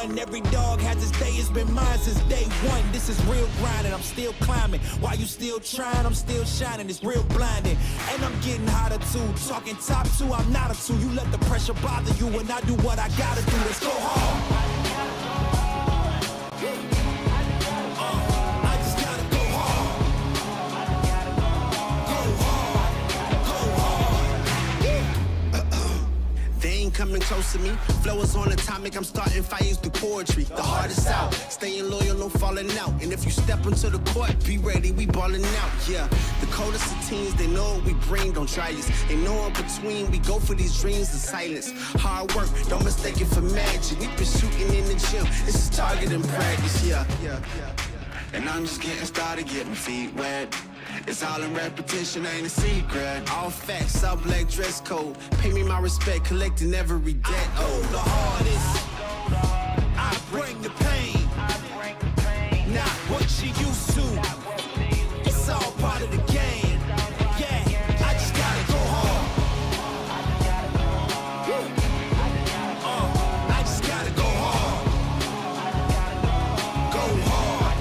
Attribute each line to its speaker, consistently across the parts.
Speaker 1: one. Every dog has its day, it's been mine since day one. This is real grinding, I'm still climbing. While you still trying, I'm still shining. It's real blinding, and I'm getting hotter too. Talking top two, I'm not a two. You let the pressure bother you, and I do what I gotta do. Let's go hard.
Speaker 2: Coming close to me, flow is on atomic. I'm starting fires through poetry. The hardest out, staying loyal, no falling out. And if you step into the court, be ready, we ballin' out. Yeah, the coldest of teens, they know what we bring. Don't try us. Ain't no in between. We go for these dreams in silence. Hard work, don't mistake it for magic. We been shooting in the gym. This is target and practice. Yeah.
Speaker 3: And I'm just getting started, getting my feet wet. It's all in repetition, ain't a secret.
Speaker 2: All facts, all black dress code. Pay me my respect, collecting every debt.
Speaker 1: Oh, the hardest. I bring the pain. Not what you used to. It's all part of the game. Yeah, I just gotta go hard. I just gotta go hard. Go hard.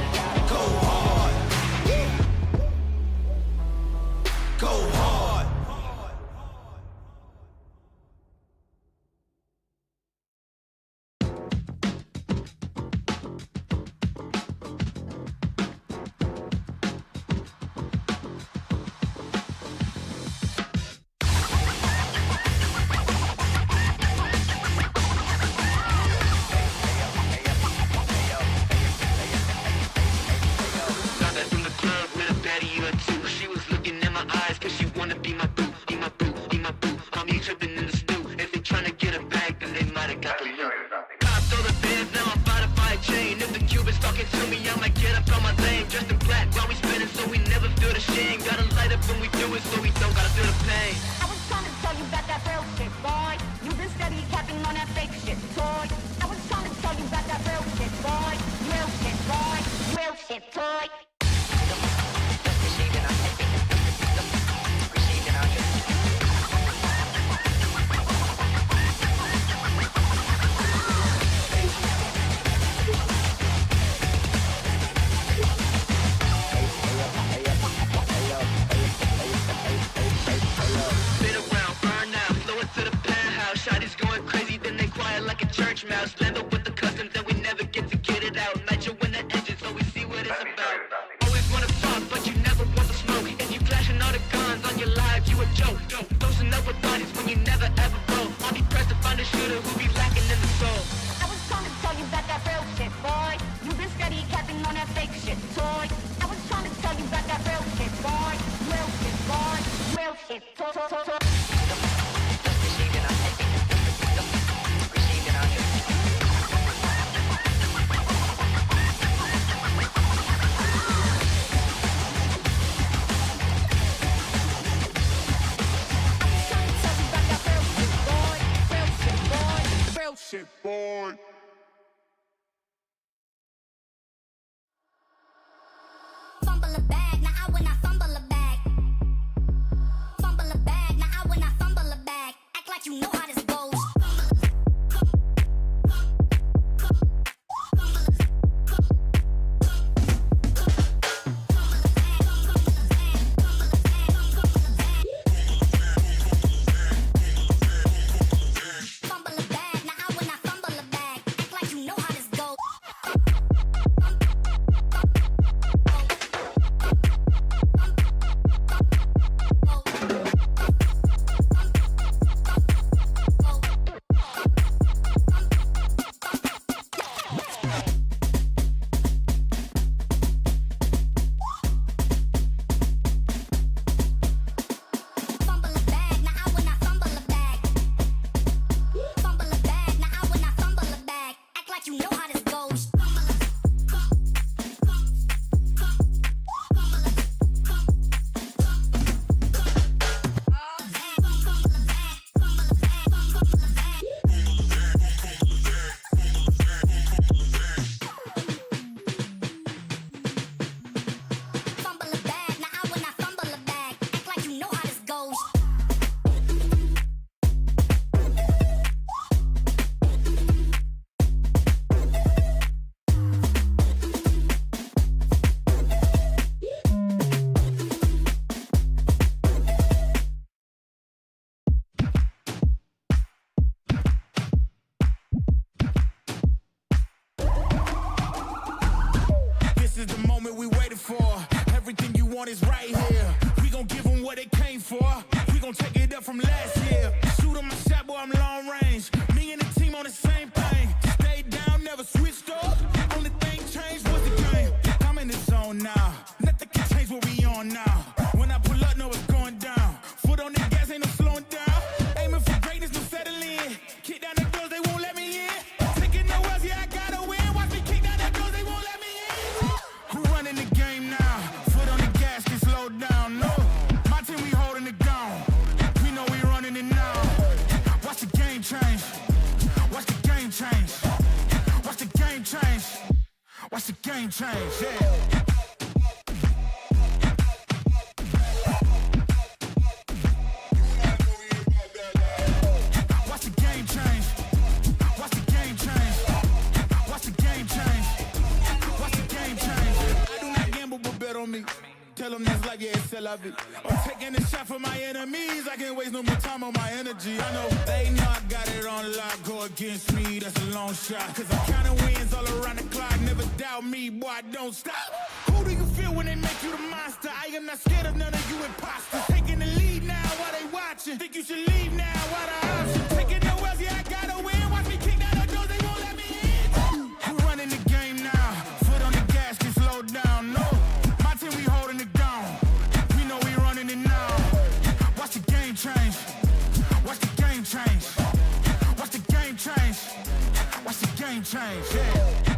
Speaker 1: Go hard. Go hard. is right here. We gon' give them what they came for. We gon' take it up from last year. Shoot 'em my shot, boy, I'm long range. Me and the team on the same thing. Stay down, never switched up. Only thing changed was the game. I'm in the zone now. Nothing can change what we on now. When I pull up, know it's going down. Foot on the gas, ain't no slowing down. Aiming for greatness, no settling. Kick down the doors, they won't let me in. Taking no else, yeah, I gotta win. Watch me kick down the doors, they won't let me in. Who running the game now? Foot on the gas, can slow down. No, my team, we holding it down. We know we running it now. Watch the game change. Watch the game change. Watch the game change. Watch the game change, yeah. Watch the game change. Watch the game change. Watch the game change. Watch the game change. I do not gamble, but bet on me. Tell them this like, yeah, it's still love it. I'm taking a shot for my enemies. I can't waste no more time on my energy. I know they know I got it on lock. Go against me, that's a long shot. Cause I'm counting wins all around the clock. Never doubt me, boy, I don't stop. Who do you feel when they make you the monster? I am not scared of none of you imposters. Taking the lead now while they watching. Think you should leave now while the option. Taking no else, yeah, I gotta win. Watch me kick down the doors, they won't let me in. We're running the game now. Foot on the gas, can slow down. No, my team, we holding it down. We know we running it now. Watch the game change. Watch the game change. Watch the game change. Watch the game change, yeah.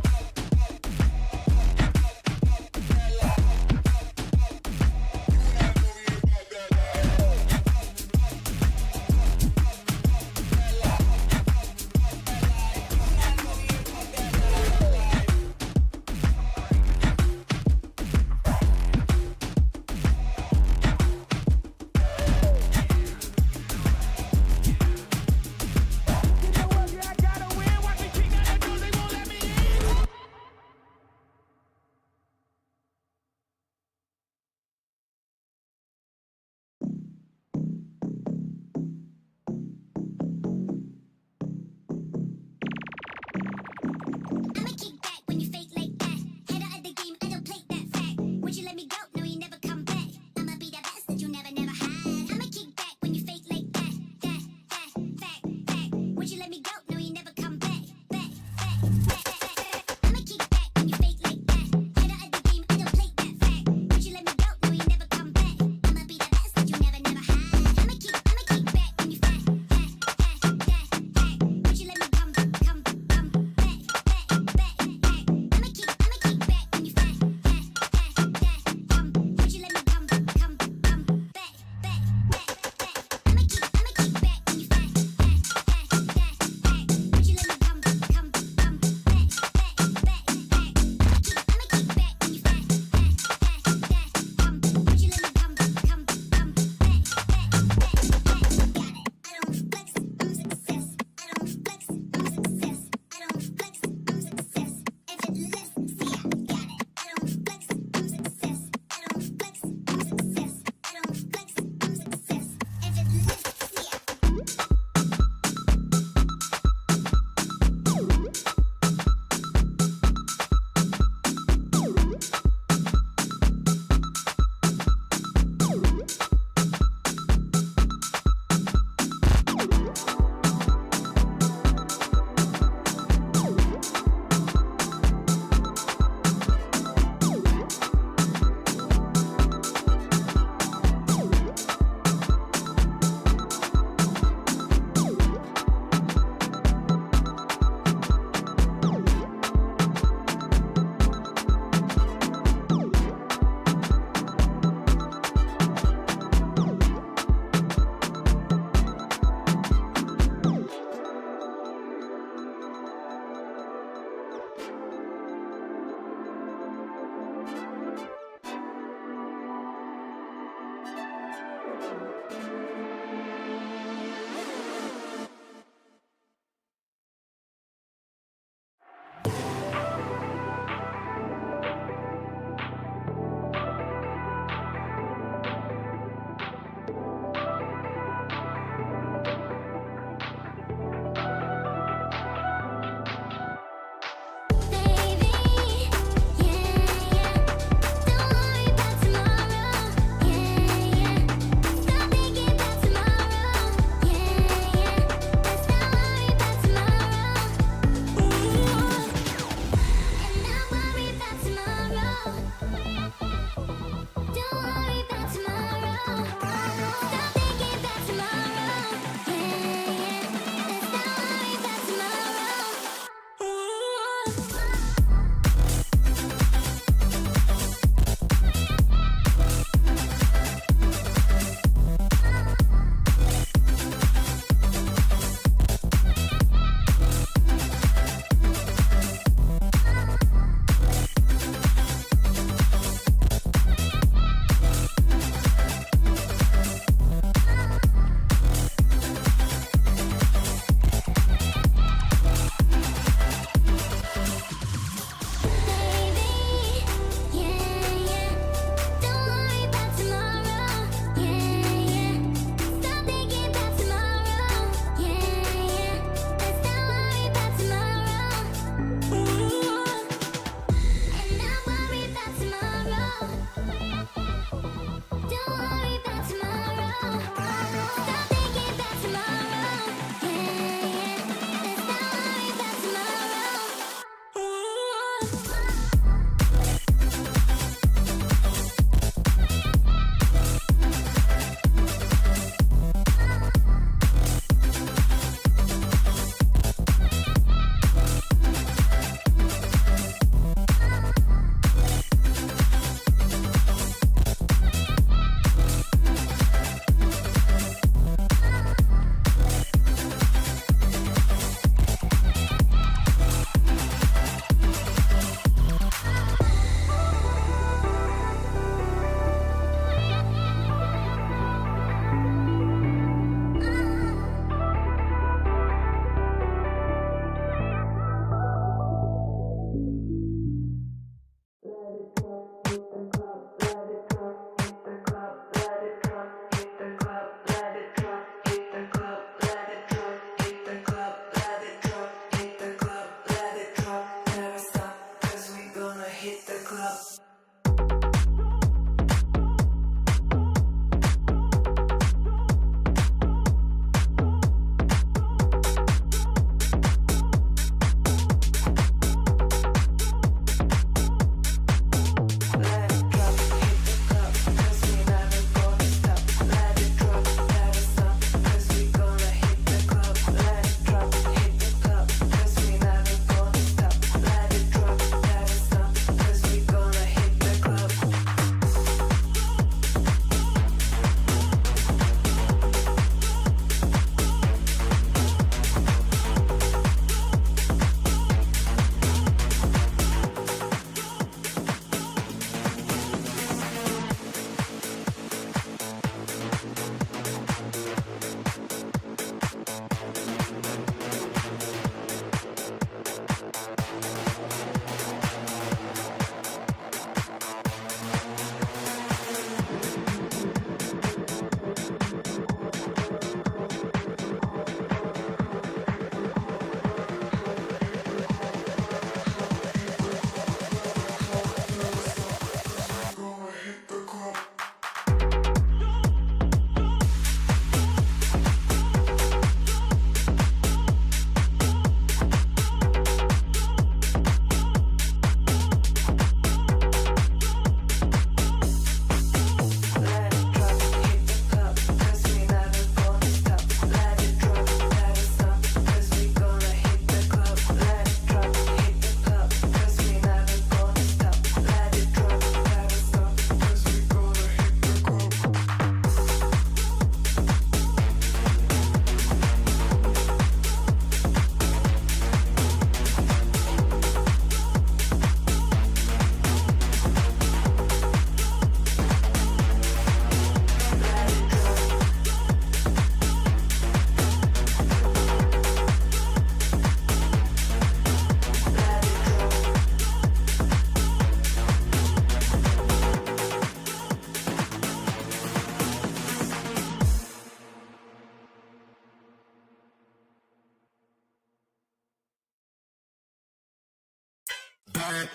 Speaker 4: back,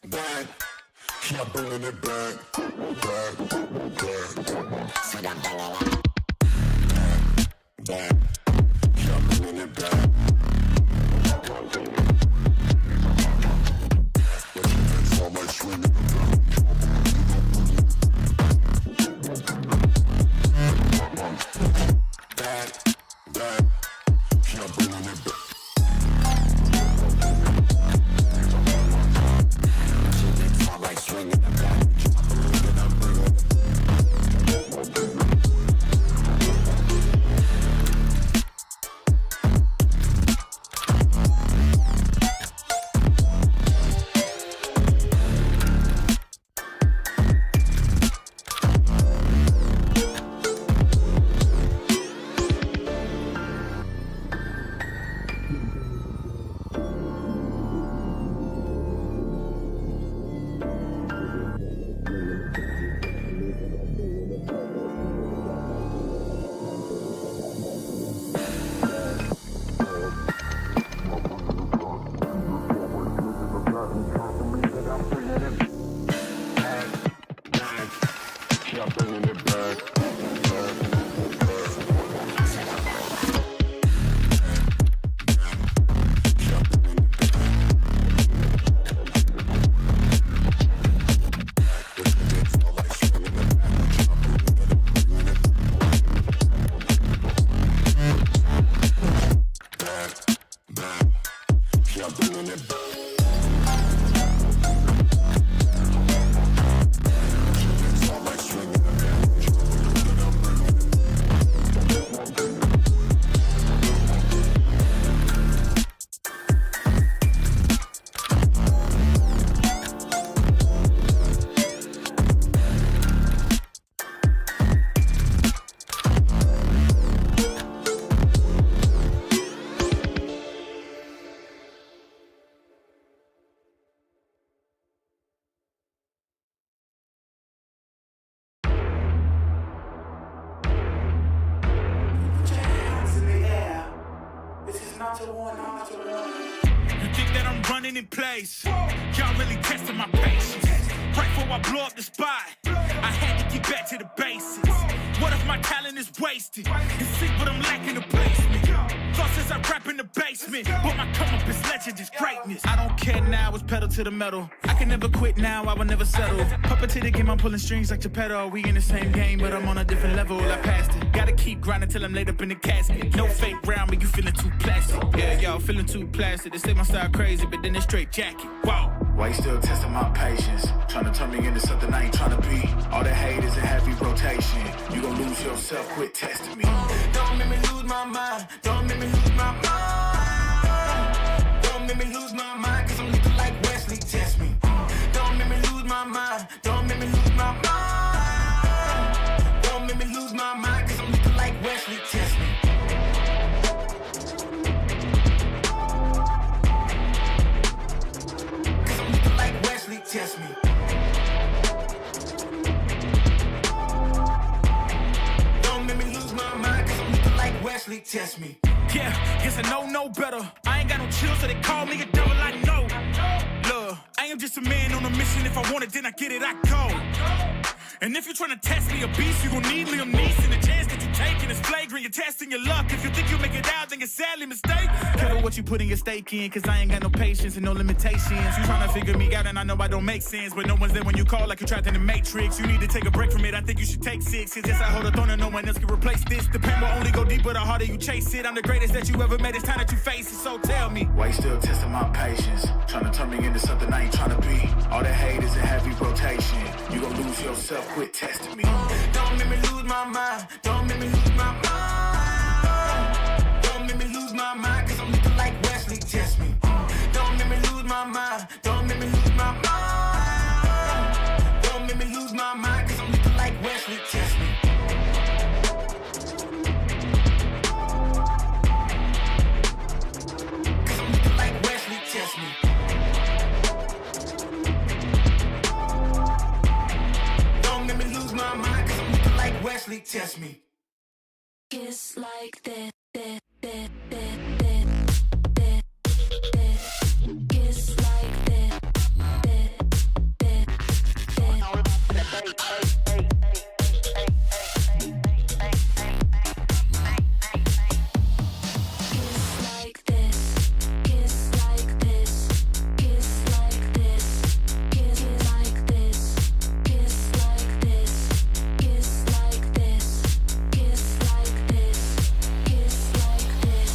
Speaker 4: back. Keep bringing it back, back, back. So I'm bringing it back, back. Keep bringing it back. That's all my swinging. Back, back. Keep bringing it back.
Speaker 1: running in place. Y'all really testing my patience. Right before I blow up the spot, I had to get back to the basics. What if my talent is wasted? And see what I'm lacking the basement. Thought since I rap in the basement, but my come up is legend, is greatness. I don't care now, it's pedal to the metal. I can never quit now, I will never settle. Puppet to the game, I'm pulling strings like Geppetto. We in the same game, but I'm on a different level. I passed it. Gotta keep grinding till I'm laid up in the casket. No fake round, but you feeling too plastic. Yeah, y'all feeling too plastic. They say my style crazy, but then it's straight jacket. Wow.
Speaker 5: Why you still testing my patience? Trying to turn me into something I ain't trying to be. All the hate is in heavy rotation. You gon' lose yourself, quit testing me.
Speaker 6: Don't make me lose my mind. Don't make me lose my mind. Don't make me lose my mind, cause I'm looking like Wesley, test me. Don't make me lose my mind. Don't make me lose my mind. Don't make me lose my mind, cause I'm looking like Wesley, test me. Cause I'm looking like Wesley, test me. Don't make me lose my mind, cause I'm looking like Wesley, test me.
Speaker 1: Yeah, guess I know no better. I ain't got no chill, so they call me a devil, I know. Look, I am just a man on a mission. If I want it, then I get it, I go. And if you're trying to test me a beast, you gon' need Liam Neeson. The chance that you taking is flagrant, you're testing your luck. If you think you make it out, then you're sadly mistaken. Careful what you putting your stake in, cause I ain't got no patience and no limitations. You trying to figure me out and I know I don't make sense, but no one's there when you call like you trapped in the Matrix. You need to take a break from it, I think you should take 6. Cause yes, I hold a throne and no one else can replace this. The pain will only go deeper the harder you chase it. I'm the greatest that you ever met, it's time that you face it, so tell me.
Speaker 5: Why you still testing my patience? Trying to turn me into something I ain't trying to be. All the hate is in heavy rotation. You gon' lose yourself, quit testing me.
Speaker 6: Don't make me lose my mind. Don't make me lose my mind. Don't make me lose my mind, cause I'm looking like Wesley, test me. Don't make me lose my mind. Don't make me lose my mind. Don't make me lose my mind, cause I'm looking like Wesley, test me. Cause I'm looking like Wesley, test me. Don't make me lose my mind, cause I'm looking like Wesley, test me.
Speaker 7: Kiss like that, that, that, that. Kiss like that, that, that, that. Kiss like this, kiss like this, kiss like this, kiss like this, kiss like this, kiss like this, kiss like this, kiss like this, kiss like this.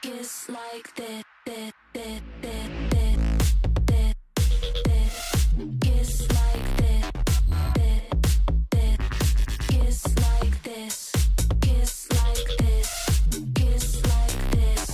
Speaker 7: Kiss like that, that, that, that, that, that, that. Kiss like that, that, that. Kiss like this, kiss like this, kiss like this, kiss like this.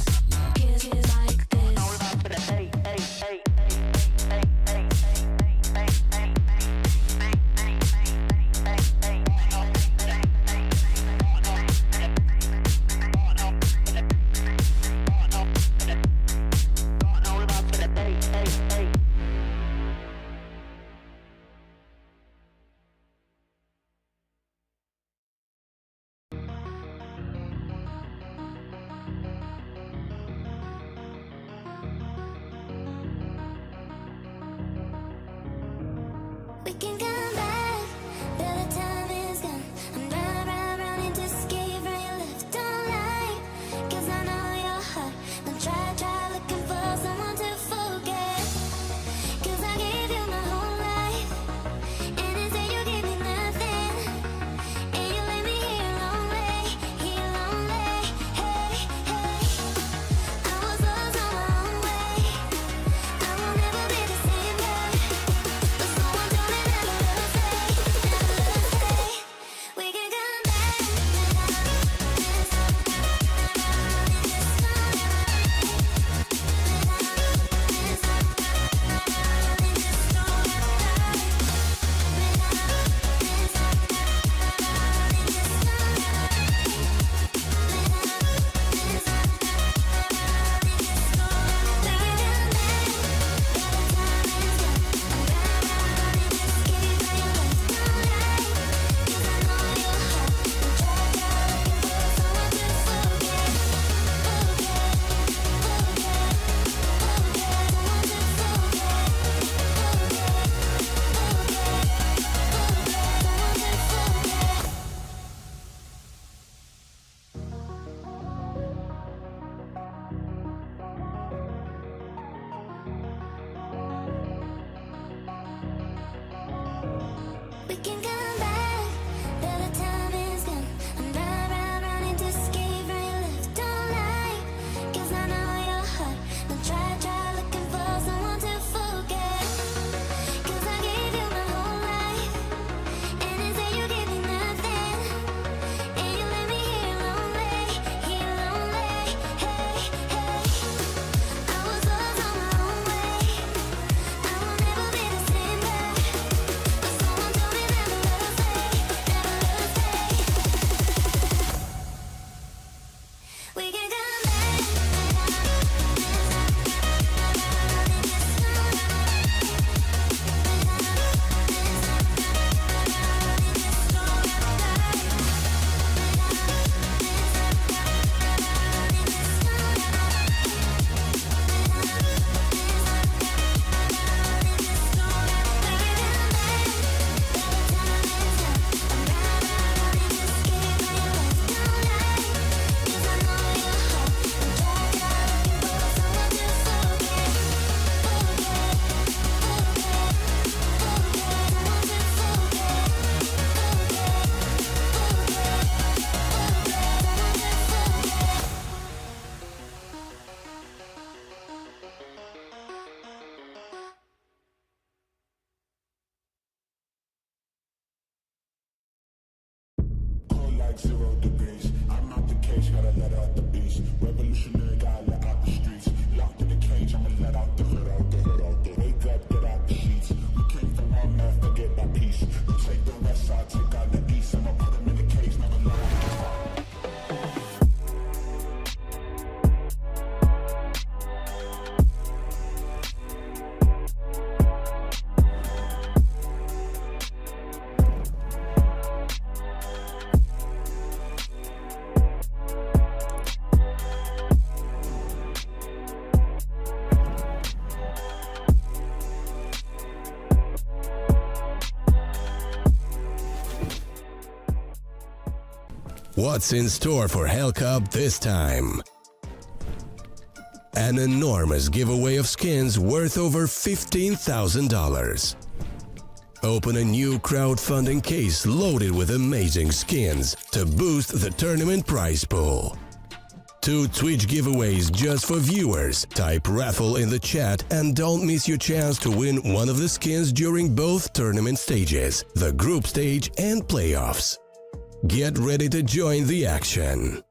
Speaker 7: We can come back, till the time is gone. I'm round into escape from your left. Don't lie, cause I know your heart. Don't try looking for someone to forget. Cause I gave you my whole life, and instead you gave me nothing. And you left me here lonely, hey, hey. I was lost on my own way. I will never be the same girl, but someone told me never can come back. Better time is gone. I'm running to escape from your love. Don't lie, 'cause I know your heart. Don't try looking for someone to forget. 'Cause I gave you my whole life, and instead you gave me nothing. And you left me here lonely. Hey, hey. I was lost on my own way. I will never be the same back. But someone told me never love fate, never love fate. We can come back.
Speaker 4: Cold like 0 degrees. I'm out the cage, gotta let out the beast. Revolutionary, gotta let out the streets. Locked in the cage, I'ma let out the hood, out the hood, out the wake up, get out the sheets. We came from all man, forget that peace. You take the west side, take out the east. I'ma put them in the cage, never let 'em out.
Speaker 8: What's in store for Hellcup this time? An enormous giveaway of skins worth over $15,000. Open a new crowdfunding case loaded with amazing skins to boost the tournament prize pool. 2 Twitch giveaways just for viewers. Type raffle in the chat and don't miss your chance to win one of the skins during both tournament stages, the group stage and playoffs. Get ready to join the action.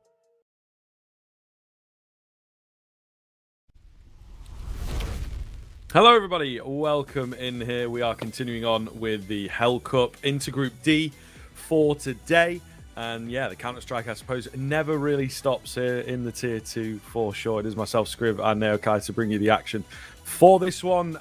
Speaker 9: Hello everybody, welcome in here. We are continuing on with the Hellcup into Group D for today. And yeah, the Counter-Strike, I suppose, never really stops here in the Tier 2 for sure. It is myself, Scrib, and Neokai to bring you the action for this one.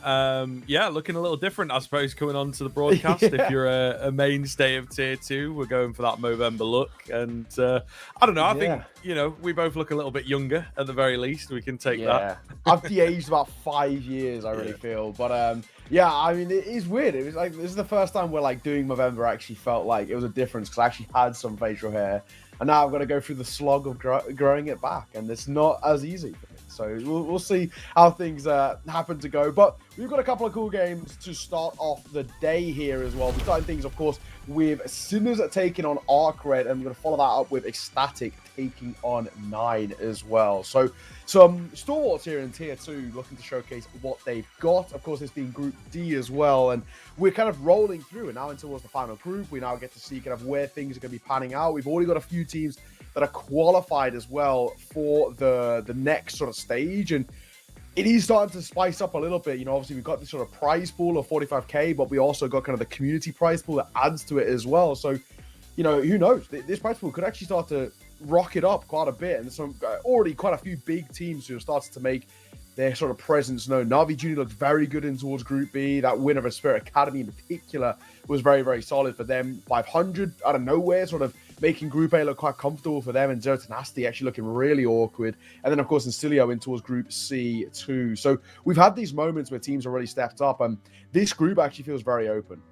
Speaker 9: Yeah, looking a little different, I suppose, coming on to the broadcast. If you're a mainstay of Tier 2, we're going for that Movember look. And I don't know, I think, you know, we both look a little bit younger at the very least. We can take that.
Speaker 10: I've de-aged about 5 years, I really feel. But yeah, I mean, it is weird. It was like, this is the first time where like doing Movember actually felt like it was a difference because I actually had some facial hair. And now I've got to go through the slog of growing it back. And it's not as easy for me. So we'll see how things happen to go. But we've got a couple of cool games to start off the day here as well. We're starting things, of course, with Sinners taking on Arc Red. And we're going to follow that up with Ecstatic taking on 9 as well. So some stalwarts here in Tier 2 looking to showcase what they've got. Of course, it's been Group D as well. And we're kind of rolling through and now towards the final group. We now get to see kind of where things are going to be panning out. We've already got a few teams that are qualified as well for the next sort of stage. And it is starting to spice up a little bit. You know, obviously we've got this sort of prize pool of 45k, but we also got kind of the community prize pool that adds to it as well. So, you know, who knows? This prize pool could actually start to rock it up quite a bit. And there's some already quite a few big teams who have started to make their sort of presence known. Navi Junior looked very good in towards Group B. That win over Spirit Academy in particular was very, very solid for them. 500 out of nowhere, sort of making Group A look quite comfortable for them, and Zero Tenacity actually looking really awkward. And then, of course, Incilio in towards Group C too. So we've had these moments where teams have already stepped up, and this group actually feels very open.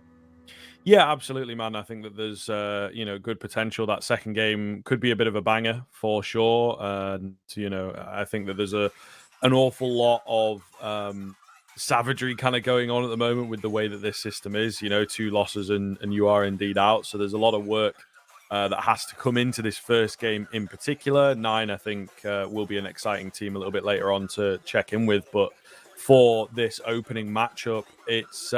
Speaker 9: Yeah, absolutely, man. I think that there's, you know, good potential. That second game could be a bit of a banger for sure. And, you know, I think that there's an awful lot of savagery kind of going on at the moment with the way that this system is. 2 losses and you are indeed out. So there's a lot of work that has to come into this first game in particular. 9, I think, will be an exciting team a little bit later on to check in with. But for this opening matchup, it's,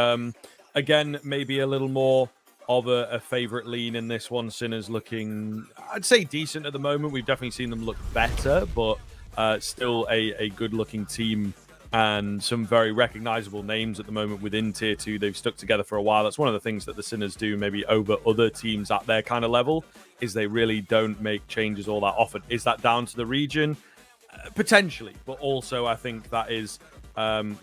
Speaker 9: again, maybe a little more of a favorite lean in this one. Sinners looking, I'd say, decent at the moment. We've definitely seen them look better, but still a good-looking team and some very recognizable names at the moment within Tier 2. They've stuck together for a while. That's one of the things that the Sinners do maybe over other teams at their kind of level, is they really don't make changes all that often. Is that down to the region? Potentially, but also I think that is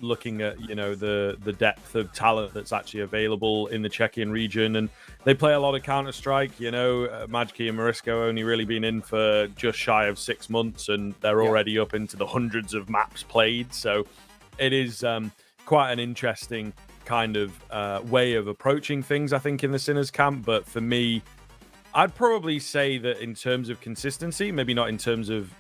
Speaker 9: looking at the depth of talent that's actually available in the Czechian region, and they play a lot of Counter-Strike. Majki and Marisco only really been in for just shy of 6 months, and they're already up into the hundreds of maps played. So it is quite an interesting kind of way of approaching things, I think, in the Sinners camp. But for me, I'd probably say that in terms of consistency, maybe not in terms of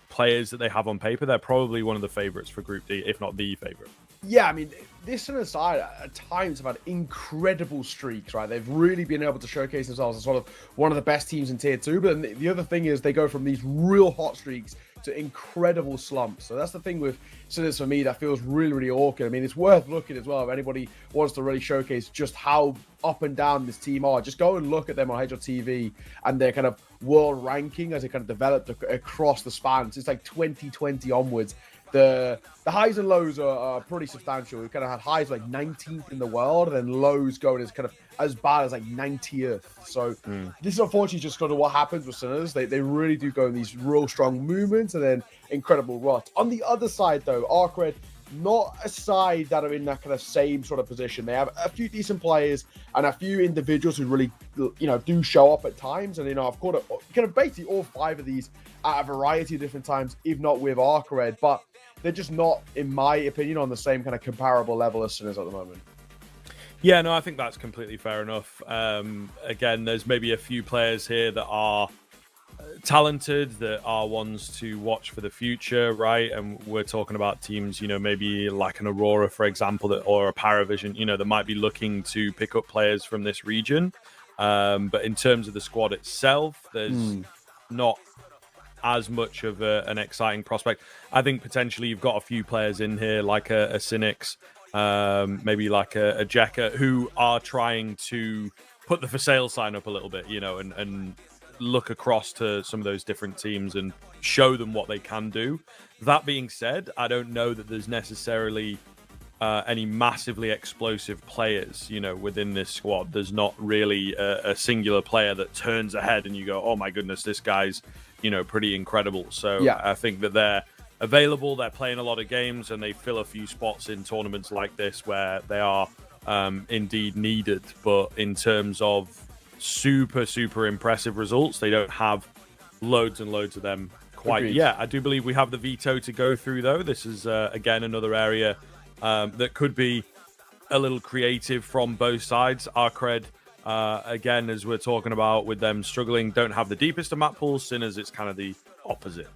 Speaker 9: players that they have on paper, they're probably one of the favorites for Group D, if not the favorite.
Speaker 10: Yeah, I mean, this and aside, at times have had incredible streaks, right? They've really been able to showcase themselves as sort of one of the best teams in Tier 2. But the other thing is they go from these real hot streaks to incredible slumps. So that's the thing with Sinners for me that feels really, really awkward. I mean, it's worth looking as well if anybody wants to really showcase just how up and down this team are. Just go and look at them on HLTV and their kind of world ranking as it kind of developed across the span. So it's like 2020 onwards. The highs and lows are pretty substantial. We've kind of had highs like 19th in the world, and then lows going as kind of as bad as like 90th. So this is unfortunately just kind of what happens with Sinners. They really do go in these real strong movements and then incredible ruts. On the other side, though, Arcred, not a side that are in that kind of same sort of position. They have a few decent players and a few individuals who really, do show up at times. And, I've caught it, kind of basically all 5 of these at a variety of different times, if not with Arcred. But they're just not, in my opinion, on the same kind of comparable level as Sinners at the moment.
Speaker 9: Yeah, no, I think that's completely fair enough. Again, there's maybe a few players here that are talented, that are ones to watch for the future, right? And we're talking about teams, maybe like an Aurora, for example, or a Paravision, that might be looking to pick up players from this region. But in terms of the squad itself, there's not as much of an exciting prospect. I think potentially you've got a few players in here like a Cynics, maybe like a Jekka, who are trying to put the for sale sign up a little bit, and look across to some of those different teams and show them what they can do. That being said, I don't know that there's necessarily any massively explosive players, within this squad. There's not really a singular player that turns ahead and you go, oh my goodness, this guy's pretty incredible. So yeah. I think that they're available, they're playing a lot of games, and they fill a few spots in tournaments like this where they are indeed needed. But in terms of super impressive results, they don't have loads and loads of them quite yet. I do believe we have the veto to go through, though. This is, again, another area that could be a little creative from both sides. Arcred, again, as we're talking about with them struggling, don't have the deepest of map pools. Sinners, it's kind of the opposite.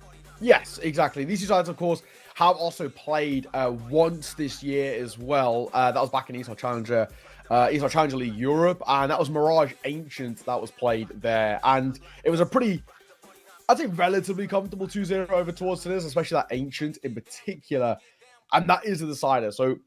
Speaker 10: Yes, exactly. These two sides, of course, have also played once this year as well. That was back in Eastern Challenger League Europe, and that was Mirage Ancient that was played there. And it was a pretty, I'd say, relatively comfortable 2-0 over towards Sinners, especially that Ancient in particular. And that is a decider. So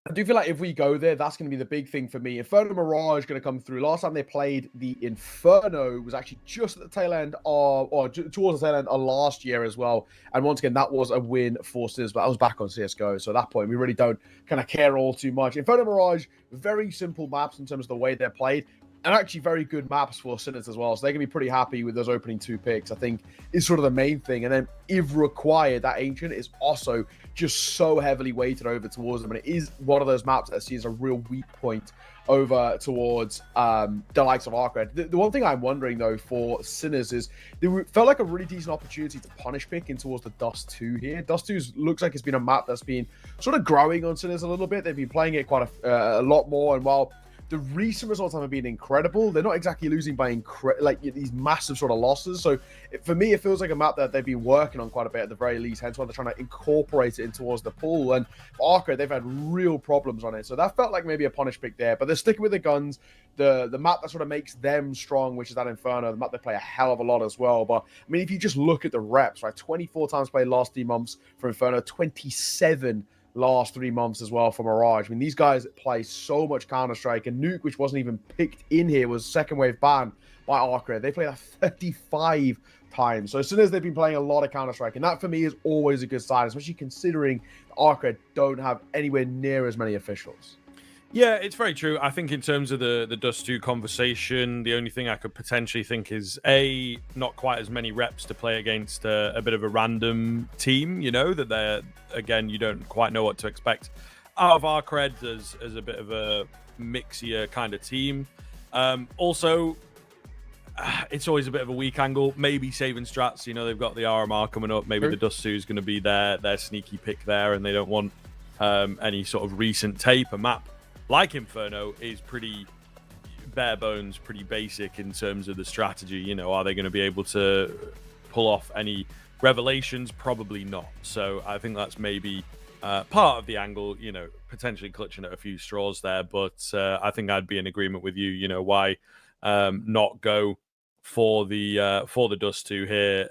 Speaker 10: I do feel like if we go there, that's going to be the big thing for me. Inferno Mirage going to come through. Last time they played the Inferno was actually just at the tail end of, or towards the tail end of last year as well. And once again, that was a win for Sinners, but I was back on CSGO. So at that point, we really don't kind of care all too much. Inferno Mirage, very simple maps in terms of the way they're played. And actually very good maps for Sinners as well. So they're going to be pretty happy with those opening 2 picks, I think, is sort of the main thing. And then if required, that Ancient is also just so heavily weighted over towards them. And it is one of those maps that I see as a real weak point over towards the likes of Arcred. The one thing I'm wondering, though, for Sinners is they felt like a really decent opportunity to punish pick in towards the Dust 2 here. Dust 2 looks like it's been a map that's been sort of growing on Sinners a little bit. They've been playing it quite a lot more. And while the recent results haven't been incredible. They're not exactly losing by like these massive sort of losses. So for me, it feels like a map that they've been working on quite a bit at the very least. Hence why they're trying to incorporate it in towards the pool. And for Arcade, they've had real problems on it. So that felt like maybe a punish pick there. But they're sticking with the guns. The map that sort of makes them strong, which is that Inferno, the map they play a hell of a lot as well. But I mean, if you just look at the reps, right, 24 times played last 3 months for Inferno, 27 last 3 months as well for Mirage. I mean, these guys play so much Counter-Strike, and Nuke, which wasn't even picked in here, was second wave banned by Arcade. They played that 35 times. So as soon as they've been playing a lot of Counter-Strike, and that for me is always a good sign, especially considering Arcade don't have anywhere near as many officials.
Speaker 9: Yeah, it's very true. I think in terms of the Dust 2 conversation, the only thing I could potentially think is, A, not quite as many reps to play against a bit of a random team, you know, that they're, again, you don't quite know what to expect out of Arcred as a bit of a mixier kind of team. Also, it's always a bit of a weak angle. Maybe saving strats, you know, they've got the RMR coming up. Maybe the Dust 2 is going to be their sneaky pick there, and they don't want any sort of recent tape. A map like Inferno is pretty bare bones, pretty basic in terms of the strategy. You know, are they going to be able to pull off any revelations? Probably not. So I think that's maybe part of the angle, you know, potentially clutching at a few straws there. But I think I'd be in agreement with you. You know, why not go for the Dust 2 here?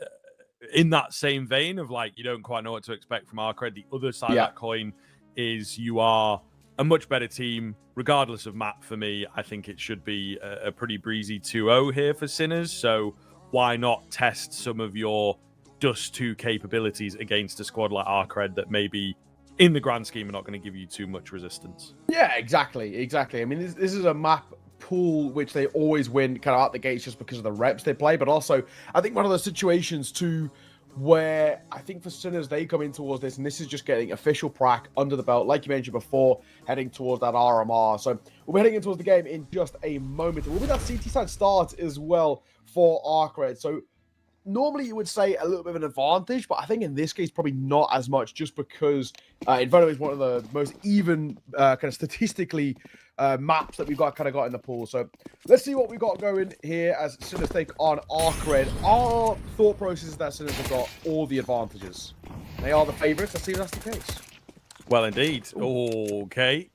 Speaker 9: In that same vein of, like, you don't quite know what to expect from Arcred. The other side of that coin is you are a much better team, regardless of map. For me, I think it should be a pretty breezy 2-0 here for Sinners. So why not test some of your Dust 2 capabilities against a squad like Arcred that maybe, in the grand scheme, are not going to give you too much resistance?
Speaker 10: Yeah, exactly. I mean, this is a map pool which they always win kind of out the gates just because of the reps they play. But also, I think one of those situations too, where I think for Sinners, they come in towards this, and this is just getting official prac under the belt, like you mentioned before, heading towards that RMR. So we'll be heading in towards the game in just a moment. We'll be that CT side start as well for Arcred. So normally you would say a little bit of an advantage, but I think in this case, probably not as much, just because Inferno is one of the most even kind of statistically maps that we've got in the pool. So let's see what we've got going here as Sinners take on Arcred. Our thought process is that Sinners have got all the advantages. They are the favorites. Let's see if that's the case.
Speaker 9: Well, indeed. Okay.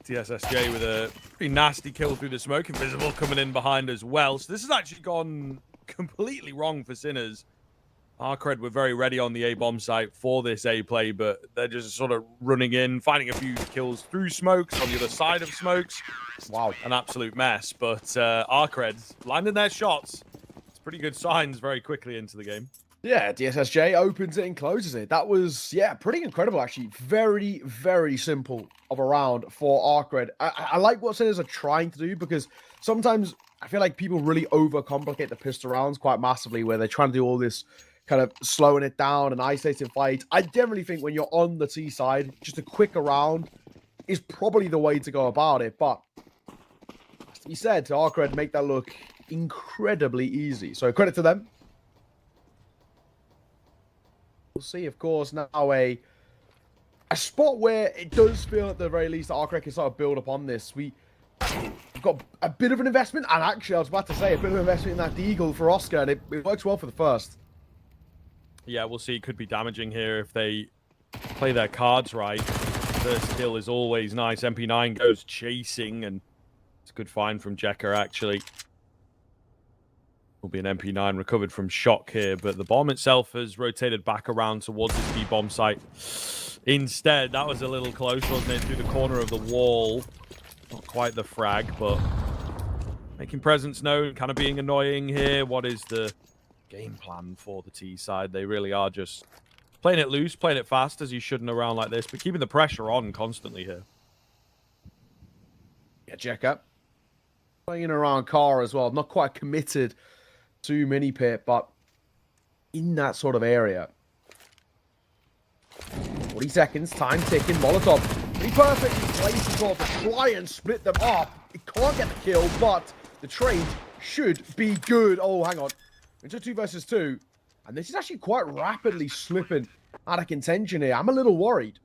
Speaker 9: TSSJ with a pretty nasty kill through the smoke. Invisible coming in behind as well. So this has actually gone completely wrong for Sinners. Arcred were very ready on the A-bomb site for this A play, but they're just sort of running in, finding a few kills through smokes, on the other side of smokes. Wow, an absolute mess. But Arcred landing their shots. It's pretty good signs very quickly into the game.
Speaker 10: Yeah, DSSJ opens it and closes it. That was, yeah, pretty incredible, actually. Very, very simple of a round for Arcred. I like what Sinners are trying to do, because sometimes I feel like people really overcomplicate the pistol rounds quite massively, where they're trying to do all this kind of slowing it down and isolating fights. I generally think when you're on the T side, just a quicker round is probably the way to go about it. But as to be said, to Arcred make that look incredibly easy. So credit to them. We'll see, of course, now a spot where it does feel at the very least that Arcred can sort of build upon this. We've got a bit of an investment, and actually I was about to say a bit of an investment in that Deagle for Oscar, and it works well for the first.
Speaker 9: Yeah, we'll see. It could be damaging here if they play their cards right. First kill is always nice. MP9 goes chasing, and it's a good find from Jekka, actually. Will be an MP9 recovered from shock here, but the bomb itself has rotated back around towards this B-bomb site. Instead, that was a little close, wasn't it? Through the corner of the wall. Not quite the frag, but making presence known, kind of being annoying here. What is the game plan for the T side? They really are just playing it loose, playing it fast, as you shouldn't around like this, but keeping the pressure on constantly here.
Speaker 10: Yeah, Jekka playing around car as well. Not quite committed to mini pit, but in that sort of area. 40 seconds, time ticking. Molotov pretty perfectly placed as well to try and split them up. It can't get the kill, but the trade should be good. Oh, hang on. Into 2 versus 2. And this is actually quite rapidly slipping out of contention here. I'm a little worried.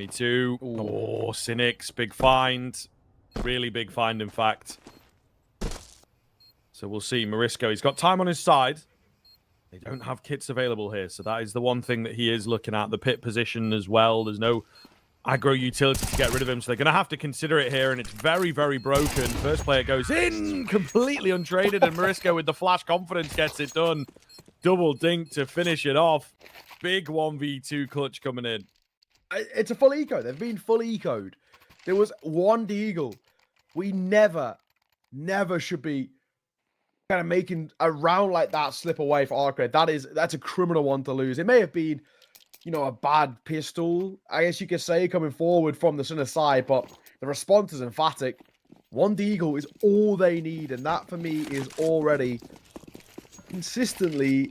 Speaker 9: Me too. Oh, Cynics, big find. Really big find, in fact. So we'll see. Marisco, he's got time on his side. They don't have kits available here, so that is the one thing that he is looking at. The pit position as well. There's no aggro utility to get rid of him, so they're going to have to consider it here, and it's very, very broken. First player goes in, completely untraded, and Marisco with the flash confidence gets it done. Double dink to finish it off. Big 1v2 clutch coming in.
Speaker 10: It's a full eco. They've been full ecoed. There was one deagle. We never should be kind of making a round like that slip away for Arcade. That's a criminal one to lose. It may have been, you know, a bad pistol, I guess you could say, coming forward from the center side, but the response is emphatic. One deagle is all they need, and that for me is already consistently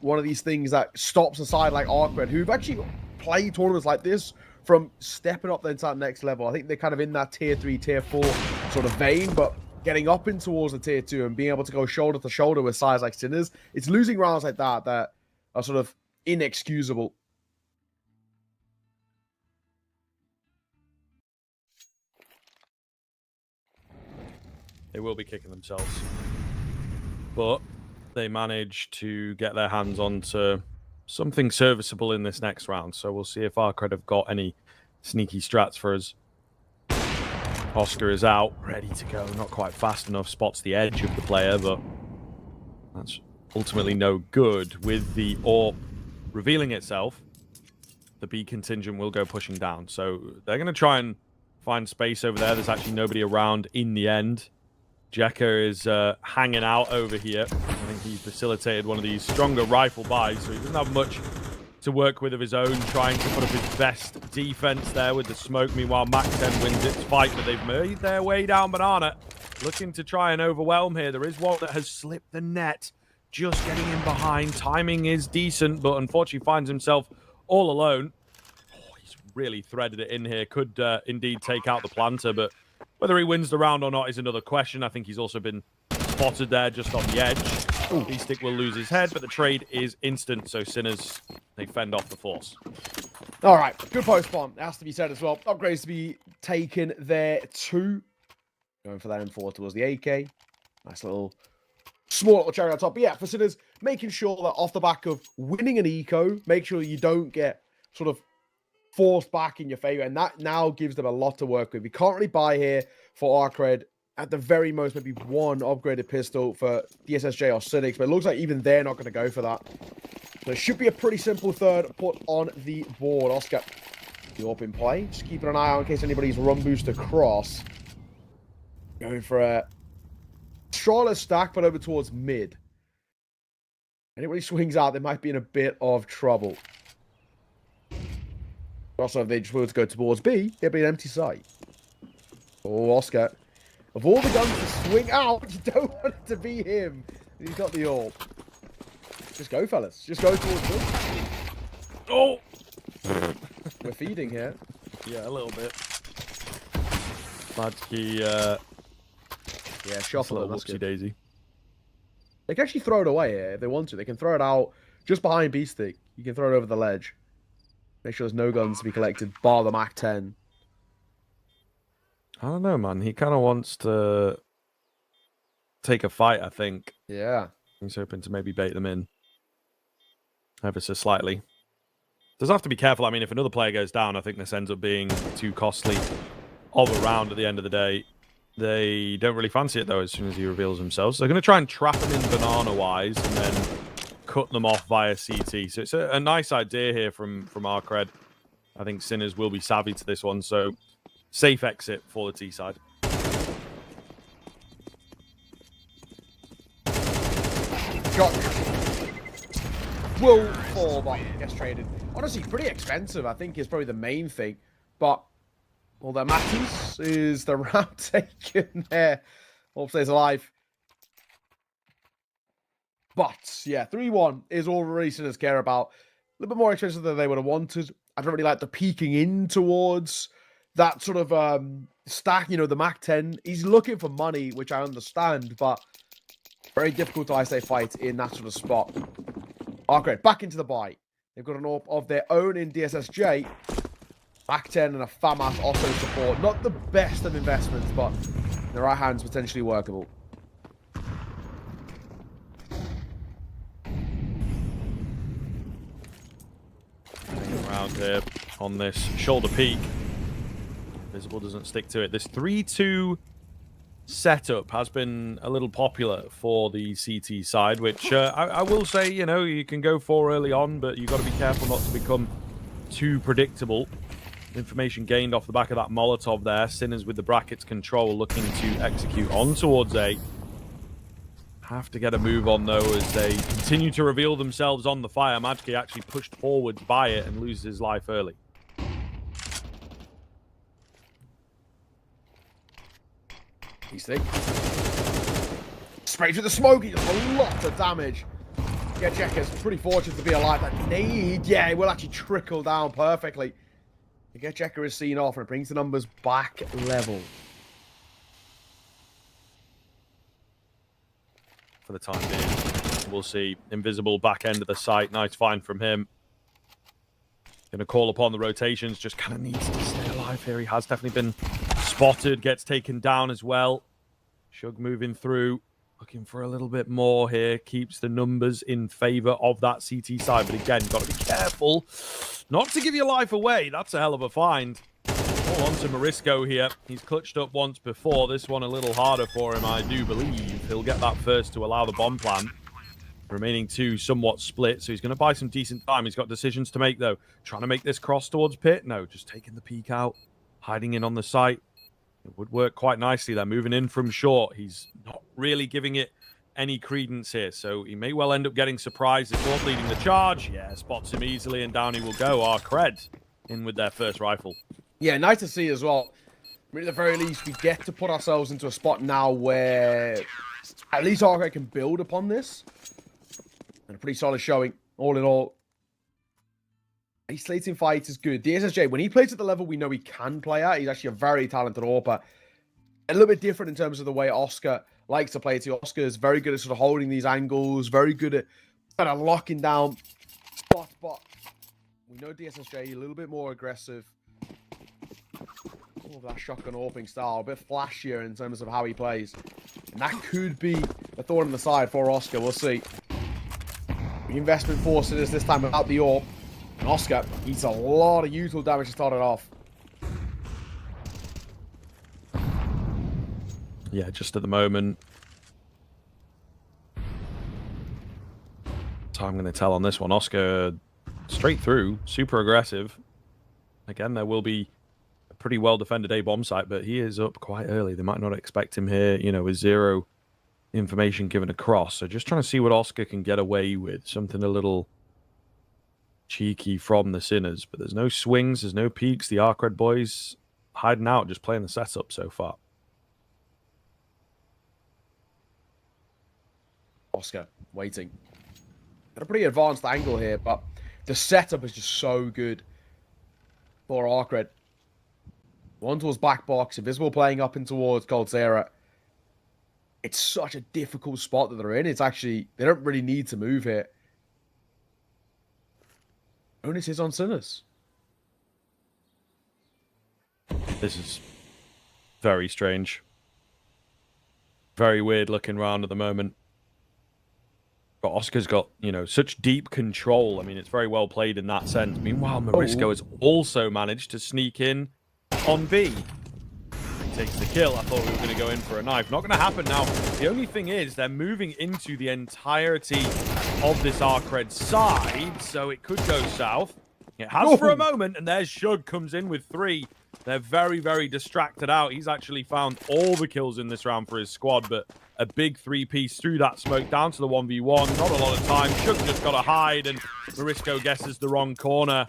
Speaker 10: one of these things that stops a side like Arcade, who've actually played tournaments like this, from stepping up then to that next level. I think they're kind of in that tier 3, tier 4 sort of vein, but getting up in towards the tier 2 and being able to go shoulder to shoulder with sides like Sinners, it's losing rounds like that that are sort of inexcusable.
Speaker 9: They will be kicking themselves. But they managed to get their hands onto something serviceable in this next round. So we'll see if Arcred have got any sneaky strats for us. Oscar is out, ready to go. Not quite fast enough, spots the edge of the player, but that's ultimately no good. With the AWP revealing itself, the B contingent will go pushing down. So they're going to try and find space over there. There's actually nobody around in the end. Jekka is hanging out over here. I think he facilitated one of these stronger rifle buys, so he doesn't have much to work with of his own, trying to put up his best defense there with the smoke. Meanwhile, Mac-10 wins its fight, but they've made their way down Banana, looking to try and overwhelm here. There is one that has slipped the net, just getting in behind. Timing is decent, but unfortunately finds himself all alone. Oh, he's really threaded it in here. Could indeed take out the planter, but whether he wins the round or not is another question. I think he's also been spotted there just on the edge. B-Stick will lose his head, but the trade is instant, so Sinners, they fend off the force.
Speaker 10: All right, good post-spawn. It has to be said as well. Upgrades to be taken there too. Going for that M4 towards the AK. Nice little, small little cherry on top. But yeah, for Sinners, making sure that off the back of winning an eco, make sure you don't get sort of forced back in your favor, and that now gives them a lot to work with. We can't really buy here for Arcred. At the very most, maybe one upgraded pistol for DSSJ or Cynics, but it looks like even they're not going to go for that. So it should be a pretty simple third put on the board. Oscar, the AWP in play. Just keeping an eye out in case anybody's run boost across. Going for a stroller stack, but over towards mid. Anybody swings out, they might be in a bit of trouble. Also, if they just were to go towards B, it'd be an empty site. Oh, Oscar. Of all the guns to swing out, you don't want it to be him. He's got the AWP. Just go, fellas. Just go towards B.
Speaker 9: Oh!
Speaker 10: We're feeding here.
Speaker 9: Yeah, a little bit. Madsky,
Speaker 10: yeah, shuffle it.
Speaker 9: Whoopsie daisy.
Speaker 10: They can actually throw it away here if they want to. They can throw it out just behind B-Stick. You can throw it over the ledge. Make sure there's no guns to be collected, bar the Mac-10.
Speaker 9: I don't know, man. He kind of wants to take a fight, I think.
Speaker 10: Yeah.
Speaker 9: He's hoping to maybe bait them in ever so slightly. Does have to be careful. I mean, if another player goes down, I think this ends up being too costly of a round at the end of the day. They don't really fancy it, though, as soon as he reveals himself. So they're going to try and trap him in banana-wise and then cut them off via CT. So it's a nice idea here from Arcred. I think Sinners will be savvy to this one, so safe exit for the T side.
Speaker 10: Shot. Will fall, but gets traded. Honestly, pretty expensive, I think, is probably the main thing. But, well, that matters is the round taken there. Hope stays alive. But, yeah, 3-1 is all really Sinners care about. A little bit more expensive than they would have wanted. I don't really like the peeking in towards that sort of stack, you know, the Mac-10. He's looking for money, which I understand, but very difficult to, I say, fight in that sort of spot. Arcade back into the buy. They've got an AWP of their own in DSSJ. Back 10 and a FAMAS auto support. Not the best of investments, but in the right hands, potentially workable.
Speaker 9: Hanging around here on this shoulder peak. Invisible doesn't stick to it. This 3-2 setup has been a little popular for the CT side, which I will say, you know, you can go for early on, but you've got to be careful not to become too predictable. Information gained off the back of that Molotov there. Sinners with the brackets control looking to execute on towards A. Have to get a move on, though, as they continue to reveal themselves on the fire. Majki actually pushed forwards by it and loses his life early.
Speaker 10: He's thick. Sprayed through the smoke. He does a lot of damage. Yeah, Checker's pretty fortunate to be alive. That nade, yeah, it will actually trickle down perfectly. The Checker is seen off and it brings the numbers back level.
Speaker 9: For the time being, we'll see. Invisible back end of the site. Nice find from him. Going to call upon the rotations. Just kind of needs to stay alive here. He has definitely been spotted. Gets taken down as well. Shug moving through. Looking for a little bit more here. Keeps the numbers in favor of that CT side. But again, got to be careful not to give your life away. That's a hell of a find. All on to Morisco here. He's clutched up once before. This one a little harder for him, I do believe. He'll get that first to allow the bomb plan. Remaining two somewhat split, so he's going to buy some decent time. He's got decisions to make, though. Trying to make this cross towards pit? No, just taking the peek out. Hiding in on the site. It would work quite nicely there. Moving in from short. He's not really giving it any credence here, so he may well end up getting surprised. It's not leading the charge. Yeah, spots him easily, and down he will go. Our cred in with their first rifle.
Speaker 10: Yeah, nice to see as well. I mean, at the very least, we get to put ourselves into a spot now where at least our can build upon this. And a pretty solid showing, all in all. He's slating fight is good. DSSJ, when he plays at the level we know he can play at, he's actually a very talented AWPer. A little bit different in terms of the way Oscar likes to play. Oscar is very good at sort of holding these angles, very good at kind of locking down spots, but we know DSSJ a little bit more aggressive. All of that shotgun AWPing style, a bit flashier in terms of how he plays. And that could be a thorn in the side for Oscar. We'll see. The investment force it is this time without the AWP. And Oscar eats a lot of useful damage to start it off.
Speaker 9: Yeah, just at the moment. So I'm going to tell on this one. Oscar straight through, super aggressive. Again, there will be a pretty well-defended A-bomb site, but he is up quite early. They might not expect him here, you know, with zero information given across. So just trying to see what Oscar can get away with. Something a little cheeky from the Sinners. But there's no swings, there's no peaks. The Arcred boys hiding out, just playing the setup so far.
Speaker 10: Oscar waiting. Got a pretty advanced angle here, but the setup is just so good for Arcred. One towards back box, Invisible playing up in towards Cold Sarah. It's such a difficult spot that they're in. It's actually, they don't really need to move here. Onus is on Sinners.
Speaker 9: This is very strange. Very weird looking round at the moment. But Oscar's got, you know, such deep control. I mean, it's very well played in that sense. Meanwhile, Morisco has also managed to sneak in on B. He takes the kill. I thought we were going to go in for a knife. Not going to happen now. The only thing is they're moving into the entirety of this Arcred side, so it could go south. It has for a moment, and there's Shug comes in with 3. They're very, very distracted out. He's actually found all the kills in this round for his squad, but a big 3-piece through that smoke down to the 1v1. Not a lot of time. Shug just got to hide, and Morisco guesses the wrong corner.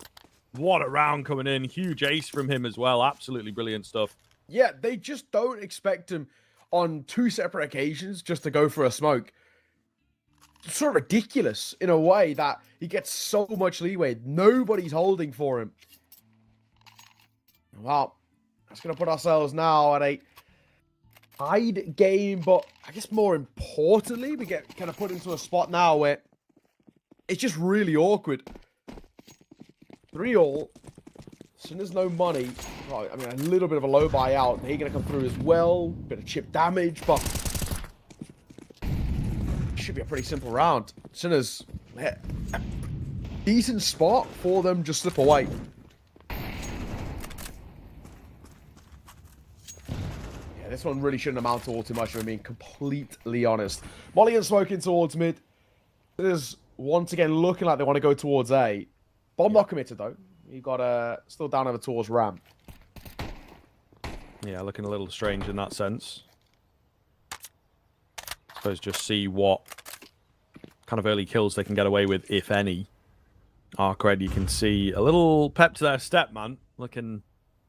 Speaker 9: What a round coming in. Huge ace from him as well. Absolutely brilliant stuff.
Speaker 10: Yeah, they just don't expect him on 2 separate occasions just to go for a smoke. It's sort of ridiculous in a way that he gets so much leeway. Nobody's holding for him. Well, that's going to put ourselves now at a tied game, but I guess more importantly, we get kind of put into a spot now where it's just really awkward. 3-all. Sinners no money. Right, I mean, a little bit of a low buyout. They're going to come through as well. Bit of chip damage, but should be a pretty simple round. Sinners, decent spot for them, just slip away. Yeah, this one really shouldn't amount to all too much, if I'm being completely honest. Molly and Smoking towards mid. Sinners once again looking like they want to go towards A. Bomb not committed though. He got still down over towards ramp.
Speaker 9: Yeah, looking a little strange in that sense. I suppose just see what kind of early kills they can get away with, if any. Arcred, you can see a little pep to their step, man. Looking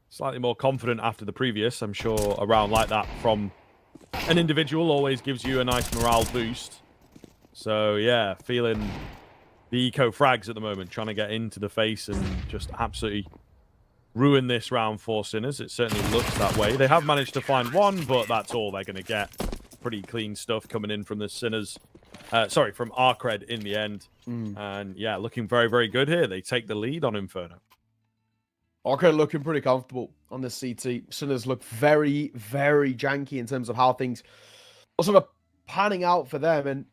Speaker 9: slightly more confident after the previous. I'm sure a round like that from an individual always gives you a nice morale boost. So, yeah, feeling the eco frags at the moment, trying to get into the face and just absolutely ruin this round for Sinners. It certainly looks that way. They have managed to find one, but that's all they're going to get. Pretty clean stuff coming in from the Sinners. Sorry, from Arcred in the end. And yeah, looking very, very good here. They take the lead on Inferno.
Speaker 10: Arcred looking pretty comfortable on this CT. Sinners look very, very janky in terms of how things are sort of panning out for them. And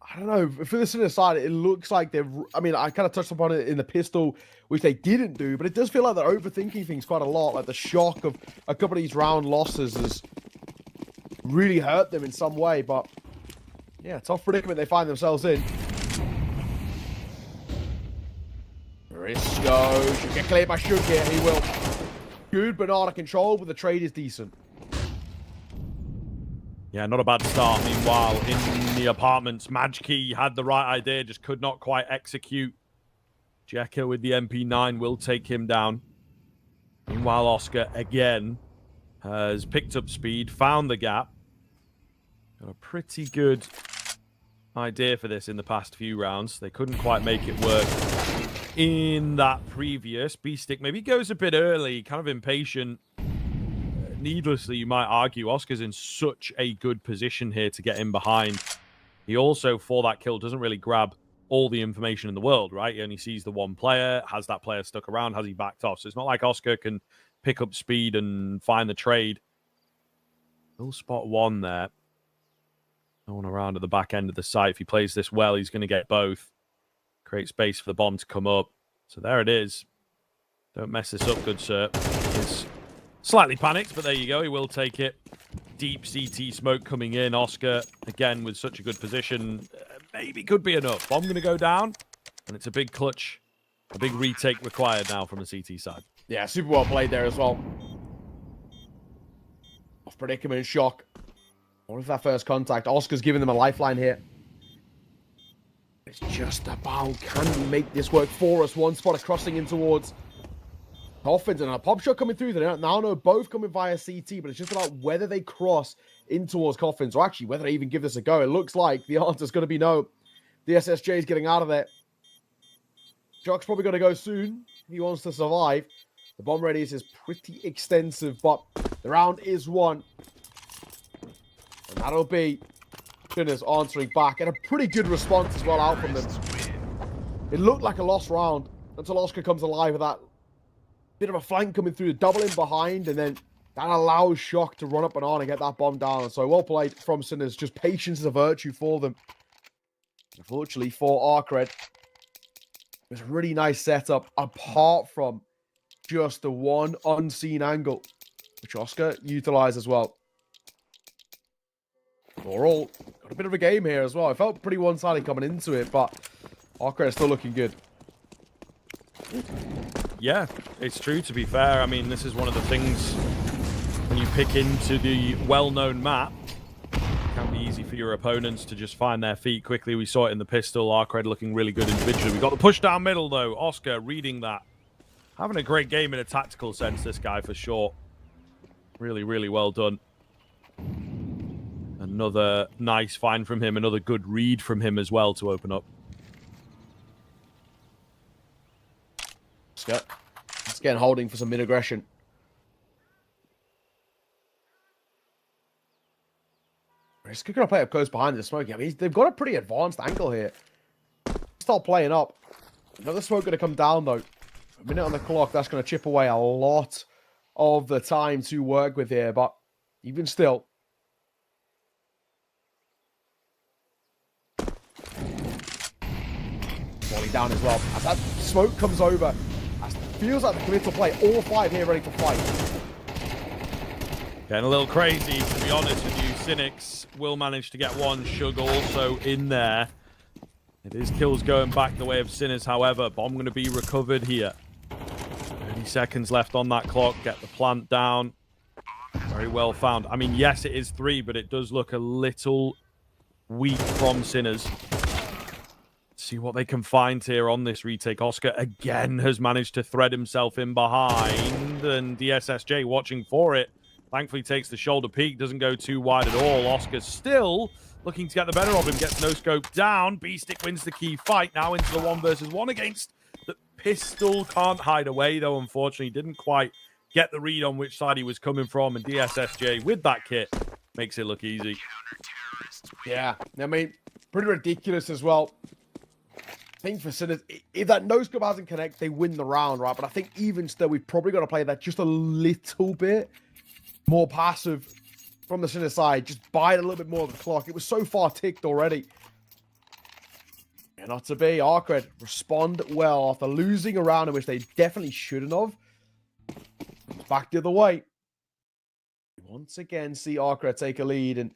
Speaker 10: I don't know, for the Sinners side, it looks like they're... I mean, I kind of touched upon it in the pistol, which they didn't do, but it does feel like they're overthinking things quite a lot. Like the shock of a couple of these round losses has really hurt them in some way. But yeah, tough predicament they find themselves in. Briscoe should get cleared by Shug here. He will. Good banana control, but the trade is decent.
Speaker 9: Yeah, not a bad start. Meanwhile, in the apartments, Majki had the right idea, just could not quite execute. Jekka with the MP9 will take him down. Meanwhile, Oscar, again, has picked up speed, found the gap. Got a pretty good idea for this in the past few rounds. They couldn't quite make it work in that previous. B-Stick maybe goes a bit early, kind of impatient. Needlessly, you might argue, Oscar's in such a good position here to get in behind. He also, for that kill, doesn't really grab all the information in the world, right? He only sees the one player. Has that player stuck around? Has he backed off? So it's not like Oscar can pick up speed and find the trade. He'll spot one there. No one around at the back end of the site. If he plays this well, he's going to get both. Create space for the bomb to come up. So there it is. Don't mess this up, good sir. He's slightly panicked, but there you go. He will take it. Deep CT smoke coming in. Oscar, again, with such a good position. Maybe could be enough. Bomb going to go down. And it's a big clutch. A big retake required now from the CT side.
Speaker 10: Yeah, super well played there as well. Off predicament, shock. What if that first contact? Oscar's giving them a lifeline here. It's just about, can we make this work for us? One spot crossing in towards Coffins and a pop shot coming through. They now know both coming via CT, but it's just about whether they cross in towards Coffins, or actually whether they even give this a go. It looks like the answer's going to be no. The SSJ is getting out of there. Shock's probably going to go soon. He wants to survive. The bomb radius is pretty extensive, but the round is won. And that'll be Sinners answering back. And a pretty good response as well out from them. It looked like a lost round until Oscar comes alive with that bit of a flank coming through, double in behind, and then that allows Shock to run up and on and get that bomb down. So well played from Sinners. Just patience is a virtue for them. Unfortunately for Arcred, it was a really nice setup apart from just the one unseen angle, which Oscar utilized as well. Overall, got a bit of a game here as well. I felt pretty one-sided coming into it, but Arcred is still looking good.
Speaker 9: Yeah, it's true, to be fair. I mean, this is one of the things when you pick into the well-known map. It can be easy for your opponents to just find their feet quickly. We saw it in the pistol. Arcred looking really good individually. We got the push down middle, though. Oscar reading that. Having a great game in a tactical sense, this guy, for sure. Really, really well done. Another nice find from him. Another good read from him as well to open up.
Speaker 10: Oscar, let's get holding for some mid-aggression. He's going to play up close behind the smoke. I mean, they've got a pretty advanced angle here. Start playing up. Another smoke going to come down, though. A minute on the clock, that's going to chip away a lot of the time to work with here, but even still. Falling down as well. As that smoke comes over, it feels like the committal play. All 5 here ready to fight.
Speaker 9: Getting a little crazy, to be honest with you. Cynics will manage to get one. Shug also in there. It is kills going back the way of Sinners, however. Bomb going to be recovered here. 30 seconds left on that clock. Get the plant down. Very well found. I mean, yes, it is 3, but it does look a little weak from Sinners. See what they can find here on this retake. Oscar again has managed to thread himself in behind, and DSSJ watching for it. Thankfully takes the shoulder peak, doesn't go too wide at all. Oscar still looking to get the better of him, gets no scope down. B-Stick wins the key fight now into the 1 versus 1 against the pistol. Can't hide away though, unfortunately. Didn't quite get the read on which side he was coming from, and DSSJ with that kit makes it look easy.
Speaker 10: Yeah, I mean, pretty ridiculous as well. I think for Sinners, if that no scope doesn't connect, they win the round, right? But I think even still, we've probably got to play that just a little bit more passive from the Sinners side. Just buy it a little bit more of the clock. It was so far ticked already. Yeah, not to be. Arcred respond well after losing a round in which they definitely shouldn't have. Back the other way. Once again, see Arcred take a lead, and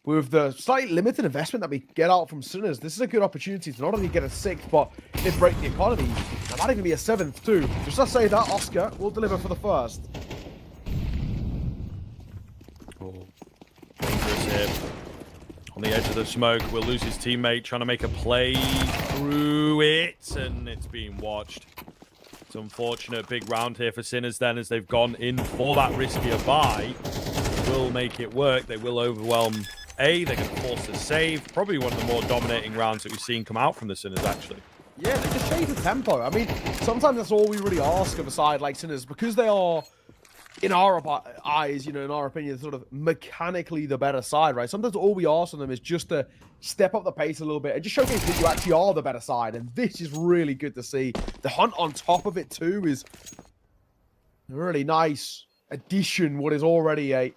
Speaker 10: with the slightly limited investment that we get out from Sinners, this is a good opportunity to not only get a 6th, but if break the economy, that might even be a 7th too. Just to say that, Oscar will deliver for the 1st.
Speaker 9: Oh, dangerous here. On the edge of the smoke, we'll lose his teammate trying to make a play through it, and it's being watched. It's unfortunate. Big round here for Sinners then, as they've gone in for that riskier buy. They will make it work. They will overwhelm A. They're going to force a save. Probably one of the more dominating rounds that we've seen come out from the Sinners, actually.
Speaker 10: Yeah, they just change the tempo. I mean, sometimes that's all we really ask of a side like Sinners, because they are, in our eyes, you know, in our opinion, sort of mechanically the better side, right? Sometimes all we ask of them is just to step up the pace a little bit and just showcase that you actually are the better side. And this is really good to see. The hunt on top of it too is a really nice addition, what is already a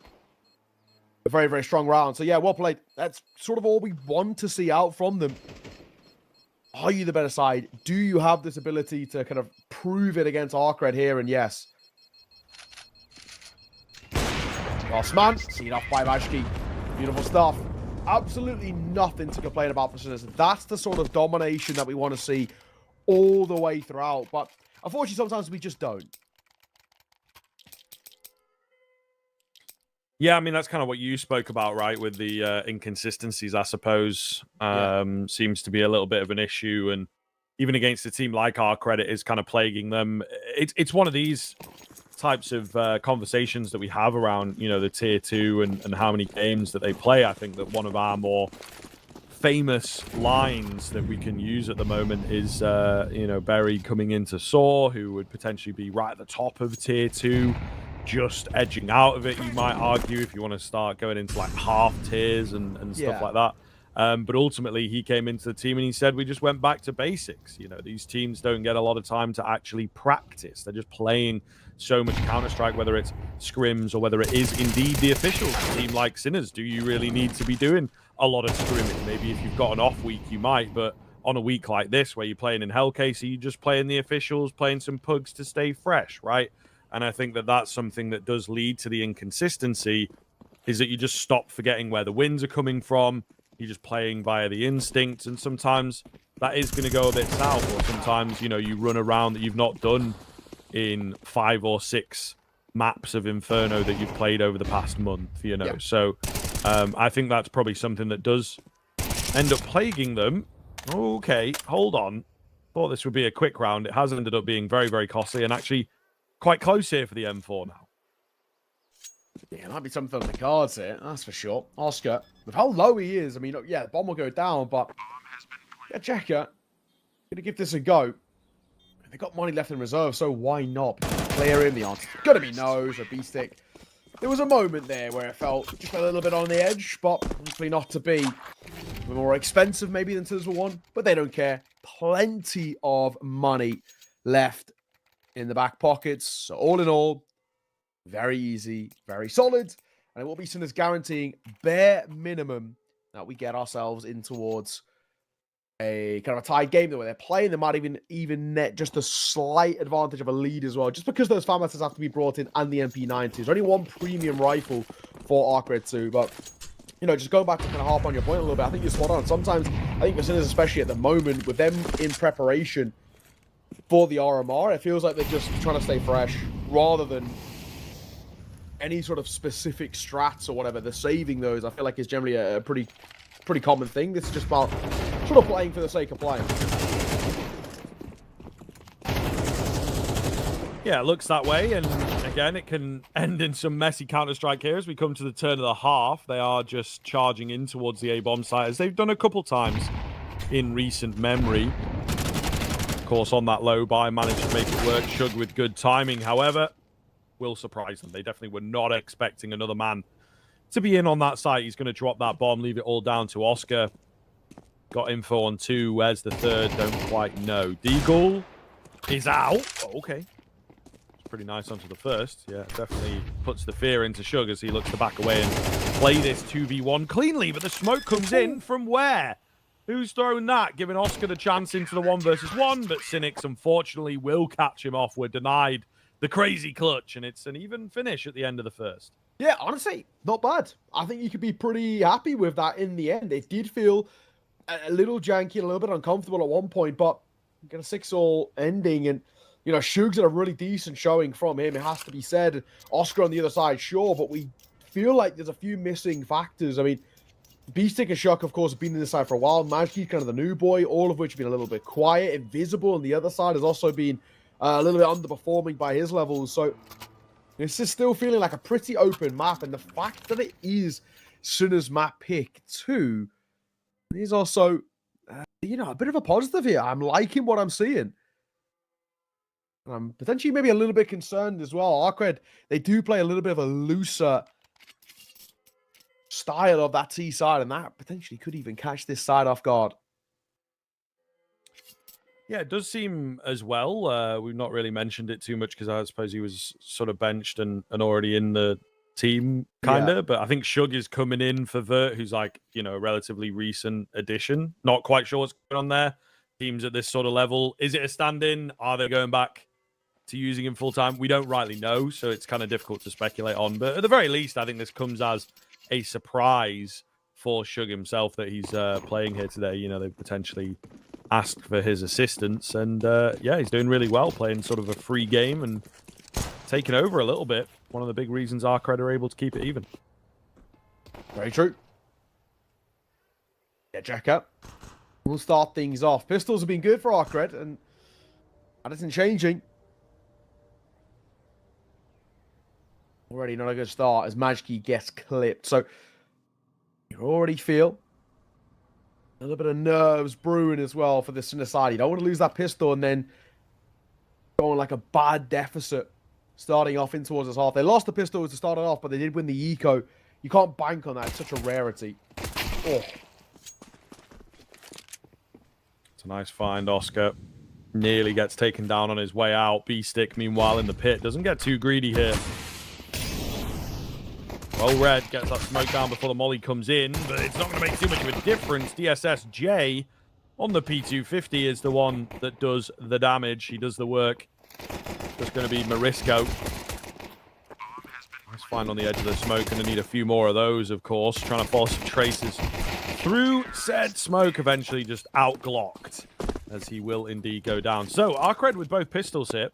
Speaker 10: very, very strong round. So yeah, well played. That's sort of all we want to see out from them. Are you the better side? Do you have this ability to kind of prove it against Arcred here? And yes. Last man, seen off by Vashki. Beautiful stuff. Absolutely nothing to complain about for Sinners. That's the sort of domination that we want to see all the way throughout. But unfortunately, sometimes we just don't.
Speaker 9: Yeah, I mean, that's kind of what you spoke about, right? With the inconsistencies, I suppose, seems to be a little bit of an issue. And even against a team like Arcred, it is kind of plaguing them. It's one of these types of conversations that we have around, you know, the tier 2 and how many games that they play. I think that one of our more famous lines that we can use at the moment is, you know, Berry coming into Saw, who would potentially be right at the top of tier 2. Just edging out of it, you might argue, if you want to start going into like half tiers and stuff like that. But ultimately, he came into the team and he said, we just went back to basics. You know, these teams don't get a lot of time to actually practice. They're just playing so much Counter-Strike, whether it's scrims or whether it is indeed the officials. A team like Sinners, do you really need to be doing a lot of scrimming? Maybe if you've got an off week, you might, but on a week like this, where you're playing in Hellcase, are you just playing the officials, playing some pugs to stay fresh, right? And I think that that's something that does lead to the inconsistency, is that you just stop forgetting where the wins are coming from. You're just playing via the instinct, and sometimes that is going to go a bit south, or sometimes, you know, you run around that you've not done in 5 or 6 maps of Inferno that you've played over the past month, you know. Yeah. So I think that's probably something that does end up plaguing them. Okay, hold on. Thought this would be a quick round. It has ended up being very, very costly, and actually quite close here for the M4 now.
Speaker 10: Yeah, it might be something on the cards here, that's for sure. Oscar, with how low he is, I mean, yeah, the bomb will go down, but yeah, Checker, gonna give this a go. They've got money left in reserve, so why not? Clear in, the answer's gonna be no, so B-Stick. There was a moment there where it felt just a little bit on the edge, but hopefully not to be. More expensive maybe than Tizzle 1, but they don't care. Plenty of money left in the back pockets. So all in all, very easy, very solid. And it will be seen as guaranteeing bare minimum that we get ourselves in towards a kind of a tied game where they're playing. They might even net just a slight advantage of a lead as well, just because those FAMASs have to be brought in and the MP90. There's only one premium rifle for Arcred 2, but just going back to kind of harp on your point a little bit, I think you're spot on. Sometimes, I think Viciners, especially at the moment, with them in preparation for the RMR, it feels like they're just trying to stay fresh rather than any sort of specific strats or whatever. They're saving those. I feel like it's generally a pretty common thing. This is just about sort of playing for the sake of playing.
Speaker 9: Yeah, it looks that way, and again, it can end in some messy Counter-Strike here as we come to the turn of the half. They are just charging in towards the A-bomb site, as they've done a couple times in recent memory. Of course, on that low buy, managed to make it work. Shug with good timing, however, will surprise them. They definitely were not expecting another man to be in on that site. He's going to drop that bomb, leave it all down to Oscar. Got info on 2. Where's the third? Don't quite know. Deagle is out. Oh, okay. Pretty nice onto the first. Yeah, definitely puts the fear into Shug as he looks to back away and play this 2v1 cleanly, but the smoke comes in from where? Who's thrown that? Giving Oscar the chance into the 1 versus 1, but Cynics unfortunately will catch him off. We're denied the crazy clutch, and it's an even finish at the end of the first.
Speaker 10: Yeah, honestly, not bad. I think you could be pretty happy with that in the end. It did feel a little janky, a little bit uncomfortable at one point, but you got a 6-all ending, and Shug's had a really decent showing from him, it has to be said. Oscar on the other side, sure, but we feel like there's a few missing factors. I mean, Beastic and Shuck, of course, have been in this side for a while. Majki's kind of the new boy, all of which have been a little bit quiet. Invisible on the other side has also been a little bit underperforming by his levels. So this is still feeling like a pretty open map, and the fact that it is Sunna's map pick 2 is also, a bit of a positive here. I'm liking what I'm seeing. I'm potentially maybe a little bit concerned as well. Arcred, they do play a little bit of a looser style of that T side, and that potentially could even catch this side off guard.
Speaker 9: Yeah, it does seem as well. We've not really mentioned it too much because I suppose he was sort of benched and already in the team, kind of. Yeah. But I think Shug is coming in for Vert, who's like, a relatively recent addition. Not quite sure what's going on there. Teams at this sort of level. Is it a stand-in? Are they going back to using him full-time? We don't rightly know, so it's kind of difficult to speculate on. But at the very least, I think this comes as a surprise for Shug himself that he's playing here today. They've potentially asked for his assistance, and yeah, he's doing really well, playing sort of a free game and taking over a little bit. One of the big reasons Arcred are able to keep it even.
Speaker 10: Very true. Yeah, jack up. We'll start things off. Pistols have been good for Arcred, and that isn't changing. Already not a good start as Majki gets clipped. So you already feel a little bit of nerves brewing as well for the Sinner side. You don't want to lose that pistol and then go on like a bad deficit starting off in towards this half. They lost the pistol to start it off, but they did win the eco. You can't bank on that. It's such a rarity. Oh.
Speaker 9: It's a nice find, Oscar. Nearly gets taken down on his way out. B-Stick, meanwhile, in the pit. Doesn't get too greedy here. Well, Red gets that smoke down before the molly comes in, but it's not going to make too much of a difference. DSSJ on the P250 is the one that does the damage. He does the work. Just going to be Marisco. Nice find on the edge of the smoke. Going to need a few more of those, of course. Trying to follow some traces through said smoke. Eventually just out-glocked, as he will indeed go down. So, Arcred with both pistols here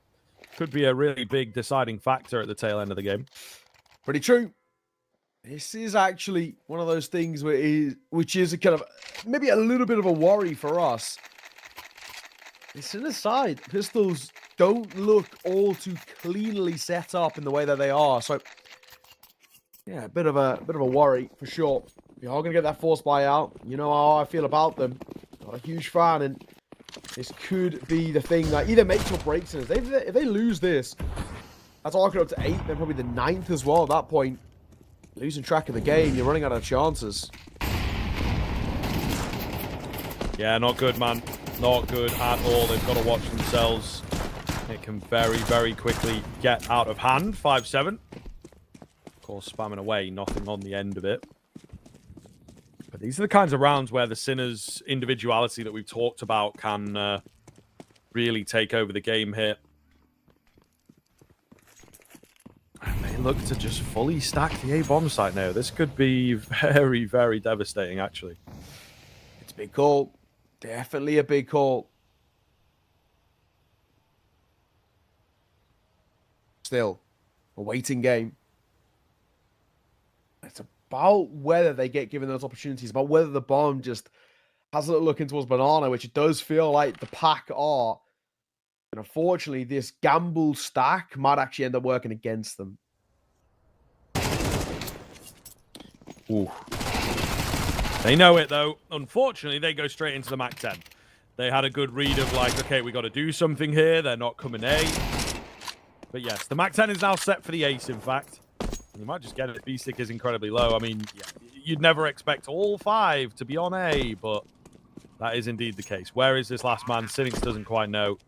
Speaker 9: could be a really big deciding factor at the tail end of the game.
Speaker 10: Pretty true. This is actually one of those things which is a kind of maybe a little bit of a worry for us. It's in the side. Pistols don't look all too cleanly set up in the way that they are. So yeah, a bit of a worry for sure. We are gonna get that force buyout. You know how I feel about them. Not a huge fan, and this could be the thing that either makes or breaks us. If they lose this, that's Arcred up to 8, then probably the 9th as well at that point. Losing track of the game, you're running out of chances.
Speaker 9: Yeah, not good, man. Not good at all. They've got to watch themselves It can very, very quickly get out of hand. 5-7. Of course, spamming away, nothing on the end of it. But these are the kinds of rounds where the Sinners' individuality that we've talked about can really take over the game here. And they look to just fully stack the A-bomb site now. This could be very, very devastating, actually.
Speaker 10: It's a big call. Definitely a big call. Still, a waiting game. It's about whether they get given those opportunities, about whether the bomb just has a little look in towards Banana, which it does feel like the pack are. And unfortunately, this gamble stack might actually end up working against them.
Speaker 9: Ooh. They know it, though. Unfortunately, they go straight into the MAC-10. They had a good read of, like, okay, we got to do something here. They're not coming A. But yes, the MAC-10 is now set for the ace, in fact. You might just get it if B-stick is incredibly low. I mean, yeah, you'd never expect all 5 to be on A, but that is indeed the case. Where is this last man? Cynics doesn't quite know.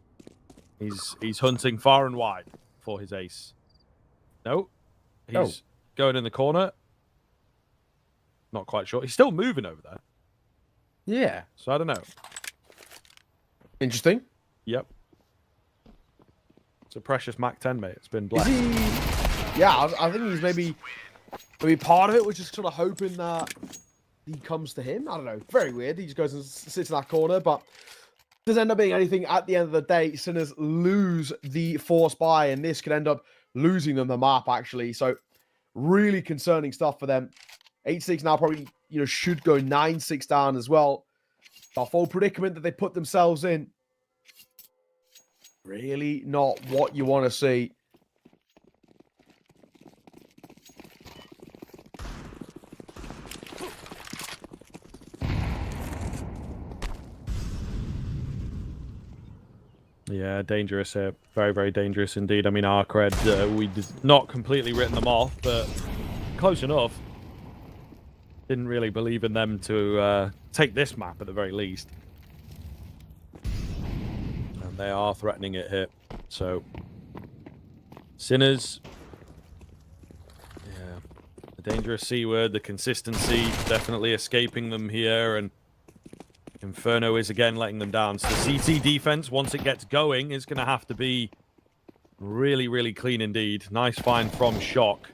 Speaker 9: He's hunting far and wide for his ace. No, he's going in the corner. Not quite sure. He's still moving over there.
Speaker 10: Yeah.
Speaker 9: So I don't know.
Speaker 10: Interesting.
Speaker 9: Yep. It's a precious MAC-10, mate. It's been blessed.
Speaker 10: Yeah, I think he's maybe part of it was just sort of hoping that he comes to him. I don't know. Very weird. He just goes and sits in that corner, but doesn't end up being anything at the end of the day. Sinners lose the force buy, and this could end up losing them the map, actually. So really concerning stuff for them. 8-6 now probably, should go 9-6 down as well. The full predicament that they put themselves in. Really not what you want to see.
Speaker 9: Yeah, dangerous here. Very, very dangerous indeed. I mean, Arcred, we did not completely written them off, but close enough. Didn't really believe in them to take this map at the very least. And they are threatening it here. So, Sinners. Yeah. The dangerous C word, the consistency, definitely escaping them here. And Inferno is again letting them down. So the CT defense, once it gets going, is going to have to be really, really clean indeed. Nice find from Shock.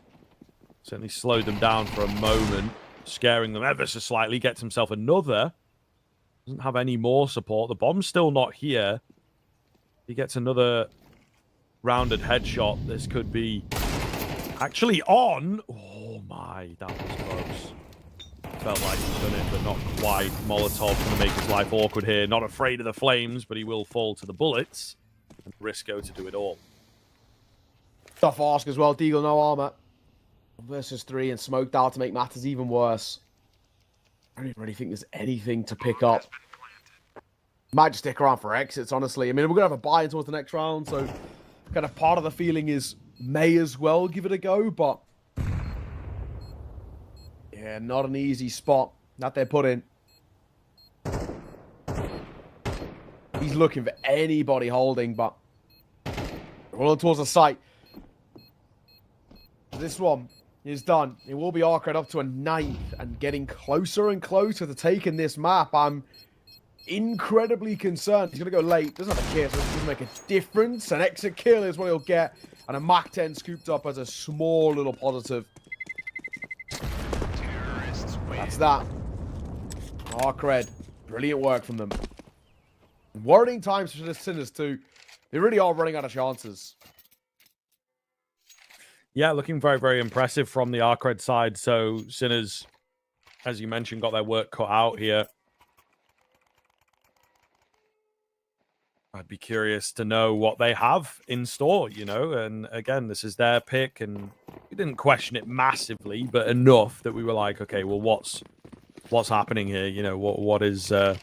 Speaker 9: Certainly slowed them down for a moment. Scaring them ever so slightly. Gets himself another. Doesn't have any more support. The bomb's still not here. He gets another rounded headshot. This could be actually on. Oh my, that was close. Felt like he's done it, but not quite. Molotov going to make his life awkward here. Not afraid of the flames, but he will fall to the bullets. And Risco to do it all.
Speaker 10: Tough ask as well. Deagle, no armor. Versus 3 and smoked out to make matters even worse. I don't even really think there's anything to pick up. Might just stick around for exits, honestly. I mean, we're going to have a buy-in towards the next round, so kind of part of the feeling is may as well give it a go, but yeah, not an easy spot that they're put in. He's looking for anybody holding, but rolling towards the site. This one is done. It will be Arcred up to a 9th and getting closer and closer to taking this map. I'm incredibly concerned. He's going to go late. Doesn't have a kill, so it doesn't make a difference. An exit kill is what he'll get. And a MAC-10 scooped up as a small little positive. That's that. Arcred. Brilliant work from them. Worrying times for the Sinners too. They really are running out of chances.
Speaker 9: Yeah, looking very, very impressive from the Arcred side. So Sinners, as you mentioned, got their work cut out here. I'd be curious to know what they have in store, and again, this is their pick, and we didn't question it massively, but enough that we were like, okay, well, what's happening here? What is the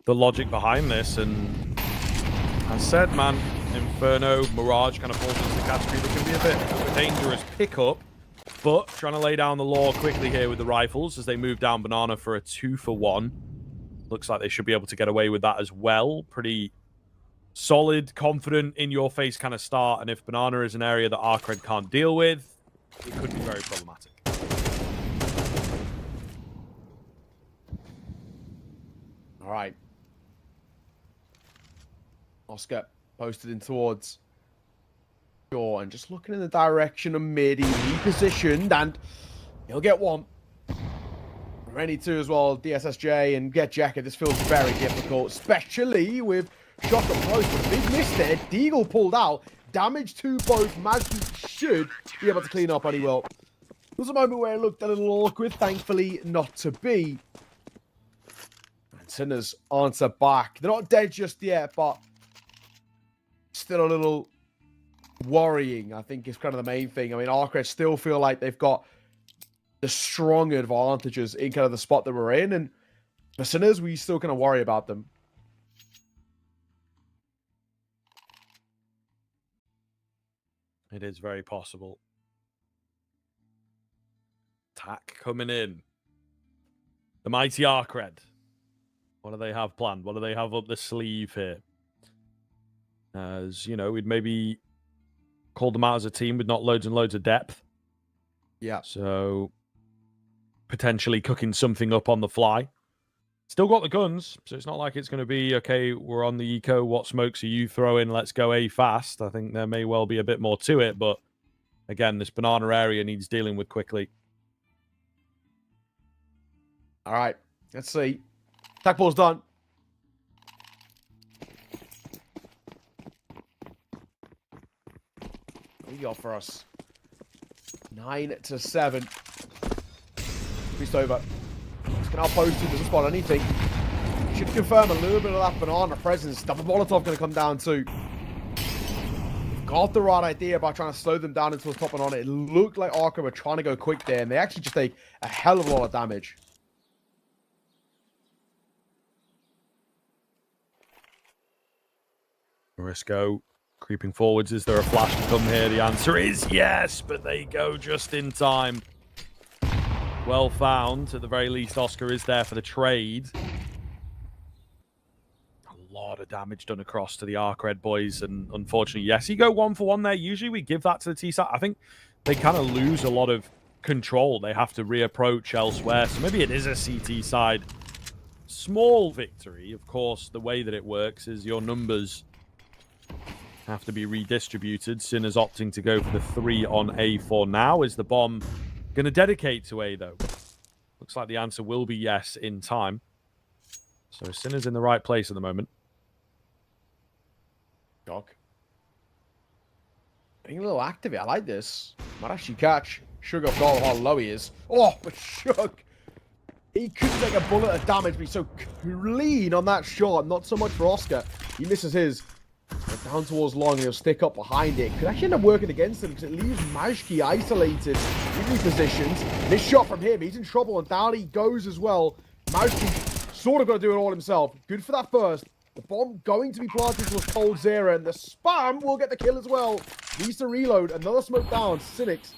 Speaker 9: logic behind this? And I said, man, Inferno, Mirage kind of falls into the category that can be a bit of a dangerous pickup, but trying to lay down the law quickly here with the rifles as they move down Banana for a 2-for-1. Looks like they should be able to get away with that as well. Pretty solid, confident, in-your-face kind of start, and if Banana is an area that Arcred can't deal with, it could be very problematic.
Speaker 10: All right. Oscar posted in towards Shaw and just looking in the direction of mid. He's repositioned and he'll get one. Ready to as well, DSSJ and get Jacket. This feels very difficult, especially with shot up close. But big miss there. Deagle pulled out. Damage to both. Mazgi should be able to clean up, and he will. There was a moment where it looked a little awkward. Thankfully, not to be. And Sinners answer back. They're not dead just yet, but still a little worrying, I think, is kind of the main thing. I mean, Arcred still feel like they've got the strong advantages in kind of the spot that we're in, and for Sinners, we still kind of worry about them.
Speaker 9: It is very possible. Attack coming in. The mighty Arcred. What do they have planned? What do they have up the sleeve here? As, you know, we'd maybe called them out as a team with not loads and loads of depth.
Speaker 10: Yeah.
Speaker 9: So, potentially cooking something up on the fly. Still got the guns, so it's not like it's going to be, okay, we're on the eco, what smokes are you throwing, let's go A fast. I think there may well be a bit more to it, but again, this banana area needs dealing with quickly.
Speaker 10: All right, let's see. Attack ball's done. What do you got for us? 9-7. Priest over. It's now posted, doesn't spot anything. Should confirm a little bit of that banana presence. Double Molotov going to come down too. Got the right idea by trying to slow them down until it's popping on it. It looked like Arca were trying to go quick there, and they actually just take a hell of a lot of damage.
Speaker 9: Morisco creeping forwards. Is there a flash to come here? The answer is yes, but they go just in time. Well found. At the very least, Oscar is there for the trade. A lot of damage done across to the Arcred boys, and unfortunately, yes, you go 1-for-1 there. Usually we give that to the T-side. I think they kind of lose a lot of control. They have to reapproach elsewhere, so maybe it is a CT side. Small victory. Of course, the way that it works is your numbers have to be redistributed. Sinners opting to go for the 3 on A for now. Is the bomb going to dedicate to A, though? Looks like the answer will be yes in time. So Sinners in the right place at the moment.
Speaker 10: Doc. Being a little active here. I like this. Might actually catch Sugar off goal how low he is. Oh, but Shug. He could take a bullet of damage, but he's so clean on that shot. Not so much for Oscar. He misses his. Down towards long, and he'll stick up behind it. Could actually end up working against him because it leaves Majki isolated in these positions. This shot from him, he's in trouble, and down he goes as well. Majki sort of got to do it all himself. Good for that first. The bomb going to be planted towards Cold Zera, and the spam will get the kill as well. Needs to reload. Another smoke down. Cynics.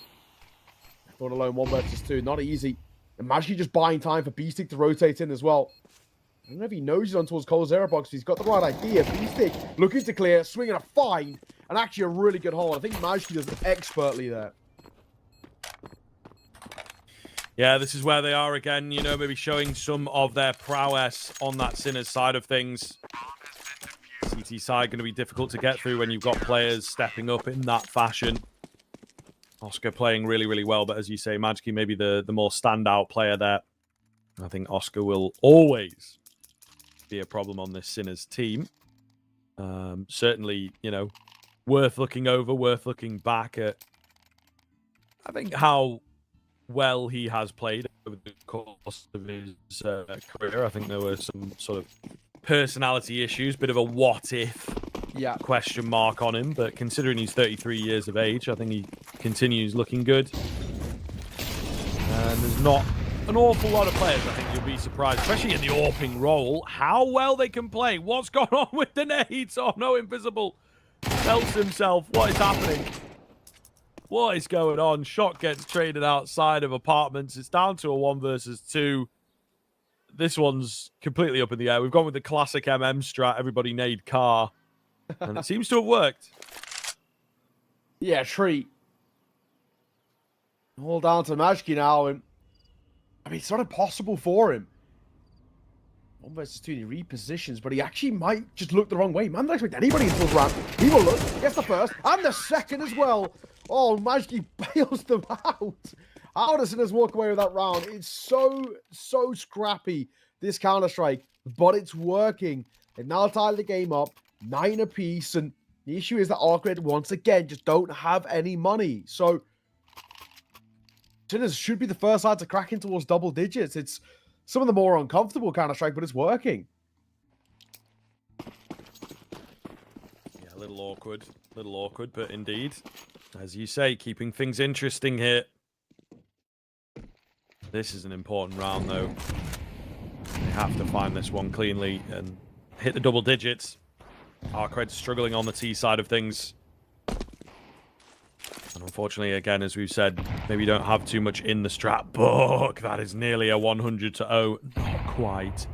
Speaker 10: Thought alone 1 versus 2. Not easy. And Majki just buying time for B-Stick to rotate in as well. I don't know if he knows he's on towards Cole's Zero box. He's got the right idea. B-Stick looking to clear, swinging a fine, and actually a really good hold. I think Majki does it expertly there.
Speaker 9: Yeah, this is where they are again, you know, maybe showing some of their prowess on that Sinners side of things. CT side going to be difficult to get through when you've got players stepping up in that fashion. Oscar playing really, really well, but as you say, Majki maybe the more standout player there. I think Oscar will always be a problem on this Sinners team. Certainly, you know, worth looking over, worth looking back at. I think how well he has played over the course of his career. I think there were some sort of personality issues, bit of a what if question mark on him, but considering he's 33 years of age, I think he continues looking good. And there's not an awful lot of players, I think you'll be surprised, especially in the AWPing role, how well they can play. What's gone on with the nades? Oh no, Invisible melts himself. What is happening? What is going on? Shot gets traded outside of apartments. It's down to a 1 versus 2. This one's completely up in the air. We've gone with the classic MM strat, everybody nade car. And it seems to have worked.
Speaker 10: Yeah, treat. All down to Majki now, and I mean, it's not impossible for him. 1 versus 2, he repositions, but he actually might just look the wrong way. Man, don't expect anybody into his ramp. He will look, gets the first, and the second as well. Oh, Majki bails them out. How does Sinners walk away with that round? It's so scrappy, this Counter-Strike, but it's working. They've now tied the game up, 9 apiece, and the issue is that Arcade, once again, just don't have any money. So, Sinners should be the first side to crack in towards double digits. It's some of the more uncomfortable Counter-Strike, but it's working.
Speaker 9: Yeah, a little awkward, but indeed, as you say, keeping things interesting here. This is an important round, though. They have to find this one cleanly and hit the double digits. Arcred's struggling on the T side of things. And unfortunately, again, as we've said, maybe you don't have too much in the strat book. That is nearly a 100-0. Not quite.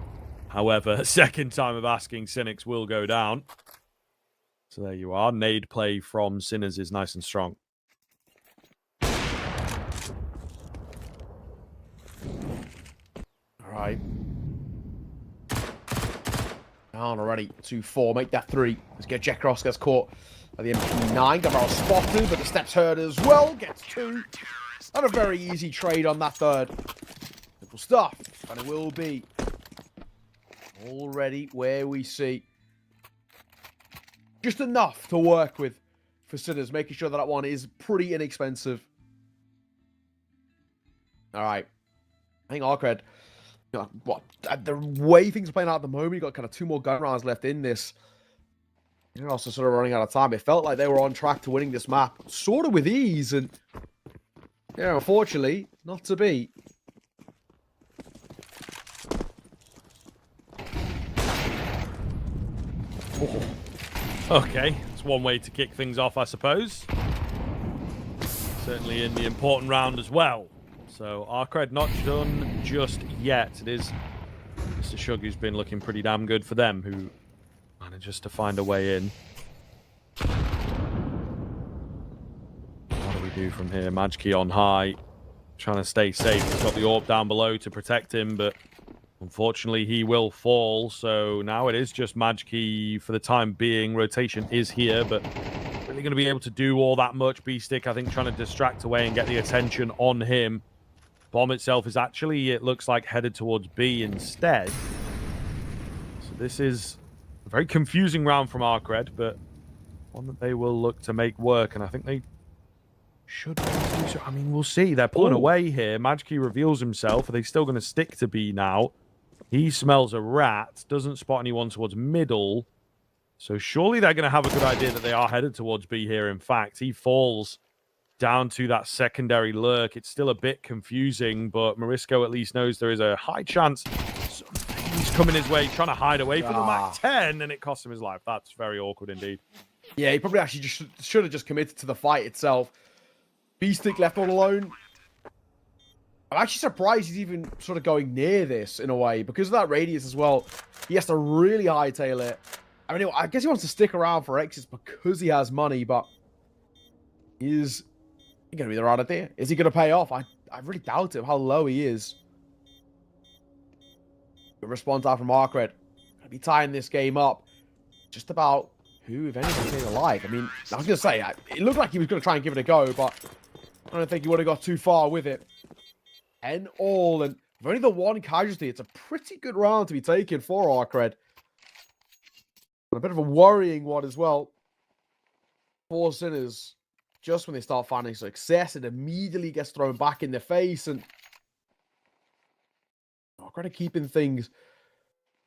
Speaker 9: However, second time of asking, Cynics will go down. So there you are. Nade play from Sinners is nice and strong.
Speaker 10: All right. Down already. 2-4. Make that 3. Let's get Jack Ross gets caught at the MP9. Gamal spotted, but the steps hurt as well. Gets 2. Not a very easy trade on that third. Simple stuff. And it will be already where we see just enough to work with for Sinners, making sure that that one is pretty inexpensive. All right. I think Arcred, what, the way things are playing out at the moment, you got kind of 2 more gun rounds left in this. You're also sort of running out of time. It felt like they were on track to winning this map, sort of with ease, and yeah, unfortunately, not to be.
Speaker 9: Oh. Okay, it's one way to kick things off, I suppose. Certainly in the important round as well. So Arcred not done just yet. It is Mr. Shug who's been looking pretty damn good for them, who manages to find a way in. What do we do from here? Majki on high, trying to stay safe. He's got the orb down below to protect him, but unfortunately he will fall. So now it is just Majki for the time being. Rotation is here, but really going to be able to do all that much. B-Stick, I think, trying to distract away and get the attention on him. Bomb itself is actually, it looks like, headed towards B instead. So this is a very confusing round from Arcred, but one that they will look to make work, and I think they should. I mean, we'll see. They're pulling away here. Majki reveals himself. Are they still going to stick to B now? He smells a rat, doesn't spot anyone towards middle. So surely they're going to have a good idea that they are headed towards B here. In fact, he falls down to that secondary lurk. It's still a bit confusing, but Morisco at least knows there is a high chance he's coming his way, trying to hide away from the Mac 10, and it costs him his life. That's very awkward indeed.
Speaker 10: Yeah, he probably actually just should have just committed to the fight itself. B-Stick left all alone. I'm actually surprised he's even sort of going near this in a way, because of that radius as well. He has to really hightail it. I mean, I guess he wants to stick around for exits because he has money, but is he going to be the right idea? Is he going to pay off? I really doubt it, how low he is. Good response out from Arcred. Going to be tying this game up. Just about who, if anything, staying alive. I mean, I was going to say, it looked like he was going to try and give it a go, but I don't think he would have got too far with it. 10 all, and with only the 1 casualty, it's a pretty good round to be taken for Arcred. A bit of a worrying one as well for Sinners. Just when they start finding success, it immediately gets thrown back in their face, and kind of keeping things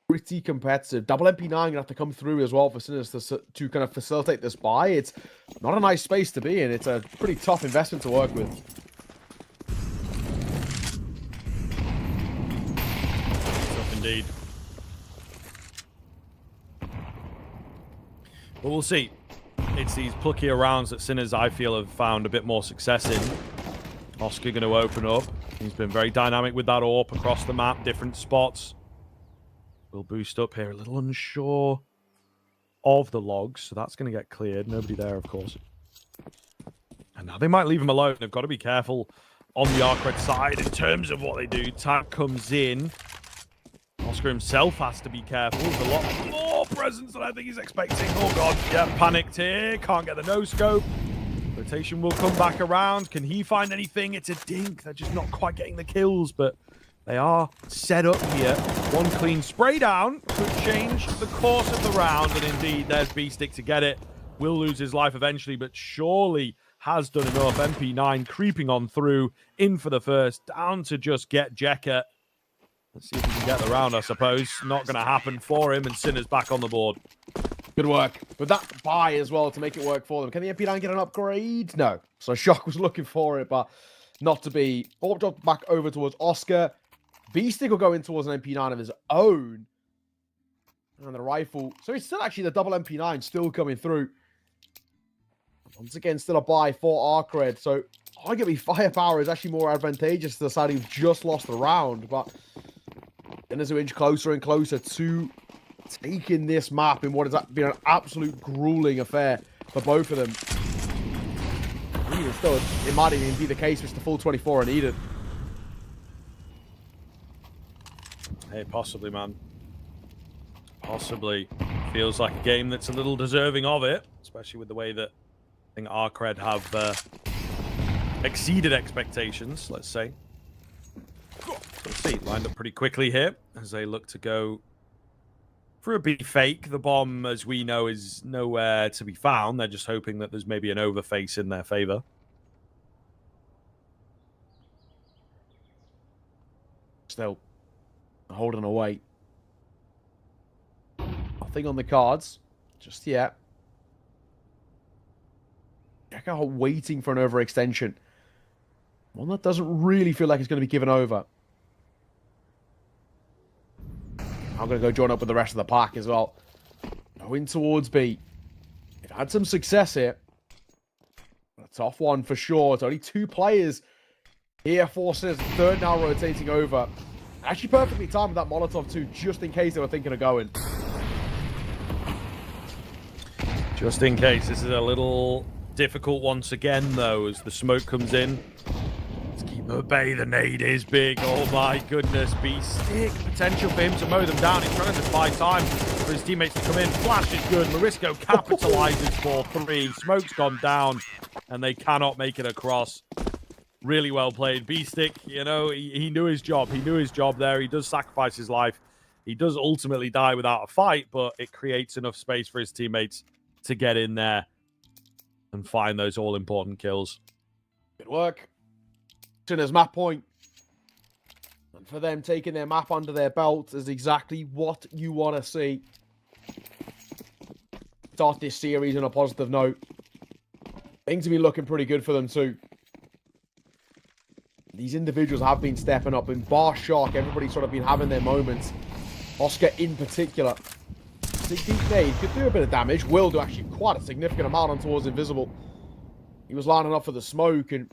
Speaker 10: pretty competitive. Double MP9 gonna have to come through as well for Sinners to kind of facilitate this buy. It's not a nice space to be in. It's a pretty tough investment to work with.
Speaker 9: Tough indeed. But we'll see. It's these pluckier rounds that Sinners, I feel, have found a bit more success in. Oscar going to open up. He's been very dynamic with that AWP across the map, different spots. Will boost up here, a little unsure of the logs, so that's going to get cleared. Nobody there, of course. And now they might leave him alone. They've got to be careful on the Arcred side in terms of what they do. Tag comes in. Oscar himself has to be careful. There's a lot more presence than I think he's expecting. Oh, God. Yeah, panicked here. Can't get the no-scope. Rotation will come back around. Can he find anything? It's a dink. They're just not quite getting the kills, but they are set up here. One clean spray down could change the course of the round. And indeed, there's B-Stick to get it. Will lose his life eventually, but surely has done enough. MP9 creeping on through. In for the first. Down to just get Jekka. Let's see if he can get the round, I suppose. Not going to happen for him, and Sinner's back on the board.
Speaker 10: Good work. With that buy as well to make it work for them. Can the MP9 get an upgrade? No. So Shock was looking for it, but not to be. Orb drop back over towards Oscar. B-Stick will go in towards an MP9 of his own. And the rifle. So it's still actually the double MP9 still coming through. Once again, still a buy for Arcred. So arguably firepower is actually more advantageous to the side who just lost the round. But then as we inch closer and closer to taking this map in what has been an absolute grueling affair for both of them. Even still, it might even be the case if it's the full 24 are needed.
Speaker 9: Hey, possibly, man. Possibly. Feels like a game that's a little deserving of it, especially with the way that I think Arcred have exceeded expectations, let's say. Let's see, lined up pretty quickly here as they look to go for a big fake. The bomb, as we know, is nowhere to be found. They're just hoping that there's maybe an overface in their favor.
Speaker 10: Still holding away. Nothing on the cards just yet. Jekka waiting for an overextension. One that doesn't really feel like it's going to be given over. I'm going to go join up with the rest of the pack as well. Going towards B. They've had some success here. A tough one for sure. It's only 2 players here. Forces third now rotating over. Actually perfectly timed with that Molotov too, just in case they were thinking of going.
Speaker 9: Just in case. This is a little difficult once again, though, as the smoke comes in. Let's keep at bay. The nade is big. Oh, my goodness. B-Stick. Potential for him to mow them down. He's trying to buy time for his teammates to come in. Flash is good. Marisco capitalizes for 3. Smoke's gone down, and they cannot make it across. Really well played. B-Stick, you know, he knew his job. He knew his job there. He does sacrifice his life. He does ultimately die without a fight, but it creates enough space for his teammates to get in there and find those all-important kills.
Speaker 10: Good work. Sinner's map point. And for them, taking their map under their belt is exactly what you want to see. Start this series on a positive note. Things have been looking pretty good for them too. These individuals have been stepping up. In bar Shark, everybody's sort of been having their moments. Oscar in particular. Deep nade could do a bit of damage. Will do actually quite a significant amount on towards Invisible. He was lining up for the smoke and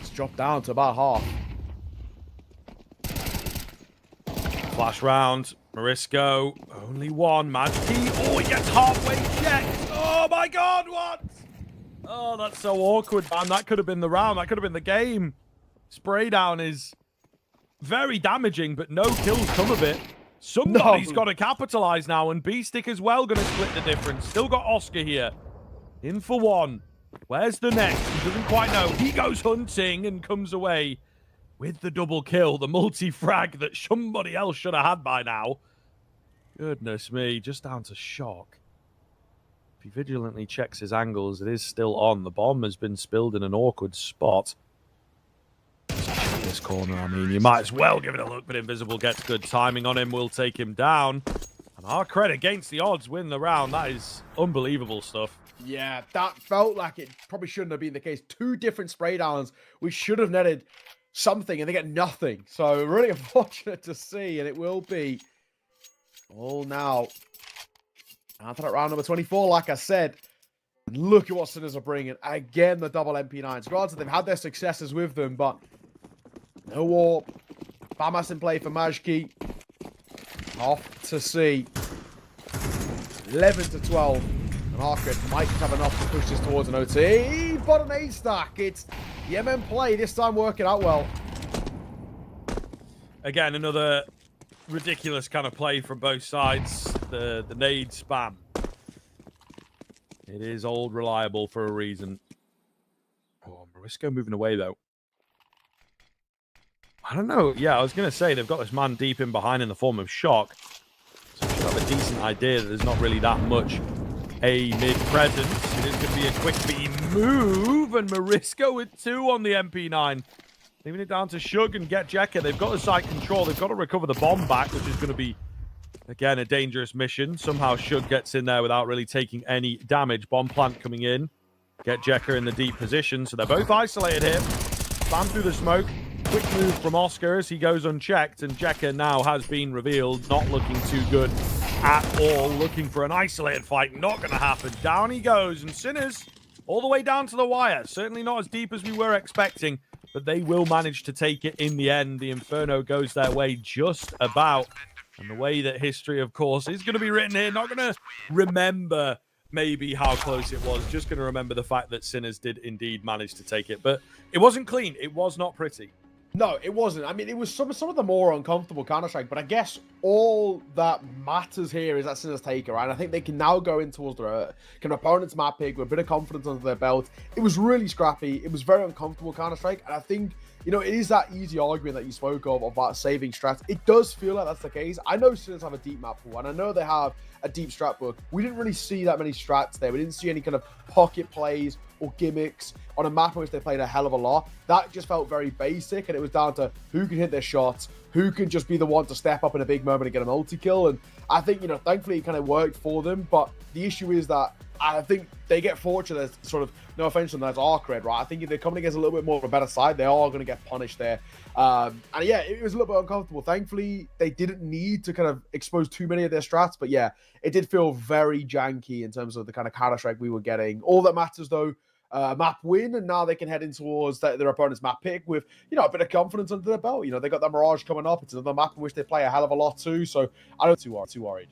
Speaker 10: it's dropped down to about half.
Speaker 9: Flash round. Marisco. Only one. Magikey. Oh, he gets halfway checked. Oh my god, what? Oh, that's so awkward, man. That could have been the round. That could have been the game. Spray down is very damaging, but no kills come of it. Somebody's got to capitalize now, and B-Stick as well going to split the difference. Still got Oscar here. In for one. Where's the next? He doesn't quite know. He goes hunting and comes away with the double kill, the multi-frag that somebody else should have had by now. Goodness me, just down to Shock. If he vigilantly checks his angles, it is still on. The bomb has been spilled in an awkward spot. This corner, I mean, you might as well give it a look, but Invisible gets good timing on him, will take him down. And Arcred against the odds win the round. That is unbelievable stuff.
Speaker 10: Yeah, that felt like it probably shouldn't have been the case. 2 different spray downs. We should have netted something, and they get nothing. So really unfortunate to see, and it will be all now. After that round number 24, like I said, look at what Sinners are bringing. Again, the double MP9s. Granted, they've had their successes with them, but no warp. Famas in play for Magikey. Off to see. 11 to 12. And Harkred might have enough to push this towards an OT, but an A-stack. It's the MM play, this time working out well.
Speaker 9: Again, another ridiculous kind of play from both sides. The nade spam. It is old reliable for a reason. Oh, Marisco moving away, though. I don't know. Yeah, I was going to say they've got this man deep in behind in the form of Shock. So we should have a decent idea that there's not really that much A mid presence. It is going to be a quick B move, and Marisco with 2 on the MP9. Leaving it down to Shug and Get Jekka. They've got the site control. They've got to recover the bomb back, which is going to be, again, a dangerous mission. Somehow Shug gets in there without really taking any damage. Bomb plant coming in. Get Jekka in the deep position. So they're both isolated here. Spam through the smoke. Quick move from Oscar as he goes unchecked. And Jekka now has been revealed. Not looking too good at all. Looking for an isolated fight. Not going to happen. Down he goes. And Sinners all the way down to the wire. Certainly not as deep as we were expecting. But they will manage to take it in the end. The Inferno goes their way just about. And the way that history, of course, is going to be written here. Not going to remember maybe how close it was. Just going to remember the fact that Sinners did indeed manage to take it. But it wasn't clean. It was not pretty.
Speaker 10: No, it wasn't. I mean, it was some of the more uncomfortable Counter-Strike, but I guess all that matters here is that Sinners take it, right? And I think they can now go in towards their kind of opponent's map pick with a bit of confidence under their belt. It was really scrappy. It was very uncomfortable Counter-Strike, and I think, you know, it is that easy argument that you spoke of about saving strats. It does feel like that's the case. I know Sinners have a deep map pool, and I know they have a deep strat book. We didn't really see that many strats there. We didn't see any kind of pocket plays or gimmicks on a map in which they played a hell of a lot. That just felt very basic, and it was down to who can hit their shots, who can just be the one to step up in a big moment and get a multi-kill. And I think, you know, thankfully it kind of worked for them, but the issue is that I think they get fortunate as sort of, no offense to them, that's Arcred, right? I think if they're coming against a little bit more of a better side, they are going to get punished there. And yeah, it was a little bit uncomfortable. Thankfully, they didn't need to kind of expose too many of their strats, but yeah, it did feel very janky in terms of the kind of Counter-Strike we were getting. All that matters, though, map win, and now they can head in towards their opponent's map pick with, you know, a bit of confidence under their belt. You know, they got that Mirage coming up. It's another map in which they play a hell of a lot too, so I don't too worried.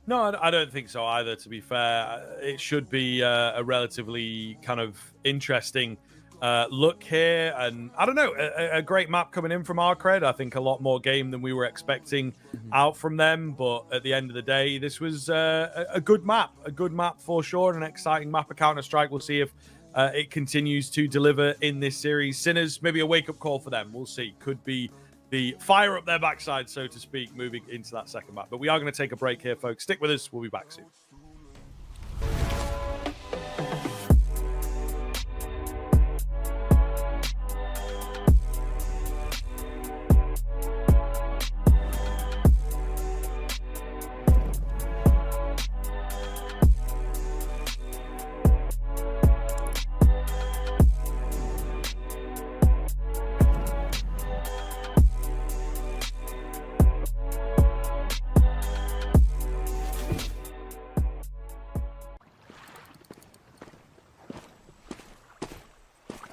Speaker 9: No, I don't think so either, to be fair. It should be a relatively kind of interesting look here. And I don't know, a great map coming in from Arcred. I think a lot more game than we were expecting out from them. But at the end of the day, this was a good map. A good map for sure. An exciting map of Counter-Strike. We'll see if it continues to deliver in this series. Sinners, maybe a wake-up call for them. We'll see. Could be the fire up their backside, so to speak, moving into that second map. But we are going to take a break here, folks. Stick with us. We'll be back soon.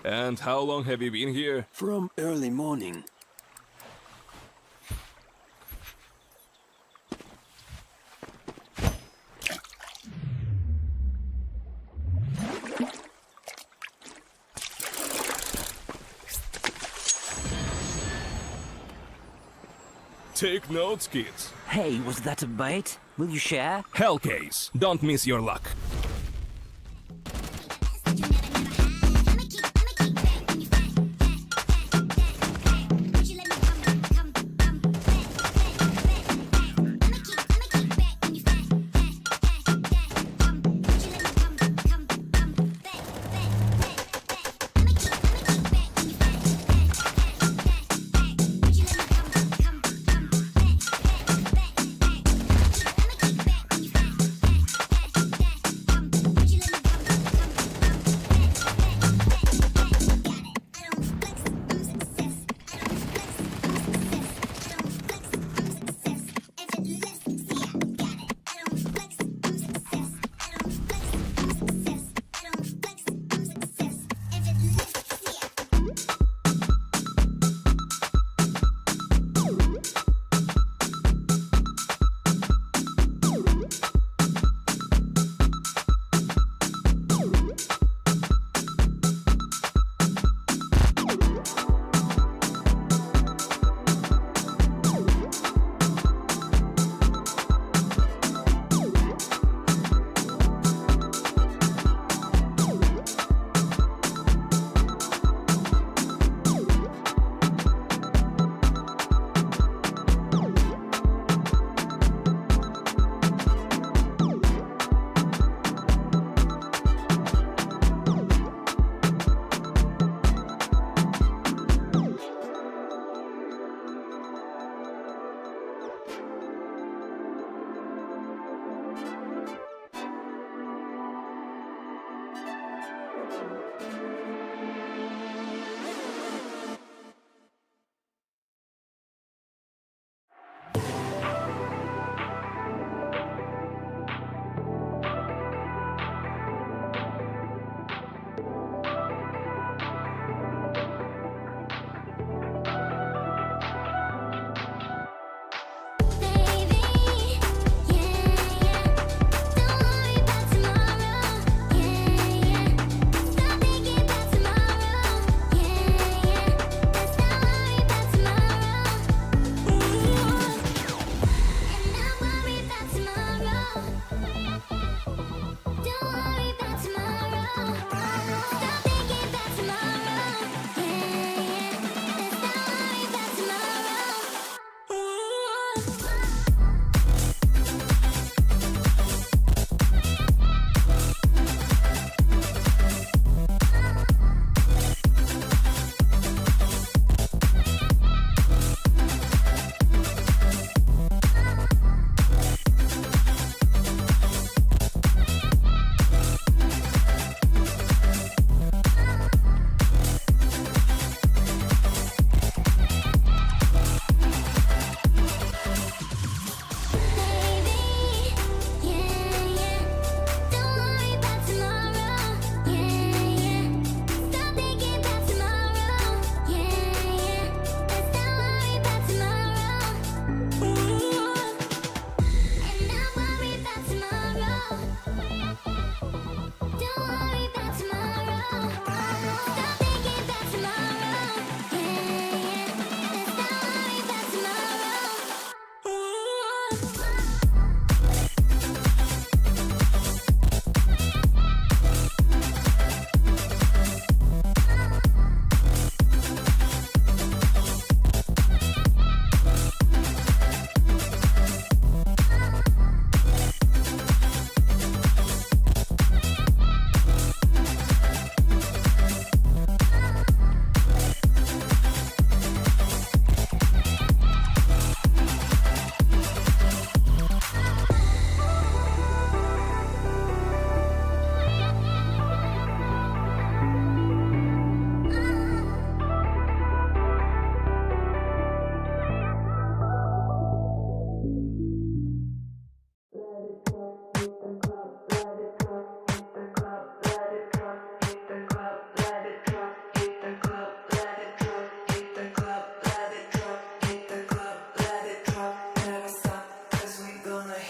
Speaker 11: And how long have you been here?
Speaker 12: From early morning.
Speaker 11: Take notes, kids.
Speaker 13: Hey, was that a bait? Will you share?
Speaker 11: Hellcase, don't miss your luck.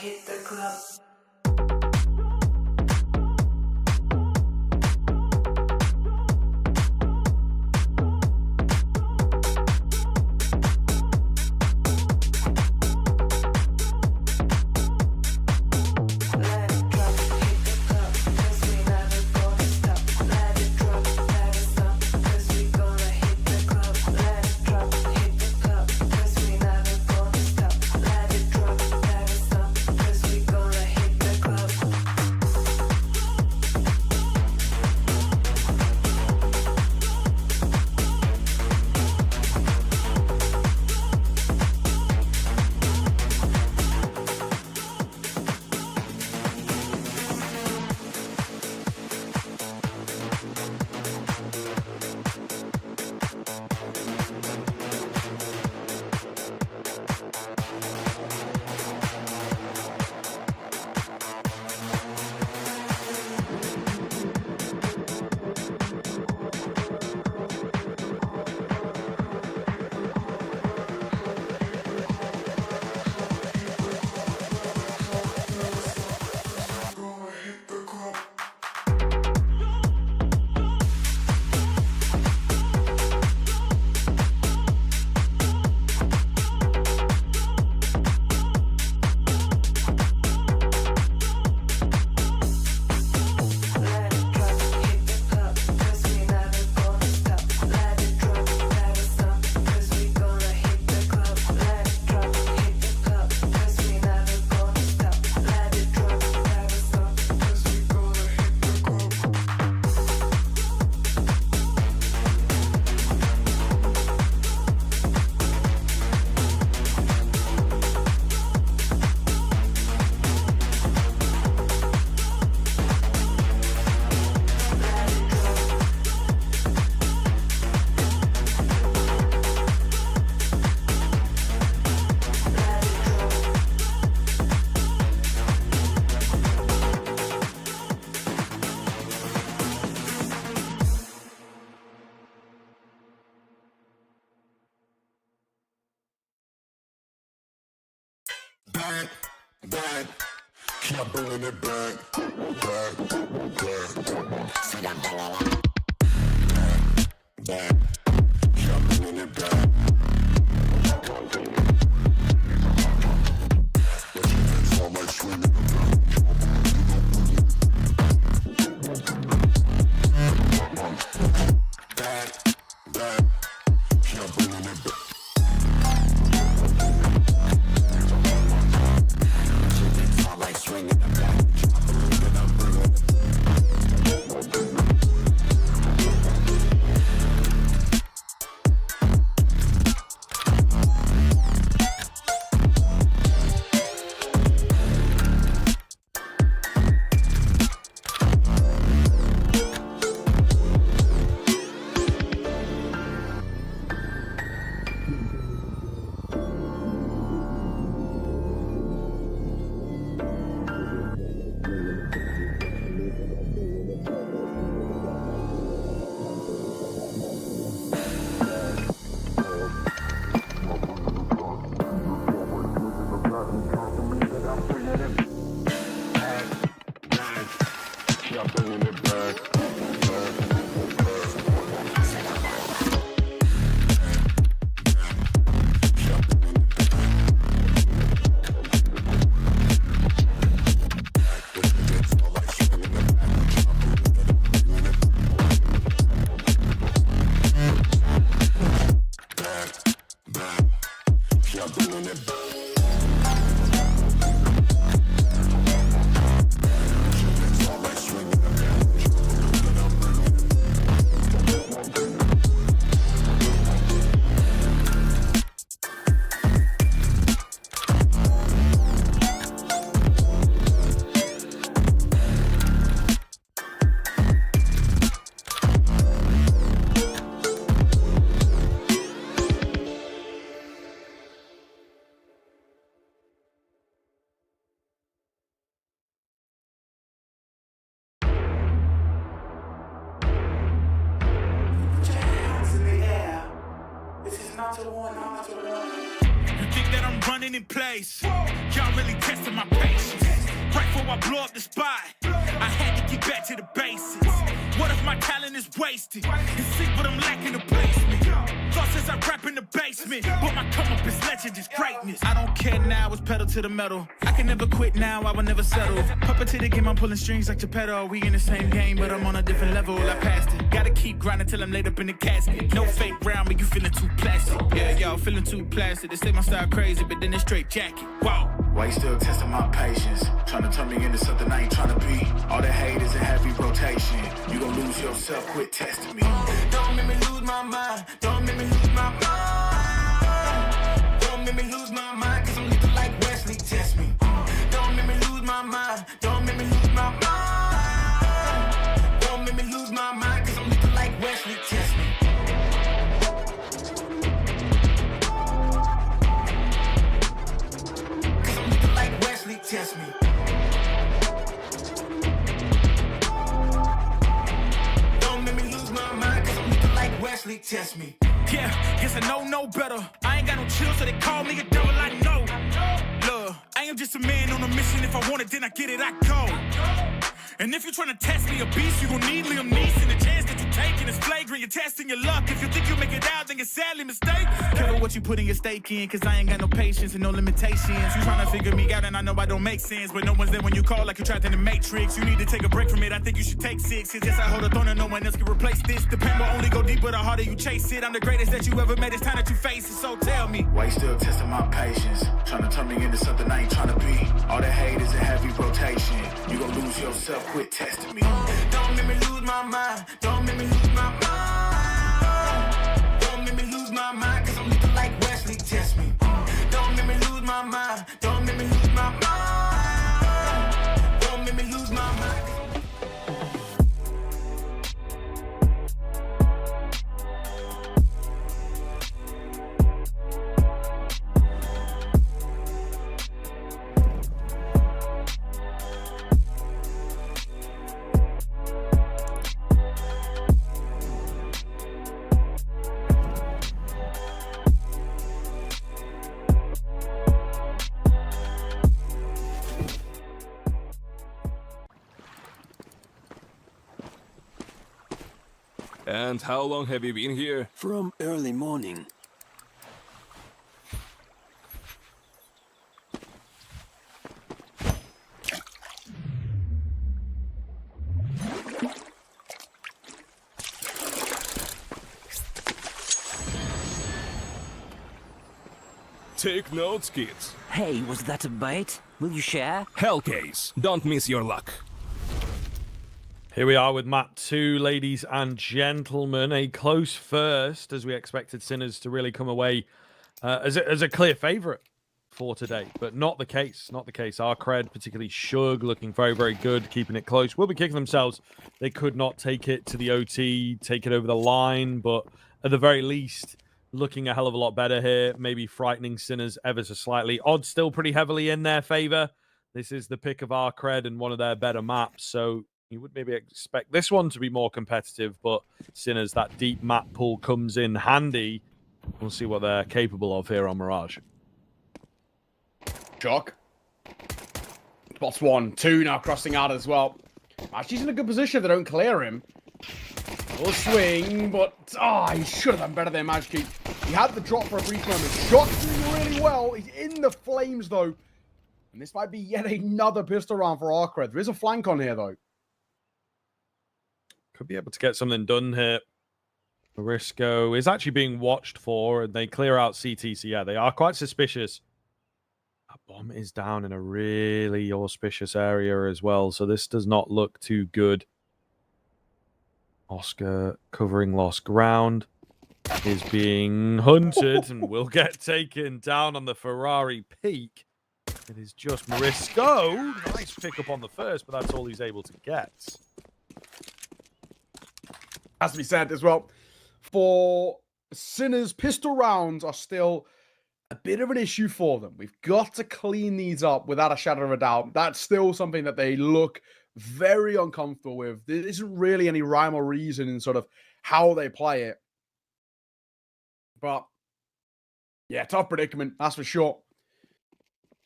Speaker 6: hit the club.
Speaker 4: Back, back, keep bringing it back, back, back. See that ball? Back, keep bringing it back. But you can fall like swinging the back, back, keep bringing it back.
Speaker 6: You think that I'm running in place? Y'all really testing my patience. blow up the spot. I had to get back to the basics. What if my talent is wasted? It's sick, but I'm lacking the placement. Thought since I rap in the basement, but my come up is legend, is greatness. I don't care now, it's pedal to the metal. I can never quit now, I will never settle. Puppet to the game, I'm pulling strings like Geppetto. We in the same game, but I'm on a different level. I passed it. Gotta keep grinding till I'm laid up in the casket. No fake round, but you feeling too plastic. Yeah, y'all feeling too plastic. They say my style crazy, but then it's straight jacket. Wow.
Speaker 5: Why you still testing my patience? Trying to turn me into something I ain't trying to be. All the hate is a heavy rotation. You gon' lose yourself, quit testing me.
Speaker 6: Don't make me lose my mind. Don't make me lose my mind. Don't make me lose my mind, cause I'm looking like Wesley, test me. Don't make me lose my mind. Don't make me lose my mind. Don't make me lose my mind, cause I'm looking like Wesley, test me. Cause I'm looking like Wesley, test me. Wesley test me. Yeah, guess I know no better. I ain't got no chill, so they call me a devil. I know. Look, I am just a man on a mission. If I want it, then I get it, I go. And if you're trying to test me a beast, you gon' need Liam Neeson. The chance that you're taking is flagrant. You're testing your luck. If you think you'll make it out, then you're sadly mistaken. Careful what you putting your stake in, cause I ain't got no patience and no limitations. You trying to figure me out, and I know I don't make sense. But no one's there when you call like you're trapped in the Matrix. You need to take a break from it. I think you should take 6. Cause yes, I hold a throne and no one else can replace this. The pain will only go deeper the harder you chase it. I'm the greatest that you ever met. It's time that you face it. So tell me,
Speaker 5: why you still testing my patience? Trying to turn me into something I ain't trying to be. All the hate is a heavy rotation. You gon' lose yourself, quit testing me.
Speaker 6: Don't make me lose my mind. Don't make me lose my mind. Don't make me lose my mind, cause I'm looking like Wesley, test me. Don't make me lose my mind. Don't make me lose my mind. Don't make me lose my mind.
Speaker 11: And how long have you been here?
Speaker 13: From early morning.
Speaker 11: Take notes, kids.
Speaker 13: Hey, was that a bait? Will you share?
Speaker 11: Hellcase, don't miss your luck.
Speaker 9: Here we are with Map 2, ladies and gentlemen. A close first, as we expected Sinners to really come away as a clear favourite for today. But not the case. Not the case. Our cred, particularly Shug, looking very, very good, keeping it close. Will be kicking themselves. They could not take it to the OT, take it over the line. But at the very least, looking a hell of a lot better here. Maybe frightening Sinners ever so slightly. Odds still pretty heavily in their favour. This is the pick of our cred and one of their better maps. So you would maybe expect this one to be more competitive, but Sinners, that deep map pool comes in handy. We'll see what they're capable of here on Mirage.
Speaker 10: Shock. Spots 1, 2 now crossing out as well. Actually, he's in a good position if they don't clear him. Will swing, but he should have done better there, Magic. He had the drop for a brief moment. Shock's doing really well. He's in the flames, though. And this might be yet another pistol round for Arcred. There is a flank on here, though.
Speaker 9: Could be able to get something done here. Marisco is actually being watched for, and they clear out CT. So yeah, they are quite suspicious. That bomb is down in a really auspicious area as well, so this does not look too good. Oscar covering lost ground is being hunted and will get taken down on the Ferrari peak. It is just Marisco. Nice pick up on the first, but that's all he's able to get.
Speaker 10: Has to be said as well, for Sinners, pistol rounds are still a bit of an issue for them. We've got to clean these up without a shadow of a doubt. That's still something that they look very uncomfortable with. There isn't really any rhyme or reason in sort of how they play it. But yeah, tough predicament, that's for sure.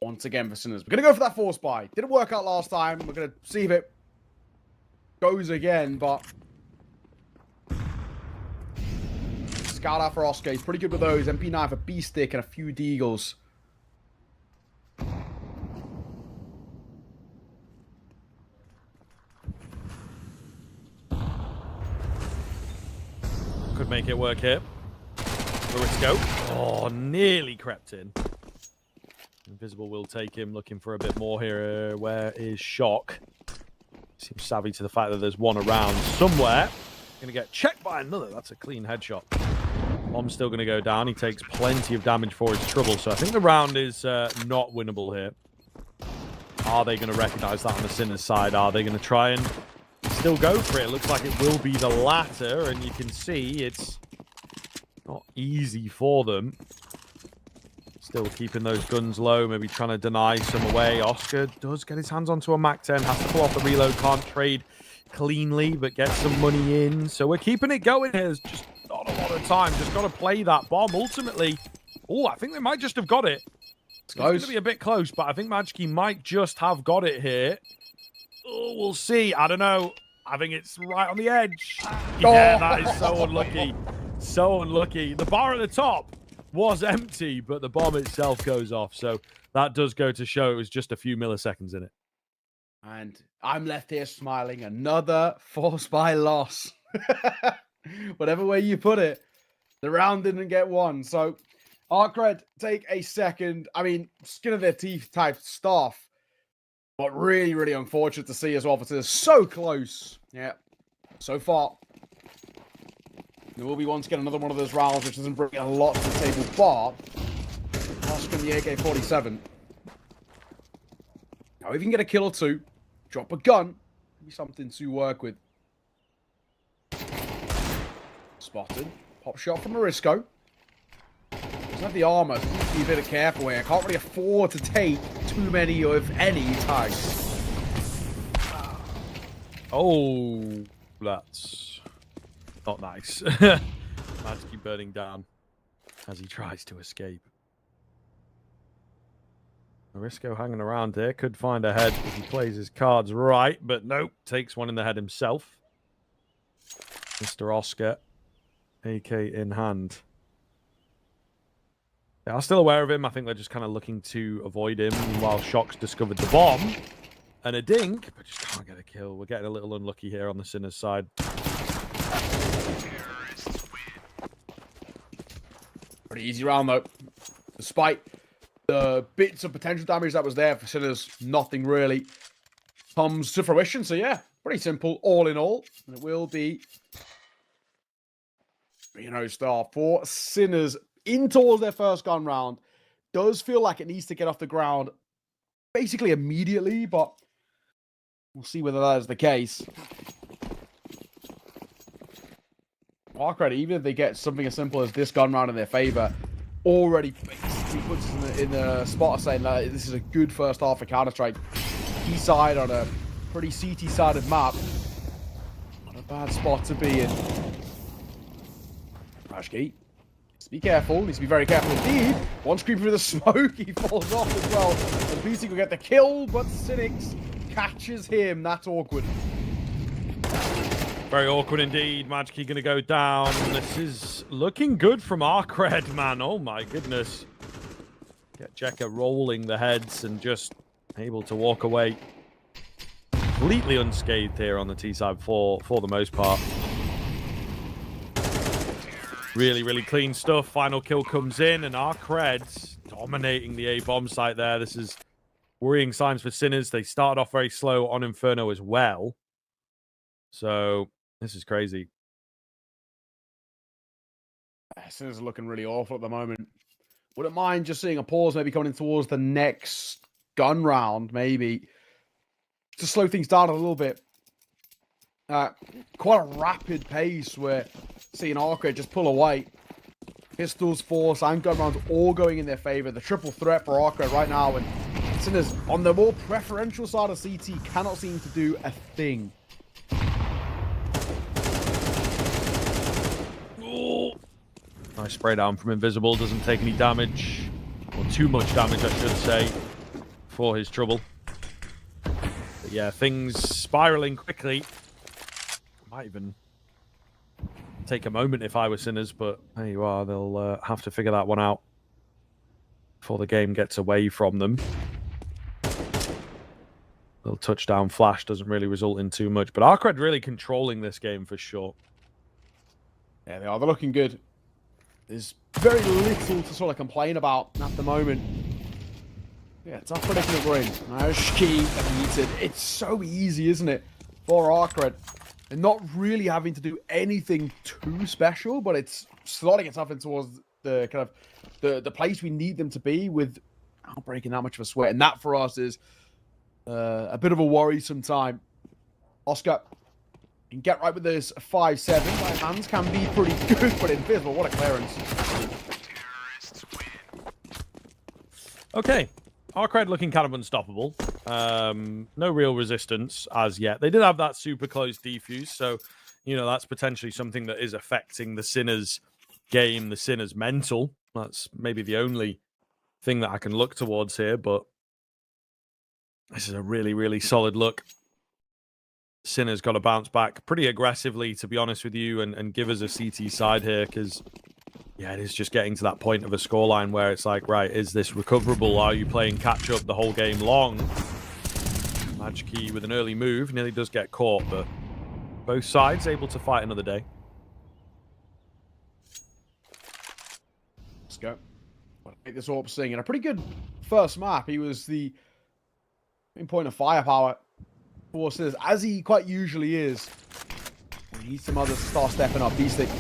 Speaker 10: once again for Sinners. We're going to go for that force buy. Didn't work out last time. We're going to see if it goes again, but scout out for Oscar. He's pretty good with those. MP9 for B-Stick and a few Deagles.
Speaker 9: Could make it work here. Let's go. Oh, nearly crept in. Invisible will take him, looking for a bit more here. Where is Shock? Seems savvy to the fact that there's one around somewhere. Gonna get checked by another. That's a clean headshot. Bomb's still gonna go down. He takes plenty of damage for his trouble. So I think the round is not winnable here. Are they gonna recognize that on the Sinners side? Are they gonna try and still go for it? It looks like it will be the latter, and you can see it's not easy for them. Still keeping those guns low, maybe trying to deny some away. Oscar does get his hands onto a MAC-10, has to pull off the reload, can't trade cleanly, but gets some money in. So we're keeping it going here. There's just not a lot of time. Just got to play that bomb. Ultimately, oh, I think they might just have got it. It's going to be a bit close, but I think Majki might just have got it here. Oh, we'll see. I don't know. I think it's right on the edge. Yeah, that is so unlucky. So unlucky. The bar at the top was empty, but the bomb itself goes off. So that does go to show it was just a few milliseconds in it.
Speaker 10: And I'm left here smiling. Another force buy loss. Whatever way you put it, the round didn't get won. So Arcred take a second. I mean, skin of their teeth type stuff. But really, really unfortunate to see as well. Because it's so close. Yeah. So far. There will be once again another one of those rounds which doesn't bring a lot to the table, but Oscar and the AK-47. Now, if you can get a kill or two, drop a gun, maybe something to work with. Spotted. Pop shot from Marisco. Doesn't have the armor, so needs to be a bit careful here. Can't really afford to take too many, if any, tags.
Speaker 9: Oh, that's not nice. Majki burning down as he tries to escape. Marisco hanging around here. Could find a head if he plays his cards right, but nope. Takes one in the head himself. Mr. Oscar, AK in hand. They are still aware of him. I think they're just kind of looking to avoid him. Meanwhile, Shock's discovered the bomb. And a dink, but just can't get a kill. We're getting a little unlucky here on the Sinners side.
Speaker 10: Pretty easy round, though. Despite the bits of potential damage that was there for Sinners, nothing really comes to fruition. So, yeah, pretty simple all in all. And it will be 3-0 start for Sinners in towards their first gun round. Does feel like it needs to get off the ground basically immediately, but we'll see whether that is the case. Arcred, even if they get something as simple as this gun round in their favor, already basically puts us in the spot of saying that this is a good first half for Counter-Strike. East side on a pretty CT-sided map. Not a bad spot to be in. Rashki needs to be careful. Needs to be very careful indeed. Once creeping through the smoke, he falls off as well. And BC will get the kill, but Cynics catches him. That's awkward.
Speaker 9: Very awkward indeed. Majki going to go down. This is looking good from Arcred, man. Oh my goodness. Get Jekka rolling the heads and just able to walk away completely unscathed here on the T side for the most part. Really, really clean stuff. Final kill comes in and Arcred's dominating the A-bomb site there. This is worrying signs for Sinners. They started off very slow on Inferno as well. So this is crazy.
Speaker 10: Sinners are looking really awful at the moment. Wouldn't mind just seeing a pause maybe coming in towards the next gun round, maybe. To slow things down a little bit. Quite a rapid pace where seeing Arcade just pull away. Pistols, force, and gun rounds all going in their favor. The triple threat for Arcade right now. And Sinners, on the more preferential side of CT, cannot seem to do a thing.
Speaker 9: Nice spray down from Invisible. Doesn't take any damage. Or too much damage, I should say. for his trouble. But yeah, things spiraling quickly. Might even take a moment if I were Sinners, but there you are. They'll have to figure that one out before the game gets away from them. Little touchdown flash doesn't really result in too much, but Arcred really controlling this game for sure.
Speaker 10: Yeah, they are. They're looking good. There's very little to sort of complain about at the moment. Yeah, it's our predicament we're in. Shki defeated. It's so easy, isn't it, for Arcred? And not really having to do anything too special, but it's slotting itself in towards the kind of the place we need them to be without breaking that much of a sweat. And that for us is a bit of a worrisome time. Oscar can get right with this 5-7. My hands can be pretty good, but invisible. What a clearance.
Speaker 9: Okay. Arcred looking kind of unstoppable. No real resistance as yet. They did have that super close defuse, so, you know, that's potentially something that is affecting the Sinners game, the Sinners mental. That's maybe the only thing that I can look towards here, but this is a really, really solid look. Sinners got to bounce back pretty aggressively, to be honest with you, and give us a CT side here, because yeah, it is just getting to that point of a scoreline where it's like, right, is this recoverable? Are you playing catch-up the whole game long? Magikey with an early move nearly does get caught, but both sides able to fight another day.
Speaker 10: Let's go. Take this Orb Sing in a pretty good first map. He was the main point of firepower for Sinners, as he quite usually is. We need some others to start stepping up. Beastic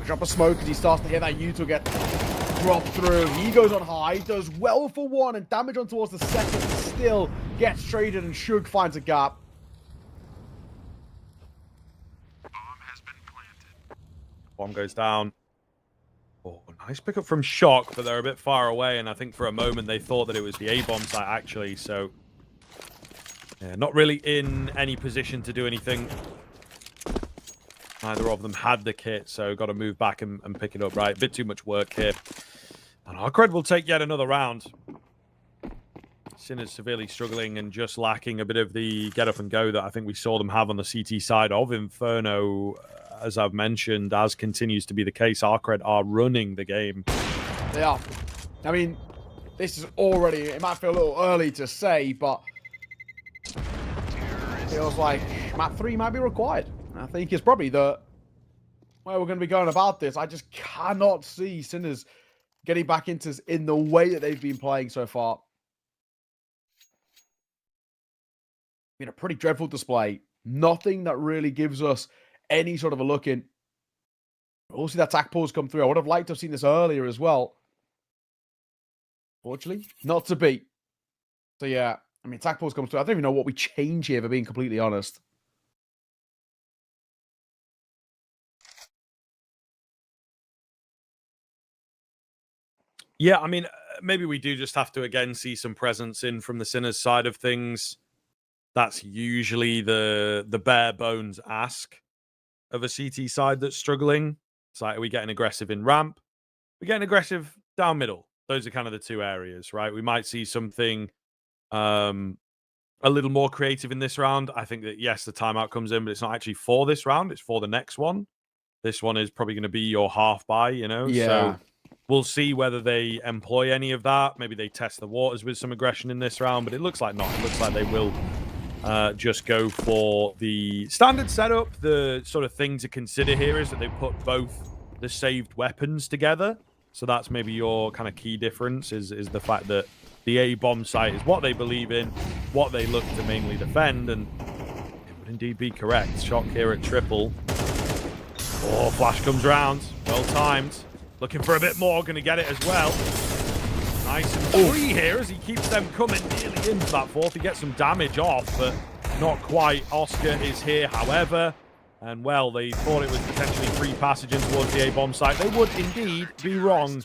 Speaker 10: drop a smoke as he starts to hear that Yuto get dropped through. He goes on high, does well for one, and damage on towards the second, still gets traded, and Shug finds a gap.
Speaker 9: Bomb goes down. Oh, nice pickup from Shock, but they're a bit far away, and I think for a moment they thought that it was the A-bomb site, actually, so yeah, not really in any position to do anything. Neither of them had the kit, so got to move back and pick it up, right? A bit too much work here. And Arcred will take yet another round. Sinners severely struggling and just lacking a bit of the get up and go that I think we saw them have on the CT side of Inferno. As I've mentioned, as continues to be the case, Arcred are running the game.
Speaker 10: They are. I mean, this is already, it might feel a little early to say, but feels like map 3 might be required. I think it's probably the where we're going to be going about this. I just cannot see Sinners getting back into in the way that they've been playing so far. Been a pretty dreadful display. Nothing that really gives us any sort of a look in. We'll see that attack pause come through. I would have liked to have seen this earlier as well. Fortunately, not to be. So yeah, I mean, attack pause comes through. I don't even know what we change here, for being completely honest.
Speaker 9: Yeah, I mean, maybe we do just have to, again, see some presence in from the Sinners side of things. That's usually the bare bones ask of a CT side that's struggling. It's like, are we getting aggressive in ramp? We're getting aggressive down middle. Those are kind of the two areas, right? We might see something a little more creative in this round. I think that, yes, the timeout comes in, but it's not actually for this round. It's for the next one. This one is probably going to be your half buy, you know?
Speaker 10: Yeah.
Speaker 9: So we'll see whether they employ any of that. Maybe they test the waters with some aggression in this round, but it looks like not. It looks like they will just go for the standard setup. The sort of thing to consider here is that they put both the saved weapons together. So that's maybe your kind of key difference is the fact that the A-bomb site is what they believe in, what they look to mainly defend, and it would indeed be correct. Shock here at triple. Oh, flash comes around. Well timed. Looking for a bit more. Going to get it as well. Nice and free here as he keeps them coming nearly into that fourth. He gets some damage off, but not quite. Oscar is here, however. And, well, they thought it was potentially free passage in towards the A-bomb site. They would indeed be wrong.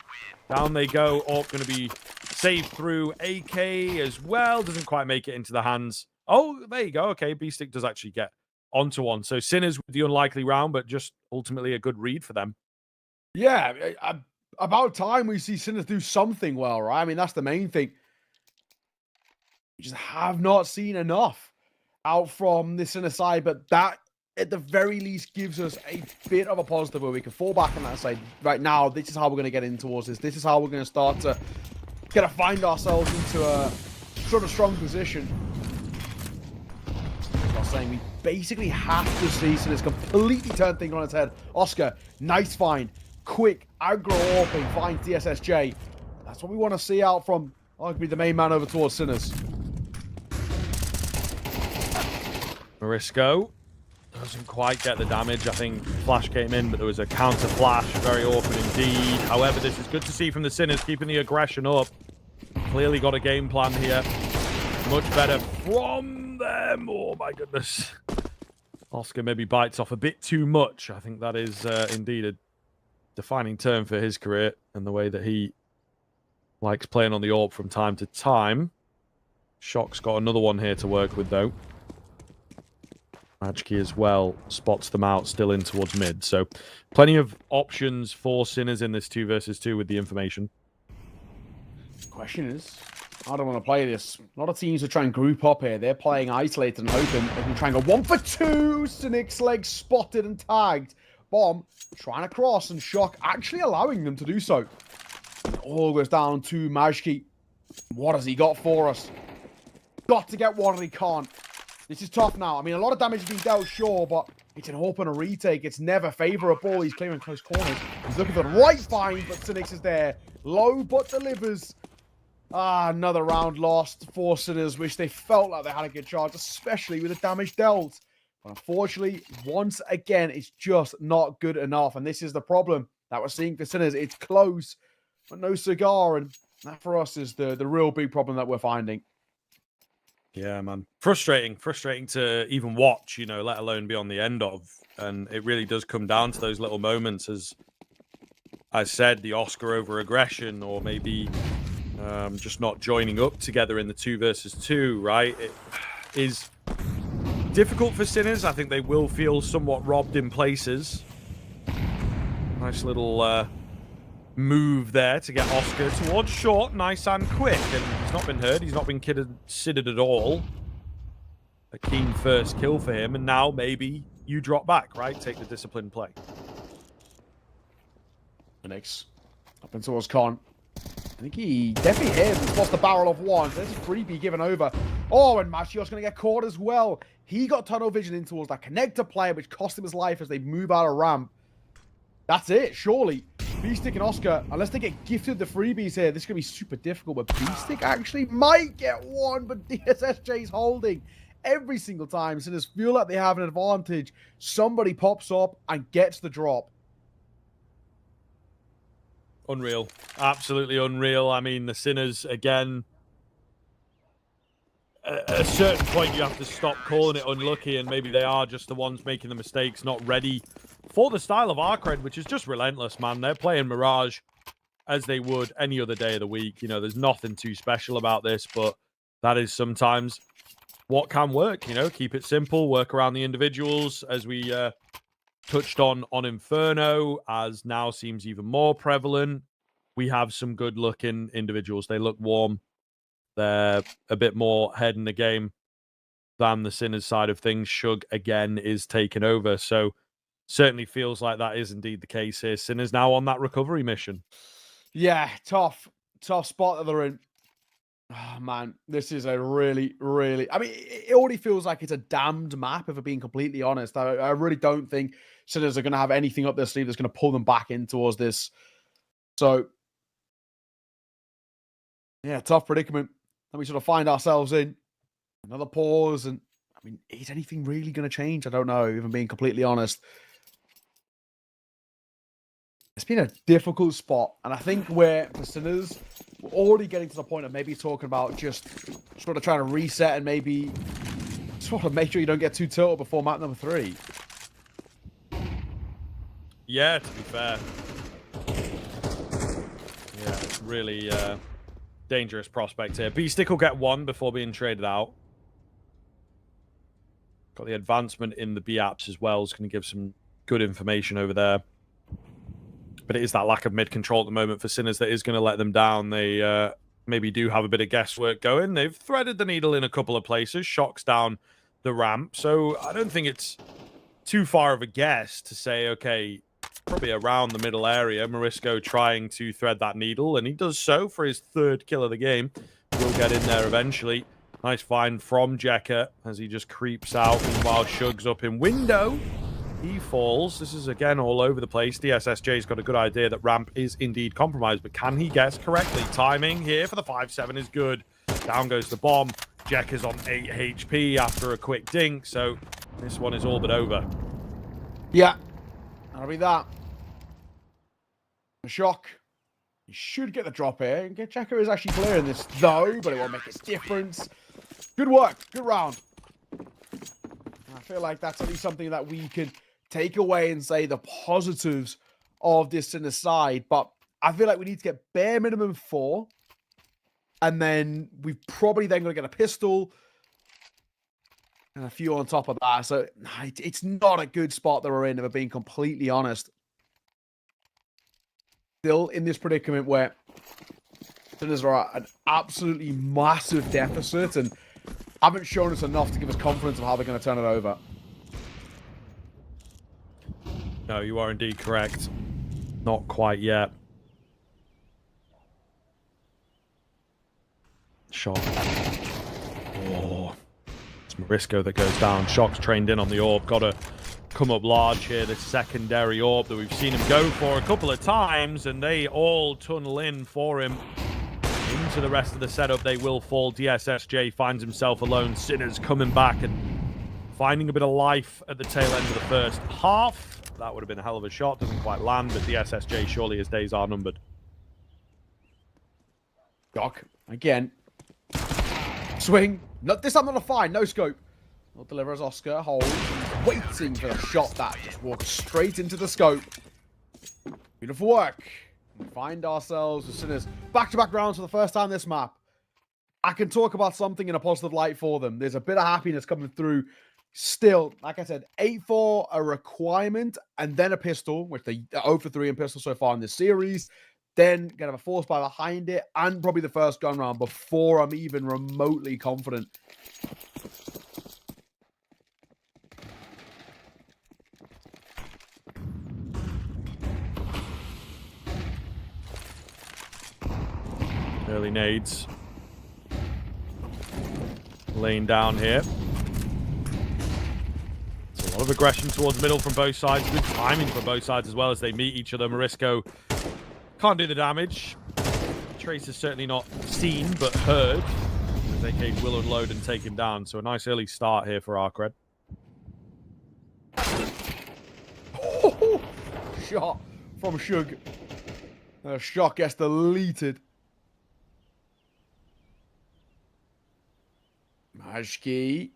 Speaker 9: Down they go. Orc going to be saved through. AK as well. Doesn't quite make it into the hands. Oh, there you go. Okay, B-Stick does actually get onto one. So Sinners with the unlikely round, but just ultimately a good read for them.
Speaker 10: Yeah, about time we see Sinners do something well, right? I mean, that's the main thing. We just have not seen enough out from this inner side, but that at the very least gives us a bit of a positive where we can fall back on that side. Right now, this is how we're going to get in towards this. This is how we're going to start to find ourselves into a sort of strong position. I was saying, we basically have to see Sinners completely turn things on its head. Oscar, nice find. Quick, aggro AWPing, finds DSSJ. That's what we want to see out from arguably the main man over towards Sinners.
Speaker 9: Morisco doesn't quite get the damage. I think flash came in, but there was a counter flash. Very awkward indeed. However, this is good to see from the Sinners, keeping the aggression up. Clearly got a game plan here. Much better from them. Oh my goodness. Oscar maybe bites off a bit too much. I think that is indeed a defining term for his career and the way that he likes playing on the AWP from time to time. Shock's got another one here to work with, though. Majki as well spots them out, still in towards mid. So plenty of options for Sinners in this 2 versus 2 with the information.
Speaker 10: Question is, I don't want to play this. A lot of teams are trying to group up here. They're playing isolated and hoping they can try and go 1 for 2. Cynic's leg spotted and tagged. Bomb trying to cross, and Shock actually allowing them to do so. And it all goes down to Majki. What has he got for us? Got to get one and he can't. This is tough now. I mean, a lot of damage has been dealt, sure, but it's an AWP and a retake. It's never favourable. He's clearing close corners. He's looking for the right find, but Cynics is there. Low, but delivers. Another round lost for Sinners, which they felt like they had a good charge, especially with the damage dealt. But unfortunately, once again, it's just not good enough. And this is the problem that we're seeing for Sinners. It's close, but no cigar. And that for us is the real big problem that we're finding.
Speaker 9: Yeah, man. Frustrating to even watch, you know, let alone be on the end of. And it really does come down to those little moments, as I said, the Oscar over aggression, or maybe just not joining up together in the 2 versus 2, right? It is difficult for Sinners. I think they will feel somewhat robbed in places. Nice little move there to get Oscar towards short, nice and quick, and he's not been hurt, he's not been considered at all. A keen first kill for him, and now maybe you drop back, right? Take the disciplined play.
Speaker 10: Phoenix up and towards Con. I think he definitely hit him. He's lost the barrel of one. There's a freebie given over. Oh, and Machios going to get caught as well. He got tunnel vision in towards that connector player, which cost him his life as they move out of ramp. That's it, surely. B-Stick and Oscar, unless they get gifted the freebies here, this is going to be super difficult, but B-Stick actually might get one, but DSSJ's holding every single time. So just feel like they have an advantage. Somebody pops up and gets the drop.
Speaker 9: Unreal. Absolutely unreal. I mean, the Sinners, again, at a certain point you have to stop calling it unlucky, and maybe they are just the ones making the mistakes, not ready for the style of Arcred, which is just relentless, man. They're playing Mirage as they would any other day of the week. You know, there's nothing too special about this, but that is sometimes what can work, you know. Keep it simple, work around the individuals, as we touched on Inferno, as now seems even more prevalent. We have some good-looking individuals. They look warm. They're a bit more head in the game than the Sinners side of things. Shug, again, is taken over, so certainly feels like that is indeed the case here. Sinners now on that recovery mission.
Speaker 10: Yeah, tough spot that they're in. Oh, man, this is a really, I mean, it already feels like it's a damned map, if I'm being completely honest. I really don't think Sinners are going to have anything up their sleeve that's going to pull them back in towards this. So, yeah, tough predicament that we sort of find ourselves in. Another pause, and I mean, is anything really going to change? I don't know, if I'm being completely honest. It's been a difficult spot, and I think we're Sinners, we're already getting to the point of maybe talking about just sort of trying to reset and maybe sort of make sure you don't get too tilted before map number 3.
Speaker 9: Yeah, to be fair. Yeah, really dangerous prospect here. B-Stick will get one before being traded out. Got the advancement in the B-apps as well. It's going to give some good information over there. But it is that lack of mid control at the moment for Sinners that is going to let them down. They maybe do have a bit of guesswork going. They've threaded the needle in a couple of places, shocks down the ramp. So I don't think it's too far of a guess to say, okay, probably around the middle area, Morisco trying to thread that needle, and he does so for his third kill of the game. Will get in there eventually. Nice find from Jekka as he just creeps out. Meanwhile, Shug's up in window. He falls. This is, again, all over the place. DSSJ's got a good idea that ramp is indeed compromised, but can he guess correctly? Timing here for the 5-7 is good. Down goes the bomb. Jekka's on 8 HP after a quick dink, so this one is all but over.
Speaker 10: Yeah, that'll be that. A shock. He should get the drop here. Jekka is actually clearing this, though, but it won't make a difference. Good work. Good round. I feel like that's at least something that we could take away and say the positives of this in the side. But I feel like we need to get bare minimum 4. And then we've probably then got to get a pistol and a few on top of that. So it's not a good spot that we're in, if I'm being completely honest. Still in this predicament where Sinners are at an absolutely massive deficit and haven't shown us enough to give us confidence of how they're going to turn it over.
Speaker 9: No, you are indeed correct. Not quite yet. Shot. Oh. It's Morisco that goes down. Shock's trained in on the orb. Got to come up large here. The secondary orb that we've seen him go for a couple of times, and they all tunnel in for him. Into the rest of the setup, they will fall. DSSJ finds himself alone. Sinners coming back and finding a bit of life at the tail end of the first half. That would have been a hell of a shot. Doesn't quite land, but DSSJ, surely his days are numbered.
Speaker 10: Doc, again. Swing. No, this time not a fine. No scope. Will deliver as Oscar holds. Waiting for the shot that just walks straight into the scope. Beautiful work. We find ourselves with Sinners back-to-back rounds for the first time this map. I can talk about something in a positive light for them. There's a bit of happiness coming through. Still, like I said, 8-4 a requirement, and then a pistol, which they 0 for 3 in pistol so far in this series. Then get a force by behind it, and probably the first gun round before I'm even remotely confident.
Speaker 9: Early nades. Laying down here. It's a lot of aggression towards middle from both sides. Good timing from both sides as well as they meet each other. Morisco can't do the damage. Trace is certainly not seen, but heard. As AK will unload and take him down. So a nice early start here for Arcred.
Speaker 10: Oh, shot from Shug. The shot gets deleted. Majki.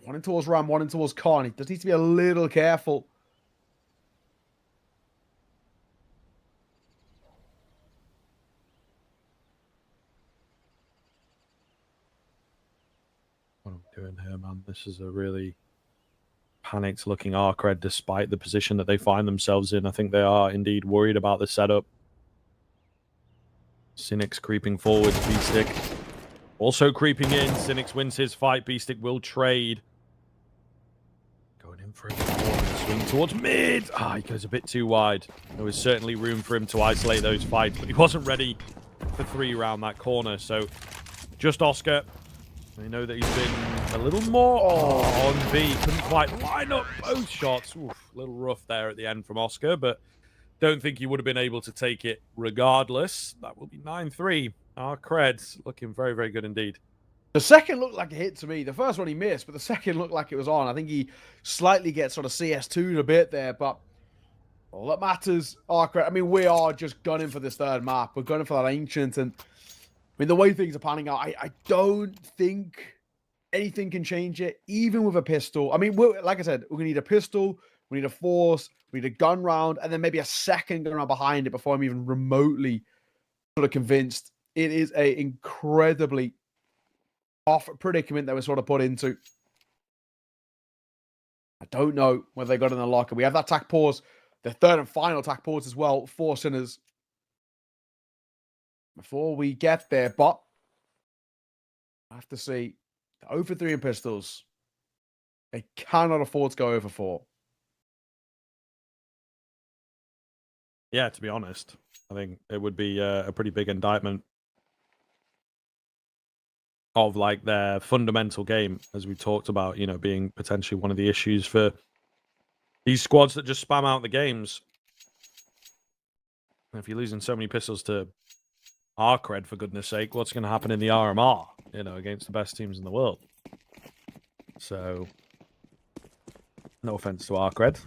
Speaker 10: One in towards Ram, one in towards Khan. He does need to be a little careful.
Speaker 9: What am I doing here, man? This is a really panicked looking Arcred despite the position that they find themselves in. I think they are indeed worried about the setup. Cynic's creeping forward. B-Stick also creeping in. Cynics wins his fight. B-Stick will trade. Going in for a swing towards mid. He goes a bit too wide. There was certainly room for him to isolate those fights, but he wasn't ready for 3 around that corner. So just Oscar. They know that he's been a little more on B. Couldn't quite line up both shots. Oof, a little rough there at the end from Oscar, but don't think he would have been able to take it regardless. That will be 9-3. Our creds looking very, very good indeed.
Speaker 10: The second looked like a hit to me. The first one he missed, but the second looked like it was on. I think he slightly gets sort of CS2'd a bit there, but all that matters, Arcred. I mean, we are just gunning for this third map. We're gunning for that Ancient, and I mean, the way things are panning out, I don't think anything can change it, even with a pistol. I mean, like I said, we're going to need a pistol, we need a force, we need a gun round, and then maybe a second gun round behind it before I'm even remotely sort of convinced. It is a incredibly tough predicament that we're sort of put into. I don't know whether they got in the locker. We have that attack pause, the third and final attack pause as well for Sinners. before we get there, but I have to say, 0 for 3 in pistols. They cannot afford to go 0 for 4.
Speaker 9: Yeah, to be honest, I think it would be a pretty big indictment of like their fundamental game, as we talked about, you know, being potentially one of the issues for these squads that just spam out the games. If you're losing so many pistols to Arcred, for goodness sake, what's going to happen in the RMR, you know, against the best teams in the world? So, no offense to Arcred.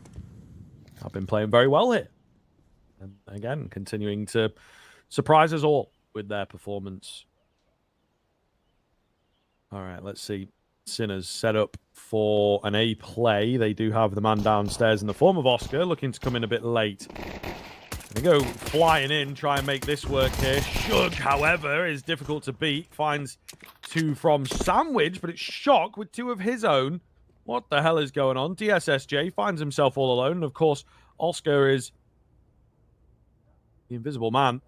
Speaker 9: I've been playing very well here. And again, continuing to surprise us all with their performance. All right, let's see. Sinners set up for an A play. They do have the man downstairs in the form of Oscar, looking to come in a bit late. They go flying in, try and make this work here. Shug, however, is difficult to beat. Finds 2 from Sandwich, but it's Shock with 2 of his own. What the hell is going on? DSSJ finds himself all alone. And of course, Oscar is the invisible man.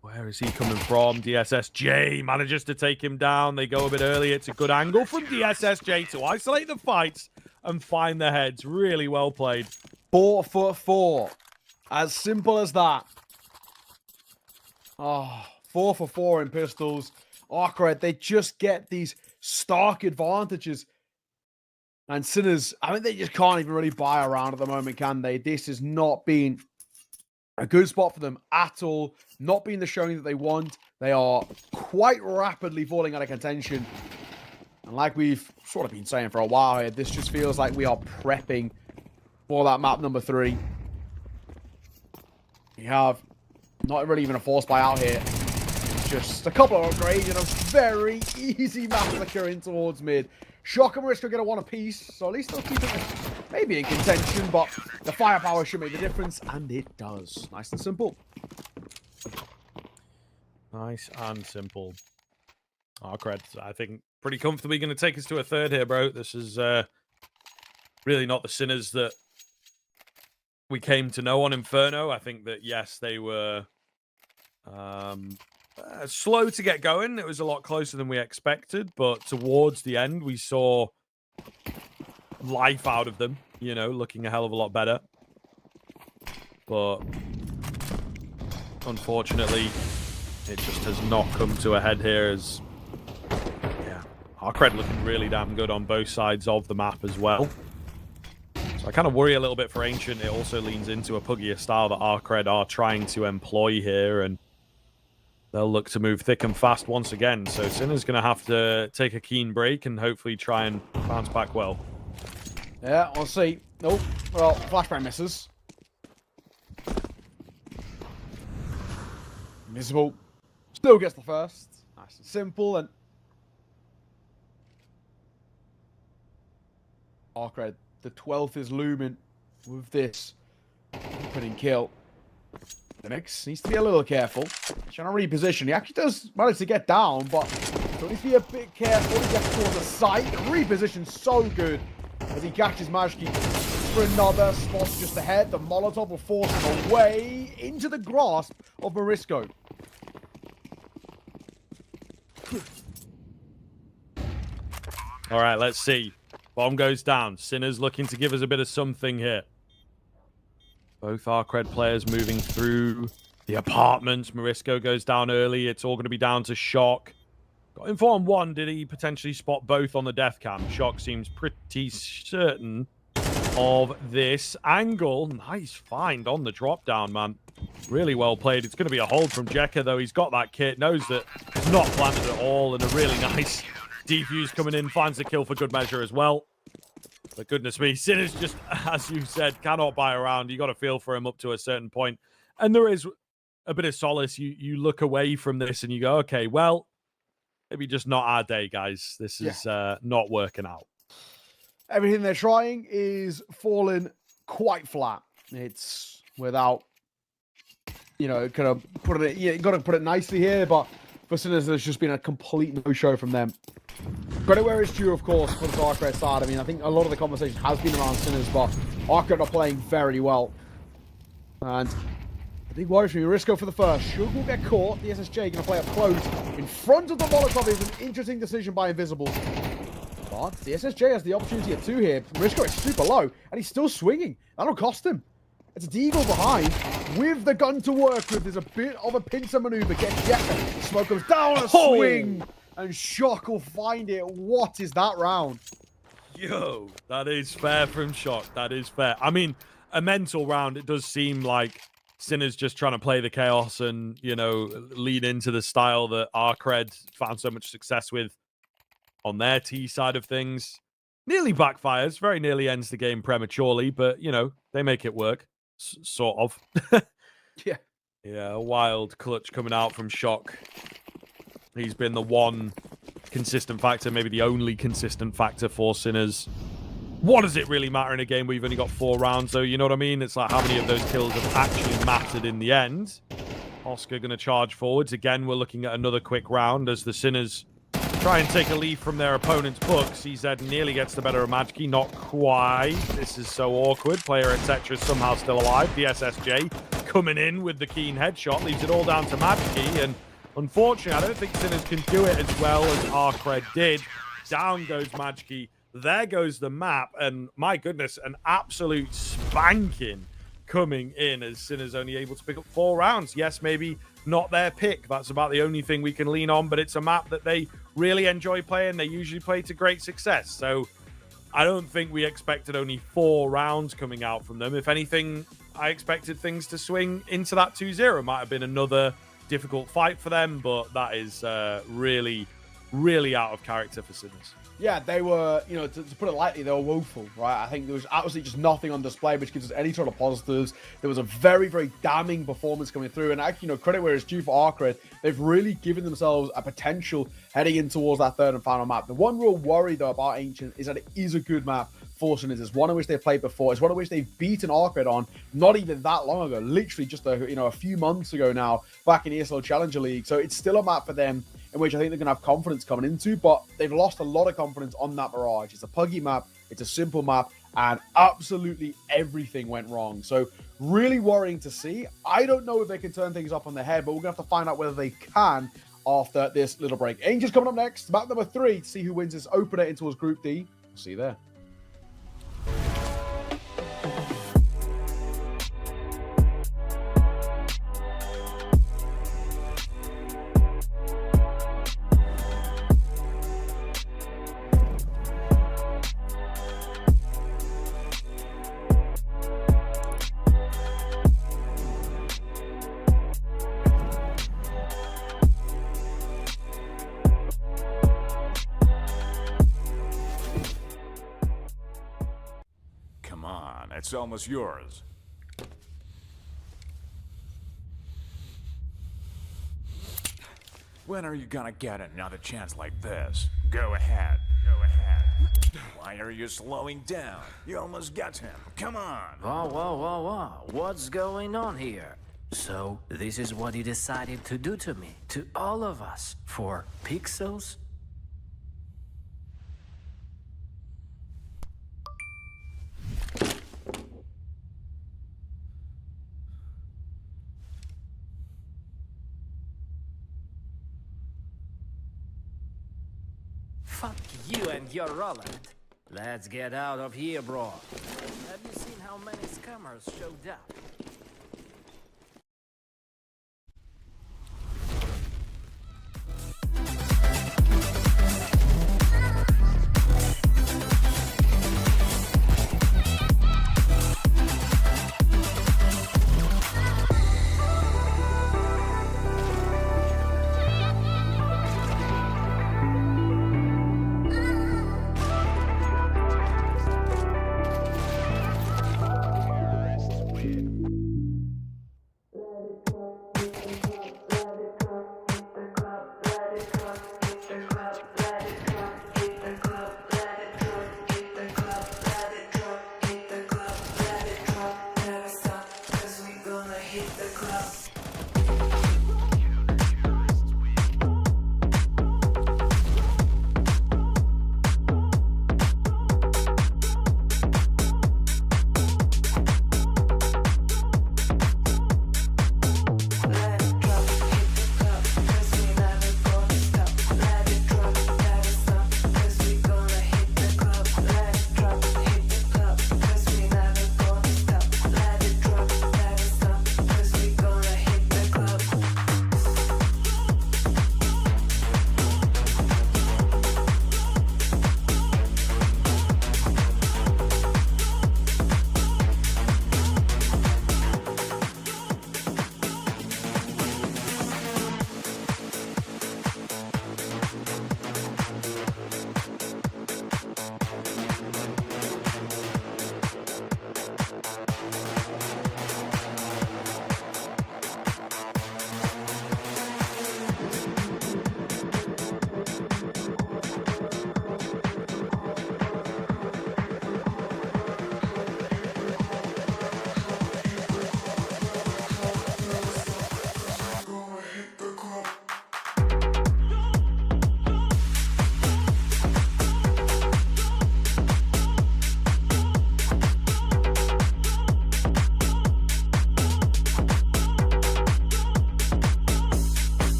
Speaker 9: Where is he coming from? DSSJ manages to take him down. They go a bit early. It's a good angle from DSSJ to isolate the fights and find the heads. Really well played.
Speaker 10: 4 for 4. As simple as that. Oh, 4 for 4 in pistols. Arcred, they just get these stark advantages. And Sinners, I mean, they just can't even really buy around at the moment, can they? This has not been a good spot for them at all. Not being the showing that they want. They are quite rapidly falling out of contention. And like we've sort of been saying for a while here, this just feels like we are prepping for that map number 3. We have not really even a force buy out here. Just a couple of upgrades and a very easy massacre in towards mid. Shock and Risk are going to want a piece, so at least they'll keep it maybe in contention, but the firepower should make the difference, and it does. Nice and simple.
Speaker 9: Nice and simple. Arcred, I think, pretty comfortably going to take us to a 3rd here, bro. This is really not the Sinners that we came to know on Inferno. I think that, yes, they were slow to get going. It was a lot closer than we expected, but towards the end, we saw life out of them, you know, looking a hell of a lot better. But unfortunately, it just has not come to a head here as, yeah, Arcred looking really damn good on both sides of the map as well. So I kind of worry a little bit for Ancient. It also leans into a puggier style that Arcred are trying to employ here, and they'll look to move thick and fast once again. So Sinner's going to have to take a keen break and hopefully try and bounce back well.
Speaker 10: Yeah, we'll see. Nope. Well, flashbang misses. Invisible. Still gets the first. Nice and simple. And Arcred, the 12th is looming with this opening kill. The mix needs to be a little careful. Trying to reposition. He actually does manage to get down, but still needs to be a bit careful. He gets towards the site. The reposition so good as he catches Majki for another spot just ahead. The Molotov will force him away into the grasp of Morisco.
Speaker 9: All right, let's see. Bomb goes down. Sinners looking to give us a bit of something here. Both Arcred players moving through the apartments. Morisco goes down early. It's all going to be down to Shock. Got informed 1. Did he potentially spot both on the death cam? Shock seems pretty certain of this angle. Nice find on the drop down, man. Really well played. It's going to be a hold from Jekka, though. He's got that kit. Knows that it's not planted at all. And a really nice defuse coming in. Finds the kill for good measure as well. But goodness me, Sinners just, as you said, cannot buy around. You got to feel for him up to a certain point. And there is a bit of solace. You look away from this and you go, okay, well, maybe just not our day, guys. This is not working out.
Speaker 10: Everything they're trying is falling quite flat. It's without, you know, kind of put it, you got to put it nicely here, but for Sinners, there's just been a complete no-show from them. Credit where it's due, of course, for the Arcred side. I mean, I think a lot of the conversation has been around Sinners, but Arcred are playing very well. And Big worries for me. Risco for the first. Shug will get caught. The SSJ going to play up close. In front of the Molotov is an interesting decision by Invisible. But the SSJ has the opportunity at 2 here. Risco is super low, and he's still swinging. That'll cost him. It's a Deagle behind with the gun to work with. There's a bit of a pincer maneuver. Gets Jetta. Smoke goes down a swing, and Shock will find it. What is that round?
Speaker 9: Yo, that is fair from Shock. That is fair. I mean, a mental round, it does seem like Sinner's just trying to play the chaos and, you know, lead into the style that Arcred found so much success with on their T side of things. Nearly backfires, very nearly ends the game prematurely, but, you know, they make it work. Sort of.
Speaker 10: Yeah.
Speaker 9: Yeah, a wild clutch coming out from Shock. He's been the one consistent factor, maybe the only consistent factor for Sinners. What does it really matter in a game where you've only got 4 rounds, though? You know what I mean? It's like how many of those kills have actually mattered in the end. Oscar going to charge forwards. Again, we're looking at another quick round as the Sinners try and take a leaf from their opponent's book. CZ nearly gets the better of Magki. Not quite. This is so awkward. Player etc. somehow still alive. The SSJ coming in with the keen headshot. Leaves it all down to Magki. And unfortunately, I don't think Sinners can do it as well as Arcred did. Down goes Magki. There goes the map. And my goodness, an absolute spanking coming in as Sinners only able to pick up 4 rounds. Yes, maybe not their pick. That's about the only thing we can lean on, but it's a map that they really enjoy playing. They usually play to great success. So I don't think we expected only 4 rounds coming out from them. If anything, I expected things to swing into that 2-0. Might have been another difficult fight for them, but that is really, really out of character for Sinners.
Speaker 10: Yeah, they were, you know, to put it lightly, they were woeful, right? I think there was absolutely just nothing on display which gives us any sort of positives. There was a very, very damning performance coming through. And actually, you know, credit where it's due for Arcred. They've really given themselves a potential heading in towards that 3rd and final map. The one real worry, though, about Ancient is that it is a good map for Sinners. It's one in which they've played before. It's one in which they've beaten Arcred on not even that long ago. Literally just, a few months ago now, back in ESL Challenger League. So it's still a map for them in which I think they're going to have confidence coming into, but they've lost a lot of confidence on that Mirage. It's a puggy map, it's a simple map, and absolutely everything went wrong. So really worrying to see. I don't know if they can turn things up on their head, but we're going to have to find out whether they can after this little break. Angels coming up next, map number 3, to see who wins this opener in towards Group D. We'll see you there.
Speaker 12: It's almost yours. When are you gonna get another chance like this? Go ahead. Go ahead. Why are you slowing down? You almost got him. Come on.
Speaker 13: Whoa. What's going on here? So, this is what you decided to do to me, to all of us, for pixels? Fuck you and your Roland. Let's get out of here, bro. Have you seen how many scammers showed up?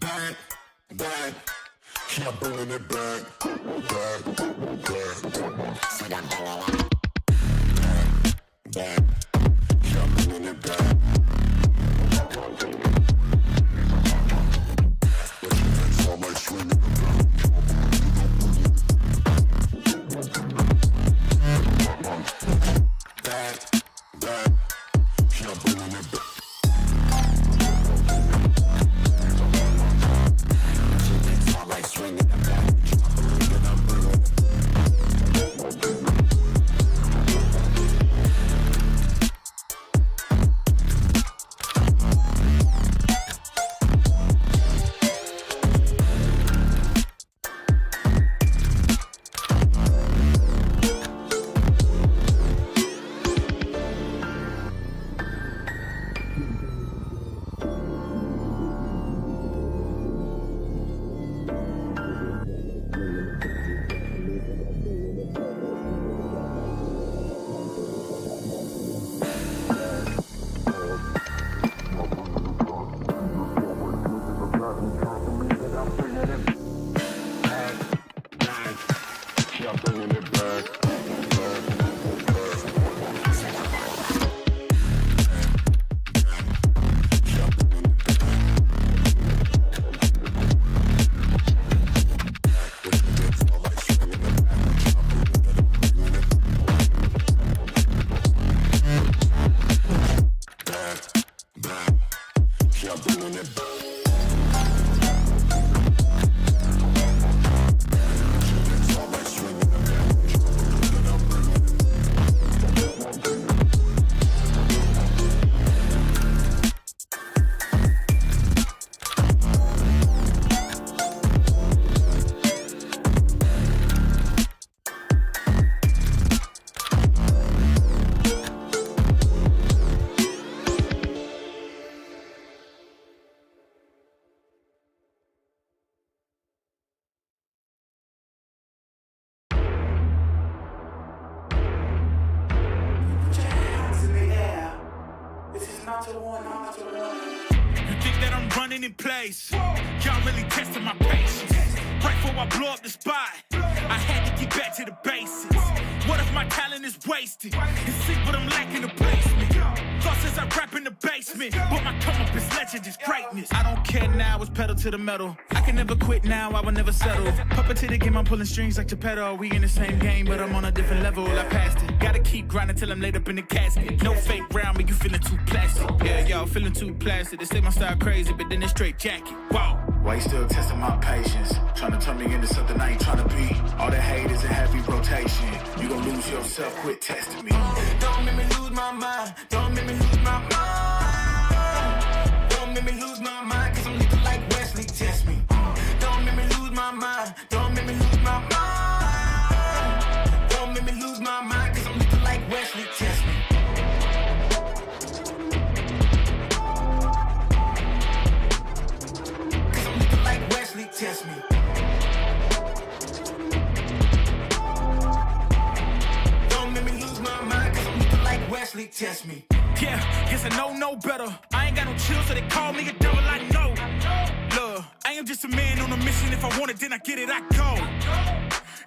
Speaker 4: Back, back, keep bringing it back, back, back. So I'm bringing it back, keep bringing it back. It's all like swinging it back. Back, back, keep bringing it back. Swinging it back.
Speaker 6: You think that I'm running in place? Y'all really testing my patience. Right before I blow up the spot, I had to get back to the basics. What if my talent is wasted? It's sick, but I'm lacking the placement. Thoughts as I rap in the basement, but my come up is legend, is greatness. I don't care now, it's pedal to the metal. I can never quit now, I will never settle. Puppet to the game, I'm pulling strings like Geppetto. We in the same game, but I'm on a different level. I passed it. Gotta keep grinding till I'm laid up in the casket. No fake round me, you feeling too plastic. Yeah, y'all feeling too plastic. They say my style crazy, but then it's straight jacket. Wow.
Speaker 5: Why you still testing my patience? Trying to turn me into something I ain't trying to be. All the hate is a heavy rotation. You gon' lose yourself, quit testing me.
Speaker 6: Don't make me lose my mind. Don't make me lose my mind. Don't make me lose my mind, cause I'm looking like Wesley, test me. Don't make me lose my mind. Don't make me lose my mind. Don't make me lose my mind, cause I'm looking like Wesley, test me. Cause I'm looking like Wesley, test me. Don't make me lose my mind, cause I'm looking like Wesley, test me. Yeah, guess I know no better. I ain't got no chill, so they call me a devil, I know. Look, I am just a man on a mission. If I want it, then I get it, I go.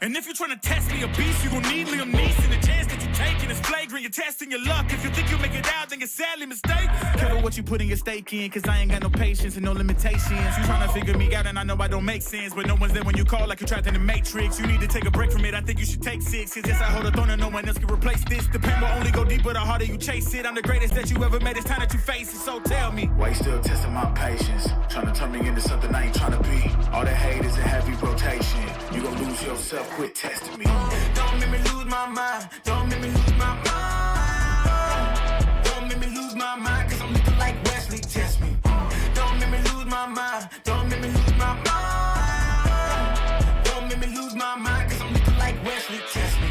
Speaker 6: And if you're trying to test me a beast, you gon' need Liam Neeson. The chance that you taking is flagrant. You're testing your luck. If you think you'll make it out, then you're sadly mistaken. Careful what you putting your stake in, cause I ain't got no patience and no limitations. You trying to figure me out, and I know I don't make sense. But no one's there when you call like you're trapped in the Matrix. You need to take a break from it. I think you should take 6. Cause yes, I hold a throne and no one else can replace this. The pain will only go deeper the harder you chase it. I'm the greatest that you ever met. It's time that you face it. So tell me,
Speaker 5: why you still testing my patience? Trying to turn me into something I ain't trying to be. All the hate is a heavy rotation. You gon' lose yourself, quit testing me.
Speaker 6: Don't make me lose my mind. Don't make me lose my mind. Don't make me lose my mind, cause I'm looking like Wesley, test me. Don't make me lose my mind. Don't make me lose my mind. Don't make me lose my mind, cause I'm looking like Wesley, test me.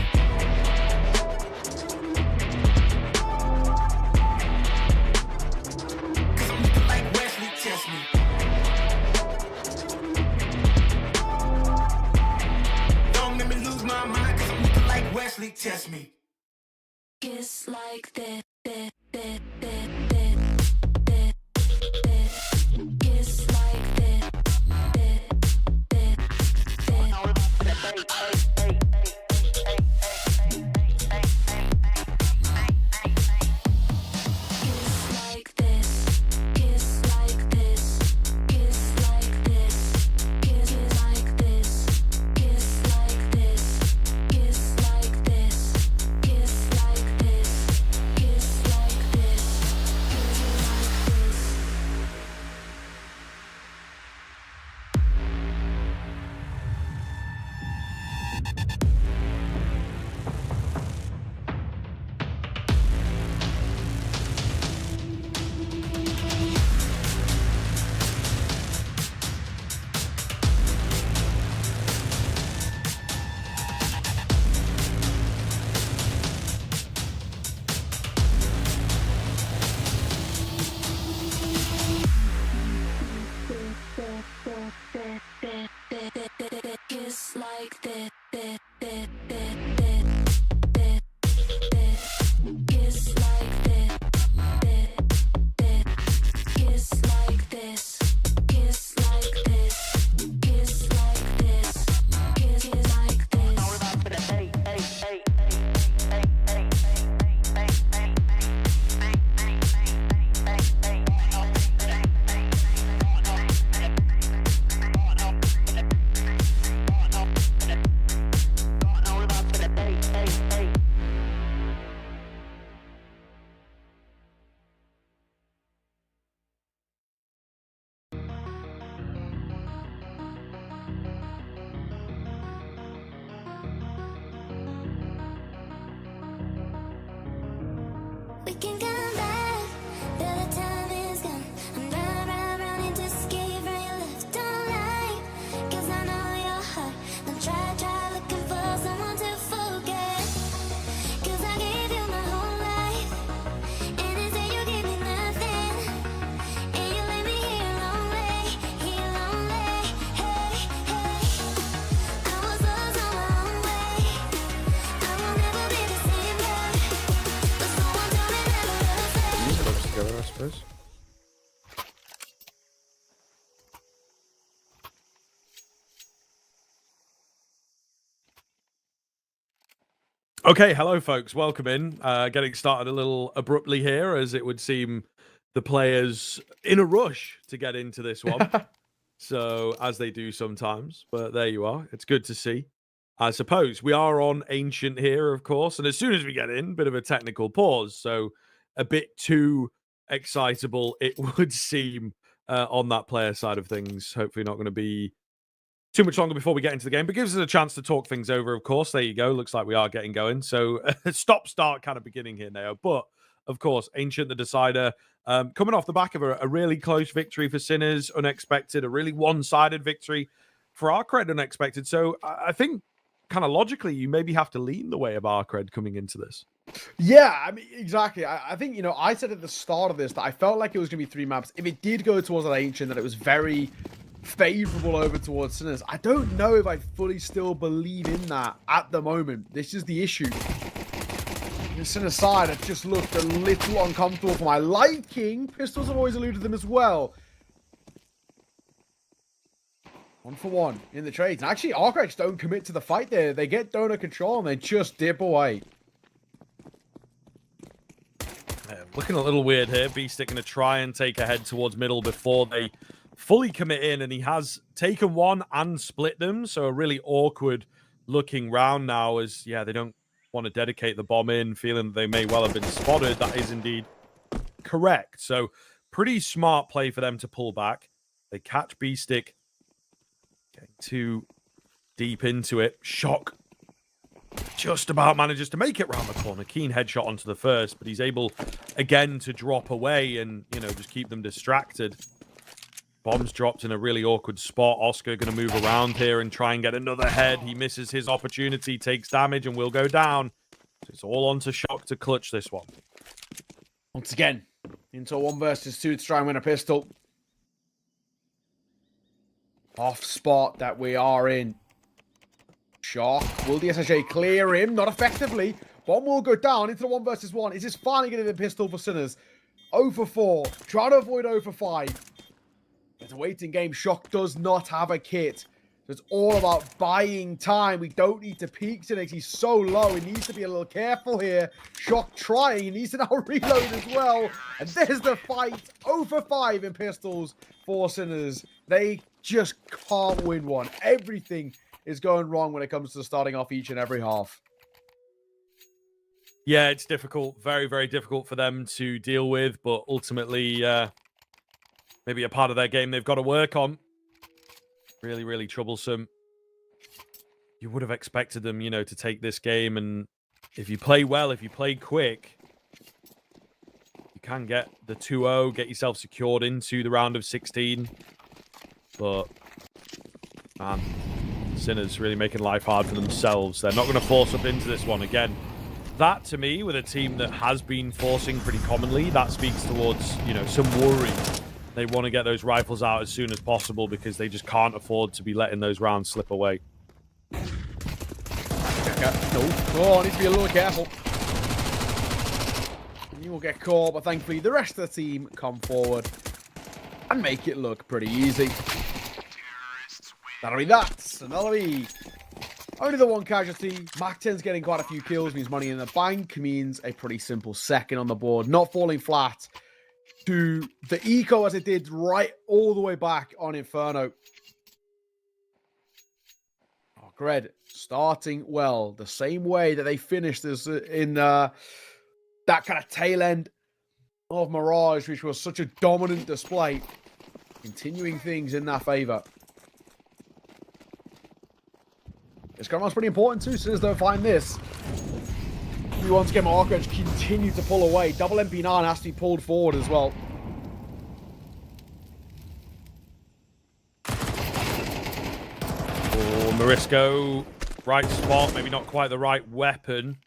Speaker 6: Cause I'm looking like Wesley, test me. Don't make me lose my mind, cause I'm looking like Wesley, test me.
Speaker 7: can come back. Till the time is gone. I'm running to escape from your left. Don't lie, 'cause I know your heart. Don't try looking for someone to forget. 'Cause I gave you my whole life, and instead you gave me nothing. And you left me here lonely. Hey, hey. I was lost on my own way. I will never be the same girl. But someone told me never to say.
Speaker 9: Put it together, I suppose. Okay, hello folks, welcome in. Getting started a little abruptly here, as it would seem the players in a rush to get into this one. So, as they do sometimes, but there you are. It's good to see. I suppose we are on Ancient here, of course, and as soon as we get in, bit of a technical pause, so a bit too excitable, it would seem, on that player side of things. Hopefully not going to be too much longer before we get into the game, but gives us a chance to talk things over, of course. There you go. Looks like we are getting going. So stop-start kind of beginning here, Nao. But, of course, Ancient the Decider, coming off the back of a really close victory for Sinners, unexpected, a really one-sided victory for Arcred, unexpected. So I think, kind of logically, you maybe have to lean the way of Arcred coming into this.
Speaker 10: Yeah, I mean, exactly. I think, you know, I said at the start of this that I felt like it was going to be 3 maps. If it did go towards an Ancient, that it was very favorable over towards Sinners. I don't know if I fully still believe in that at the moment. This is the issue. The Sinners side have just looked a little uncomfortable for my liking. Pistols have always eluded them as well. 1 for 1 in the trades. And actually, Arcrex don't commit to the fight there. They get donor control and they just dip away.
Speaker 9: Looking a little weird here. Beastic going to try and take a head towards middle before they fully commit in, and he has taken one and split them. So a really awkward looking round now, as they don't want to dedicate the bomb in, feeling that they may well have been spotted. That is indeed correct. So pretty smart play for them to pull back. They catch Beastic getting too deep into it. Shock just about manages to make it round the corner. Keen headshot onto the first, but he's able again to drop away and, just keep them distracted. Bombs dropped in a really awkward spot. Oscar going to move around here and try and get another head. He misses his opportunity, takes damage, and will go down. So it's all on to Shock to clutch this one.
Speaker 10: Once again, into a 1 versus 2 to try and win a pistol. Off spot that we are in. Shock. Will the SSJ clear him? Not effectively. Bomb will go down into the 1 versus 1. Is this finally getting the pistol for Sinners? 0 for 4. Trying to avoid 0 for 5. It's a waiting game. Shock does not have a kit. So it's all about buying time. We don't need to peek Sinners. He's so low. He needs to be a little careful here. Shock trying. He needs to now reload as well. And there's the fight. 0 for 5 in pistols for Sinners. They just can't win one. Everything is going wrong when it comes to starting off each and every half.
Speaker 9: Yeah, it's difficult. Very, very difficult for them to deal with. But ultimately, maybe a part of their game they've got to work on. Really, really troublesome. You would have expected them, to take this game. And if you play well, if you play quick, you can get the 2-0, get yourself secured into the round of 16. But, man, Sinners really making life hard for themselves. They're not going to force up into this one again. That, to me, with a team that has been forcing pretty commonly, that speaks towards, some worry. They want to get those rifles out as soon as possible because they just can't afford to be letting those rounds slip away.
Speaker 10: No. Oh, I need to be a little careful. You will get caught, but thankfully the rest of the team come forward and make it look pretty easy. That'll be that. And that'll be only the 1 casualty. Mac 10's getting quite a few kills, means money in the bank, means a pretty simple second on the board. Not falling flat to the eco as it did right all the way back on Inferno. Oh, Gred starting well, the same way that they finished this in that kind of tail end of Mirage, which was such a dominant display. Continuing things in their favor. This ground was pretty important too, since don't find this. lucky once again, Arcridge continue to pull away. Double MP9 has to be pulled forward as well.
Speaker 9: Oh, Marisco, right spot, maybe not quite the right weapon.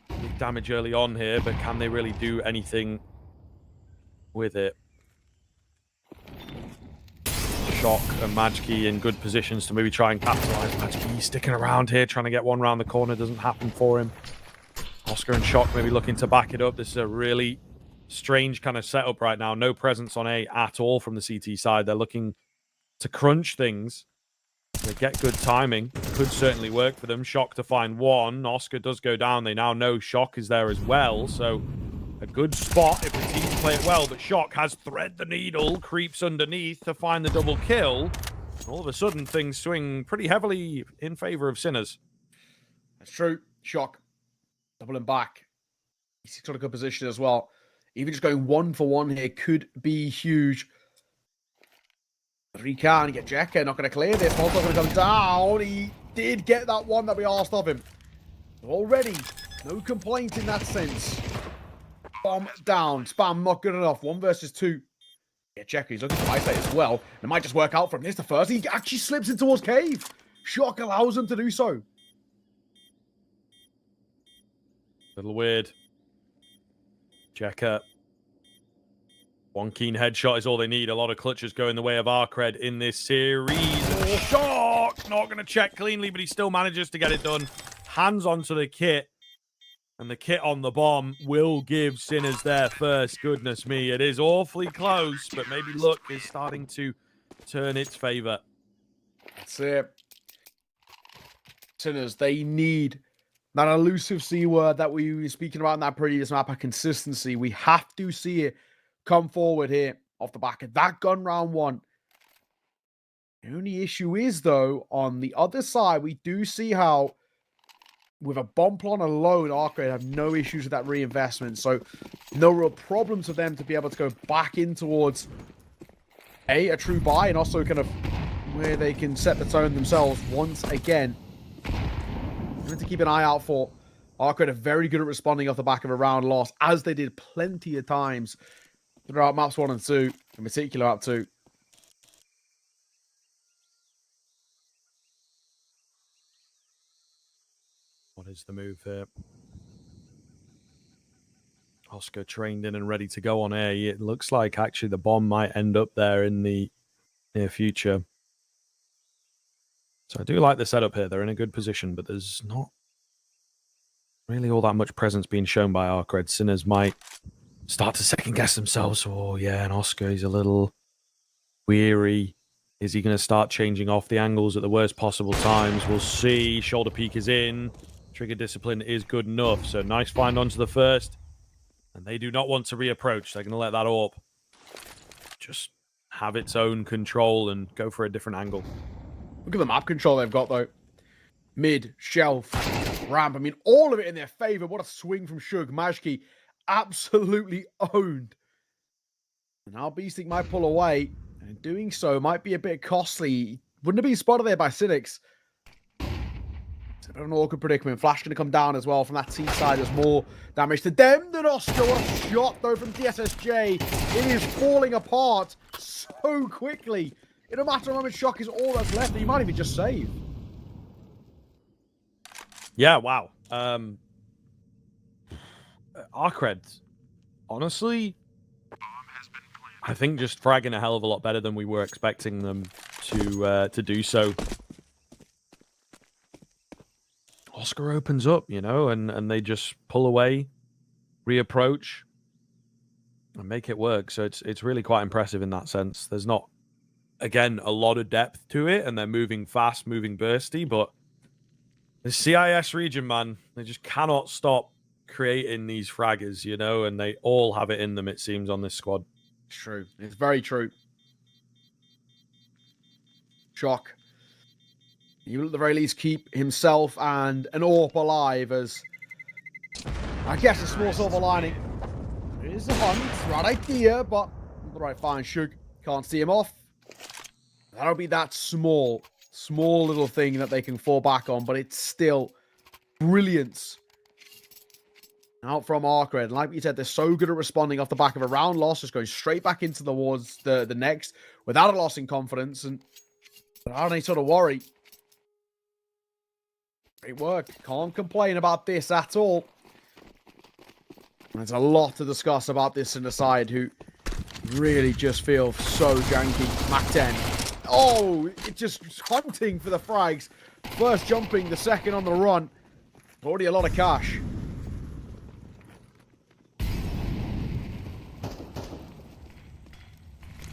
Speaker 9: Big damage early on here, but can they really do anything with it? Shock and Majki in good positions to maybe try and capitalize. Majki sticking around here, trying to get one around the corner. Doesn't happen for him. Oscar and Shock maybe looking to back it up. This is a really strange kind of setup right now. No presence on A at all from the CT side. They're looking to crunch things. They get good timing. Could certainly work for them. Shock to find one. Oscar does go down. They now know Shock is there as well. So a good spot if the teams play it well. But Shock has thread the needle, creeps underneath to find the double kill. All of a sudden, things swing pretty heavily in favor of Sinners.
Speaker 10: That's true. Shock. Doubling back. He's got a good position as well. Even just going 1-for-1 here could be huge. But he can get Jekka. Not going to clear this. Also going to come down. He did get that one that we asked of him. Already, no complaint in that sense. Bomb down. Spam not good enough. 1 versus 2. Yeah, Jekka, he's looking to isolate as well. It might just work out for him. Here's the first. He actually slips in towards Cave. Shock allows him to do so.
Speaker 9: Little weird. Jekka. One keen headshot is all they need. A lot of clutches go in the way of Arcred in this series. Shock! Not going to check cleanly, but he still manages to get it done. Hands onto the kit. And the kit on the bomb will give Sinners their first. Goodness me, it is awfully close, but maybe luck is starting to turn its favor.
Speaker 10: That's it. Sinners, they need that elusive C word that we were speaking about in that previous map, a consistency. We have to see it come forward here off the back of that gun round 1. The only issue is, though, on the other side, we do see how with a bomb plot alone, Arcade have no issues with that reinvestment. So no real problem to them to be able to go back in towards a true buy and also kind of where they can set the tone themselves once again. To keep an eye out for. Arcade are very good at responding off the back of a round loss, as they did plenty of times throughout maps 1 and 2, in particular map 2.
Speaker 9: What is the move here? Oscar trained in and ready to go on A. It looks like actually the bomb might end up there in the near future. So I do like the setup here. They're in a good position, but there's not really all that much presence being shown by Arcred. Sinners might start to second guess themselves. Oh, yeah, and Oscar, he's a little weary. Is he going to start changing off the angles at the worst possible times? We'll see. Shoulder peek is in. Trigger discipline is good enough. So nice find onto the first. And they do not want to reapproach. They're going to let that AWP just have its own control and go for a different angle.
Speaker 10: Look at the map control they've got, though. Mid, shelf, ramp. I mean, all of it in their favor. What a swing from Shug. Majki absolutely owned. And now Beastic might pull away. And in doing so, might be a bit costly. Wouldn't have been spotted there by Cynics. It's a bit of an awkward predicament. Flash going to come down as well from that T side. There's more damage to them than Oscar. What a shot, though, from DSSJ. It is falling apart so quickly. In a matter of moments, Shock is all that's left. And you might even just save.
Speaker 9: Yeah, wow. Arcred, honestly, I think just fragging a hell of a lot better than we were expecting them to do so. Oscar opens up, you know, and they just pull away, reapproach, and make it work. So it's really quite impressive in that sense. There's not, again, a lot of depth to it, and they're moving fast, moving bursty, but the CIS region, man, they just cannot stop creating these fraggers, you know, and they all have it in them, it seems, on this squad.
Speaker 10: It's true. It's very true. Shock. He will at the very least keep himself and an AWP alive as, I guess, a small silver lining. It is a hunt. Right idea, but not the right find. Shug can't see him off. That'll be that small little thing that they can fall back on, but it's still brilliance out from Arcred. And like you said, they're so good at responding off the back of a round loss, just going straight back into the wards the next without a loss in confidence and without any sort of worry. Great work. Can't complain about this at all. There's a lot to discuss about this in the side who really just feel so janky. Mac 10. Oh, it's just hunting for the frags. First jumping, the second on the run. Already a lot of cash.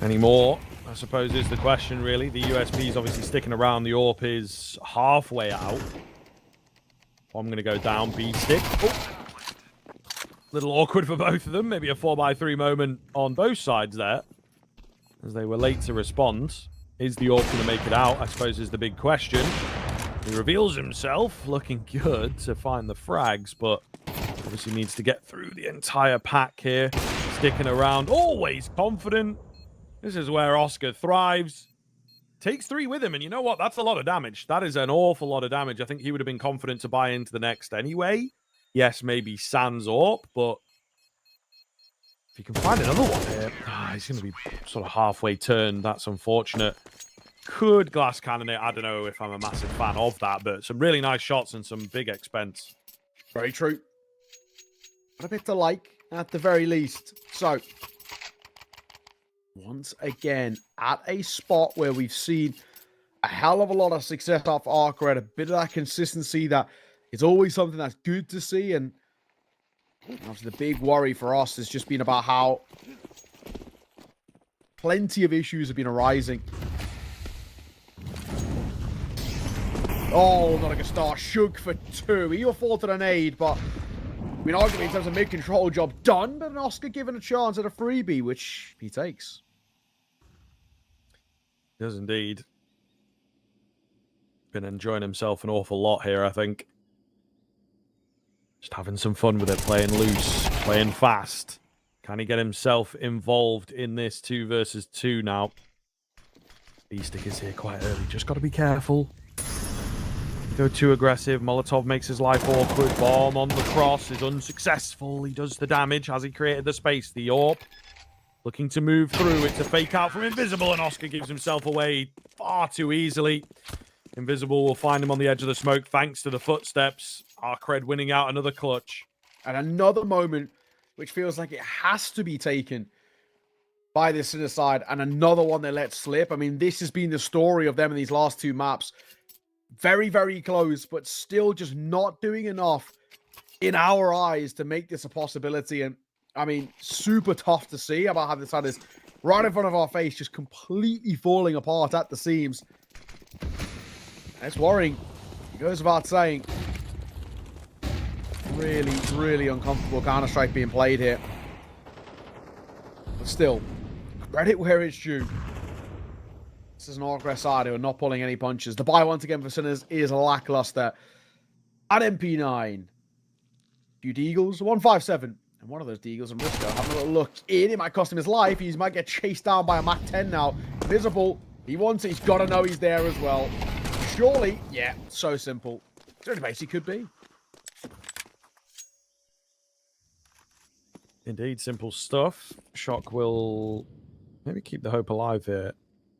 Speaker 9: Any more, I suppose, is the question, really. The USP is obviously sticking around. The AWP is halfway out. I'm going to go down B-stick. Oh. Little awkward for both of them. Maybe a 4x3 moment on both sides there, as they were late to respond. Is the AWP going to make it out, I suppose, is the big question. He reveals himself, looking good to find the frags, but obviously needs to get through the entire pack here. Sticking around, always confident. This is where Oscar thrives. Takes 3 with him, and you know what? That's a lot of damage. That is an awful lot of damage. I think he would have been confident to buy into the next anyway. Yes, maybe Sans AWP, but if you can find another one here, he's going to be sort of halfway turned. That's unfortunate. Could glass cannon it? I don't know if I'm a massive fan of that, but some really nice shots and some big expense.
Speaker 10: Very true. Got a bit to like, at the very least. So, once again, at a spot where we've seen a hell of a lot of success off Arcred, a bit of that consistency that is always something that's good to see, and obviously the big worry for us has just been about how plenty of issues have been arising. Oh, not a good start. Shug for 2. He afforded an aid, but I mean, arguably in terms of mid-control job done, but an Oscar given a chance at a freebie, which he takes.
Speaker 9: Does indeed. Been enjoying himself an awful lot here, I think. Just having some fun with it, playing loose, playing fast. Can he get himself involved in this 2 versus 2 now? B-stick is here quite early. Just got to be careful. Go too aggressive. Molotov makes his life awkward. Bomb on the cross is unsuccessful. He does the damage. Has he created the space? The AWP looking to move through. It's a fake out from Invisible, and Oscar gives himself away far too easily. Invisible will find him on the edge of the smoke thanks to the footsteps. Arcred winning out another clutch.
Speaker 10: And another moment which feels like it has to be taken by this inner side, and another one they let slip. I mean, this has been the story of them in these last 2 maps. Very, very close, but still just not doing enough in our eyes to make this a possibility. And, I mean, super tough to see about how this side is right in front of our face, just completely falling apart at the seams. It's worrying. It goes without saying. Really, really uncomfortable Counter-Strike being played here. But still, credit where it's due. This is an Arcred side who are not pulling any punches. The buy once again for Sinners is lackluster. At MP9, few Deagles, 157. And one of those Deagles and Risco having a little look in. It might cost him his life. He might get chased down by a Mac 10 now. Visible. He wants it. He's got to know he's there as well. Surely. Yeah, so simple. It's the only place he could be.
Speaker 9: Indeed, simple stuff. Shock will maybe keep the hope alive here.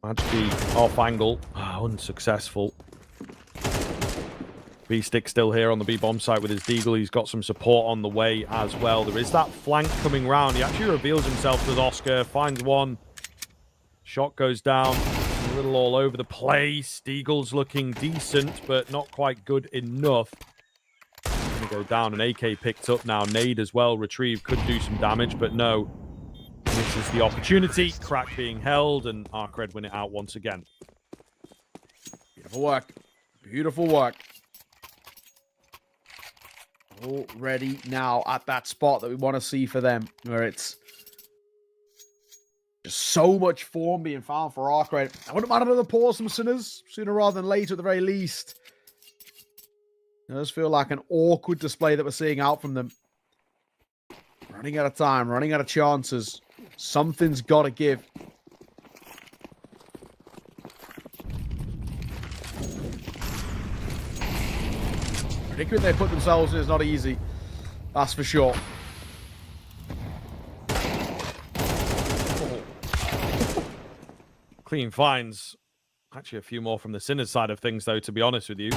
Speaker 9: Actually, off angle. Unsuccessful. B-stick still here on the B-bomb site with his Deagle. He's got some support on the way as well. There is that flank coming round. He actually reveals himself as Oscar. Finds one. Shot goes down. A little all over the place. Deagle's looking decent, but not quite good enough. Gonna go down. An AK picked up now. Nade as well. Retrieve could do some damage, but no. Misses the opportunity. Crack being held, and Arcred win it out once again.
Speaker 10: Beautiful work. Beautiful work. Already now at that spot that we want to see for them, where it's just so much form being found for Arcred. I wouldn't mind another pause from Sinners sooner rather than later at the very least. It does feel like an awkward display that we're seeing out from them. Running out of time, running out of chances. Something's got to give. predicament they put themselves in is not easy. That's for sure.
Speaker 9: Clean finds. Actually, a few more from the Sinners side of things, though, to be honest with you.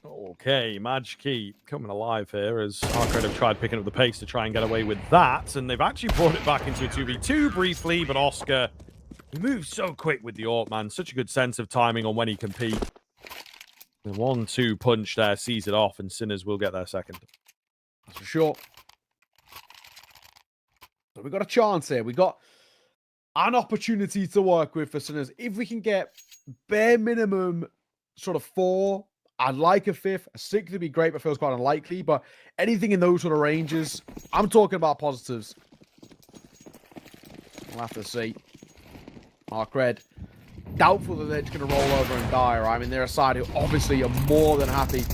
Speaker 9: Okay, Madge Key coming alive here as Arcade have tried picking up the pace to try and get away with that. And they've actually brought it back into a 2v2 briefly, but Oscar, he moves so quick with the AWP, man. Such a good sense of timing on when he can peek. The 1-2 punch there sees it off, and Sinners will get their second.
Speaker 10: That's for sure. So we've got a chance here. We got an opportunity to work with for Sinners. If we can get bare minimum sort of 4, I'd like a 5th. A 6th would be great, but feels quite unlikely. But anything in those sort of ranges, I'm talking about positives. We'll have to see. Arcred, doubtful that they're just going to roll over and die, right? I mean, they're a side who obviously are more than happy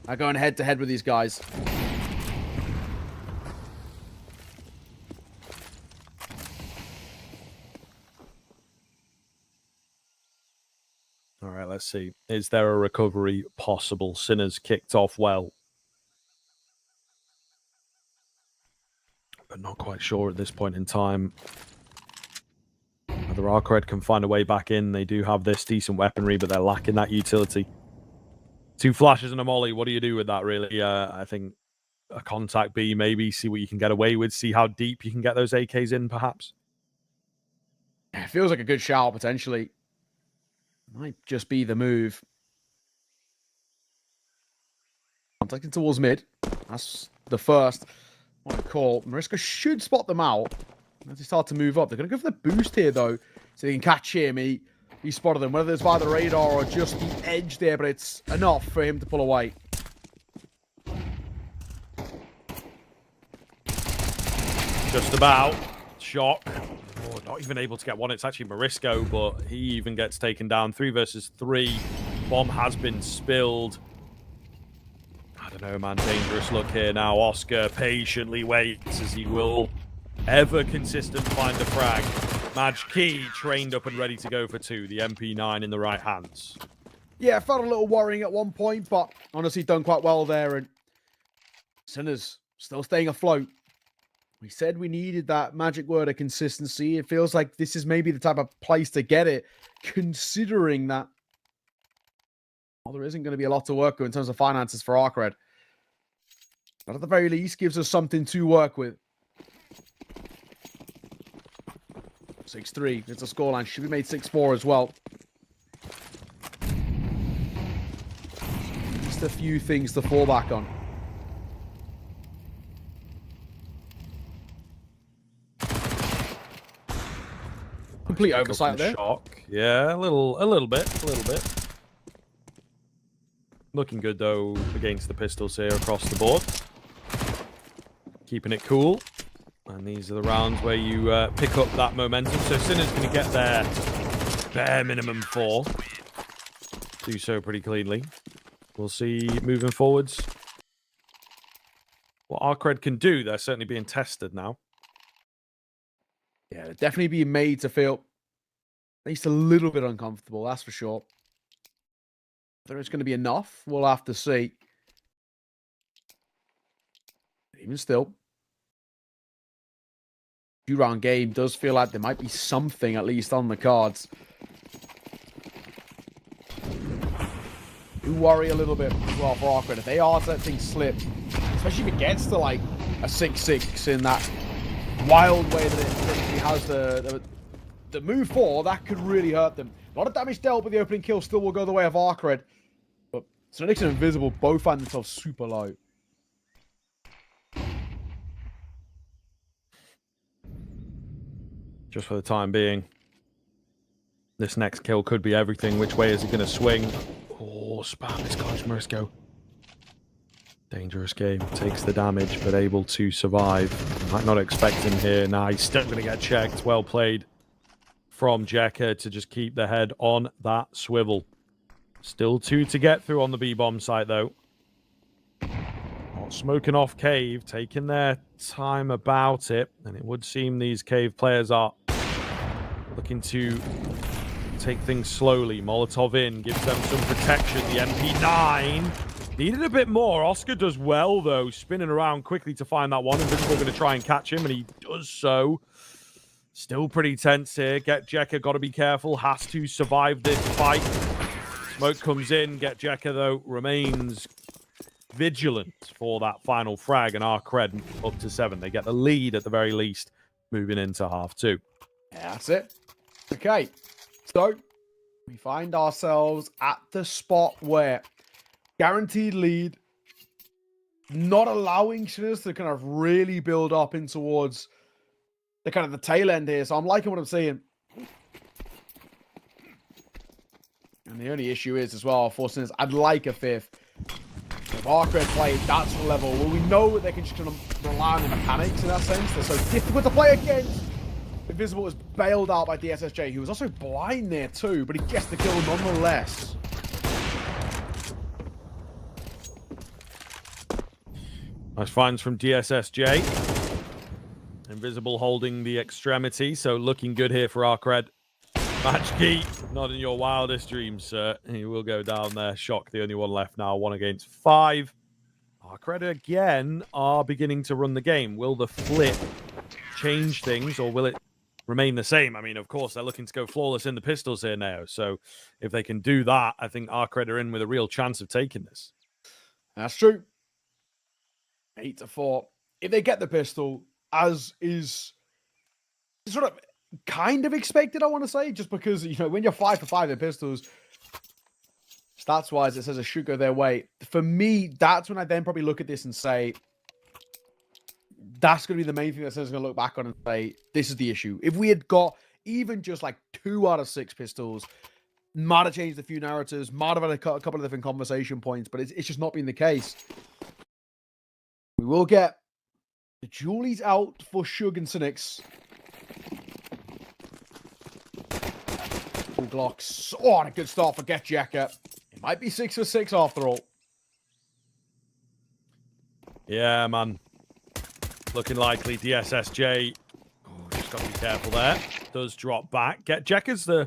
Speaker 10: at going head-to-head with these guys.
Speaker 9: All right, let's see. Is there a recovery possible? Sinners kicked off well, but not quite sure at this point in time. Whether Arcred can find a way back in. They do have this decent weaponry, but they're lacking that utility. 2 flashes and a molly. What do you do with that, really? I think a contact B, maybe. See what you can get away with. See how deep you can get those AKs in, perhaps.
Speaker 10: It feels like a good shout, potentially. Might just be the move. Contacting towards mid. That's the first. What a call. Mariska should spot them out as they start to move up. They're going to go for the boost here, though, so they can catch him. He spotted them, whether it's via the radar or just the edge there, but it's enough for him to pull away.
Speaker 9: Just about. Shock. Oh, not even able to get one. It's actually Morisco, but he even gets taken down. 3 versus 3. Bomb has been spilled. I don't know, man. Dangerous look here now. Oscar patiently waits as he will ever consistent find the frag. Madge Key trained up and ready to go for 2. The MP9 in the right hands.
Speaker 10: Yeah, it felt a little worrying at one point, but honestly done quite well there. And Sinners still staying afloat. We said we needed that magic word of consistency. It feels like this is maybe the type of place to get it, considering that well, there isn't going to be a lot to work with in terms of finances for Arcred. But at the very least, gives us something to work with. 6-3. It's a scoreline. Should be made 6-4 as well. Just a few things to fall back on. Complete oversight there.
Speaker 9: Shock. Yeah, a little bit. Looking good, though, against the pistols here across the board. Keeping it cool. And these are the rounds where you pick up that momentum. So Sinner's going to get their bare minimum 4. Do so pretty cleanly. We'll see moving forwards what Arcred can do. They're certainly being tested now.
Speaker 10: Yeah, they're definitely being made to feel at least a little bit uncomfortable, that's for sure. Whether it's going to be enough, we'll have to see. Even still, 2-round game does feel like there might be something at least on the cards. Do worry a little bit as well for Arcred. If they are to let things slip, especially if it gets to like a 6-6 in that wild way that it potentially has the move for, that could really hurt them. A lot of damage dealt, but the opening kill still will go the way of Arcred. But Sonics and Invisible both find themselves super low.
Speaker 9: Just for the time being. This next kill could be everything. Which way is he going to swing? Oh, spam this guy's Morisco. Dangerous game. Takes the damage, but able to survive. Might not expect him here. Nah, he's still going to get checked. Well played from Jekka to just keep the head on that swivel. Still 2 to get through on the B-bomb site, though. Not smoking off Cave. Taking their time about it. And it would seem these Cave players are looking to take things slowly. Molotov in, gives them some protection. The MP9 needed a bit more. Oscar does well, though, spinning around quickly to find that one. Invisible going to try and catch him, and he does so. Still pretty tense here. Get Jekka, got to be careful. Has to survive this fight. Smoke comes in. Get Jekka, though, remains vigilant for that final frag, and Arcred up to 7. They get the lead at the very least, moving into half 2.
Speaker 10: Yeah, that's it. Okay, so we find ourselves at the spot where guaranteed lead, not allowing Sinners to kind of really build up in towards the kind of the tail end here. So I'm liking what I'm seeing. And the only issue is as well for Sinners, I'd like a 5th. If Arcred played that sort of level, well, we know that they can just kind of rely on the mechanics in that sense. They're so difficult to play against. Invisible was bailed out by DSSJ, who was also blind there too, but he gets the kill nonetheless.
Speaker 9: Nice finds from DSSJ. Invisible holding the extremity, so looking good here for Arcred. Match key, not in your wildest dreams, sir. He will go down there. Shock, the only one left now, 1 against 5. Arcred again are beginning to run the game. Will the flip change things, or will it remain the same? I mean, of course, they're looking to go flawless in the pistols here now. So if they can do that, I think Arcred are in with a real chance of taking this.
Speaker 10: That's true. 8-4. If they get the pistol, as is sort of kind of expected, I want to say, just because, you know, when you're 5 for 5 in pistols, stats-wise, it says it should go their way. For me, that's when I then probably look at this and say, that's going to be the main thing that says going to look back on and say, this is the issue. If we had got even just like 2 out of 6 pistols, might have changed a few narratives, might have had a couple of different conversation points, but it's just not been the case. We will get the Julies out for Shug and Cynics. Glocks. Oh, and a good start for Get Jekka. It might be 6 for 6 after all.
Speaker 9: Yeah, man. Looking likely. DSSJ. Oh, just got to be careful there. Does drop back. Get Jekka's the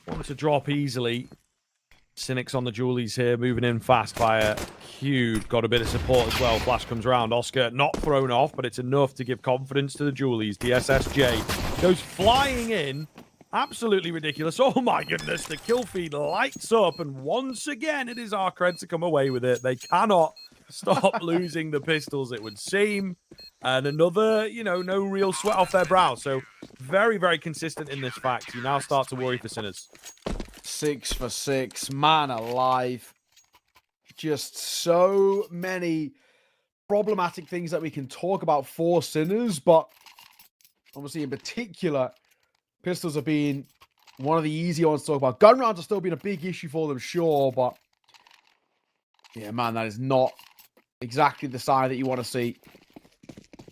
Speaker 9: one to drop easily. Cynics on the Julies here, moving in fast by a Cube. Got a bit of support as well. Flash comes around. Oscar not thrown off, but it's enough to give confidence to the Julies. DSSJ goes flying in. Absolutely ridiculous. Oh my goodness, the kill feed lights up, and once again, it is Arcred to come away with it. They cannot stop losing the pistols, it would seem. And another, you know, no real sweat off their brow. So very, very consistent in this fact. You now start to worry for Sinners.
Speaker 10: 6 for 6, man alive. Just so many problematic things that we can talk about for Sinners, but obviously in particular, pistols have been one of the easy ones to talk about. Gun rounds are still been a big issue for them, sure, but yeah, man, that is not exactly the side that you want to see.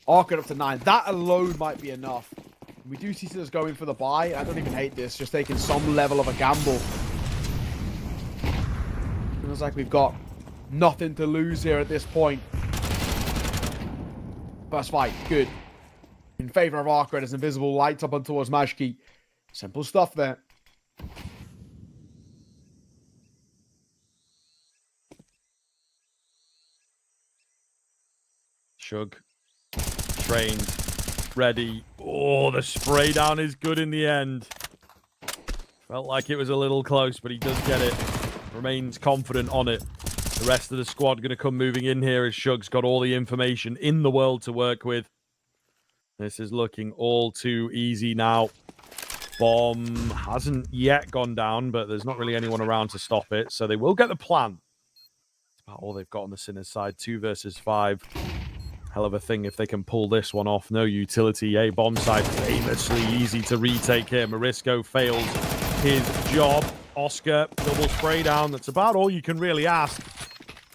Speaker 10: Arcade up to 9. That alone might be enough. We do see Sinners going for the buy. I don't even hate this, just taking some level of a gamble. It looks like we've got nothing to lose here at this point. First fight, good. In favor of Arcred as Invisible lights up on towards Mashki. Simple stuff there.
Speaker 9: Shug. Trained. Ready. Oh, the spray down is good in the end. Felt like it was a little close, but he does get it. Remains confident on it. The rest of the squad going to come moving in here as Shug's got all the information in the world to work with. This is looking all too easy now. Bomb hasn't yet gone down, but there's not really anyone around to stop it. So they will get the plan. That's about all they've got on the Sinners side. 2 versus 5. Hell of a thing if they can pull this one off. No utility. A bomb side famously easy to retake here. Marisco fails his job. Oscar, double spray down. That's about all you can really ask.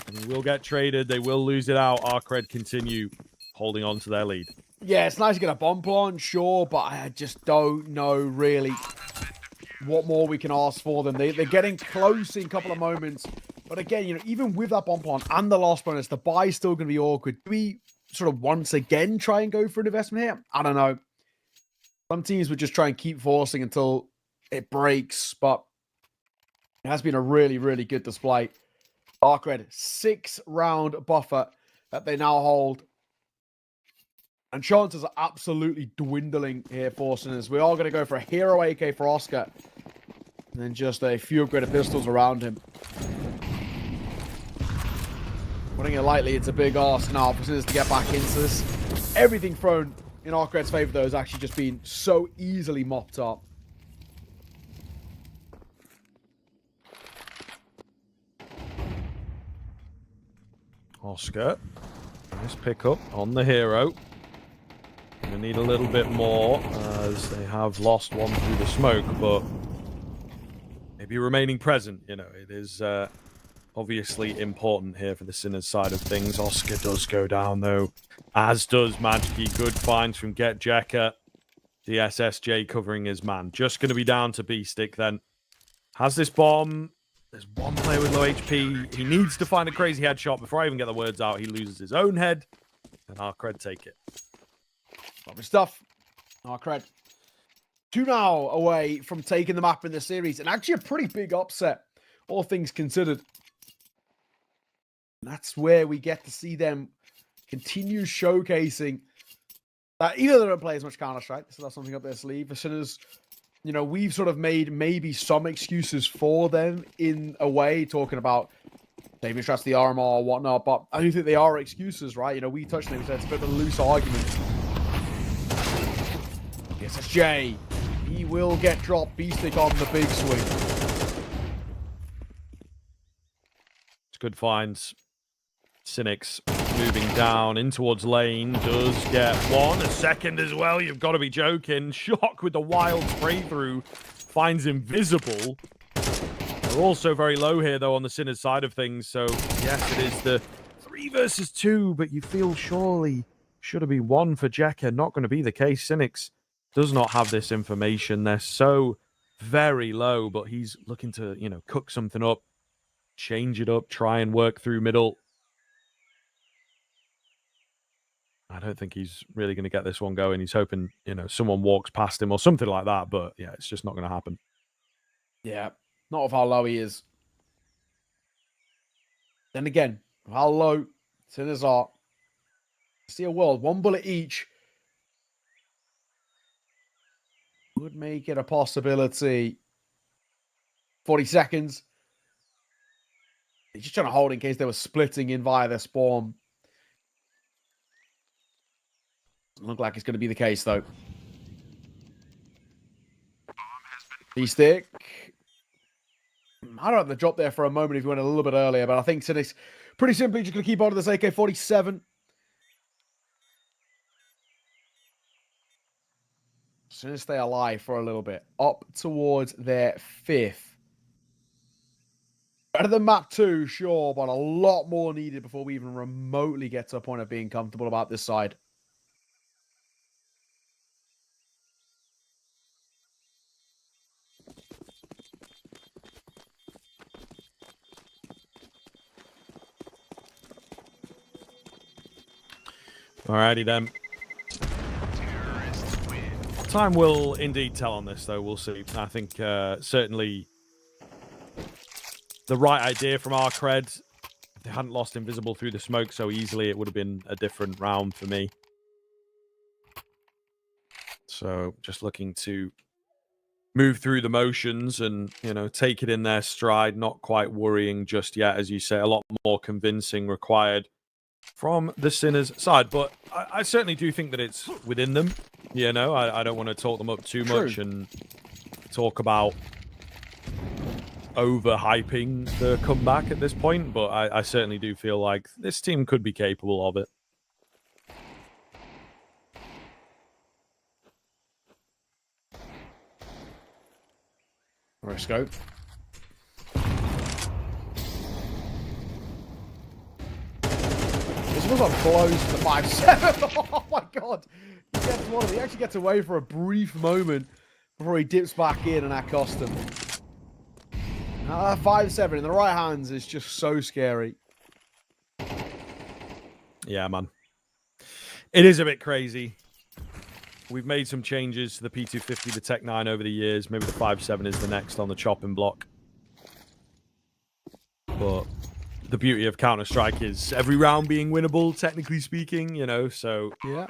Speaker 9: And they will get traded. They will lose it out. Arcred continue holding on to their lead.
Speaker 10: Yeah, it's nice to get a bomb plant, sure, but I just don't know really what more we can ask for them. They're getting close in a couple of moments. But again, you know, even with that bomb plant and the lost bonus, the buy is still going to be awkward. Do we sort of once again try and go for an investment here? I don't know. Some teams would just try and keep forcing until it breaks, but it has been a really, really good display. Arcred, 6-round buffer that they now hold. And chances are absolutely dwindling here for Sinners. We are going to go for a hero AK for Oscar. And then just a few upgraded pistols around him. Putting it lightly, it's a big ask now for Sinners to get back into this. Everything thrown in Arcred's favor, though, has actually just been so easily mopped up.
Speaker 9: Oscar, nice pickup on the hero. Gonna need a little bit more as they have lost one through the smoke, but maybe remaining present. You know, it is obviously important here for the Sinners side of things. Oscar does go down though, as does Majki. Good finds from Get Jekka. The SSJ covering his man. Just going to be down to B-Stick then. Has this bomb. There's one player with low HP. He needs to find a crazy headshot. Before I even get the words out, he loses his own head. And Arcred take it.
Speaker 10: Lovely stuff. Arcred. 2 now away from taking the map in the series. And actually a pretty big upset, all things considered. And that's where we get to see them continue showcasing that either they don't play as much Counter-Strike, they still have something up their sleeve. As soon as, you know, we've sort of made maybe some excuses for them in a way, talking about saving shots the armor or whatnot, but I do think they are excuses, right? You know, we touched on it, we said it's a bit of a loose argument. Yes, it's Jay. He will get dropped. B-Stick on the big swing.
Speaker 9: It's good finds. Cynics moving down in towards lane. Does get one. A second as well. You've got to be joking. Shock with the wild spray through. Finds Invisible. They're also very low here, though, on the Sinners side of things. So, yes, it is the 3 versus 2, but you feel surely should have been 1 for Jekka. Not going to be the case. Cynics does not have this information. They're so very low, but he's looking to, you know, cook something up, change it up, try and work through middle. I don't think he's really going to get this one going. He's hoping, you know, someone walks past him or something like that. But, yeah, it's just not going to happen.
Speaker 10: Yeah, not of how low he is. Then again, how low Sinners are. See a world, 1 bullet each would make it a possibility. 40 seconds. He's just trying to hold in case they were splitting in via their spawn. Doesn't look like it's going to be the case, though. B-Stick. I don't have the drop there for a moment if you went a little bit earlier, but I think Cynic's pretty simply just going to keep on to this AK-47. As soon as they stay alive for a little bit. Up towards their 5th. Better than map 2, sure, but a lot more needed before we even remotely get to a point of being comfortable about this side.
Speaker 9: Alrighty then. Time will indeed tell on this, though. We'll see. I think certainly the right idea from Arcred. If they hadn't lost Invisible through the smoke so easily, it would have been a different round for me. So just looking to move through the motions and, you know, take it in their stride. Not quite worrying just yet, as you say. A lot more convincing required from the Sinners side, but I certainly do think that it's within them. You know, I don't want to talk them up too much and talk about overhyping the comeback at this point, but I certainly do feel like this team could be capable of it.
Speaker 10: Or a scope. This was on close to the 5-7. Oh my god. He actually gets away for a brief moment before he dips back in and accosts him. Now that 5-7 in the right hands is just so scary.
Speaker 9: Yeah, man. It is a bit crazy we've made some changes to the P250, the Tech 9 over the years. Maybe the 5.7 is the next on the chopping block. But the beauty of Counter-Strike is every round being winnable, technically speaking, you know, so
Speaker 10: yeah,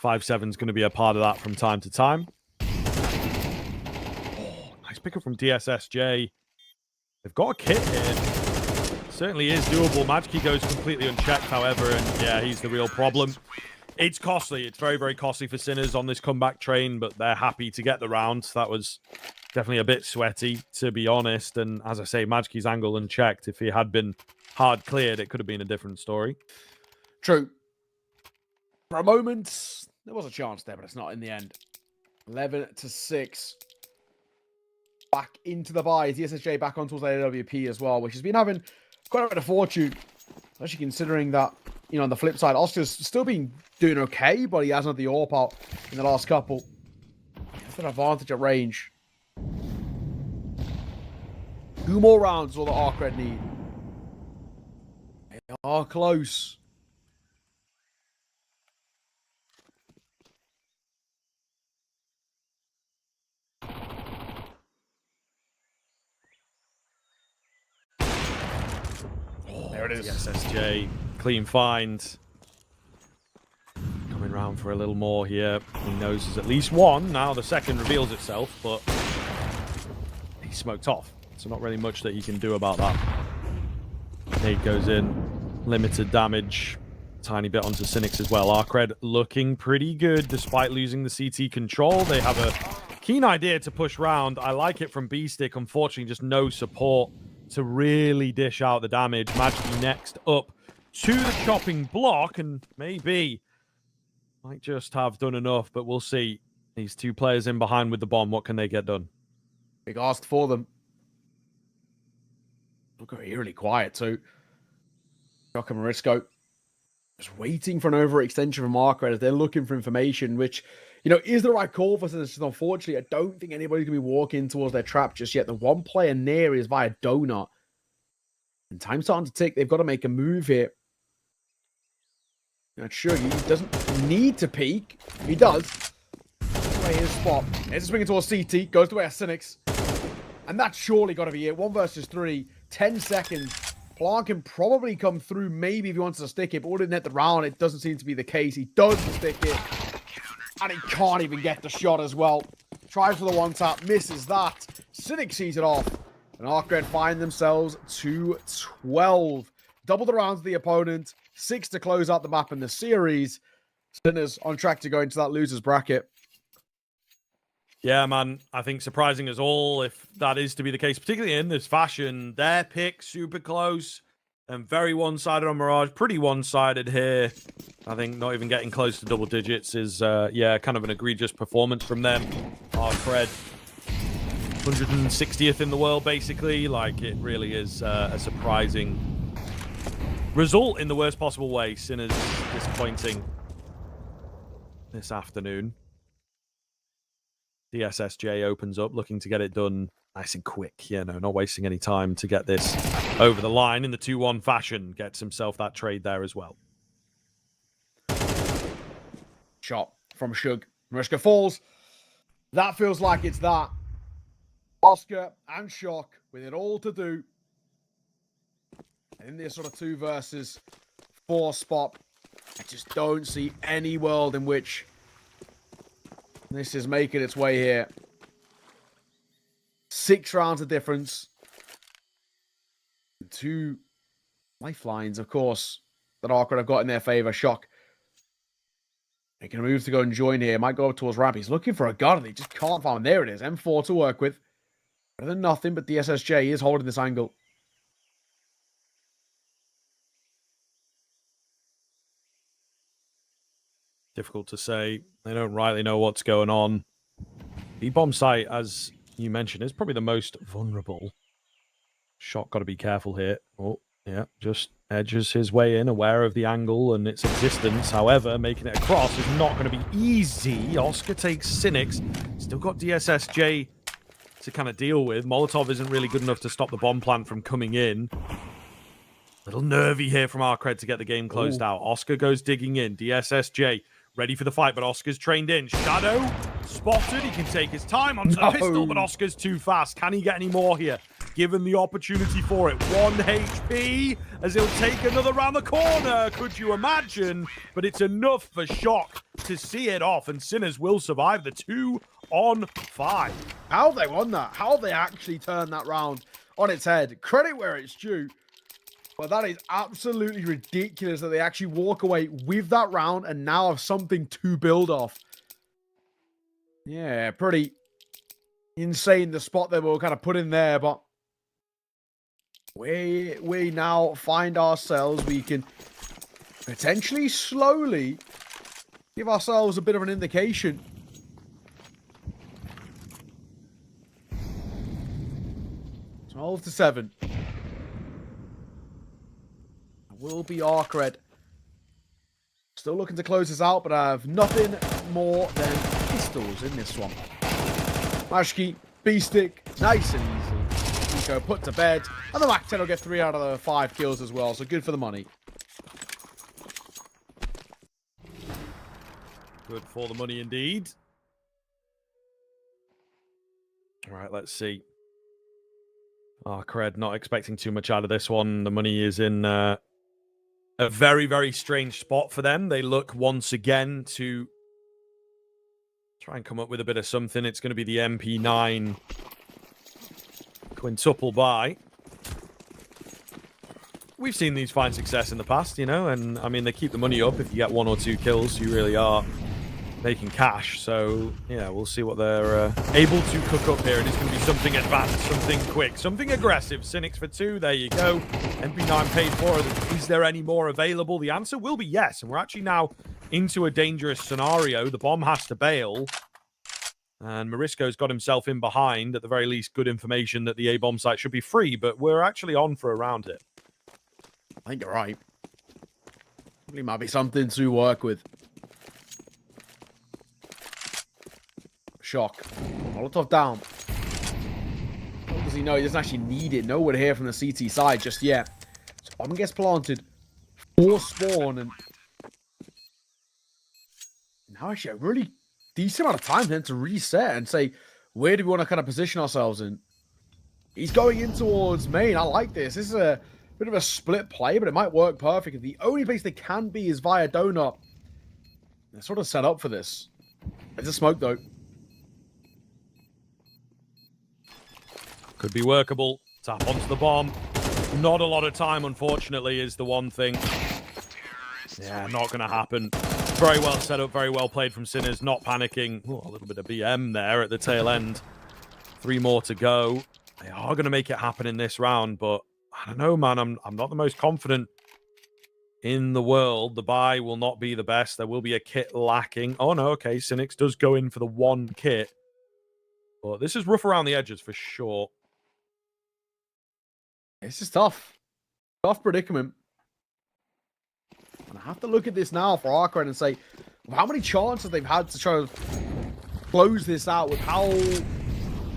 Speaker 9: 5.7 is going to be a part of that from time to time. Oh, nice pickup from DSSJ. They've got a kit here. Certainly is doable. Magki goes completely unchecked, however, and yeah, he's the real problem. It's costly. It's very, very costly for Sinners on this comeback train, but they're happy to get the round. That was definitely a bit sweaty, to be honest. And as I say, Magki's angle unchecked. If he had been hard cleared, it could have been a different story.
Speaker 10: True. For a moment, there was a chance there, but it's not in the end. 11-6. Back into the buys. DSSJ back on towards AWP as well, which has been having quite a bit of fortune. Especially considering that, you know, on the flip side, Oscar's still been doing okay, but he hasn't had the AWP out in the last couple. That's an advantage at range. 2 more rounds will the Arcred need. They are close. There it is.
Speaker 9: SSJ, clean find. Coming round for a little more here. He knows there's at least one. Now the second reveals itself, but he's smoked off. So not really much that he can do about that. Nade goes in. Limited damage. Tiny bit onto Cynics as well. Arcred looking pretty good despite losing the CT control. They have a keen idea to push round. I like it from B-Stick. Unfortunately, just no support to really dish out the damage. Magki next up to the chopping block, and maybe might just have done enough, but we'll see. These 2 players in behind with the bomb. What can they get done?
Speaker 10: Big ask for them. Look eerily quiet too. Shock and Marisco just waiting for an overextension from Arcred as they're looking for information, which, you know, is the right call for this. Unfortunately, I don't think anybody's going to be walking towards their trap just yet. The one player near is via Donut. And time's starting to tick. They've got to make a move here. Not sure, he doesn't need to peek. He does. Play his spot. It's swinging towards CT. Goes the way of Cynics. And that's surely got to be it. 1 versus 3. 10 seconds. Plant can probably come through maybe if he wants to stick it, but would it net the round? It doesn't seem to be the case. He does stick it. And he can't even get the shot as well. Tries for the one tap. Misses that. Cynic sees it off. And Arcred find themselves 2-12. Double the rounds of the opponent. 6 to close out the map in the series. Sinners on track to go into that loser's bracket.
Speaker 9: Yeah, man. I think surprising us all if that is to be the case, particularly in this fashion. Their pick, super close and very one-sided on Mirage. Pretty one-sided here. I think not even getting close to double digits is, yeah, kind of an egregious performance from them. Arcred, 160th in the world, basically. Like, it really is a surprising result in the worst possible way. Sinners disappointing this afternoon. DSSJ opens up, looking to get it done nice and quick. Yeah, no, not wasting any time to get this over the line in the 2-1 fashion. Gets himself that trade there as well.
Speaker 10: Shot from Shug. Mariska falls. That feels like it's that. Oscar and Shock with it all to do. In this sort of 2 versus 4 spot, I just don't see any world in which this is making its way here. 6 rounds of difference. 2 lifelines, of course, that Arcred have got in their favor. Shock making a move to go and join here. Might go up towards ramp. He's looking for a gun. He just can't find him. There it is. M4 to work with. Better than nothing, but the SSJ is holding this angle.
Speaker 9: Difficult to say. They don't rightly know what's going on. The bomb site, as you mentioned, is probably the most vulnerable. Shock got to be careful here. Oh, yeah, just edges his way in, aware of the angle and its existence. However, making it across is not going to be easy. Oscar takes Cynics. Still got DSSJ to kind of deal with. Molotov isn't really good enough to stop the bomb plant from coming in. Little nervy here from Arcred to get the game closed out. Oscar goes digging in. DSSJ ready for the fight, but Oscar's trained in. Shadow spotted. He can take his time onto the pistol, but Oscar's too fast. Can he get any more here? Given the opportunity for it. 1 HP as he'll take another round the corner. Could you imagine? But it's enough for Shock to see it off, and Sinners will survive the 2-on-5.
Speaker 10: How have they won that? How have they actually turned that round on its head? Credit where it's due. But that is absolutely ridiculous that they actually walk away with that round and now have something to build off. Yeah, pretty insane the spot they were kind of put in there, but we now find ourselves, we can potentially slowly give ourselves a bit of an indication. So 12-7. Will be Arcred. Still looking to close this out, but I have nothing more than pistols in this one. Mashki, B-stick, nice and easy. Nico put to bed, and the Mac 10 will get 3 out of the 5 kills as well, so good for the money.
Speaker 9: Good for the money indeed. All right, let's see. Arcred not expecting too much out of this one. The money is in a very, very strange spot for them. They look once again to try and come up with a bit of something. It's going to be the MP9 quintuple buy. We've seen these find success in the past, you know, and I mean, they keep the money up. If you get 1 or 2 kills, you really are making cash. So, yeah, we'll see what they're able to cook up here. And it's going to be something advanced, something quick, something aggressive. Cynics for 2. There you go. MP9 paid for. Is there any more available? The answer will be yes. And we're actually now into a dangerous scenario. The bomb has to bail. And Morisco's got himself in behind. At the very least, good information that the A-bomb site should be free. But we're actually on for a round here.
Speaker 10: I think you're right. Probably might be something to work with. Shock. Molotov down. What does he know? He doesn't actually need it. No one here from the CT side just yet. So bomb gets planted. 4 spawn. And now actually a really decent amount of time then to reset and say, where do we want to kind of position ourselves in? He's going in towards main. I like this. This is a bit of a split play, but it might work perfectly. The only place they can be is via donut. They're sort of set up for this. There's a smoke though.
Speaker 9: Could be workable. Tap onto the bomb. Not a lot of time, unfortunately, is the one thing. Yeah, not going to happen. Very well set up, very well played from Sinners. Not panicking. Ooh, a little bit of BM there at the tail end. 3 more to go. They are going to make it happen in this round, but I don't know, man. I'm not the most confident in the world. The buy will not be the best. There will be a kit lacking. Oh, no, okay. Cynics does go in for the 1 kit. But this is rough around the edges for sure.
Speaker 10: This is tough. Tough predicament. And I have to look at this now for Arcred and say, how many chances they've had to try to close this out with how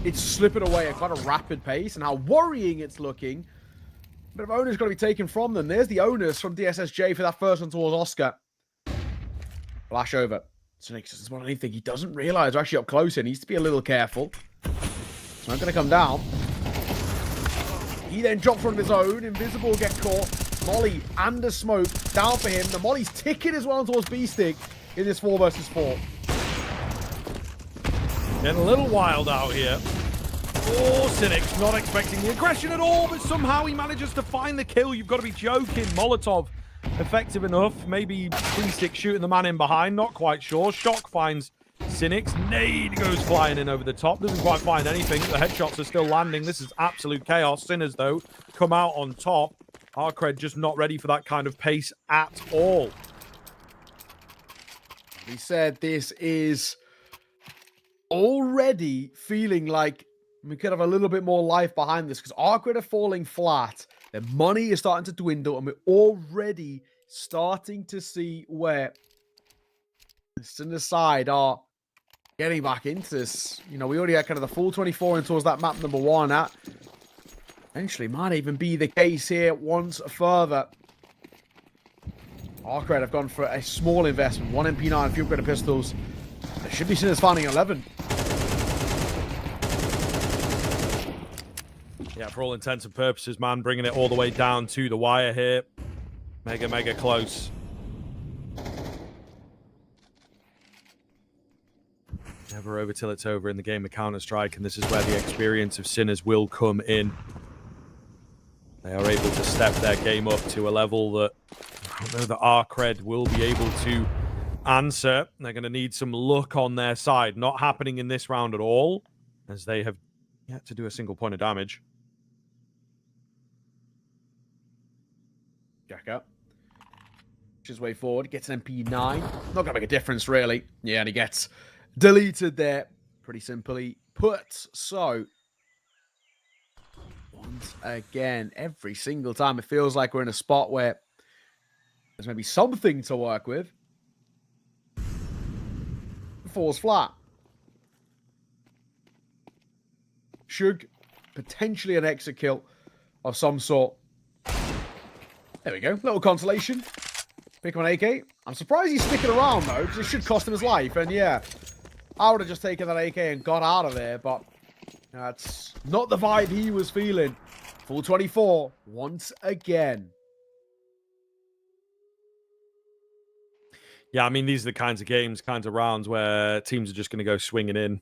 Speaker 10: it's slipping away at quite a rapid pace and how worrying it's looking. A bit of onus got to be taken from them. There's the onus from DSSJ for that first one towards Oscar. Flash over. Cynics doesn't want anything. He doesn't realize we're actually up close here. He needs to be a little careful. It's not going to come down. He then drops on his own. Invisible get caught. Molly and a smoke down for him. The Molly's ticking as well towards B-Stick in this 4 versus 4.
Speaker 9: Getting a little wild out here. Oh, Cynics not expecting the aggression at all, but somehow he manages to find the kill. You've got to be joking. Molotov effective enough. Maybe B-Stick shooting the man in behind. Not quite sure. Shock finds Cynics. Nade goes flying in over the top. Doesn't quite find anything. The headshots are still landing. This is absolute chaos. Sinners, though, come out on top. Arcred just not ready for that kind of pace at all.
Speaker 10: We said this is already feeling like we could have a little bit more life behind this because Arcred are falling flat. Their money is starting to dwindle, and we're already starting to see where the Sinners side are getting back into this. You know, we already had kind of the full 24 and towards that map number 1. That eventually might even be the case here once further. Arcred have gone for a small investment. 1 MP9, a few upgraded pistols. There should be Sinners finding 11.
Speaker 9: Yeah, for all intents and purposes, man, bringing it all the way down to the wire here. Mega close. Never over till it's over in the game of Counter-Strike, and this is where the experience of Sinners will come in. They are able to step their game up to a level that I don't know that Arcred will be able to answer. They're going to need some luck on their side. Not happening in this round at all, as they have yet to do a single point of damage.
Speaker 10: Jack up. His way forward, gets an MP9. Not going to make a difference, really. Yeah, and he gets deleted there. Pretty simply put. So, once again, every single time it feels like we're in a spot where there's maybe something to work with. It falls flat. Shug, potentially an exit kill of some sort. There we go. Little consolation. Pick up an AK. I'm surprised he's sticking around, though, because it should cost him his life. And yeah, I would have just taken that AK and got out of there, but that's not the vibe he was feeling. Full 24, once again.
Speaker 9: Yeah, I mean, these are the kinds of games, kinds of rounds where teams are just going to go swinging in.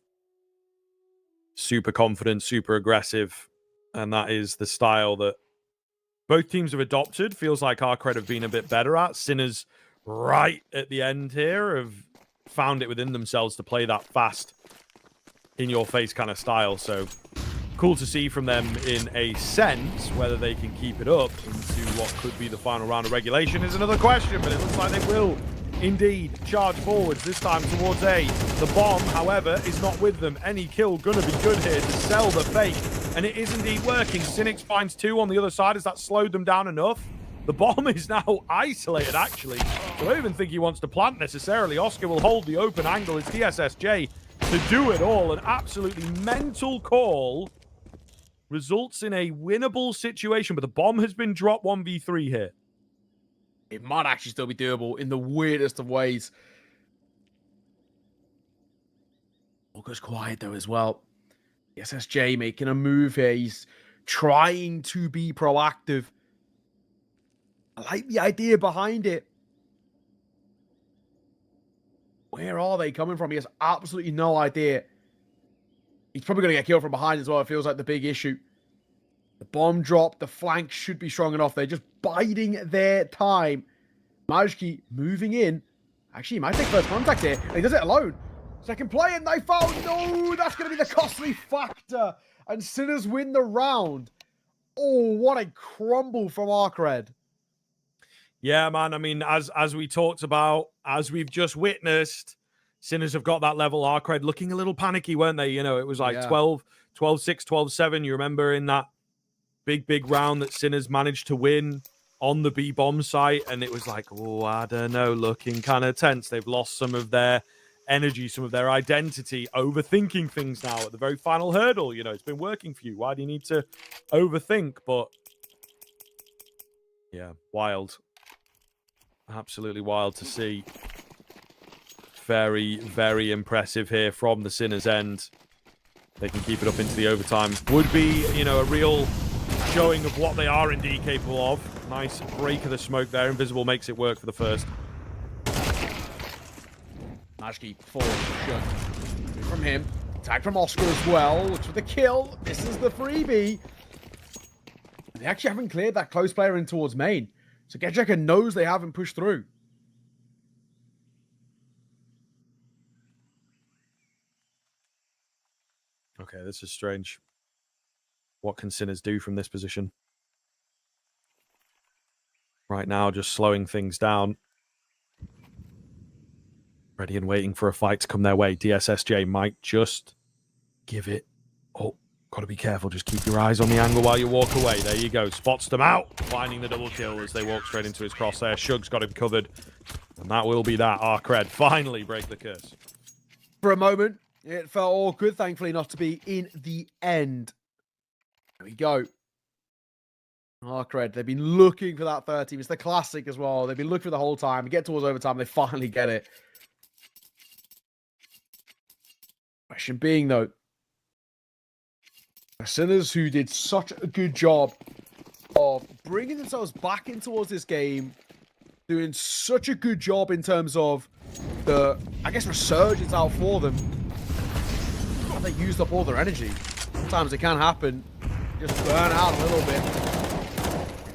Speaker 9: Super confident, super aggressive. And that is the style that both teams have adopted. Feels like Arcred have been a bit better at. Sinners, right at the end here, have found it within themselves to play that fast, in-your-face kind of style. So, cool to see from them in a sense. Whether they can keep it up into what could be the final round of regulation is another question, but it looks like they will indeed charge forwards, this time towards A. The bomb, however, is not with them. Any kill gonna be good here to sell the fake, and it is indeed working. Cynics finds 2 on the other side. Has that slowed them down enough? The bomb is now isolated, actually. I don't even think he wants to plant necessarily. Oscar will hold the open angle. It's DSSJ to do it all. An absolutely mental call results in a winnable situation, but the bomb has been dropped 1v3 here.
Speaker 10: It might actually still be doable in the weirdest of ways. All goes quiet, though, as well. The SSJ making a move here. He's trying to be proactive. I like the idea behind it. Where are they coming from? He has absolutely no idea. He's probably going to get killed from behind as well. It feels like the big issue. The bomb drop. The flank should be strong enough. They're just biding their time. Majki moving in. Actually, he might take first contact here. And he does it alone. Second play and knife out. No, that's going to be the costly factor. And Sinners win the round. Oh, what a crumble from Arcred.
Speaker 9: Yeah, man. I mean, as we talked about, as we've just witnessed, Sinners have got that level. Arcred looking a little panicky, weren't they? You know, it was like 12-6, 12-7. You remember in that big round that Sinners managed to win on the B-bomb site, and it was like, oh, I don't know, looking kind of tense. They've lost some of their energy, some of their identity, overthinking things now at the very final hurdle. You know, it's been working for you. Why do you need to overthink? But yeah, wild. Absolutely wild to see. Very impressive here from the Sinners end. They can keep it up into the overtime. Would be, you know, a real showing of what they are indeed capable of. Nice break of the smoke there. Invisible makes it work for the first.
Speaker 10: Majki forward, shot from him. Tag from Oscar as well. Looks for the kill. This is the freebie. They actually haven't cleared that close player in towards main. So Gedjeka knows they haven't pushed through.
Speaker 9: Okay, this is strange. What can Sinners do from this position? Right now, just slowing things down. Ready and waiting for a fight to come their way. DSSJ might just give it. Oh, got to be careful. Just keep your eyes on the angle while you walk away. There you go. Spots them out. Finding the double kill as they walk straight into his crosshair. Shug's got him covered. And that will be that. Arcred finally break the curse.
Speaker 10: For a moment, it felt awkward. Thankfully not to be in the end. There we go. Arcred, they've been looking for that third team. It's the classic as well. They've been looking for the whole time. They get towards overtime, they finally get it. Question being, though, the Sinners, who did such a good job of bringing themselves back in towards this game, doing such a good job in terms of the, I guess, resurgence out for them. And they used up all their energy. Sometimes it can happen. Just burn out a little bit.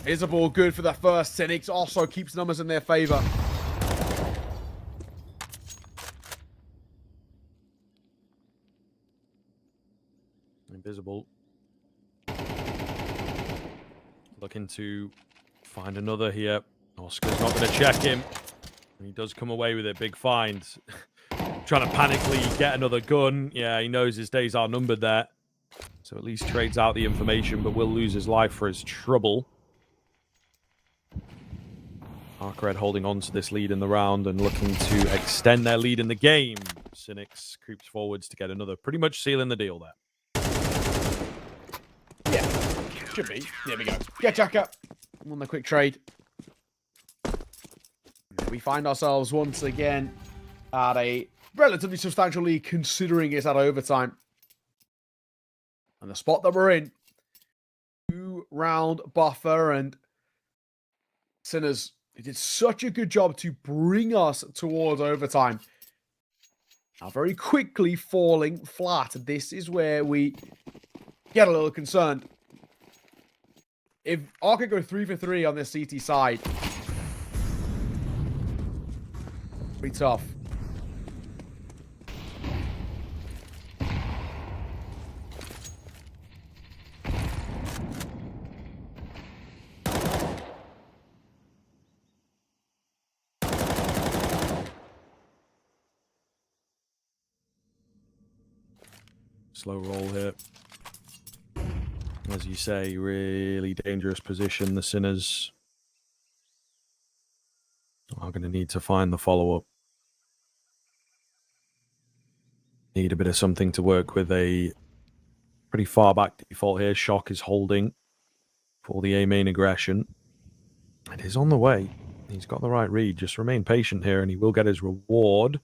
Speaker 10: Invisible, good for the first. Cynics also keeps numbers in their favor.
Speaker 9: Invisible. Looking to find another here. Oscar's not going to check him. And he does come away with it. Big find. Trying to panically get another gun. Yeah, he knows his days are numbered there. So at least trades out the information, but will lose his life for his trouble. Arcred holding on to this lead in the round and looking to extend their lead in the game. Cynics creeps forwards to get another, pretty much sealing the deal there.
Speaker 10: Yeah, should be. There we go. Get Jack up. On the quick trade. We find ourselves once again at a relatively substantial lead, considering it's at overtime. And the spot that we're in, 2-round buffer, and Sinners, they did such a good job to bring us towards overtime. Now very quickly falling flat. This is where we get a little concerned. If I could go 3 for 3 on this CT side, pretty tough.
Speaker 9: Slow roll here. As you say, really dangerous position. The Sinners are going to need to find the follow-up. Need a bit of something to work with. A pretty far back default here. Shock is holding for the A main aggression. It is on the way. He's got the right read. Just remain patient here and he will get his reward.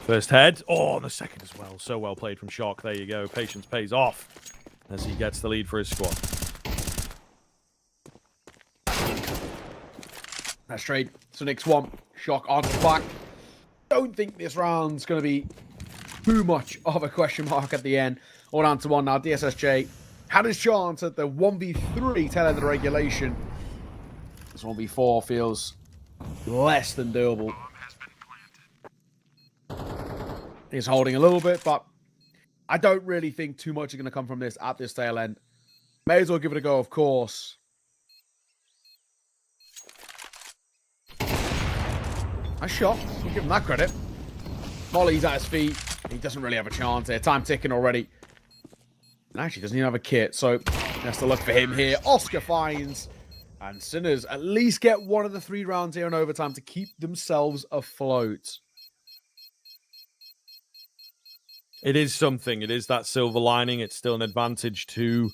Speaker 9: First head. Oh, and the second as well. So well played from Shock. There you go. Patience pays off as he gets the lead for his squad.
Speaker 10: That's trade. So next one. Shock on the back. Don't think this round's going to be too much of a question mark at the end. All down to 1 now. DSSJ had his chance at the 1v3 tail end of the regulation. This 1v4 feels less than doable. He's holding a little bit, but I don't really think too much is going to come from this at this tail end. May as well give it a go, of course. Nice shot. We'll give him that credit. Molly's at his feet. He doesn't really have a chance here. Time ticking already. And actually doesn't even have a kit, so that's the look for him here. Oscar finds. And Sinners at least get one of the 3 rounds here in overtime to keep themselves afloat.
Speaker 9: It is something. It is that silver lining. It's still an advantage to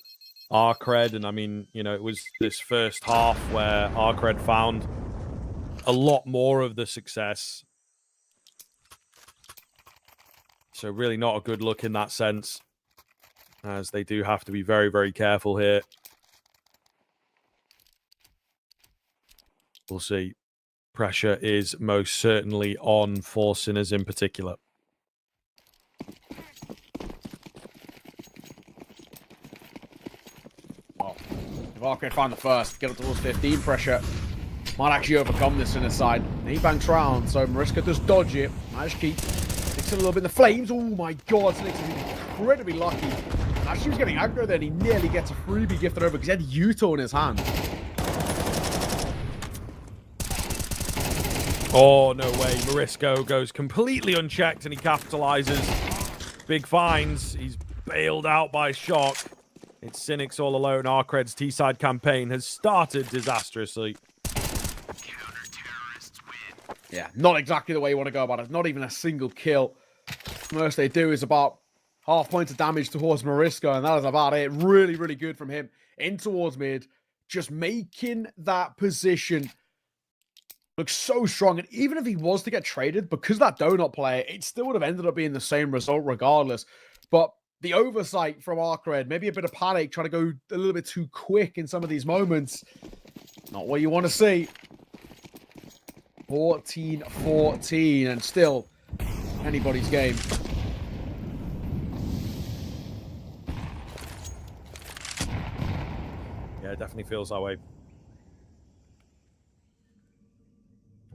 Speaker 9: Arcred. And I mean, you know, it was this first half where Arcred found a lot more of the success. So really not a good look in that sense, as they do have to be very, very careful here. We'll see. Pressure is most certainly on for Sinners in particular.
Speaker 10: If Arcade find the first, get up towards 15, pressure might actually overcome this in his side. He banks round, so Mariska does dodge it. Managed to keep sticks a little bit in the flames. Oh my god, Snakes is incredibly lucky. Actually, he was getting aggro then. He nearly gets a freebie gifted over because he had Yuto in his hand.
Speaker 9: Oh, no way. Marisco goes completely unchecked and he capitalizes. Big finds. He's bailed out by Shock. It's Cynics all alone. Arcred's T-side campaign has started disastrously.
Speaker 10: Yeah, not exactly the way you want to go about it. Not even a single kill. Most they do is about Half point of damage towards Mariska, and that is about it. Really, really good from him in towards mid. Just making that position look so strong. And even if he was to get traded, because that donut player, it still would have ended up being the same result regardless. But the oversight from Arcred, maybe a bit of panic, trying to go a little bit too quick in some of these moments. Not what you want to see. 14-14, and still anybody's game.
Speaker 9: Yeah, it definitely feels that way.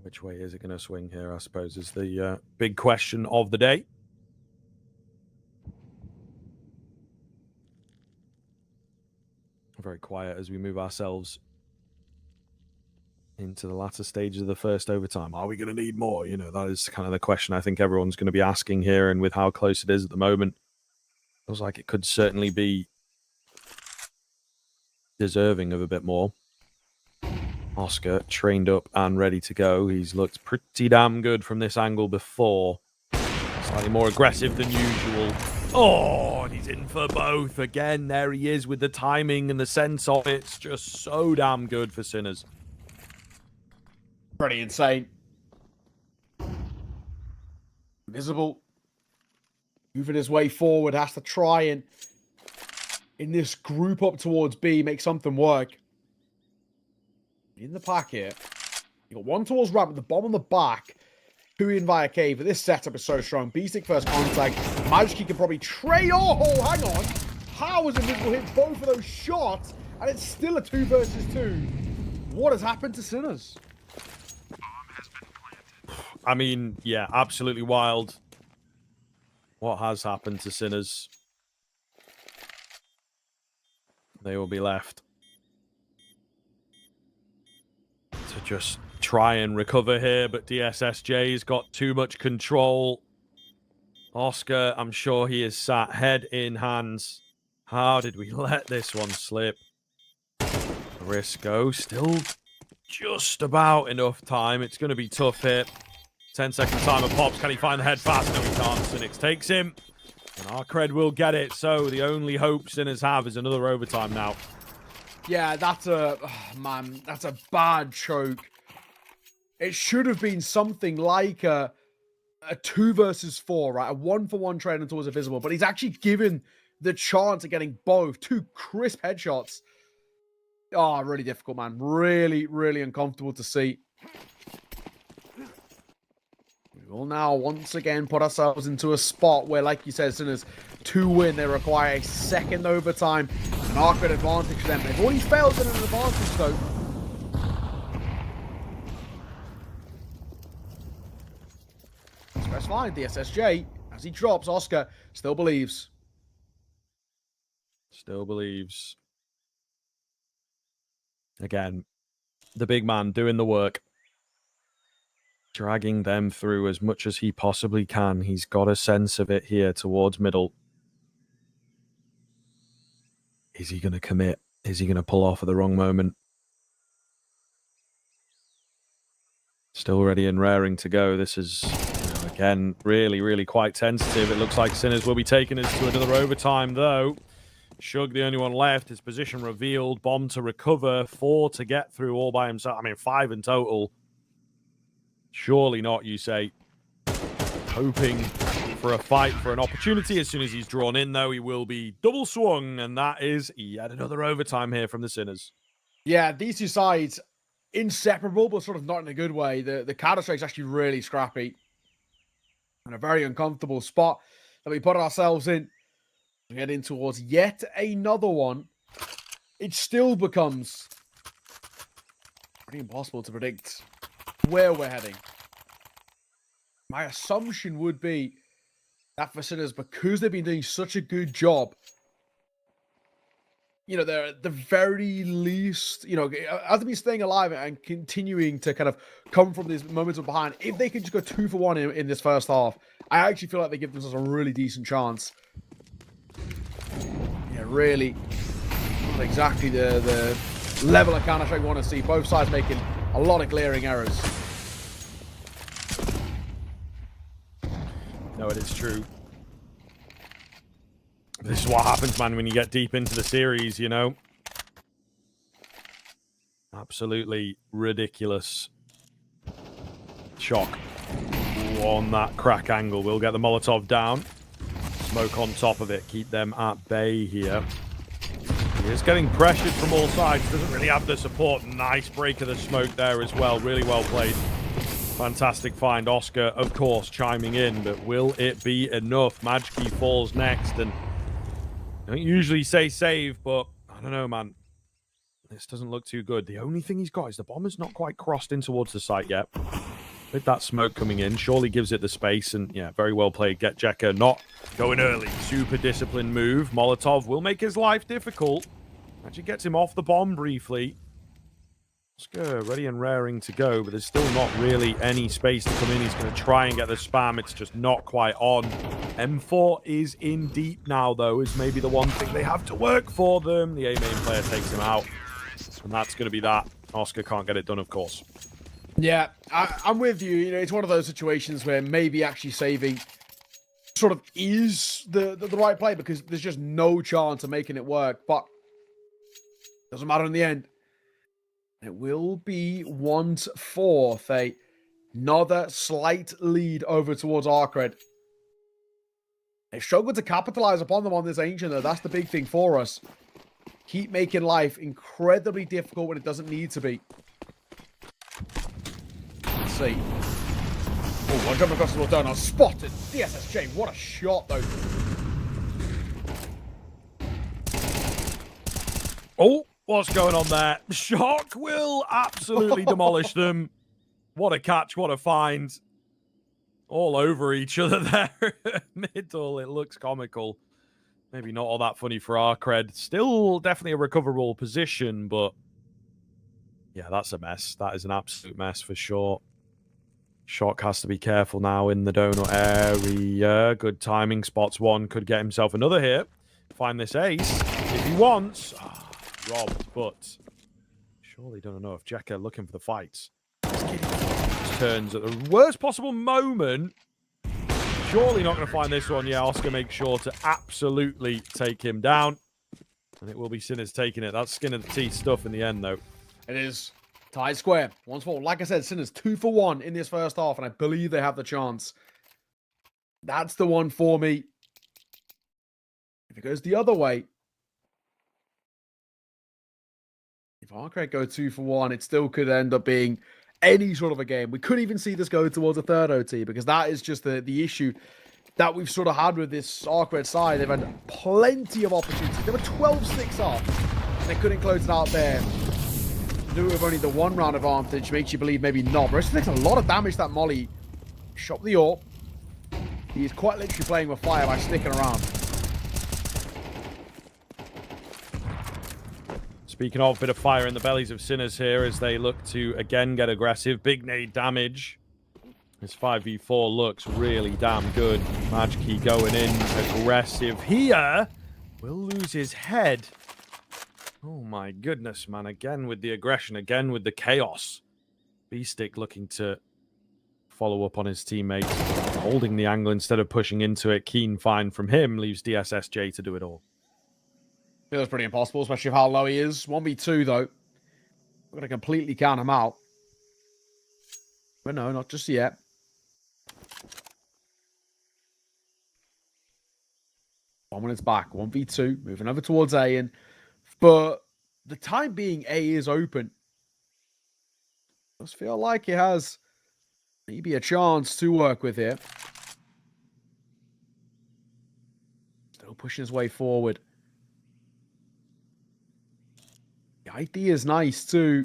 Speaker 9: Which way is it going to swing here, I suppose, is the big question of the day. Very quiet as we move ourselves into the latter stages of the first overtime. Are we going to need more? You know, that is kind of the question I think everyone's going to be asking here, and with how close it is at the moment, feels like it could certainly be deserving of a bit more. Oscar trained up and ready to go. He's looked pretty damn good from this angle before. Slightly more aggressive than usual. Oh, and he's in for both. Again, there he is with the timing and the sense of it. It's just so damn good for Sinners.
Speaker 10: Pretty insane. Visible. Moving his way forward. Has to try and, in this group up towards B, make something work. In the pack here. You got one towards ramp with the bomb on the back. Two in via cave. But this setup is so strong. B-Stick first contact. Magic can probably trade. Oh, hang on. How was Invisible hit both of those shots? And it's still a 2 versus 2. What has happened to Sinners?
Speaker 9: I mean, yeah, absolutely wild. What has happened to Sinners? They will be left to just try and recover here, but DSSJ's got too much control. Oscar, I'm sure he is sat head in hands. How did we let this one slip? Risco still just about enough time. It's going to be tough here. 10-second timer pops. Can he find the head fast? No, he can't. Cynics takes him. And Arcred will get it. So the only hope Sinners have is another overtime now.
Speaker 10: Yeah, that's a... Oh, man, that's a bad choke. It should have been something like a 2 versus 4, right? A 1-for-1 trade towards Invisible. But he's actually given the chance of getting both. 2 crisp headshots. Oh, really difficult, man. Really, really uncomfortable to see. We will now once again put ourselves into a spot where, like you said, Sinners, to win, they require a second overtime. An Arcred advantage for them. They've already failed in an advantage, though. That's fine. DSSJ, as he drops, Oscar still believes.
Speaker 9: Still believes. Again, the big man doing the work. Dragging them through as much as he possibly can. He's got a sense of it here towards middle. Is he going to commit? Is he going to pull off at the wrong moment? Still ready and raring to go. This is, again, really, really quite tentative. It looks like Sinners will be taking us to another overtime, though. Shug, the only one left. His position revealed. Bomb to recover. 4 to get through all by himself. I mean, 5 in total. Surely not, you say. Hoping for a fight, for an opportunity. As soon as he's drawn in, though, he will be double swung. And that is yet another overtime here from the Sinners.
Speaker 10: Yeah, these two sides, inseparable, but sort of not in a good way. The Counter-Strike's actually really scrappy. And a very uncomfortable spot that we put ourselves in. We head in towards yet another one. It still becomes pretty impossible to predict where we're heading. My assumption would be that for Sinners, because they've been doing such a good job, you know, they're at the very least, you know, as they've been staying alive and continuing to kind of come from these moments of behind, if they can just go 2 for 1 in this first half, I actually feel like they give themselves a really decent chance. Yeah, really, not exactly the level of Counter-Strike we want to see. Both sides making a lot of glaring errors.
Speaker 9: No, it is true. This is what happens, man, when you get deep into the series, you know? Absolutely ridiculous. Shock on that crack angle. We'll get the Molotov down. Smoke on top of it. Keep them at bay here. He is getting pressured from all sides. Doesn't really have the support. Nice break of the smoke there as well. Really well played. Fantastic find. Oscar, of course, chiming in. But will it be enough? Majki falls next. And I don't usually say save, but I don't know, man. This doesn't look too good. The only thing he's got is the bomber's not quite crossed in towards the site yet. With that smoke coming in, surely gives it the space. And yeah, very well played. Get Jekka not going early. Super disciplined move. Molotov will make his life difficult. Actually gets him off the bomb briefly. Oscar ready and raring to go, but there's still not really any space to come in. He's going to try and get the spam. It's just not quite on. M4 is in deep now, though, is maybe the one thing they have to work for them. The A-main player takes him out. And that's going to be that. Oscar can't get it done, of course.
Speaker 10: Yeah, I'm with you. You know, it's one of those situations where maybe actually saving sort of is the right play because there's just no chance of making it work. But doesn't matter in the end. It will be 1-4. Another slight lead over towards Arcred. They struggled to capitalize upon them on this Ancient, though. That's the big thing for us. Keep making life incredibly difficult when it doesn't need to be. Let's see. Oh, I jumped across the wall. I spotted DSSJ. What a shot, though.
Speaker 9: Oh, what's going on there? Shock will absolutely demolish them. What a catch, what a find. All over each other there. Middle, it looks comical. Maybe not all that funny for Arcred. Still definitely a recoverable position, but yeah, that's a mess. That is an absolute mess for sure. Shock has to be careful now in the donut area. Good timing. Spots one. Could get himself another hit. Find this ace if he wants. Robbed, but surely done enough. Jekka looking for the fights. Turns at the worst possible moment. Surely not going to find this one. Yeah, Oscar makes sure to absolutely take him down. And it will be Sinners taking it. That's skin of the teeth stuff in the end, though.
Speaker 10: It is. Tied square. 1-4. Like I said, Sinners 2 for 1 in this first half, and I believe they have the chance. That's the one for me. If it goes the other way, if Arcred go 2 for 1, it still could end up being any sort of a game. We could even see this go towards a third OT, because that is just the issue that we've sort of had with this Arcred side. They've had plenty of opportunities. They were 12-6 up, and they couldn't close it out there. Do it with only the 1 round advantage makes you believe maybe not. Roasted takes a lot of damage, that Molly. Shot the AWP. He is quite literally playing with fire by sticking around.
Speaker 9: Speaking of, bit of fire in the bellies of Sinners here as they look to again get aggressive. Big nade damage. This 5v4 looks really damn good. Majki going in aggressive here. Will lose his head. Oh my goodness, man. Again with the aggression. Again with the chaos. B-Stick looking to follow up on his teammate. Holding the angle instead of pushing into it. Keen find from him. Leaves DSSJ to do it all.
Speaker 10: Feels pretty impossible, especially with how low he is. 1v2, though. We're going to completely count him out. But no, not just yet. One when it's back. 1v2. Moving over towards A. And for the time being, A is open. Does feel like he has maybe a chance to work with here. Still pushing his way forward. The idea is nice too.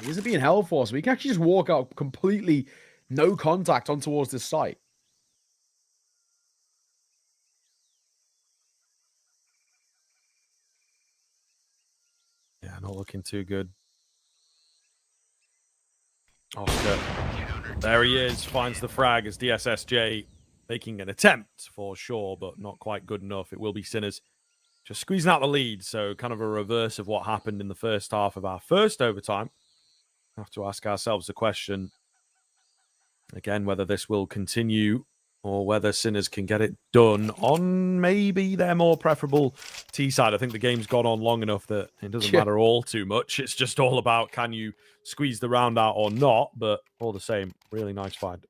Speaker 10: He isn't being held for, so we can actually just walk out completely no contact on towards this site.
Speaker 9: Yeah, not looking too good. Oscar. There he is. Finds the frag as DSSJ making an attempt for sure, but not quite good enough. It will be Sinners just squeezing out the lead. So kind of a reverse of what happened in the first half of our first overtime. Have to ask ourselves the question again, whether this will continue or whether Sinners can get it done on maybe their more preferable T side. I think the game's gone on long enough that it doesn't matter all too much. It's just all about can you squeeze the round out or not, but all the same, really nice find.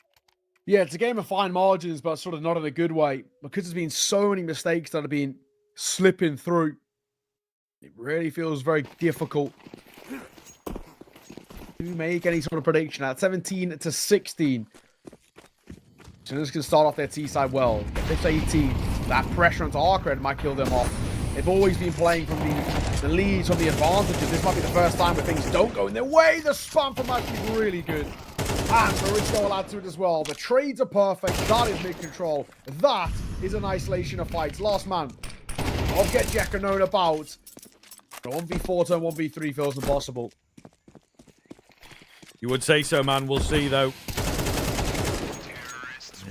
Speaker 10: Yeah, it's a game of fine margins, but sort of not in a good way. Because there's been so many mistakes that have been slipping through, it really feels very difficult to make any sort of prediction. At 17-16, Sinners can start off their T side well. Get this 18. That pressure onto Arcred might kill them off. They've always been playing from the leads, from the advantages. This might be the first time where things don't go in their way. The spam from Match is really good. And Marisco will add to it as well. The trades are perfect. That is mid-control. That is an isolation of fights. Last man. I'll get Jekka known about. 1v4 turn 1v3 feels impossible.
Speaker 9: You would say so, man. We'll see, though.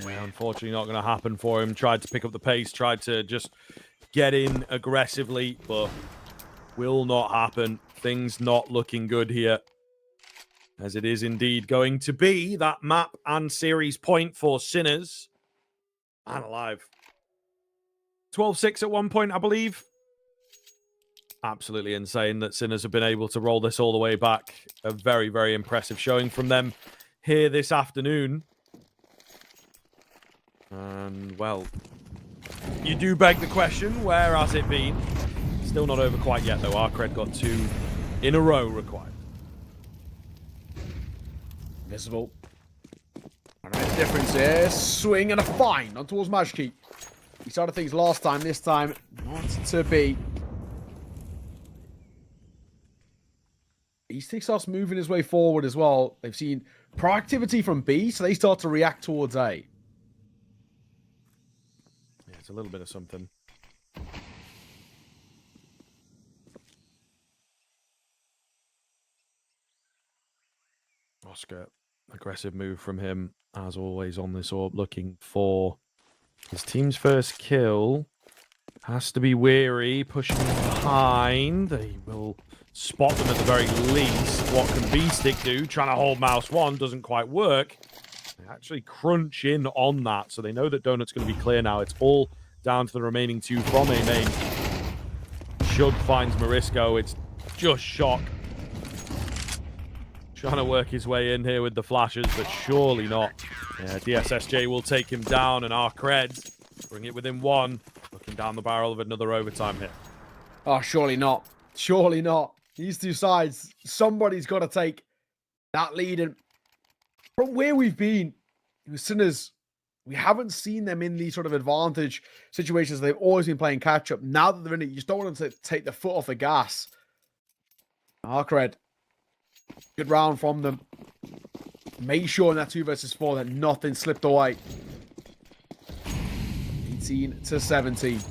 Speaker 9: Yeah, unfortunately, not going to happen for him. Tried to pick up the pace. Tried to just get in aggressively, but will not happen. Things not looking good here. As it is indeed going to be that map and series point for Sinners. Man alive. 12-6 at one point, I believe. Absolutely insane that Sinners have been able to roll this all the way back. A very, very impressive showing from them here this afternoon. And, well, you do beg the question, where has it been? Still not over quite yet, though. Arcred got 2 in a row required.
Speaker 10: Visible. And a difference here. Swing and a fine on towards Majki. We started things last time. This time, not to be. Eastic starts moving his way forward as well. They've seen proactivity from B, so they start to react towards A.
Speaker 9: Yeah, it's a little bit of something. Oscar, aggressive move from him, as always on this orb, looking for his team's first kill. Has to be wary, pushing behind. They will spot them at the very least. What can B-Stick do? Trying to hold mouse 1, doesn't quite work. They actually crunch in on that, so they know that Donut's going to be clear now. It's all down to the remaining 2 from A main. Shug finds Marisco. It's just shock. Trying to work his way in here with the flashes, but surely not. Yeah, DSSJ will take him down, and Arcred bring it within 1. Looking down the barrel of another overtime hit.
Speaker 10: Oh, surely not. Surely not. These two sides, somebody's got to take that lead. And from where we've been, with Sinners, we haven't seen them in these sort of advantage situations. They've always been playing catch-up. Now that they're in it, you just don't want them to take the foot off the gas. Arcred. Good round from them. Make sure in that 2 versus 4 that nothing slipped away. 18-17.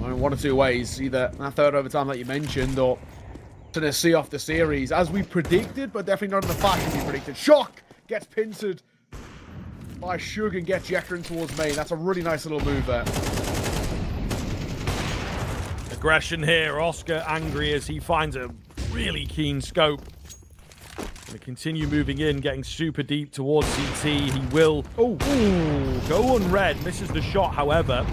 Speaker 10: One of 2 ways. Either that third overtime that you mentioned, or to see off the series as we predicted, but definitely not in the fashion we predicted. Shock gets pincered by Shug and gets Jekka towards main. That's a really nice little move there.
Speaker 9: Aggression here. Oscar angry as he finds a really keen scope. Going to continue moving in, getting super deep towards CT. He will go on red. Misses the shot, however.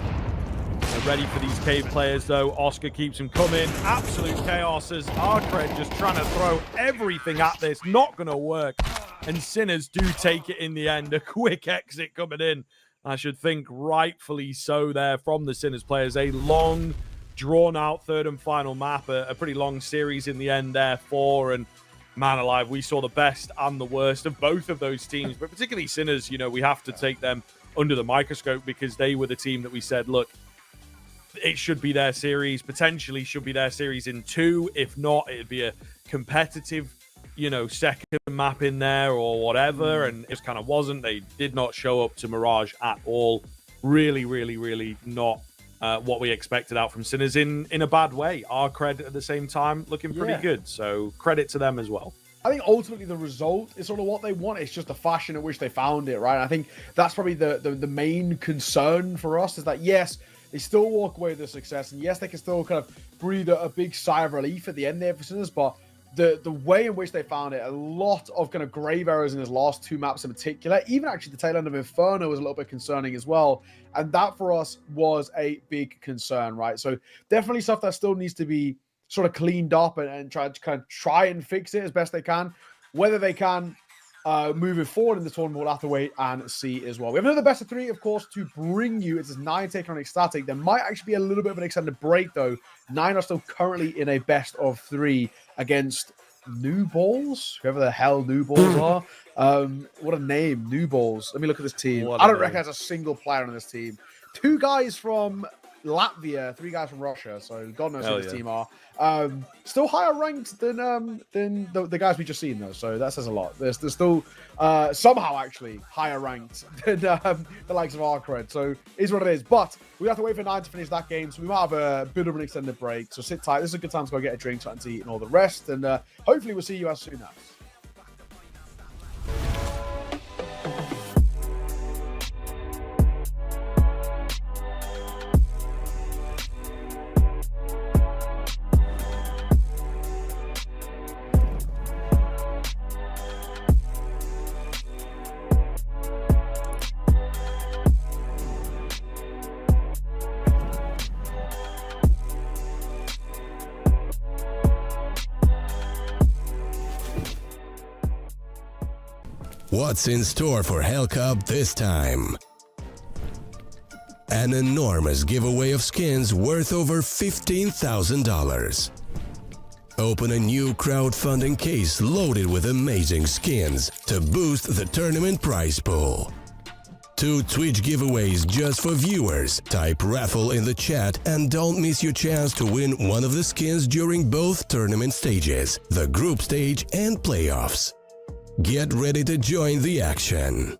Speaker 9: They're ready for these cave players, though. Oscar keeps him coming. Absolute chaos as Arcred just trying to throw everything at this. Not going to work. And Sinners do take it in the end. A quick exit coming in. I should think rightfully so there from the Sinners players. A long, drawn-out third and final map. A pretty long series in the end there for. And man alive, we saw the best and the worst of both of those teams. But particularly Sinners, you know, we have to take them under the microscope because they were the team that we said, look, it should be their series, potentially should be their series in 2. If not, it'd be a competitive, you know, second map in there or whatever. And it just kind of wasn't. They did not show up to Mirage at all. Really, really, really not what we expected out from Sinners in a bad way. Arcred at the same time looking pretty good. So credit to them as well.
Speaker 10: I think ultimately the result is sort of what they want. It's just the fashion in which they found it, right? And I think that's probably the main concern for us is that, yes, they still walk away with the success. And yes, they can still kind of breathe a big sigh of relief at the end there for Sinners. But the way in which they found it, a lot of kind of grave errors in his last 2 maps in particular. Even actually the tail end of Inferno was a little bit concerning as well. And that for us was a big concern, right? So definitely stuff that still needs to be sort of cleaned up and try and fix it as best they can. Whether they can moving forward in the tournament, we'll have to wait and see as well. We have another best of 3, of course, to bring you. It's 9 taking on Ecstatic. There might actually be a little bit of an extended break, though. 9 are still currently in a best of 3 against New Balls, whoever the hell New Balls are. What a name, New Balls. Let me look at this team. I don't recognize a single player on this team. 2 guys from Latvia, 3 guys from Russia, so God knows who this team are. Still higher ranked than the guys we just seen, though, so that says a lot. They're still somehow actually higher ranked than the likes of Arcred, so is what it is. But we have to wait for 9 to finish that game, so we might have a bit of an extended break, so sit tight. This is a good time to go get a drink, something to eat, and all the rest, and hopefully we'll see you as soon as.
Speaker 8: What's in store for Hellcup this time? An enormous giveaway of skins worth over $15,000. Open a new crowdfunding case loaded with amazing skins to boost the tournament prize pool. 2 Twitch giveaways just for viewers. Type raffle in the chat and don't miss your chance to win one of the skins during both tournament stages, the group stage and playoffs. Get ready to join the action.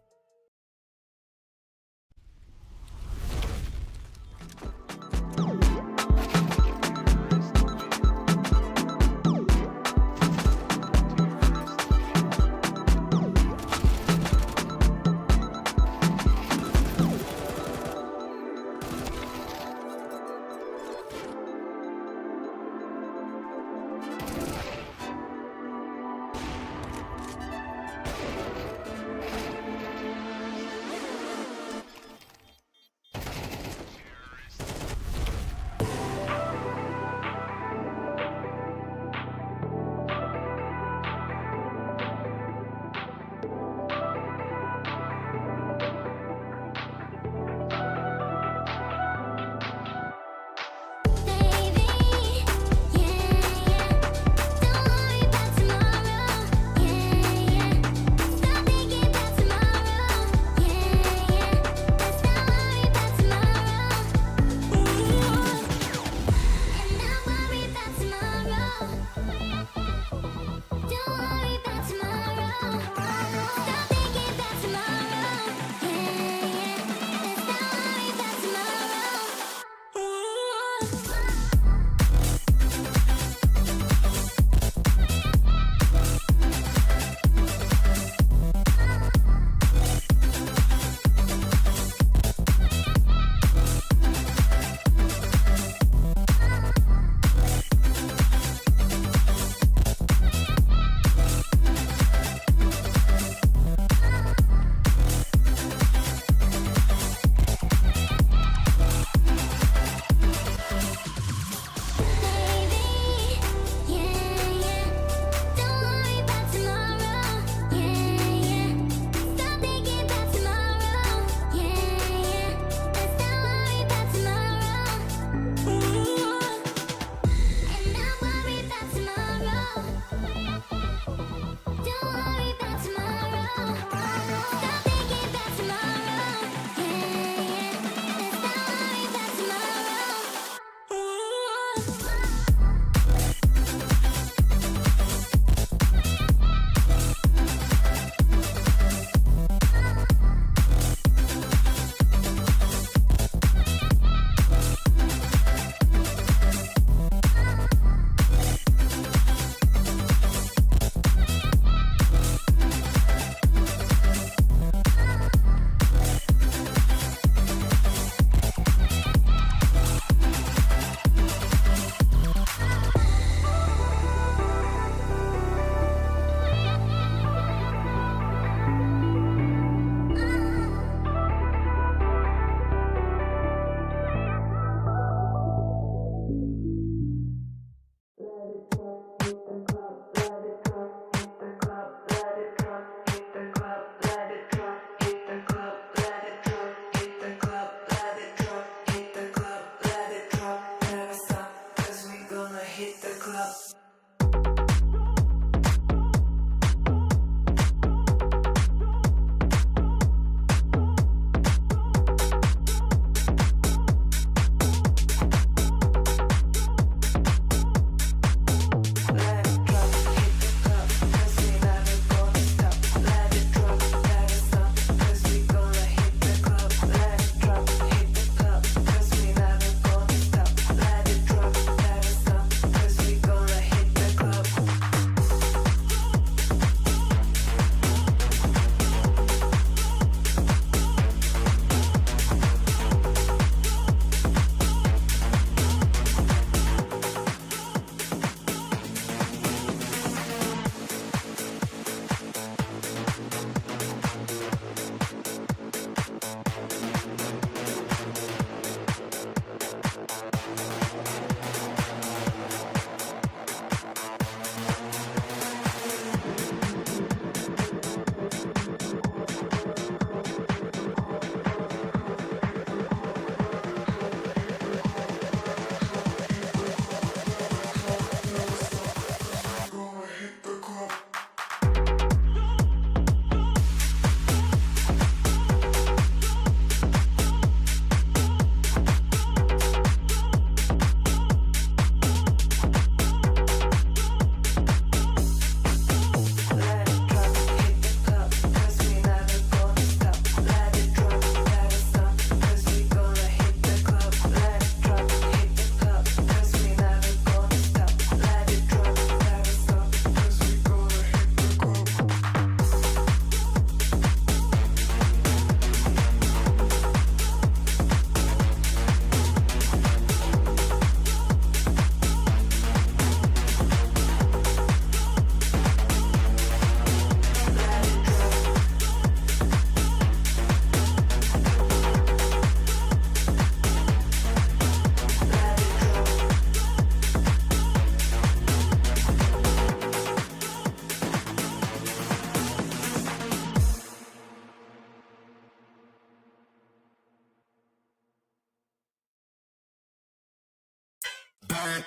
Speaker 4: back,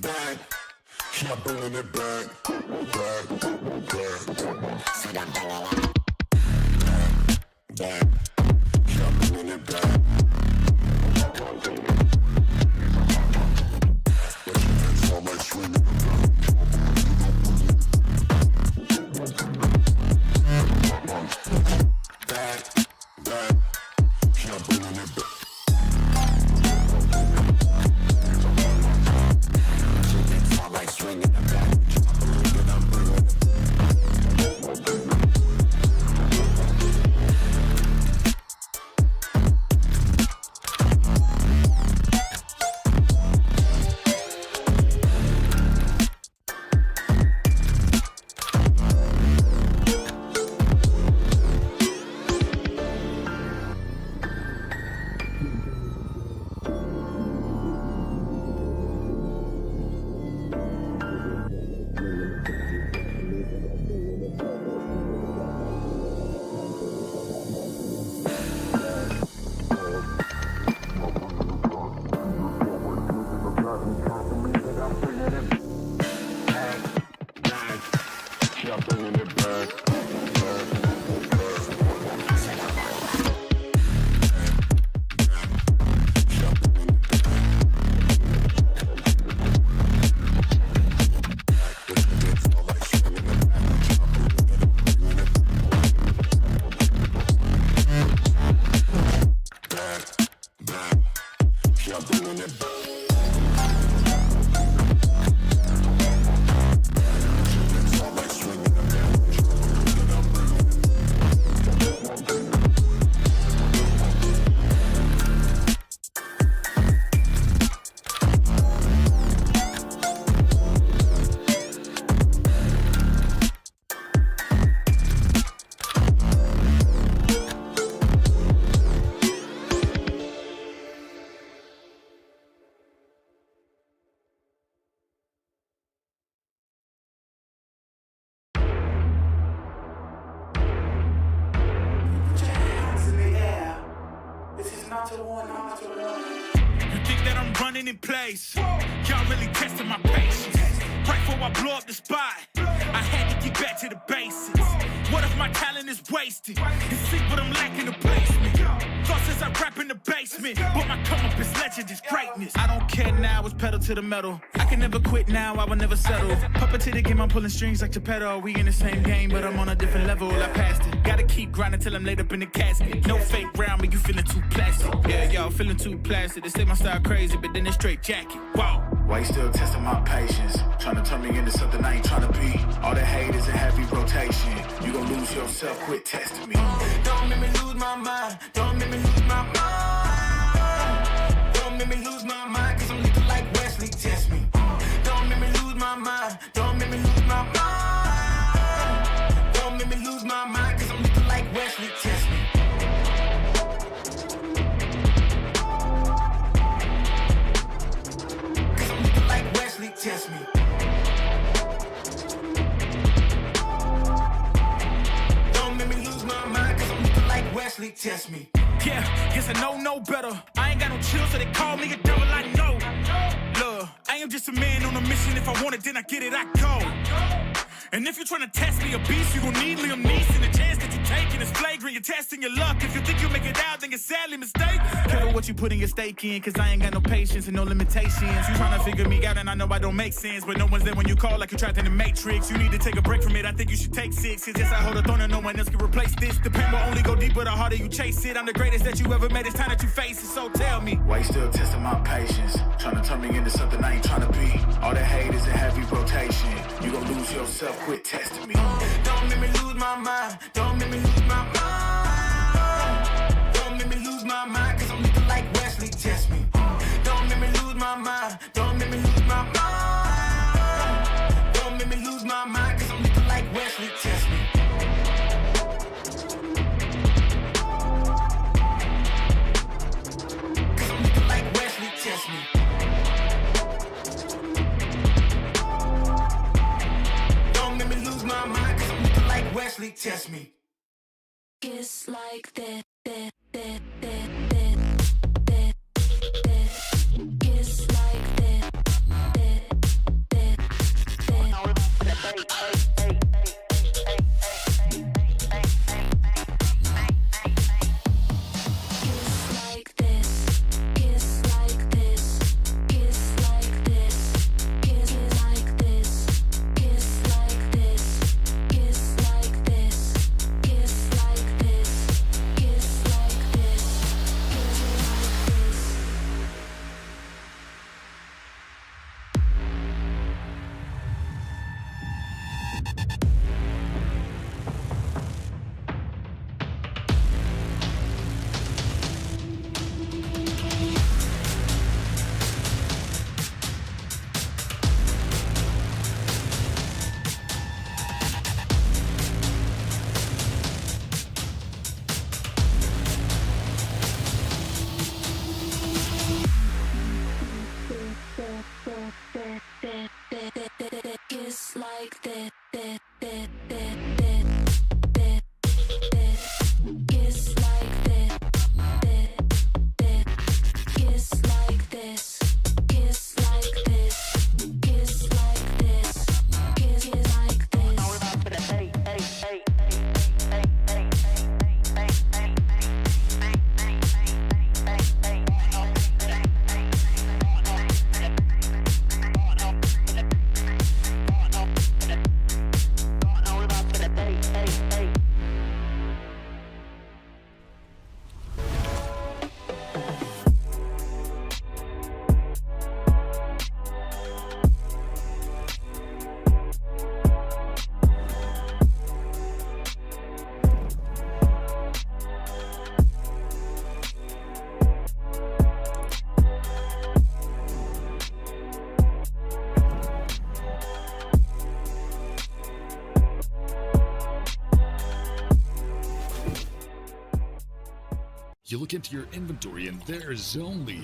Speaker 4: back. Yeah, bringing it back, back, back. So I'm bringing it back, yeah, bringing it back. But you can feel my swinging. Back, back, yeah, bringing it back. Like swinging the back, and I'm bringing it.
Speaker 6: You think that I'm running in place? Y'all really testing my patience. Right before I blow up the spot, I had to get back to the basics. What if my talent is wasted? And see what I'm lacking to placement. Thought since I rap in the basement, but my come up is legend, is greatness. I don't care now, it's pedal to the metal. I can never quit now, I will never settle. Puppet to the game, I'm pulling strings like Geppetto. We in the same game, but I'm on a different level. I passed it. Gotta keep grinding till I'm laid up in the casket. No fake round, but you feeling too plastic. Yeah, y'all feeling too plastic. They say my style crazy, but then it's straight jacket. Wow.
Speaker 5: Why you still testing my patience? Trying to turn me into something I ain't trying to be. All the hate is in heavy rotation. You gon' lose yourself, quit testing me.
Speaker 6: Don't make me lose my mind. Don't make me lose my mind. Don't make me lose my mind, cause I'm looking like Wesley, test me. Don't make me lose my mind. Don't make me lose my mind. Don't make me lose my mind, cause I'm looking like Wesley, test me. Cause I'm looking like Wesley, test me. Don't make me lose my mind, cause I'm looking like Wesley, test me. Yeah, guess I know no better. I ain't got no chill, so they call me a devil, I know. Look, I am just a man on a mission. If I want it, then I get it, I go. And if you're trying to test me a beast, you gon' need Liam Neeson. The chance that you taking is flagrant. You're testing your luck. If you think you'll make it out, then you're sadly mistaken. Careful what you putting your stake in, cause I ain't got no patience and no limitations. You trying to figure me out, and I know I don't make sense. But no one's there when you call like you're trapped in the Matrix. You need to take a break from it. I think you should take 6. Cause yes, I hold a throne and no one else can replace this. The pain will only go deeper the harder you chase it. I'm the greatest that you ever made. It's time that you face it. So tell me,
Speaker 5: why you still testing my patience? Trying to turn me into something I ain't trying to be. All the hate is in heavy rotation. You gon' lose yourself, quit testing me.
Speaker 6: don't make me lose my mind. Don't make me lose my mind. Don't make me lose my mind, cause I'm looking like Wesley, test me. Don't make me lose my mind. Don't make me lose my mind. Don't make me lose my mind, cause I'm looking like Wesley, test me. Cause I'm looking like Wesley, test me. Don't make me lose my mind, cause I'm looking like Wesley, test me.
Speaker 7: Kiss like that. Kiss like that.
Speaker 14: you look into your inventory and there's only...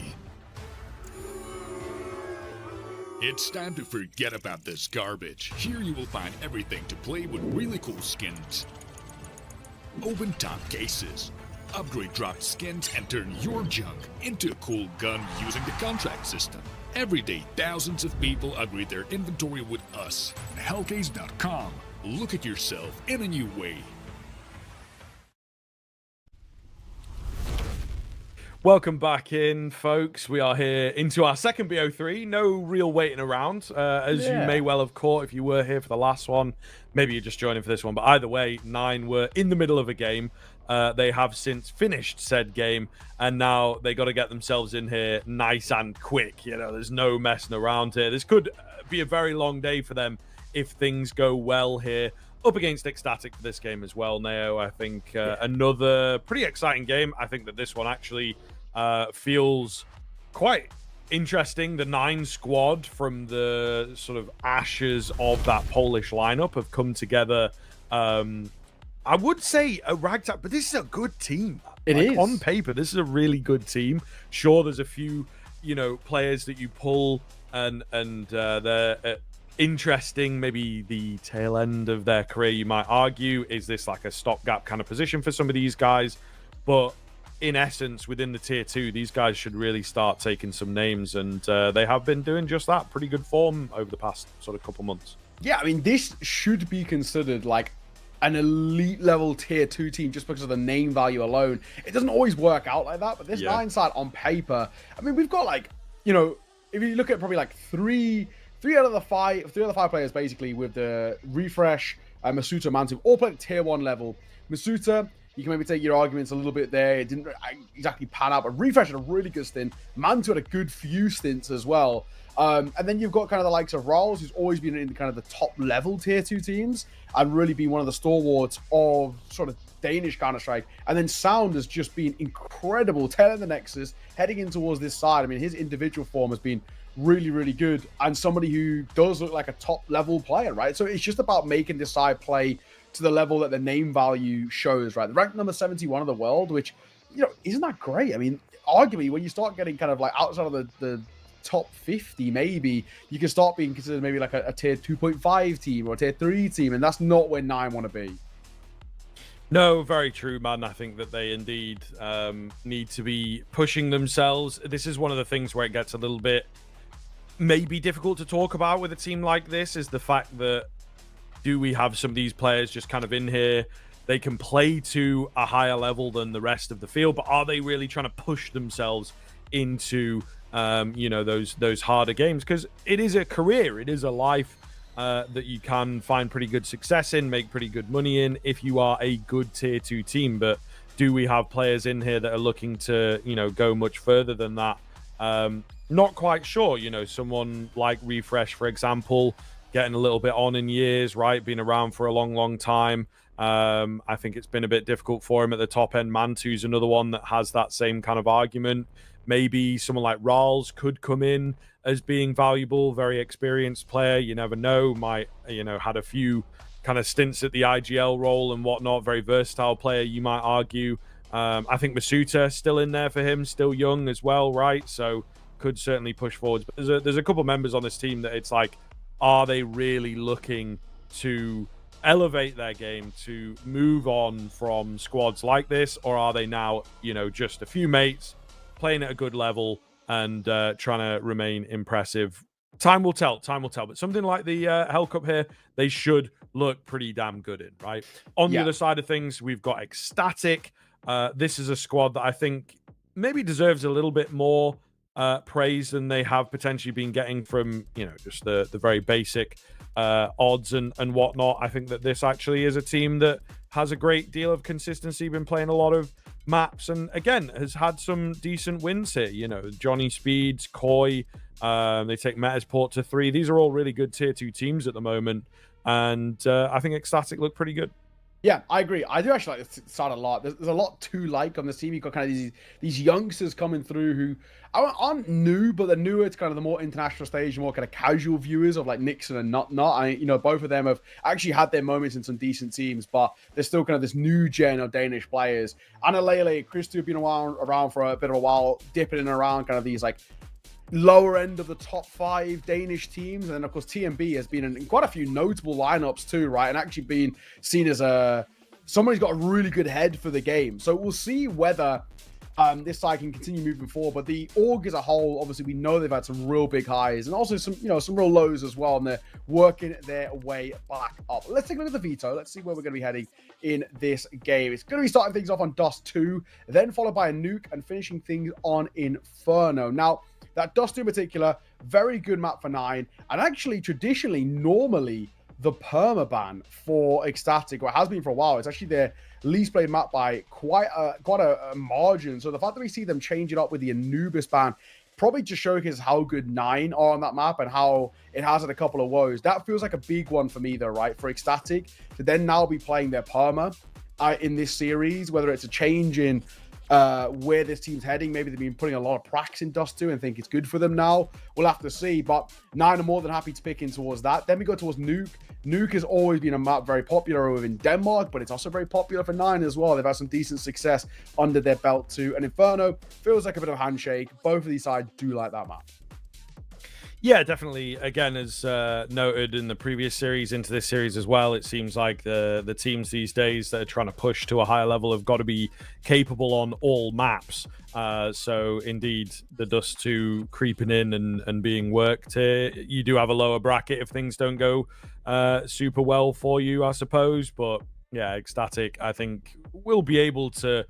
Speaker 14: It's time to forget about this garbage. Here you will find everything to play with really cool skins. Open top cases. Upgrade dropped skins and turn your junk into a cool gun using the contract system. Every day, thousands of people upgrade their inventory with us. Hellcase.com. Look at yourself in a new way.
Speaker 9: Welcome back in, folks. We are here into our second BO3. No real waiting around, as you may well have caught if you were here for the last one. Maybe you're just joining for this one. But either way, 9 were in the middle of a game. They have since finished said game, and now they got to get themselves in here nice and quick. You know, there's no messing around here. This could be a very long day for them if things go well here. Up against Ecstatic for this game as well, Neo. I think another pretty exciting game. I think that this one actually feels quite interesting. The 9 squad from the sort of ashes of that Polish lineup have come together. I would say a ragtag, but this is a good team.
Speaker 10: It is.
Speaker 9: On paper, this is a really good team. Sure, there's a few, players that you pull and they're interesting, maybe the tail end of their career, you might argue. Is this like a stopgap kind of position for some of these guys? But in essence, within the tier 2, these guys should really start taking some names, and they have been doing just that. Pretty good form over the past sort of couple months.
Speaker 10: Yeah, I mean, this should be considered like an elite level tier 2 team just because of the name value alone. It doesn't always work out like that, but this 9 side on paper, I mean, we've got like, if you look at probably like three out of the five players basically with the Refresh, Masuta, Mantu, all played at tier 1 level. Masuta, you can maybe take your arguments a little bit there. It didn't exactly pan out, but Refresh had a really good stint. Mantu had a good few stints as well. And then you've got kind of the likes of Rawls, who's always been in kind of the top level tier 2 teams and really been one of the stalwarts of sort of Danish Counter-Strike. And then Sound has just been incredible, tailing the Nexus, heading in towards this side. I mean, his individual form has been really, really good, and somebody who does look like a top level player, right? So it's just about making this side play to the level that the name value shows, right? The rank number 71 of the world, which, isn't that great? I mean, arguably, when you start getting kind of like outside of the top 50, maybe you can start being considered maybe like a tier 2.5 team or a tier 3 team, and that's not where 9 want to be.
Speaker 9: No, very true, man. I think that they indeed need to be pushing themselves. This is one of the things where it gets a little bit maybe difficult to talk about with a team like this, is the fact that do we have some of these players just kind of in here? They can play to a higher level than the rest of the field, but are they really trying to push themselves into those harder games? Because it is a career, it is a life that you can find pretty good success in, make pretty good money in if you are a good tier 2 team. But do we have players in here that are looking to go much further than that? Not quite sure. Someone like Refresh, for example, getting a little bit on in years, right? Been around for a long time. I think it's been a bit difficult for him at the top end. Mantu's another one that has that same kind of argument. Maybe someone like Rawls could come in as being valuable, very experienced player. You never know. Might, had a few kind of stints at the IGL role and whatnot. Very versatile player, you might argue. I think Masuta still in there for him, still young as well, right? So could certainly push forwards. But there's a couple members on this team that it's like, are they really looking to elevate their game to move on from squads like this, or are they now, just a few mates playing at a good level and trying to remain impressive? Time will tell. But something like the Hellcup here, they should look pretty damn good in, right? On the other side of things, we've got Ecstatic. This is a squad that I think maybe deserves a little bit more praise than they have potentially been getting from, just the very basic odds and whatnot. I think that this actually is a team that has a great deal of consistency, been playing a lot of maps, and again has had some decent wins here. Johnny Speeds, Koi, they take Metasport to 3. These are all really good tier 2 teams at the moment, and I think Ecstatic look pretty good.
Speaker 10: Yeah, I agree. I do actually like this side a lot. There's a lot to like on this team. You've got kind of these youngsters coming through who aren't new, but they're newer to kind of the more international stage, more kind of casual viewers of like Nixon and Not. Both of them have actually had their moments in some decent teams, but they're still kind of this new gen of Danish players. Anna Lele, Christy have been around for a bit of a while, dipping in and around kind of these like lower end of the top 5 Danish teams. And then, of course, TMB has been in quite a few notable lineups too, right? And actually being seen as someone who's got a really good head for the game. So we'll see whether this side can continue moving forward. But the org as a whole, obviously, we know they've had some real big highs and also some real lows as well. And they're working their way back up. Let's take a look at the veto. Let's see where we're going to be heading in this game. It's going to be starting things off on Dust 2, then followed by a Nuke and finishing things on Inferno. Now, that Dust 2 in particular, very good map for 9. And actually, traditionally, normally, the permaban for Ecstatic, or it has been for a while, it's actually their least played map by quite a margin. So the fact that we see them change it up with the Anubis ban probably just showcases how good 9 are on that map and how it has had a couple of woes. That feels like a big one for me, though, right? For Ecstatic to then now be playing their perma in this series, whether it's a change in where this team's heading. Maybe they've been putting a lot of pracs in Dust 2 and think it's good for them now. We'll have to see, but 9 are more than happy to pick in towards that. Then we go towards Nuke. Nuke has always been a map very popular within Denmark, but it's also very popular for 9 as well. They've had some decent success under their belt too. And Inferno feels like a bit of a handshake. Both of these sides do like that map.
Speaker 9: Yeah, definitely. Again, as noted in the previous series, into this series as well, it seems like the teams these days that are trying to push to a higher level have got to be capable on all maps. So indeed, the Dust 2 creeping in and being worked here. You do have a lower bracket if things don't go super well for you, I suppose. But yeah, Ecstatic, I think, will be able to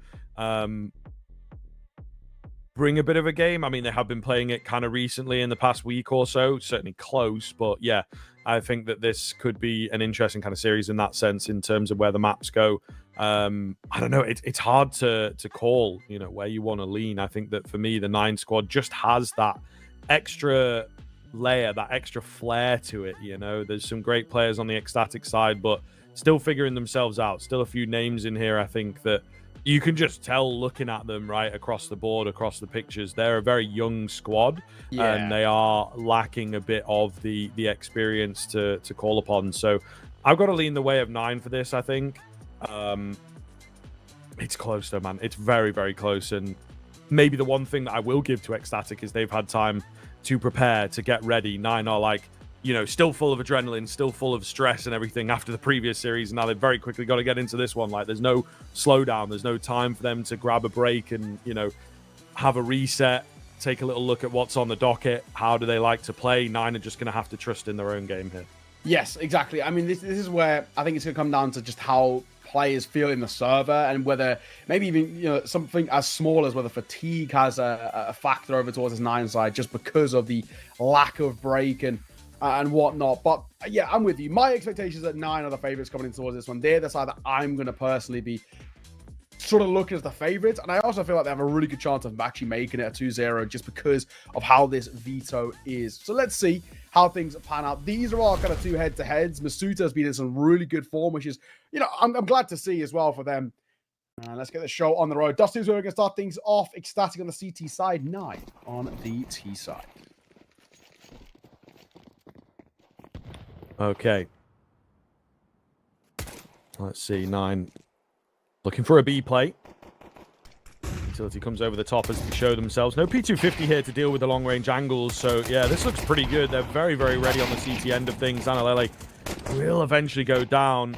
Speaker 9: bring a bit of a game. I mean, they have been playing it kind of recently in the past week or so, certainly close, but yeah, I think that this could be an interesting kind of series in that sense, in terms of where the maps go. I don't know, it's hard to call, where you want to lean. I think that for me, the 9 squad just has that extra layer, that extra flair to it. There's some great players on the Ecstatic side, but still figuring themselves out. Still a few names in here, I think, that you can just tell looking at them right across the board, across the pictures. They're a very young squad, and they are lacking a bit of the experience to call upon. So I've got to lean the way of 9 for this, I think. It's close though, man. It's very, very close. And maybe the one thing that I will give to Ecstatic is they've had time to prepare, to get ready. 9 are like, still full of adrenaline, still full of stress and everything after the previous series. Now they've very quickly got to get into this one. Like, there's no slowdown. There's no time for them to grab a break and, have a reset, take a little look at what's on the docket. How do they like to play? 9 are just going to have to trust in their own game here.
Speaker 10: Yes, exactly. I mean, this is where I think it's going to come down to just how players feel in the server, and whether maybe even something as small as whether fatigue has a factor over towards this 9 side, just because of the lack of break and whatnot. But yeah, I'm with you. My expectations that 9 are the favorites coming in towards this one. They're the side that I'm going to personally be sort of looking as the favorites. And I also feel like they have a really good chance of actually making it a 2-0 just because of how this veto is. So let's see how things pan out. These are all kind of 2 head-to-heads. Masuta has been in some really good form, which is, I'm glad to see as well for them. Let's get the show on the road. Dust 2 is where we're going to start things off. Ecstatic on the CT side, 9 on the T side.
Speaker 9: Okay. Let's see. 9 looking for a B play. Utility comes over the top as they show themselves. No P250 here to deal with the long-range angles. So, yeah, this looks pretty good. They're very, very ready on the CT end of things. Analele will eventually go down.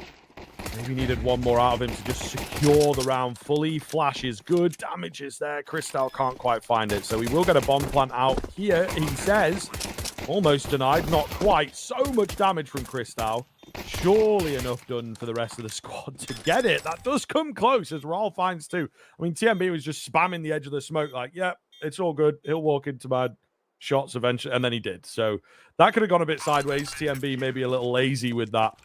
Speaker 9: Maybe needed one more out of him to just secure the round fully. Flash is good. Damage is there. Crystal can't quite find it. So we will get a bomb plant out here, he says. Almost denied. Not quite. So much damage from Crystal. Surely enough done for the rest of the squad to get it. That does come close, as Raul finds too. I mean, TMB was just spamming the edge of the smoke like, yeah, it's all good. He'll walk into my shots eventually. And then he did. So that could have gone a bit sideways. TMB maybe a little lazy with that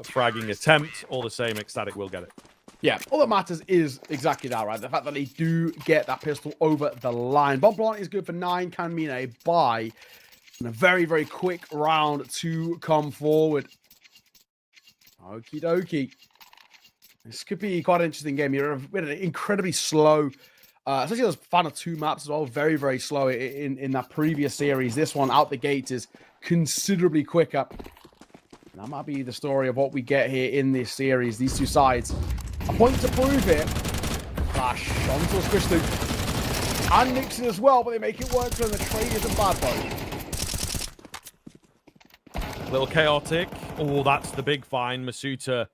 Speaker 9: fragging attempt. All the same, Ecstatic will get it.
Speaker 10: Yeah, all that matters is exactly that, right? The fact that they do get that pistol over the line. Bomb plant is good for 9. Can mean a buy. And a very, very quick round to come forward. Okie dokie. This could be quite an interesting game. You're an incredibly slow, especially those final 2 maps as well. Very, very slow in that previous series. This one out the gate is considerably quicker. And that might be the story of what we get here in this series. These two sides. A point to prove it. Flash onto Crystal. And Nixon as well, but they make it work for the trade isn't bad though.
Speaker 9: Little chaotic. Oh, that's the big find. Masuta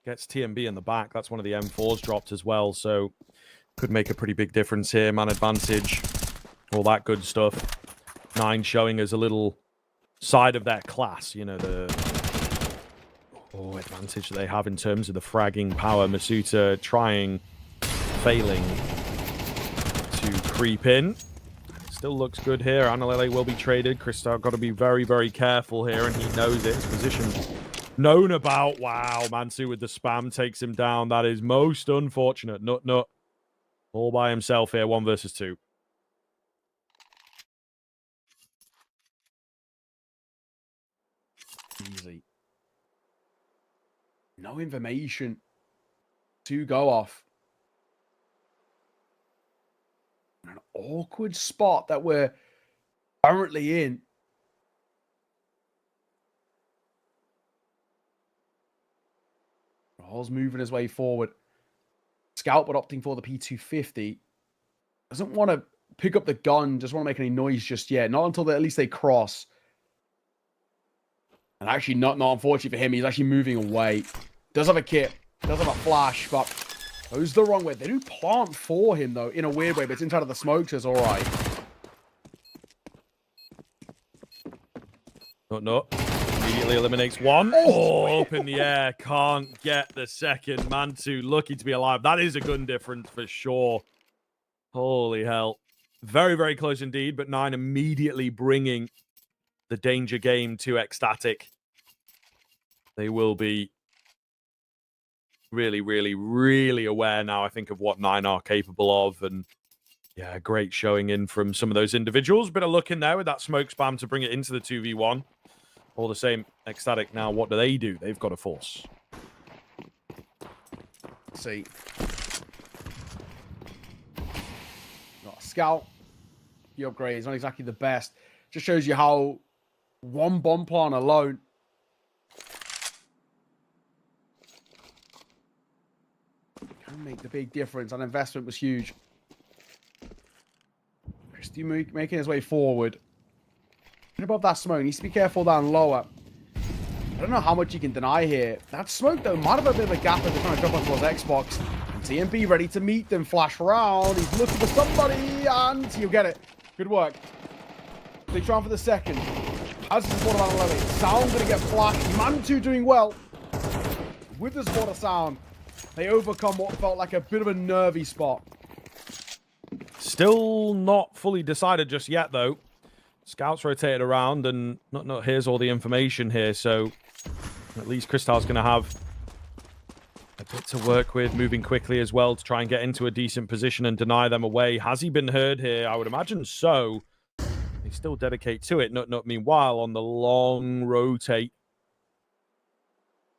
Speaker 9: gets TMB in the back. That's one of the M4s dropped as well, so could make a pretty big difference here. Man advantage, all that good stuff. 9 showing as a little side of their class, you know, the advantage they have in terms of the fragging power. Masuta trying, failing to creep in. Still looks good here. Analele will be traded. Cristal got to be very, very careful here, and he knows it. His position known about. Wow, Mansu with the spam takes him down. That is most unfortunate. Nut. All by himself here, 1 versus 2.
Speaker 10: Easy. No information to go off. An awkward spot that we're currently in. Rahul's moving his way forward. Scout, but opting for the P250. Doesn't want to pick up the gun, just want to make any noise just yet. Not until at least they cross. And actually, not unfortunately for him, he's actually moving away. Does have a kit, does have a flash, but goes the wrong way. They do plant for him, though, in a weird way, but it's inside of the smoke, so it's all right.
Speaker 9: Nut. Immediately eliminates 1. Oh, up in the air. Can't get the second. Mantu lucky to be alive. That is a gun difference for sure. Holy hell. Very, very close indeed, but 9 immediately bringing the danger game to Ecstatic. They will be really, really, really aware now, I think, of what 9 are capable of. And yeah, great showing in from some of those individuals. Bit of luck in there with that smoke spam to bring it into the 2v1. All the same, Ecstatic now, what do? They've got a force.
Speaker 10: Let's see. Got a scout. The upgrade is not exactly the best. Just shows you how one bomb plant alone can make the big difference. That investment was huge. Christy making his way forward. Above that smoke, needs to be careful down lower. I don't know how much you can deny here. That smoke, though, might have a bit of a gap as they're trying to jump onto his Xbox. And TMB ready to meet them. Flash around. He's looking for somebody, and he'll get it. Good work. Big try for the second. Has the support of Analele. Sound going to get flashed. Mantu doing well. With the support of Sound, they overcome what felt like a bit of a nervy spot.
Speaker 9: Still not fully decided just yet, though. Scouts rotated around, and not here's all the information here, so at least Cristal's going to have a bit to work with, moving quickly as well to try and get into a decent position and deny them away. Has he been heard here? I would imagine so. They still dedicate to it. Nut, meanwhile, on the long rotate,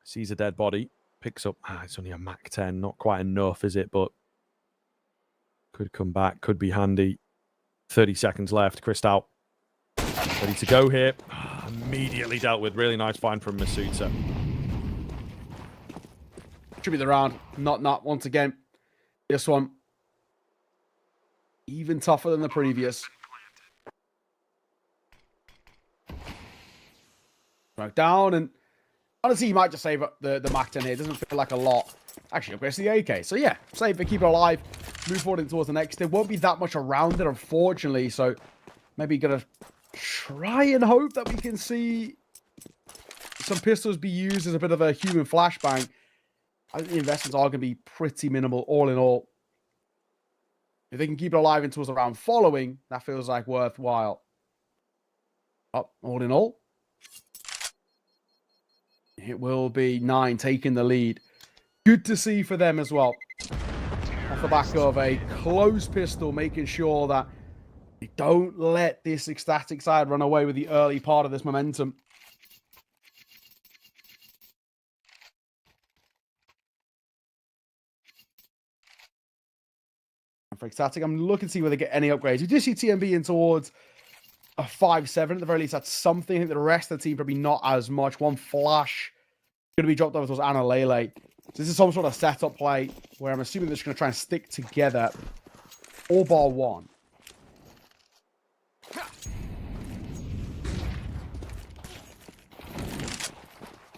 Speaker 9: sees a dead body, picks up, it's only a Mac 10, not quite enough, is it? But could come back, could be handy. 30 seconds left, Cristal ready to go here. Immediately dealt with. Really nice find from Masuta.
Speaker 10: Should be the round. Not once again. This one even tougher than the previous. Right down, and honestly, you might just save the Mac 10 here. It doesn't feel like a lot. Actually, upgrades to the AK. So yeah, save it, keep it alive, move forward towards the next. There won't be that much around it, unfortunately. So maybe gonna try and hope that we can see some pistols be used as a bit of a human flashbang. I think the investments are going to be pretty minimal, all in all. If they can keep it alive until the round following, that feels like worthwhile. All in all, it will be 9 taking the lead. Good to see for them as well. Off the back of a close pistol, making sure that they don't let this Ecstatic side run away with the early part of this momentum. For Ecstatic, I'm looking to see whether they get any upgrades. We do see TMB in towards a 5-7 at the very least. That's something. I think the rest of the team probably not as much. One flash going to be dropped over towards Anna Lele. So this is some sort of setup play where I'm assuming they're just going to try and stick together. All bar one.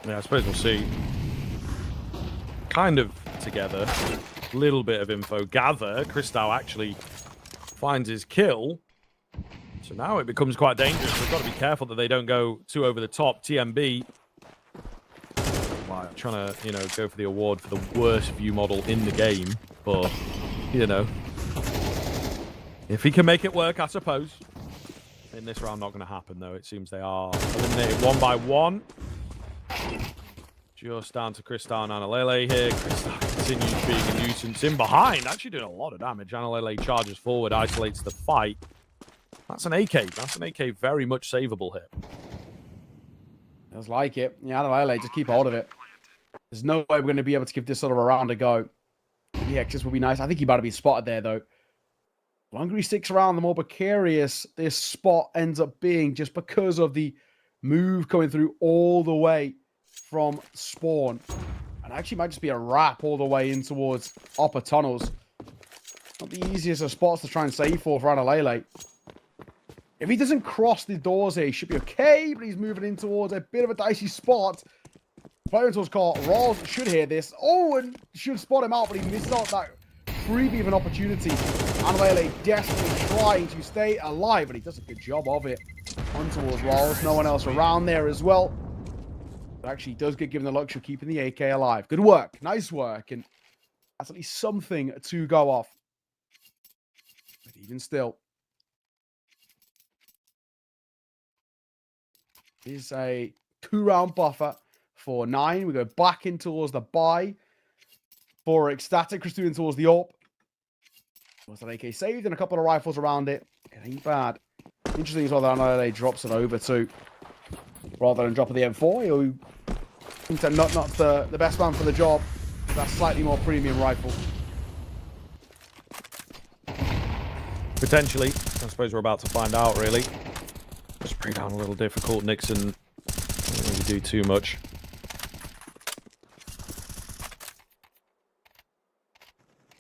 Speaker 9: Yeah, I suppose we'll see. Kind of together. Little bit of info gather. Kristau actually finds his kill. So now it becomes quite dangerous. We've got to be careful that they don't go too over the top. TMB trying to, you know, go for the award for the worst view model in the game. But, you know, if he can make it work, I suppose. In this round, not going to happen, though. It seems they are eliminated one by one. Just down to Kristau and Analele here. Kristau continues being a nuisance. In behind, actually doing a lot of damage. Analele charges forward, isolates the fight. That's an AK. That's an AK very much savable here.
Speaker 10: Feels like it. Yeah, Analele, just keep hold of it. There's no way we're going to be able to give this sort of a round a go. Yeah, just would be nice. I think he might have been spotted there, though. The longer he sticks around, the more precarious this spot ends up being just because of the move coming through all the way from spawn. And actually might just be a wrap all the way in towards upper tunnels. Not the easiest of spots to try and save for Analele. If he doesn't cross the doors here, he should be okay, but he's moving in towards a bit of a dicey spot. Player towards car. Rawls should hear this. Oh, and should spot him out, but he missed out that freebie of an opportunity. Analele desperately trying to stay alive, but he does a good job of it. On towards Rawls. No one else around there as well. But actually does get given the luxury of keeping the AK alive. Good work. Nice work. And that's at least something to go off. But even still. Is a 2-round buffer for 9. We go back in towards the buy for Ecstatic. Chris doing towards the AWP. Was that AK saved and a couple of rifles around it. It ain't bad. Interesting as well that Analele drops it over too. Rather than dropping the M4, he'll not the best man for the job. That slightly more premium rifle.
Speaker 9: Potentially. I suppose we're about to find out, really. Just bring down a little difficult. Nixon doesn't really do too much.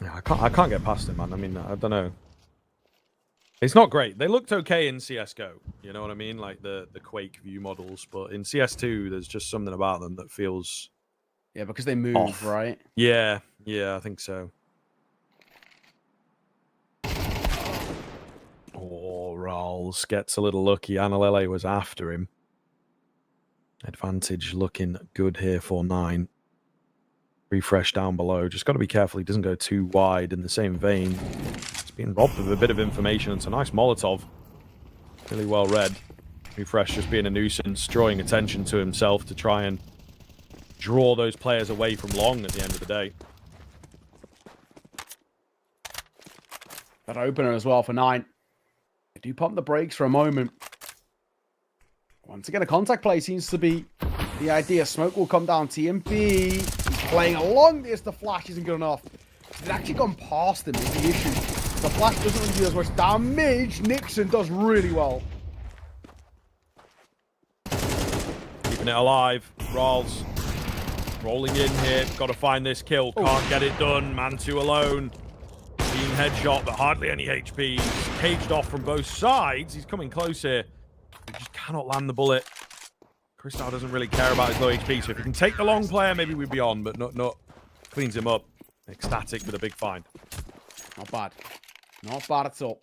Speaker 9: Yeah, I can't get past him, man. I mean, I don't know. It's not great. They looked okay in CSGO. You know what I mean? Like the Quake view models. But in CS2, there's just something about them that feels...
Speaker 10: Yeah, because they move,
Speaker 9: off.
Speaker 10: right?
Speaker 9: Yeah, I think so. Oh, Rawls gets a little lucky. Analele was after him. Advantage looking good here for 9. Refresh down below. Just got to be careful he doesn't go too wide. In the same vein, he's being robbed of a bit of information. It's a nice Molotov. Really well read. Refresh just being a nuisance, drawing attention to himself to try and draw those players away from long at the end of the day.
Speaker 10: That opener as well for 9. They do pump the brakes for a moment. Once again, a contact play seems to be the idea. Smoke will come down. TMB. He's playing along this. The flash isn't good enough. It's actually gone past him is the issue. The flash doesn't really do as much damage. Nixon does really well.
Speaker 9: Keeping it alive. Rawls rolling in here. Got to find this kill. Can't get it done. Man 2 alone. Being headshot, but hardly any HP. He's caged off from both sides. He's coming close here. He just cannot land the bullet. Kristau doesn't really care about his low HP, so if he can take the long player, maybe we'd be on, but not cleans him up. Ecstatic with a big find.
Speaker 10: Not bad. Not bad at all.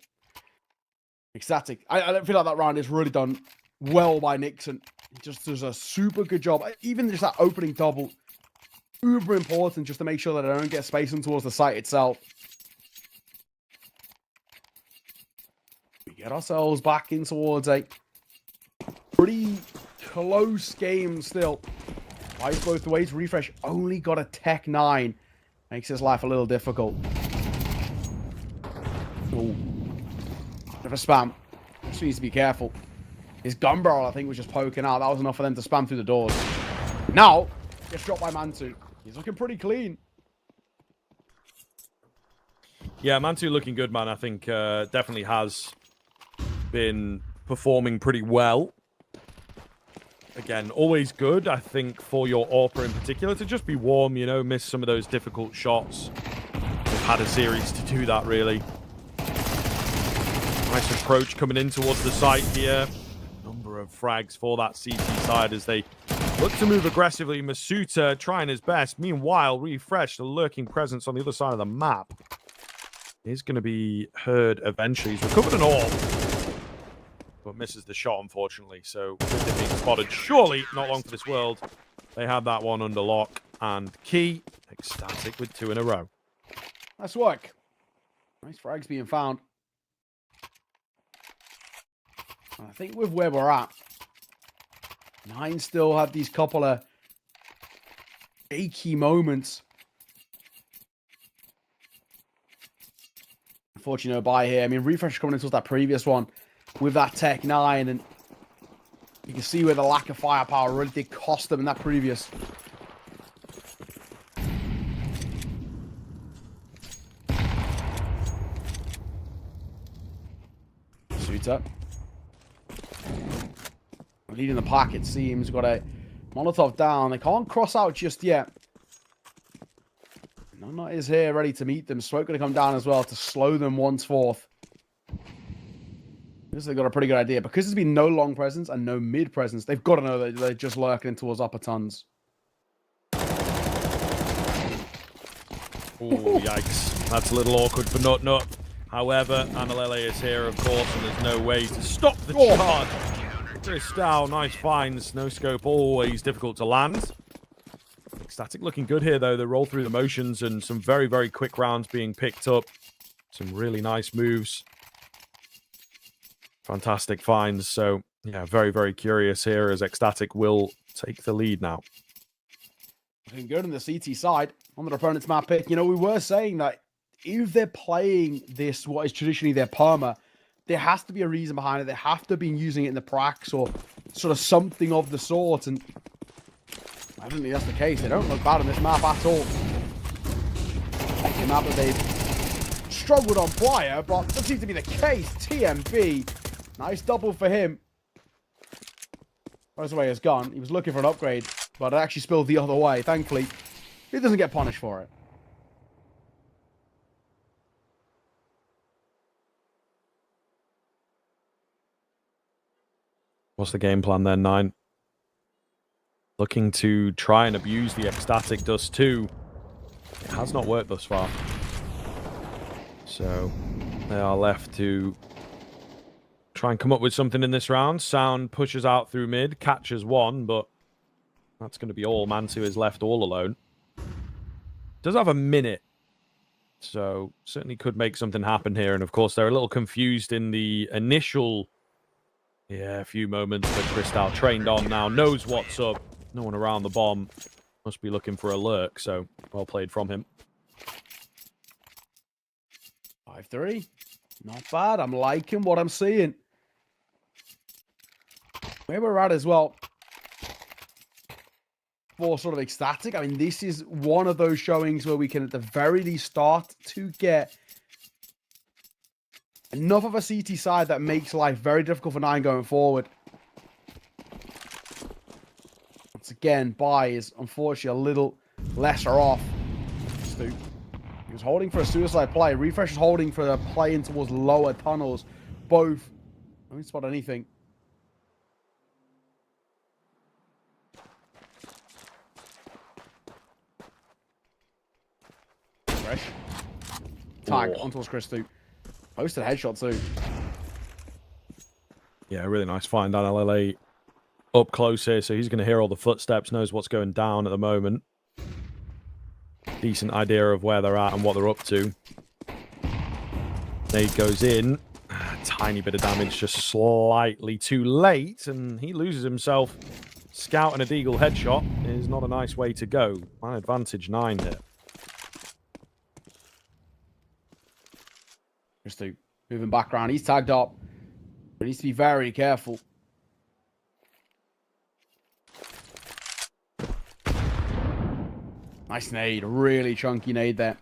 Speaker 10: Ecstatic. I don't feel like that round is really done well by Nixon. He just does a super good job. Even just that opening double, uber important just to make sure that I don't get spacing towards the site itself. We get ourselves back in towards a pretty close game still. Fights both ways. Refresh only got a Tech 9. Makes his life a little difficult. Ooh. Bit of a spam. Just needs to be careful. His gun barrel, I think, was just poking out. That was enough for them to spam through the doors. Now, gets shot by Mantu. He's looking pretty clean.
Speaker 9: Yeah, Mantu looking good, man. I think definitely has been performing pretty well. Again, always good, I think, for your AWPer in particular, to just be warm, you know, miss some of those difficult shots. They've had a series to do that, really. Nice approach coming in towards the site here. Number of frags for that CT side as they look to move aggressively. Masuta trying his best. Meanwhile, Refresh, the lurking presence on the other side of the map, is going to be heard eventually. He's recovered an AWP, but misses the shot, unfortunately. So, with it being spotted, surely not long for this world. They have that one under lock and key. Ecstatic with 2 in a row.
Speaker 10: Nice work. Nice frags being found. I think with where we're at, 9 still have these couple of achy moments. Unfortunately, no buy here. I mean, Refresh coming into that previous one with that Tech 9, and you can see where the lack of firepower really did cost them in that previous. Suter. Leading the pack, it seems. Got a Molotov down. They can't cross out just yet. None is here ready to meet them. Smoke going to come down as well to slow them once forth. Because they've got a pretty good idea. Because there's been no long presence and no mid presence, they've got to know that they're just lurking towards upper tons.
Speaker 9: Oh, yikes. That's a little awkward for Nut Nut. However, Amalele is here, of course, and there's no way to stop the charge. Cristal, nice finds. No scope, always difficult to land. Ecstatic looking good here, though. They roll through the motions and some very, very quick rounds being picked up. Some really nice moves. Fantastic finds. So, yeah, very, very curious here as Ecstatic will take the lead now.
Speaker 10: Looking good on the CT side. On their opponent's map pick. You know, we were saying that if they're playing this, what is traditionally their perma, there has to be a reason behind it. They have to have been using it in the pracs or sort of something of the sort. And I don't think that's the case. They don't look bad on this map at all. A map that they've struggled on prior, but that seems to be the case. TMB. Nice double for him. That's the way it's gone. He was looking for an upgrade, but it actually spilled the other way. Thankfully, he doesn't get punished for it.
Speaker 9: What's the game plan then, 9? Looking to try and abuse the Ecstatic Dust too. It has not worked thus far. So they are left to try and come up with something in this round. Sound pushes out through mid, catches one, but that's going to be all. Mantu is left all alone. Does have a minute, so certainly could make something happen here. And of course, they're a little confused in the initial few moments, but Cristal trained on now, knows what's up. No one around the bomb. Must be looking for a lurk, so well played from him.
Speaker 10: 5-3. Not bad. I'm liking what I'm seeing. Where we're at as well, for sort of Ecstatic, I mean, this is one of those showings where we can at the very least start to get enough of a CT side that makes life very difficult for 9 going forward. Once again, Buy is unfortunately a little lesser off. He was holding for a suicide play. Refresh is holding for a play in towards lower tunnels. Both. I don't spot anything. Fresh. Tag on towards Christu. Posted headshot too.
Speaker 9: Yeah, really nice find down LLA up close here, so he's going to hear all the footsteps, knows what's going down at the moment. Decent idea of where they're at and what they're up to. Nade goes in. Tiny bit of damage, just slightly too late, and he loses himself. Scout and a Deagle headshot is not a nice way to go. Man advantage 9 here.
Speaker 10: Christu moving back around. He's tagged up. He needs to be very careful. Nice nade. Really chunky nade there.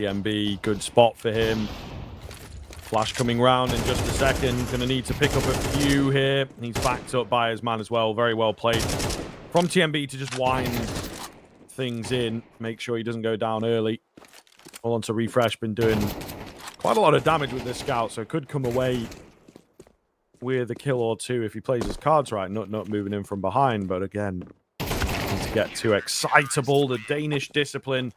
Speaker 9: TMB, good spot for him. Flash coming round in just a second. Gonna need to pick up a few here. He's backed up by his man as well. Very well played from TMB to just wind things in. Make sure he doesn't go down early. All onto Refresh. Been doing quite a lot of damage with this scout, so could come away with a kill or two if he plays his cards right. Not moving in from behind, but again, not to get too excitable. The Danish discipline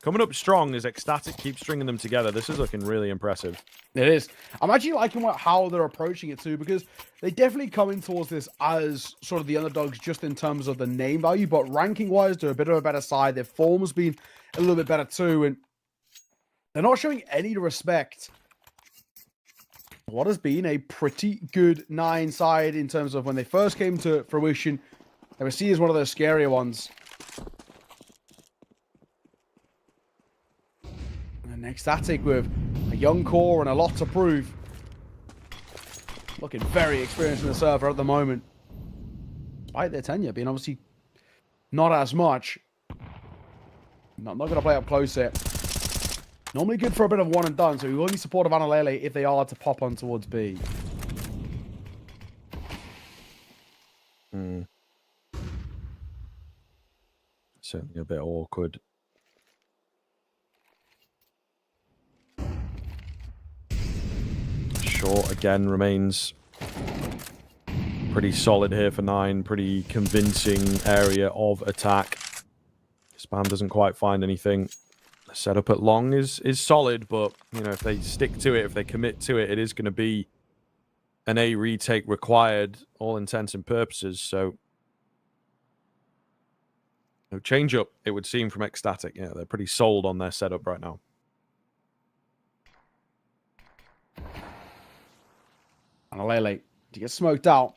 Speaker 9: coming up strong as Ecstatic keeps stringing them together. This is looking really impressive.
Speaker 10: It is. I'm actually liking how they're approaching it too, because they definitely come in towards this as sort of the underdogs just in terms of the name value, but ranking-wise, they're a bit of a better side. Their form's been a little bit better too, and they're not showing any respect. What has been a pretty good 9 side in terms of when they first came to fruition. They were seen as one of those scarier ones. And Ecstatic with a young core and a lot to prove. Looking very experienced in the server at the moment. Despite their tenure being obviously not as much. No, I'm not going to play up close here. Normally good for a bit of one and done, so we will need support of Analele if they are to pop on towards B.
Speaker 9: Certainly a bit awkward. Short again remains pretty solid here for 9. Pretty convincing area of attack. Spam doesn't quite find anything. The setup at long is solid, but you know, if they stick to it, if they commit to it, it is going to be an A retake required, all intents and purposes. So no change up, it would seem, from Ecstatic. Yeah, they're pretty sold on their setup right now.
Speaker 10: Analele to get smoked out.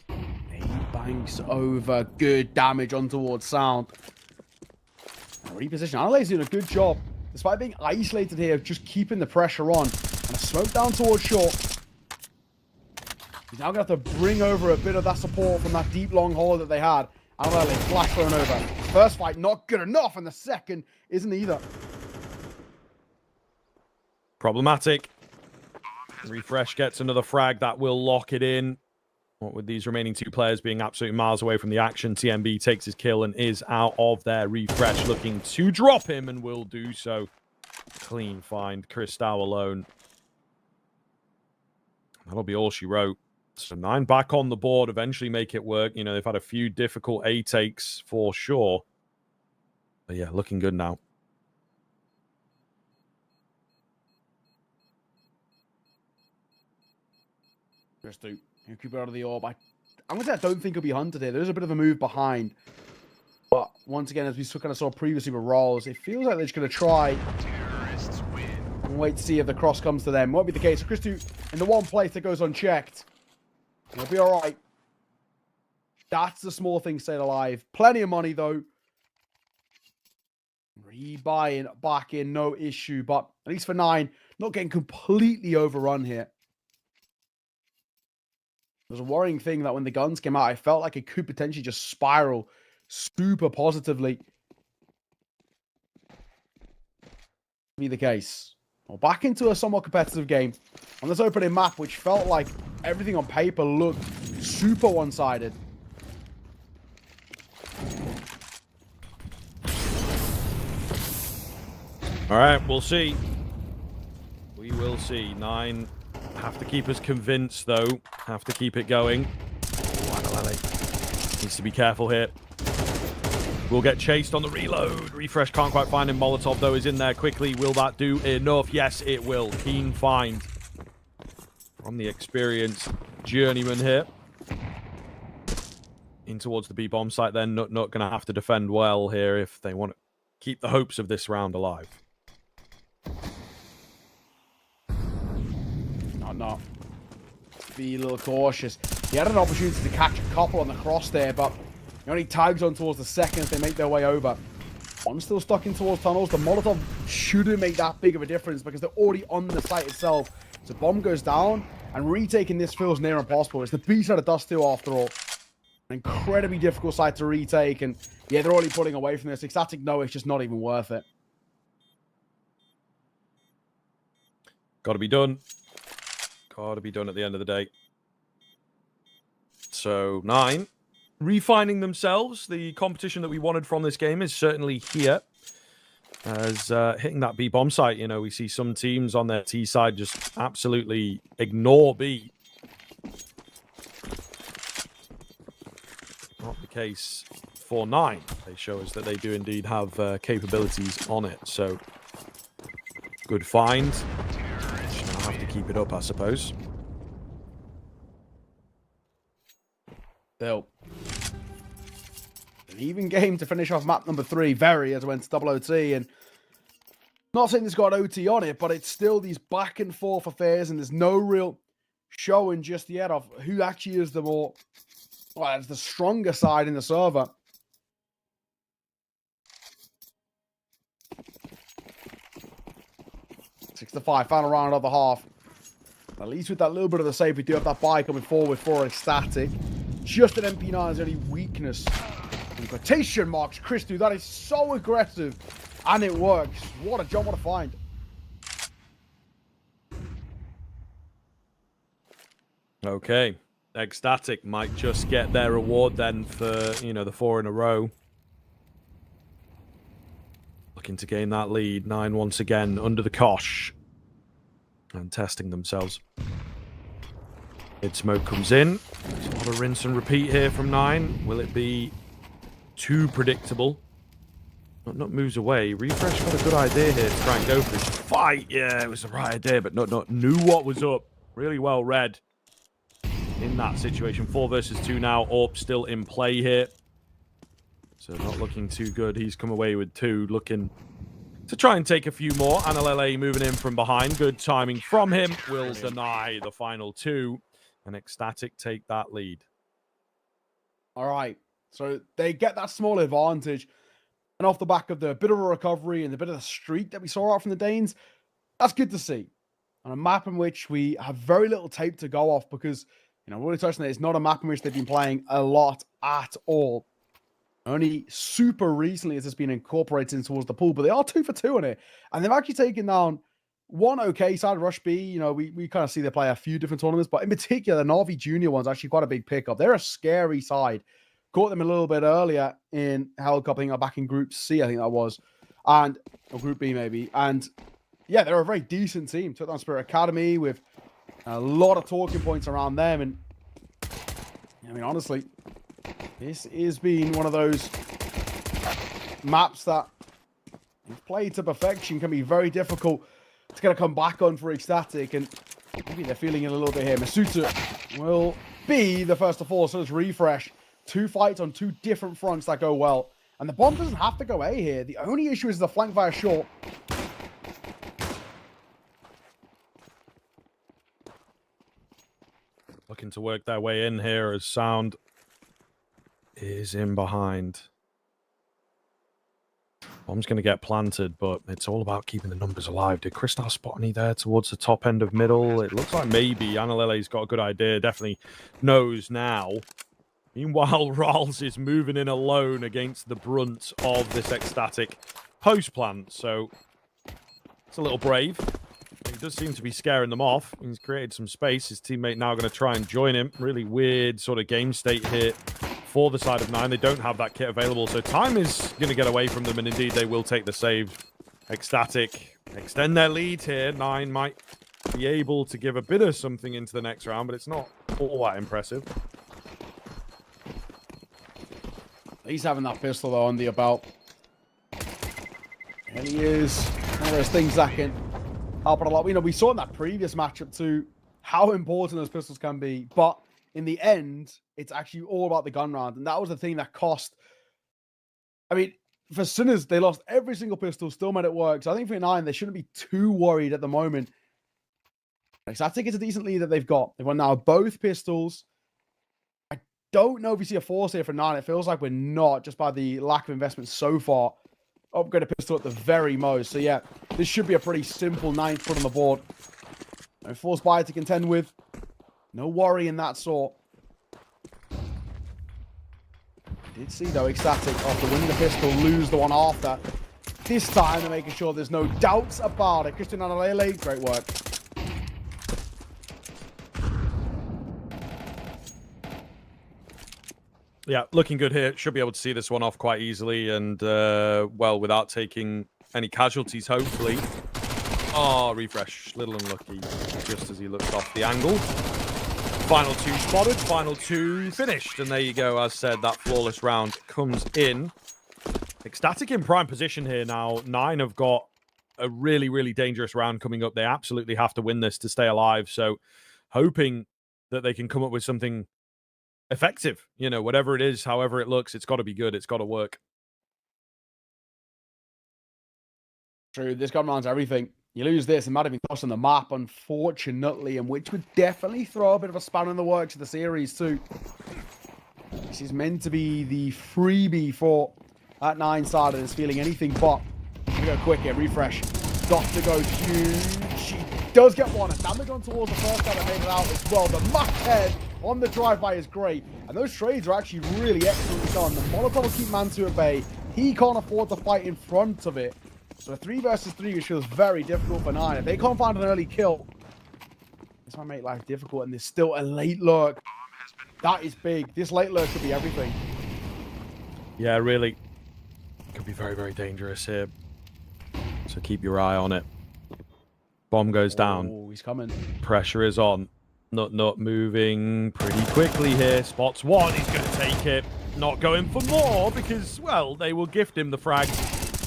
Speaker 10: He banks over. Good damage on towards Sound. Reposition. Analele's doing a good job, despite being isolated here, just keeping the pressure on. And a smoke down towards short. He's now going to have to bring over a bit of that support from that deep long hole that they had. Analele flash thrown over. First fight not good enough, and the second isn't either.
Speaker 9: Problematic. Refresh gets another frag that will lock it in. What with these remaining 2 players being absolutely miles away from the action, TMB takes his kill and is out of there. Refresh looking to drop him and will do so. Clean find. Cristal alone. That'll be all she wrote. So 9 back on the board, eventually make it work. You know, they've had a few difficult A takes for sure. But yeah, looking good now.
Speaker 10: Just to keep it out of the orb. I'm going to say I don't think he'll be hunted here. There's a bit of a move behind. But once again, as we kind of saw previously with Rolls, it feels like they're just going to try and wait to see if the cross comes to them. Won't be the case. So Christu in the one place that goes unchecked. He'll be all right. That's the small thing stayed alive. Plenty of money, though. Rebuying back in, no issue. But at least for 9, not getting completely overrun here. It was a worrying thing that when the guns came out, I felt like it could potentially just spiral super positively. Be the case. Well, back into a somewhat competitive game on this opening map, which felt like everything on paper looked super one-sided.
Speaker 9: All right, we'll see. We will see. 9 have to keep us convinced, though. Have to keep it going. Needs to be careful here. Will get chased on the reload. Refresh can't quite find him. Molotov, though, is in there quickly. Will that do enough? Yes, it will. Keen find from the experienced journeyman here. In towards the B-bomb site, then. Not going to have to defend well here if they want to keep the hopes of this round alive.
Speaker 10: Not. Be a little cautious. He had an opportunity to catch a couple on the cross there, but he only tags on towards the second as they make their way over. One still stuck in towards tunnels. The Molotov shouldn't make that big of a difference because they're already on the site itself. So bomb goes down, and retaking this feels near impossible. It's the beast out of dust too, after all. incredibly difficult side to retake, and yeah, they're already pulling away from this. Ecstatic, no, it's just not even worth it.
Speaker 9: Got to be done. Got to be done at the end of the day. So 9, refining themselves. The competition that we wanted from this game is certainly here. As hitting that B bomb site, you know, we see some teams on their T side just absolutely ignore B. Not the case for 9. They show us that they do indeed have capabilities on it. So good find. Just have to keep it up, I suppose.
Speaker 10: Still, an even game to finish off map number 3. Very, as it went to double OT, and not saying it's got OT on it, but it's still these back and forth affairs, and there's no real showing just yet of who actually is the more, well, it's the stronger side in the server. Six to 5, final round of the half. At least with that little bit of the save, we do have that buy coming forward for Ecstatic. Just an MP9's only weakness. In quotation marks, Christu, that is so aggressive. And it works. What a jump, what a find.
Speaker 9: Okay. Ecstatic might just get their reward then for, you know, the 4 in a row. Looking to gain that lead. 9 once again under the cosh. And testing themselves. Mid smoke comes in. There's a lot of rinse and repeat here from 9. Will it be too predictable? Not moves away. Refresh got a good idea here to try and go for this fight. Yeah, it was the right idea, but not knew what was up. Really well read in that situation. 4 versus 2 now. AWP still in play here. So not looking too good. He's come away with 2. Looking to try and take a few more. Analele moving in from behind. Good timing from him. Will deny the final 2. And Ecstatic take that lead.
Speaker 10: All right. So they get that small advantage. And off the back of the bit of a recovery and the bit of the streak that we saw out from the Danes, that's good to see. On a map in which we have very little tape to go off because, you know, really touching it, it's not a map in which they've been playing a lot at all. Only super recently has this been incorporated towards the pool, but they are 2 for 2 on it. And they've actually taken down one okay side, Rush B. You know, we kind of see they play a few different tournaments, but in particular, the Na'Vi Junior one's actually quite a big pickup. They're a scary side. Caught them a little bit earlier in Hellcup, I think, back in Group C, I think that was. And, or Group B maybe. And yeah, they're a very decent team. Took down Spirit Academy with a lot of talking points around them. And I mean, honestly, this is being one of those maps that, if played to perfection, can be very difficult to kind of come back on for Ecstatic. And maybe they're feeling it a little bit here. Masuta will be the first to fall. So does Refresh. 2 fights on 2 different fronts that go well. And the bomb doesn't have to go A here. The only issue is the flank via short.
Speaker 9: Looking to work their way in here as Sound is in behind. Bomb's going to get planted, but it's all about keeping the numbers alive. Did Crystal spot any there towards the top end of middle? It looks like maybe. Analele's got a good idea. Definitely knows now. Meanwhile, Rawls is moving in alone against the brunt of this Ecstatic post-plant. So it's a little brave. He does seem to be scaring them off. He's created some space. His teammate now going to try and join him. Really weird sort of game state here for the side of 9. They don't have that kit available. So time is going to get away from them. And indeed, they will take the save. Ecstatic extend their lead here. 9 might be able to give a bit of something into the next round, but it's not all that impressive.
Speaker 10: He's having that pistol, though, under your belt. And he is one of those things that can help it a lot. You know, we saw in that previous matchup, too, how important those pistols can be. But in the end, it's actually all about the gun round. And that was the thing that cost. I mean, for Sinners, they lost every single pistol, still made it work. So I think for 9, they shouldn't be too worried at the moment. So I think it's a decent lead that they've got. They've won now both pistols. Don't know if we see a force here for 9. It feels like we're not, just by the lack of investment so far. Upgrade a pistol at the very most. So yeah, this should be a pretty simple 9th put on the board. No force buy to contend with. No worry in that sort. Did see though, Ecstatic after winning the pistol, lose the one after. This time they're making sure there's no doubts about it. Christian Analele, great work.
Speaker 9: Yeah, looking good here. Should be able to see this one off quite easily and, well, without taking any casualties, hopefully. Oh, refresh. Little unlucky, just as he looked off the angle. Final two spotted, final two finished. And there you go. As said, that flawless round comes in. Ecstatic in prime position here now. 9 have got a really, really dangerous round coming up. They absolutely have to win this to stay alive. So hoping that they can come up with something effective. You know, whatever it is, however it looks, it's got to be good. It's got to work.
Speaker 10: True, this gun round's everything. You lose this, it might have been tossed on the map, unfortunately, and which would definitely throw a bit of a spanner in the works of the series too. This is meant to be the freebie for that 9 side, and is feeling anything but. We go quick here, refresh. Got to go huge. She does get one, and damage on towards the first guy that made it out as well. The Mach head on the drive-by is great, and those trades are actually really excellently done. The Molotov will keep Mantu at bay. He can't afford to fight in front of it. So a 3 versus 3, which feels very difficult for 9. If they can't find an early kill, this might make life difficult, and there's still a late lurk. That is big. This late lurk could be everything.
Speaker 9: Yeah, really. Could be very, very dangerous here. So keep your eye on it. Bomb goes down.
Speaker 10: Oh, he's coming.
Speaker 9: Pressure is on. Nut moving pretty quickly here. Spots one. He's going to take it. Not going for more because, well, they will gift him the frag.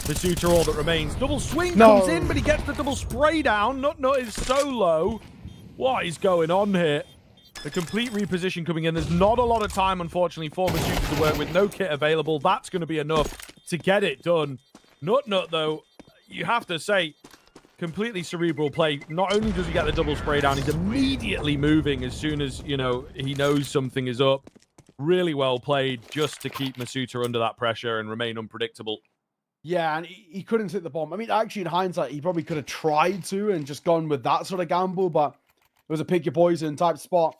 Speaker 9: Pursuit are all that remains. Double swing comes in, but he gets the double spray down. Nut is so low. What is going on here? The complete reposition coming in. There's not a lot of time, unfortunately, for Masuta to work with. No kit available. That's going to be enough to get it done. Nut, though, you have to say, completely cerebral play. Not only does he get the double spray down, he's immediately moving as soon as, you know, he knows something is up. Really well played just to keep Masuta under that pressure and remain unpredictable.
Speaker 10: Yeah, and he couldn't hit the bomb. I mean, actually, in hindsight, he probably could have tried to and just gone with that sort of gamble, but it was a pick your poison type spot.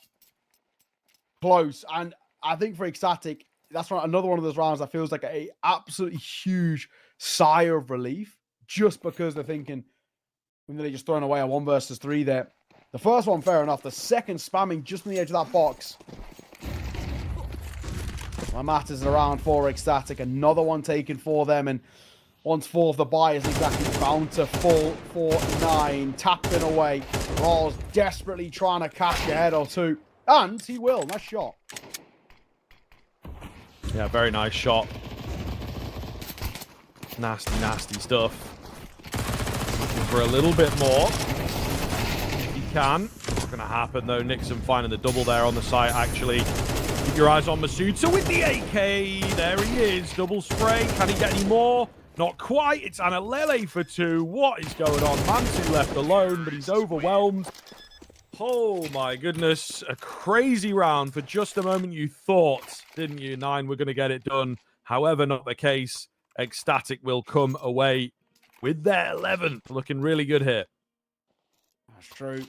Speaker 10: Close. And I think for Ecstatic, that's another one of those rounds that feels like a absolutely huge sigh of relief, just because they're thinking, we're nearly just throwing away a 1 versus 3 there. The first one, fair enough. The second, spamming just on the edge of that box. My matters around for Ecstatic. Another one taken for them, and once 4 of the buy is exactly bound to fall for 9. Tapping away. Rawls desperately trying to catch a head or two. And he will. Nice shot.
Speaker 9: Yeah, very nice shot. Nasty, nasty stuff. Looking for a little bit more. If he can. Not going to happen, though. Nixon finding the double there on the site, actually. Keep your eyes on Masuta with the AK. There he is. Double spray. Can he get any more? Not quite. It's Analele for 2. What is going on? Mantu left alone, but he's overwhelmed. Oh, my goodness. A crazy round. For just a moment, you thought, didn't you, 9 were going to get it done. However, not the case. Ecstatic will come away with their 11th. Looking really good here.
Speaker 10: That's true.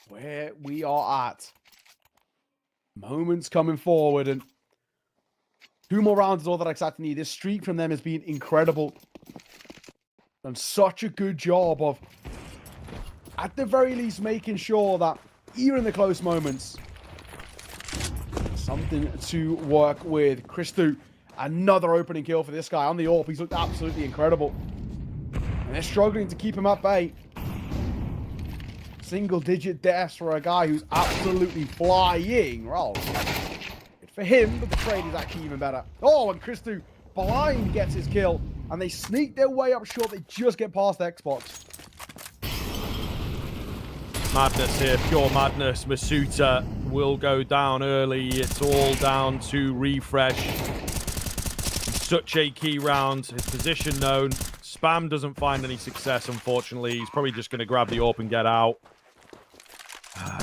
Speaker 10: Where we are at. Moments coming forward, and 2 more rounds is all that Ecstatic need. This streak from them has been incredible. Done such a good job of, at the very least, making sure that even in the close moments, something to work with. Christu, another opening kill for this guy on the AWP. He's looked absolutely incredible. And they're struggling to keep him at bay. Single-digit deaths for a guy who's absolutely flying. Roll. Good for him, but the trade is actually even better. Oh, and Christu blind gets his kill. And they sneak their way up short. They just get past Xbox.
Speaker 9: Madness here, pure madness. Masuta will go down early. It's all down to refresh. Such a key round. His position known. Spam doesn't find any success, unfortunately. He's probably just going to grab the AWP and get out.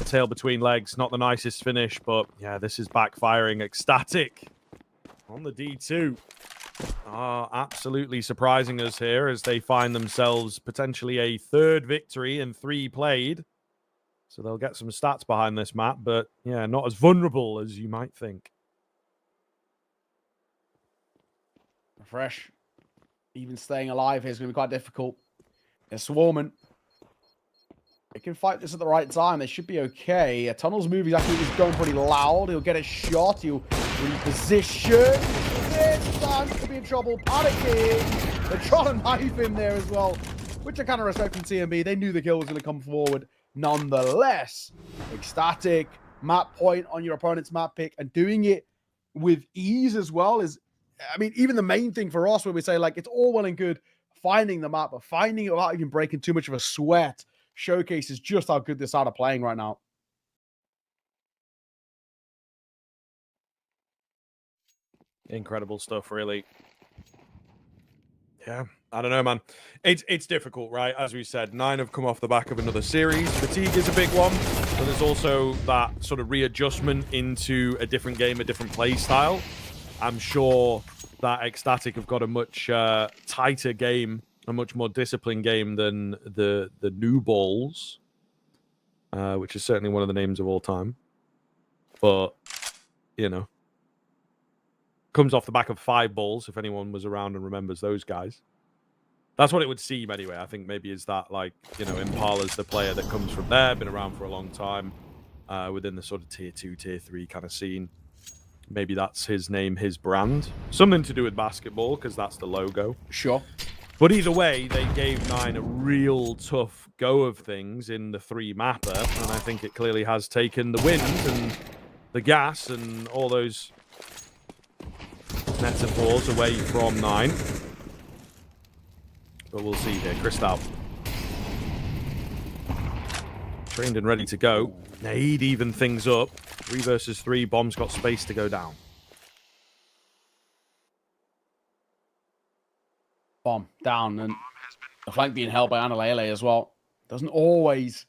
Speaker 9: Tail between legs. Not the nicest finish, but yeah, this is backfiring. Ecstatic on the D2 are absolutely surprising us here as they find themselves potentially a 3rd victory in 3 played. So they'll get some stats behind this map, but yeah, not as vulnerable as you might think.
Speaker 10: Fresh, even staying alive here is going to be quite difficult. They're swarming. They can fight this at the right time. They should be okay. Tunnel's move actually is going pretty loud. He'll get a shot. He'll reposition. This time could be in trouble. Panicking. They're trying to knife him there as well, which I kind of respect from TMB. They knew the kill was going to come forward. Nonetheless, ecstatic map point on your opponent's map pick and doing it with ease as well is, I mean, even the main thing for us where we say, like, it's all well and good finding the map, but finding it without even breaking too much of a sweat showcases just how good this side are playing right now.
Speaker 9: Incredible stuff, really. Yeah, I don't know, man. It's difficult, right? As we said, 9 have come off the back of another series. Fatigue is a big one, but there's also that sort of readjustment into a different game, a different play style. I'm sure that Ecstatic have got a much tighter game, a much more disciplined game than the New Balls, which is certainly one of the names of all time. But, you know, comes off the back of 5 Balls, if anyone was around and remembers those guys. That's what it would seem anyway. I think maybe is that, like, you know, Impala's the player that comes from there, been around for a long time, within the sort of tier 2, tier 3 kind of scene. Maybe that's his name, his brand. Something to do with basketball, because that's the logo.
Speaker 10: Sure.
Speaker 9: But either way, they gave 9 a real tough go of things in the 3-mapper, and I think it clearly has taken the wind and the gas and all those metaphors away from 9. But we'll see here. Cristal. Trained and ready to go. Nade even things up. 3 versus 3. Bomb's got space to go down.
Speaker 10: Bomb down, and the flank being held by Analele as well. Doesn't always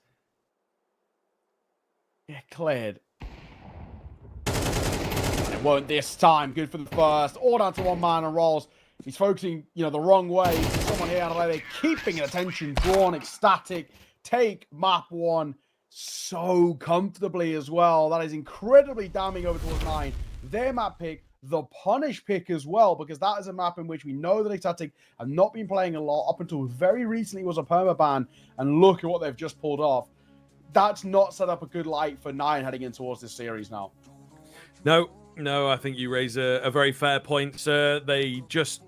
Speaker 10: get cleared. It won't this time. Good for the first. All down to 1 man and rolls. He's focusing, you know, the wrong way. Someone here, Analele, keeping attention drawn. Ecstatic. Take map 1 so comfortably as well. That is incredibly damning over towards 9. Their map pick, the punish pick as well, because that is a map in which we know that Ecstatic have not been playing a lot. Up until very recently was a permaban, and look at what they've just pulled off. That's not set up a good light for 9 heading in towards this series now.
Speaker 9: No, I think you raise a very fair point, sir. They just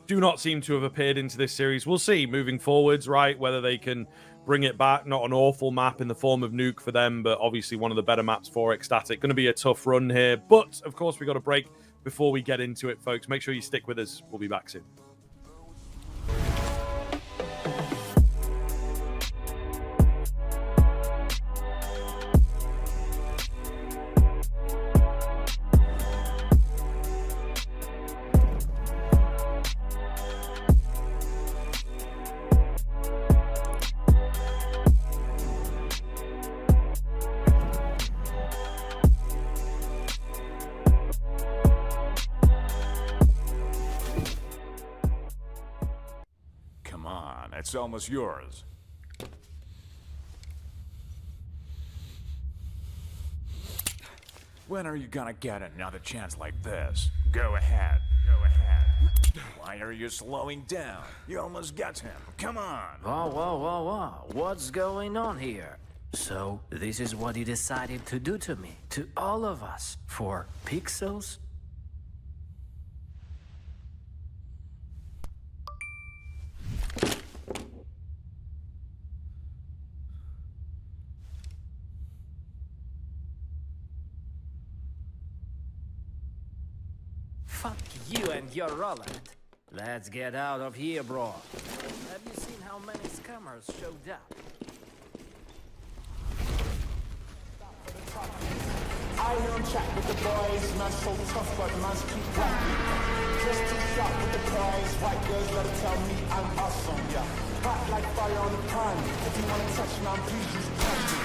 Speaker 9: do not seem to have appeared into this series. We'll see moving forwards, right, whether they can bring it back. Not an awful map in the form of Nuke for them, but obviously one of the better maps for Ecstatic. Going to be a tough run here, but of course we got a break before we get into it, folks. Make sure you stick with us. We'll be back soon.
Speaker 12: It's almost yours. When are you gonna get another chance like this? Go ahead. Go ahead. Why are you slowing down? You almost got him. Come on.
Speaker 13: Whoa. What's going on here? So, this is what you decided to do to me, to all of us, for pixels? Fuck you and your Roland. Let's get out of here, bro. Have you seen how many scammers showed up?
Speaker 4: I don't chat with the boys, man so tough, but man's keep rapping. Just too sharp with the boys, white girls better tell me I'm awesome, yeah. Hot like fire on the pan. If you wanna touch me, please just touch me.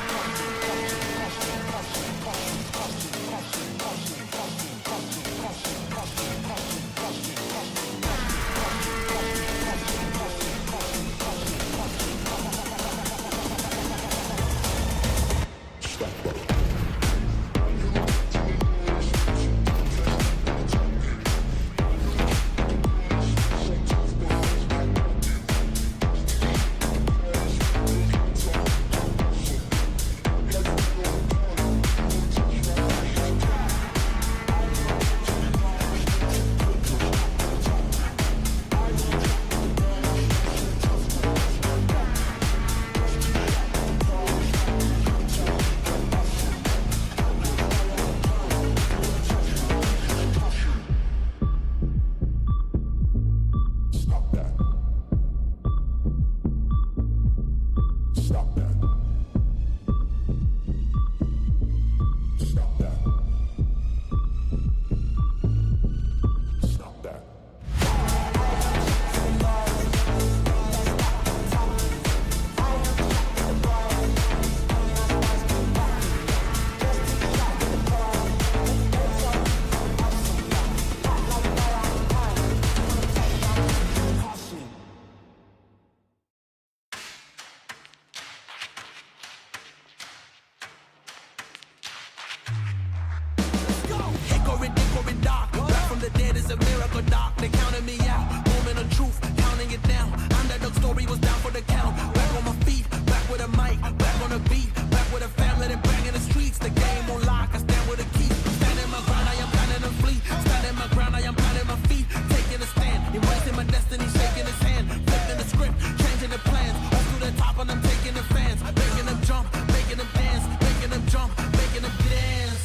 Speaker 1: it's a miracle, doc. They counted me out. Moment of truth, counting it down. Underdog story was down for the count. Back on my feet, back with a mic, back on the beat, back with a family, then bang in the streets. The game on lock, I stand with a key. Standing my ground, I am planning to flee. Standing my ground, I am planting my feet. Taking a stand, embracing my destiny, shaking his hand. Flipping the script, changing the plans. Up to the top and I'm taking the fans. Making them jump, making them dance. Making them jump, making them dance.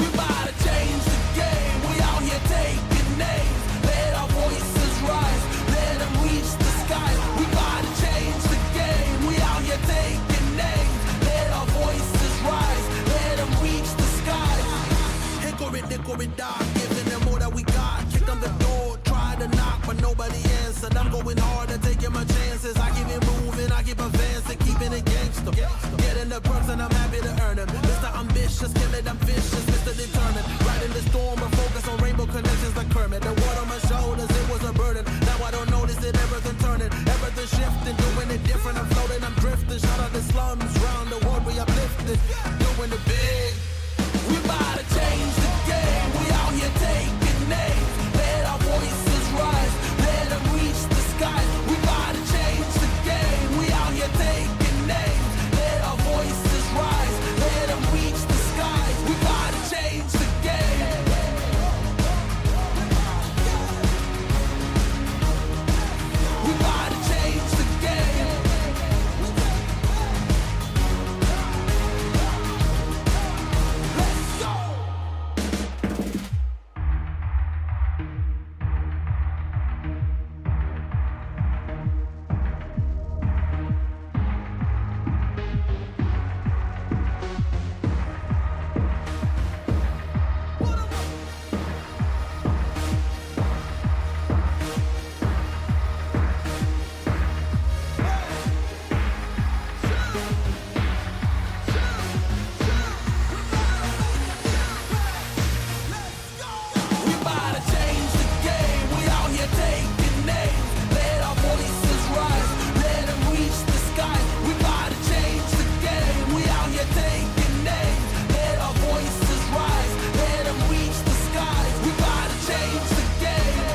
Speaker 1: We about to change the game. We out here taking names. Let our voices rise. Let them reach the sky. We about to change the game. We out here taking names. Let our voices rise. Let them reach the sky. Hickory, dock. Giving them all that we got. Kick on the door. Try to knock, but nobody answered. I'm going hard and taking my chances. I keep it moving. I keep advancing. Keeping it gangster. Getting the perks and I'm happy to earn them. Mr. Ambitious, kill it, I'm vicious. Mr. Determined. Riding the storm and focus on rainbow connections like Kermit. The water on my shoulders, it was a burden. Now I don't notice it, everything turning. Everything shifting, doing it different. I'm floating, I'm drifting. Shout out the slums, round the world we uplifted. Doing it big. We about to change the game. We out here taking names. Let our voices rise. Let them reach the sky. We about to change the game. We out here taking names. Let our voices rise. Let them reach the sky. We about to change the game. We about to change the game. Let's go. We about to change the game. We out here taking names. Let our voices rise. Let them reach the sky. We about to change the game. We out here taking names. Let our voices rise. Let them reach the sky. We about to change the game.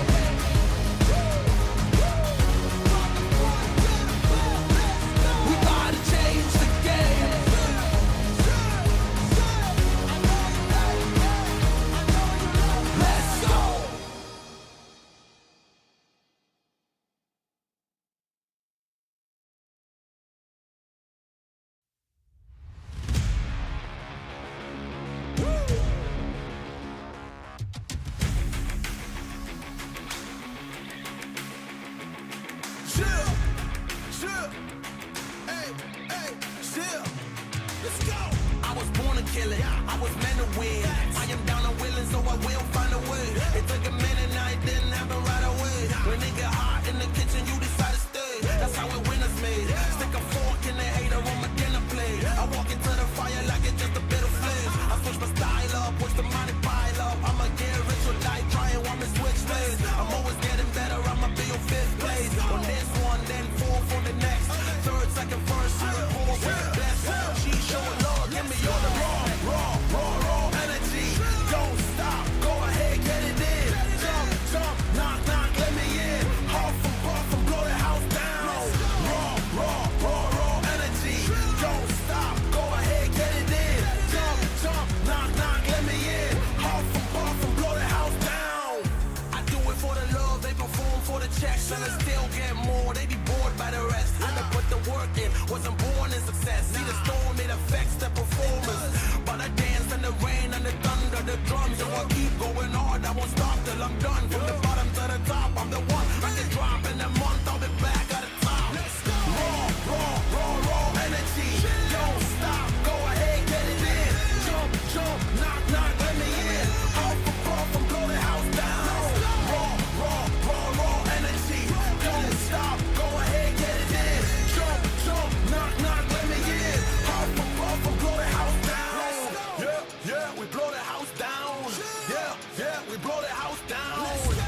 Speaker 1: We about to change the game. Let's go. Chill. Hey, chill. Let's go. I was born to kill it. I was meant to win. I am down and willing, so I will find a way. It took a minute, now it didn't happen right away. When it get hot in the kitchen, you decide to stay. That's how it winners made. Stick a fork in the hater on my dinner plate. I walk into the fire like it's just a bit of flame. I switch my style up, watch the money pile up. I'ma get rich or die trying, want me switch lanes. I'm always getting better, I'ma be on 5th place. On this one, then 4 for the next. 3rd, 2nd, 1st, 4th, best. She showing love, give me all the raw energy. Don't stop, go ahead, get it in. Jump, knock, let me in. Huff and puff and blow the house down. Raw energy. Don't stop, go ahead, get it in. Jump, knock, let me in. Huff and puff and blow the house down. I do it for the love, they perform for the checks, and I still get more. They be bored by the rest. I done put the work in, wasn't born in success. See the storm, it affects the performance. But I dance in the rain and the thunder, the drums, so I keep going hard. I won't stop till I'm done. From the bottom to the top, I'm the one. I can drop in a month, I'll be back at the top. Raw energy. Don't stop, go ahead, get it in. Jump, knock, let me in. Huff and puff and blow the house down. Raw energy. Don't stop, go ahead, get it in. Jump, knock, let me in. Huff and puff and blow the house down. Yeah, we blow the house down. Yeah, we blow the house down.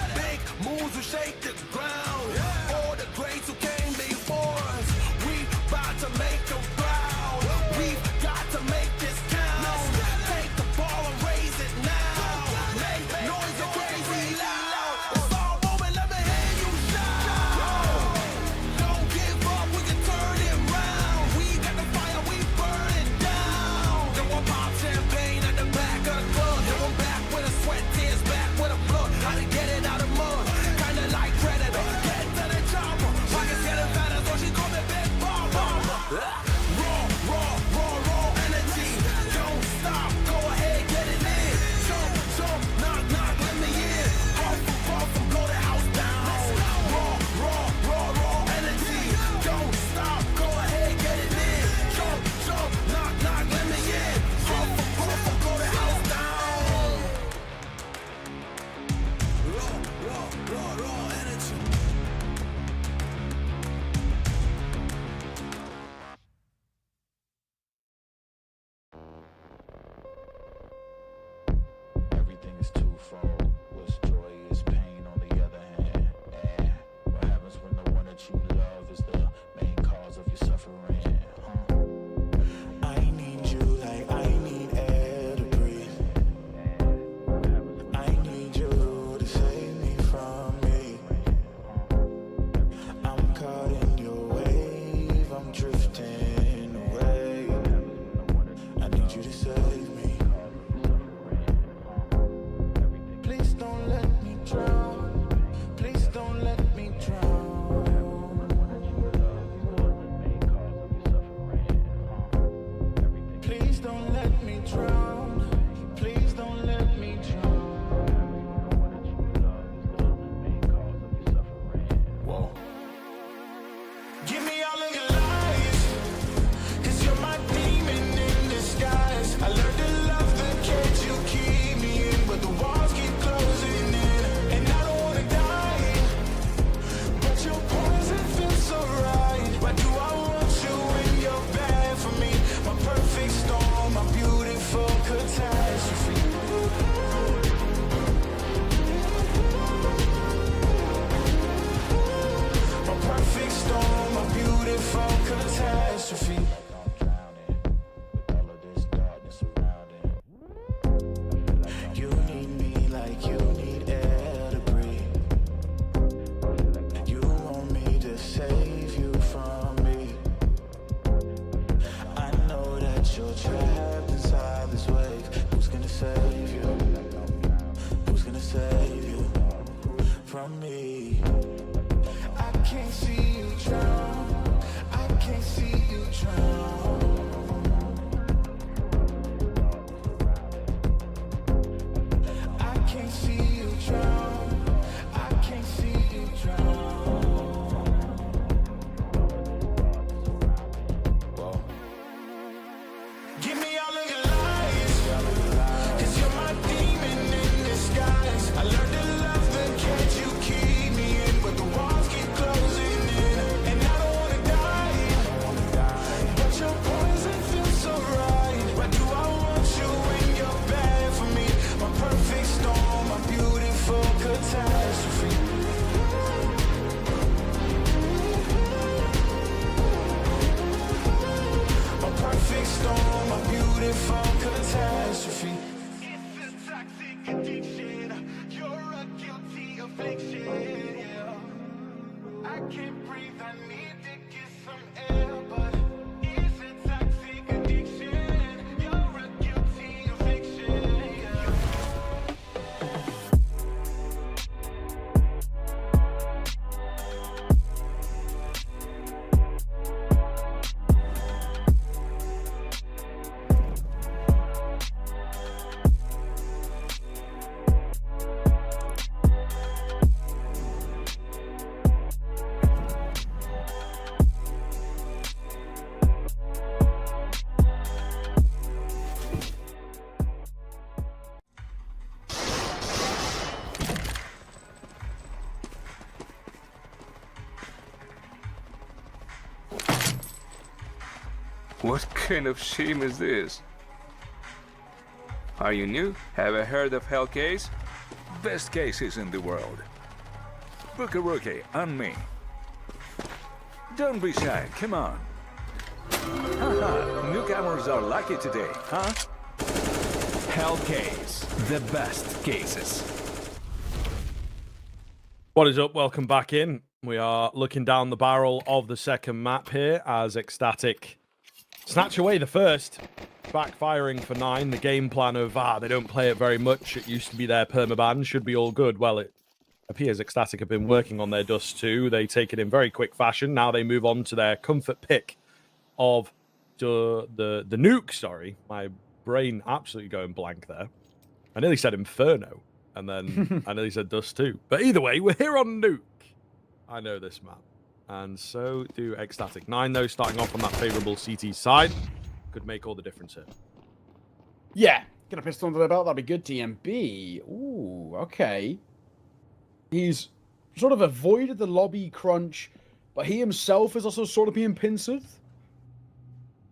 Speaker 3: catastrophe. You need me like you need air to breathe. You want me to save you from me. I know that you're trapped inside this wave. Who's gonna save you? Who's gonna save you from me? I can't see you drown. I can't see you drown. I can't see you drown. I can't see you drown. Give me all of your lies, 'cause you're my demon in disguise. I learned to love the cage you keep me in, but the walls keep closing in, and I don't wanna die, but your poison feels so right. Why do I want you when you're bad for me? My perfect storm, my beautiful catastrophe. My perfect storm, my beautiful catastrophe. It's a toxic addiction. You're a guilty affliction. Yeah. I can't breathe. I need to get some air, but it's a toxic addiction. You're a guilty affliction. Yeah.
Speaker 11: What kind of shame is this? Are you new? Have you heard of Hell Case?
Speaker 12: Best cases in the world. Book a rookie on me. Don't be shy, come on. Haha, newcomers are lucky today, huh? Hell Case, the best cases.
Speaker 9: What is up? Welcome back in. We are looking down the barrel of the second map here as Ecstatic snatch away the first. Backfiring for 9. The game plan of, they don't play it very much. It used to be their permaban. Should be all good. Well, it appears Ecstatic have been working on their Dust 2. They take it in very quick fashion. Now they move on to their comfort pick of the nuke. Sorry, my brain absolutely going blank there. I nearly said Inferno, and then I nearly said Dust 2. But either way, we're here on nuke. I know this map. And so do Ecstatic. 9, though, starting off on that favorable CT side. Could make all the difference here.
Speaker 10: Yeah, get a pistol under the belt. That'd be good. TMB. Ooh, okay. He's sort of avoided the lobby crunch, but he himself is also sort of being pincered.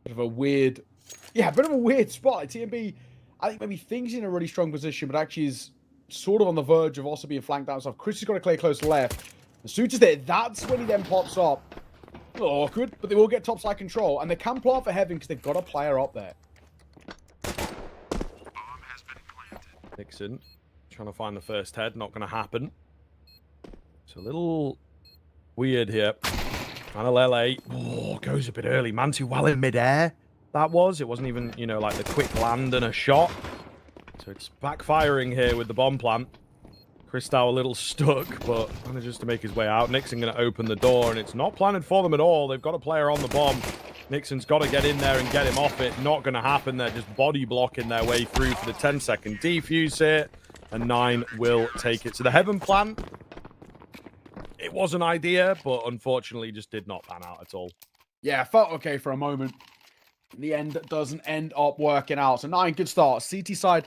Speaker 10: Bit of a weird, bit of a weird spot. Like, TMB, I think maybe thinks he's in a really strong position, but actually is sort of on the verge of also being flanked out. So Chris has got to clear close left. The suit is there. That's when he then pops up. A little awkward, but they will get topside control, and they can plant for heaven because they've got a player up there.
Speaker 9: Nixon trying to find the first head. Not going to happen. It's a little weird here. Manalele. Oh, goes a bit early. Mantu well in midair. That was. It wasn't even, like the quick land and a shot. So it's backfiring here with the bomb plant. Cristal a little stuck, but manages to make his way out. Nixon going to open the door, and it's not planted for them at all. They've got a player on the bomb. Nixon's got to get in there and get him off it. Not going to happen. They're just body blocking their way through for the 10-second defuse here, and 9 will take it. So the heaven plant, it was an idea, but unfortunately just did not pan out at all.
Speaker 10: Yeah, felt okay for a moment. In the end, it doesn't end up working out. So 9, good start. CT side,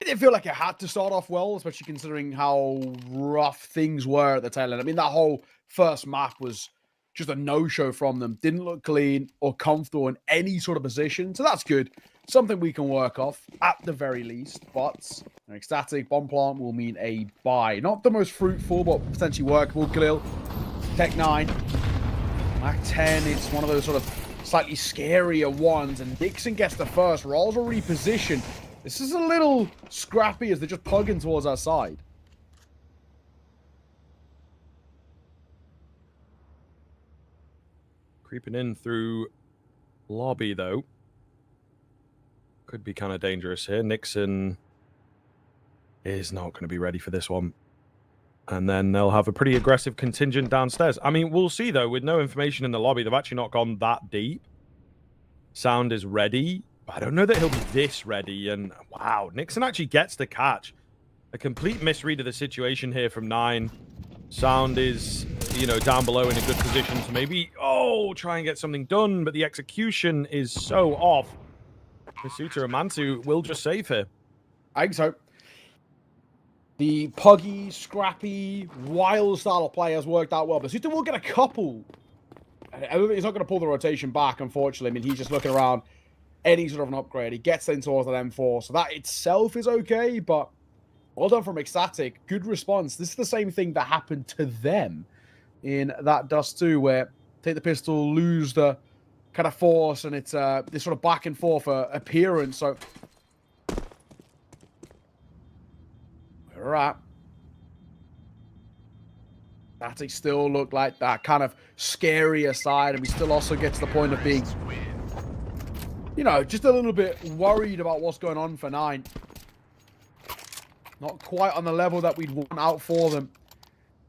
Speaker 10: it didn't feel like it had to start off well, especially considering how rough things were at the tail end. I mean, that whole first map was just a no-show from them. Didn't look clean or comfortable in any sort of position. So that's good. Something we can work off at the very least. But an Ecstatic bomb plant will mean a buy. Not the most fruitful, but potentially workable. Khalil, Tech 9, Mac 10. It's one of those sort of slightly scarier ones, and Nixon gets the first. Rolls already positioned. This is a little scrappy as they're just plugging towards our side.
Speaker 9: Creeping in through lobby, though. Could be kind of dangerous here. Nixon is not going to be ready for this one. And then they'll have a pretty aggressive contingent downstairs. I mean, we'll see, though. With no information in the lobby, they've actually not gone that deep. Sound is ready. But I don't know that he'll be this ready. And, wow, Nixon actually gets the catch. A complete misread of the situation here from 9. Sound is, you know, down below in a good position to maybe, try and get something done. But the execution is so off. Masuta and Mantu will just save here.
Speaker 10: I think so. The puggy, scrappy, wild style of play has worked out well. But Masuta will get a couple. I don't think he's not going to pull the rotation back, unfortunately. I mean, he's just looking around any sort of an upgrade. He gets in towards an M4. So that itself is okay, but well done from Ecstatic. Good response. This is the same thing that happened to them in that Dust 2, where take the pistol, lose the kind of force, and it's this sort of back and forth appearance. So we're at. Static still look like that kind of scarier side, and we still also get to the point of being, you know, just a little bit worried about what's going on for 9. Not quite on the level that we'd want out for them.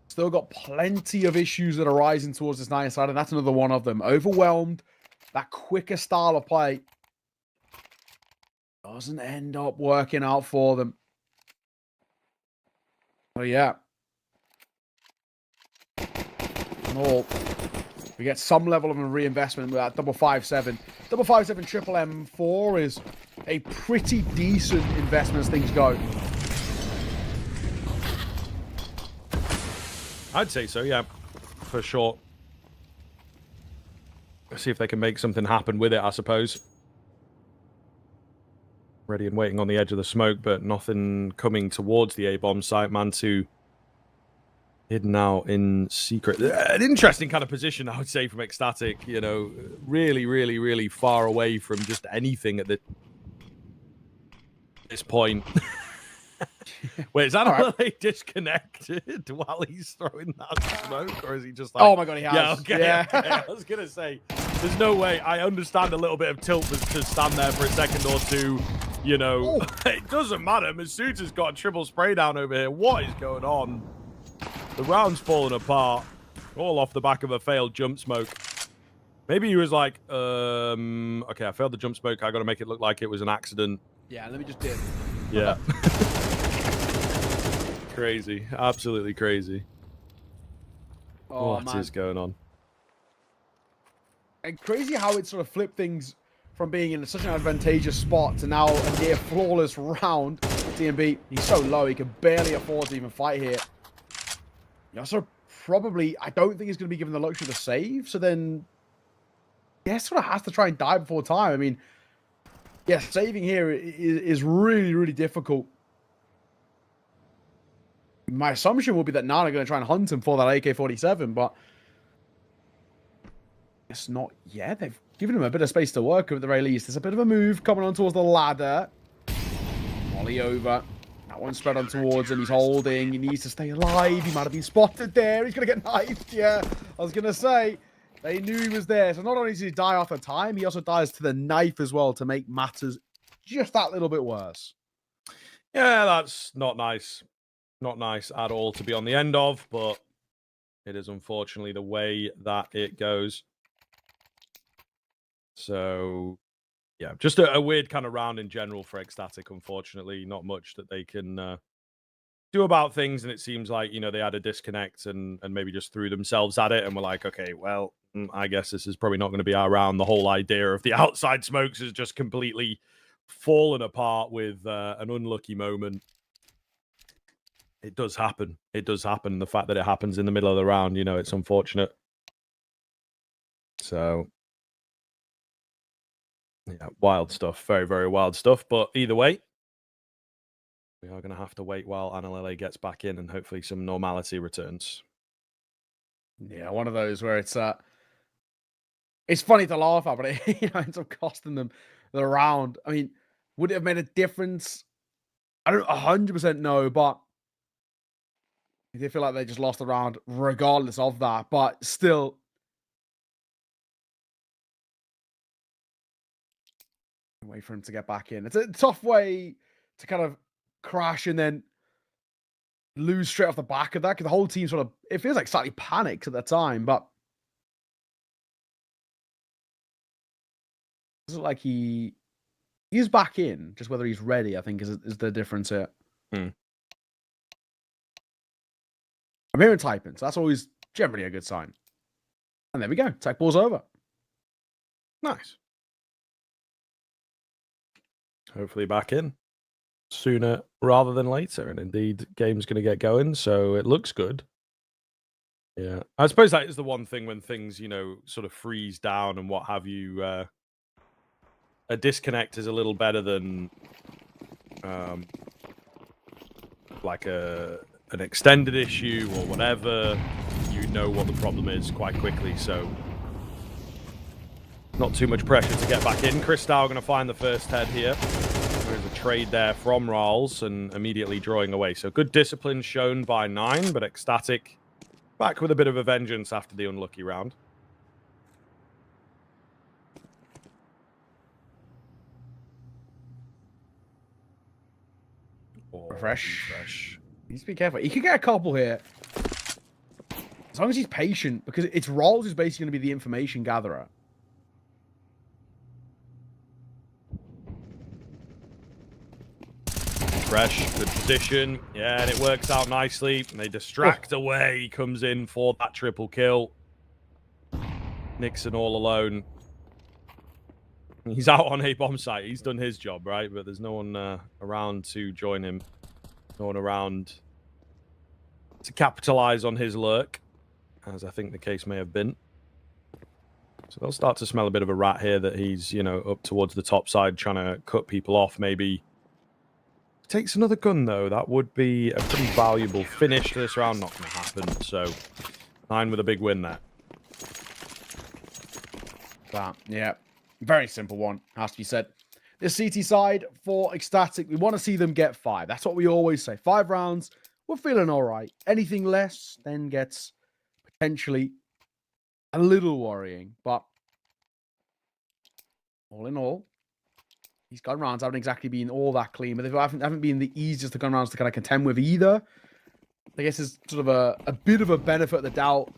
Speaker 10: Still got plenty of issues that are rising towards this 9 side, and that's another one of them. Overwhelmed. That quicker style of play doesn't end up working out for them. Oh, yeah. All, we get some level of a reinvestment with that 557. 557 triple M4 is a pretty decent investment as things go.
Speaker 9: I'd say so, yeah, for sure. Let's see if they can make something happen with it, I suppose. Ready and waiting on the edge of the smoke, but nothing coming towards the A-bomb site. Mantu hidden out in secret. An interesting kind of position, I would say, from Ecstatic. You know, really, really, really far away from just anything at this point. Wait, is that right. Disconnected while he's throwing that smoke? Or is he just like...
Speaker 10: Oh my god, he has.
Speaker 9: Yeah, okay.
Speaker 10: Yeah.
Speaker 9: Okay. I was going to say, there's no way. I understand a little bit of tilt to stand there for a second or two. You know, it doesn't matter. Masuta's got a triple spray down over here. What is going on? The round's falling apart. All off the back of a failed jump smoke. Maybe he was like, okay, I failed the jump smoke. I got to make it look like it was an accident.
Speaker 10: Yeah, let me just dip.
Speaker 9: Yeah. Crazy. Absolutely crazy. What is going on?
Speaker 10: And crazy how it sort of flipped things from being in such an advantageous spot to now a near flawless round. TMB, he's so low, he can barely afford to even fight here. He also probably, I don't think he's going to be given the luxury to save, so then yeah, sort of has to try and die before time. I mean, yeah, saving here is really, really difficult. My assumption will be that Nana are going to try and hunt him for that AK-47, but it's not yet. They've given him a bit of space to work with at the very least. There's a bit of a move coming on towards the ladder. Molly over. That one spread on towards him. He's holding. He needs to stay alive. He might have been spotted there. He's going to get knifed. Yeah, I was going to say, they knew he was there. So not only does he die off the time, he also dies to the knife as well to make matters just that little bit worse.
Speaker 9: Yeah, that's not nice. Not nice at all to be on the end of, but it is unfortunately the way that it goes. So, yeah, just a weird kind of round in general for Ecstatic, unfortunately. Not much that they can do about things, and it seems like, you know, they had a disconnect and maybe just threw themselves at it and were like, okay, well, I guess this is probably not going to be our round. The whole idea of the outside smokes has just completely fallen apart with an unlucky moment. It does happen. It does happen. The fact that it happens in the middle of the round, you know, it's unfortunate. So, yeah, wild stuff. Very, very wild stuff. But either way, we are going to have to wait while Analele gets back in and hopefully some normality returns.
Speaker 10: Yeah, one of those where it's It's funny to laugh at, but it ends up costing them the round. I mean, would it have made a difference? I don't 100% know, but they feel like they just lost the round regardless of that. But still, wait for him to get back in. It's a tough way to kind of crash and then lose straight off the back of that, because the whole team sort of, it feels like slightly panicked at the time, but it's like he's back in. Just whether he's ready, I think, is the difference here. I'm hearing typing, so that's always generally a good sign. And there we go. Tech ball's over.
Speaker 9: Nice. Hopefully back in sooner rather than later. And indeed, game's going to get going, so it looks good. Yeah. I suppose that is the one thing when things, you know, sort of freeze down and what have you. A disconnect is a little better than like an extended issue or whatever. You know what the problem is quite quickly, so not too much pressure to get back in. Cristal going to find the first head here. There's a trade there from Rawls and immediately drawing away. So good discipline shown by 9, but Ecstatic back with a bit of a vengeance after the unlucky round.
Speaker 10: Refresh. He needs to be careful. He could get a couple here. As long as he's patient, because it's Rawls who's basically going to be the information gatherer.
Speaker 9: Fresh, good position. Yeah, and it works out nicely. And they distract away. He comes in for that triple kill. Nixon all alone. He's out on a bomb site. He's done his job, right? But there's no one around to join him. No one around to capitalize on his lurk, as I think the case may have been. So they'll start to smell a bit of a rat here that he's, you know, up towards the top side trying to cut people off, maybe. Takes another gun, though. That would be a pretty valuable finish to this round. Not going to happen. So 9 with a big win there.
Speaker 10: That, yeah. Very simple one, has to be said. The CT side for Ecstatic, we want to see them get 5. That's what we always say. 5 rounds, we're feeling all right. Anything less then gets potentially a little worrying. But all in all, these gun rounds haven't exactly been all that clean, but they haven't been the easiest of gun rounds to kind of contend with either. I guess it's sort of a bit of a benefit of the doubt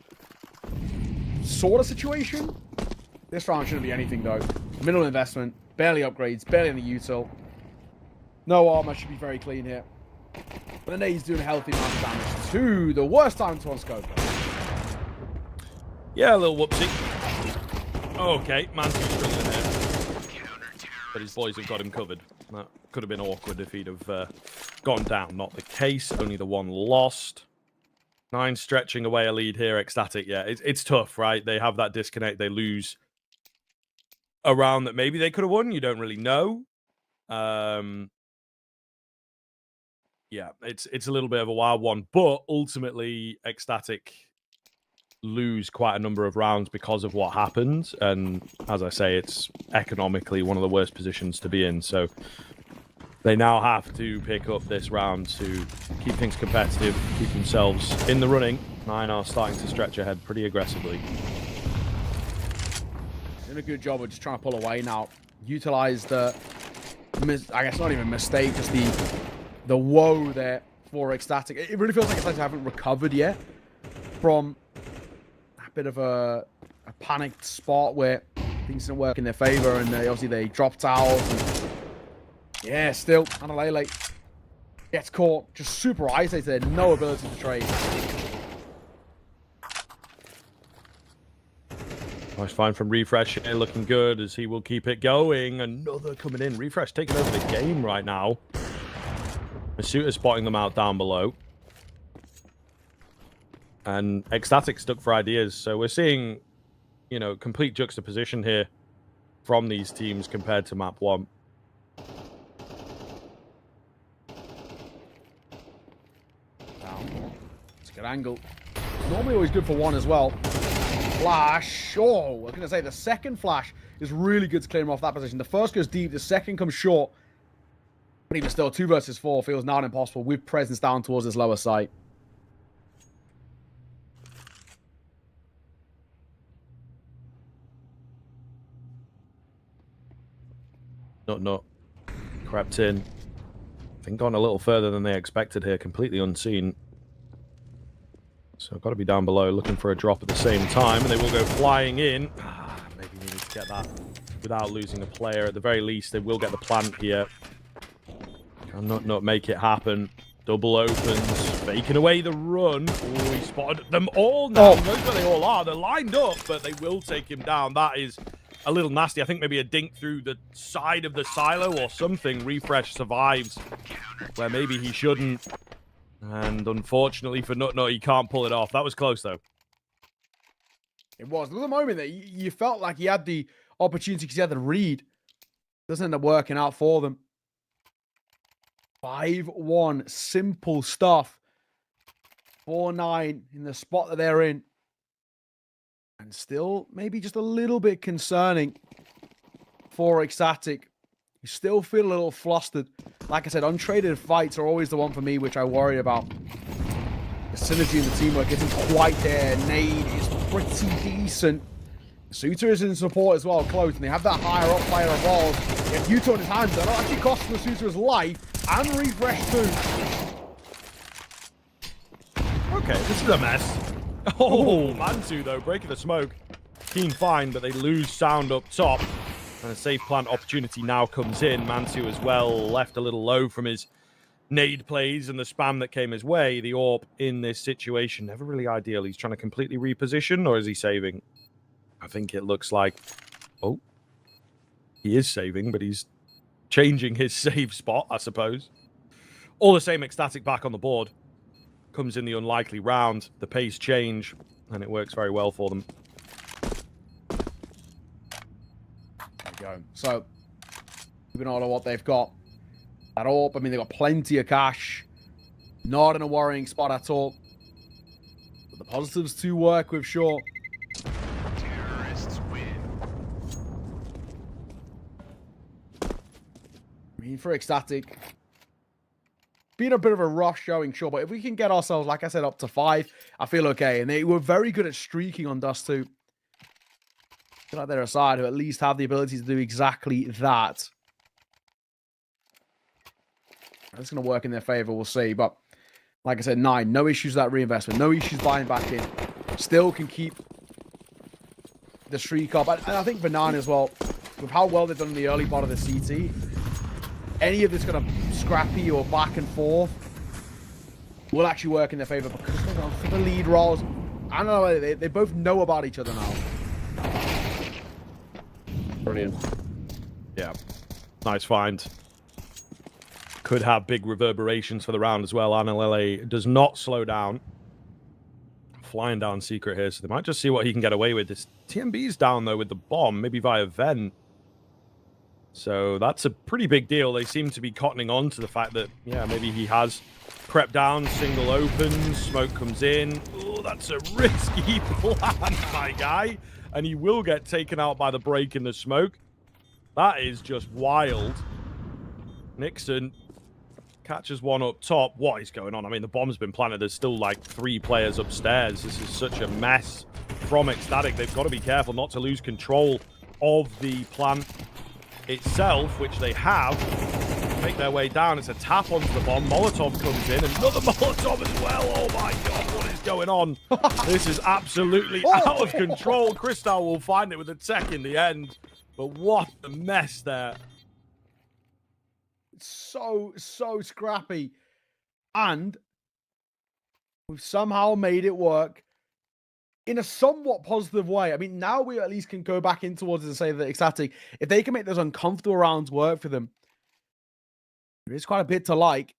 Speaker 10: sort of situation. This round shouldn't be anything, though. Minimal investment, barely upgrades, barely any util. No armor, should be very clean here. But the nade's doing a healthy amount of damage to the worst time to unscope.
Speaker 9: Yeah, a little whoopsie. Okay, Manty's struggling there. But his boys have got him covered. That could have been awkward if he'd have gone down. Not the case. Only the one lost. 9 stretching away a lead here. Ecstatic, yeah. It's tough, right? They have that disconnect. They lose a round that maybe they could have won. You don't really know. Yeah, it's a little bit of a wild one. But ultimately, Ecstatic lose quite a number of rounds because of what happened. And as I say, it's economically one of the worst positions to be in. So they now have to pick up this round to keep things competitive, keep themselves in the running. 9 are starting to stretch ahead pretty aggressively.
Speaker 10: Doing a good job of just trying to pull away now. Utilize the, I guess not even mistake, just the woe there for Ecstatic. It really feels like Ecstatic haven't recovered yet from a bit of a panicked spot where things didn't work in their favor, and obviously they dropped out. And yeah, still, Analele gets caught, just super isolated, no ability to trade.
Speaker 9: Nice find from Refresh here, looking good as he will keep it going. Another coming in. Refresh taking over the game right now. Masuta spotting them out down below. And Ecstatic stuck for ideas. So we're seeing, you know, complete juxtaposition here from these teams compared to map 1.
Speaker 10: It's a good angle. Normally always good for 1 as well. flash. Oh, I was going to say the second flash is really good to clear him off that position. The first goes deep, the second comes short. But even still, 2 versus 4 feels now impossible with presence down towards this lower site.
Speaker 9: Nut crept in. I think gone a little further than they expected here, completely unseen. So got to be down below looking for a drop at the same time, and they will go flying in. Maybe needed to get that without losing a player. At the very least, they will get the plant here. Can Nut make it happen. Double opens, faking away the run. Oh, he spotted them all now. He knows where they all are. They're lined up, but they will take him down. That is a little nasty. I think maybe a dink through the side of the silo or something. Refresh survives where maybe he shouldn't. And unfortunately for Nut, he can't pull it off. That was close, though.
Speaker 10: It was. There was a moment that you felt like he had the opportunity because he had the read. Doesn't end up working out for them. 5-1. Simple stuff. 4-9 in the spot that they're in. And still maybe just a little bit concerning for Ecstatic. You still feel a little flustered. Like I said, untraded fights are always the one for me, which I worry about. The synergy and the teamwork isn't quite there. Nade is pretty decent. Suter is in support as well, close, and they have that higher up player of balls. He had Yuto in his hands. That'll actually cost the Suter his life and refresh too.
Speaker 9: Okay, this is a mess. Oh, Mantu, though, breaking the smoke. Keen find, but they lose sound up top. And a safe plant opportunity now comes in. Mantu as well, left a little low from his nade plays and the spam that came his way. The AWP in this situation, never really ideal. He's trying to completely reposition, or is he saving? I think it looks like... Oh. He is saving, but he's changing his save spot, I suppose. All the same, Ecstatic back on the board. Comes in the unlikely round. The pace change, and it works very well for them.
Speaker 10: There we go. So, moving on to what they've got. That AWP, I mean, they've got plenty of cash. Not in a worrying spot at all. But the positives to work with, sure.
Speaker 12: Terrorists win.
Speaker 10: I mean, for Ecstatic, been a bit of a rough showing, sure, but if we can get ourselves, like I said, up to 5, I feel okay. And they were very good at streaking on Dust 2. I feel like they're a side who at least have the ability to do exactly that. That's going to work in their favor, we'll see. But like I said, 9, no issues with that reinvestment. No issues buying back in. Still can keep the streak up. And I think for 9 as well, with how well they've done in the early part of the CT, any of this kind of scrappy or back and forth will actually work in their favor because they're going for the lead roles. I don't know, they both know about each other now. Brilliant.
Speaker 9: Yeah. Nice find. Could have big reverberations for the round as well. Anilele does not slow down. Flying down secret here, so they might just see what he can get away with. This TMB's down, though, with the bomb, maybe via vent. So that's a pretty big deal. They seem to be cottoning on to the fact that, yeah, maybe he has crept down, single opens, smoke comes in. Oh, that's a risky plan, my guy. And he will get taken out by the break in the smoke. That is just wild. Nixon catches one up top. What is going on? I mean, the bomb's been planted. There's still like 3 players upstairs. This is such a mess from Ecstatic. They've got to be careful not to lose control of the plant itself, which they have. Make their way down. It's a tap onto the bomb. Molotov comes in. Another Molotov as well. Oh my god, what is going on? This is absolutely out of control. Crystal will find it with a tech in the end. But what a mess there.
Speaker 10: So scrappy. And we've somehow made it work in a somewhat positive way. I mean, now we at least can go back in towards it and say that Ecstatic, if they can make those uncomfortable rounds work for them, there is quite a bit to like.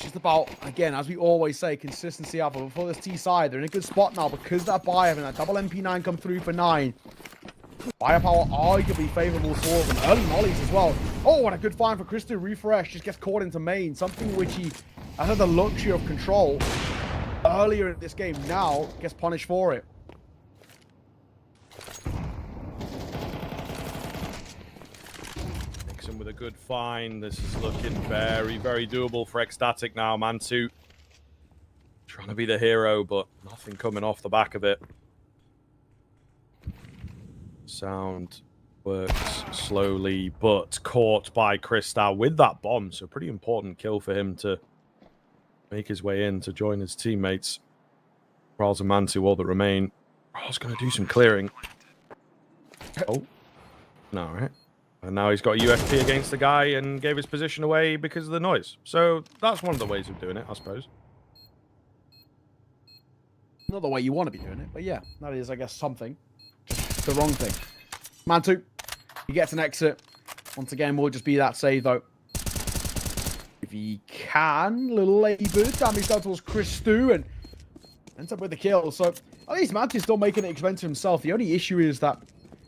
Speaker 10: Just about, again, as we always say, consistency alpha. Before this T side, they're in a good spot now because that buy having that double MP9 come through for 9. Firepower arguably favorable for them. Early mollies as well. Oh, what a good find for Christo. Refresh just gets caught into main. Something which he has had the luxury of control earlier in this game. Now gets punished for it.
Speaker 9: Nixon with a good find. This is looking very, very doable for Ecstatic now. Mantu trying to be the hero, but nothing coming off the back of it. Sound works slowly, but caught by Cristal with that bomb. So pretty important kill for him to make his way in to join his teammates. Rawls and Mantu all that remain. Rawls going to do some clearing. Oh, no, right. And now he's got a UFP against the guy and gave his position away because of the noise. So that's one of the ways of doing it, I suppose.
Speaker 10: Not the way you want to be doing it, but yeah, that is, I guess, something. Just the wrong thing. Mantu, he gets an exit. Once again, will just be that save, though. If he can, little laboured, damage down towards Chris Stu, and ends up with the kill. So at least Mantu's still making it expensive himself. The only issue is that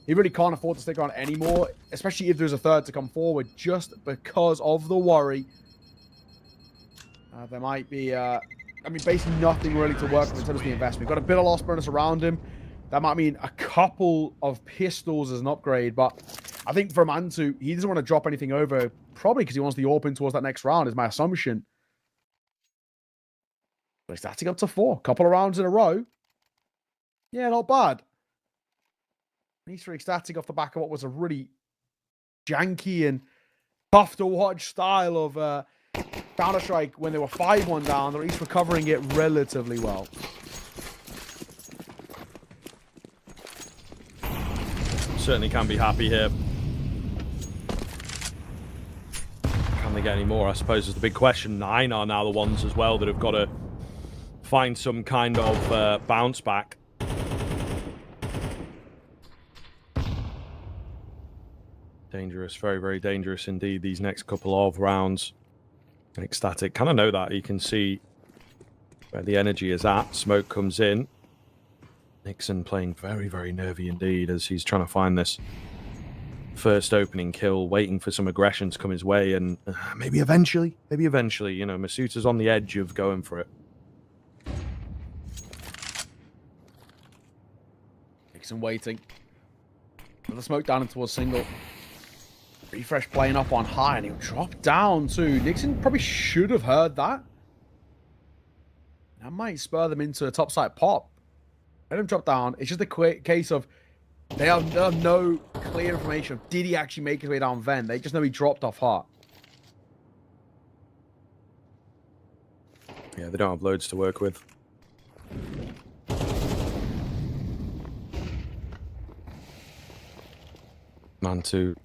Speaker 10: he really can't afford to stick around anymore, especially if there's a third to come forward, just because of the worry. There might be, I mean, basically nothing really to work with in terms of the investment. Got a bit of loss bonus around him. That might mean a couple of pistols as an upgrade, but I think for Mantu, he doesn't want to drop anything over, probably because he wants the open towards that next round, is my assumption. But he's starting up to 4. Couple of rounds in a row. Yeah, not bad. He's ecstatic off the back of what was a really janky and tough to watch style of Counter-Strike when they were 5-1 down. They're at least recovering it relatively well.
Speaker 9: Certainly can be happy here. Can they get any more, I suppose, is the big question. 9 are now the ones as well that have got to find some kind of bounce back. Dangerous, very, very dangerous indeed, these next couple of rounds. Ecstatic, kind of know that. You can see where the energy is at. Smoke comes in. Nixon playing very, very nervy indeed as he's trying to find this first opening kill, waiting for some aggression to come his way, and maybe eventually, you know, Masuta's on the edge of going for it.
Speaker 10: Nixon waiting. With the smoke down towards single. Refresh playing up on high, and he'll drop down too. Nixon probably should have heard that. That might spur them into a topside pop. Let him drop down. It's just a quick case of they have no clear information of did he actually make his way down vent. They just know he dropped off heart.
Speaker 9: Yeah, they don't have loads to work with. Mantu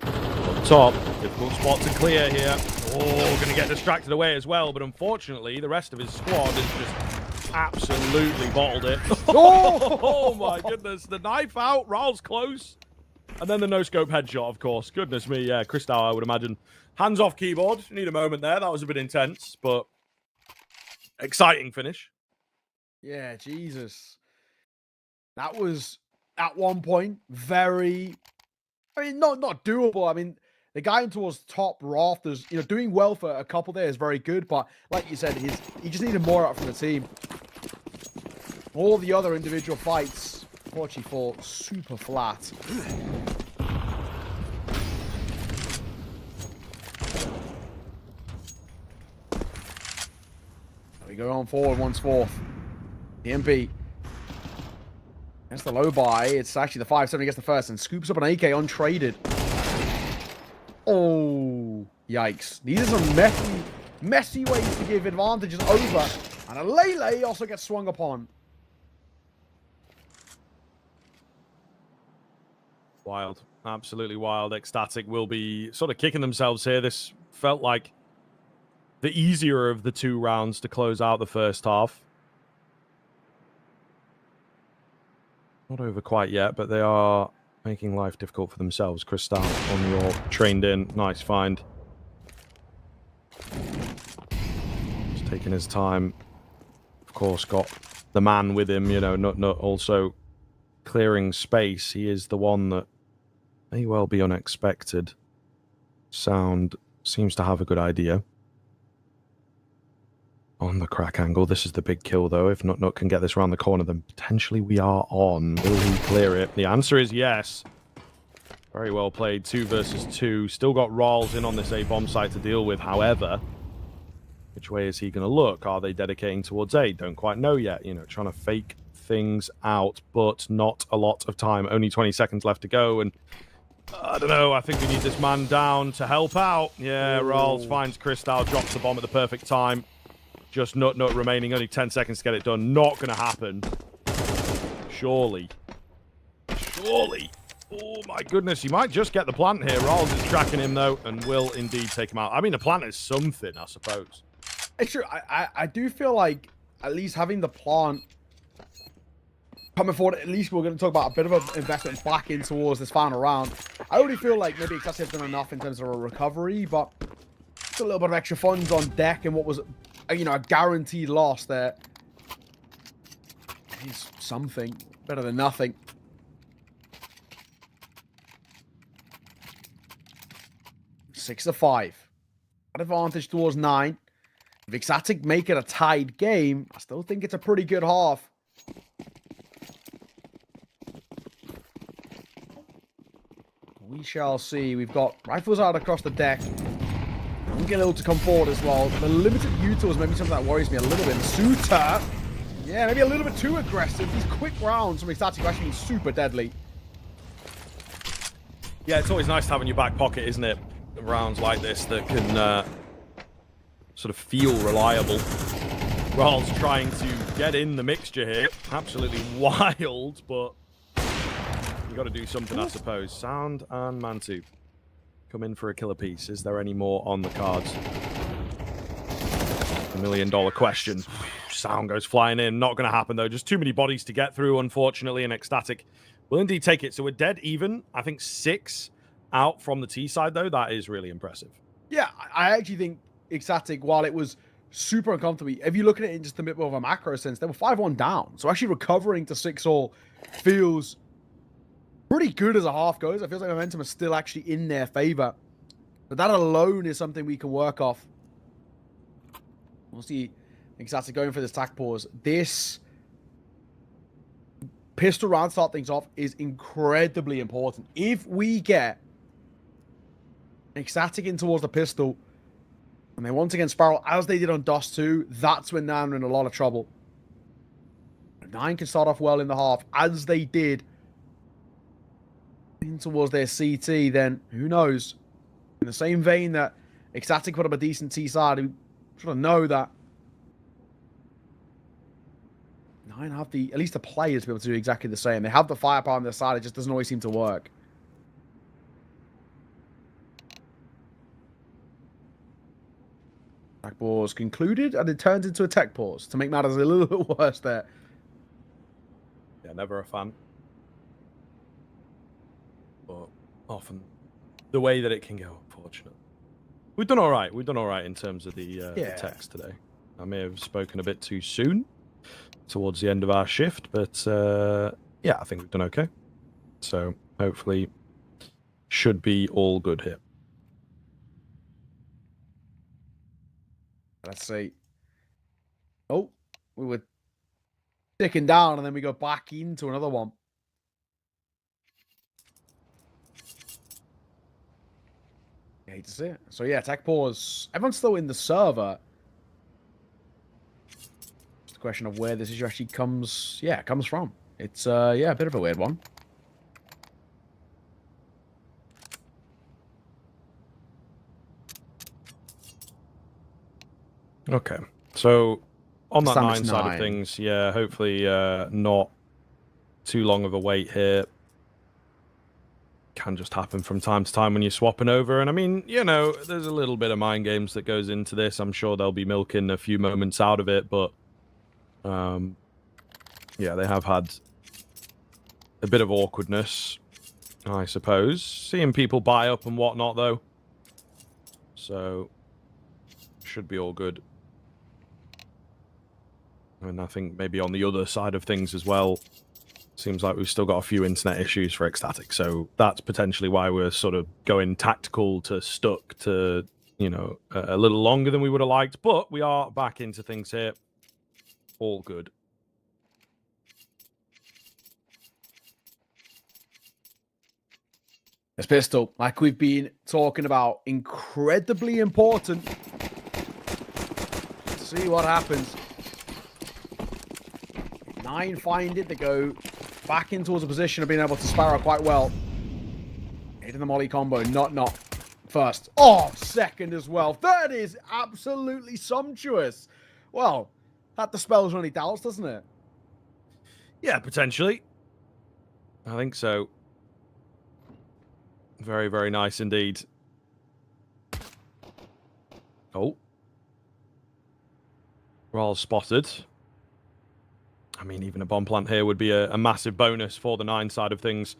Speaker 9: up top. Difficult spot to clear here. Oh, going to get distracted away as well, but unfortunately, the rest of his squad is just absolutely bottled it. Oh my goodness. The knife out. Rawls close. And then the no-scope headshot, of course. Goodness me, yeah. Cristal, I would imagine. Hands off keyboard. You need a moment there. That was a bit intense, but exciting finish.
Speaker 10: Yeah, Jesus. That was, at one point, very... I mean, not doable. I mean, the guy towards top rafters, you know, doing well for a couple there is very good, but like you said, he just needed more out from the team. All the other individual fights, unfortunately, fall super flat. We go on forward once fourth. TMP. That's the low buy. It's actually the 5-7 gets the first and scoops up an AK untraded. Oh, yikes. These are some messy ways to give advantages over. And a Lele also gets swung upon.
Speaker 9: Wild. Absolutely wild. Ecstatic will be sort of kicking themselves here. This felt like the easier of the 2 rounds to close out the first half. Not over quite yet, but they are making life difficult for themselves. Cristal on your trained in. Nice find. Just taking his time. Of course, got the man with him, you know, not also clearing space. He is the one that may well be unexpected. Sound seems to have a good idea. On the crack angle. This is the big kill, though. If Nut can get this around the corner, then potentially we are on. Will he clear it? The answer is yes. Very well played. 2 versus 2. Still got Rawls in on this A-bomb site to deal with. However, which way is he going to look? Are they dedicating towards A? Don't quite know yet. You know, trying to fake things out, but not a lot of time. Only 20 seconds left to go, and I don't know. I think we need this man down to help out. Yeah, Rawls finds Crystal, drops the bomb at the perfect time. Just nut remaining. Only 10 seconds to get it done. Not going to happen. Surely. Oh my goodness, he might just get the plant here. Rawls is tracking him though, and will indeed take him out. I mean, the plant is something, I suppose.
Speaker 10: It's true. I do feel like at least having the plant coming forward, at least we're going to talk about a bit of an investment back in towards this final round. I already feel like maybe Excessive's done enough in terms of a recovery, but just a little bit of extra funds on deck and what was, you know, a guaranteed loss there. It's something better than nothing. Six to 5. Advantage towards 9. If Ixatic make it a tied game, I still think it's a pretty good half. We shall see. We've got rifles out across the deck. I'm getting able to come forward as well. The limited util is maybe something that worries me a little bit. Suitor, yeah, maybe a little bit too aggressive. These quick rounds from Ixatic are actually super deadly.
Speaker 9: Yeah, it's always nice to have in your back pocket, isn't it? Rounds like this that can sort of feel reliable. Rawls trying to get in the mixture here. Absolutely wild, but you got to do something, I suppose. Sound and Mantu come in for a killer piece. Is there any more on the cards? $1 million question. Sound goes flying in. Not going to happen, though. Just too many bodies to get through, unfortunately, and Ecstatic will indeed take it. So we're dead even. I think 6 out from the T side, though. That is really impressive.
Speaker 10: Yeah, I actually think Ecstatic, while it was super uncomfortable, if you look at it in just a bit more of a macro sense, they were 5-1 down. So actually recovering to 6-all feels pretty good as a half goes. It feels like momentum is still actually in their favor. But that alone is something we can work off. We'll see Ecstatic going for this tack pause. This pistol round start things off is incredibly important. If we get Ecstatic in towards the pistol, and they once again spiral as they did on DOS 2, that's when Nine are in a lot of trouble. If Nine can start off well in the half, as they did in towards their CT, then who knows? In the same vein that Ecstatic put up a decent T side, we sort of know that Nine have the, at least the players to be able to do exactly the same. They have the firepower on their side, it just doesn't always seem to work. Tech pause concluded, and it turns into a tech pause to make matters a little bit worse there.
Speaker 9: Yeah, never a fan. But often the way that it can go, unfortunately. We've done all right. We've done all right in terms of the text today. I may have spoken a bit too soon towards the end of our shift, but yeah, I think we've done okay. So hopefully should be all good here.
Speaker 10: Let's see. Oh, we were ticking down, and then we go back into another one. I hate to see it. So yeah, tech pause. Everyone's still in the server. It's the question of where this issue actually comes from. It's yeah, a bit of a weird one.
Speaker 9: Okay, so on that
Speaker 10: Stamets
Speaker 9: 9 side of things, yeah, hopefully not too long of a wait here. Can just happen from time to time when you're swapping over. And I mean, you know, there's a little bit of mind games that goes into this. I'm sure they'll be milking a few moments out of it, but yeah, they have had a bit of awkwardness, I suppose. Seeing people buy up and whatnot, though. So, should be all good. And I think maybe on the other side of things as well, seems like we've still got a few internet issues for Ecstatic. So that's potentially why we're sort of going tactical to stuck to, you know, a little longer than we would have liked. But we are back into things here. All good.
Speaker 10: This pistol, like we've been talking about, incredibly important. Let's see what happens. 9 find it. They go back in towards a position of being able to Sparrow quite well. Hitting the molly combo. Not first. Oh, second as well. That is absolutely sumptuous. Well, that dispels any doubts, doesn't it?
Speaker 9: Yeah, potentially. I think so. Very, very nice indeed. Oh. Well spotted. I mean, even a bomb plant here would be a massive bonus for the 9 side of things.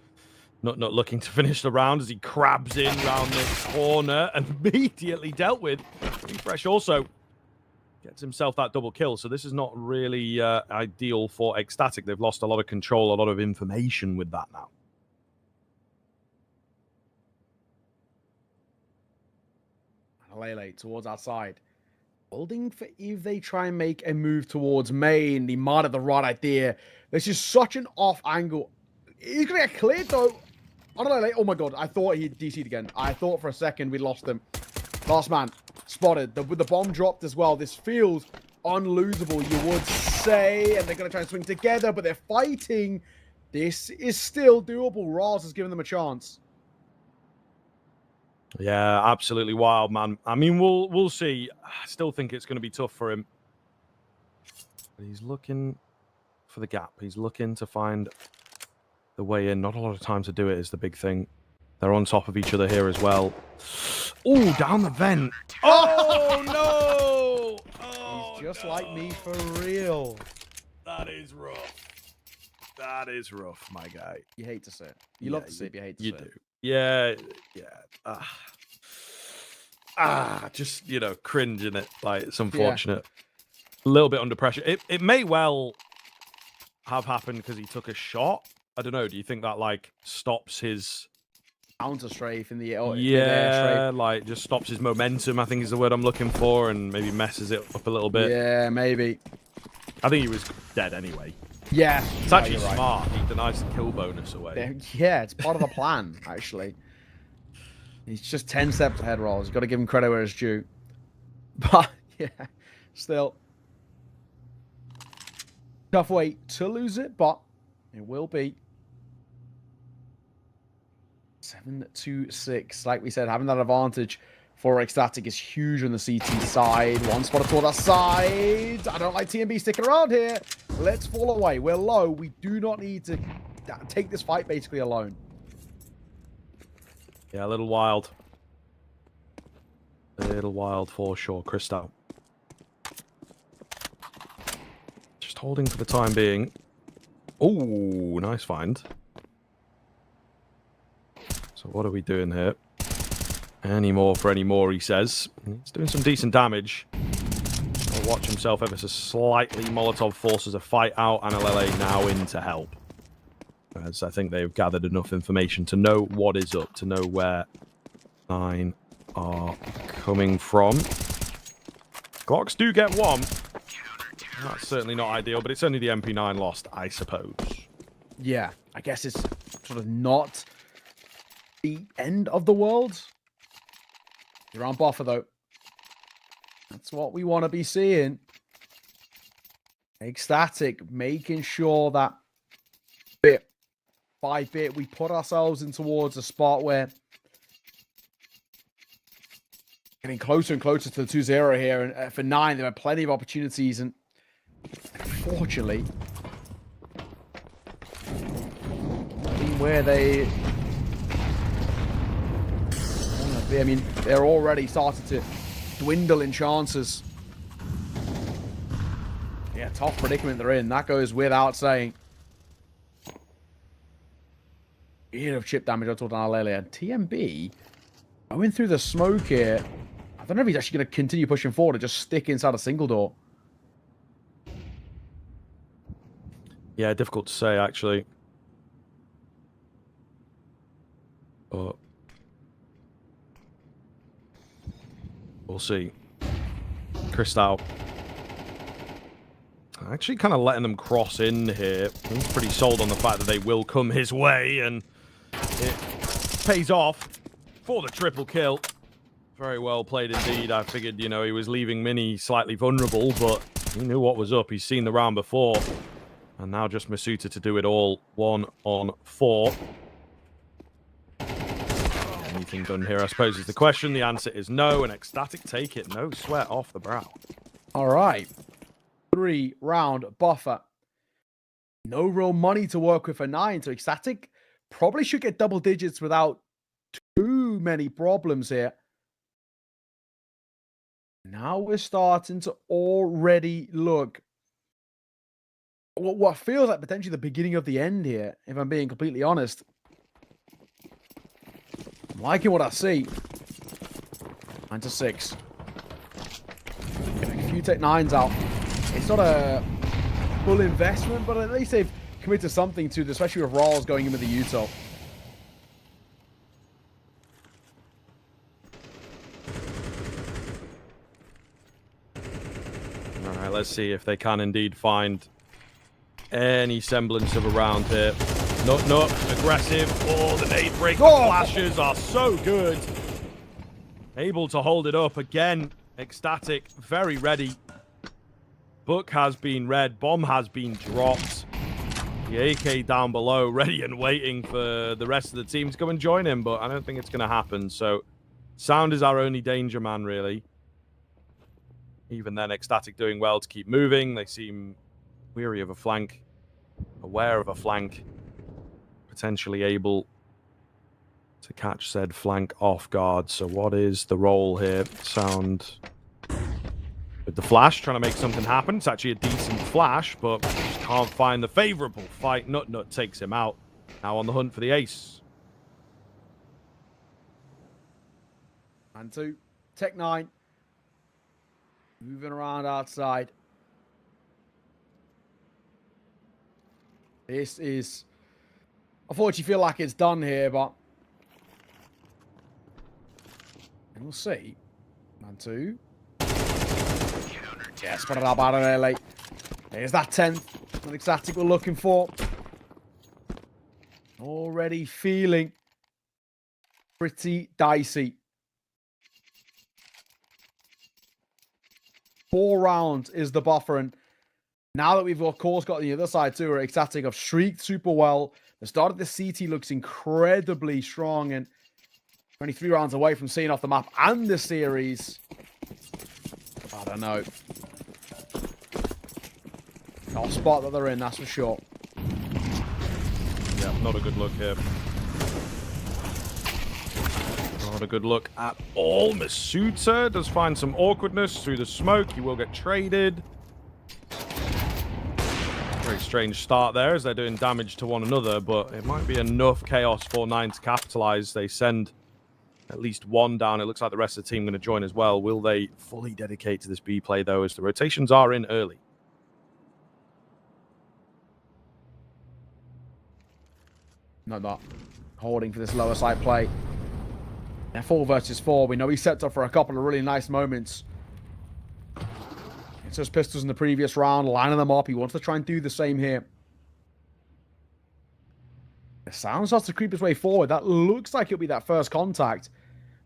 Speaker 9: Not looking to finish the round as he crabs in round this corner and immediately dealt with. Refresh also gets himself that double kill. So this is not really ideal for Ecstatic. They've lost a lot of control, a lot of information with that now.
Speaker 10: Lele towards our side. Holding for if they try and make a move towards main. He might have the right idea. This is such an off angle. He's going to get cleared though. Oh my god. I thought he DC'd again. I thought for a second we lost him. Last man spotted. With the bomb dropped as well. This feels unlosable, you would say. And they're going to try and swing together, but they're fighting. This is still doable. Raz has given them a chance.
Speaker 9: Yeah, absolutely wild, man. I mean, we'll see. I still think it's going to be tough for him. But he's looking for the gap. He's looking to find the way in. Not a lot of time to do it is the big thing. They're on top of each other here as well. Oh, down the vent. Oh, no. Oh,
Speaker 10: he's just like me for real.
Speaker 9: That is rough. That is rough, my guy.
Speaker 10: You hate to see it. You love to see it, you hate to see it.
Speaker 9: You do. Yeah. Just, you know, cringe in it. Like, it's unfortunate. Yeah. A little bit under pressure. It may well have happened because he took a shot. I don't know. Do you think that, like, stops his
Speaker 10: counter strafe in the
Speaker 9: air like just stops his momentum, I think is the word I'm looking for, and maybe messes it up a little bit?
Speaker 10: Yeah, maybe.
Speaker 9: I think he was dead anyway.
Speaker 10: Yeah.
Speaker 9: It's actually smart. He denies the kill bonus away.
Speaker 10: Yeah, it's part of the plan, actually. He's just 10 steps ahead, Rolls. You've got to give him credit where it's due. But, yeah, still. Tough way to lose it, but it will be. 7-2-6. Like we said, having that advantage for Ecstatic is huge on the CT side. One spot toward our side. I don't like TMB sticking around here. Let's fall away. We're low. We do not need to take this fight basically alone.
Speaker 9: Yeah, a little wild. A little wild for sure. Crystal. Just holding for the time being. Oh, nice find. So what are we doing here? Any more for any more, he says. He's doing some decent damage. I'll watch himself ever so slightly. Molotov forces a fight out, and LLA now in to help. As I think they've gathered enough information to know what is up, to know where 9 are coming from. Glocks do get one. That's certainly not ideal, but it's only the MP9 lost, I suppose.
Speaker 10: Yeah, I guess it's sort of not the end of the world. You're on buffer, though. That's what we want to be seeing. Ecstatic, making sure that bit by bit we put ourselves in towards a spot where getting closer and closer to the 2-0 here. And for 9, there are plenty of opportunities. And unfortunately, where they... I mean, they're already starting to dwindle in chances. Yeah, tough predicament they're in. That goes without saying. Bit of chip damage I talked about earlier. TMB going through the smoke here. I don't know if he's actually going to continue pushing forward or just stick inside a single door.
Speaker 9: Yeah, difficult to say, actually. But we'll see. Crystal actually kind of letting them cross in here. He's pretty sold on the fact that they will come his way, and it pays off for the triple kill. Very well played indeed. I figured, you know, he was leaving Mini slightly vulnerable, but he knew what was up. He's seen the round before. And now just Masuta to do it all. 1 on 4. Anything done here, I suppose, is the question. The answer is no. An ecstatic take it. No sweat off the brow.
Speaker 10: All right. 3-round buffer. No real money to work with for 9. So ecstatic probably should get double digits without too many problems here. Now we're starting to already look what feels like potentially the beginning of the end here, if I'm being completely honest. I'm liking what I see. 9 to 6. Getting a few Tech 9s out. It's not a full investment, but at least they've committed something to it, especially with Rawls going in with the Util.
Speaker 9: All right, let's see if they can indeed find any semblance of a round here. Nut, aggressive. Oh, the nade break flashes are so good. Able to hold it up again. Ecstatic, very ready. Book has been read. Bomb has been dropped. The AK down below, ready and waiting for the rest of the team to come and join him, but I don't think it's going to happen. So, Sound is our only danger man, really. Even then, Ecstatic doing well to keep moving. They seem weary of a flank, aware of a flank, potentially able to catch said flank off guard. So what is the role here? Sound with the flash, trying to make something happen. It's actually a decent flash, but just can't find the favorable fight. Nut takes him out. Now on the hunt for the ace.
Speaker 10: And 2. Tech 9. Moving around outside. This is... Unfortunately, feel like it's done here, but... And we'll see. 1, 2. Yeah, spotted up out of there late. There's that 10th. That ecstatic we're looking for. Already feeling pretty dicey. 4 rounds is the buffer, and now that we've of course got the other side too, where ecstatic have streaked super well. The start of the CT looks incredibly strong, and 23 rounds away from seeing off the map and the series. I don't know. Not a spot that they're in, that's for sure.
Speaker 9: Yeah, not a good look here. Not a good look at all. Masuta does find some awkwardness through the smoke. He will get traded. Very strange start there as they're doing damage to one another, but it might be enough chaos for 9 to capitalize. They send at least one down. It looks like the rest of the team going to join as well. Will they fully dedicate to this B play, though, as the rotations are in early?
Speaker 10: Not holding for this lower side play. They're 4 versus 4. We know he sets up for a couple of really nice moments. It's those pistols in the previous round, lining them up. He wants to try and do the same here. The sound starts to creep his way forward. That looks like it'll be that first contact.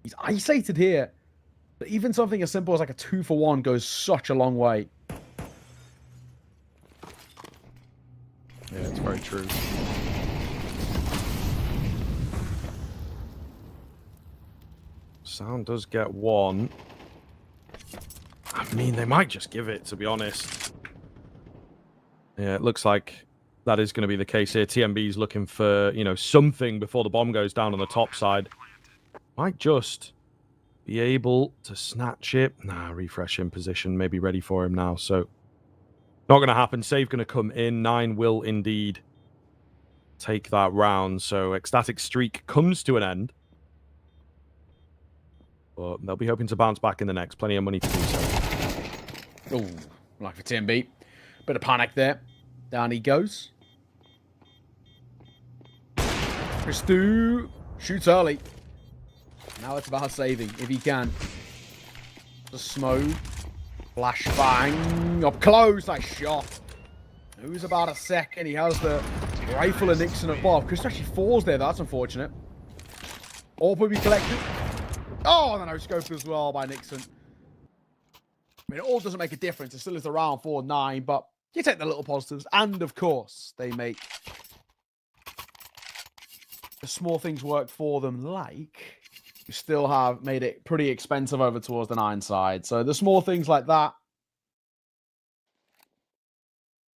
Speaker 10: He's isolated here. But even something as simple as like a 2-for-1 goes such a long way.
Speaker 9: Yeah, it's very true. Sound does get 1. I mean, they might just give it, to be honest. Yeah, it looks like that is going to be the case here. TMB's looking for, you know, something before the bomb goes down on the top side. Might just be able to snatch it. Nah, refresh in position. Maybe ready for him now. So, not going to happen. Save going to come in. 9 will indeed take that round. So, ecstatic streak comes to an end. But they'll be hoping to bounce back in the next. Plenty of money to do so.
Speaker 10: Ooh, like for TMB. Bit of panic there. Down he goes. Christou shoots early. Now it's about saving, if he can. The smoke. Flash bang. Up close. Nice shot. Who's about a second. He has the rifle and Nixon above. Christou actually falls there. That's unfortunate. All will be collected. Oh, and then no scope as well by Nixon. I mean, it all doesn't make a difference. It still is around 4-9, but you take the little positives. And, of course, they make the small things work for them, like you still have made it pretty expensive over towards the 9 side. So the small things like that.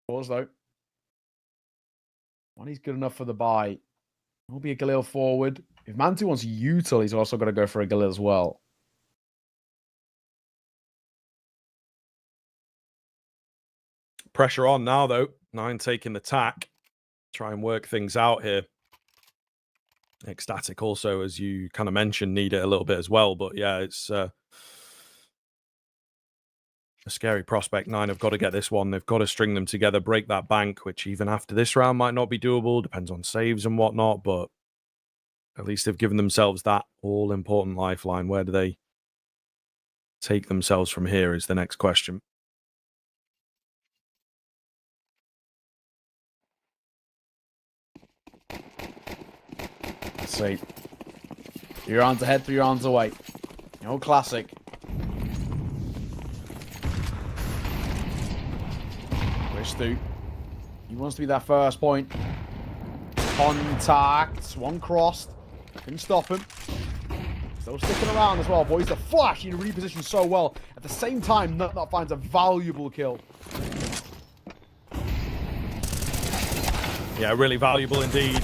Speaker 10: Pause, though. Money's good enough for the buy. Will be a Galil forward. If Mantu wants Util, he's also got to go for a Galil as well.
Speaker 9: Pressure on now, though. 9 taking the tack. Try and work things out here. Ecstatic also, as you kind of mentioned, need it a little bit as well. But yeah, it's a scary prospect. 9 have got to get this one. They've got to string them together, break that bank, which even after this round might not be doable. Depends on saves and whatnot. But at least they've given themselves that all-important lifeline. Where do they take themselves from here is the next question.
Speaker 10: Let's see. 3 rounds ahead, 3 rounds away. No classic. Christu. He wants to be that first point. Contact. One crossed. Couldn't stop him. Still sticking around as well, boys. The flash, he repositioned so well. At the same time, Nut finds a valuable kill.
Speaker 9: Yeah, really valuable indeed.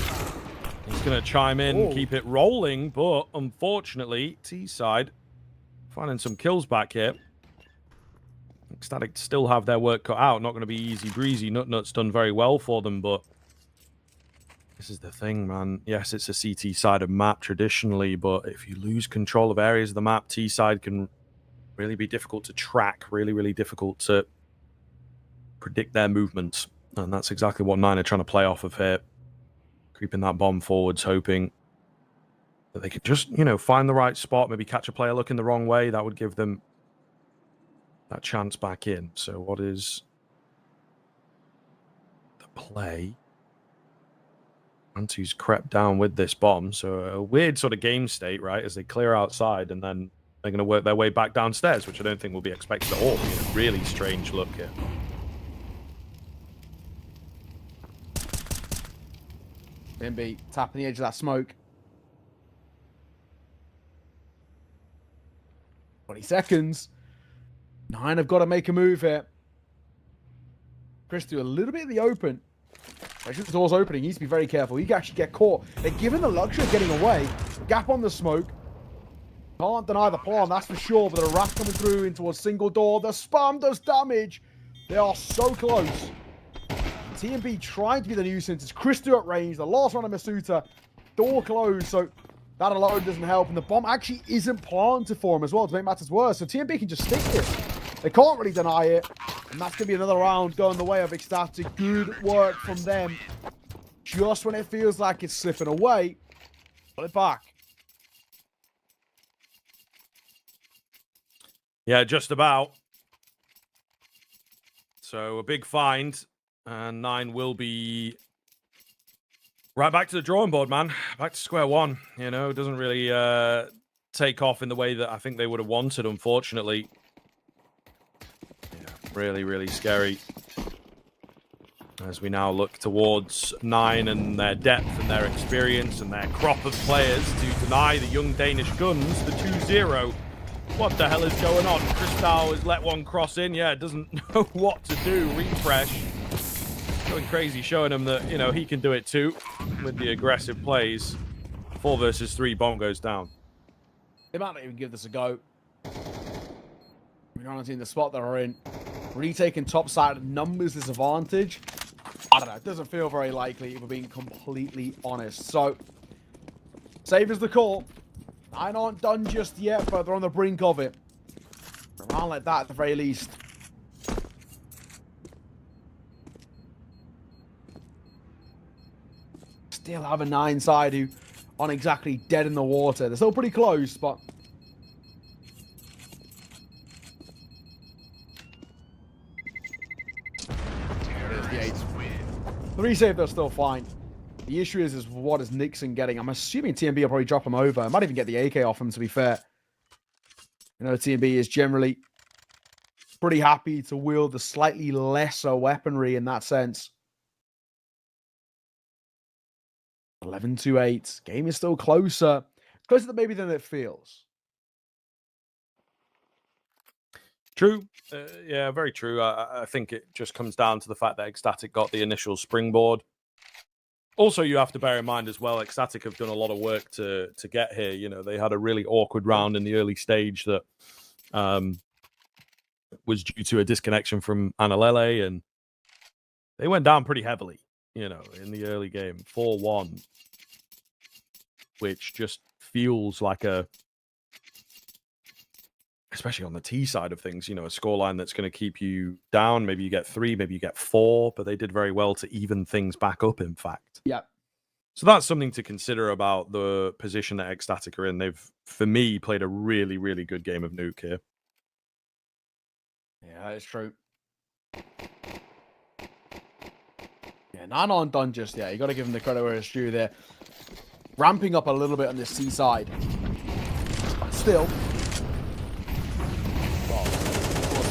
Speaker 9: He's going to chime in, keep it rolling, but unfortunately, T-side finding some kills back here. Ecstatic still have their work cut out. Not going to be easy breezy. Nut's done very well for them, but this is the thing, man. Yes, it's a CT side of map traditionally, but if you lose control of areas of the map, T-side can really be difficult to track, really difficult to predict their movements. And that's exactly what 9 are trying to play off of here. Creeping that bomb forwards, hoping that they could just, you know, find the right spot, maybe catch a player looking the wrong way. That would give them that chance back in. So what is the play? Antu's crept down with this bomb. So a weird sort of game state, right? As they clear outside and then they're going to work their way back downstairs, which I don't think will be expected at all. Really strange look here.
Speaker 10: Bimby tapping the edge of that smoke. 20 seconds. 9 have got to make a move here. Chris do a little bit in the open. Actually, the door's opening. He needs to be very careful. He can actually get caught. They're given the luxury of getting away. Gap on the smoke. Can't deny the palm, that's for sure. But the rat coming through in towards single door. The spam does damage. They are so close. TMB trying to be the nuisance. It's Christu at range. The last one of Masuta. Door closed. So that alone doesn't help. And the bomb actually isn't planted for him as well to make matters worse. So TMB can just stick this. They can't really deny it. And that's going to be another round going the way of Ecstatic. Good work from them. Just when it feels like it's slipping away, pull it back.
Speaker 9: Yeah, just about. So a big find. And 9 will be right back to the drawing board, man. Back to square one. You know, it doesn't really take off in the way that I think they would have wanted, unfortunately. Yeah, really scary. As we now look towards 9 and their depth and their experience and their crop of players to deny the young Danish guns the 2-0. What the hell is going on? Kristall has let one cross in. Yeah, doesn't know what to do. Refresh. Going crazy, showing him that, you know, he can do it too with the aggressive plays. 4 versus 3, bomb goes down.
Speaker 10: They might not even give this a go. We're not in the spot that we're in. Retaking top side numbers disadvantage. I don't know. It doesn't feel very likely, if we're being completely honest. So, save is the call. 9 aren't done just yet, but they're on the brink of it. Around like that at the very least. Still have a 9 side who aren't exactly dead in the water. They're still pretty close, but there it is, the 8. 3 save, they're still fine. The issue is what is Nixon getting? I'm assuming TMB will probably drop him over. I might even get the AK off him, to be fair. You know, TMB is generally pretty happy to wield the slightly lesser weaponry in that sense. 11-8. Game is still closer. Closer than maybe than it feels.
Speaker 9: True. Yeah, very true. I think it just comes down to the fact that Ecstatic got the initial springboard. Also, you have to bear in mind as well, Ecstatic have done a lot of work to get here. You know, they had a really awkward round in the early stage that was due to a disconnection from Analele, and they went down pretty heavily, you know, in the early game. 4-1, which just feels like especially on the T side of things, you know, a scoreline that's going to keep you down. Maybe you get 3, maybe you get 4, but they did very well to even things back up, in fact.
Speaker 10: Yeah.
Speaker 9: So that's something to consider about the position that Ecstatic are in. They've, for me, played a really, really good game of Nuke here.
Speaker 10: Yeah, that is true. Yeah, 9 aren't done just yet. You got to give them the credit where it's due there. Ramping up a little bit on the C side. But still.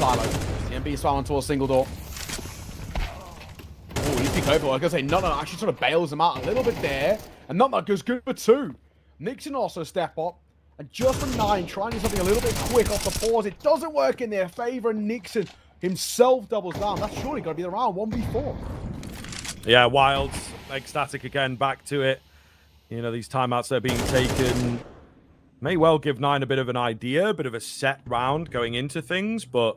Speaker 10: Silo. TMB spawned towards single door. Oh, he's peeked over. I was going to say, no, actually sort of bails him out a little bit there. And Nutmeg goes good for 2. Nixon also step up. And just for 9, trying to do something a little bit quick off the pause. It doesn't work in their favor. Nixon himself doubles down. That's surely got to be the round 1v4.
Speaker 9: Yeah, Wilds, Ecstatic again, back to it. You know, these timeouts that are being taken may well give 9 a bit of an idea, a bit of a set round going into things, but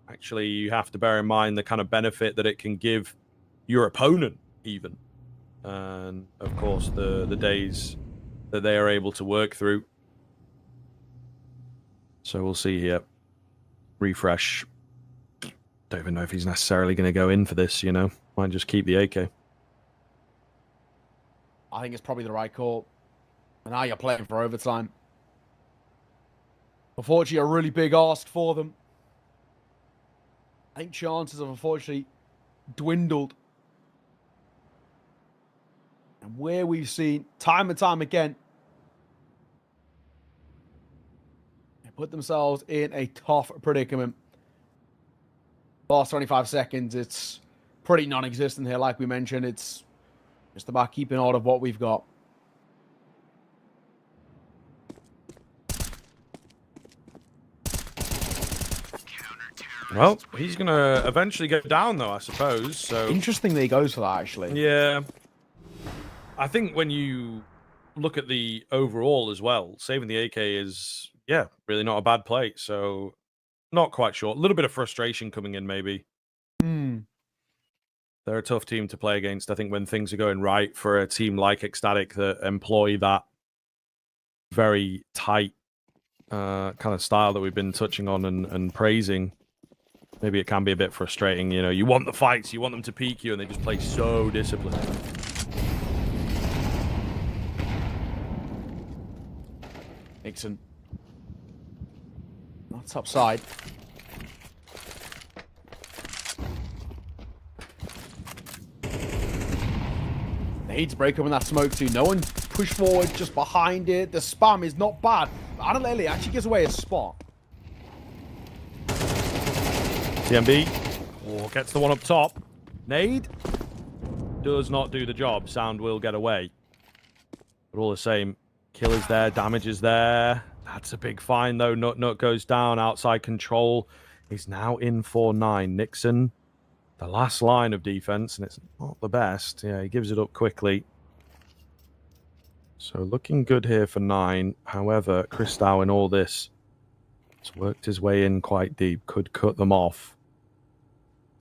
Speaker 9: actually you have to bear in mind the kind of benefit that it can give your opponent even. And, of course, the days that they are able to work through. So we'll see here. Refresh. Don't even know if he's necessarily going to go in for this, you know. Might just keep the AK.
Speaker 10: I think it's probably the right call. And now you're playing for overtime. Unfortunately, a really big ask for them. I think chances have unfortunately dwindled. And where we've seen time and time again, they put themselves in a tough predicament. Last 25 seconds, it's pretty non-existent here. Like we mentioned, it's just about keeping hold of what we've got.
Speaker 9: Well, he's going to eventually go down, though, I suppose. So
Speaker 10: interesting that he goes for that, actually.
Speaker 9: Yeah. I think when you look at the overall as well, saving the AK is, yeah, really not a bad play. So not quite sure. A little bit of frustration coming in, maybe. They're a tough team to play against, I think, when things are going right for a team like Ecstatic that employ that very tight kind of style that we've been touching on and praising. Maybe it can be a bit frustrating. You know, you want the fights, you want them to peak you, and they just play so disciplined.
Speaker 10: Nixon. That's upside. They need to break up in that smoke too. No one push forward, just behind it. The spam is not bad. Adelaide actually gives away a spot.
Speaker 9: TMB gets the one up top. Nade does not do the job. Sound will get away. But all the same, kill is there, damage is there. That's a big find, though. Nut goes down. Outside control is now in for 9. Nixon, the last line of defense, and it's not the best. Yeah, he gives it up quickly. So looking good here for 9. However, Christau in all this has worked his way in quite deep. Could cut them off.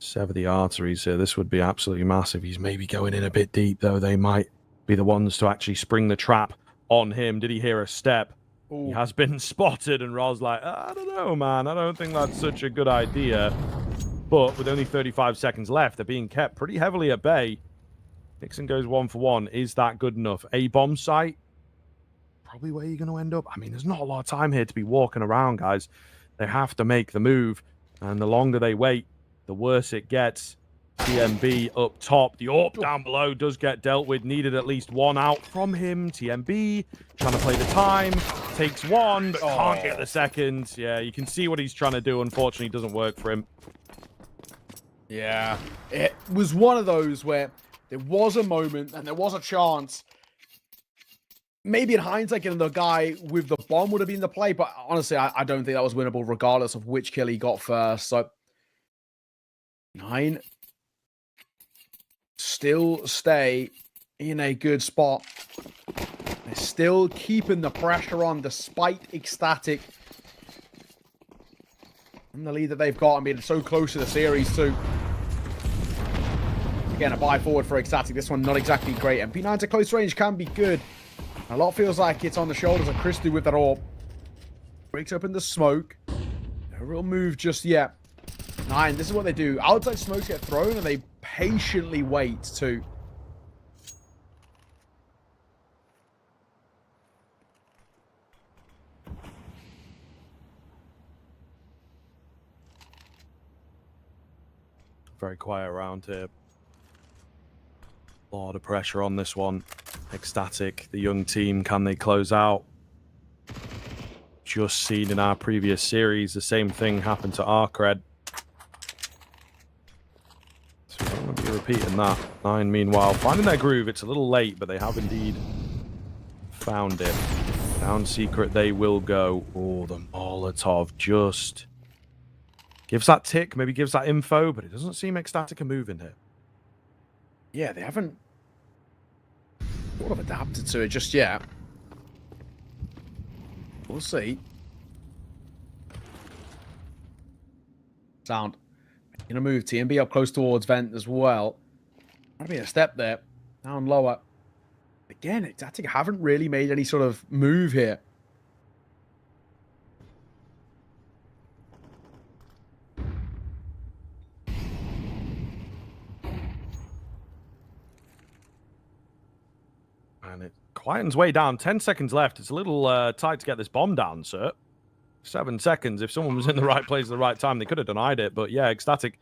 Speaker 9: Sever the arteries here. This would be absolutely massive. He's maybe going in a bit deep, though. They might be the ones to actually spring the trap on him. Did he hear a step? Ooh. He has been spotted, and Roz like, I don't know, man. I don't think that's such a good idea. But with only 35 seconds left, they're being kept pretty heavily at bay. Nixon goes 1 for 1. Is that good enough? A bomb site? Probably where you're going to end up. I mean, there's not a lot of time here to be walking around, guys. They have to make the move. And the longer they wait, the worse it gets. TMB up top. The AWP down below does get dealt with. Needed at least one out from him. TMB trying to play the time. Takes one, but can't get the second. Yeah, you can see what he's trying to do. Unfortunately, it doesn't work for him.
Speaker 10: Yeah, it was one of those where there was a moment and there was a chance. Maybe in hindsight, the guy with the bomb would have been the play, but honestly, I don't think that was winnable regardless of which kill he got first. So, 9 still stay in a good spot. They're still keeping the pressure on despite Ecstatic and the lead that they've got and being so close to the series too. Again, a buy forward for Ecstatic. This one not exactly great. MP9 to close range can be good. A lot feels like it's on the shoulders of Christy with that AWP. Breaks open the smoke. No real move just yet. 9, this is what they do. Outside smokes get thrown and they patiently wait too.
Speaker 9: Very quiet around here. A lot of pressure on this one. Ecstatic, the young team, can they close out? Just seen in our previous series, the same thing happened to Arcred. So we're going to be repeating that. 9, meanwhile, finding their groove. It's a little late, but they have indeed found it. Down secret they will go. Oh, the Molotov just gives that tick, maybe gives that info, but it doesn't seem Ecstatic are moving here.
Speaker 10: Yeah, they haven't sort of adapted to it just yet. We'll see. Sound. Gonna move TMB up close towards Vent as well. Might be a step there. Down lower. Again, Ecstatic haven't really made any sort of move here.
Speaker 9: And it quietens way down. 10 seconds left. It's a little tight to get this bomb down, sir. 7 seconds. If someone was in the right place at the right time, they could have denied it. But yeah, Ecstatic,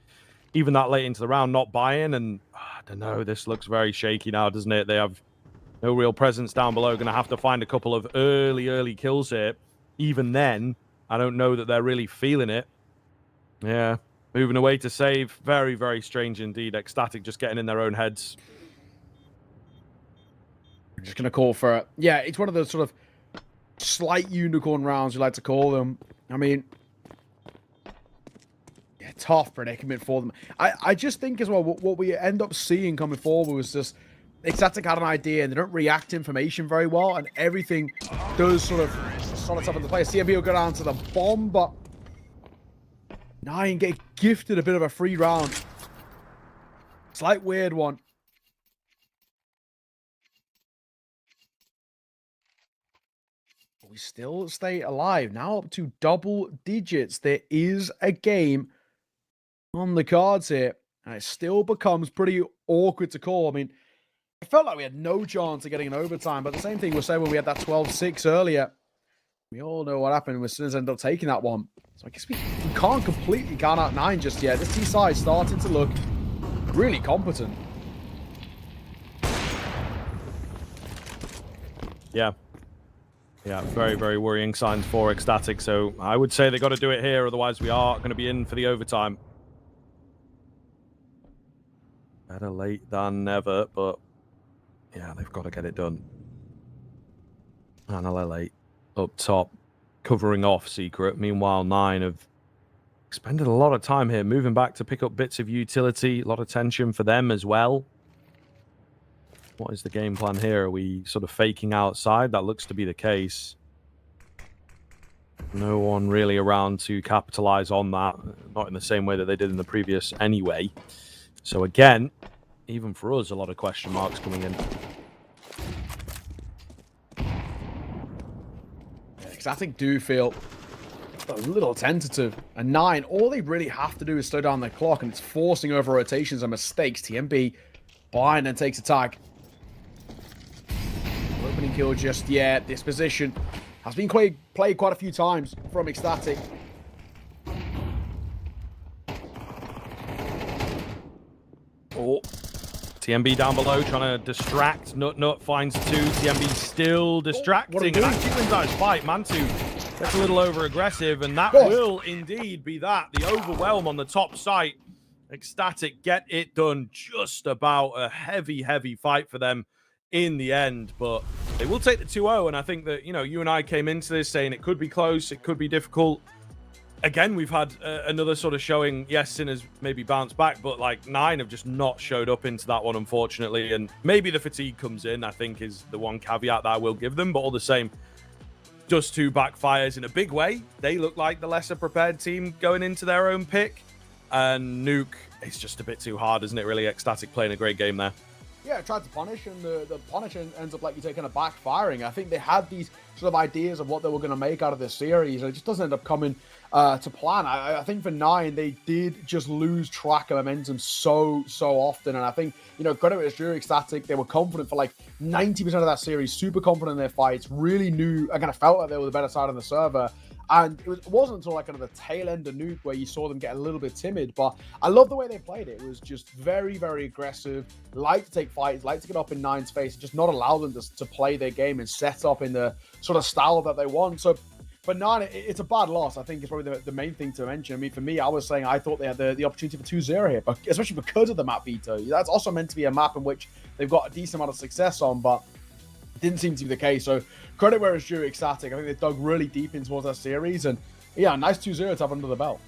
Speaker 9: even that late into the round, not buying. And I don't know, this looks very shaky now, doesn't it? They have no real presence down below. Going to have to find a couple of early kills here. Even then, I don't know that they're really feeling it. Yeah, moving away to save. Very, very strange indeed. Ecstatic just getting in their own heads.
Speaker 10: I'm just going to call for it. Yeah, it's one of those sort of slight unicorn rounds, we like to call them. I mean, yeah, tough predicament for them. I just think as well, what we end up seeing coming forward was just Ecstatic had an idea and they don't react to information very well, and everything does sort of solid stuff into place. CMB will go down to the bomb, but 9 get gifted a bit of a free round. Slight weird one. We still stay alive. Now up to double digits. There is a game on the cards here. And it still becomes pretty awkward to call. I mean, it felt like we had no chance of getting an overtime. But the same thing was said when we had that 12-6 earlier. We all know what happened. We still ended up taking that one. So I guess we can't completely count out 9 just yet. This T-side starting to look really competent.
Speaker 9: Yeah. Yeah, very, very worrying signs for Ecstatic. So I would say they got to do it here. Otherwise, we are going to be in for the overtime. Better late than never, but yeah, they've got to get it done. And LA8 up top, covering off Secret. Meanwhile, 9 have expended a lot of time here, moving back to pick up bits of utility. A lot of tension for them as well. What is the game plan here? Are we sort of faking outside? That looks to be the case. No one really around to capitalize on that. Not in the same way that they did in the previous anyway. So again, even for us, a lot of question marks coming in.
Speaker 10: Ecstatic do feel a little tentative. And 9, all they really have to do is slow down their clock, and it's forcing over rotations and mistakes. TMB behind and takes a tag. Opening kill just yet. This position has been played quite a few times from Ecstatic.
Speaker 9: TMB down below trying to distract. Nut finds two. TMB still distracting and actually wins out his fight. Mantu gets a little over aggressive, and that will indeed be that. The overwhelm on the top site. Ecstatic get it done. Just about a heavy fight for them in the end, but they will take the 2-0. And I think that, you know, you and I came into this saying it could be close, it could be difficult. Again, we've had another sort of showing. Yes, Sinners maybe bounced back, but like 9 have just not showed up into that one, unfortunately. And maybe the fatigue comes in, I think, is the one caveat that I will give them. But all the same, Dust 2 backfires in a big way. They look like the lesser prepared team going into their own pick. And Nuke, it's just a bit too hard, isn't it, really? Ecstatic playing a great game there.
Speaker 10: Yeah, it tried to punish, and the punish ends up, like you say, kind of backfiring. I think they had these sort of ideas of what they were going to make out of this series, and it just doesn't end up coming to plan. I think for 9, they did just lose track of momentum so often, and I think, you know, credit is due Ecstatic. They were confident for like 90% of that series, super confident in their fights, really knew, I kind of felt like they were the better side on the server. And it wasn't until like kind of the tail end of Nuke where you saw them get a little bit timid. But I love the way they played it. It was just very aggressive, like to take fights, like to get up in 9's face, and just not allow them to play their game and set up in the sort of style that they want. So for 9, it's a bad loss. I think it's probably the main thing to mention. I mean, for me, I was saying I thought they had the opportunity for 2-0 here, but especially because of the map veto. That's also meant to be a map in which they've got a decent amount of success on, but didn't seem to be the case. So credit where it's due Ecstatic. I think they dug really deep in towards that series, and yeah, nice 2-0 to have under the belt.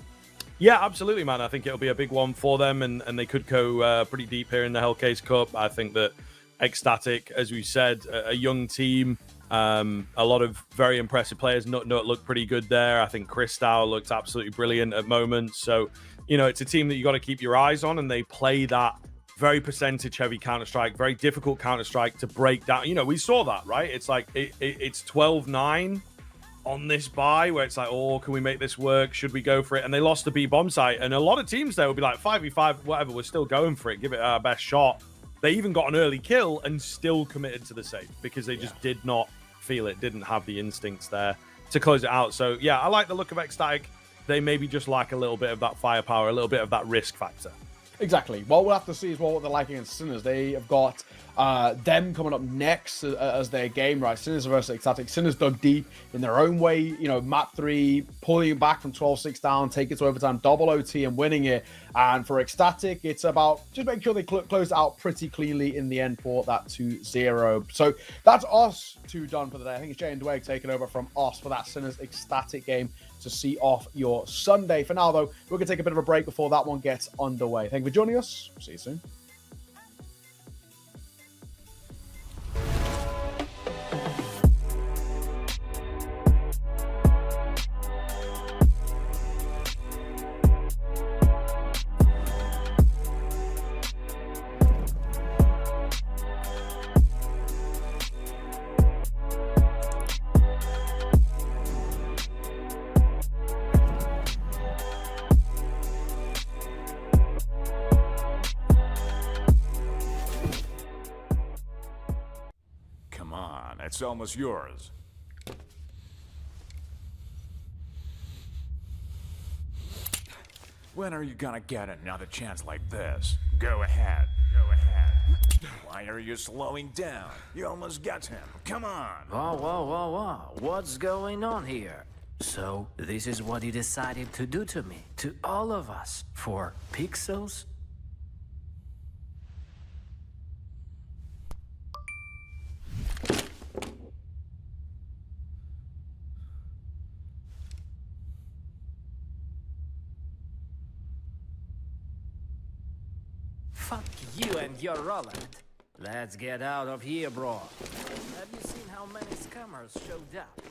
Speaker 9: Yeah, absolutely, man. I think it'll be a big one for them, and they could go pretty deep here in the Hellcase Cup. I think that Ecstatic, as we said, a young team, a lot of very impressive players. Nut looked pretty good there. I think Kristau looked absolutely brilliant at moments. So, you know, it's a team that you got to keep your eyes on, and they play that very percentage-heavy Counter-Strike, very difficult Counter-Strike to break down. You know, we saw that, right? It's like, it's 12-9 on this buy, where it's like, oh, can we make this work? Should we go for it? And they lost the B-bomb site, and a lot of teams there would be like, 5v5, whatever, we're still going for it, give it our best shot. They even got an early kill and still committed to the safe, because they just did not feel it, didn't have the instincts there to close it out. So, yeah, I like the look of Ecstatic. They maybe just lack a little bit of that firepower, a little bit of that risk factor.
Speaker 10: Exactly. What we'll have to see is what they're like against Sinners. They have got them coming up next as their game, right? Sinners versus Ecstatic. Sinners dug deep in their own way. You know, map 3, pulling back from 12-6 down, take it to overtime, double OT and winning it. And for Ecstatic, it's about just making sure they close it out pretty cleanly in the end for that 2-0. So that's us 2 done for the day. I think it's Jay and Dwayne taking over from us for that Sinners Ecstatic game to see off your Sunday. For now, though, we're going to take a bit of a break before that one gets underway. Thank you for joining us. See you soon.
Speaker 12: It's almost yours. When are you gonna get another chance like this? Go ahead. Why are you slowing down? You almost got him. Come on.
Speaker 13: Whoa. What's going on here? So, this is what you decided to do to me, to all of us, for pixels? Fuck you and your Roland. Let's get out of here, bro. Have you seen how many scammers showed up?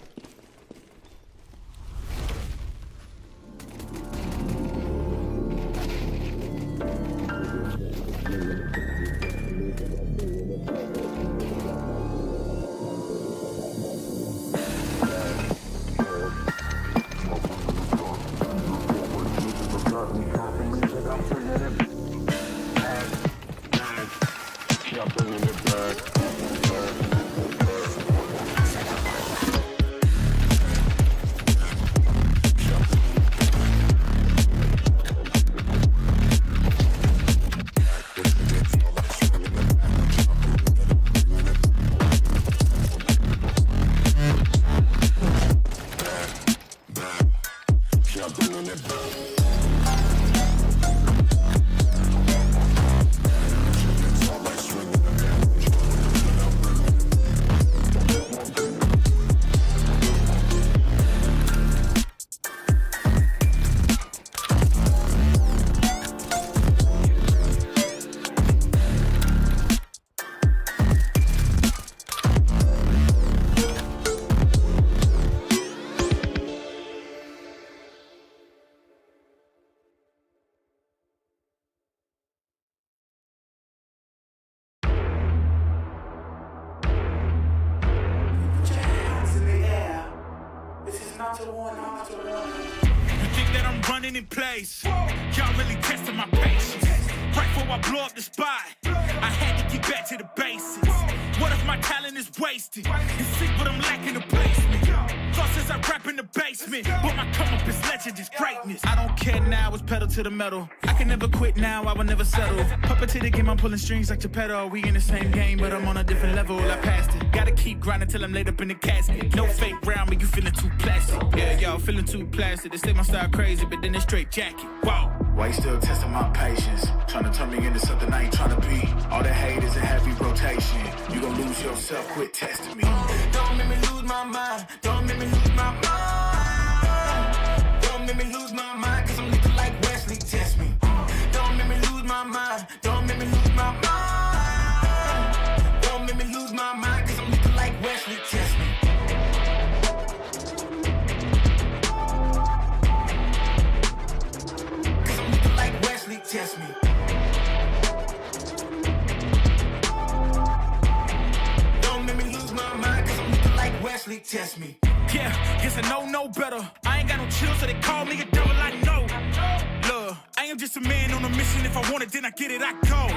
Speaker 6: You think that I'm running in place? Y'all really testing my patience. Right before I blow up the spot, I had to get back to the basics. What if my talent is wasted? It's sick, but I'm lacking the placement. Thought since I rap in the basement, but my come up is legend, is greatness. I don't care now, it's pedal to the metal. I can never quit now, I will never settle. Puppet to the game, I'm pulling strings like Geppetto. We in the same game, but I'm on a different level. I passed it. Gotta keep grinding till I'm laid up in the casket. No fake round me, you feeling too plastic. Yeah, y'all feeling too plastic. They say my style crazy, but then it's straight jacket. Wow.
Speaker 5: Why you still testing my patience? Trying to turn me into something I ain't trying to be. All the hate is in heavy rotation. You gon' lose yourself, quit testing me.
Speaker 3: Don't make me lose my mind. Don't make me lose my mind. Don't make me lose my mind, cause I'm looking like Wesley, test me. Don't make me lose my mind. Don't make me lose my mind. Don't make me lose my mind, cause I'm looking like Wesley, test me. Cause I'm looking like Wesley, test me. Don't make me lose my mind, cause I'm looking like Wesley, test me.
Speaker 6: Yeah, guess I know no better. I ain't got no chill, so they call me a devil, I know. Look, I am just a man on a mission. If I want it, then I get it, I go.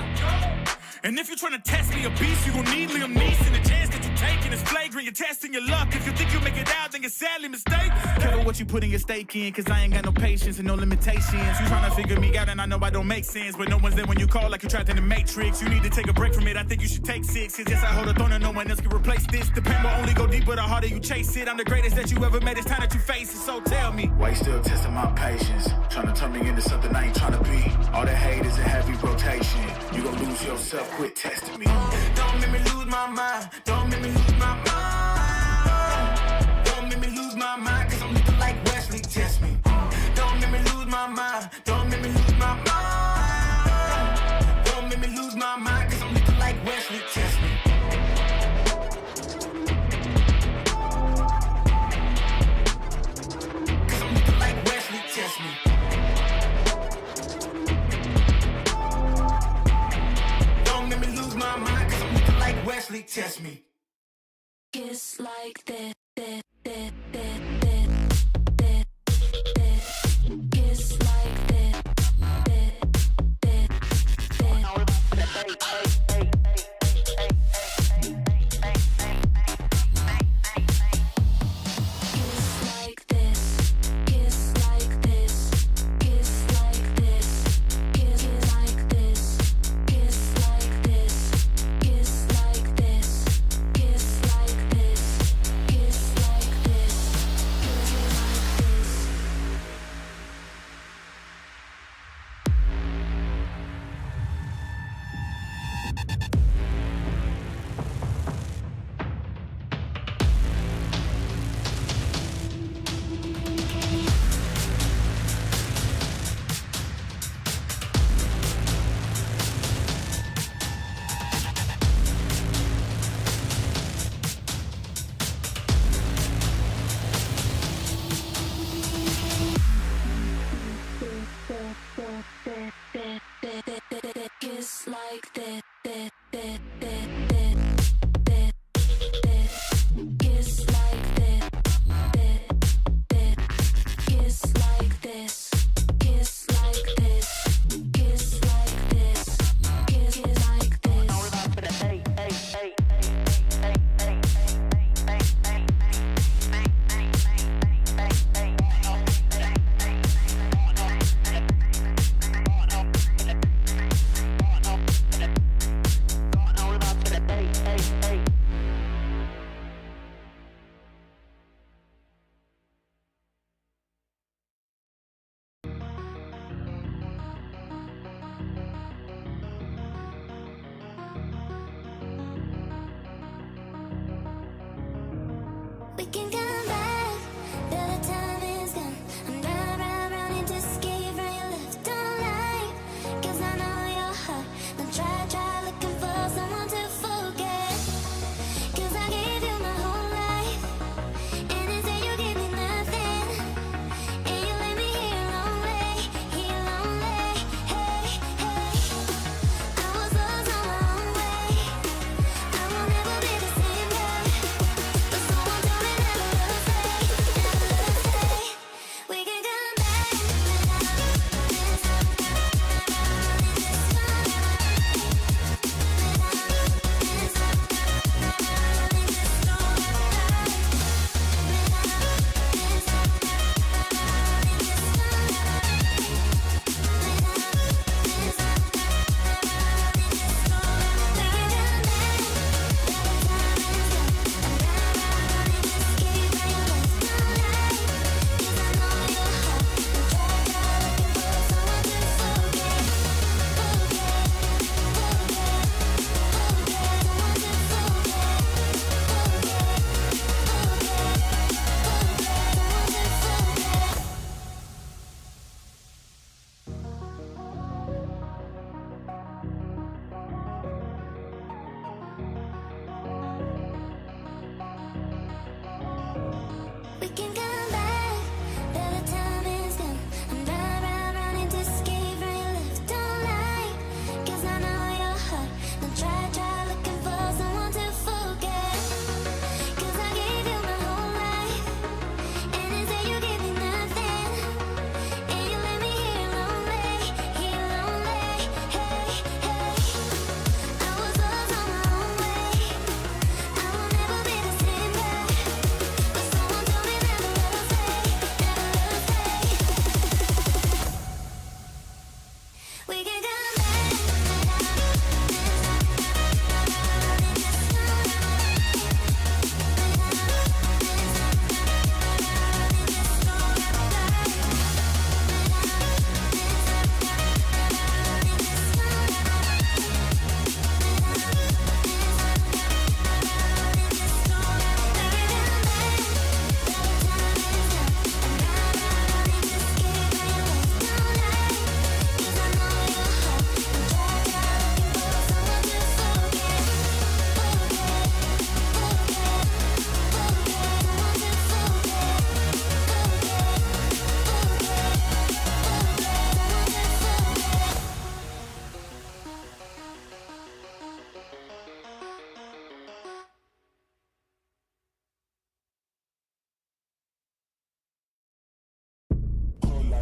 Speaker 6: And if you're trying to test me a beast, you gon' need Liam Neeson. The chance that you're taking is flagrant. You're testing your luck. If you think you'll make it out, then you're sadly mistaken. Careful what you putting your stake in, cause I ain't got no patience and no limitations. You trying to figure me out, and I know I don't make sense. But no one's there when you call like you're trapped in the Matrix. You need to take a break from it. I think you should take 6. Cause yes, I hold a throne and no one else can replace this. The pain will only go deeper the harder you chase it. I'm the greatest that you ever met. It's time that you face it. So tell me,
Speaker 5: Why you still testing my patience? Trying to turn me into something I ain't trying to be. All the hate is in heavy rotation. You gon' lose yourself, quit testing me.
Speaker 3: Don't make me lose my mind. Don't make me lose my mind. Don't make me lose my mind, cause I'm looking like Wesley, test me. Don't make me lose my mind. Don't make me lose my mind. Don't make me lose my mind, cause I'm looking like Wesley, test me. Cause I'm looking like Wesley, test me. Don't make me lose my mind, cause I'm looking like Wesley, test me.
Speaker 7: Kiss like that. Kiss like that. Kiss like this. Kiss like this. Kiss like this. Kiss like this. Kiss like this. Kiss like this. Kiss like this. Kiss like this. Kiss like this. Kiss like that. Kiss like that. Kiss like this. Kiss like this. Kiss like this. Kiss like this. We can come back, till the time is gone. I'm running to escape from your left. Don't lie, cause I know your heart. Don't try looking for someone to forget. Cause I gave you my whole life, and instead you gave me nothing. And you left me here lonely, hey, hey. I was lost on my own way. I will never be the same girl. But someone told me never love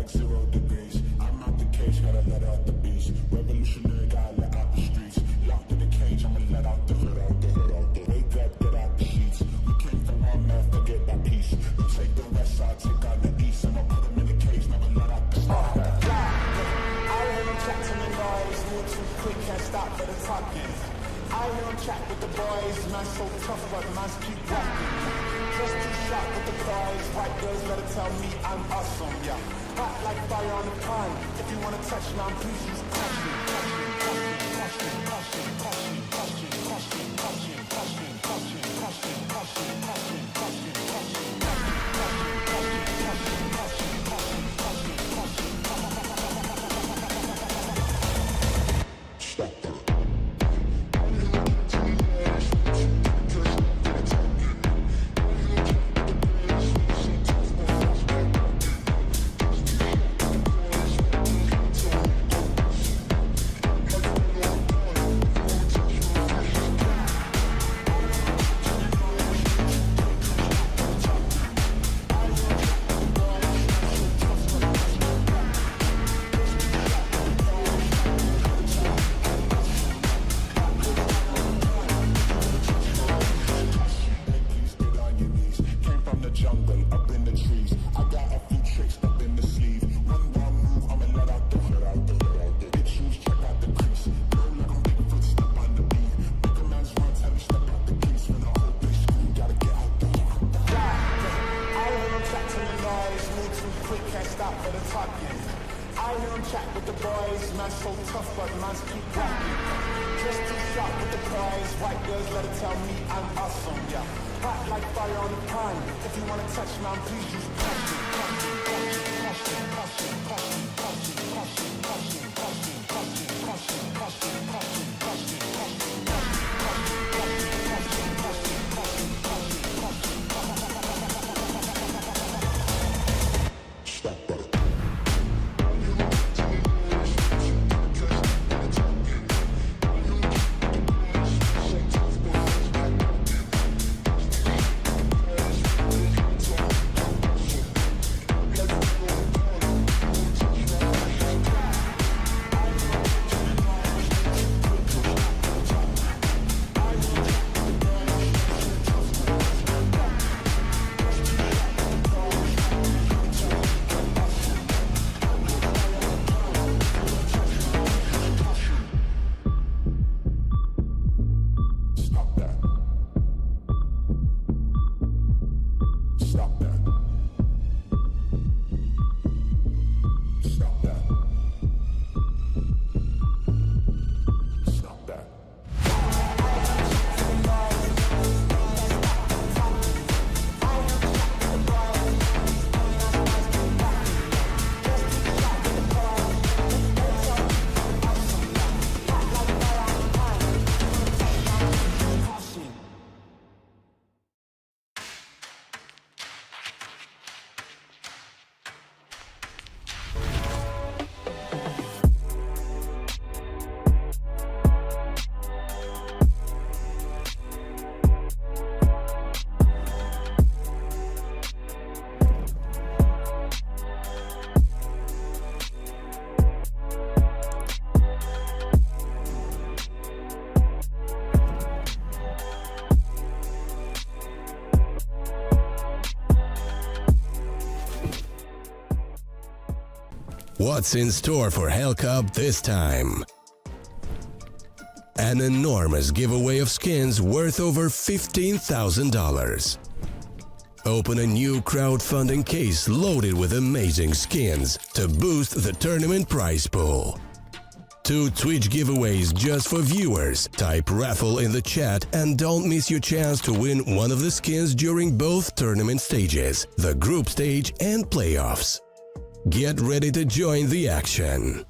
Speaker 4: like 0 degrees. I'm out the cage, gotta let out the beast. Revolutionary, gotta let out the streets. Locked in the cage, I'ma let out the hood out the hood out the. Wake up, get out the sheets. We came from one mouth to get that peace. You take the west side, take out the east. I'ma put them in the cage, never let out the start.
Speaker 3: I hear him chat to me boys, move too quick, can't stop for the talking. I hear him chat with the boys, man so tough, but man's keep walking. Just too sharp with the boys, white girls better tell me I'm awesome, yeah. Hot like fire on the pine, if you wanna touch me, I'm please use caution.
Speaker 8: What's in store for Hellcup this time? An enormous giveaway of skins worth over $15,000. Open a new crowdfunding case loaded with amazing skins to boost the tournament prize pool. 2 Twitch giveaways just for viewers. Type raffle in the chat and don't miss your chance to win one of the skins during both tournament stages, the group stage and playoffs. Get ready to join the action.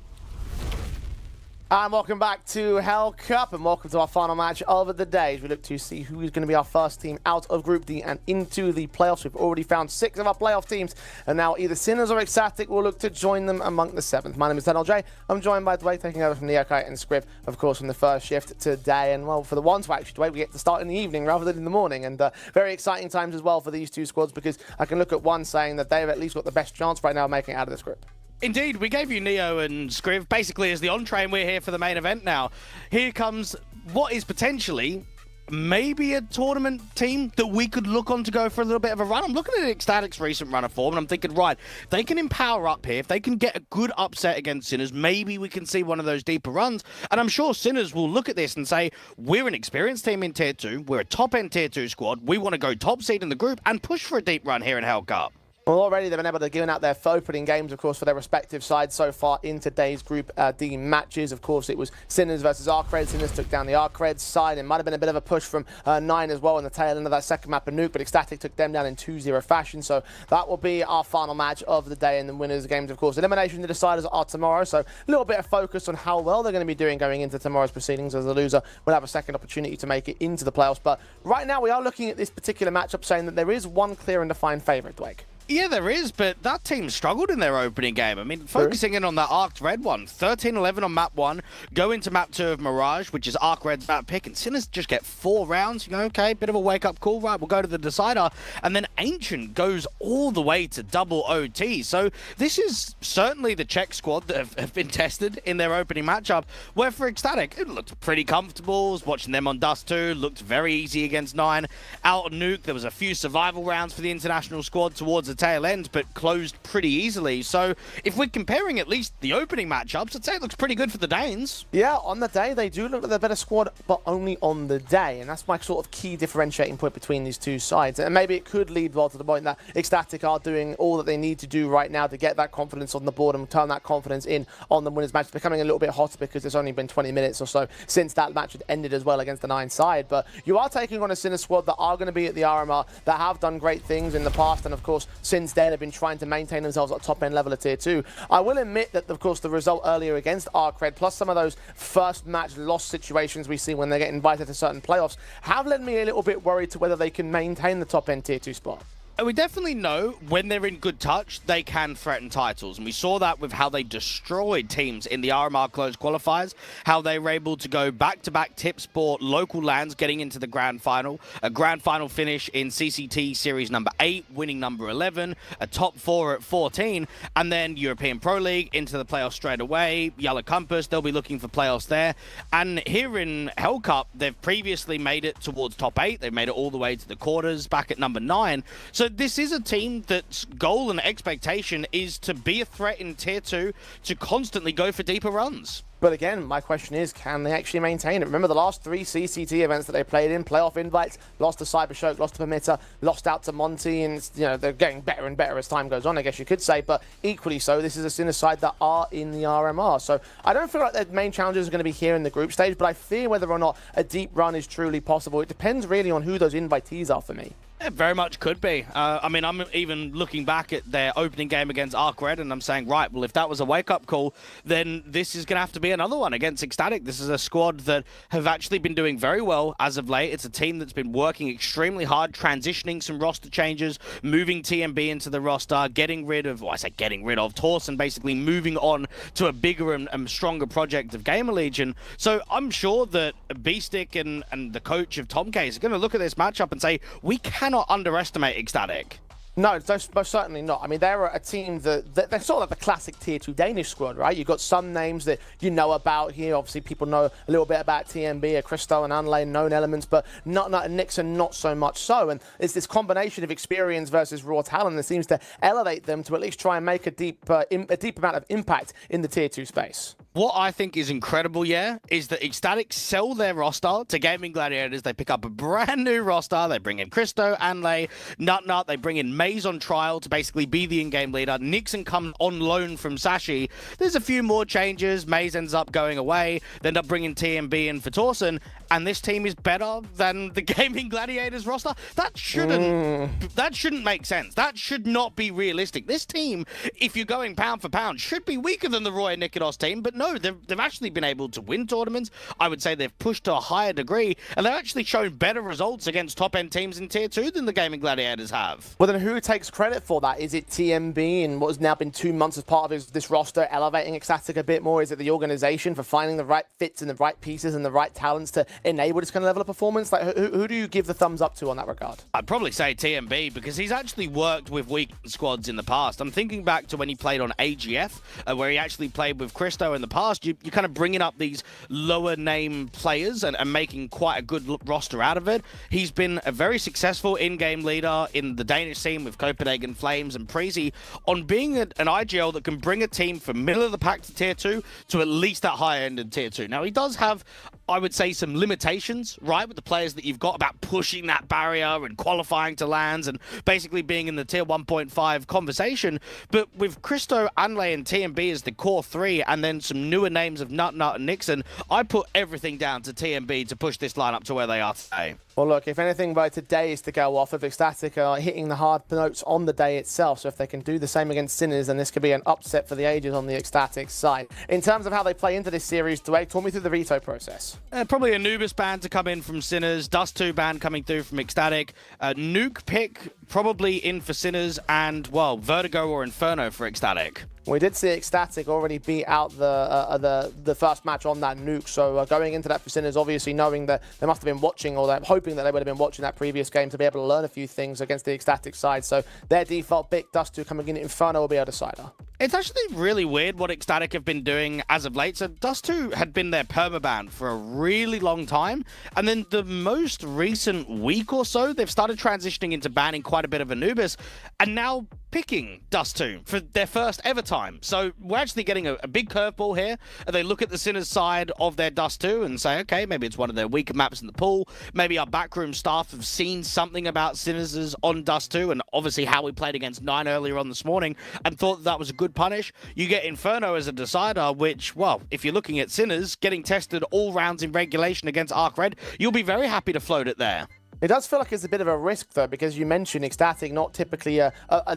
Speaker 15: And welcome back to Hellcup, and welcome to our final match of the day as we look to see who is going to be our first team out of Group D and into the playoffs. We've already found 6 of our playoff teams, and now either Sinners or Ecstatic will look to join them among the 7th. My name is DanLJ. I'm joined by Dwayne, taking over from Neokite and Scrib, of course, from the first shift today. And well, for the ones who actually, Dwayne, we get to start in the evening rather than in the morning, and very exciting times as well for these 2 squads, because I can look at one saying that they've at least got the best chance right now of making it out of this group.
Speaker 16: Indeed, we gave you Neo and Scriv basically as the entree, and we're here for the main event now. Here comes what is potentially maybe a tournament team that we could look on to go for a little bit of a run. I'm looking at Ecstatic's recent run of form, and I'm thinking, right, if they can empower up here, if they can get a good upset against Sinners, maybe we can see one of those deeper runs. And I'm sure Sinners will look at this and say, we're an experienced team in Tier 2, we're a top-end Tier 2 squad, we want to go top seed in the group and push for a deep run here in Hellcup.
Speaker 15: Well, already they've been able to give out their opening games, of course, for their respective sides so far in today's Group D matches. Of course, it was Sinners versus Arkreds. Sinners took down the Arkreds side. It might have been a bit of a push from 9 as well in the tail end of that second map of Nuke, but Ecstatic took them down in 2-0 fashion. So that will be our final match of the day, and the winners' games, of course. Elimination, the deciders are tomorrow, so a little bit of focus on how well they're going to be doing going into tomorrow's proceedings, as the loser will have a second opportunity to make it into the playoffs. But right now, we are looking at this particular matchup saying that there is one clear and defined favourite, Dwayne.
Speaker 16: Yeah, there is, but that team struggled in their opening game. I mean, focusing in on that Arc Red one, 13-11 on map 1, go into map 2 of Mirage, which is Arc Red's map pick, and Sinners just get 4 rounds. You go, okay, bit of a wake-up call, right, we'll go to the decider. And then Ancient goes all the way to double OT. So this is certainly the Czech squad that have been tested in their opening matchup, where for Ecstatic, it looked pretty comfortable. Was watching them on Dust 2, looked very easy against 9. Out on Nuke, there was a few survival rounds for the international squad towards the tail end, but closed pretty easily. So if we're comparing at least the opening matchups, I'd say it looks pretty good for the Danes.
Speaker 15: Yeah, on the day, they do look like the better squad, but only on the day. And that's my sort of key differentiating point between these two sides. And maybe it could lead well to the point that Ecstatic are doing all that they need to do right now to get that confidence on the board and turn that confidence in on the winners match. It's becoming a little bit hotter because there's only been 20 minutes or so since that match had ended as well against the 9 side. But you are taking on a Sinner squad that are going to be at the RMR, that have done great things in the past, and of course, since then have been trying to maintain themselves at top-end level of Tier 2. I will admit that, of course, the result earlier against Arcred, plus some of those first match loss situations we see when they get invited to certain playoffs, have led me a little bit worried to whether they can maintain the top-end Tier 2 spot.
Speaker 16: We definitely know when they're in good touch, they can threaten titles. And we saw that with how they destroyed teams in the RMR closed qualifiers, how they were able to go back-to-back tip sport local lands getting into the grand final, a grand final finish in CCT series number 8, winning number 11, a top 4 at 14, and then European Pro League into the playoffs straight away. Yellow Compass, they'll be looking for playoffs there. And here in Hellcup, they've previously made it towards top 8. They've made it all the way to the quarters, back at number 9. So this is a team that's goal and expectation is to be a threat in Tier 2, to constantly go for deeper runs.
Speaker 15: But again, my question is, can they actually maintain it? Remember the last 3 CCT events that they played in, playoff invites, lost to Cybershock, lost to Permitter, lost out to Monty, and you know they're getting better and better as time goes on, I guess you could say. But equally so, this is a Sinner side that are in the RMR. So I don't feel like their main challenges are going to be here in the group stage, but I fear whether or not a deep run is truly possible. It depends really on who those invitees are for me.
Speaker 16: It very much could be. I mean, I'm even looking back at their opening game against Arcred, and I'm saying, right, well, if that was a wake-up call, then this is going to have to be another one against Ecstatic. This is a squad that have actually been doing very well as of late. It's a team that's been working extremely hard, transitioning some roster changes, moving TMB into the roster, getting rid of, Torsen, basically moving on to a bigger and stronger project of Gamer Legion. So I'm sure that Beastick and the coach of Tom Case are going to look at this matchup and say, we cannot underestimate Ecstatic.
Speaker 15: No, most certainly not. I mean, they're a team that they're sort of like the classic Tier 2 Danish squad, right? You've got some names that you know about here. Obviously, people know a little bit about TMB, Christo and Unlane, known elements, but not Nixon, not so much so. And it's this combination of experience versus raw talent that seems to elevate them to at least try and make a deep amount of impact in the Tier 2 space.
Speaker 16: What I think is incredible, is that Ecstatic sell their roster to Gaming Gladiators. They pick up a brand new roster. They bring in Christo, Anlay, Nut. They bring in Maze on trial to basically be the in-game leader. Nixon comes on loan from Sashi. There's a few more changes. Maze ends up going away. They end up bringing TMB in for Torsen. And this team is better than the Gaming Gladiators roster. That shouldn't make sense. That should not be realistic. This team, if you're going pound for pound, should be weaker than the Roy and Nikodos team. But no, they've actually been able to win tournaments. I would say they've pushed to a higher degree, and they've actually shown better results against top-end teams in Tier 2 than the Gaming Gladiators have.
Speaker 15: Well, then who takes credit for that? Is it TMB in what has now been 2 months as part of this roster, elevating Ecstatic a bit more? Is it the organization for finding the right fits and the right pieces and the right talents to enable this kind of level of performance? Like, who do you give the thumbs up to on that regard?
Speaker 16: I'd probably say TMB, because he's actually worked with weak squads in the past. I'm thinking back to when he played on AGF, where he actually played with Christo in the past. You're kind of bringing up these lower name players and making quite a good roster out of it. He's been a very successful in-game leader in the Danish scene with Copenhagen Flames and Prezi on being an IGL that can bring a team from middle of the pack to Tier 2 to at least that higher end in Tier 2. Now, he does have, I would say, some limitations, right, with the players that you've got about pushing that barrier and qualifying to lands and basically being in the Tier 1.5 conversation. But with Christo, Anlay, and TMB as the core three, and then some newer names of Nut and Nixon, I put everything down to TMB to push this lineup to where they are today.
Speaker 15: Well, look, if anything by today is to go off, if Ecstatic are hitting the hard notes on the day itself, so if they can do the same against Sinners, then this could be an upset for the ages on the Ecstatic side. In terms of how they play into this series, Dwayne, talk me through the veto process.
Speaker 16: Probably Anubis ban to come in from Sinners, Dust 2 ban coming through from Ecstatic, Nuke pick probably in for Sinners, and, well, Vertigo or Inferno for Ecstatic.
Speaker 15: We did see Ecstatic already beat out the first match on that Nuke, so going into that for Sinners, obviously knowing that they must have been watching, or they're hoping that they would have been watching that previous game to be able to learn a few things against the Ecstatic side. So their default pick, Dust 2 coming in, Inferno will be a decider.
Speaker 16: It's actually really weird what Ecstatic have been doing as of late. So Dust 2 had been their permaban for a really long time. And then the most recent week or so, they've started transitioning into banning quite a bit of Anubis and now picking Dust 2 for their first ever time. So we're actually getting a big curveball here. They look at the Sinners side of their Dust 2 and say, okay, maybe it's one of their weaker maps in the pool. Maybe our backroom staff have seen something about Sinners on Dust 2 and obviously how we played against 9 earlier on this morning and thought that was a good punish. You get Inferno as a decider, which, well, if you're looking at Sinners getting tested all rounds in regulation against Arc Red, you'll be very happy to float it there.
Speaker 15: It does feel like it's a bit of a risk, though, because you mentioned Ecstatic, not typically a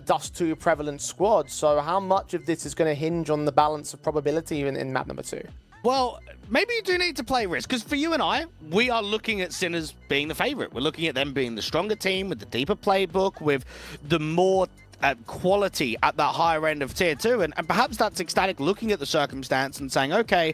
Speaker 15: Dust 2 prevalent squad. So how much of this is going to hinge on the balance of probability in map number 2?
Speaker 16: Well, maybe you do need to play risk, because for you and I, we are looking at Sinners being the favorite. We're looking at them being the stronger team with the deeper playbook, with the more quality at that higher end of Tier 2. And perhaps that's Ecstatic looking at the circumstance and saying, okay,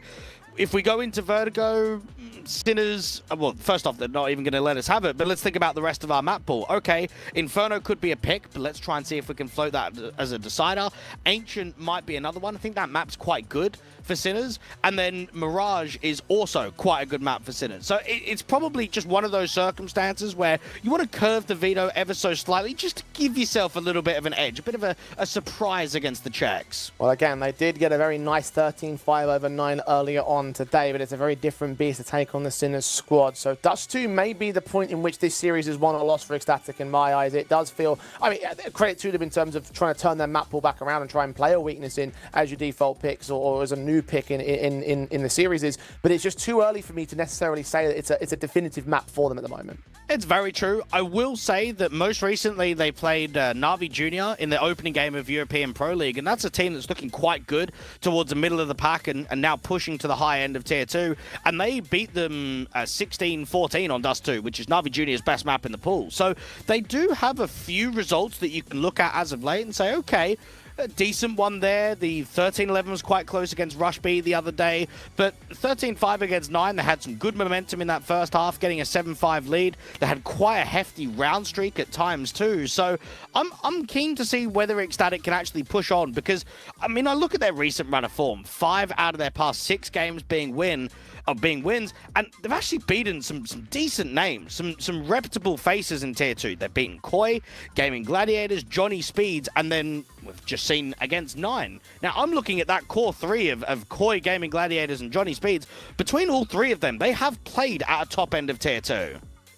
Speaker 16: if we go into Vertigo, Sinners, well, first off, they're not even going to let us have it, but let's think about the rest of our map pool. Okay, Inferno could be a pick, but let's try and see if we can float that as a decider. Ancient might be another one. I think that map's quite good for Sinners. And then Mirage is also quite a good map for Sinners. So it's probably just one of those circumstances where you want to curve the veto ever so slightly just to give yourself a little bit of an edge, a bit of a surprise against the Czechs.
Speaker 15: Well, again, they did get a very nice 13-5 over 9 earlier on today, but it's a very different beast to take on the Sinners squad. So Dust 2 may be the point in which this series is won or lost for Ecstatic in my eyes. It does feel, I mean, credit to them in terms of trying to turn their map pool back around and try and play a weakness in as your default picks or as a new pick in the series is, but it's just too early for me to necessarily say that it's a definitive map for them at the moment.
Speaker 16: It's very true. I will say that most recently they played Na'Vi Junior in the opening game of European Pro League, and that's a team that's looking quite good towards the middle of the pack and now pushing to the high end of Tier 2, and they beat them 16-14 on Dust 2, which is Na'Vi Junior's best map in the pool. So they do have a few results that you can look at as of late and say, okay, a decent one there. The 13-11 was quite close against Rush B the other day, but 13-5 against 9, they had some good momentum in that first half, getting a 7-5 lead. They had quite a hefty round streak at times too, so I'm keen to see whether Ecstatic can actually push on, because, I mean, I look at their recent run of form, 5 out of their past 6 games being wins, and they've actually beaten some decent names, some reputable faces in Tier 2. They've beaten Koi, Gaming Gladiators, Johnny Speeds, and then we've just seen against 9. Now, I'm looking at that core 3 of Koi, Gaming Gladiators, and Johnny Speeds. Between all 3 of them, they have played at a top end of Tier 2.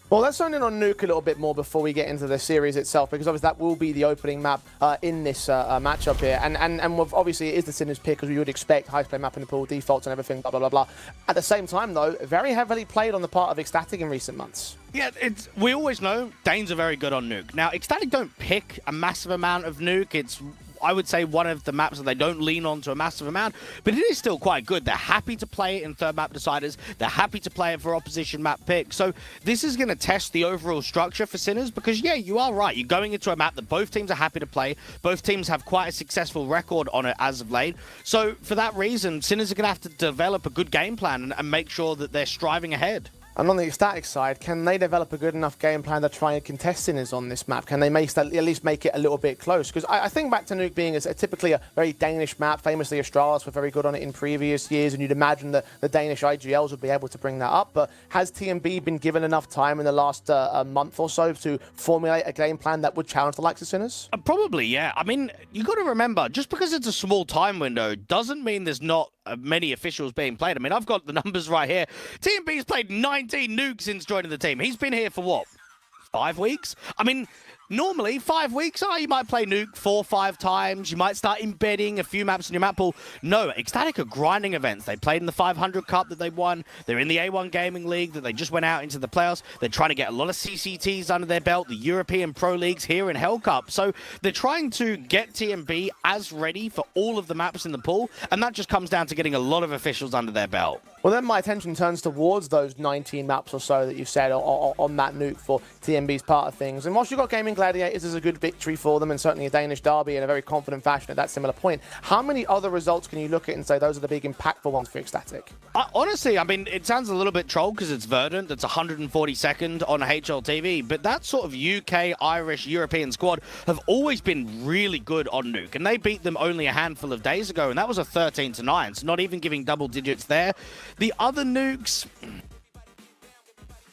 Speaker 15: Well, let's zone in on Nuke a little bit more before we get into the series itself, because obviously that will be the opening map in this matchup here. And obviously it is the Sinners pick, as we would expect, highest play map in the pool, defaults and everything, blah, blah, blah, blah. At the same time, though, very heavily played on the part of Ecstatic in recent months.
Speaker 16: Yeah, we always know Danes are very good on Nuke. Now, Ecstatic don't pick a massive amount of Nuke. It's I would say, one of the maps that they don't lean on to a massive amount, but it is still quite good. They're happy to play it in third map deciders. They're happy to play it for opposition map pick. So this is going to test the overall structure for Sinners because, yeah, you are right. You're going into a map that both teams are happy to play. Both teams have quite a successful record on it as of late. So for that reason, Sinners are going to have to develop a good game plan and make sure that they're striving ahead.
Speaker 15: And on the Ecstatic side, can they develop a good enough game plan to try and contest Sinners on this map? Can they at least make it a little bit close? Because I think back to Nuke being typically a very Danish map. Famously, Astralis were very good on it in previous years, and you'd imagine that the Danish IGLs would be able to bring that up. But has TMB been given enough time in the last month or so to formulate a game plan that would challenge the likes of Sinners?
Speaker 16: Probably, yeah. I mean, you got to remember, just because it's a small time window doesn't mean there's not many officials being played. I mean, I've got the numbers right here. TMB's played 19 nukes since joining the team. He's been here for what? 5 weeks? I mean, normally 5 weeks, you might play nuke 4 or 5 times. You might start embedding a few maps in your map pool. No, Ecstatic are grinding events. They played in the 500 Cup that they won. They're in the A1 Gaming League that they just went out into the playoffs. They're trying to get a lot of CCTs under their belt, the European Pro Leagues here in Hellcup. So they're trying to get TMB as ready for all of the maps in the pool, and that just comes down to getting a lot of officials under their belt.
Speaker 15: Well, then my attention turns towards those 19 maps or so that you've said on that nuke for TMB's part of things. And whilst you've got Gaming Gladiators as a good victory for them, and certainly a Danish derby in a very confident fashion at that similar point, how many other results can you look at and say those are the big impactful ones for Ecstatic?
Speaker 16: Honestly, I mean, it sounds a little bit troll because it's Verdant that's 142nd on HLTV, but that sort of UK, Irish, European squad have always been really good on nuke, and they beat them only a handful of days ago, and that was a 13-9, so not even giving double digits there. The other nukes,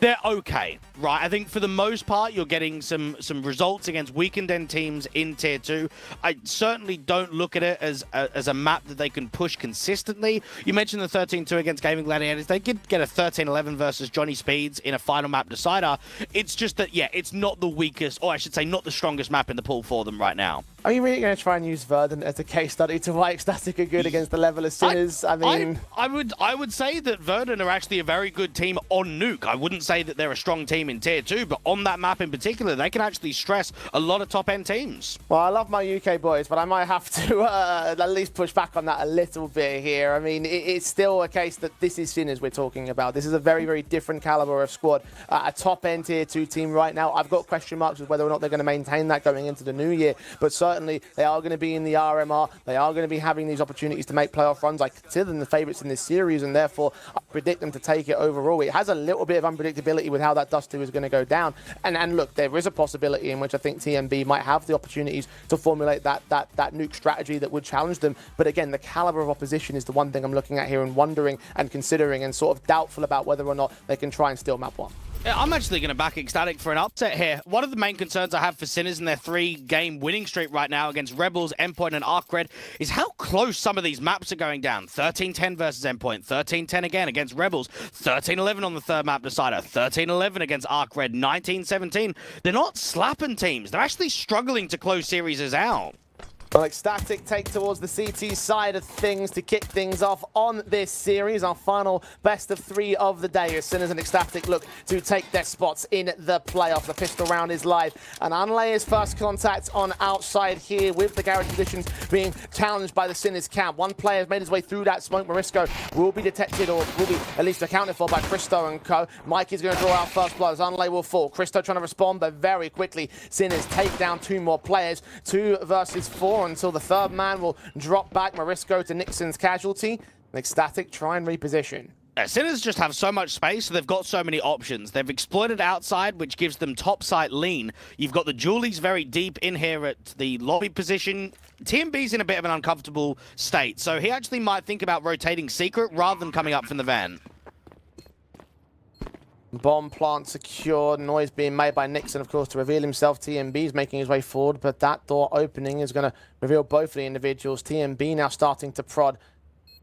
Speaker 16: they're okay, right? I think for the most part, you're getting some results against weakened end teams in Tier 2. I certainly don't look at it as a map that they can push consistently. You mentioned the 13-2 against Gaming Gladiators. They did get a 13-11 versus Johnny Speeds in a final map decider. It's just that, yeah, it's not the weakest, or I should say not the strongest map in the pool for them right now.
Speaker 15: Are you really going to try and use Verdant as a case study to why Ecstatic are good against the level of Sinners? I mean,
Speaker 16: I would say that Verdant are actually a very good team on nuke. I wouldn't say that they're a strong team in Tier 2, but on that map in particular, they can actually stress a lot of top-end teams.
Speaker 15: Well, I love my UK boys, but I might have to at least push back on that a little bit here. I mean, it's still a case that this is Sinners we're talking about. This is a very, very different caliber of squad. A top-end Tier 2 team right now. I've got question marks with whether or not they're going to maintain that going into the new year, but certainly they are going to be in the RMR. They are going to be having these opportunities to make playoff runs. I consider them the favourites in this series, and therefore I predict them to take it overall. It has a little bit of unpredictability with how that Dust 2 is going to go down. And look, there is a possibility in which I think TMB might have the opportunities to formulate that nuke strategy that would challenge them. But again, the caliber of opposition is the one thing I'm looking at here and wondering and considering and sort of doubtful about whether or not they can try and steal map 1.
Speaker 16: I'm actually going to back Ecstatic for an upset here. One of the main concerns I have for Sinners in their 3-game winning streak right now against Rebels, Endpoint, and Arcred is how close some of these maps are going down. 13-10 versus Endpoint, 13-10 again against Rebels, 13-11 on the third map decider, 13-11 against Arcred, 19-17. They're not slapping teams. They're actually struggling to close series out.
Speaker 15: Well, Ecstatic take towards the CT side of things to kick things off on this series. Our final best of 3 of the day as Sinners and Ecstatic look to take their spots in the playoff. The pistol round is live. And Unlay is first contact on outside here with the garage conditions being challenged by the Sinners camp. One player has made his way through that smoke. Morisco will be detected or will be at least accounted for by Christo and co. Mikey's going to draw out first blood as Unlay will fall. Christo trying to respond, but very quickly Sinners take down 2 more players. 2 versus 4. Until the third man will drop back Morisco to Nixon's casualty. Ecstatic try and reposition.
Speaker 16: Sinners just have so much space, so they've got so many options. They've exploited outside, which gives them top site lean. You've got the Julies very deep in here at the lobby position. TMB's in a bit of an uncomfortable state, so he actually might think about rotating secret rather than coming up from the van.
Speaker 15: Bomb plant secured. Noise being made by Nixon, of course, to reveal himself. TMB is making his way forward, but that door opening is going to reveal both of the individuals. TMB now starting to prod.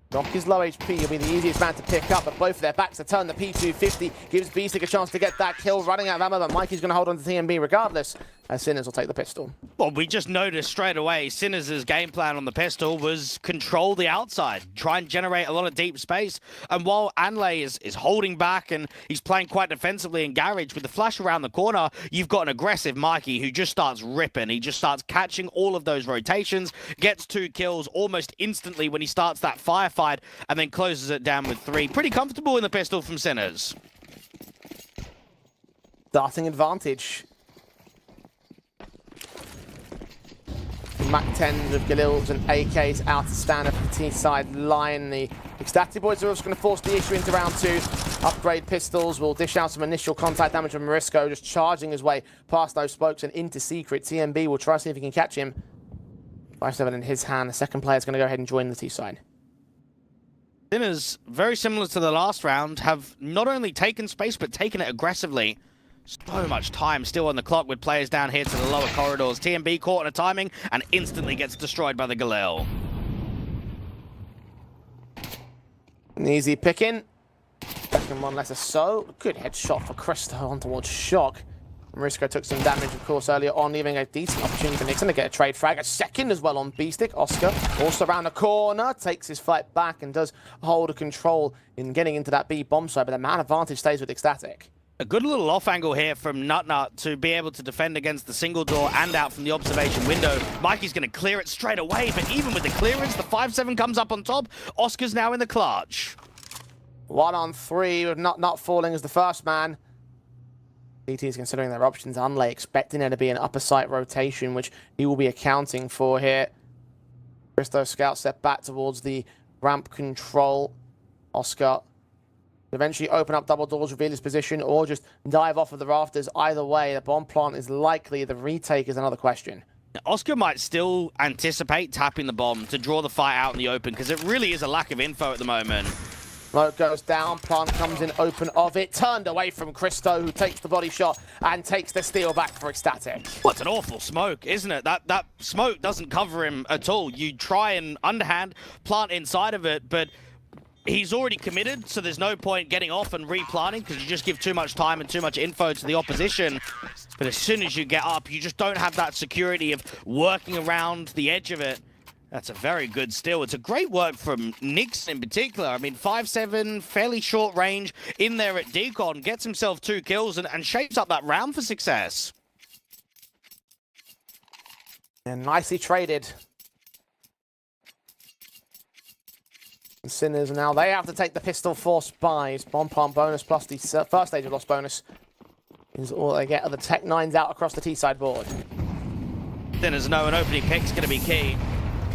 Speaker 15: Doc is low HP, he'll be the easiest man to pick up, but both of their backs are turned. The P250 gives Beastic a chance to get that kill, running out of ammo, but Mikey's going to hold on to TMB regardless. as Sinners will take the pistol.
Speaker 16: Well, we just noticed straight away Sinners' game plan on the pistol was control the outside, try and generate a lot of deep space. And while Anlay is holding back and he's playing quite defensively in Garage, with the flash around the corner, you've got an aggressive Mikey who just starts ripping. He just starts catching all of those rotations, gets 2 kills almost instantly when he starts that firefight, and then closes it down with 3. Pretty comfortable in the pistol from Sinners.
Speaker 15: Starting advantage. MAC-10s with Galils and AKs out to stand up the T-side line. The Ecstatic Boys are also going to force the issue into round 2. Upgrade pistols will dish out some initial contact damage from Marisco, just charging his way past those spokes and into Secret. TMB will try to see if he can catch him. 5-7 in his hand. The second player is going to go ahead and join the T-side.
Speaker 16: Sinners, very similar to the last round, have not only taken space, but taken it aggressively. So much time still on the clock with players down here to the lower corridors. TMB caught on a timing and instantly gets destroyed by the Galil.
Speaker 15: An easy picking. Second one less so. Good headshot for Cristo on towards Shock. Marisco took some damage, of course, earlier on, leaving a decent opportunity for Nixon to get a trade frag. A second as well on B-Stick. Oscar also around the corner, takes his fight back and does hold a control in getting into that B bomb side, but the man advantage stays with Ecstatic.
Speaker 16: A good little off angle here from Nutnut to be able to defend against the single door and out from the observation window. Mikey's going to clear it straight away, but even with the clearance, the 5-7 comes up on top. Oscar's now in the clutch.
Speaker 15: 1 on 3 with Nutnut falling as the first man. BT is considering their options. Unlay expecting there to be an upper site rotation, which he will be accounting for here. Cristo scout step back towards the ramp control. Oscar eventually open up double doors, reveal his position, or just dive off of the rafters. Either way, the bomb plant is likely. The retake is another question.
Speaker 16: Oscar might still anticipate tapping the bomb to draw the fight out in the open, because it really is a lack of info at the moment.
Speaker 15: Smoke goes down, plant comes in open of it, turned away from Cristo, who takes the body shot and takes the steal back for Ecstatic.
Speaker 16: Well, it's an awful smoke, isn't it? That smoke doesn't cover him at all. You try and underhand plant inside of it, but he's already committed, so there's no point getting off and replanting because you just give too much time and too much info to the opposition. But as soon as you get up, you just don't have that security of working around the edge of it. That's a very good steal. It's a great work from Nix in particular. I mean, 5-7, fairly short range in there at Decon, gets himself 2 kills and shapes up that round for success.
Speaker 15: And nicely traded. And Sinners now, they have to take the pistol for spies. Bomb plant bonus plus the first stage of loss bonus is all they get. Are the Tech 9s out across the T-side board.
Speaker 16: Sinners know an opening pick's going to be key.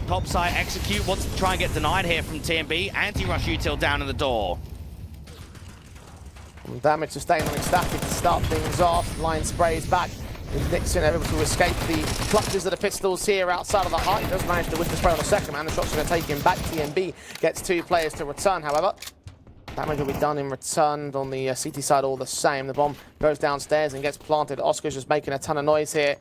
Speaker 16: Topside execute, wants to try and get denied here from TMB. Anti-rush util down in the door.
Speaker 15: And damage sustained on Ecstatic to start things off. Line sprays back. With Nixon able to escape the clutches of the pistols here outside of the heart. He does manage to whiff the spray on the second man. The shot's going to take him back. TMB gets 2 players to return, however. Damage will be done in return on the CT side all the same. The bomb goes downstairs and gets planted. Oscar's just making a ton of noise here.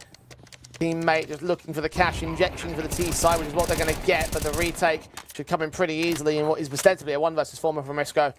Speaker 15: Teammate just looking for the cash injection for the T side, which is what they're going to get, but the retake should come in pretty easily in what is ostensibly a 1 versus 4 from Risco.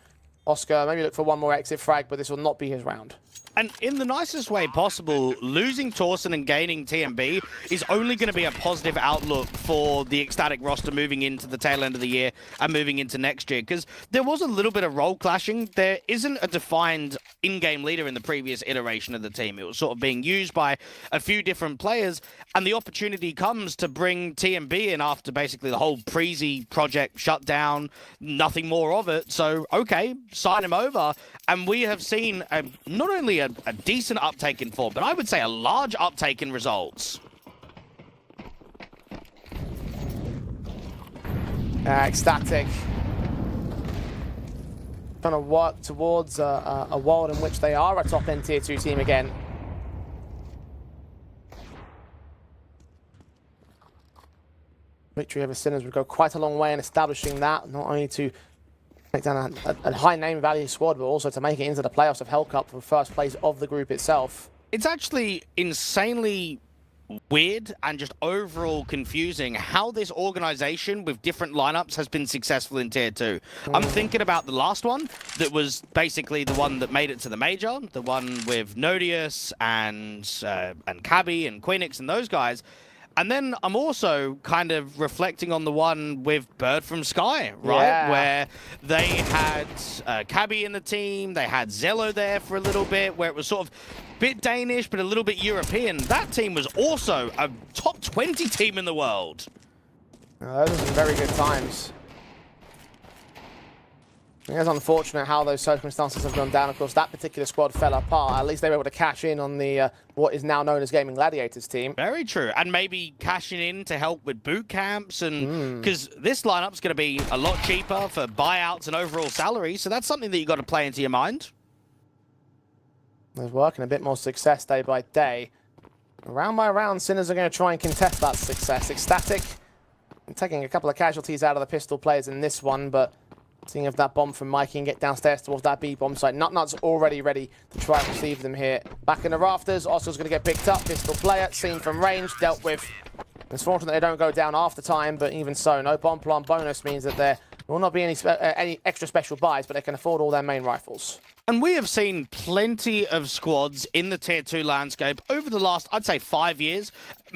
Speaker 15: Oscar maybe look for one more exit frag, but this will not be his round.
Speaker 16: And in the nicest way possible, losing Torsen and gaining TMB is only going to be a positive outlook for the Ecstatic roster moving into the tail end of the year and moving into next year. Because there was a little bit of role clashing. There isn't a defined in-game leader in the previous iteration of the team. It was sort of being used by a few different players. And the opportunity comes to bring TMB in after basically the whole Preezy project shut down, nothing more of it. So, okay, sign him over. And we have seen not only a decent uptake in form, but I would say a large uptake in results.
Speaker 15: Ecstatic trying to work towards a world in which they are a top-end Tier 2 team again. Victory over Sinners would go quite a long way in establishing that, not only to make down a high name value squad, but also to make it into the playoffs of Hellcup for first place of the group itself.
Speaker 16: It's actually insanely weird and just overall confusing how this organization with different lineups has been successful in Tier 2. I'm thinking about the last one that was basically the one that made it to the Major, the one with Nodius and Cabby and Queenix and those guys. And then I'm also kind of reflecting on the one with Bird from Sky, right?
Speaker 15: Yeah.
Speaker 16: Where they had Cabby in the team, they had Zello there for a little bit, where it was sort of a bit Danish, but a little bit European. That team was also a top 20 team in the world.
Speaker 15: Those are some very good times. It's unfortunate how those circumstances have gone down. Of course, that particular squad fell apart. At least they were able to cash in on the what is now known as Gaming Gladiators team.
Speaker 16: Very true. And maybe cashing in to help with boot camps. And because this lineup's going to be a lot cheaper for buyouts and overall salary. So that's something that you got to play into your mind.
Speaker 15: There's working a bit more success day by day. Round by round, Sinners are going to try and contest that success. Ecstatic taking a couple of casualties out of the pistol players in this one, but seeing if that bomb from Mikey can get downstairs towards that B bomb site. Nutnut's already ready to try and receive them here. Back in the rafters, Oscar's going to get picked up. Pistol player, seen from range, dealt with. It's fortunate they don't go down after time, but even so, no bomb plant bonus means that there will not be any extra special buys, but they can afford all their main rifles.
Speaker 16: And we have seen plenty of squads in the Tier 2 landscape over the last, I'd say, 5 years,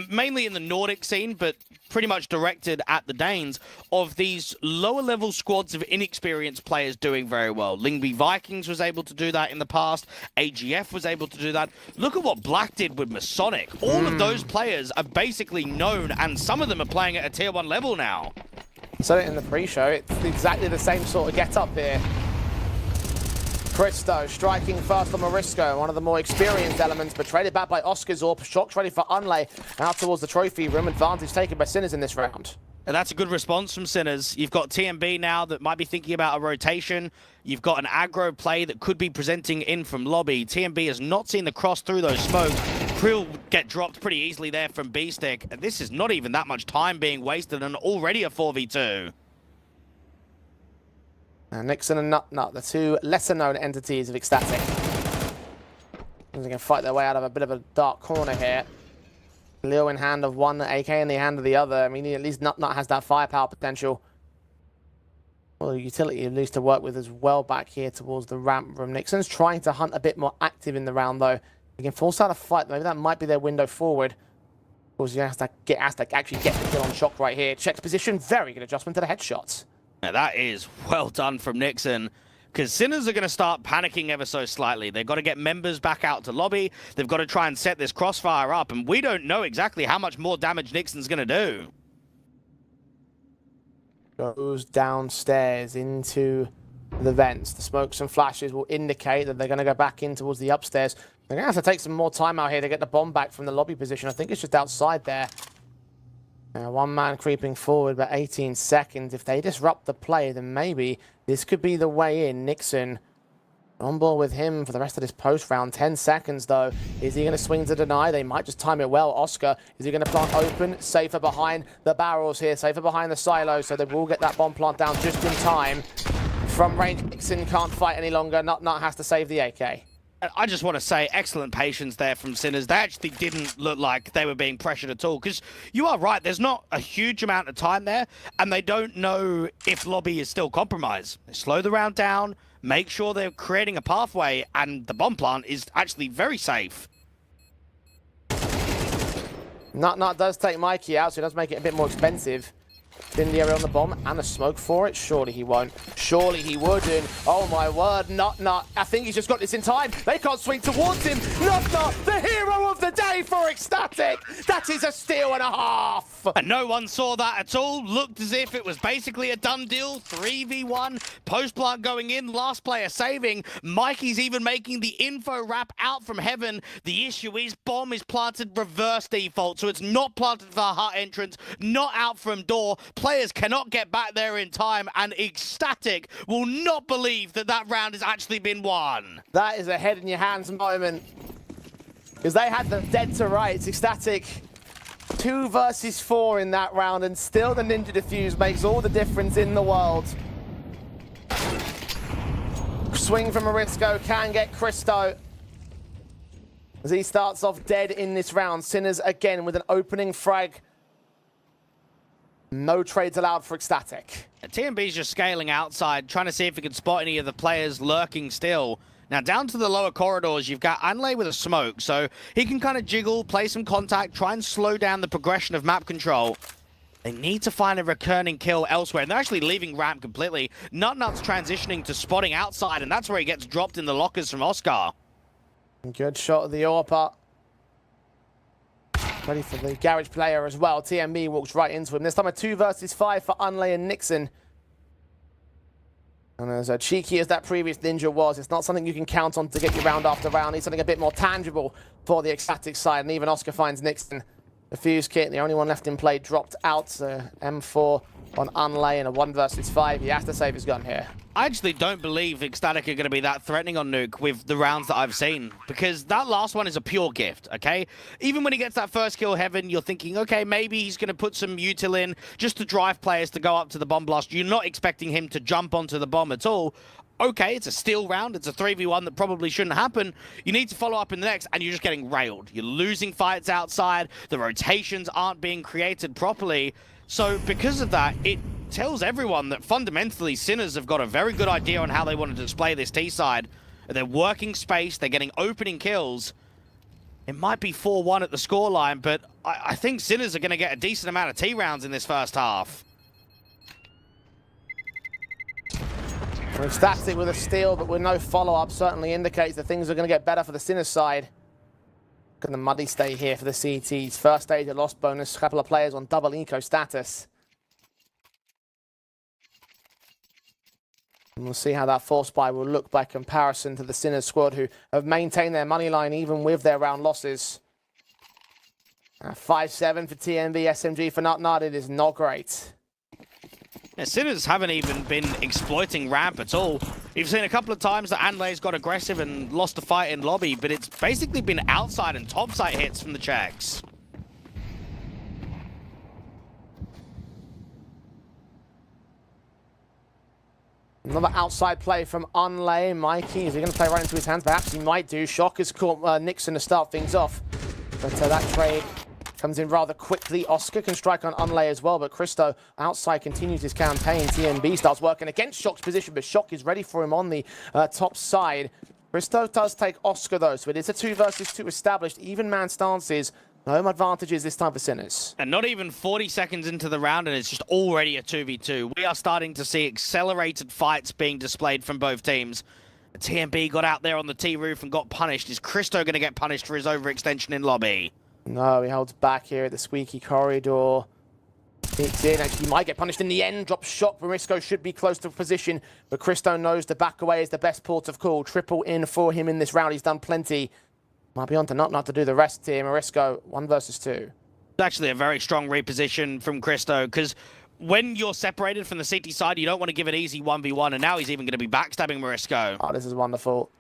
Speaker 16: mainly in the Nordic scene, but pretty much directed at the Danes, of these lower-level squads of inexperienced players doing very well. Lyngby Vikings was able to do that in the past. AGF was able to do that. Look at what Black did with Masonic. All of those players are basically known, and some of them are playing at a Tier 1 level now.
Speaker 15: Said it in the pre-show, it's exactly the same sort of get-up here. Cristo striking first on Morisco, one of the more experienced elements, but traded back by Oscar's Orp. Shock's ready for Unlay out towards the trophy room. Advantage taken by Sinners in this round.
Speaker 16: And that's a good response from Sinners. You've got TMB now that might be thinking about a rotation. You've got an aggro play that could be presenting in from lobby. TMB has not seen the cross through those smokes. Krill get dropped pretty easily there from B-Stick. And this is not even that much time being wasted and already a 4v2.
Speaker 15: Nixon and Nutnut, the two lesser-known entities of Ecstatic. They're going to fight their way out of a bit of a dark corner here. Leo in hand of one, AK in the hand of the other. I mean, at least Nutnut has that firepower potential. Well, utility at least to work with as well back here towards the ramp room. Nixon's trying to hunt a bit more active in the round, though. He can force out a fight. Maybe that might be their window forward. Of course, he has to actually get the kill on Shock right here. Checks position. Very good adjustment to the headshots.
Speaker 16: Now that is well done from Nixon, because Sinners are going to start panicking ever so slightly. They've got to get members back out to lobby. They've got to try and set this crossfire up, and we don't know exactly how much more damage Nixon's going to do.
Speaker 15: Goes downstairs into the vents. The smokes and flashes will indicate that they're going to go back in towards the upstairs. They're going to have to take some more time out here to get the bomb back from the lobby position. I think it's just outside there. One man creeping forward, but 18 seconds. If they disrupt the play, then maybe this could be the way in. Nixon on board with him for the rest of this post round. 10 seconds, though. Is he going to swing to deny? They might just time it well. Oscar, is he going to plant open? Safer behind the barrels here. Safer behind the silo, so they will get that bomb plant down just in time. From range, Nixon can't fight any longer. Nut has to save the AK.
Speaker 16: I just want to say excellent patience there from Sinners. They actually didn't look like they were being pressured at all, because you are right, there's not a huge amount of time there, and they don't know if lobby is still compromised. They slow the round down, make sure they're creating a pathway, and the bomb plant is actually very safe.
Speaker 15: Nut does take Mikey out, so it does make it a bit more expensive. In the area on the bomb and the smoke for it. Surely he won't. Surely he wouldn't. Oh my word, Nut. I think he's just got this in time. They can't swing towards him. Nut, the hero of the day for Ecstatic. That is a steal and a half.
Speaker 16: And no one saw that at all. Looked as if it was basically a done deal. 3v1. Post plant going in. Last player saving. Mikey's even making the info wrap out from heaven. The issue is bomb is planted reverse default. So it's not planted for a hut entrance. Not out from door. Players cannot get back there in time, and Ecstatic will not believe that that round has actually been won.
Speaker 15: That is a head in your hands moment, because they had them dead to rights. Ecstatic 2 versus 4 in that round, and still the Ninja Defuse makes all the difference in the world. Swing from Morisco can get Cristo. As he starts off dead in this round, Sinners again with an opening frag. No trades allowed for Ecstatic.
Speaker 16: TMB's just scaling outside, trying to see if he can spot any of the players lurking still. Now, down to the lower corridors, you've got Anlay with a smoke, so he can kind of jiggle, play some contact, try and slow down the progression of map control. They need to find a recurring kill elsewhere, and they're actually leaving ramp completely. Nutnut's transitioning to spotting outside, and that's where he gets dropped in the lockers from Oscar.
Speaker 15: Good shot of the AWP. Ready for the garage player as well. TMB walks right into him. This time a 2 versus 5 for Unlay and Nixon. And as cheeky as that previous Ninja was, it's not something you can count on to get you round after round. Need something a bit more tangible for the Ecstatic side. And even Oscar finds Nixon. The fuse kit, the only one left in play, dropped out. M4 on Unlay and a 1 versus 5. He has to save his gun here.
Speaker 16: I actually don't believe Ecstatic are going to be that threatening on Nuke with the rounds that I've seen, because that last one is a pure gift, okay? Even when he gets that first kill, Heaven, you're thinking, okay, maybe he's going to put some util in just to drive players to go up to the bomb blast. You're not expecting him to jump onto the bomb at all. Okay, it's a steal round. It's a 3v1 that probably shouldn't happen. You need to follow up in the next, and you're just getting railed. You're losing fights outside. The rotations aren't being created properly. So because of that, it tells everyone that fundamentally Sinners have got a very good idea on how they want to display this T-side. They're working space. They're getting opening kills. It might be 4-1 at the scoreline, but I think Sinners are going to get a decent amount of T rounds in this first half.
Speaker 15: Ecstatic with a steal, but with no follow-up, certainly indicates that things are going to get better for the Sinners side. Look at the muddy stay here for the CTs. First stage, a loss bonus, a couple of players on double eco status. And we'll see how that force buy will look by comparison to the Sinners squad, who have maintained their money line even with their round losses. 5-7 for TMB, SMG for Nut. It is not great.
Speaker 16: Yeah, Sinners haven't even been exploiting ramp at all. You've seen a couple of times that Anlay's got aggressive and lost a fight in lobby, but it's basically been outside and topside hits from the Czechs.
Speaker 15: Another outside play from Unlay. Mikey, is he going to play right into his hands? Perhaps he might do. Shock has caught Nixon to start things off. But that trade comes in rather quickly. Oscar can strike on Unlay as well, but Christo outside continues his campaign. TMB starts working against Shock's position, but Shock is ready for him on the top side. Christo does take Oscar though, so it is a 2 versus 2 established. Even man stances. Home advantages this time for Sinners.
Speaker 16: And not even 40 seconds into the round, and it's just already a 2v2. We are starting to see accelerated fights being displayed from both teams. The TMB got out there on the T-roof and got punished. Is Christo going to get punished for his overextension in lobby?
Speaker 15: No, he holds back here at the squeaky corridor. Peeks in, actually he might get punished in the end. Drops shot, Marisco should be close to position, but Christo knows the back away is the best port of call. Triple in for him in this round, he's done plenty. Might be on to not to do the rest here. Marisco, 1 versus 2.
Speaker 16: It's actually a very strong reposition from Christo, because when you're separated from the CT side, you don't want to give it easy 1v1, and now he's even going to be backstabbing Marisco.
Speaker 15: Oh, this is wonderful.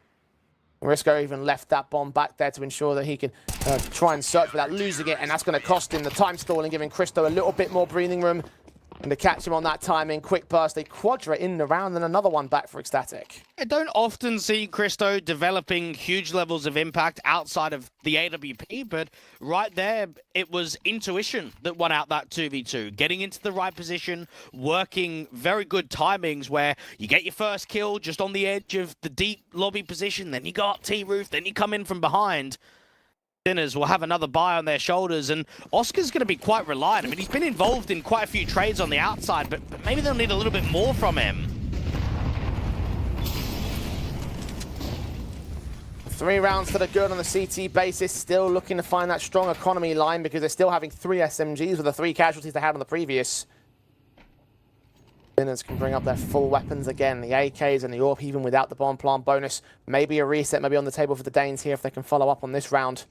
Speaker 15: Marisco even left that bomb back there to ensure that he can try and search without losing it, and that's going to cost him the time stalling, giving Christo a little bit more breathing room. And to catch him on that timing, quick burst, a quadra in the round, and another one back for Ecstatic.
Speaker 16: I don't often see Christo developing huge levels of impact outside of the AWP, but right there, it was intuition that won out that 2v2. Getting into the right position, working very good timings where you get your first kill just on the edge of the deep lobby position, then you go up T-roof, then you come in from behind. Sinners will have another buy on their shoulders, and Oscar's going to be quite reliant. I mean, he's been involved in quite a few trades on the outside, but maybe they'll need a little bit more from him.
Speaker 15: 3 rounds to the good on the CT basis. Still looking to find that strong economy line because they're still having 3 SMGs with the 3 casualties they had on the previous. Sinners can bring up their full weapons again. The AKs and the AWP even without the bomb plant bonus. Maybe a reset maybe on the table for the Danes here if they can follow up on this round.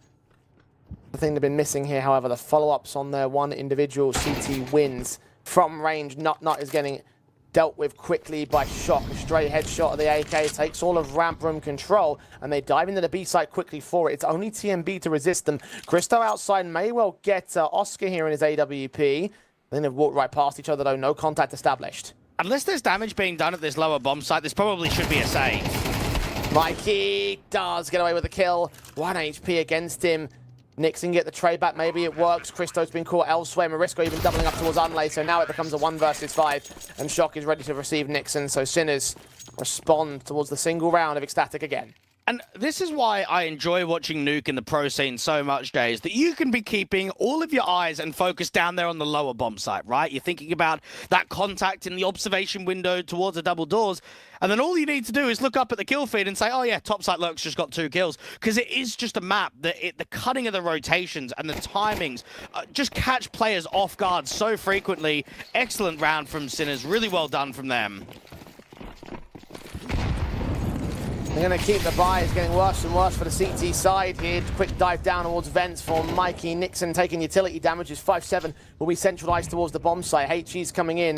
Speaker 15: The thing they've been missing here, however, the follow-ups on their one individual CT wins. From range, Nut is getting dealt with quickly by Shock. A stray headshot of the AK takes all of ramp room control, and they dive into the B site quickly for it. It's only TMB to resist them. Christo outside may well get Oscar here in his AWP. Then they've walked right past each other, though. No contact established.
Speaker 16: Unless there's damage being done at this lower bomb site, this probably should be a save.
Speaker 15: Mikey does get away with the kill. 1 HP against him. Nixon get the trade back, maybe it works. Christo's been caught elsewhere. Marisco even doubling up towards Unlay, so now it becomes a 1 versus 5. And Shock is ready to receive Nixon, so Sinners respond towards the single round of Ecstatic again.
Speaker 16: And this is why I enjoy watching Nuke in the pro scene so much, Jay, is that you can be keeping all of your eyes and focus down there on the lower bomb site, right? You're thinking about that contact in the observation window towards the double doors, and then all you need to do is look up at the kill feed and say, oh yeah, top site Lurk's just got 2 kills. Because it is just a map that the cutting of the rotations and the timings just catch players off guard so frequently. Excellent round from Sinners, really well done from them.
Speaker 15: They're going to keep the buy. It's getting worse and worse for the CT side here. Quick dive down towards vents for Mikey. Nixon taking utility damages. 5-7 will be centralized towards the bomb site. HE's coming in.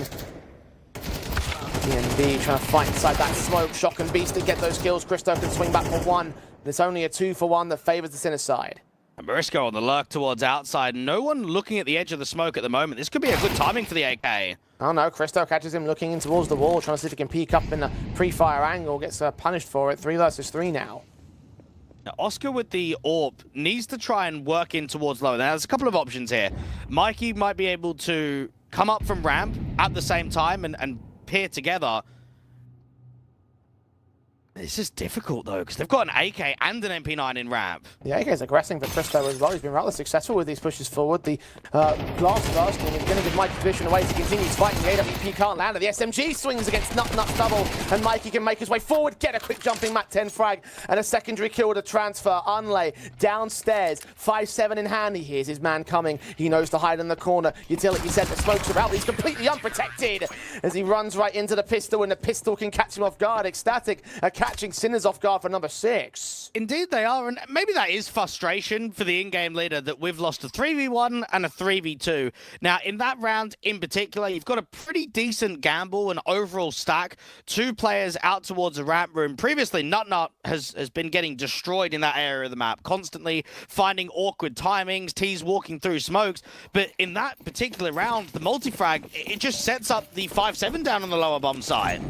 Speaker 15: DNB trying to fight inside that smoke. Shock and Beast to get those kills. Christo can swing back for 1. It's only a 2-for-1 that favors the Sinner side.
Speaker 16: And Marisco on the lurk towards outside. No one looking at the edge of the smoke at the moment. This could be a good timing for the AK.
Speaker 15: Oh no, Christo catches him looking in towards the wall, trying to see if he can peek up in a pre-fire angle. Gets punished for it. 3 versus 3 now.
Speaker 16: Now, Oscar with the AWP needs to try and work in towards lower. Now, there's a couple of options here. Mikey might be able to come up from ramp at the same time and pair together. This is difficult, though, because they've got an AK and an MP9 in ramp.
Speaker 15: The AK is aggressing for Christo as well. He's been rather successful with these pushes forward. The glass bursting is going to give Mikey position away as he continues fighting. The AWP can't land. The SMG swings against Nut double, and Mikey can make his way forward, get a quick jumping Mat 10 frag, and a secondary kill with a transfer. Unlay downstairs, 5-7 in hand. He hears his man coming. He knows to hide in the corner. Utility said the smokes are out. He's completely unprotected as he runs right into the pistol, and the pistol can catch him off guard. Ecstatic catching Sinners off guard for number 6.
Speaker 16: Indeed they are, and maybe that is frustration for the in-game leader that we've lost a 3v1 and a 3v2. Now, in that round in particular, you've got a pretty decent gamble and overall stack. 2 players out towards the ramp room. Previously, Nut has been getting destroyed in that area of the map, constantly finding awkward timings, T's walking through smokes. But in that particular round, the multi-frag, it just sets up the 5-7 down on the lower bomb side.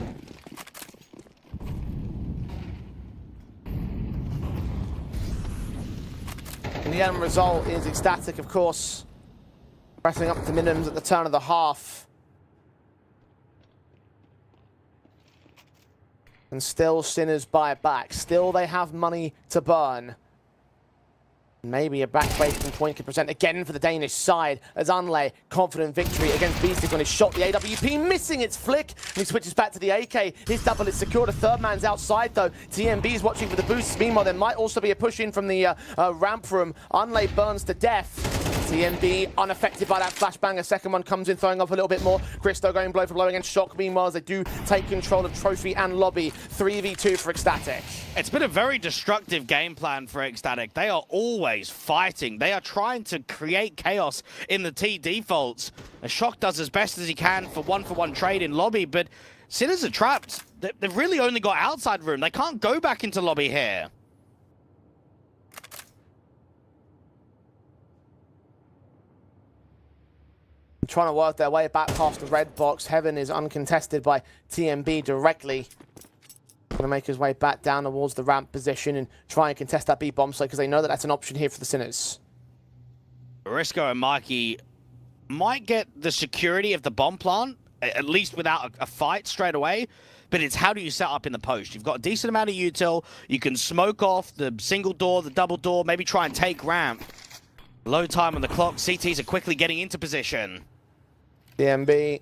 Speaker 15: And the end result is Ecstatic, of course, pressing up to minimums at the turn of the half. And still Sinners buy it back. Still they have money to burn. Maybe a back-breaking point could present again for the Danish side as Unlay, confident victory against Beastic when he shot the AWP, missing its flick, and he switches back to the AK. His double is secured. A third man's outside, though. TMB is watching for the boosts. Meanwhile, there might also be a push in from the ramp room. Unlay burns to death. TMB unaffected by that flashbang. A second one comes in, throwing off a little bit more. Christo going blow for blow against Shock. Meanwhile, as they do take control of Trophy and Lobby. 3v2 for Ecstatic.
Speaker 16: It's been a very destructive game plan for Ecstatic. They are always fighting. They are trying to create chaos in the T defaults. And Shock does as best as he can for one-for-one trade in Lobby, but Sinners are trapped. They've really only got outside room. They can't go back into Lobby here.
Speaker 15: Trying to work their way back past the red box. Heaven is uncontested by TMB directly. Going to make his way back down towards the ramp position and try and contest that B bomb site because they know that that's an option here for the Sinners.
Speaker 16: Marisco and Mikey might get the security of the bomb plant, at least without a fight straight away. But it's how do you set up in the post? You've got a decent amount of util. You can smoke off the single door, the double door, maybe try and take ramp. Low time on the clock. CTs are quickly getting into position.
Speaker 15: DMB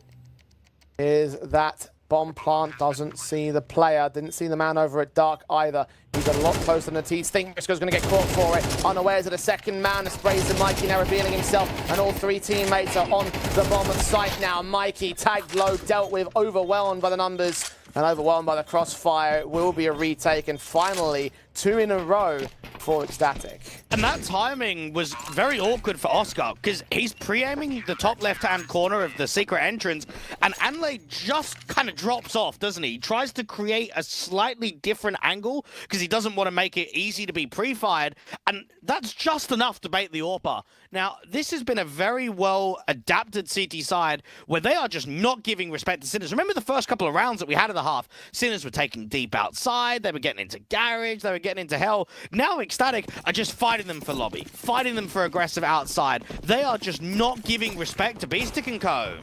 Speaker 15: is that bomb plant, doesn't see the player, didn't see the man over at Dark either. He's a lot closer than the T's think. Briscoe's going to get caught for it. Unawares of the second man, sprays the Mikey, now revealing himself, and all 3 teammates are on the bomb site now. Mikey tagged low, dealt with, overwhelmed by the numbers, and overwhelmed by the crossfire. It will be a retake, and finally, 2 in a row for Ecstatic.
Speaker 16: And that timing was very awkward for Oscar, because he's pre-aiming the top left-hand corner of the secret entrance, and Anlay just kind of drops off, doesn't he? He tries to create a slightly different angle, because he doesn't want to make it easy to be pre-fired, and that's just enough to bait the AWPer. Now, this has been a very well-adapted CT side, where they are just not giving respect to Sinners. Remember the first couple of rounds that we had in the half? Sinners were taking deep outside, they were getting into Garage, they were getting into Hell. Now Ecstatic are just fighting them for lobby, fighting them for aggressive outside. They are just not giving respect to Beastic and Co.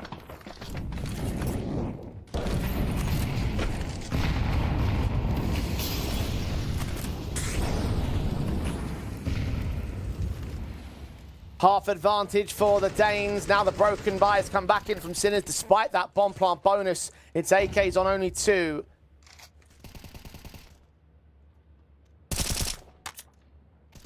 Speaker 15: Half advantage for the Danes. Now the broken buys come back in from Sinners despite that bomb plant bonus. It's AKs on only 2.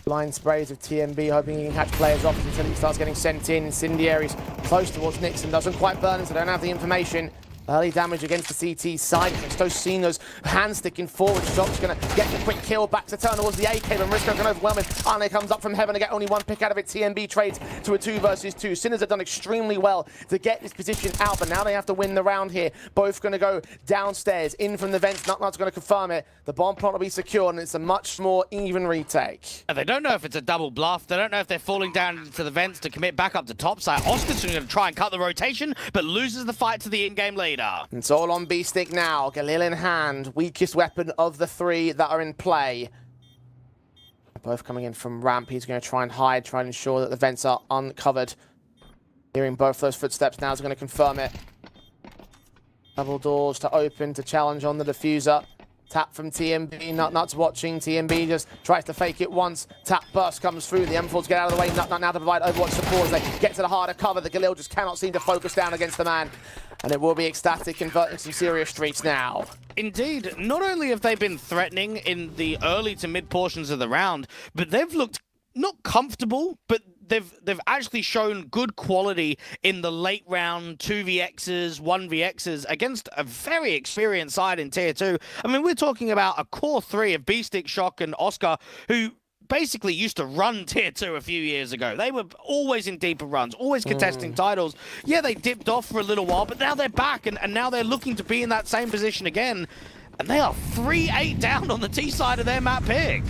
Speaker 15: Blind sprays of TMB, hoping he can catch players off until he starts getting sent in. Incendiaries close towards Nixon, doesn't quite burn him, so don't have the information. Early damage against the CT side. Stosino's hand sticking forward. Shock's going to get the quick kill. Back to turn towards the AK, but Marisco can overwhelm him. Arne comes up from heaven to get only one pick out of it. TMB trades to a 2 versus 2. Sinners have done extremely well to get this position out, but now they have to win the round here. Both going to go downstairs, in from the vents. Nutnut's going to confirm it. The bomb plant will be secured, and it's a much more even retake.
Speaker 16: And they don't know if it's a double bluff. They don't know if they're falling down into the vents to commit back up to topside. Oscar's going to try and cut the rotation, but loses the fight to the in-game leader.
Speaker 15: It's all on B-Stick now. Galil in hand. Weakest weapon of the 3 that are in play. Both coming in from ramp. He's going to try and hide, try and ensure that the vents are uncovered. Hearing both those footsteps now is going to confirm it. Double doors to open to challenge on the diffuser. Tap from TMB. Nutnut's watching. TMB just tries to fake it once. Tap burst comes through. The M4s get out of the way. Nutnut now to provide Overwatch support as they get to the harder cover. The Galil just cannot seem to focus down against the man. And it will be Ecstatic converting some serious streaks now.
Speaker 16: Indeed, not only have they been threatening in the early to mid portions of the round, but they've looked not comfortable, but they've actually shown good quality in the late round 2vx's, 1vx's against a very experienced side in Tier 2. I mean, we're talking about a core 3 of Beastic, Shock, and Oscar, who basically used to run Tier 2 a few years ago. They were always in deeper runs, always contesting titles. Yeah, they dipped off for a little while, but now they're back, and now they're looking to be in that same position again. And they are 3-8 down on the T side of their map pick.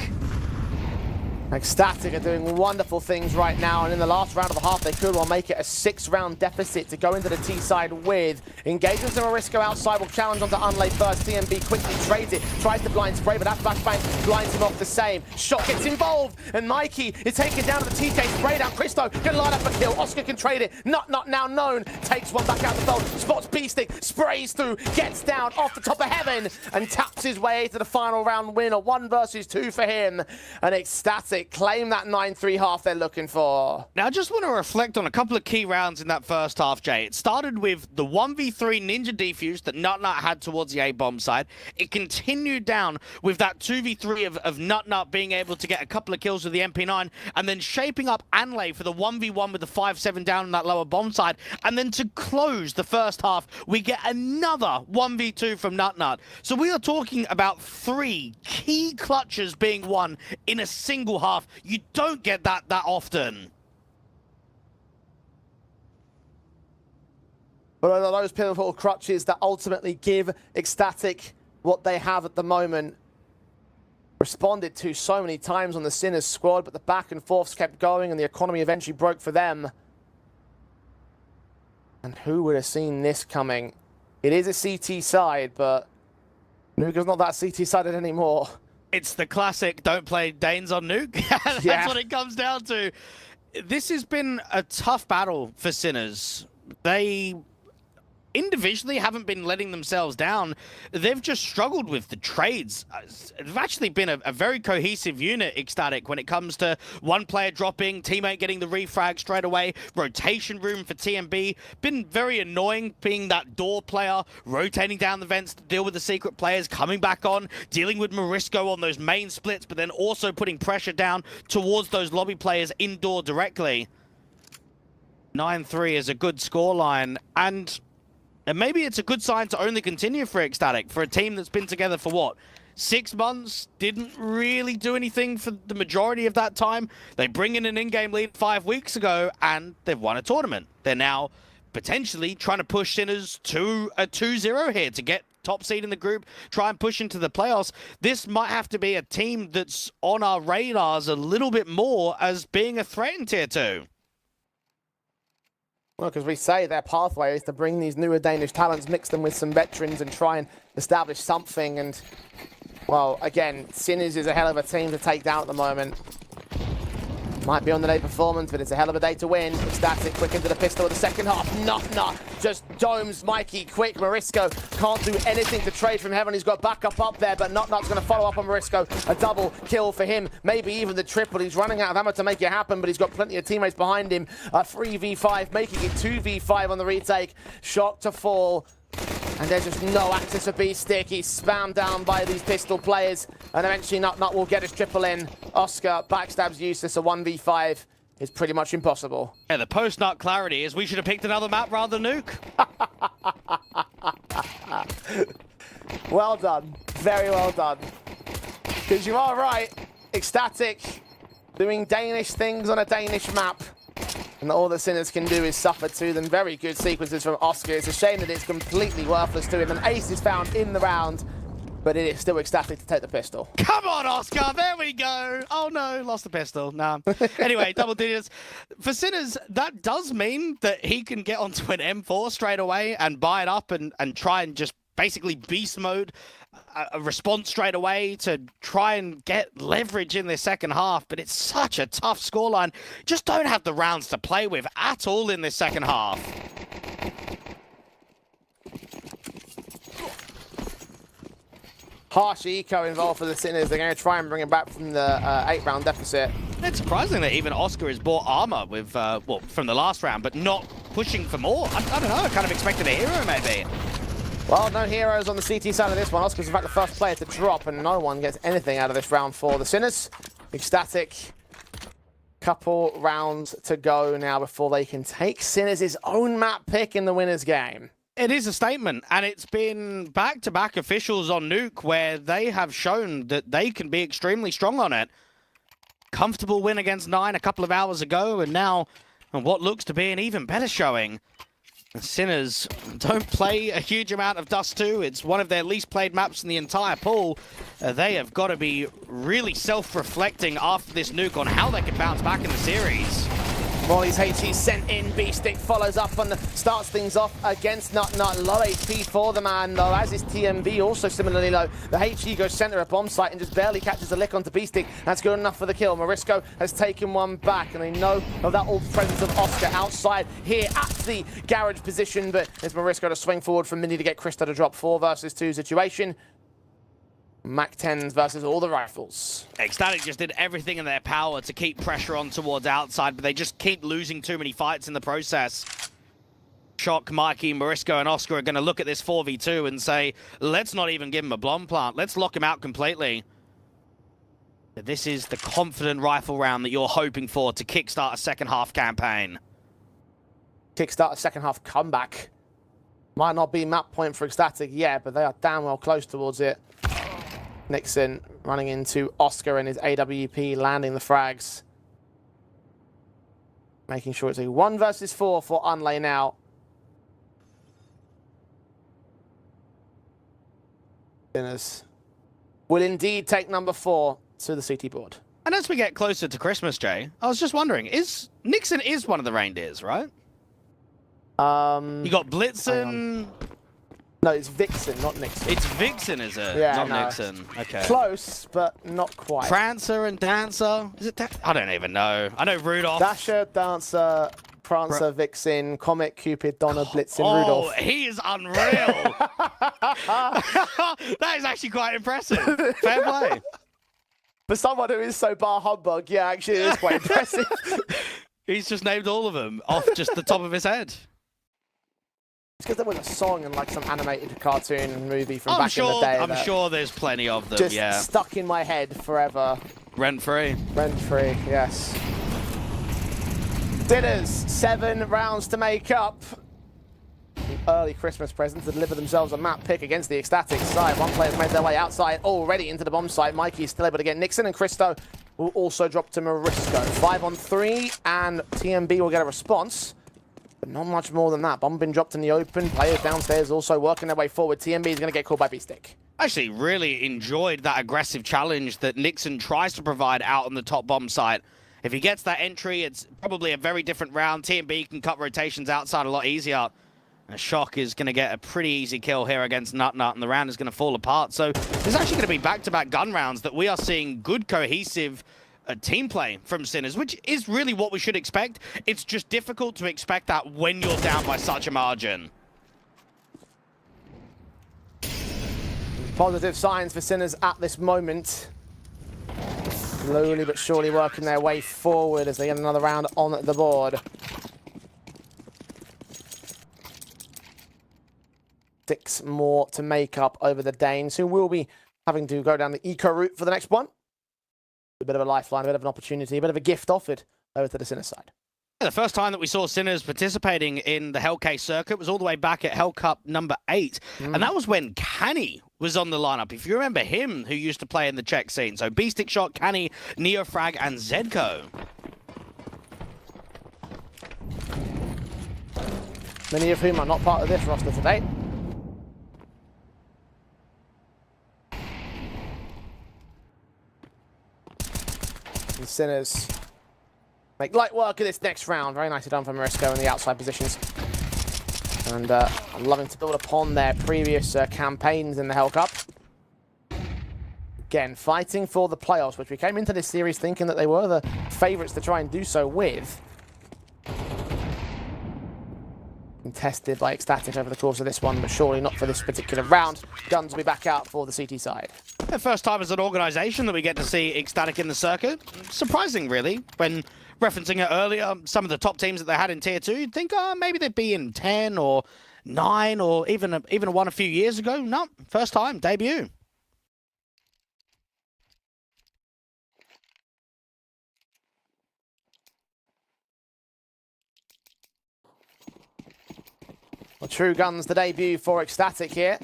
Speaker 15: Ecstatic are doing wonderful things right now, and in the last round of the half, they could well make it a 6-round deficit to go into the T side with. Engagements of Marisco outside will challenge onto Unlay first. TMB quickly trades it, tries to blind spray, but that flashbang blinds him off the same. Shot gets involved, and Mikey is taken down to the TK spray down. Christo can line up a kill. Oscar can trade it. Not now known. Takes one back out the fold. Spots B-Stick, sprays through, gets down off the top of heaven, and taps his way to the final round win. A 1 versus 2 for him. And Ecstatic claim that 9-3 half they're looking for.
Speaker 16: Now, I just want to reflect on a couple of key rounds in that first half, Jay. It started with the 1v3 Ninja defuse that Nutnut had towards the A-bomb side. It continued down with that 2v3 of Nutnut being able to get a couple of kills with the MP9, and then shaping up Anlay for the 1v1 with the 5-7 down on that lower bomb side. And then to close the first half, we get another 1v2 from Nutnut. So we are talking about 3 key clutches being won in a single half. You don't get that often.
Speaker 15: But are those pivotal crutches that ultimately give Ecstatic what they have at the moment. Responded to so many times on the Sinners squad, but the back and forths kept going and the economy eventually broke for them. And who would have seen this coming? It is a CT side, but Nuka's not that CT-sided anymore.
Speaker 16: It's the classic, don't play Danes on Nuke. That's what it comes down to. This has been a tough battle for Sinners. They individually haven't been letting themselves down. They've just struggled with the trades. They've actually been a very cohesive unit, Ecstatic, when it comes to one player dropping, teammate getting the refrag straight away, rotation room for TMB. Been very annoying being that door player, rotating down the vents to deal with the secret players, coming back on, dealing with Marisco on those main splits, but then also putting pressure down towards those lobby players indoor directly. 9-3 is a good scoreline, and maybe it's a good sign to only continue for Ecstatic, for a team that's been together for, what, 6 months didn't really do anything for the majority of that time. They bring in an in-game lead 5 weeks ago, and they've won a tournament. They're now potentially trying to push Sinners to a 2-0 here to get top seed in the group, try and push into the playoffs. This might have to be a team that's on our radars a little bit more as being a threat in Tier 2.
Speaker 15: Well, because we say their pathway is to bring these newer Danish talents, mix them with some veterans and try and establish something. And, well, again, Sinners is a hell of a team to take down at the moment. Might be on the day performance, but it's a hell of a day to win. Ecstatic quick into the pistol of the second half. Not just domes Mikey quick. Morisco can't do anything to trade from Heaven. He's got backup up there, but Not's going to follow up on Morisco. A double kill for him, maybe even the triple. He's running out of ammo to make it happen, but he's got plenty of teammates behind him. 3v5, making it 2v5 on the retake. Shock to fall. And there's just no access for B-Stick. He's spammed down by these pistol players. And eventually Nut will get his triple in. Oscar backstabs useless. A 1v5 is pretty much impossible.
Speaker 16: Yeah, the post-Nut clarity is we should have picked another map rather than Nuke.
Speaker 15: Well done. Very well done. Because you are right. Ecstatic doing Danish things on a Danish map. And all the Sinners can do is suffer to them. Very good sequences from Oscar. It's a shame that it's completely worthless to him. An ace is found in the round, but it is still Ecstatic to take the pistol.
Speaker 16: Come on, Oscar. There we go. Oh, no. Lost the pistol. Nah. Anyway, double digits. For Sinners, that does mean that he can get onto an M4 straight away and buy it up and try and just basically beast mode a response straight away to try and get leverage in the second half, but it's such a tough scoreline. Just don't have the rounds to play with at all in this second half.
Speaker 15: Harsh eco involved for the Sinners. They're going to try and bring it back from the 8-round deficit.
Speaker 16: It's surprising that even Oscar has bought armor with, well, from the last round, but not pushing for more. I don't know, I kind of expected a hero maybe.
Speaker 15: Well, no heroes on the CT side of this one. Oscar's in fact the first player to drop, and no one gets anything out of this round for the Sinners. Ecstatic. Couple rounds to go now before they can take Sinners' own map pick in the winner's game.
Speaker 16: It is a statement, and it's been back-to-back officials on Nuke where they have shown that they can be extremely strong on it. Comfortable win against 9 a couple of hours ago, and now what looks to be an even better showing. The Sinners don't play a huge amount of Dust 2. It's one of their least played maps in the entire pool. They have got to be really self-reflecting after this Nuke on how they can bounce back in the series.
Speaker 15: Molly's HE sent in. B-Stick follows up and starts things off against Nut. Low HP for the man, though, as is TMB, also similarly low. The HE goes center of bomb site and just barely catches a lick onto B-Stick. That's good enough for the kill. Morisco has taken one back, and they know of that old presence of Oscar outside here at the garage position, but it's Morisco to swing forward from Mini to get Krista to drop 4 versus 2 situation. Mac 10s versus all the rifles.
Speaker 16: Ecstatic just did everything in their power to keep pressure on towards outside, but they just keep losing too many fights in the process. Shock, Mikey, Morisco, and Oscar are going to look at this 4v2 and say, let's not even give him a bomb plant. Let's lock him out completely. This is the confident rifle round that you're hoping for to kickstart a second half campaign.
Speaker 15: Kickstart a second half comeback. Might not be map point for Ecstatic yet, but they are damn well close towards it. Nixon running into Oscar and his AWP, landing the frags. Making sure it's a 1 versus 4 for Unlay now. Sinners will indeed take number 4 to the CT board.
Speaker 16: And as we get closer to Christmas, Jay, I was just wondering, Nixon is one of the reindeers, right? You got Blitzen.
Speaker 15: No, it's Vixen, not Nixon.
Speaker 16: It's Vixen, is it?
Speaker 15: Yeah,
Speaker 16: not Nixon. Okay.
Speaker 15: Close, but not quite.
Speaker 16: Prancer and Dancer. Is it? I don't even know. I know Rudolph.
Speaker 15: Dasher, Dancer, Prancer, Vixen, Comet, Cupid, Donna, Blitzen, Rudolph.
Speaker 16: Oh, he is unreal. That is actually quite impressive. Fair play.
Speaker 15: For someone who is so bar humbug, yeah, actually it is quite impressive.
Speaker 16: He's just named all of them off just the top of his head.
Speaker 15: It's because there was a song and like some animated cartoon movie from back in the day.
Speaker 16: I'm sure there's plenty of them,
Speaker 15: just stuck in my head forever.
Speaker 16: Rent-free.
Speaker 15: Rent-free, yes. Sinners, 7 rounds to make up. early Christmas present to deliver themselves a map pick against the Ecstatic side. One player's made their way outside already into the bomb site. Mikey is still able to get Nixon, and Christo will also drop to Morisco. 5-on-3, and TMB will get a response. But not much more than that. Bomb been dropped in the open. Players downstairs also working their way forward. TMB is going to get called by B-Stick.
Speaker 16: Actually, really enjoyed that aggressive challenge that Nixon tries to provide out on the top bomb site. If he gets that entry, it's probably a very different round. TMB can cut rotations outside a lot easier. And Shock is going to get a pretty easy kill here against Nut, and the round is going to fall apart. So there's actually going to be back-to-back gun rounds that we are seeing good, cohesive team play from Sinners, which is really what we should expect. It's just difficult to expect that when you're down by such a margin.
Speaker 15: Positive signs for Sinners at this moment. Slowly but surely working their way forward as they get another round on the board. 6 more to make up over the Danes, who will be having to go down the eco route for the next one. A bit of a lifeline, a bit of an opportunity, a bit of a gift offered over to the Sinners side.
Speaker 16: The first time that we saw Sinners participating in the Hellcase circuit was all the way back at Hellcup number 8. And that was when Canny was on the lineup. If you remember him, who used to play in the Czech scene. So B-Stick Shot, Canny, Neofrag, and Zedko.
Speaker 15: Many of whom are not part of this roster today. The Sinners make light work of this next round. Very nicely done from Morisco in the outside positions. And I'm loving to build upon their previous campaigns in the Hellcup. Again, fighting for the playoffs, which we came into this series thinking that they were the favourites to try and do so with. Contested by Ecstatic over the course of this one, but surely not for this particular round. Guns will be back out for the CT side.
Speaker 16: The first time as an organisation that we get to see Ecstatic in the circuit. Surprising, really. When referencing it earlier, some of the top teams that they had in Tier 2, you'd think, oh, maybe they'd be in 10 or 9 or even a one a few years ago. No, first time, debut.
Speaker 15: Well, True Guns, the debut for Ecstatic here.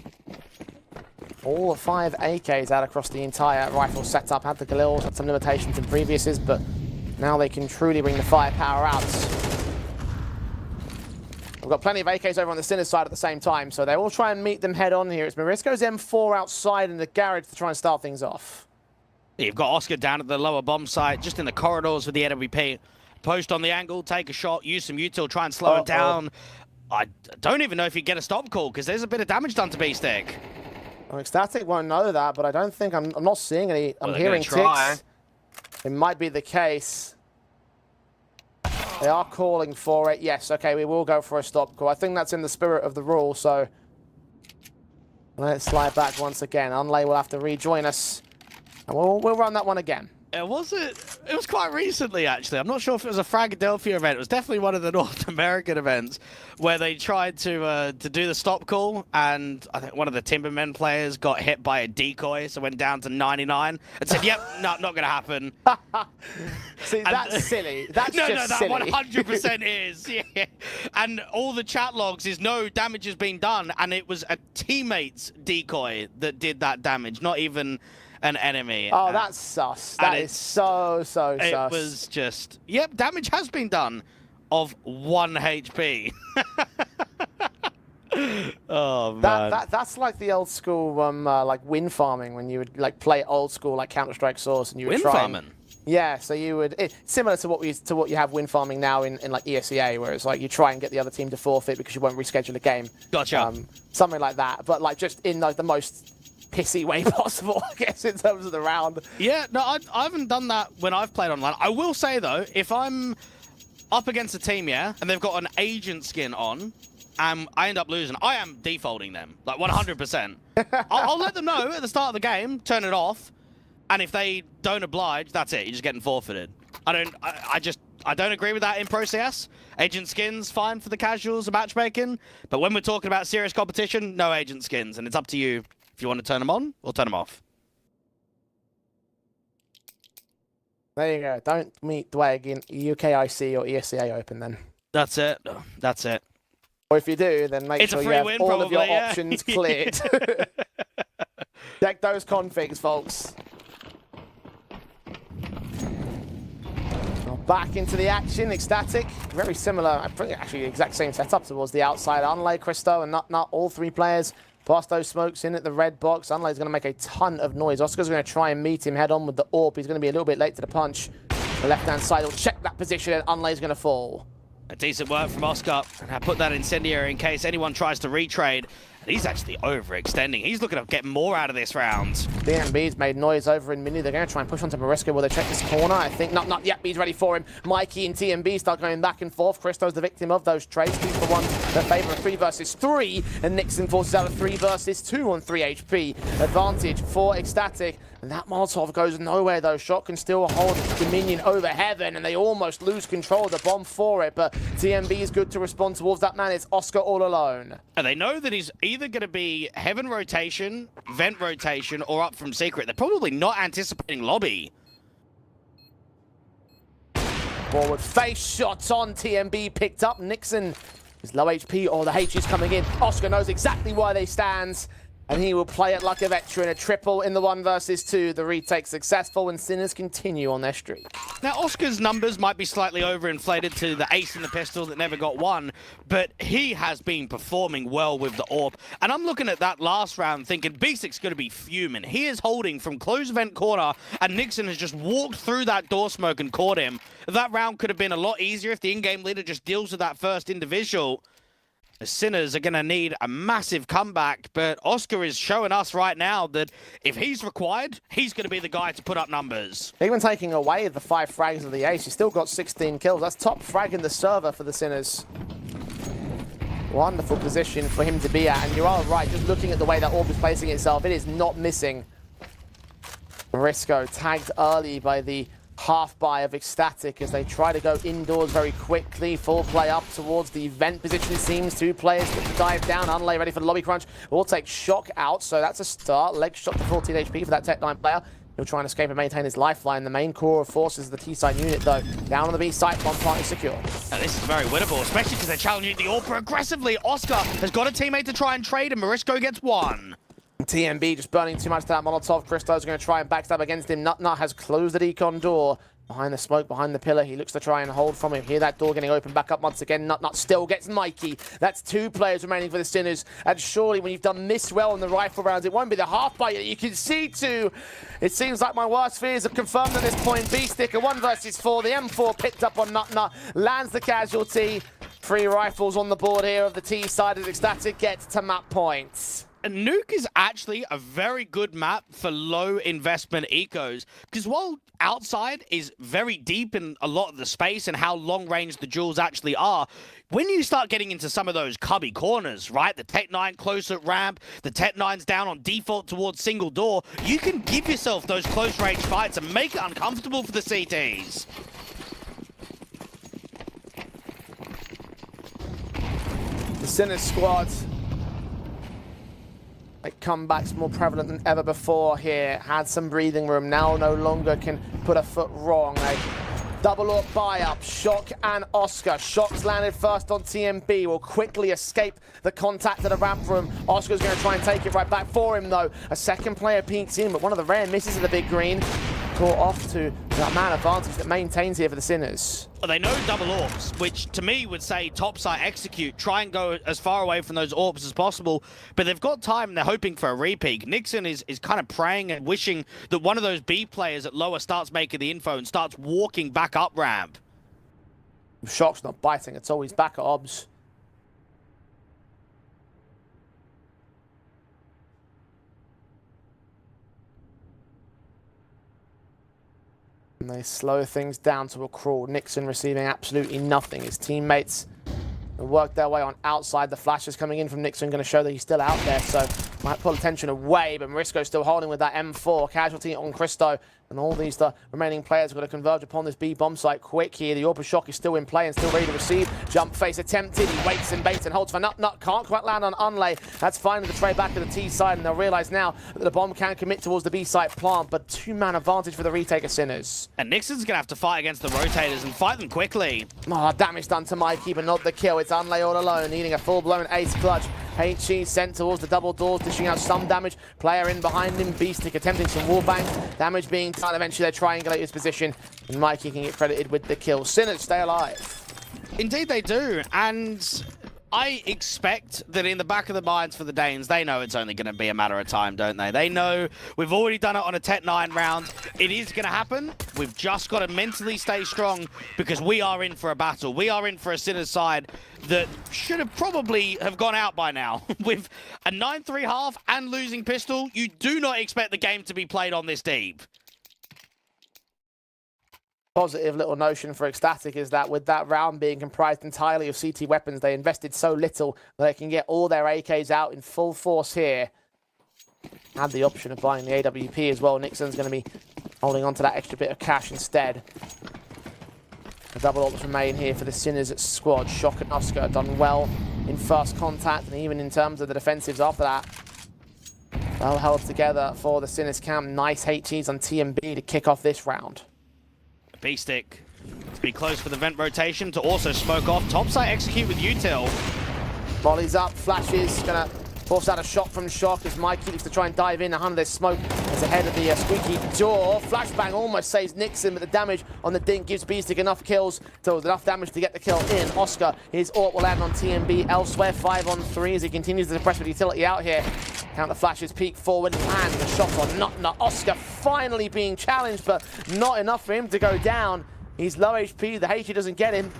Speaker 15: All 5 AKs out across the entire rifle setup. Had the Galils, had some limitations in previouses, but now they can truly bring the firepower out. We've got plenty of AKs over on the Sinners side at the same time, so they will try and meet them head on here. It's Morisco's M4 outside in the garage to try and start things off.
Speaker 16: You've got Oscar down at the lower bomb site, just in the corridors with the NWP. Post on the angle, take a shot, use some util, try and slow it down. I don't even know if you get a stop call, because there's a bit of damage done to B-Stick.
Speaker 15: Well, Ecstatic won't know that, but I don't think I'm not seeing any. I'm hearing ticks. It might be the case. They are calling for it. Yes, okay, we will go for a stop call. I think that's in the spirit of the rule, so let's slide back once again. Unlay will have to rejoin us, and we'll run that one again.
Speaker 16: It was quite recently, actually. I'm not sure if it was a Philadelphia event. It was definitely one of the North American events where they tried to do the stop call, and I think one of the Timbermen players got hit by a decoy, so went down to 99 and said, "Yep, no, not going to happen."
Speaker 15: See, that's silly. That's
Speaker 16: no,
Speaker 15: just
Speaker 16: that
Speaker 15: silly.
Speaker 16: 100% is. Yeah. And all the chat logs is no damage has been done, and it was a teammate's decoy that did that damage, not even an enemy.
Speaker 15: Oh, that's sus. That is so sus.
Speaker 16: It was just, yep, damage has been done of 1 HP. Oh, man.
Speaker 15: That's like the old school like win farming, when you would like play old school like Counter-Strike Source, and you would
Speaker 16: win
Speaker 15: try
Speaker 16: farming?
Speaker 15: Yeah, so you would, similar to what you have win farming now in like ESEA, where it's like you try and get the other team to forfeit because you won't reschedule a game.
Speaker 16: Gotcha.
Speaker 15: Something like that, but like just in like the most pissy way possible, I guess, in terms of the round.
Speaker 16: Yeah, no, I haven't done that when I've played online. I will say, though, if I'm up against a team, yeah, and they've got an agent skin on, and I end up losing, I am defaulting them, like 100%. I'll let them know at the start of the game, turn it off, and if they don't oblige, that's it, you're just getting forfeited. I don't agree with that in Pro CS. Agent skins, fine for the casuals and matchmaking, but when we're talking about serious competition, no agent skins, and it's up to you. If you want to turn them on, or turn them off.
Speaker 15: There you go. Don't meet Dwag in UKIC or ESCA Open then.
Speaker 16: That's it. That's it.
Speaker 15: Or if you do, then make
Speaker 16: It's
Speaker 15: sure
Speaker 16: a
Speaker 15: you
Speaker 16: free
Speaker 15: have
Speaker 16: win,
Speaker 15: all
Speaker 16: probably,
Speaker 15: of your
Speaker 16: yeah.
Speaker 15: options cleared. Check those configs, folks. Now back into the action, Ecstatic. Very similar, actually the exact same setup towards the outside. Unlay, Christo, and Nut, all three players. Past those smokes in at the red box. Unlay's going to make a ton of noise. Oscar's going to try and meet him head on with the AWP. He's going to be a little bit late to the punch. The left-hand side will check that position, and Unlay's going to fall.
Speaker 16: A decent work from Oscar. And I put that incendiary in case anyone tries to retrade. And he's actually overextending. He's looking to get more out of this round.
Speaker 15: DMB's made noise over in mini. They're going to try and push onto Mariska. Will they check this corner? I think not yet. B's ready for him. Mikey and TMB start going back and forth. Christo's the victim of those trades. 2 for 1. The favor of 3 versus 3. And Nixon forces out a 3 versus 2 on 3 HP. Advantage for Ecstatic. And that Molotov goes nowhere, though. Shot can still hold dominion over Heaven, and they almost lose control of the bomb for it. But TMB is good to respond towards that man. It's Oscar all alone.
Speaker 16: And they know that he's either going to be Heaven rotation, Vent rotation, or up from Secret. They're probably not anticipating lobby.
Speaker 15: Forward face shots on TMB picked up. Nixon is low HP, or the H is coming in. Oscar knows exactly where they stand. And he will play it like a veteran. A triple in the 1 versus 2. The retake successful, and Sinners continue on their streak.
Speaker 16: Now, Oscar's numbers might be slightly overinflated to the ace in the pistol that never got one, but he has been performing well with the AWP. And I'm looking at that last round thinking B6's going to be fuming. He is holding from close vent corner, and Nixon has just walked through that door smoke and caught him. That round could have been a lot easier if the in-game leader just deals with that first individual. The Sinners are going to need a massive comeback, but Oscar is showing us right now that if he's required, he's going to be the guy to put up numbers.
Speaker 15: Even taking away the 5 frags of the ace, he's still got 16 kills. That's top frag in the server for the Sinners. Wonderful position for him to be at, and you are right, just looking at the way that AWP is placing itself, it is not missing. Marisco tagged early by the half buy of Ecstatic as they try to go indoors very quickly. Full play up towards the vent position, seems. 2 players get the dive down. Unlay ready for the lobby crunch. Will take Shock out, so that's a start. Leg shot to 14 HP for that Tech9 player. He'll try and escape and maintain his lifeline. The main core of forces the T-side unit, though. Down on the B site, bomb partly secure.
Speaker 16: And this is very winnable, especially because they're challenging the AWP aggressively. Oscar has got a teammate to try and trade, and Marisco gets 1.
Speaker 15: TMB just burning too much to that Molotov. Christo's going to try and backstab against him. Nut has closed the decon door. Behind the smoke, behind the pillar, he looks to try and hold from him. Hear that door getting opened back up once again. Nut still gets Mikey. That's 2 players remaining for the Sinners. And surely when you've done this well in the rifle rounds, it won't be the half bite that you can see to. It seems like my worst fears have confirmed at this point. B-Sticker 1 versus 4. The M4 picked up on Nut. Lands the casualty. 3 rifles on the board here of the T side as Ecstatic gets to map points.
Speaker 16: And Nuke is actually a very good map for low investment ecos, because while outside is very deep in a lot of the space and how long range the duels actually are, when you start getting into some of those cubby corners, right, the Tech9 close at ramp, the Tech9's down on default towards single door, you can give yourself those close range fights and make it uncomfortable for the CTs.
Speaker 15: The Sinners squad, like, comebacks more prevalent than ever before here. Had some breathing room, now no longer can put a foot wrong. A double up buy up, Shock and Oscar. Shock's landed first on TMB, will quickly escape the contact at the ramp room. Oscar's going to try and take it right back for him though. A second player peeks in, but one of the rare misses of the big green. Caught off to that man advantage that maintains here for the Sinners.
Speaker 16: Well, they know double AWPs, which to me would say topside execute, try and go as far away from those AWPs as possible, but they've got time and they're hoping for a repeat. Nixon is kind of praying and wishing that one of those B players at lower starts making the info and starts walking back up ramp.
Speaker 15: Shock's not biting at all, he's back at OBS. And they slow things down to a crawl. Nixon receiving absolutely nothing. His teammates work their way on outside. The flashes coming in from Nixon going to show that he's still out there. So Might pull attention away, but Marisco's still holding with that M4. Casualty on Christo. And all these remaining players are going to converge upon this B bomb site quick here. The Orbital Shock is still in play and still ready to receive. Jump face attempted. He waits and baits and holds for Nut. Can't quite land on Unlay. That's finding the trade back to the T side, and they'll realise now that the bomb can commit towards the B site plant, but 2-man advantage for the retake of Sinners.
Speaker 16: And Nixon's going to have to fight against the rotators and fight them quickly.
Speaker 15: Oh, damage done to Mikey, but not the kill. It's Unlay all alone, needing a full-blown ace clutch. HE sent towards the double doors, dishing out some damage. Player in behind him, Beastic attempting some wallbang. Damage being done. Eventually they triangulate his position, and Mikey can get credited with the kill. Sinners stay alive.
Speaker 16: Indeed they do, and I expect that in the back of the minds for the Danes, they know it's only going to be a matter of time, don't they? They know we've already done it on a Tech 9 round. It is going to happen. We've just got to mentally stay strong because we are in for a battle. We are in for a Sinners side that should have probably have gone out by now. With a 9-3 half and losing pistol, you do not expect the game to be played on this deep.
Speaker 15: Positive little notion for Ecstatic is that with that round being comprised entirely of CT weapons, they invested so little that they can get all their AKs out in full force here. Had the option of buying the AWP as well. Nixon's going to be holding on to that extra bit of cash instead. A double ops remain here for the Sinners squad. Shock and Oscar done well in first contact, and even in terms of the defensives after that. Well held together for the Sinners camp. Nice HEs on TMB to kick off this round.
Speaker 16: B-Stick to be close for the vent rotation, to also smoke off. Topside execute with Util.
Speaker 15: Molly's up, flashes, gonna force out a shot from Shock as Mikey looks to try and dive in. 100 smoke is ahead of the squeaky door. Flashbang almost saves Nixon, but the damage on the dink gives Beastic enough kills, so enough damage to get the kill in. Oscar, his AWP will land on TMB elsewhere. 5 on 3 as he continues to suppress with utility out here. Counter flashes, peek forward, and the shot on Nut. Oscar finally being challenged, but not enough for him to go down. He's low HP, the HE doesn't get him.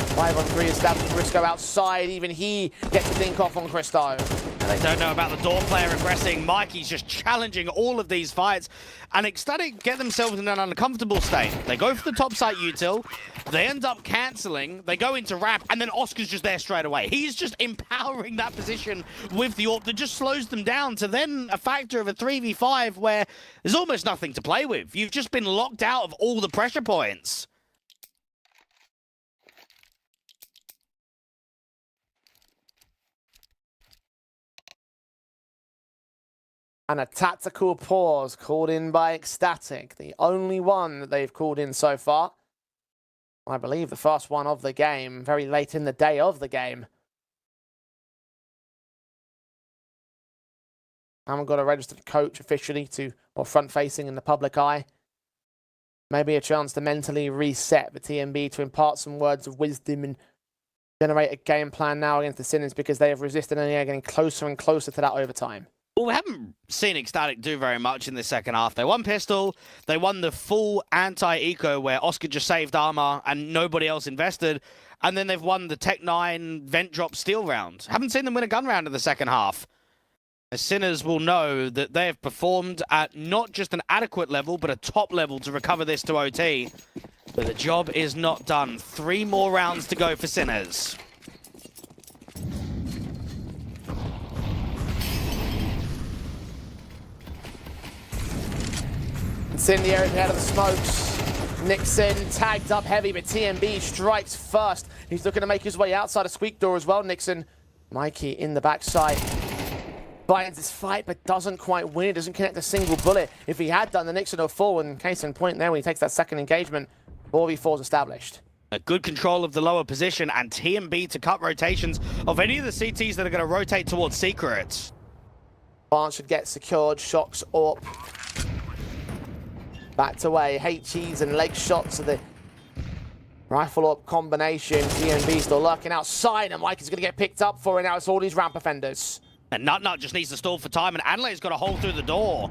Speaker 15: 5 on 3 established. Briscoe outside, even he gets the dink off on Christo.
Speaker 16: They don't know about the door player regressing. Mikey's just challenging all of these fights. And Ecstatic get themselves in an uncomfortable state. They go for the top site util. They end up cancelling. They go into wrap, and then Oscar's just there straight away. He's just empowering that position with the AWP that just slows them down to then a factor of a 3v5 where there's almost nothing to play with. You've just been locked out of all the pressure points.
Speaker 15: And a tactical pause called in by Ecstatic, the only one that they've called in so far. I believe the first one of the game, very late in the day of the game. Haven't got a registered coach officially to, or front-facing in the public eye. Maybe a chance to mentally reset the TMB to impart some words of wisdom and generate a game plan now against the Sinners because they have resisted and are getting closer and closer to that overtime.
Speaker 16: Well, we haven't seen Ecstatic do very much in the second half. They won pistol, they won the full anti-eco where Oscar just saved armor and nobody else invested, and then they've won the Tech 9 vent drop steal round. Haven't seen them win a gun round in the second half. The Sinners will know that they have performed at not just an adequate level, but a top level to recover this to OT. But the job is not done. 3 more rounds to go for Sinners.
Speaker 15: Incendiary ahead of the smokes. Nixon tagged up heavy, but TMB strikes first. He's looking to make his way outside a squeak door as well, Nixon. Mikey in the backside. Finds this fight, but doesn't quite win. Doesn't connect a single bullet. If he had done, the Nixon will fall. And case in point there, when he takes that second engagement, 4v4's established.
Speaker 16: A good control of the lower position and TMB to cut rotations of any of the CTs that are going to rotate towards secrets.
Speaker 15: Barnes should get secured. Shocks up. Backed away. HEs and leg shots of the rifle up combination. TMB still lurking outside, and Mike is going to get picked up for it. Now it's all these ramp offenders.
Speaker 16: And Nut just needs to stall for time, and Adelaide got a hole through the door.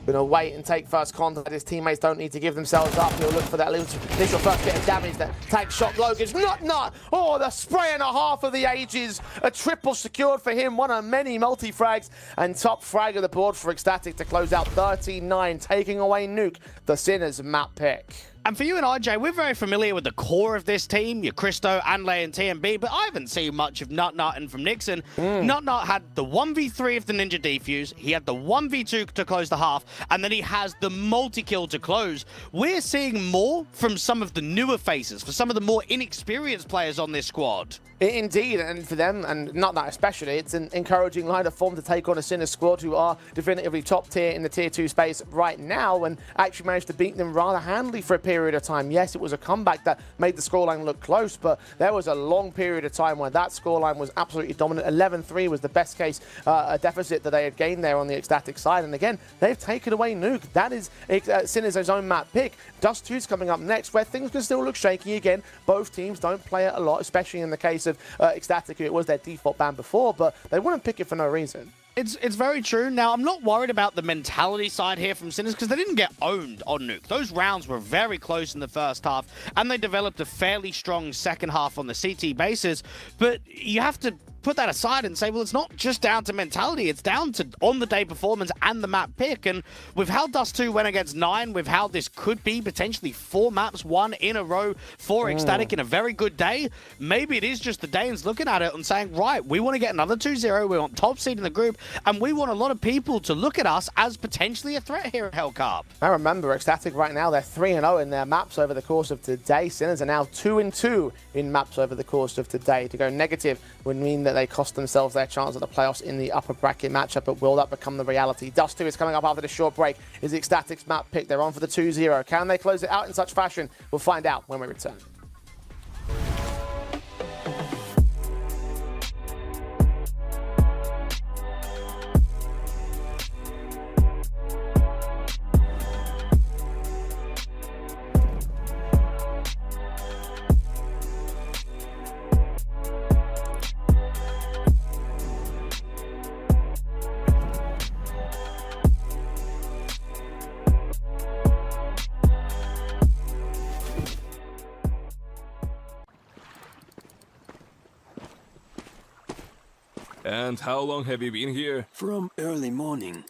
Speaker 15: Gonna wait and take first contact. His teammates don't need to give themselves up. He'll look for that initial first bit of damage. That tank shot Logan's Nut. Oh, the spray and a half of the ages. A triple secured for him. One of many multi-frags. And top frag of the board for Ecstatic to close out 39, taking away Nuke, the Sinners map pick.
Speaker 16: And for you and RJ, we're very familiar with the core of this team, your Christo, Anlay, and TMB, but I haven't seen much of Nut and from Nixon. Nut had the 1v3 of the Ninja Defuse, he had the 1v2 to close the half, and then he has the multi-kill to close. We're seeing more from some of the newer faces, for some of the more inexperienced players on this squad.
Speaker 15: Indeed, and for them, and not that especially, it's an encouraging line of form to take on a Sinner squad who are definitively top tier in the tier 2 space right now, and actually managed to beat them rather handily for a period of time. Yes, it was a comeback that made the scoreline look close, but there was a long period of time where that scoreline was absolutely dominant. 11-3 was the best case deficit that they had gained there on the Ecstatic side, and again, they've taken away Nuke. That is Sinner's own map pick. Dust 2's coming up next, where things can still look shaky again. Both teams don't play it a lot, especially in the case of Ecstatic, who it was their default ban before, but they wouldn't pick it for no reason.
Speaker 16: It's very true. Now, I'm not worried about the mentality side here from Sinners because they didn't get owned on Nuke. Those rounds were very close in the first half, and they developed a fairly strong second half on the CT basis, but you have to put that aside and say, well, it's not just down to mentality, it's down to on-the-day performance and the map pick. And with how Dust 2 went against 9, with how this could be potentially 4 maps, 1 in a row for Ecstatic in a very good day, maybe it is just the Danes looking at it and saying, right, we want to get another 2-0, we want top seed in the group, and we want a lot of people to look at us as potentially a threat here at Hellcup.
Speaker 15: I remember Ecstatic right now, they're 3-0 in their maps over the course of today. Sinners are now 2-2 in maps over the course of today. To go negative would mean that they cost themselves their chance at the playoffs in the upper bracket matchup, but will that become the reality? Dust 2 is coming up after this short break. Is the Ecstatic's map pick? They're on for the 2-0. Can they close it out in such fashion? We'll find out when we return.
Speaker 11: And how long have you been here?
Speaker 17: From early morning.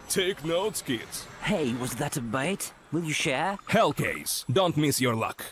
Speaker 11: Take notes, kids.
Speaker 17: Hey, was that a bait? Will you share?
Speaker 11: Hellcase, don't miss your luck.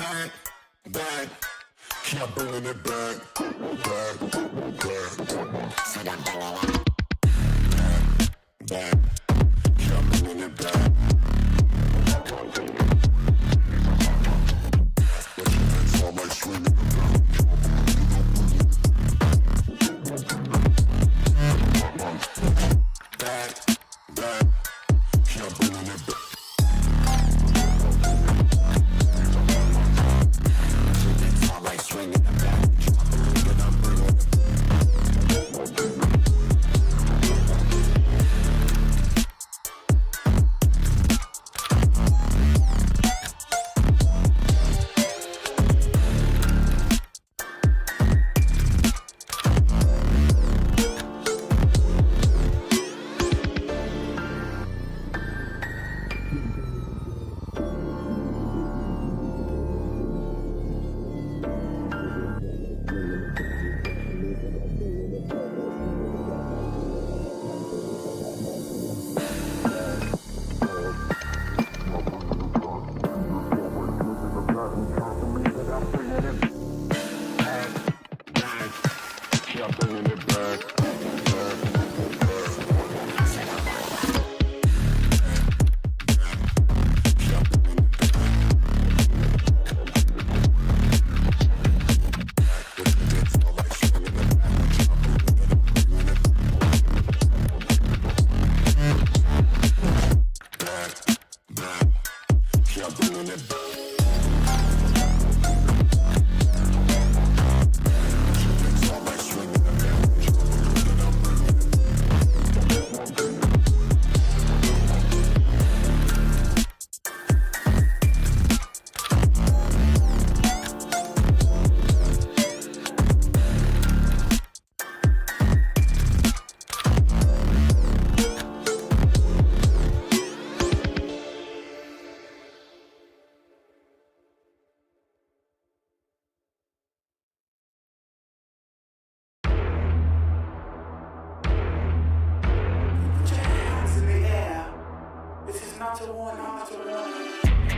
Speaker 4: Back, back, keep bringing it back, back, back. Back, keep bringing it back. It's all like swinging it back. Back, back, keep bringing it back.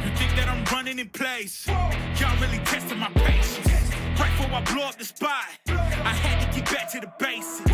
Speaker 6: You think that I'm running in place? Y'all really testing my patience. Right before I blow up the spot, I had to get back to the basics.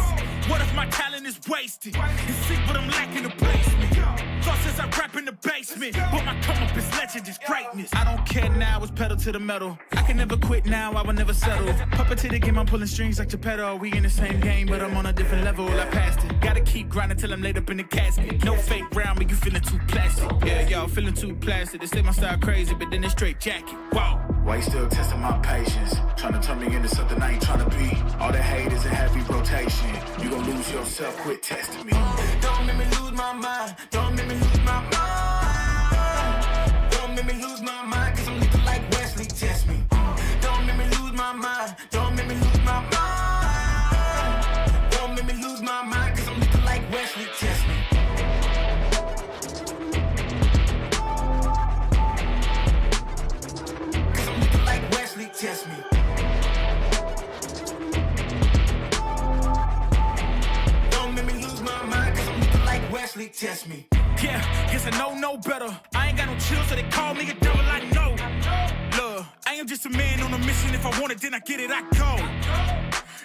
Speaker 6: What if my talent is wasted? It's sick, but I'm lacking the placement. Thought since I rap in the basement, but my come up is legend, is greatness. I don't care now, it's pedal to the metal. I can never quit now, I will never settle. Puppet to the game, I'm pulling strings like Geppetto. We in the same game, but I'm on a different level. I passed it. Gotta keep grinding till I'm laid up in the casket. No fake round me, you feeling too plastic. Yeah, y'all feeling too plastic. They say my style crazy, but then it's straight jacket. Wow.
Speaker 5: Why you still testing my patience? Trying to turn me into something I ain't trying to be. All the hate is a heavy rotation. You gon' lose yourself, quit testing me.
Speaker 3: Don't make me lose my mind. Don't make me lose my mind. Don't make me lose my mind, cause I'm looking like Wesley, test me. Don't make me lose my mind. Don't make me lose my mind. Don't make me lose my mind, cause I'm looking like Wesley, test me. Cause I'm looking like Wesley, test me. Don't make me lose my mind, cause I'm looking like Wesley, test me.
Speaker 6: Yeah, guess I know no better. I ain't got no chill, so they call me a devil, I know. Look, I am just a man on a mission. If I want it, then I get it, I go.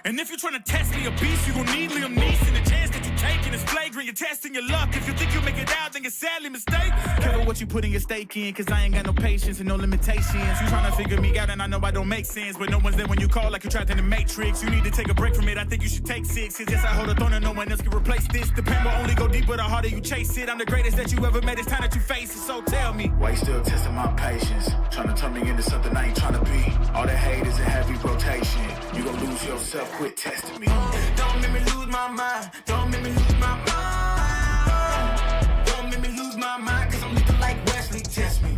Speaker 6: And if you're trying to test me a beast, you gon' need Liam Neeson. The chance that you taking is flagrant. You're testing your luck. If you think you'll make it out, then you're sadly mistaken. Careful what you putting your stake in, cause I ain't got no patience and no limitations. You trying to figure me out, and I know I don't make sense. But no one's there when you call like you're trapped in the Matrix. You need to take a break from it. I think you should take 6. Cause yes, I hold a throne and no one else can replace this. The pain will only go deeper the harder you chase it. I'm the greatest that you ever met. It's time that you face it. So tell me,
Speaker 5: why you still testing my patience? Trying to turn me into something I ain't trying to be. All the hate is a heavy rotation. You gon' lose yourself, quit testing me.
Speaker 3: Don't make me lose my mind. Don't make me lose my mind. Don't make me lose my mind, cause I'm looking like Wesley, test me.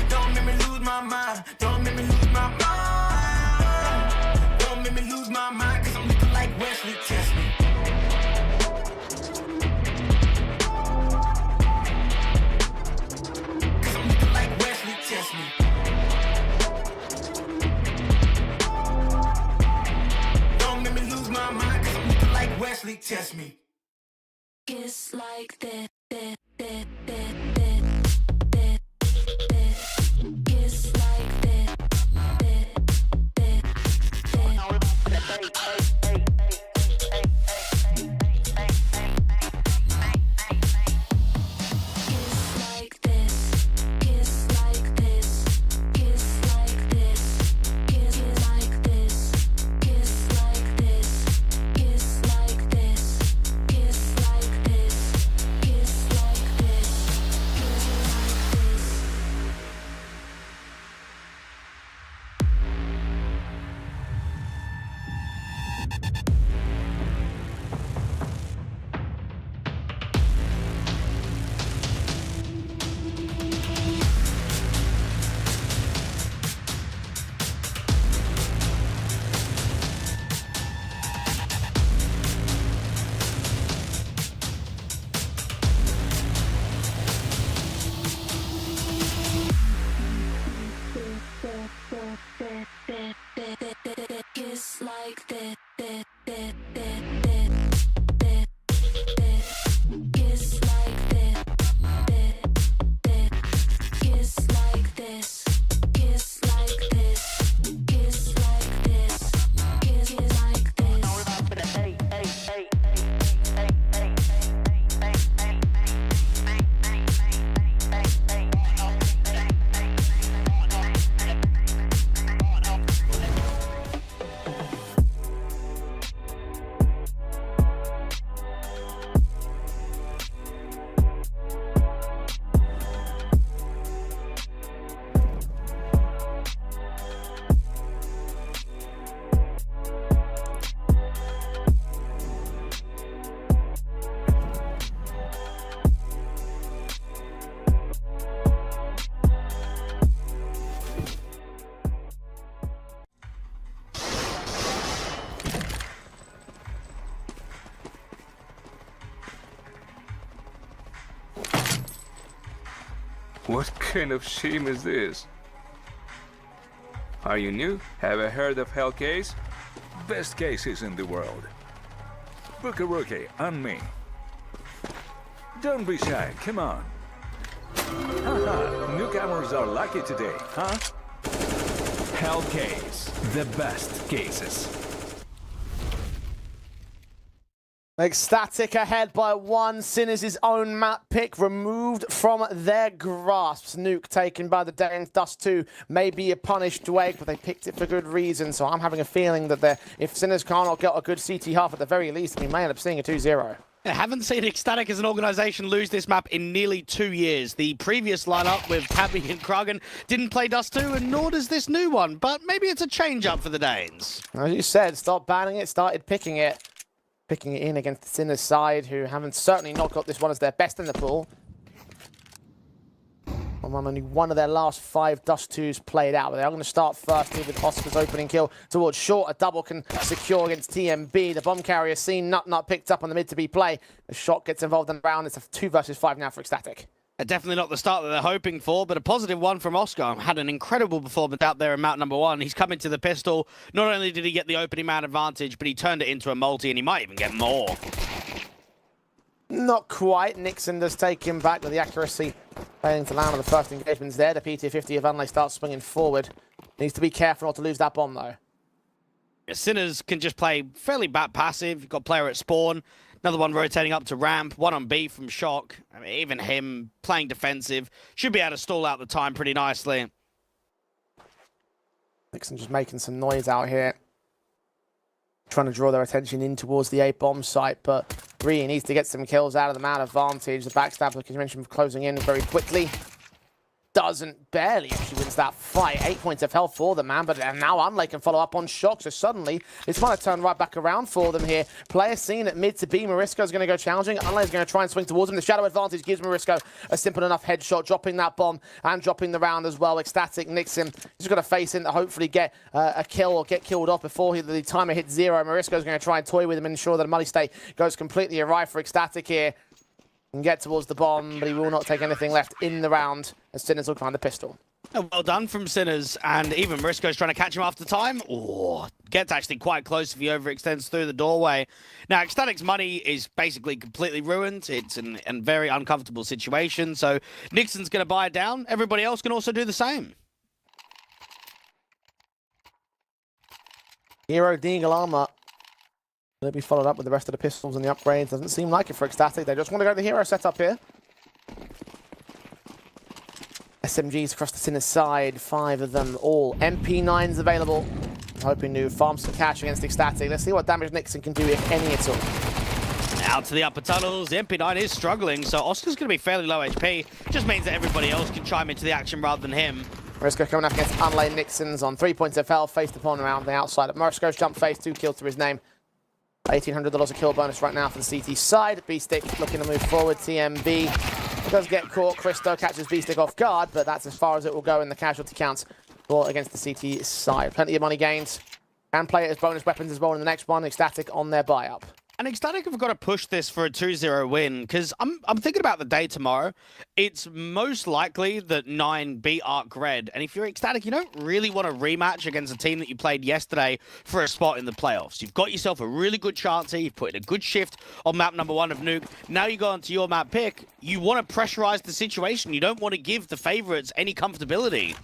Speaker 3: Don't make me lose my mind. Don't make me lose my mind. Don't make me lose my mind, cause I'm looking like Wesley, test me. Cause I'm looking like Wesley, test me. Don't make me lose my mind, cause I'm looking like Wesley, test me.
Speaker 11: What kind of shame is this? Are you new? Have you heard of Hellcase? Best cases in the world. Book a rookie on me. Don't be shy, come on. Haha, newcomers are lucky today, huh?
Speaker 12: Hellcase, the best cases.
Speaker 15: Ecstatic ahead by 1. Sinners' own map pick removed from their grasps. Nuke taken by the Danes. Dust 2 may be a punished wake, but they picked it for good reason. So I'm having a feeling that if Sinners cannot get a good CT half at the very least, we may end up seeing a 2-0.
Speaker 16: I haven't seen Ecstatic as an organisation lose this map in nearly 2 years. The previous lineup with Tabby and Kragan didn't play Dust 2, and nor does this new one. But maybe it's a change-up for the Danes.
Speaker 15: As you said, stopped banning it, started picking it. Picking it in against the Sinners side, who haven't certainly not got this one as their best in the pool. Only one of their last 5 Dust 2s played out, but they are going to start first here with Oscar's opening kill towards short. A double can secure against TMB. The bomb carrier seen, Nut picked up on the mid-to-be play. The shot gets involved in the round. It's a 2 versus 5 now for Ecstatic.
Speaker 16: Definitely not the start that they're hoping for, but a positive one from Oscar. Had an incredible performance out there in map number 1. He's coming to the pistol. Not only did he get the opening man advantage, but he turned it into a multi, and he might even get more.
Speaker 15: Not quite. Nixon does take him back with the accuracy failing to land on the first engagements there. The PT-50 of Unlay starts swinging forward. Needs to be careful not to lose that bomb, though.
Speaker 16: Sinners can just play fairly back passive. You've got player at spawn. Another one rotating up to ramp. One on B from Shock. I mean, even him playing defensive should be able to stall out the time pretty nicely.
Speaker 15: Nixon just making some noise out here. Trying to draw their attention in towards the A bomb site, but Ree needs to get some kills out of the man advantage. The backstab, like you mentioned, closing in very quickly. Doesn't barely actually wins that fight. 8 points of health for the man, but now Unlay can follow up on Shock, so suddenly it's trying to turn right back around for them here. Player seen at mid to B. Marisko's going to go challenging. Unlay's going to try and swing towards him. The shadow advantage gives Marisko a simple enough headshot, dropping that bomb and dropping the round as well. Ecstatic Nixon just got to face in to hopefully get a kill or get killed off before the timer hits 0. Marisko's going to try and toy with him and ensure that a money state goes completely awry for Ecstatic here. Can get towards the bomb, but he will not take anything left in the round as Sinners will find the pistol.
Speaker 16: Well done from Sinners, and even Marisko's trying to catch him after time. Oh, gets actually quite close if he overextends through the doorway. Now, Ecstatic's money is basically completely ruined. It's a very uncomfortable situation, so Nixon's going to buy it down. Everybody else can also do the same.
Speaker 15: Hero Deagle armor. Will it be followed up with the rest of the pistols and the upgrades? Doesn't seem like it for Ecstatic. They just want to go to the hero setup here. SMGs across the Sinners side, 5 of them all. MP9s available. I'm hoping to farm some cash against Ecstatic. Let's see what damage Nixon can do, if any at all.
Speaker 16: Out to the upper tunnels. The MP9 is struggling, so Oscar's going to be fairly low HP. Just means that everybody else can chime into the action rather than him.
Speaker 15: Marisko coming up against Unlay. Nixon's on 3 points of health, faced upon around the outside of Marisko's jump face, 2 kills to his name. $1,800 a kill bonus right now for the CT side. B-Stick looking to move forward. TMB does get caught. Christo catches B-Stick off guard, but that's as far as it will go in the casualty counts for against the CT side. Plenty of money gains. And play it as bonus weapons as well in the next one. Ecstatic on their buy-up.
Speaker 16: And Ecstatic have got to push this for a 2-0 win, because I'm thinking about the day tomorrow. It's most likely that 9 beat Arc Red, and if you're Ecstatic, you don't really want a rematch against a team that you played yesterday for a spot in the playoffs. You've got yourself a really good chance here. You've put in a good shift on map number 1 of Nuke. Now you go onto your map pick. You want to pressurize the situation. You don't want to give the favorites any comfortability.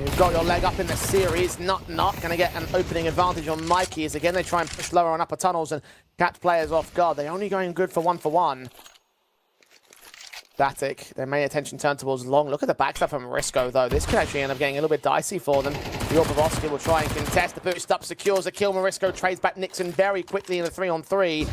Speaker 15: You've got your leg up in the series. Not going to get an opening advantage on Mikey as again they try and push lower on upper tunnels and catch players off guard. They're only going good for 1-for-1. Static, their main attention turned towards long. Look at the backstab from Risco though. This could actually end up getting a little bit dicey for them. The Orb of Oscar will try and contest. The boost up secures a kill. Marisco trades back Nixon very quickly in a 3-on-3.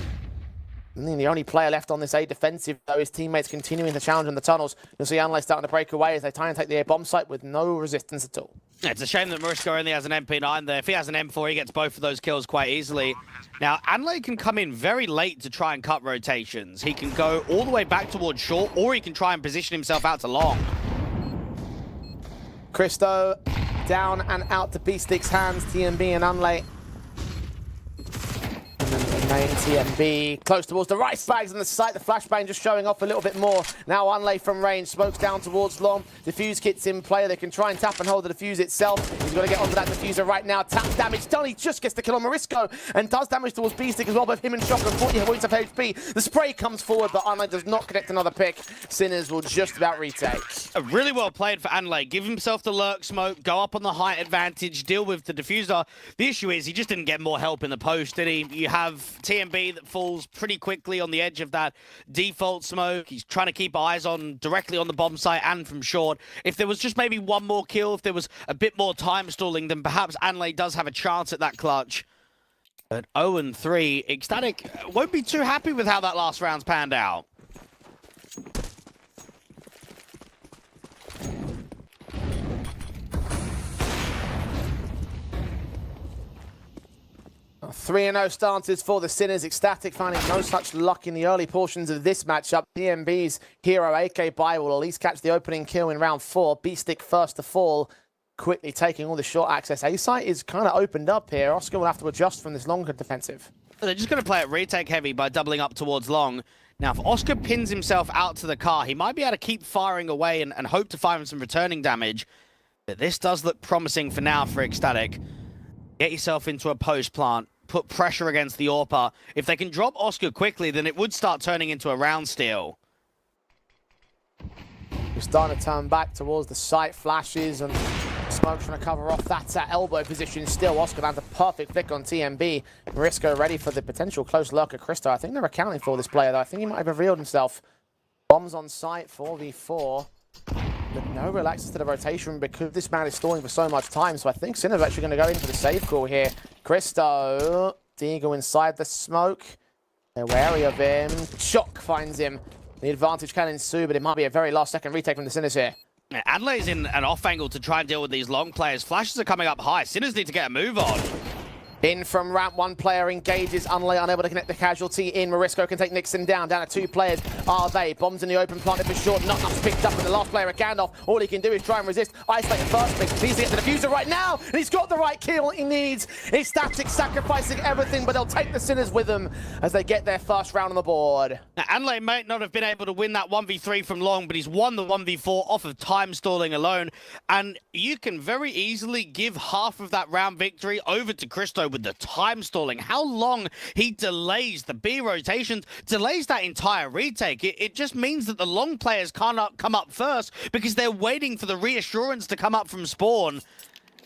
Speaker 15: And then the only player left on this A defensive, though, his teammates continuing to challenge in the tunnels. You'll see Unlay starting to break away as they try and take the A bomb site with no resistance at all.
Speaker 16: Yeah, it's a shame that Marisko only has an MP9 there. If he has an M4, he gets both of those kills quite easily. Now, Unlay can come in very late to try and cut rotations. He can go all the way back towards short, or he can try and position himself out to long.
Speaker 15: Christo down and out to B-Stick's hands. TMB and Unlay. And then they main, TMB close towards the right bags on the site. The flashbang just showing off a little bit more. Now Unlay from range, smokes down towards long. Diffuse kit's in play. They can try and tap and hold the diffuse itself. He's got to get onto that diffuser right now. Tap damage done. He just gets the kill on Morisco and does damage towards B-Stick as well. Both him and Shock and 40 points of HP. The spray comes forward, but Unlay does not connect another pick. Sinners will just about retake.
Speaker 16: Really well played for Anlay. Give himself the lurk smoke, go up on the height advantage, deal with the diffuser. The issue is he just didn't get more help in the post, did he? You have TMB that falls pretty quickly on the edge of that default smoke. He's trying to keep eyes on directly on the bomb site and from short. If there was just maybe one more kill, if there was a bit more time stalling, then perhaps Anlay does have a chance at that clutch. But 0-3, Ecstatic won't be too happy with how that last round's panned out.
Speaker 15: 3-0 stances for the Sinners. Ecstatic finding no such luck in the early portions of this matchup. TMB's hero AK Bai will at least catch the opening kill in round 4. B-Stick first to fall, quickly taking all the short access. A-site is kind of opened up here. Oscar will have to adjust from this longer defensive.
Speaker 16: They're just going to play it retake heavy by doubling up towards long. Now, if Oscar pins himself out to the car, he might be able to keep firing away and hope to find some returning damage. But this does look promising for now for Ecstatic. Get yourself into a post plant. Put pressure against the AWPer. If they can drop Oscar quickly, then it would start turning into a round steal.
Speaker 15: We're starting to turn back towards the site. Flashes and smoke trying to cover off that elbow position still. Oscar lands a perfect flick on TMB. Morisco ready for the potential close lurker Christo. I think they're accounting for this player, though. I think he might have revealed himself. Bombs on site, 4v4. But no relaxes to the rotation because this man is stalling for so much time. So I think Sinner's actually going to go in for the save call here. Christo, Deagle inside the smoke. They're wary of him. Shock finds him. The advantage can ensue, but it might be a very last second retake from the Sinners here.
Speaker 16: Yeah, Adela's in an off angle to try and deal with these long players. Flashes are coming up high. Sinners need to get a move on.
Speaker 15: In from ramp, one player engages. Unlay unable to connect the casualty in. Morisco can take Nixon down. Down to 2 players. Are they? Bombs in the open, planted for short. Not enough picked up, and the last player, a Gandalf. All he can do is try and resist. Isolate the first pick. Needs to get the diffuser right now, and he's got the right kill he needs. Ecstatic sacrificing everything, but they'll take the Sinners with them as they get their first round on the board.
Speaker 16: Now, Anlay might not have been able to win that 1v3 from long, but he's won the 1v4 off of time stalling alone. And you can very easily give half of that round victory over to Christo with the time stalling. How long he delays the B rotations, delays that entire retake. It just means that the long players can't come up first because they're waiting for the reassurance to come up from spawn.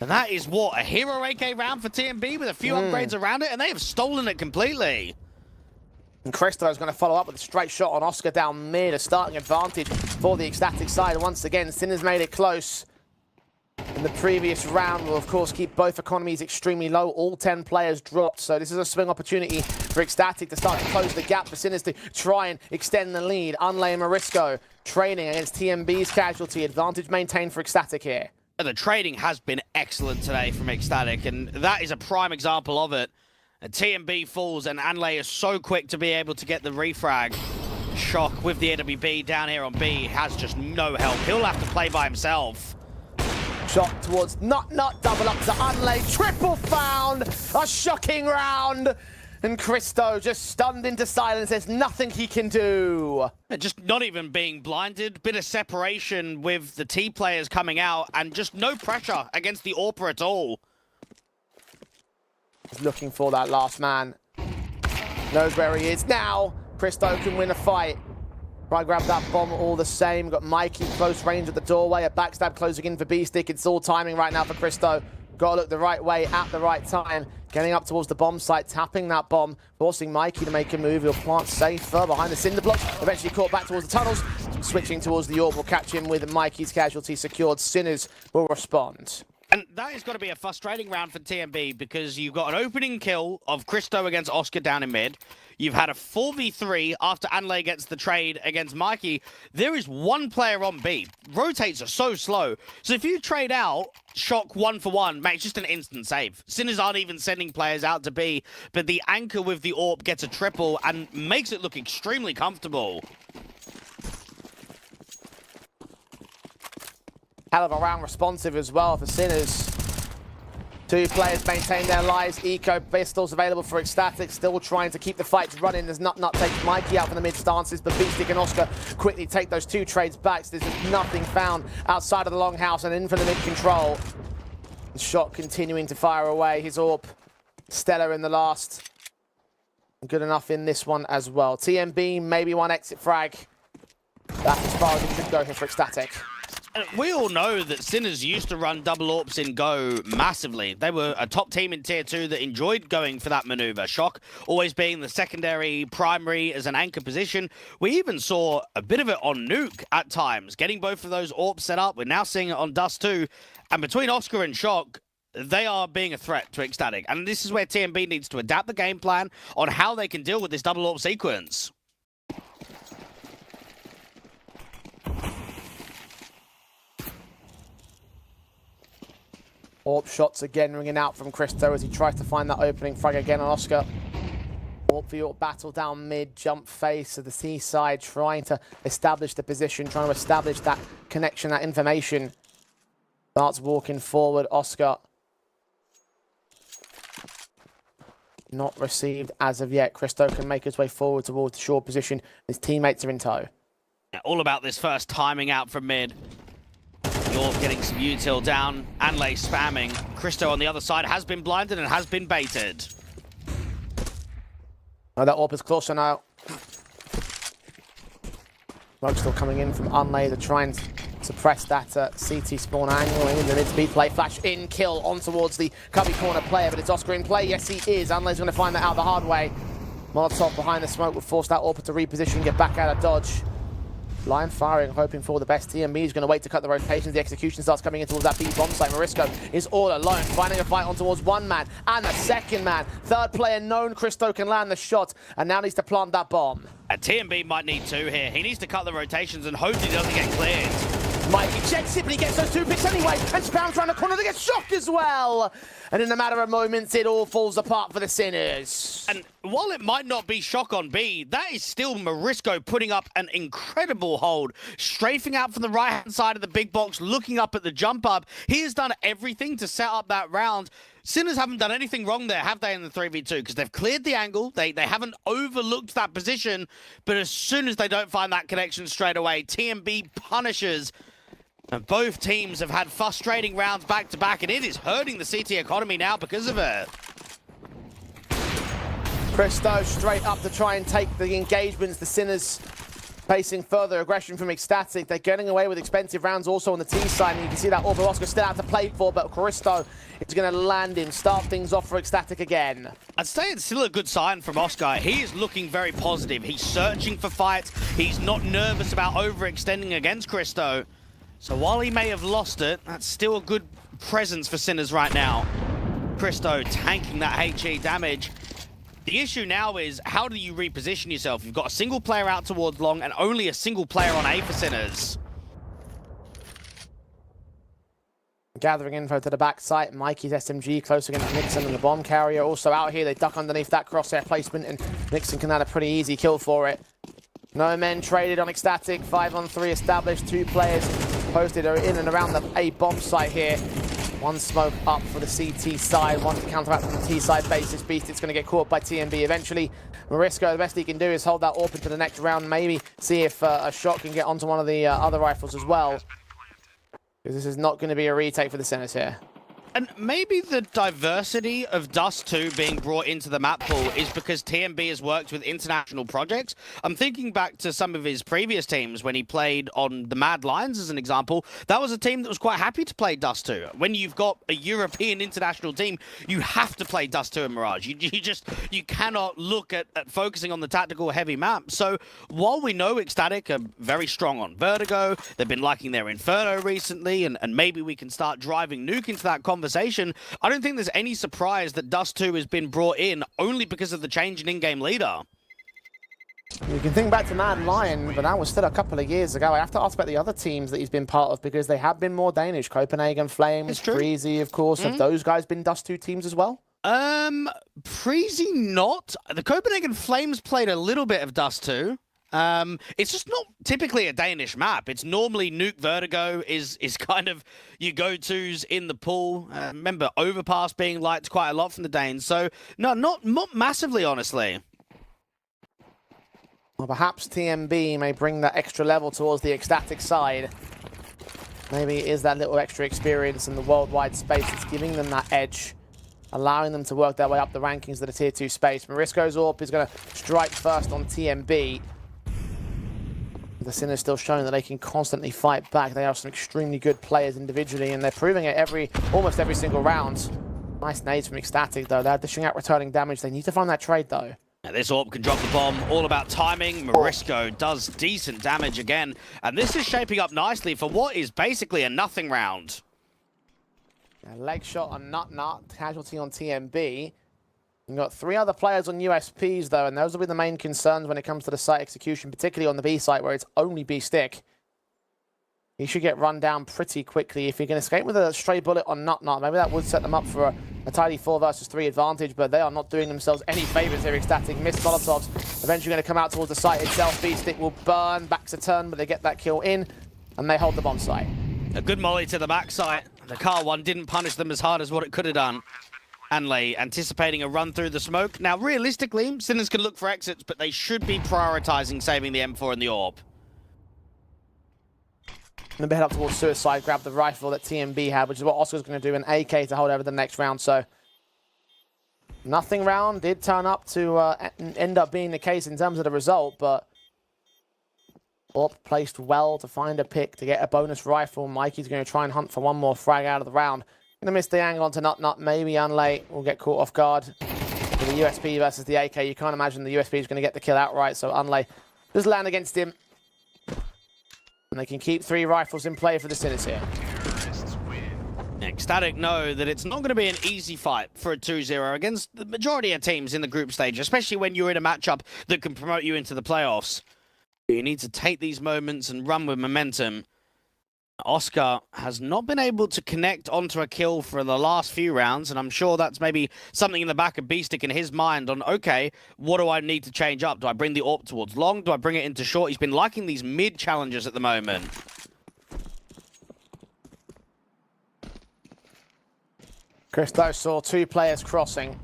Speaker 16: And that is what, a hero AK round for TMB with a few upgrades around it, and they have stolen it completely.
Speaker 15: And Christo is going to follow up with a straight shot on Oscar down mid, a starting advantage for the Ecstatic side. Once again, Sinners made it close. In the previous round will, of course, keep both economies extremely low. All 10 players dropped, so this is a swing opportunity for Ecstatic to start to close the gap for Sinners to try and extend the lead. Unlay and Morisco training against TMB's casualty. Advantage maintained for Ecstatic here.
Speaker 16: The trading has been excellent today from Ecstatic, and that is a prime example of it. TMB falls, and Anlay is so quick to be able to get the refrag. Shock with the AWB down here on B has just no help. He'll have to play by himself.
Speaker 15: Shot towards not double up to Unlay. Triple found. A shocking round. And Christo just stunned into silence. There's nothing he can do.
Speaker 16: Just not even being blinded. Bit of separation with the T players coming out and just no pressure against the AWPer at all.
Speaker 15: He's looking for that last man. Knows where he is now. Christo can win a fight. Try grab that bomb all the same. Got Mikey close range at the doorway. A backstab closing in for B-Stick. It's all timing right now for Christo. Got to look the right way at the right time. Getting up towards the bomb site, tapping that bomb, forcing Mikey to make a move. He'll plant safer behind the cinder blocks. Eventually caught back towards the tunnels. Switching towards the AWP will catch him with Mikey's casualty secured. Sinners will respond.
Speaker 16: And that has got to be a frustrating round for TMB because you've got an opening kill of Christo against Oscar down in mid. You've had a 4v3 after Anlay gets the trade against Mikey. There is one player on B. Rotates are so slow. So if you trade out Shock 1-for-1, mate, it's just an instant save. Sinners aren't even sending players out to B, but the anchor with the AWP gets a triple and makes it look extremely comfortable.
Speaker 15: Hell of a round responsive as well for Sinners. Two players maintain their lives. Eco pistols available for Ecstatic, still trying to keep the fights running as Nut takes Mikey out from the mid stances, but Beastic and Oscar quickly take those two trades back. So there's nothing found outside of the longhouse and in for the mid control. The shot continuing to fire away. His AWP, stellar in the last. Good enough in this one as well. TMB, maybe one exit frag. That's as far as it could go here for Ecstatic.
Speaker 16: We all know that Sinners used to run double AWPs in Go massively. They were a top team in Tier 2 that enjoyed going for that maneuver. Shock always being the secondary, primary as an anchor position. We even saw a bit of it on Nuke at times, getting both of those AWPs set up. We're now seeing it on Dust 2. And between Oscar and Shock, they are being a threat to Ecstatic. And this is where TMB needs to adapt the game plan on how they can deal with this double AWP sequence.
Speaker 15: AWP shots again ringing out from Christo as he tries to find that opening frag again on Oscar. AWP for AWP battle down mid, jump face of the C side, trying to establish the position, trying to establish that connection, that information. Starts walking forward, Oscar. Not received as of yet. Christo can make his way forward towards the short position. His teammates are in tow.
Speaker 16: Yeah, all about this first timing out from mid. York getting some util down, Anlay spamming. Christo on the other side has been blinded and has been baited.
Speaker 15: Oh, that AWP is closer now. Smoke still coming in from Unlay to try and suppress that CT spawn angle. In the mid-speed play, flash in, kill on towards the cubby corner player, but it's Oscar in play. Yes, he is. Unlay's going to find that out the hard way. Molotov behind the smoke will force that AWP to reposition, get back out of dodge. Line firing, hoping for the best. TMB is going to wait to cut the rotations. The execution starts coming in towards that B bomb site. Morisco is all alone, finding a fight on towards one man and the second man. Third player known, Christo can land the shot and now needs to plant that bomb.
Speaker 16: And TMB might need two here. He needs to cut the rotations and hope he doesn't get cleared.
Speaker 15: Mikey checks it, but he gets those two picks anyway, and spams around the corner to get shocked as well. And in a matter of moments, it all falls apart for the Sinners.
Speaker 16: And while it might not be Shock on B, that is still Morisco putting up an incredible hold, strafing out from the right-hand side of the big box, looking up at the jump up. He has done everything to set up that round. Sinners haven't done anything wrong there, have they, in the 3v2? Because they've cleared the angle, they haven't overlooked that position, but as soon as they don't find that connection straight away, TMB punishes. And both teams have had frustrating rounds back-to-back, and it is hurting the CT economy now because of it.
Speaker 15: Christo straight up to try and take the engagements. The Sinners facing further aggression from Ecstatic. They're getting away with expensive rounds also on the T side, and you can see that AWP Oscar still out to play for, but Christo is going to land him, start things off for Ecstatic again.
Speaker 16: I'd say it's still a good sign from Oscar. He is looking very positive. He's searching for fights. He's not nervous about overextending against Christo. So while he may have lost it, that's still a good presence for Sinners right now. Christo tanking that HE damage. The issue now is, how do you reposition yourself? You've got a single player out towards long and only a single player on A for Sinners.
Speaker 15: Gathering info to the back site. Mikey's SMG close against Nixon and the bomb carrier. Also out here, they duck underneath that crosshair placement, and Nixon can add a pretty easy kill for it. No men traded on Ecstatic. 5-on-3 established. Two players posted are in and around the A bomb site here. One smoke up for the CT side, one to counteract from the T side basis. Beast, it's going to get caught by TMB eventually. Morisco, the best he can do is hold that AWP into the next round, maybe see if a shot can get onto one of the other rifles as well. Because this is not going to be a retake for the Sinners here.
Speaker 16: And maybe the diversity of Dust 2 being brought into the map pool is because TMB has worked with international projects. I'm thinking back to some of his previous teams when he played on the Mad Lions, as an example. That was a team that was quite happy to play Dust 2. When you've got a European international team, you have to play Dust 2 and Mirage. You cannot look at focusing on the tactical heavy map. So while we know Ecstatic are very strong on Vertigo, they've been liking their Inferno recently, and maybe we can start driving Nuke into that conversation. I don't think there's any surprise that Dust 2 has been brought in only because of the change in in-game leader.
Speaker 15: You can think back to Mad Lion, but that was still a couple of years ago. I have to ask about the other teams that he's been part of because they have been more Danish. Copenhagen Flames, Breezy, of course. Have those guys been Dust 2 teams as well?
Speaker 16: Breezy not. The Copenhagen Flames played a little bit of Dust 2. It's just not typically a Danish map. It's normally Nuke Vertigo is kind of your go-tos in the pool. Remember, Overpass being liked quite a lot from the Danes. So, no, not massively, honestly.
Speaker 15: Well, perhaps TMB may bring that extra level towards the Ecstatic side. Maybe it is that little extra experience in the worldwide space that's giving them that edge, allowing them to work their way up the rankings of the Tier 2 space. Morisco's AWP is going to strike first on TMB. The Sinners still showing that they can constantly fight back. They are some extremely good players individually, and they're proving it almost every single round. Nice nades from Ecstatic, though. They're dishing out returning damage. They need to find that trade, though.
Speaker 16: Now, this AWP can drop the bomb. All about timing. Morisco does decent damage again. And this is shaping up nicely for what is basically a nothing round.
Speaker 15: A leg shot on Nut, casualty on TMB. You've got 3 other players on USPs, though, and those will be the main concerns when it comes to the site execution, particularly on the B site, where it's only B-Stick. He should get run down pretty quickly. If he can escape with a stray bullet on Nut, maybe that would set them up for a tidy 4 versus 3 advantage, but they are not doing themselves any favors here. Ecstatic missed Molotovs. Eventually going to come out towards the site itself. B-Stick will burn, back to turn, but they get that kill in, and they hold the bomb site.
Speaker 16: A good molly to the backside. The car one didn't punish them as hard as what it could have done. Hanley anticipating a run through the smoke. Now, realistically, Sinners can look for exits, but they should be prioritizing saving the M4 and the AWP.
Speaker 15: And then head up towards Suicide, grab the rifle that TMB had, which is what Oscar's going to do, an AK to hold over the next round. So, nothing round did turn up to end up being the case in terms of the result, but AWP placed well to find a pick to get a bonus rifle. Mikey's going to try and hunt for one more frag out of the round. Going to miss the angle onto Nut. Maybe Unlay will get caught off guard with the USP versus the AK. You can't imagine the USP is going to get the kill outright, so Unlay does land against him. And they can keep 3 rifles in play for the Sinners here.
Speaker 16: Ecstatic know that it's not going to be an easy fight for a 2-0 against the majority of teams in the group stage, especially when you're in a matchup that can promote you into the playoffs. You need to take these moments and run with momentum. Oscar has not been able to connect onto a kill for the last few rounds, and I'm sure that's maybe something in the back of B-Stick in his mind on, okay, what do I need to change up? Do I bring the AWP towards long? Do I bring it into short? He's been liking these mid challenges at the moment.
Speaker 15: Christo saw 2 players crossing.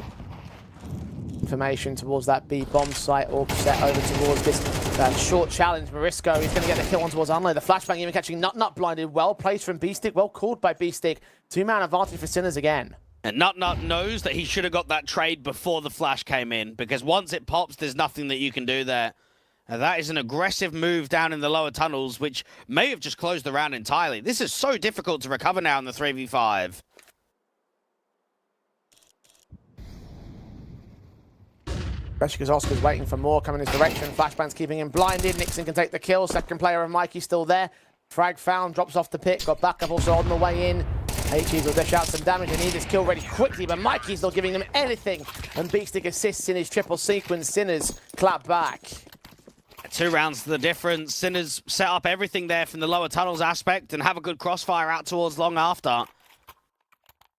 Speaker 15: Information towards that B bomb site, AWP set over towards this short challenge. Morisco, he's going to get the kill on towards Unlay. The flashbang even catching Nut blinded. Well placed from B-Stick, well called by B-Stick. 2-man advantage for Sinners again.
Speaker 16: And Nut knows that he should have got that trade before the flash came in, because once it pops, there's nothing that you can do there. That is an aggressive move down in the lower tunnels, which may have just closed the round entirely. This is so difficult to recover now in the 3v5.
Speaker 15: Especially because Oscar's waiting for more coming in his direction. Flashbang's keeping him blinded. Nixon can take the kill. Second player of Mikey still there. Frag found, drops off the pit. Got backup also on the way in. HEs will dish out some damage. They need this kill ready quickly, but Mikey's not giving them anything. And B-Stick assists in his triple sequence. Sinners clap back.
Speaker 16: 2 rounds to the difference. Sinners set up everything there from the lower tunnels aspect and have a good crossfire out towards long after.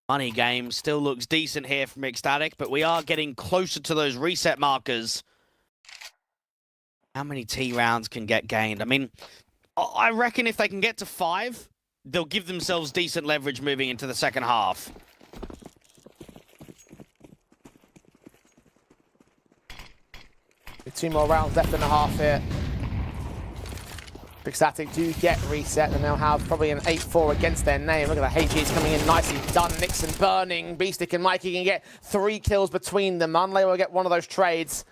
Speaker 16: Money game still looks decent here from Ecstatic, but we are getting closer to those reset markers. How many T rounds can get gained? I mean, I reckon if they can get to 5, they'll give themselves decent leverage moving into the second half.
Speaker 15: With 2 more rounds left in the half here. Ecstatic do get reset and they'll have probably an 8-4 against their name. Look at the HGs coming in nicely done. Nixon burning. B-Stick and Mikey can get 3 kills between them. Unlay will get one of those trades.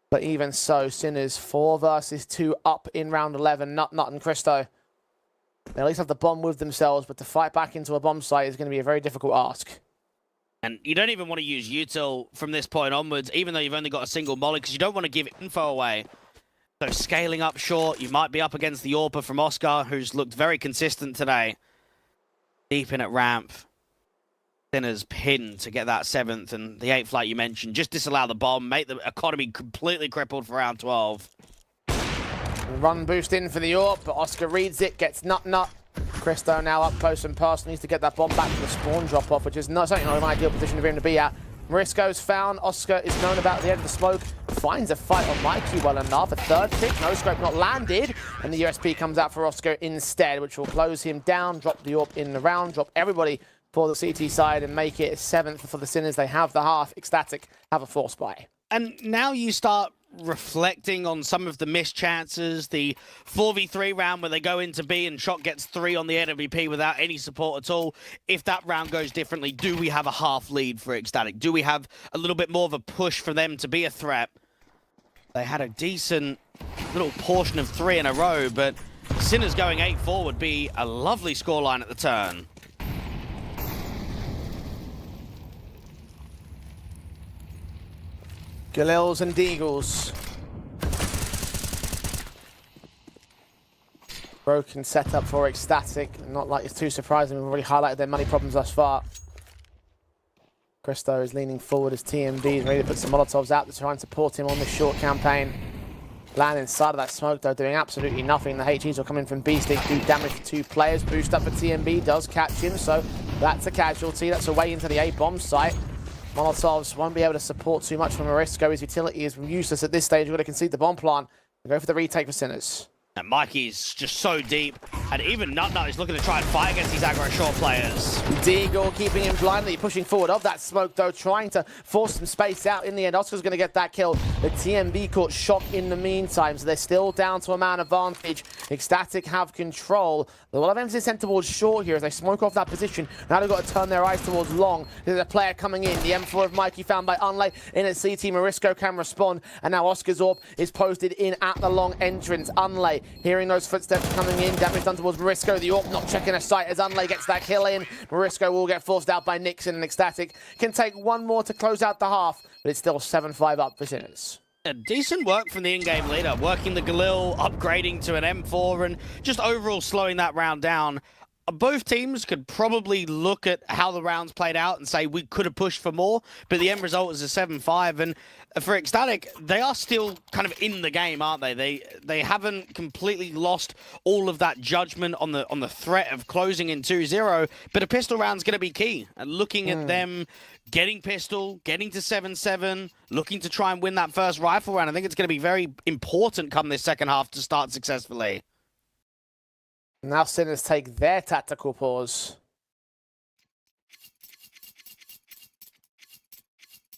Speaker 15: But even so, Sinners 4 versus 2 up in round 11. Nut and Christo. They at least have the bomb with themselves, but to fight back into a bomb site is going to be a very difficult ask.
Speaker 16: And you don't even want to use util from this point onwards, even though you've only got a single molly, because you don't want to give info away. So scaling up short, you might be up against the AWPer from Oscar, who's looked very consistent today. Deep in at ramp. Sinners pinned to get that 7th, and the 8th, like you mentioned, just disallow the bomb, make the economy completely crippled for round 12.
Speaker 15: Run boost in for the AWP, but Oscar reads it, gets Nut. Christo now up close and personal, needs to get that bomb back to the spawn drop off, which is certainly not an ideal position for him to be at. Morisco's found. Oscar is known about the end of the smoke. finds a fight on Mikey well enough. A third pick, no scope not landed, and the USP comes out for Oscar instead, which will close him down, drop the AWP in the round, drop everybody for the CT side, and make it 7th for the Sinners. They have the half. Ecstatic have a force buy.
Speaker 16: And now you start reflecting on some of the missed chances, the 4v3 round where they go into B and Shot gets 3 on the AWP without any support at all. If that round goes differently, do we have a half lead for Ecstatic? Do we have a little bit more of a push for them to be a threat? They had a decent little portion of 3 in a row, but Sinners going 8-4 would be a lovely scoreline at the turn.
Speaker 15: Galils and Deagles. Broken setup for Ecstatic. Not like it's too surprising. We've already highlighted their money problems thus far. Christo is leaning forward as TMB is ready to put some Molotovs out to try and support him on this short campaign. Land inside of that smoke, though, doing absolutely nothing. The HEs will come in from B Stick, do damage to 2 players. Boost up for TMB, does catch him, so that's a casualty. That's away into the A-bomb site. Molotovs won't be able to support too much from Morisco. His utility is useless at this stage. We're going to concede the bomb plant and go for the retake for Sinners.
Speaker 16: And Mikey's just so deep, and even Nut is looking to try and fight against these aggro short players.
Speaker 15: Deagle keeping him blindly, pushing forward of that smoke, though, trying to force some space out. In the end, Oscar's going to get that kill. The TMB caught Shock in the meantime, so they're still down to a man advantage. Ecstatic have control. A lot of emphasis sent towards short here as they smoke off that position. Now they've got to turn their eyes towards long. There's a player coming in. The M4 of Mikey found by Unlay in at CT. Morisco can respond, and now Oscar's AWP is posted in at the long entrance. Unlay hearing those footsteps coming in, damage done towards Morisco. The AWP not checking a sight as Unlay gets that kill in. Morisco will get forced out by Nixon, and Ecstatic can take one more to close out the half, but it's still 7-5 up for Sinners.
Speaker 16: Decent work from the in-game leader, working the Galil, upgrading to an M4, and just overall slowing that round down. Both teams could probably look at how the rounds played out and say we could have pushed for more, but the end result is a 7-5. And for Ecstatic, they are still kind of in the game, aren't they? They haven't completely lost all of that judgment on the threat of closing in 2-0, but a pistol round's going to be key. And looking at them getting pistol, getting to 7-7, looking to try and win that first rifle round, I think it's going to be very important come this second half to start successfully.
Speaker 15: Now Sinners take their tactical pause.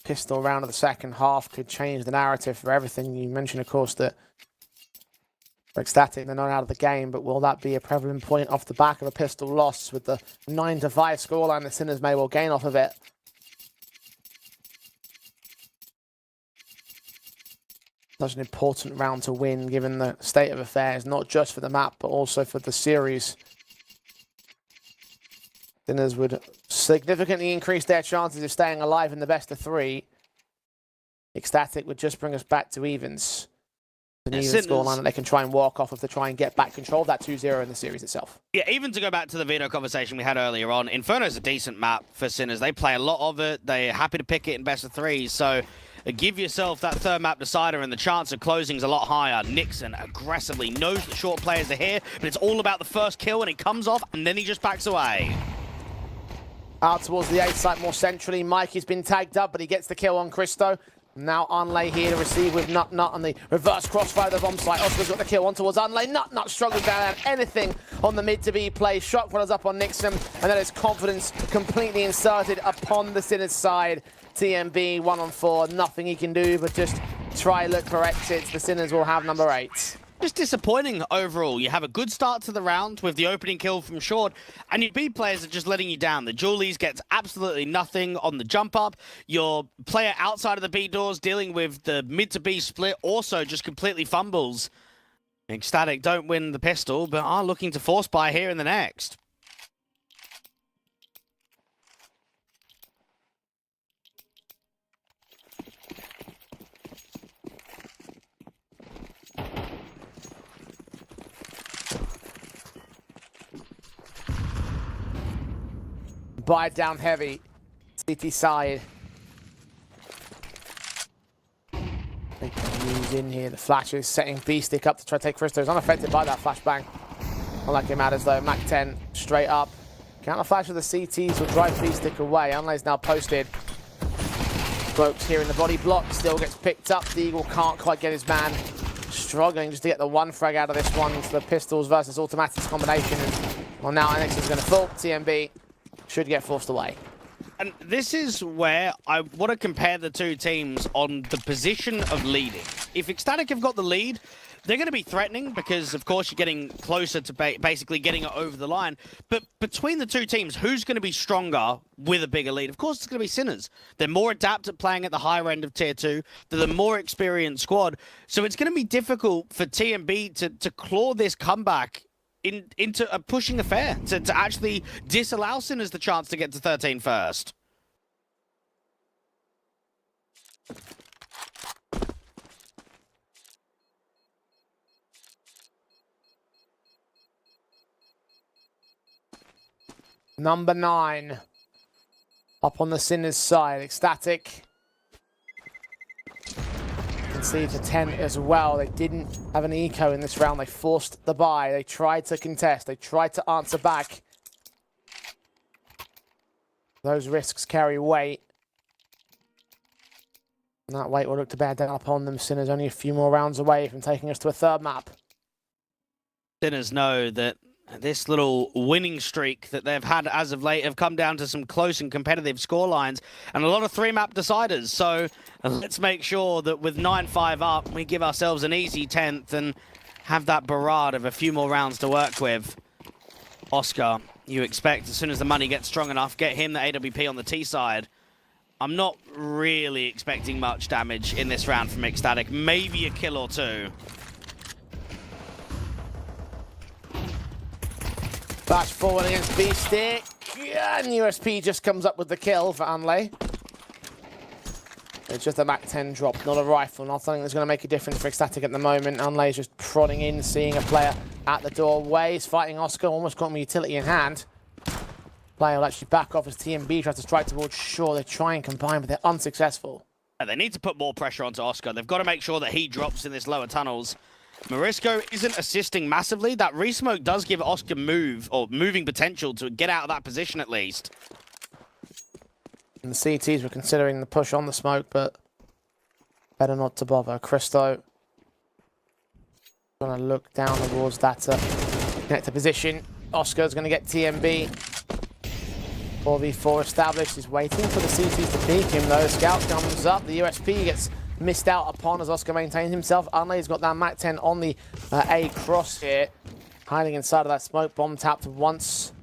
Speaker 15: Pistol round of the second half could change the narrative for everything. You mentioned, of course, that for Ecstatic, they're not out of the game, but will that be a prevalent point off the back of a pistol loss with the 9-5 scoreline the Sinners may well gain off of it? Such an important round to win, given the state of affairs, not just for the map, but also for the series. Sinners would significantly increase their chances of staying alive in the best of 3. Ecstatic would just bring us back to evens. An even scoreline that they can try and walk off of to try and get back control of that 2-0 in the series itself.
Speaker 16: Yeah, even to go back to the Vito conversation we had earlier on, Inferno's a decent map for Sinners. They play a lot of it. They're happy to pick it in best of 3, so give yourself that third map decider and the chance of closing is a lot higher. Nixon aggressively knows that short players are here, but it's all about the first kill, and he comes off, and then he just backs away.
Speaker 15: Out towards the A site more centrally. Mikey's been tagged up, but he gets the kill on Christo. Now Unlay here to receive with Nut on the reverse crossfire of the bomb site. Oscar's got the kill on towards Unlay. Nut struggling down anything on the mid to B play. Shot follows up on Nixon, and then his confidence completely inserted upon the Sinners side. TMB 1-on-4, nothing he can do but just try look for exits. The Sinners will have number 8.
Speaker 16: Just disappointing overall. You have a good start to the round with the opening kill from short, and your B players are just letting you down. The Julies gets absolutely nothing on the jump up. Your player outside of the B doors dealing with the mid to B split also just completely fumbles. Ecstatic don't win the pistol, but are looking to force buy here in the next.
Speaker 15: Buy down heavy. CT side. They can use in here. The flash is setting B-Stick up to try to take Christo. He's unaffected by that flashbang. Not like it matters though. Mac 10 straight up. Counter flash of the CTs will drive B-Stick away. Unlay's now posted. Smokes here in the body block, still gets picked up. The Eagle can't quite get his man. Struggling just to get the one frag out of this one for the pistols versus automatics combination. And, well, now NX is going to fall. TMB should get forced away.
Speaker 16: And this is where I want to compare the two teams on the position of leading. If Ecstatic have got the lead, they're going to be threatening because, of course, you're getting closer to basically getting it over the line. But between the two teams, who's going to be stronger with a bigger lead? Of course, it's going to be Sinners. They're more adept at playing at the higher end of Tier 2. They're the more experienced squad. So it's going to be difficult for TMB to claw this comeback into a pushing affair, to actually disallow Sinners the chance to get to 13 first.
Speaker 15: Number 9. Up on the Sinners side. Ecstatic. Concede to 10 as well. They didn't have an eco in this round. They forced the buy. They tried to contest. They tried to answer back. Those risks carry weight. And that weight will look to bear down upon them. Sinners only a few more rounds away from taking us to a third map.
Speaker 16: Sinners know that this little winning streak that they've had as of late have come down to some close and competitive scorelines and a lot of 3-map deciders. So let's make sure that with 9-5 up, we give ourselves an easy 10th and have that barrage of a few more rounds to work with. Oscar, you expect as soon as the money gets strong enough, get him the AWP on the T side. I'm not really expecting much damage in this round from Ecstatic. Maybe a kill or two.
Speaker 15: Flash forward against B-Stick. Yeah, and USP just comes up with the kill for Unlay. It's just a MAC-10 drop, not a rifle. Not something that's going to make a difference for Ecstatic at the moment. Unlay's just prodding in, seeing a player at the doorway. He's fighting Oscar, almost got him a utility in hand. Player will actually back off as TMB tries to strike towards Shaw. They try and combine, but they're unsuccessful.
Speaker 16: They need to put more pressure onto Oscar. They've got to make sure that he drops in this lower tunnels. Morisco isn't assisting massively. That resmoke does give Oscar moving potential to get out of that position at least.
Speaker 15: And the CTs were considering the push on the smoke, but better not to bother. Christo gonna look down towards that connector position. Oscar's gonna get TMB. 4v4 established. He's waiting for the CTs to peek him though. Scout comes up. The USP gets missed out upon as Oscar maintains himself. Unlay's got that MAC-10 on the A cross here. Hiding inside of that smoke bomb, tapped once.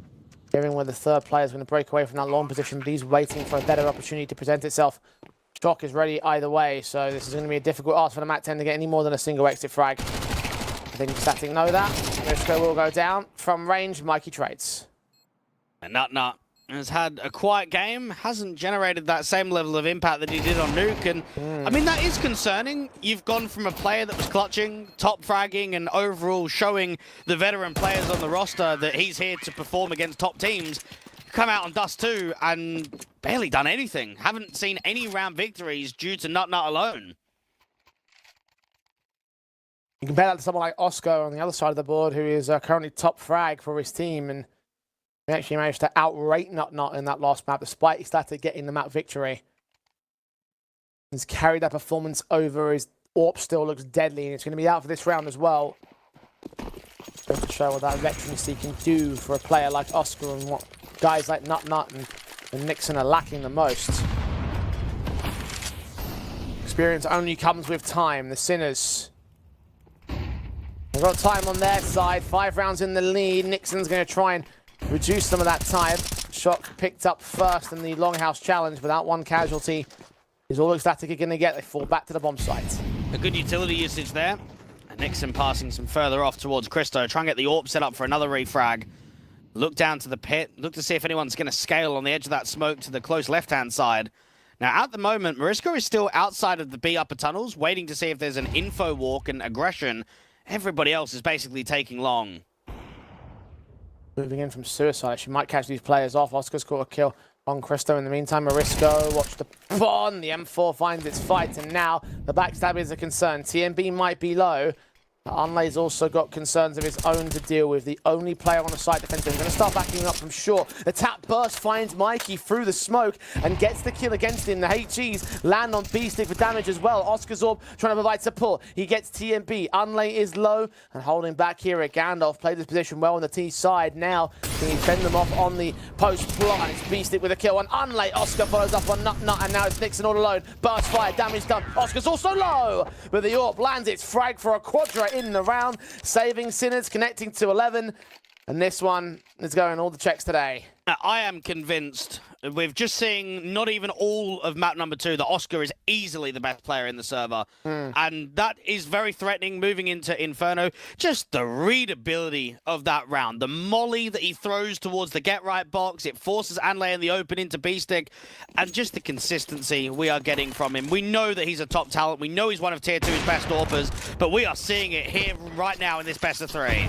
Speaker 15: Hearing where the third player is going to break away from that long position, but he's waiting for a better opportunity to present itself. Shock is ready either way, so this is going to be a difficult ask for the MAC-10 to get any more than a single exit frag. I think Static know that. Morisco will go down. From range, Mikey trades.
Speaker 16: And Nut has had a quiet game, hasn't generated that same level of impact that he did on Nuke, and I mean, that is concerning. You've gone from a player that was clutching, top fragging, and overall showing the veteran players on the roster that he's here to perform against top teams. Come out on Dust 2 and barely done anything. Haven't seen any round victories due to Nut alone.
Speaker 15: You compare that to someone like Oscar on the other side of the board, who is currently top frag for his team, and he actually managed to outrate Nut in that last map, despite Ecstatic getting the map victory. He's carried that performance over. His AWP still looks deadly, and it's going to be out for this round as well. Just to show what that veterancy can do for a player like Oscar and what guys like Nut and Nixon are lacking the most. Experience only comes with time. The Sinners, they've got time on their side. 5 rounds in the lead. Nixon's going to try and reduce some of that time. Shock picked up first in the Longhouse challenge, but that one casualty is all Ecstatic are going to get. They fall back to the bomb site.
Speaker 16: A good utility usage there. And Nixon passing some further off towards Christo. Try and get the AWP set up for another refrag. Look down to the pit. Look to see if anyone's going to scale on the edge of that smoke to the close left-hand side. Now, at the moment, Morisco is still outside of the B upper tunnels, waiting to see if there's an info walk and aggression. Everybody else is basically taking long.
Speaker 15: Moving in from Suicide. She might catch these players off. Oscar's caught a kill on Christo. In the meantime, Morisco, watch the bond. The M4 finds its fight, and now the backstab is a concern. TMB might be low. Unlay's also got concerns of his own to deal with. The only player on the site defensive. He's going to start backing up from short. The tap burst finds Mikey through the smoke and gets the kill against him. The HEs land on B-Stick for damage as well. Oscar Zorb trying to provide support. He gets TMB. Unlay is low and holding back here at Gandalf. Played his position well on the T side. Now can he fend them off on the post plot? And it's B-Stick with a kill on Unlay. Oscar follows up on Nut, and now it's Nixon all alone. Burst fire, damage done. Oscar's also low, but the AWP lands its frag for a quadra in the round, saving Sinners, connecting to 11, and this one is going all the checks today.
Speaker 16: I am convinced, with just seeing not even all of map number 2, that Oscar is easily the best player in the server. And that is very threatening moving into Inferno. Just the readability of that round. The molly that he throws towards the get right box. It forces Anlay in the open into B-Stick. And just the consistency we are getting from him. We know that he's a top talent. We know he's one of Tier 2's best AWPers. But we are seeing it here right now in this best of 3.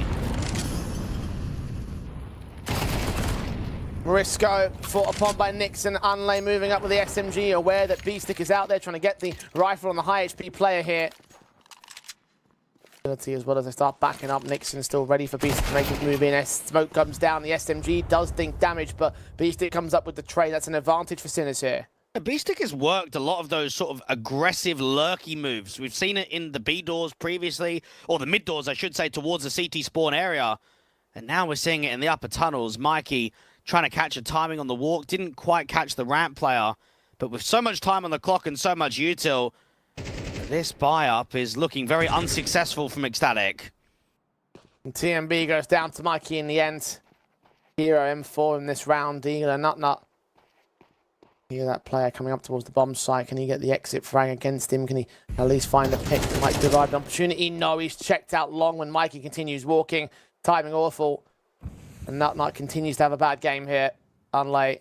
Speaker 15: Morisco fought upon by Nixon. Unlay moving up with the SMG, aware that B-Stick is out there trying to get the rifle on the high HP player here. As well as they start backing up, Nixon still ready for B-Stick to make his move in. As smoke comes down, the SMG does think damage, but B-Stick comes up with the trade. That's an advantage for Sinners here.
Speaker 16: B-Stick has worked a lot of those sort of aggressive, lurky moves. We've seen it in the B doors previously, or the mid doors, I should say, towards the CT spawn area. And now we're seeing it in the upper tunnels. Mikey trying to catch a timing on the walk. Didn't quite catch the ramp player. But with so much time on the clock and so much util, this buy-up is looking very unsuccessful from Ecstatic.
Speaker 15: And TMB goes down to Mikey in the end. Hero M4 in this round. Dealer, Nut. Hear that player coming up towards the bomb site. Can he get the exit frag against him? Can he at least find a pick that might provide an opportunity? No, he's checked out long when Mikey continues walking. Timing awful. And Nut continues to have a bad game here. Unlay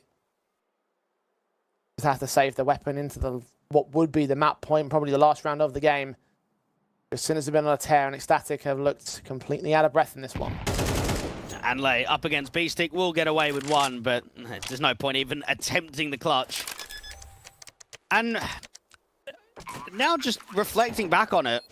Speaker 15: just have to save the weapon into the what would be the map point, probably the last round of the game. As soon as they've been on a tear, and Ecstatic have looked completely out of breath in this one.
Speaker 16: Anlay up against B-Stick will get away with one, but there's no point even attempting the clutch. And now just reflecting back on it,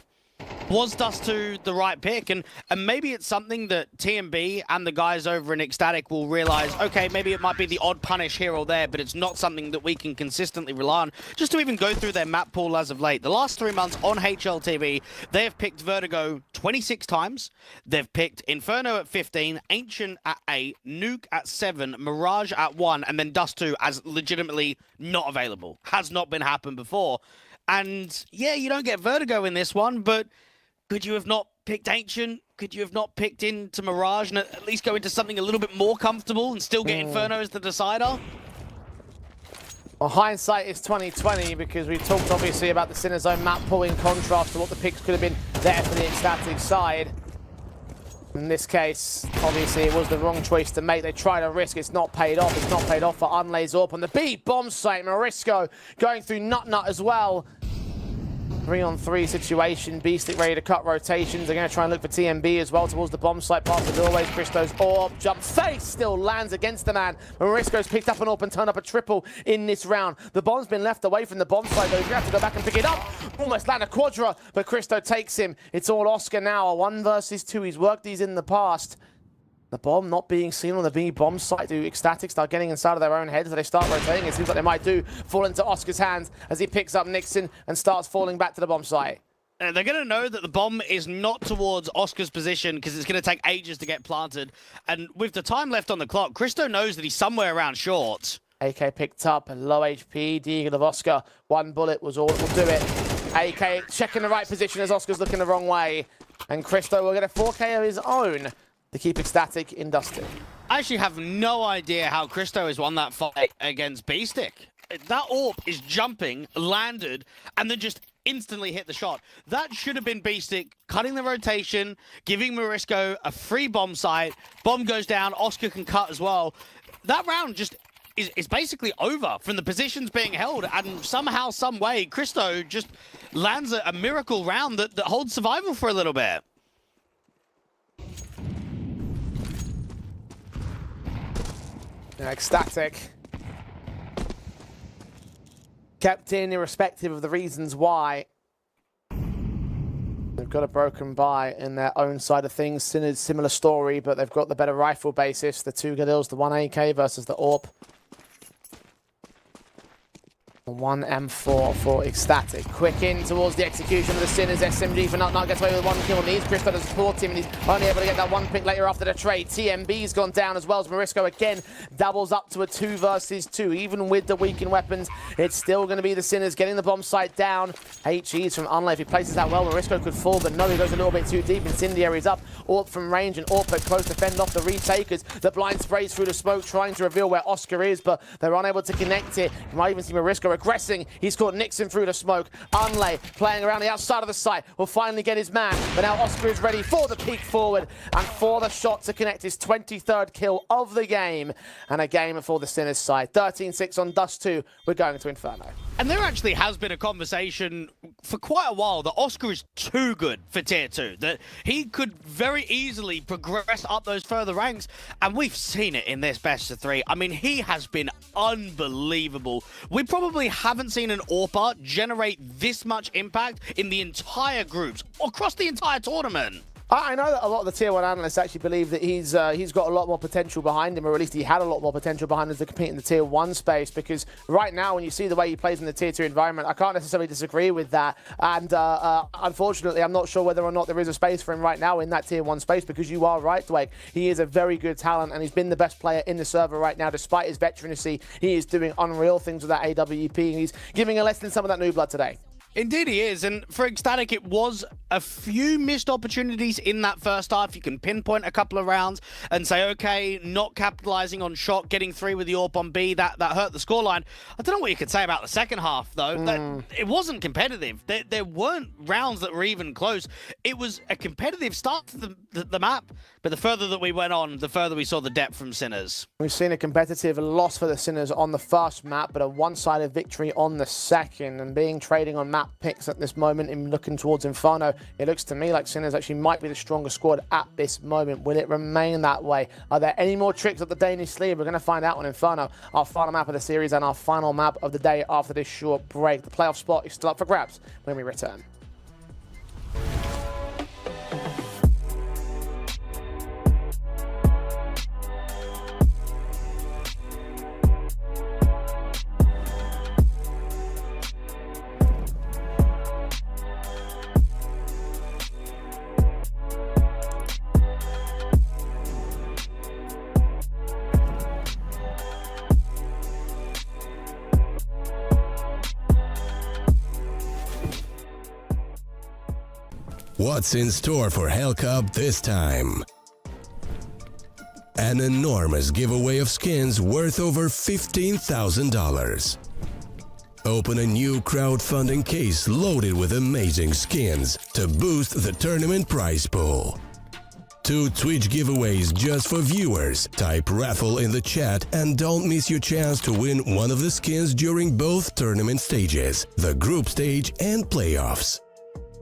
Speaker 16: was Dust 2 the right pick? And maybe it's something that TMB and the guys over in Ecstatic will realize, okay, maybe it might be the odd punish here or there, but it's not something that we can consistently rely on. Just to even go through their map pool as of late. The last 3 months on HLTV, they have picked Vertigo 26 times. They've picked Inferno at 15, Ancient at 8, Nuke at 7, Mirage at 1, and then Dust 2 as legitimately not available. Has not been happened before. And yeah, you don't get Vertigo in this one, but could you have not picked Ancient? Could you have not picked into Mirage and at least go into something a little bit more comfortable and still get Inferno as the decider?
Speaker 15: Well, hindsight is 2020 because we've talked obviously about the Sinners' own map pool in contrast to what the picks could have been there for the Ecstatic side. In this case, obviously it was the wrong choice to make. They tried to risk, it's not paid off. It's not paid off for Unlay's AWP on the B bomb site. Morisco going through Nut as well. 3-on-3 situation. B-Stick ready to cut rotations. They're going to try and look for TMB as well towards the bomb site past the doorways. Christo's AWP jump face still lands against the man. Morisco's picked up an AWP and turned up a triple in this round. The bomb's been left away from the bomb site though. He's going to have to go back and pick it up. Almost land a quadra, but Christo takes him. It's all Oscar now. A 1 versus 2. He's worked these in the past. The bomb not being seen on the B bomb site. Do Ecstatic start getting inside of their own heads? They start rotating. It seems like they might do. Fall into Oscar's hands as he picks up Nixon and starts falling back to the bomb site.
Speaker 16: They're going to know that the bomb is not towards Oscar's position because it's going to take ages to get planted. And with the time left on the clock, Christo knows that he's somewhere around short.
Speaker 15: AK picked up, low HP, Deagle of Oscar. 1 bullet was all that will do it. AK checking the right position as Oscar's looking the wrong way. And Christo will get a 4K of his own to keep Ecstatic in Dust 2.
Speaker 16: I actually have no idea how Christo has won that fight against B-Stick. That AWP is jumping, landed, and then just instantly hit the shot. That should have been B-Stick cutting the rotation, giving Morisco a free bomb site. Bomb goes down, Oscar can cut as well. That round just is basically over from the positions being held, and somehow, some way, Christo just lands a miracle round that holds survival for a little bit.
Speaker 15: Ecstatic kept in irrespective of the reasons why. They've got a broken buy in their own side of things. Sinners, similar story, but they've got the better rifle basis. The 2 Galils, the 1 AK versus the AWP. The 1 M4 for Ecstatic. Quick in towards the execution of the Sinners. SMG for Not gets away with 1 kill. Needs Griffo to support him, and he's only able to get that 1 pick later after the trade. TMB's gone down as well as Morisco again doubles up to a 2 versus 2. Even with the weakened weapons, it's still going to be the Sinners getting the bomb site down. HE's from Unlay. If he places that well, Morisco could fall, but no, he goes a little bit too deep. Incendiary's up. AWP from range, and AWP are close to fend off the retakers. The blind sprays through the smoke, trying to reveal where Oscar is, but they're unable to connect it. You might even see Morisco aggressing. He's caught Nixon through the smoke. Unlay playing around the outside of the site will finally get his man, but now Oscar is ready for the peek forward and for the shot to connect his 23rd kill of the game, and a game for the Sinners side. 13-6 on Dust 2. We're going to Inferno.
Speaker 16: And there actually has been a conversation for quite a while that Oscar is too good for Tier 2, that he could very easily progress up those further ranks, and we've seen it in this best of 3. I mean, he has been unbelievable. We probably haven't seen an AWPer generate this much impact in the entire groups, across the entire tournament.
Speaker 15: I know that a lot of the Tier 1 analysts actually believe that he's got a lot more potential behind him, or at least he had a lot more potential behind him to compete in the Tier 1 space, because right now, when you see the way he plays in the Tier 2 environment, I can't necessarily disagree with that. And unfortunately, I'm not sure whether or not there is a space for him right now in that Tier 1 space, because you are right, Dwayne. He is a very good talent, and he's been the best player in the server right now. Despite his veterancy, he is doing unreal things with that AWP, and he's giving a lesson some of that new blood today.
Speaker 16: Indeed he is, and for Ecstatic it was a few missed opportunities in that first half. You can pinpoint a couple of rounds and say, okay, not capitalizing on shot, getting 3 with the AWP on B, that hurt the scoreline. I don't know what you could say about the second half, though. That it wasn't competitive. There weren't rounds that were even close. It was a competitive start to the map, but the further that we went on, the further we saw the depth from Sinners.
Speaker 15: We've seen a competitive loss for the Sinners on the first map, but a one-sided victory on the second, and being trading on map picks at this moment in looking towards Inferno, it looks to me like Sinners actually might be the stronger squad at this moment. Will it remain that way? Are there any more tricks up the Danish sleeve? We're going to find out on Inferno, our final map of the series and our final map of the day after this short break. The playoff spot is still up for grabs when we return.
Speaker 8: What's in store for Hellcup this time? An enormous giveaway of skins worth over $15,000. Open a new crowdfunding case loaded with amazing skins to boost the tournament prize pool. 2 Twitch giveaways just for viewers. Type raffle in the chat and don't miss your chance to win one of the skins during both tournament stages, the group stage and playoffs.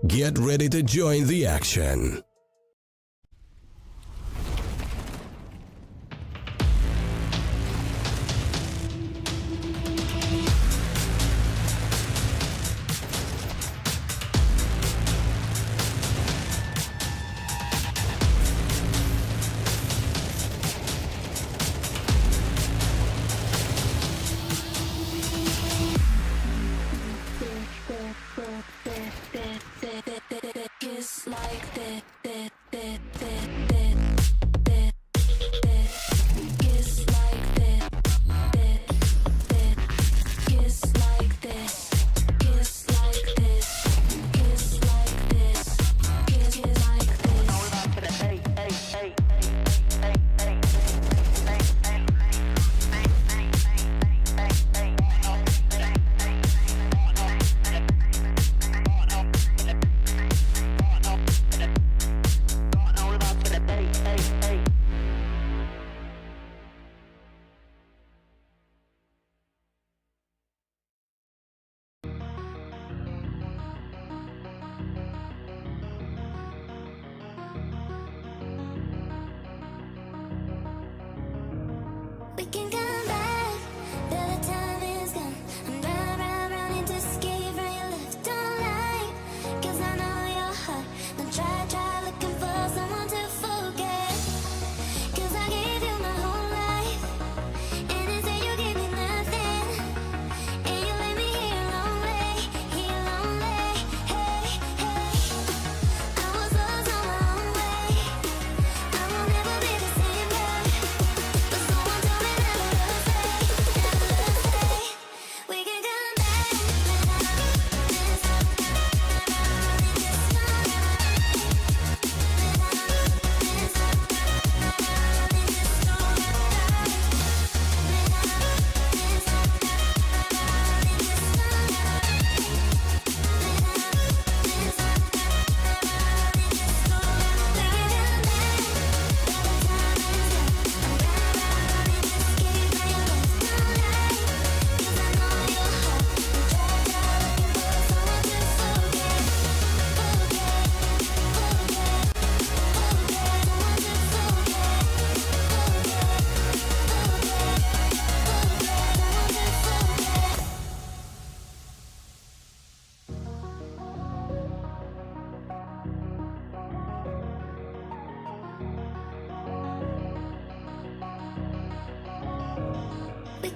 Speaker 8: Get ready to join the action.
Speaker 7: Just like that. We can come back, till the time is gone. I'm round, round, round into escape from your left. Don't lie, 'cause I know your heart.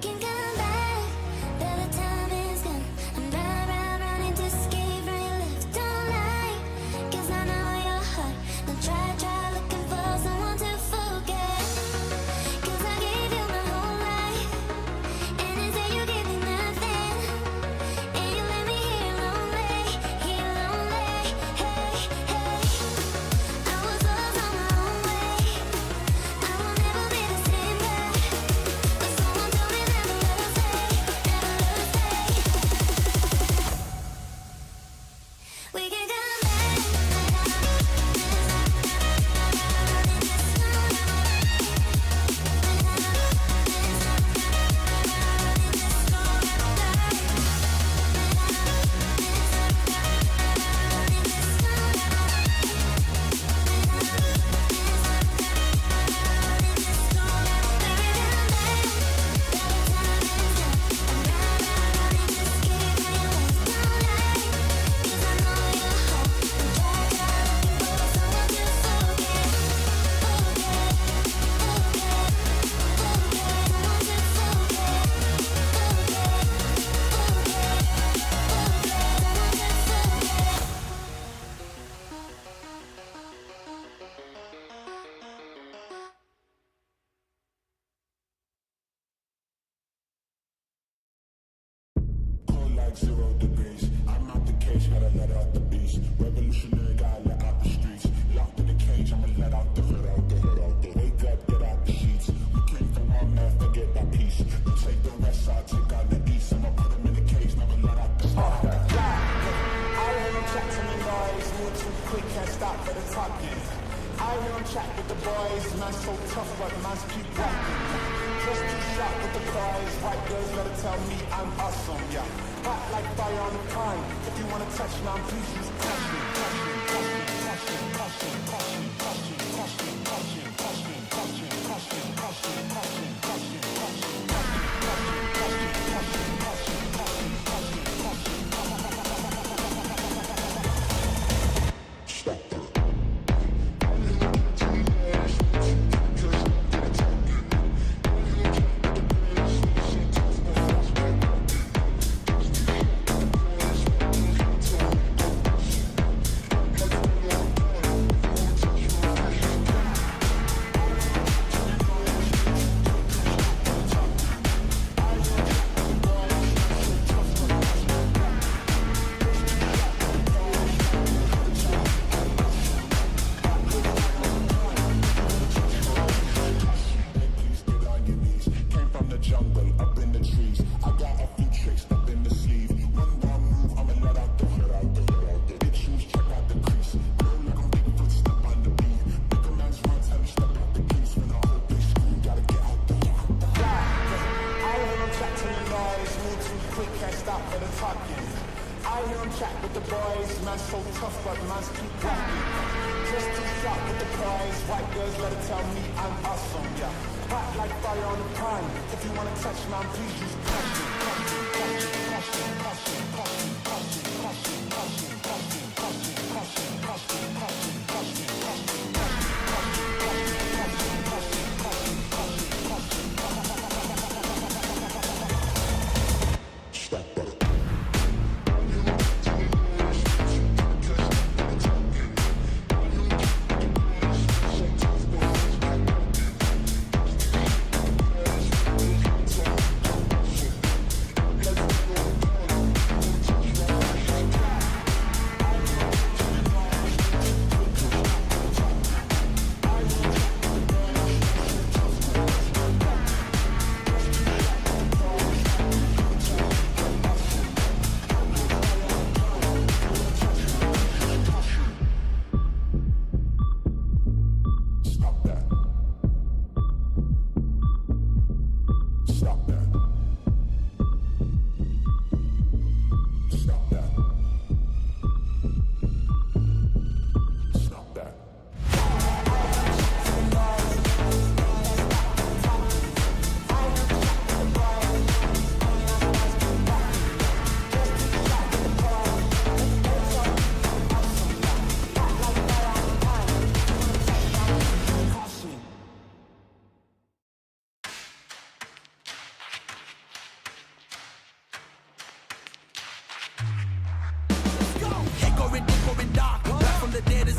Speaker 7: can come back, but the time is gone. I'm running to escape from your left. Don't lie, 'cause I know your heart. Don't try looking for someone to forget. 'Cause I gave you my whole life, and instead you gave me nothing. And you left me here lonely. Hey, hey. I was lost on my own way. I will never be the same girl. But someone told me never love stay. We can come back.
Speaker 4: Cold like 0 degrees. I'm out the cage, gotta let out the beast. Revolutionary, gotta let out the streets. Locked in the cage, I'ma let out the hood, out the hood, out the wake up, get out the sheets. We came from one man, forget that peace. You take the west side, take out the east. I'ma put them in the cage, never let out the fire.
Speaker 3: I hear him chat to me noise, move too quick, can't stop for the talking. I hear him chat with the boys, man's so tough, but man's keep rapping. Just too sharp with the cries, white girls better tell me I'm awesome, yeah. Hot like fire on the pine, if you wanna touch me, I'm please use caution, caution, caution, caution, caution, caution, caution, caution, caution, caution, caution, caution, caution, caution, caution,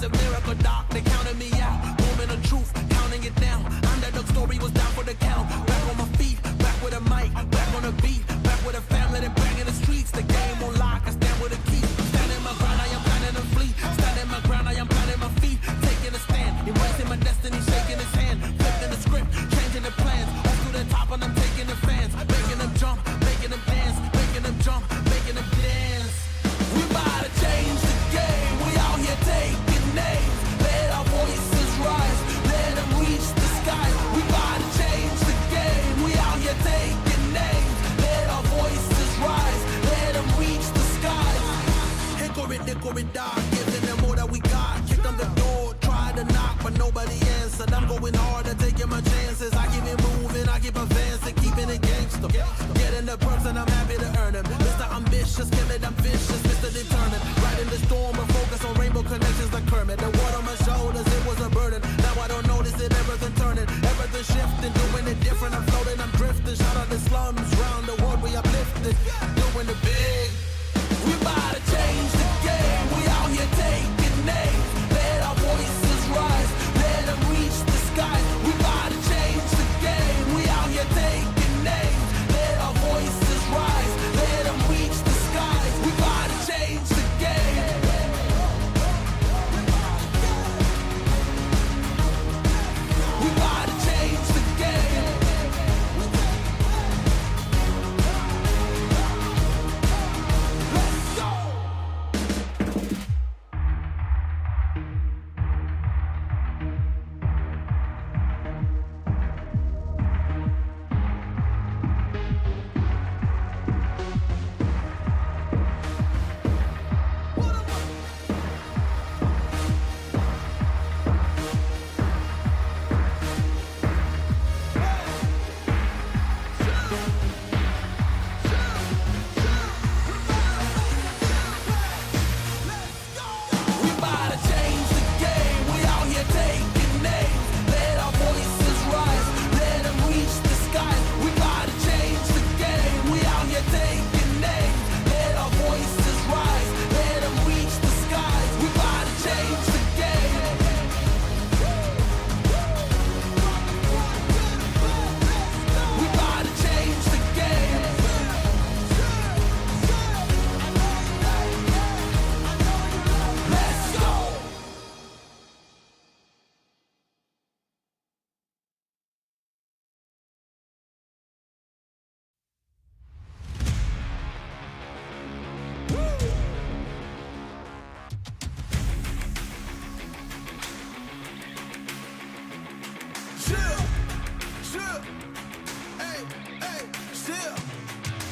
Speaker 1: a miracle, doc, they counted me out. Moment of truth, counting it down. Underdog story was down for the count. Back on my feet, back with a mic, back on the beat, back with a family, then back in the streets. The game on lock, I stand with a key. Standing my ground, I am planning to flee. Standing my ground, I am planting my feet. Taking a stand, embracing my destiny, shaking his hand. Flipping the script, changing the plans. Up to the top and I'm taking the fans. Making them jump, making them dance. Making them jump, making them dance. We about to change the game. We out here taking names. Let our voices rise. Let them reach the sky. We about to change the game. We out here taking names. Let our voices rise. Let them reach the sky. Hickory, dock. Giving them all that we got. Kick on the door. Try to knock, but nobody answered. I'm going hard at taking my chances. I keep it moving. I keep advancing. Keeping it gangster. Getting the perks and I'm happy to earn them. Mr. Ambitious, kill it, I'm vicious. Mr. Determined. Right in the storm, but focus on rainbow connections like Kermit. The water on my shoulders, it was a burden. Now I don't notice it, everything turning. Everything shifting, doing it different. I'm floating, I'm drifting. Shout out the slums, round the world we uplifted. Doing it big. We about to change the game. We out here taking names. Let our voices rise. Let them reach the sky. We about to change the game. We out here taking names. Let our voices rise. Let them reach the sky. We about to change the game. We about to change the game. Let's go. We about to change the game. We out here taking names. Let our voices rise. Let them reach the sky. We about to change the game. We out here taking names. Let our voices rise. Let them reach the sky. We about to change the game. We about to change the game. Let's go. Chill. Hey, chill.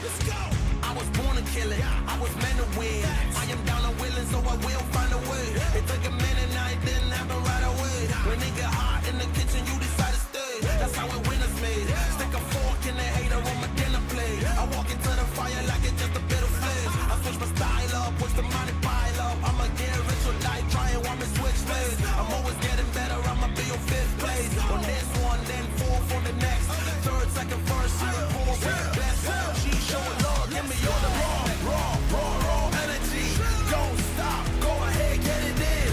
Speaker 1: Let's go. I was born to kill it. I was meant to win. I am down and willing, so I will find a way. It took a minute, now it didn't happen right away. When it get hot in the kitchen, you decide to stay. That's how it winners made. Stick a fork in the hater on my dinner plate. I walk into the fire like it's just a bit of flame. I switch my style up, watch the money pile up. I'ma get rich or die trying, want me switch lanes. I'm always getting better, I'ma be on 5th place. On this one, then 4th on the next. 3rd, 2nd, 1st, 4th, best. She showing love, give me all the raw energy. Don't stop, go ahead, get it in.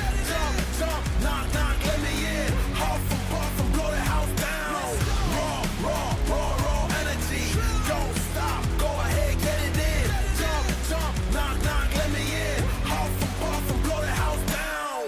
Speaker 1: Jump, knock, let me in. Huff and puff and blow the house down. Raw energy. Don't stop, go ahead, get it in. Jump, knock, let me in. Huff and puff and blow the house down.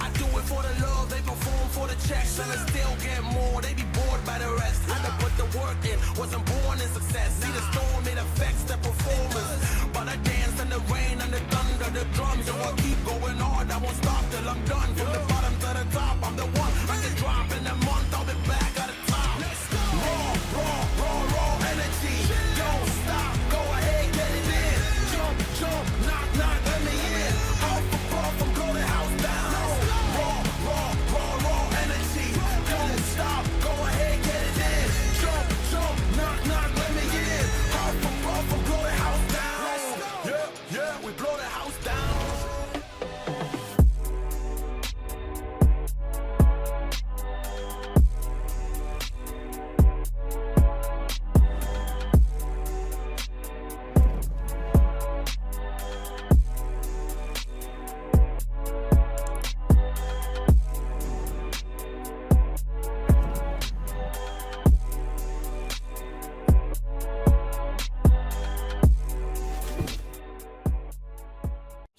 Speaker 1: I do it for the love, they perform for the checks, and I still get more. They be bored by the rest. Had to put the work in, wasn't born in success. See the storm, it affects the performance. But I dance in the rain and the thunder, the drums, so I keep going hard. I won't stop till I'm done. From the bottom to the top, I'm the one. I can drop in a month, I'll be back at the top. Raw energy. Don't stop, go ahead, get it in. Jump, knock, let me in. Off a puff and blow the house down. Raw energy. Don't stop, go ahead, get it in. Jump, knock, let me in. Off a puff and blow the house down. Yeah, we blow the house down.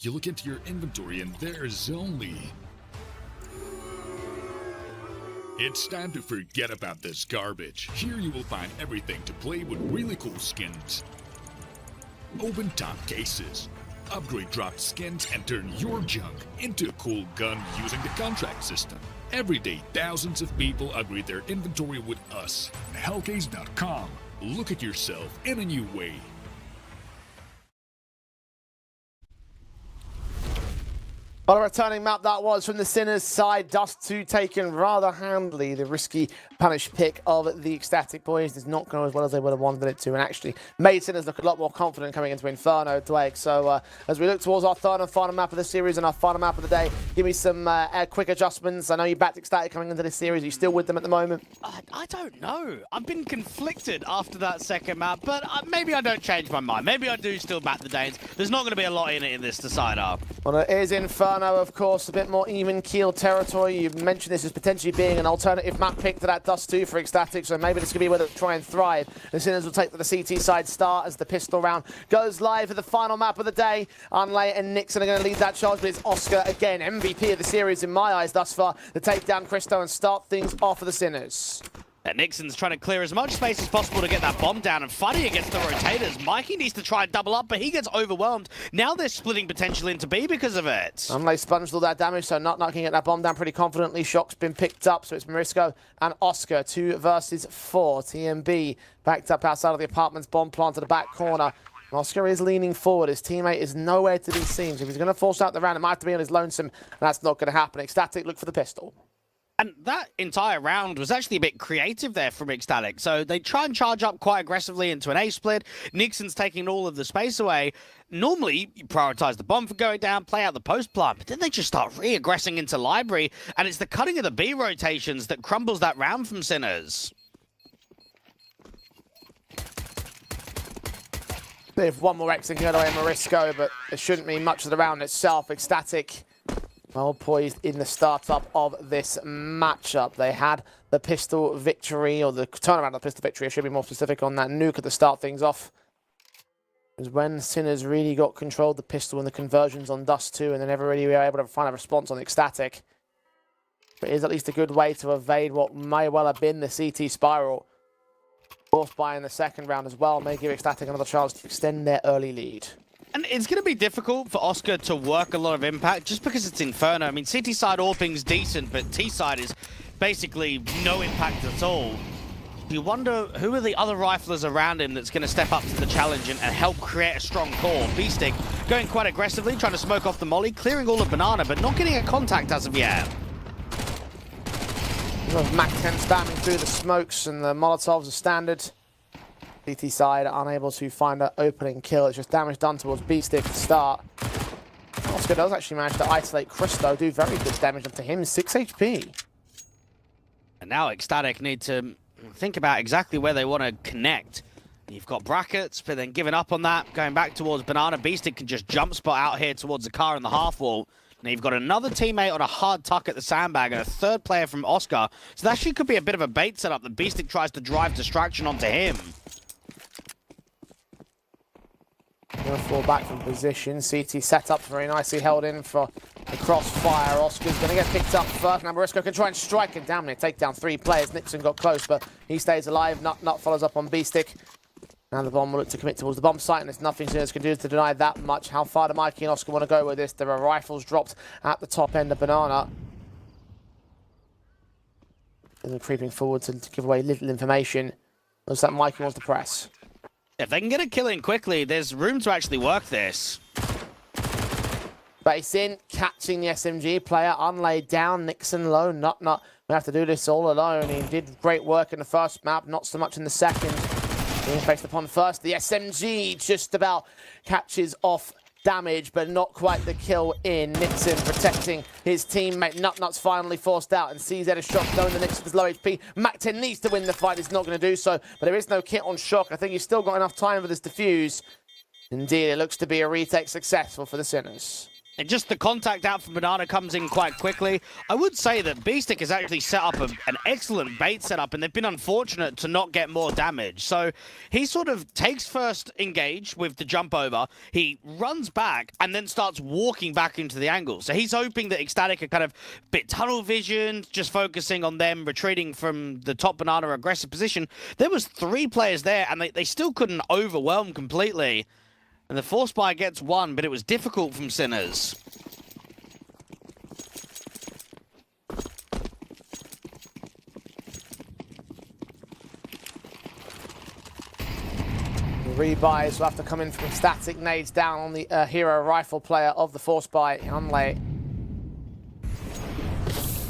Speaker 14: You look into your inventory and there's only... It's time to forget about this garbage. Here you will find everything to play with really cool skins. Open top cases. Upgrade dropped skins and turn your junk into a cool gun using the contract system. Every day, thousands of people upgrade their inventory with us. Hellcase.com. Look at yourself in a new way.
Speaker 15: On a returning map, that was from the Sinners side. Dust 2 taken rather handily. The risky punish pick of the Ecstatic Boys is not going as well as they would have wanted it to, and actually made Sinners look a lot more confident coming into Inferno, Dwayne. So as we look towards our third and final map of the series and our final map of the day, give me some quick adjustments. I know you backed Ecstatic coming into this series. Are you still with them at the moment?
Speaker 16: I don't know. I've been conflicted after that second map, but maybe I don't change my mind. Maybe I do still back the Danes. There's not going to be a lot in it in this decider.
Speaker 15: Well, it is Inferno, of course, a bit more even-keel territory. You mentioned this as potentially being an alternative map pick to that Dust 2 for Ecstatic, so maybe this could be where they try and thrive. The Sinners will take the CT side start as the pistol round goes live for the final map of the day. Unlay and Nixon are going to lead that charge, but it's Oscar again, MVP of the series in my eyes thus far, to take down Christo and start things off for the Sinners.
Speaker 16: And Nixon's trying to clear as much space as possible to get that bomb down and fighting against the rotators. Mikey needs to try and double up, but he gets overwhelmed. Now they're splitting potential into B because of it.
Speaker 15: Unlay sponged all that damage, so not knocking at that bomb down pretty confidently. Shock's been picked up, so it's Marisco and Oscar, 2 versus 4. TMB backed up outside of the apartment's bomb plant to the back corner. Oscar is leaning forward. His teammate is nowhere to be seen. So if he's going to force out the round, it might have to be on his lonesome, and that's not going to happen. Ecstatic, look for the pistol.
Speaker 16: And that entire round was actually a bit creative there from Ecstatic. So they try and charge up quite aggressively into an A-split. Nixon's taking all of the space away. Normally, you prioritize the bomb for going down, play out the post plant, but then they just start re-aggressing into library, and it's the cutting of the B rotations that crumbles that round from Sinners.
Speaker 15: If one more X can get away Marisco, but it shouldn't mean much of the round itself. Ecstatic, well poised in the startup of this matchup. They had the pistol victory, or the turnaround of the pistol victory. I should be more specific on that nuke at the start things off. It was when Sinners really got control of the pistol and the conversions on Dust 2, and they never really were able to find a response on Ecstatic. But it is at least a good way to evade what may well have been the CT spiral. Forced by in the second round as well, may give Ecstatic another chance to extend their early lead.
Speaker 16: And it's going to be difficult for Oscar to work a lot of impact just because it's Inferno. I mean, CT side AWPing's decent, but T side is basically no impact at all. You wonder who are the other riflers around him that's going to step up to the challenge and help create a strong core. B-Stick going quite aggressively, trying to smoke off the molly, clearing all of Banana, but not getting a contact as of yet.
Speaker 15: Mac 10 spamming through the smokes and the Molotovs are standard. CT side unable to find an opening kill. It's just damage done towards B-Stick to start. Oscar does actually manage to isolate Christo, do very good damage to him, 6 HP.
Speaker 16: And now Ecstatic need to think about exactly where they want to connect. You've got brackets, but then giving up on that, going back towards Banana. B-Stick can just jump spot out here towards the car in the half wall. Now you've got another teammate on a hard tuck at the sandbag and a third player from Oscar. So that actually could be a bit of a bait setup that B-Stick tries to drive distraction onto him.
Speaker 15: Gonna fall back from position. CT set up very nicely, held in for the crossfire. Oscar's gonna get picked up first. Now Marisco can try and strike and damn it, take down 3 players. Nixon got close, but he stays alive. Nut follows up on B-Stick. Now the bomb will look to commit towards the bomb site, and there's nothing Sinners can do to deny that much. How far do Mikey and Oscar want to go with this? There are rifles dropped at the top end of Banana. And they're creeping forward to give away little information. Looks like Mikey wants to press.
Speaker 16: If they can get a kill in quickly, there's room to actually work this.
Speaker 15: Base in, catching the SMG player, unlaid down, Nixon low, Nut. We have to do this all alone. He did great work in the first map, not so much in the second. Being faced upon first, the SMG just about catches off damage, but not quite the kill in. Nixon protecting his teammate. Nut's finally forced out and sees a shot, knowing the Nixon is low HP. Mac 10 needs to win the fight. He's not going to do so, but there is no kit on Shock. I think he's still got enough time for this defuse. Indeed, it looks to be a retake successful for the Sinners.
Speaker 16: And just the contact out from Banana comes in quite quickly. I would say that Beestick has actually set up an excellent bait setup, and they've been unfortunate to not get more damage. So he sort of takes first engage with the jump over. He runs back and then starts walking back into the angle. So he's hoping that Ecstatic are kind of bit tunnel vision, just focusing on them retreating from the top Banana aggressive position. There was 3 players there, and they still couldn't overwhelm completely. And the Force Buy gets 1, but it was difficult from Sinners.
Speaker 15: Rebuys will have to come in from static nades down on the hero rifle player of the Force Buy, Unlay.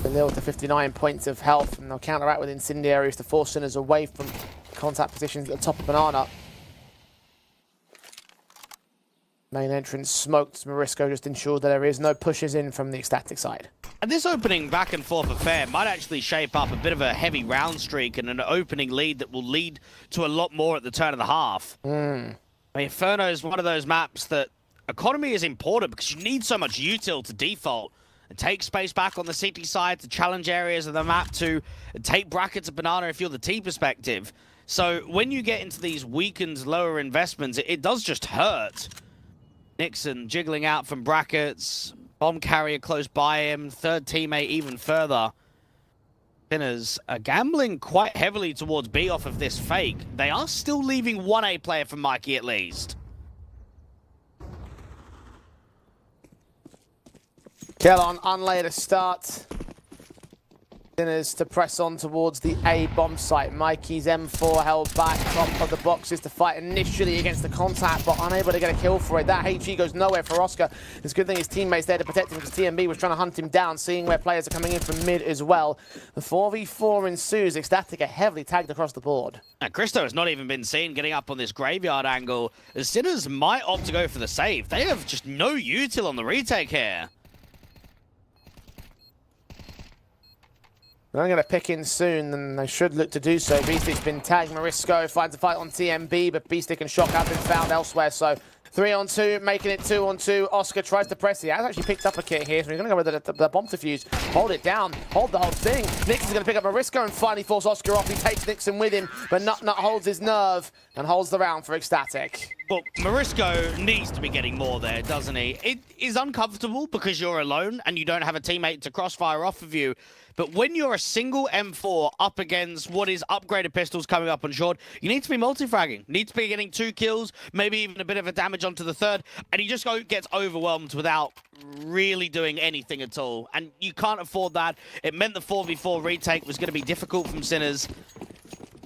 Speaker 15: The nil to 59 points of health, and they'll counteract with incendiaries to force Sinners away from contact positions at the top of Banana. Main entrance smoked. Morisco just ensured that there is no pushes in from the Ecstatic side.
Speaker 16: And this opening back and forth affair might actually shape up a bit of a heavy round streak and an opening lead that will lead to a lot more at the turn of the half. I mean, Inferno is one of those maps that economy is important because you need so much util to default and take space back on the city side to challenge areas of the map, to take brackets of Banana if you're the T perspective. So when you get into these weakened lower investments, it does just hurt. Nixon jiggling out from brackets. Bomb carrier close by him. Third teammate even further. Sinners are gambling quite heavily towards B off of this fake. They are still leaving 1 A player from Mikey at least.
Speaker 15: Kill on Unlay to start. Sinners to press on towards the A bomb site. Mikey's M4 held back top of the boxes to fight initially against the contact, but unable to get a kill for it. That HE goes nowhere for Oscar. It's a good thing his teammates there to protect him because TMB was trying to hunt him down, seeing where players are coming in from mid as well. The 4v4 ensues. Ecstatic are heavily tagged across the board.
Speaker 16: And Christo has not even been seen getting up on this graveyard angle, as Sinners might opt to go for the save. They have just no util on the retake here.
Speaker 15: They're going to pick in soon, and they should look to do so. Beestick's been tagged. Morisco finds a fight on TMB, but Beestick and Shock have been found elsewhere. So 3-on-2, making it 2-on-2. Oscar tries to press. He has actually picked up a kit here, so he's going to go with the bomb defuse. Hold it down. Hold the whole thing. Nixon's going to pick up Morisco and finally force Oscar off. He takes Nixon with him, but Nut holds his nerve and holds the round for Ecstatic.
Speaker 16: Well, Morisco needs to be getting more there, doesn't he? It is uncomfortable because you're alone and you don't have a teammate to crossfire off of you. But when you're a single M4 up against what is upgraded pistols coming up on short, you need to be multi-fragging. Need to be getting 2 kills, maybe even a bit of a damage onto the third, and he just gets overwhelmed without really doing anything at all. And you can't afford that. It meant the 4v4 retake was going to be difficult from Sinners.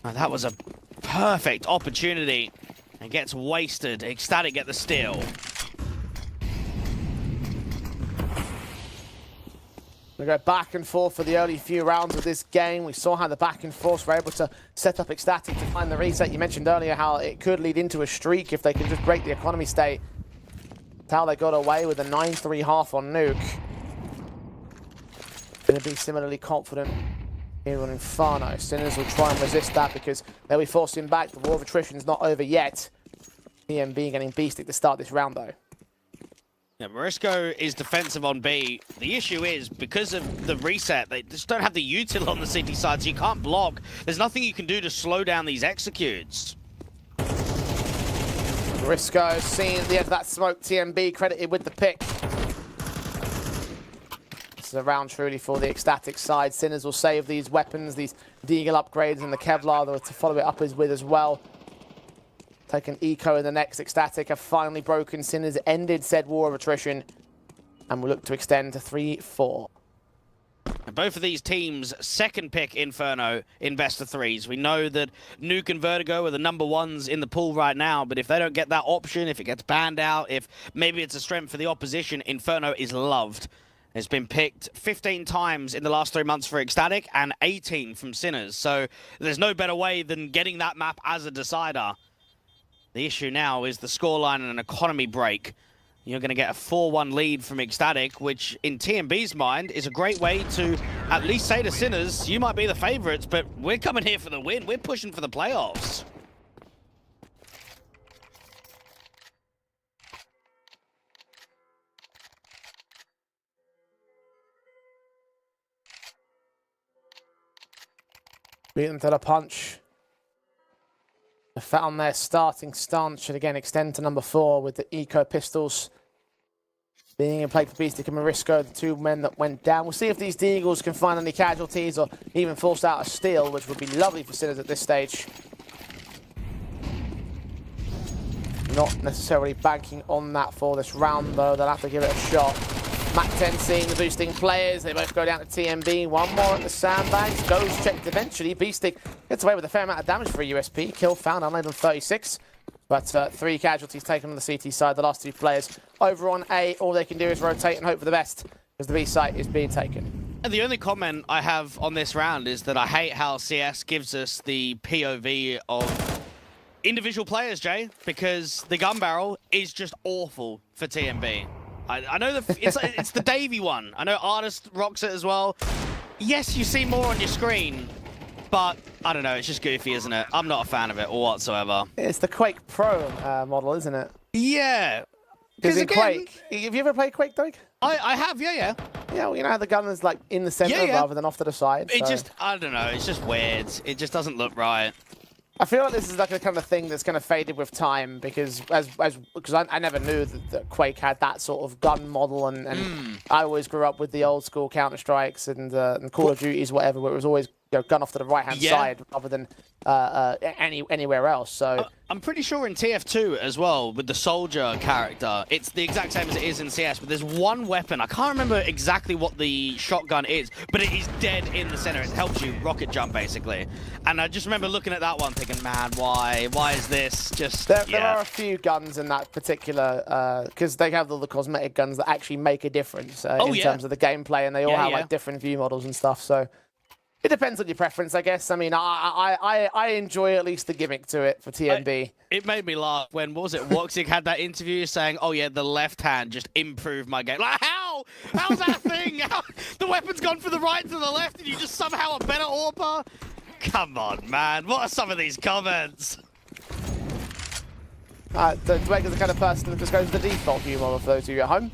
Speaker 16: And that was a perfect opportunity. And gets wasted. Ecstatic get the steal.
Speaker 15: We go back and forth for the early few rounds of this game. We saw how the back and forth were able to set up Ecstatic to find the reset. You mentioned earlier how it could lead into a streak if they can just break the economy state. That's how they got away with a 9-3 half on Nuke. Going to be similarly confident here on Inferno. Sinners will try and resist that because they'll be forcing back. The war of attrition's not over yet. TMB getting Beestick to start this round though.
Speaker 16: Yeah, Morisco is defensive on B. The issue is, because of the reset, they just don't have the util on the city side, so you can't block. There's nothing you can do to slow down these executes.
Speaker 15: Morisco seeing the end of that smoke. TMB credited with the pick. This is a round truly for the Ecstatic side. Sinners will save these weapons, these Deagle upgrades, and the Kevlar to follow it up with as well. Taking Eco in the next. Ecstatic have finally broken. Sinners ended said war of attrition and will look to extend to 3-4.
Speaker 16: And both of these teams' second pick Inferno in best of threes. We know that Nuke and Vertigo are the #1s in the pool right now, but if they don't get that option, if it gets banned out, if maybe it's a strength for the opposition, Inferno is loved. It's been picked 15 times in the last 3 months for Ecstatic and 18 from Sinners. So there's no better way than getting that map as a decider. The issue now is the scoreline and an economy break. You're going to get a 4-1 lead from Ecstatic, which in TMB's mind is a great way to at least say to Sinners, you might be the favorites, but we're coming here for the win. We're pushing for the playoffs.
Speaker 15: Beat them to the punch. They found their starting stance. Should again extend to number 4 with the eco pistols being in play for Beastic and Marisco, the 2 men that went down. We'll see if these Deagles can find any casualties or even force out a steal, which would be lovely for Sinners at this stage. Not necessarily banking on that for this round, though. They'll have to give it a shot. Mac 10 seeing the boosting players. They both go down to TMB. One more at the sandbags. Goes checked eventually. Beastic gets away with a fair amount of damage for a USP. Kill found on 36. But 3 casualties taken on the CT side. The last 2 players over on A. All they can do is rotate and hope for the best as the B site is being taken.
Speaker 16: And the only comment I have on this round is that I hate how CS gives us the POV of individual players, Jay, because the gun barrel is just awful for TMB. I know it's the Davey one. I know Artist rocks it as well. Yes, you see more on your screen, but I don't know, it's just goofy, isn't it? I'm not a fan of it whatsoever.
Speaker 15: It's the Quake Pro model, isn't it?
Speaker 16: Yeah.
Speaker 15: Because in Quake, have you ever played Quake, Doug?
Speaker 16: I have, yeah.
Speaker 15: Yeah, well, you know how the gun is like in the center rather than off to the side.
Speaker 16: It
Speaker 15: so.
Speaker 16: just, I don't know, it's just weird. It just doesn't look right.
Speaker 15: I feel like this is like a kind of thing that's kind of faded with time because I never knew that Quake had that sort of gun model and I always grew up with the old school Counter-Strikes and Call of Duties, whatever, where it was always gun off to the right-hand side rather than anywhere else. So
Speaker 16: I'm pretty sure in TF2 as well, with the soldier character, it's the exact same as it is in CS, but there's one weapon. I can't remember exactly what the shotgun is, but it is dead in the center. It helps you rocket jump, basically. And I just remember looking at that one thinking, man, why? Why is this just...
Speaker 15: There are a few guns in that particular... because they have all the cosmetic guns that actually make a difference in terms of the gameplay, and they all have like different view models and stuff, so... It depends on your preference, I guess. I mean, I enjoy at least the gimmick to it for TMB.
Speaker 16: It made me laugh when, what was it, Woxic had that interview saying, oh yeah, the left hand just improved my game. Like, how? How's that thing? The weapon's gone from the right to the left and you just somehow a better AWPer? Come on, man. What are some of these comments?
Speaker 15: The Dweg is the kind of person that just goes to the default view model for those of you at home.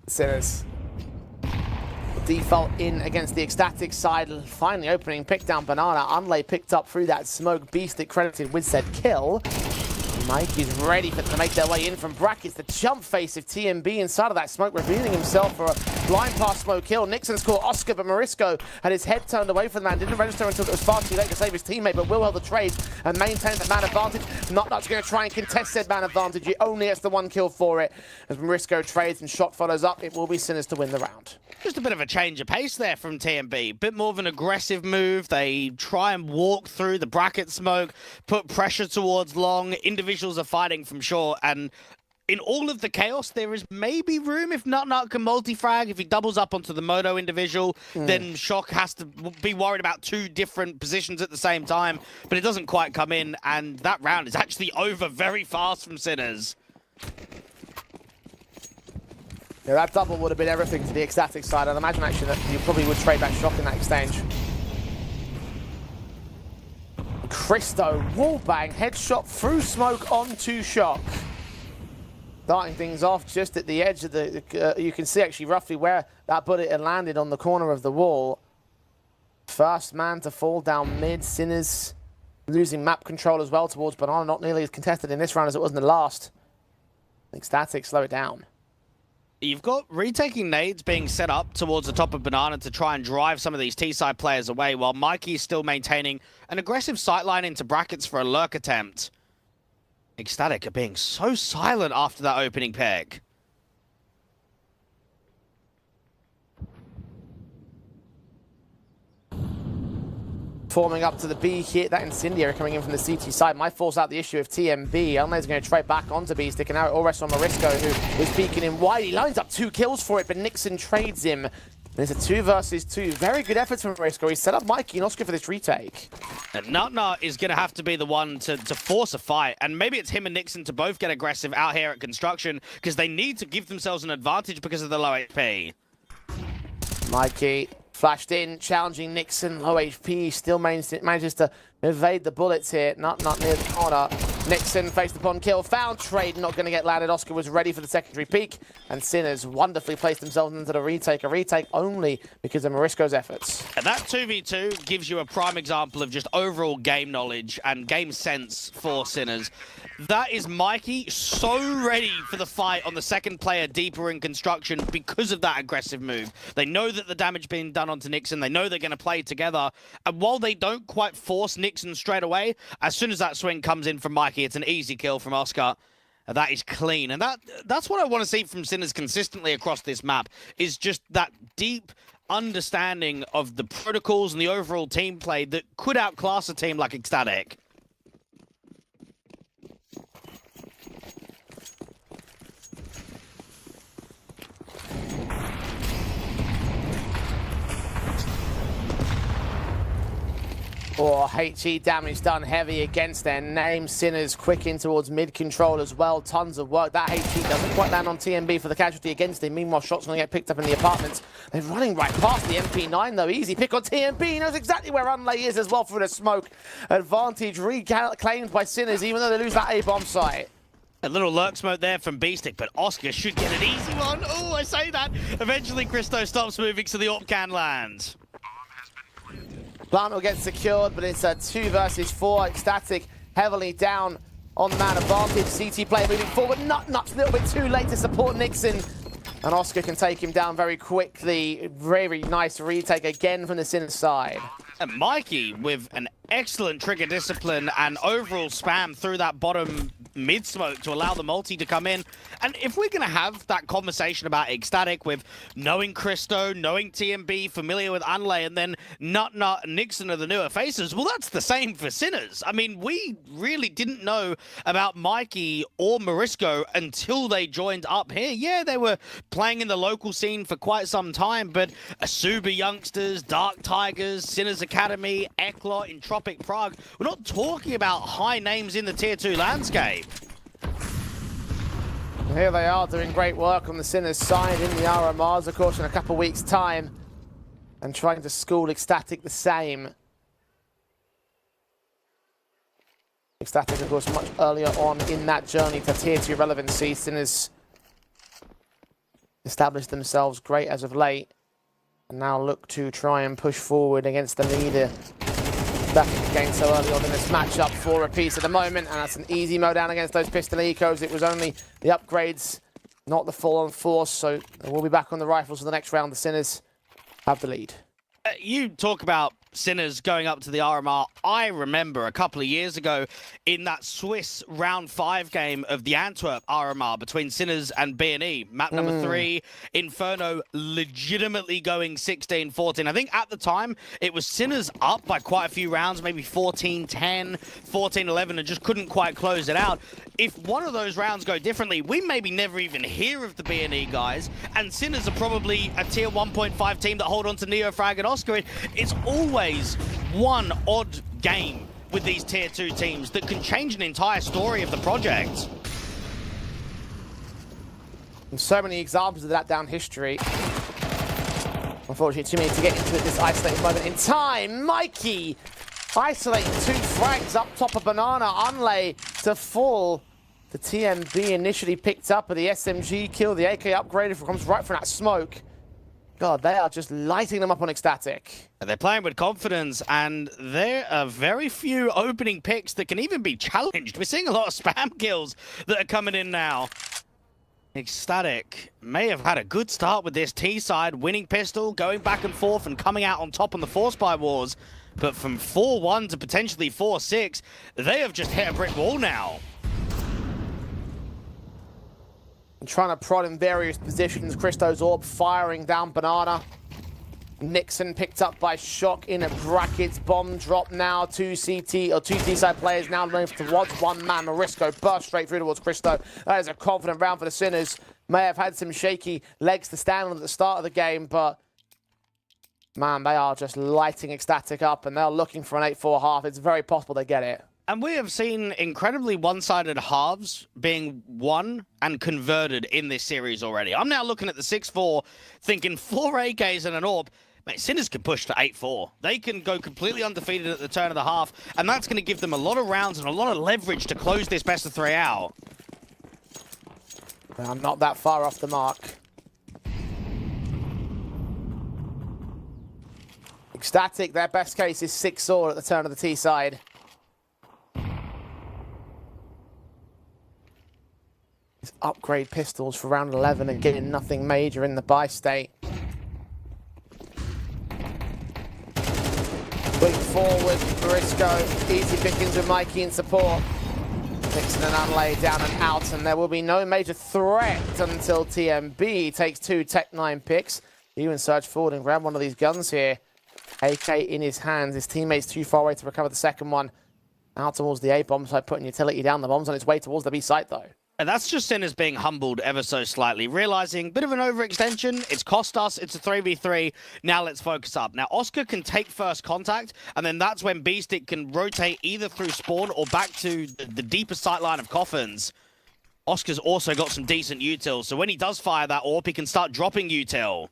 Speaker 15: Sinners. Default in against the Ecstatic side, finally opening, pick down Banana. Unlay picked up through that smoke. Beastic credited with said kill. Mike is ready for them to make their way in from brackets. The jump face of TMB inside of that smoke, revealing himself for a blind pass smoke kill. Nixon's called Oscar, but Marisco had his head turned away from the man. Didn't register until it was far too late to save his teammate, but will hold the trade and maintain that man advantage. Not going to try and contest said man advantage. He only gets the 1 kill for it. As Marisco trades and shot follows up, it will be Sinners to win the round.
Speaker 16: Just a bit of a change of pace there from TMB. Bit more of an aggressive move. They try and walk through the bracket smoke, put pressure towards long. Individuals are fighting from short, and in all of the chaos, there is maybe room if Nut can multi-frag. If he doubles up onto the Moto individual, then Shock has to be worried about 2 different positions at the same time, but it doesn't quite come in, and that round is actually over very fast from Sinners.
Speaker 15: Yeah, that double would have been everything to the Ecstatic side. I'd imagine actually that you probably would trade back Shock in that exchange. Christo, wallbang, headshot through smoke onto Shock. Starting things off just at the edge of the... you can see actually roughly where that bullet had landed on the corner of the wall. First man to fall down mid. Sinners losing map control as well towards Banana. Not nearly as contested in this round as it was in the last. Ecstatic slow it down.
Speaker 16: You've got retaking nades being set up towards the top of Banana to try and drive some of these T-side players away, while Mikey is still maintaining an aggressive sightline into brackets for a lurk attempt. Ecstatic are being so silent after that opening pick.
Speaker 15: Forming up to the B hit, that Incendiary coming in from the CT side might force out the issue of TMB. Unlay's going to trade back onto Beastic, and now it all rests on Marisco, who is peeking in wide. He lines up 2 kills for it, but Nixon trades him. And it's a 2 versus 2. Very good efforts from Marisco. He set up Mikey and Oscar for this retake.
Speaker 16: And Nut is going to have to be the one to force a fight. And maybe it's him and Nixon to both get aggressive out here at Construction, because they need to give themselves an advantage because of the low HP.
Speaker 15: Mikey flashed in, challenging Nixon, low HP, still manages to Evade the bullets here. Not near the corner. Nixon faced upon kill. Found trade. Not going to get landed. Oscar was ready for the secondary peek. And Sinners wonderfully placed themselves into the retake. A retake only because of Morisco's efforts.
Speaker 16: And that 2v2 gives you a prime example of just overall game knowledge and game sense for Sinners. That is Mikey so ready for the fight on the second player deeper in construction because of that aggressive move. They know that the damage being done onto Nixon. They know they're going to play together. And while they don't quite force Nixon straight away, as soon as that swing comes in from Mikey, it's an easy kill from Oscar. That is clean. And that's what I want to see from Sinners consistently across this map, is just that deep understanding of the protocols and the overall team play that could outclass a team like Ecstatic.
Speaker 15: Or HE damage done heavy against their name. Sinners quick in towards mid-control as well. Tons of work. That HE doesn't quite land on TMB for the casualty against him. Meanwhile, shots going to get picked up in the apartments. They're running right past the MP9 though. Easy pick on TMB. He knows exactly where Unlay is as well through the smoke. Advantage reclaimed by Sinners even though they lose that A-bomb site.
Speaker 16: A little lurk smoke there from Beastic, but Oscar should get an easy one. Oh, I say that. Eventually, Christo stops moving so the AWP can land.
Speaker 15: Plant will get secured, but it's a 2 versus 4. Ecstatic heavily down on man advantage. CT play moving forward. Nuts a little bit too late to support Nixon. And Oscar can take him down very quickly. Very nice retake again from the Sinners side.
Speaker 16: And Mikey with an excellent trigger discipline and overall spam through that bottom mid smoke to allow the multi to come in. And if we're going to have that conversation about Ecstatic with knowing Christo, knowing TMB, familiar with Unlay, and then Nut and Nixon are the newer faces, well, that's the same for Sinners. I mean, we really didn't know about Mikey or Morisco until they joined up here. Yeah, they were playing in the local scene for quite some time, but Asuba Youngsters, Dark Tigers, Sinners Academy, Eklot, Entropic Prague, we're not talking about high names in the Tier 2 landscape.
Speaker 15: Here they are doing great work on the Sinners side in the RMRs, of course, in a couple of weeks' time. And trying to school Ecstatic the same. Ecstatic, of course, much earlier on in that journey to Tier 2 relevancy. Sinners established themselves great as of late. And now look to try and push forward against the leader. Back in the game so early on in this matchup for a piece at the moment, and that's an easy mow down against those pistol ecos. It was only the upgrades, not the full-on force, so we'll be back on the rifles for the next round. The Sinners have the lead.
Speaker 16: You talk about Sinners going up to the RMR. I remember a couple of years ago in that Swiss round 5 game of the Antwerp RMR between Sinners and B&E. Map number 3, Inferno legitimately going 16-14. I think at the time it was Sinners up by quite a few rounds, maybe 14-10, 14-11, and just couldn't quite close it out. If one of those rounds go differently, we maybe never even hear of the B&E guys, and Sinners are probably a tier 1.5 team that hold on to Neofrag and Oscar. It's always one odd game with these tier 2 teams that can change an entire story of the project.
Speaker 15: And so many examples of that down history. Unfortunately, too many to get into at this isolated moment in time. Mikey isolating 2 frags up top of Banana. Unlay to fall. The TMB initially picked up, but the SMG kill, the AK upgraded comes right from that smoke. God, they are just lighting them up on Ecstatic.
Speaker 16: They're playing with confidence, and there are very few opening picks that can even be challenged. We're seeing a lot of spam kills that are coming in now. Ecstatic may have had a good start with this T side, winning pistol, going back and forth and coming out on top on the force buy wars. But from 4-1 to potentially 4-6, they have just hit a brick wall now.
Speaker 15: And trying to prod in various positions. Christo's orb firing down Banana. Nixon picked up by Shock in a brackets. Bomb drop now. 2 T-side players now moving towards one man. Morisco burst straight through towards Christo. That is a confident round for the Sinners. May have had some shaky legs to stand on at the start of the game, but man, they are just lighting Ecstatic up, and they're looking for an 8-4 half. It's very possible they get it.
Speaker 16: And we have seen incredibly one-sided halves being won and converted in this series already. I'm now looking at the 6-4, thinking 4 AKs and an AWP. Mate, Sinners can push to 8-4. They can go completely undefeated at the turn of the half, and that's going to give them a lot of rounds and a lot of leverage to close this best of 3 out.
Speaker 15: I'm not that far off the mark. Ecstatic, their best case is 6-all at the turn of the T side. These upgrade pistols for round 11 and getting nothing major in the buy state. Quick forward, Marisco, easy pickings with Mikey in support. Fixing an unlay down and out, and there will be no major threat until TMB takes 2 Tech 9 picks. Even surge forward and grab one of these guns here. AK in his hands, his teammate's too far away to recover the second one. Out towards the A bomb site, putting utility down. The bomb's on its way towards the B site though.
Speaker 16: And that's just Sinners being humbled ever so slightly, realizing bit of an overextension. It's cost us. It's a 3v3. Now let's focus up. Now Oscar can take first contact, and then that's when B-Stick can rotate either through spawn or back to the deeper sight line of coffins. Oscar's also got some decent util, so when he does fire that AWP, he can start dropping util.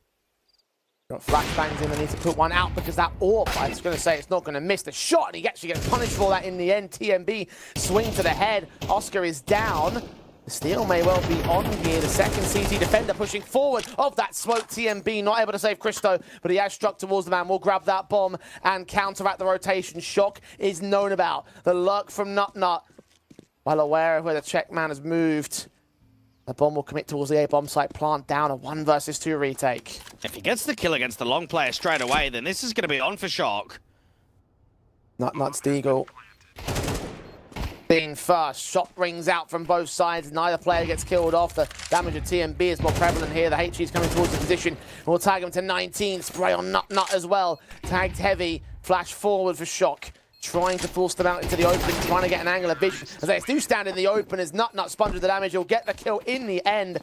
Speaker 15: Got flashbangs in, they need to put one out because that AWP, I was going to say, it's not going to miss the shot, and he actually gets punished for that in the end. TMB swing to the head. Oscar is down. The steal may well be on here. The second CT defender pushing forward of that smoke. TMB not able to save Christo, but he has struck towards the man. Will grab that bomb and counteract the rotation. Shock is known about. The lurk from Nut Nut, well aware of where the Czech man has moved. The bomb will commit towards the A bomb site, plant down, a 1 versus 2 retake.
Speaker 16: If he gets the kill against the long player straight away, then this is going to be on for Shock.
Speaker 15: Nut Nut's Deagle. Being first, shot rings out from both sides. Neither player gets killed off. The damage of TMB is more prevalent here. The HG's coming towards the position. We'll tag him to 19. Spray on Nut Nut as well. Tagged heavy. Flash forward for Shock. Trying to force them out into the open, trying to get an angle of vision. As they do stand in the open, as Nut Nut sponges the damage, he'll get the kill in the end.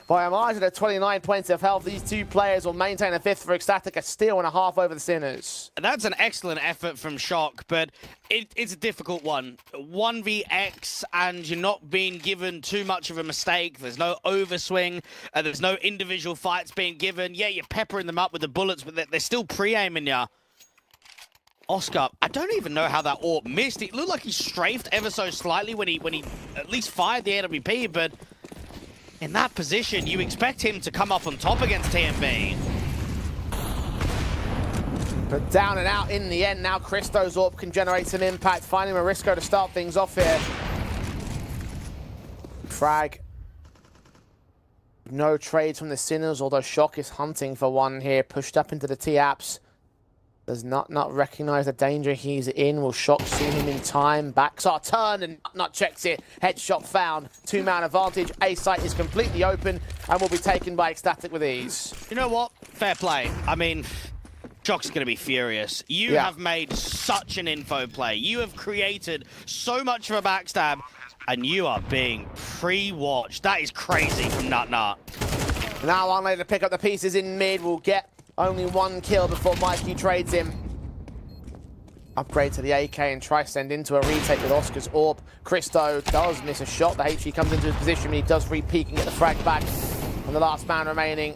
Speaker 15: By a margin of 29 points of health, these two players will maintain a 5th for Ecstatic, a steal and a half over the Sinners.
Speaker 16: That's an excellent effort from Shock, but it's a difficult one. 1vX, and you're not being given too much of a mistake. There's no overswing, there's no individual fights being given. Yeah, you're peppering them up with the bullets, but they're still pre-aiming you. Oscar, I don't even know how that AWP missed. It looked like he strafed ever so slightly when he at least fired the AWP, but in that position, you expect him to come up on top against TMB.
Speaker 15: But down and out in the end. Now Christo's AWP can generate some impact. Finding Marisco to start things off here. Frag. No trades from the Sinners, although Shock is hunting for one here. Pushed up into the T-Apps. Does not recognize the danger he's in. Will Shock see him in time? Backs are turned and Nut checks it. Headshot found. 2-man advantage. A site is completely open and will be taken by Ecstatic with ease.
Speaker 16: You know what? Fair play. I mean, Shock's going to be furious. You have made such an info play. You have created so much of a backstab, and you are being pre-watched. That is crazy from Nut Nut.
Speaker 15: Now on later to pick up the pieces in mid. Will get only 1 kill before Mikey trades him. Upgrade to the AK and try send into a retake with Oscar's AWP. Christo does miss a shot. The HE comes into his position, but he does re-peek and get the frag back on the last man remaining.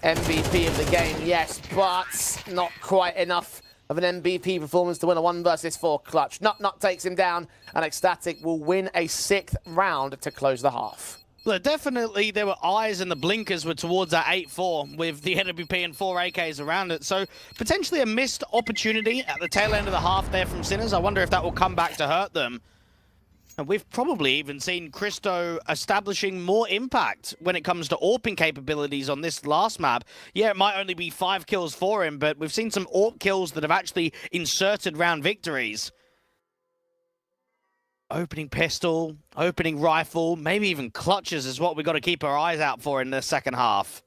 Speaker 15: MVP of the game, yes, but not quite enough of an MVP performance to win a 1 versus 4 clutch. Nut Nut takes him down, and Ecstatic will win a 6th round to close the half.
Speaker 16: Look, definitely there were eyes and the blinkers were towards that 8-4 with the NWP and 4 AKs around it. So potentially a missed opportunity at the tail end of the half there from Sinners. I wonder if that will come back to hurt them. And we've probably even seen Christo establishing more impact when it comes to AWPing capabilities on this last map. Yeah, it might only be 5 kills for him, but we've seen some AWP kills that have actually inserted round victories. Opening pistol, opening rifle, maybe even clutches is what we've got to keep our eyes out for in the second half.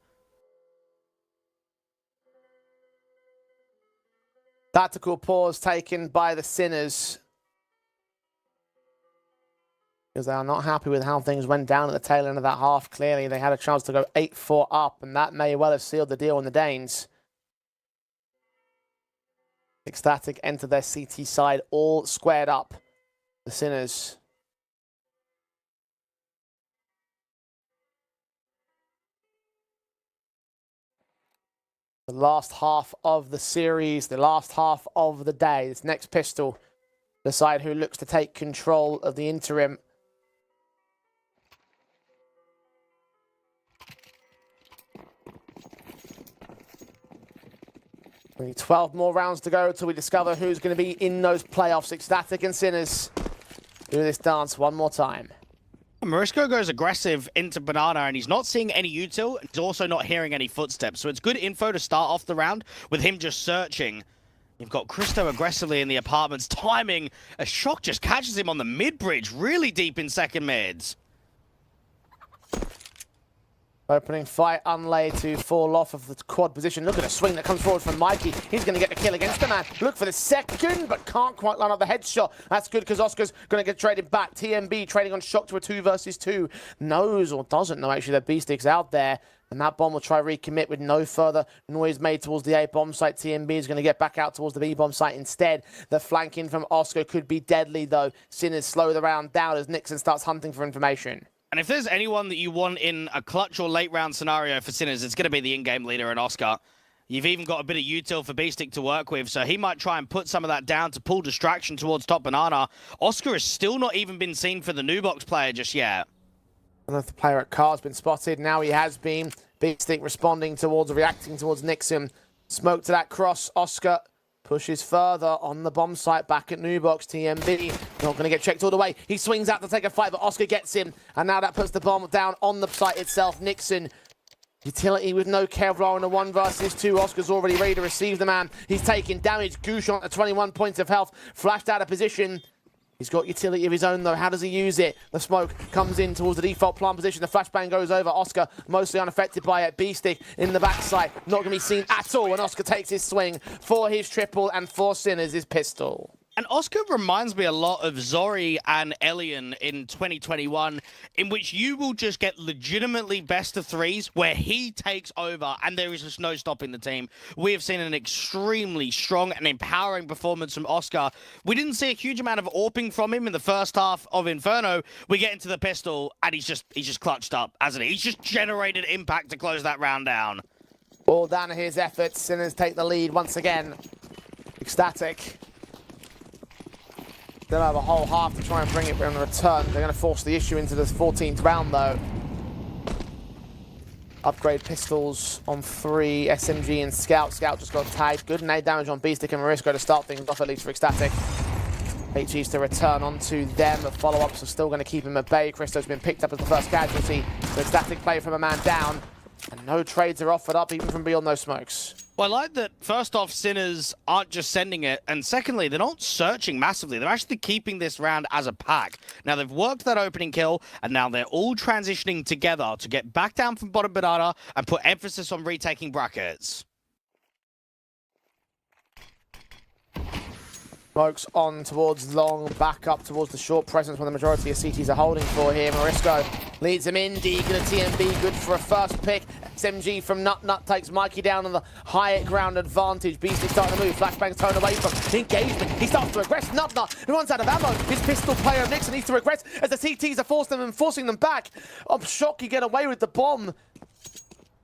Speaker 15: Tactical pause taken by the Sinners, because they are not happy with how things went down at the tail end of that half. Clearly, they had a chance to go 8-4 up, and that may well have sealed the deal on the Danes. Ecstatic enter their CT side all squared up. The Sinners. The last half of the series, the last half of the day. This next pistol, decide who looks to take control of the interim. Only 12 more rounds to go till we discover who's going to be in those playoffs. Ecstatic and Sinners do this dance one more time.
Speaker 16: Morisco goes aggressive into Banana, and he's not seeing any util. He's also not hearing any footsteps, so it's good info to start off the round with him just searching. You've got Christo aggressively in the apartments, timing. A Shock just catches him on the mid-bridge, really deep in second mids.
Speaker 15: Opening fight, Unlay to fall off of the quad position. Look at the swing that comes forward from Mikey. He's going to get the kill against the man. Look for the second, but can't quite line up the headshot. That's good because Oscar's going to get traded back. TMB trading on Shock to a 2 versus 2. Knows or doesn't know actually that B-Stick's out there. And that bomb will try recommit with no further noise made towards the A bomb site. TMB is going to get back out towards the B bomb site instead. The flanking from Oscar could be deadly though. Sinners slow the round down as Nixon starts hunting for information.
Speaker 16: And if there's anyone that you want in a clutch or late round scenario for Sinners, it's going to be the in-game leader in Oscar. You've even got a bit of util for B-Stick to work with, so he might try and put some of that down to pull distraction towards top Banana. Oscar has still not even been seen for the new box player just yet.
Speaker 15: Another player at car has been spotted. Now he has been. B-Stick responding towards, reacting towards Nixon. Smoke to that cross. Oscar pushes further on the bomb site back at New Box. TMB not going to get checked all the way. He swings out to take a fight, but Oscar gets him. And now that puts the bomb down on the site itself. Nixon, utility with no Kevlar in a 1 versus 2. Oscar's already ready to receive the man. He's taking damage. Gouchon at 21 points of health. Flashed out of position. He's got utility of his own, though. How does he use it? The smoke comes in towards the default plant position. The flashbang goes over. Oscar mostly unaffected by it. B-Stick in the backside. Not going to be seen at all. And Oscar takes his swing for his triple and for Sinners his pistol.
Speaker 16: And Oscar reminds me a lot of Zori and Elian in 2021, in which you will just get legitimately best of threes where he takes over and there is just no stopping the team. We have seen an extremely strong and empowering performance from Oscar. We didn't see a huge amount of AWPing from him in the first half of Inferno. We get into the pistol and he's just clutched up, hasn't he? He's just generated impact to close that round down.
Speaker 15: All down to his efforts. Sinners take the lead once again. Ecstatic. They'll have a whole half to try and bring it in return. They're going to force the issue into the 14th round, though. Upgrade pistols on 3, SMG and Scout. Scout just got tagged. Good nade damage on B-Stick and Morisco to start things off, at least for Ecstatic. HE's to return onto them. The follow-ups are still going to keep him at bay. Christo's been picked up as the first casualty. The Ecstatic play from a man down. And no trades are offered up, even from beyond those smokes.
Speaker 16: Well, I like that, first off, Sinners aren't just sending it, and secondly, they're not searching massively. They're actually keeping this round as a pack. Now, they've worked that opening kill, and now they're all transitioning together to get back down from bottom banana and put emphasis on retaking brackets.
Speaker 15: Smokes on towards long, back up towards the short presence where the majority of CTs are holding for here. Morisco leads him in. Deegan and TMB good for a first pick. SMG from Nut takes Mikey down on the high ground advantage. Beastie starting to move. Flashbang's turned away from engagement. He starts to regress. Nut he runs out of ammo. His pistol player Nixon needs to regress as the CTs are forcing them back. I'm shocked he get away with the bomb.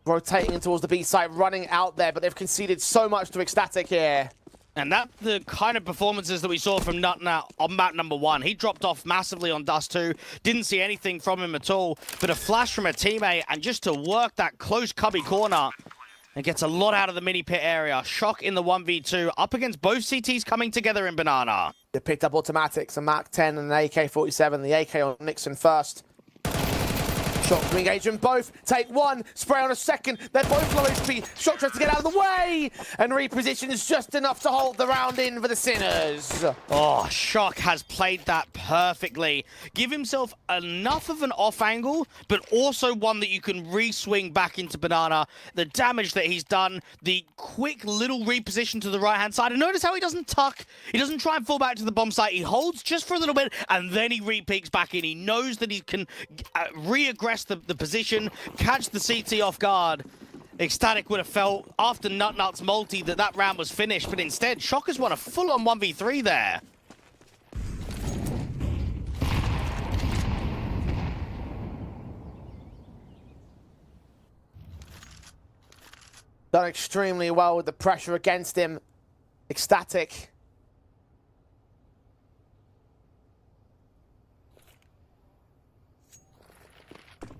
Speaker 15: Rotating towards the B site, running out there, but they've conceded so much to Ecstatic here.
Speaker 16: And that's the kind of performances that we saw from Nut on map number 1. He dropped off massively on Dust 2. Didn't see anything from him at all. But a flash from a teammate, and just to work that close cubby corner, it gets a lot out of the mini pit area. Shock in the 1v2, up against both CTs coming together in Banana.
Speaker 15: They picked up automatics, a Mark 10 and an AK-47. The AK on Nixon first. Shock to engage them both. Take one. Spray on a second. They're both low HP. Shock tries to get out of the way. And reposition is just enough to hold the round in for the Sinners.
Speaker 16: Oh, Shock has played that perfectly. Give himself enough of an off angle, but also one that you can re-swing back into Banana. The damage that he's done, the quick little reposition to the right-hand side. And notice how he doesn't tuck. He doesn't try and fall back to the bomb site. He holds just for a little bit, and then he re-peeks back in. He knows that he can re-aggress the position, catch the CT off guard. Ecstatic would have felt after Nut's multi that round was finished, but instead, Shockers won a full-on 1v3 there.
Speaker 15: Done extremely well with the pressure against him. Ecstatic.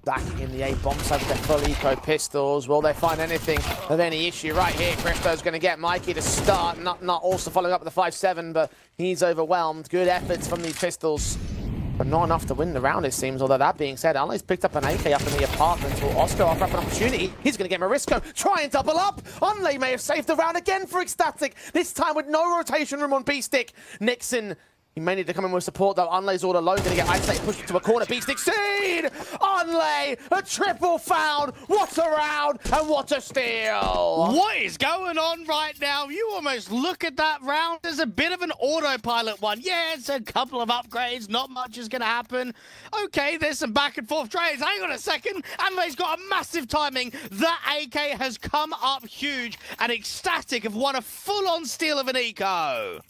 Speaker 15: Back in the A bomb side with their full eco pistols. Will they find anything of any issue right here? Cristo's going to get Mikey to start. Not also following up with the 5-7, but he's overwhelmed. Good efforts from these pistols, but not enough to win the round, it seems. Although that being said, Ali's picked up an AK up in the apartment. Will Oscar offer up an opportunity? He's going to get Morisco. Try and double up. Unlay may have saved the round again for Ecstatic. This time with no rotation room on B-Stick. Nixon, he may need to come in with support, though. Unlay's all alone. Going to get Isolate pushed into a corner. B-Stick seed! Unlay, a triple found. What a round and what a steal!
Speaker 16: What is going on right now? You almost look at that round as a bit of an autopilot one. Yeah, it's a couple of upgrades. Not much is going to happen. Okay, there's some back and forth trades. Hang on a second. Unlay's got a massive timing. That AK has come up huge, and Ecstatic have won a full-on steal of an eco.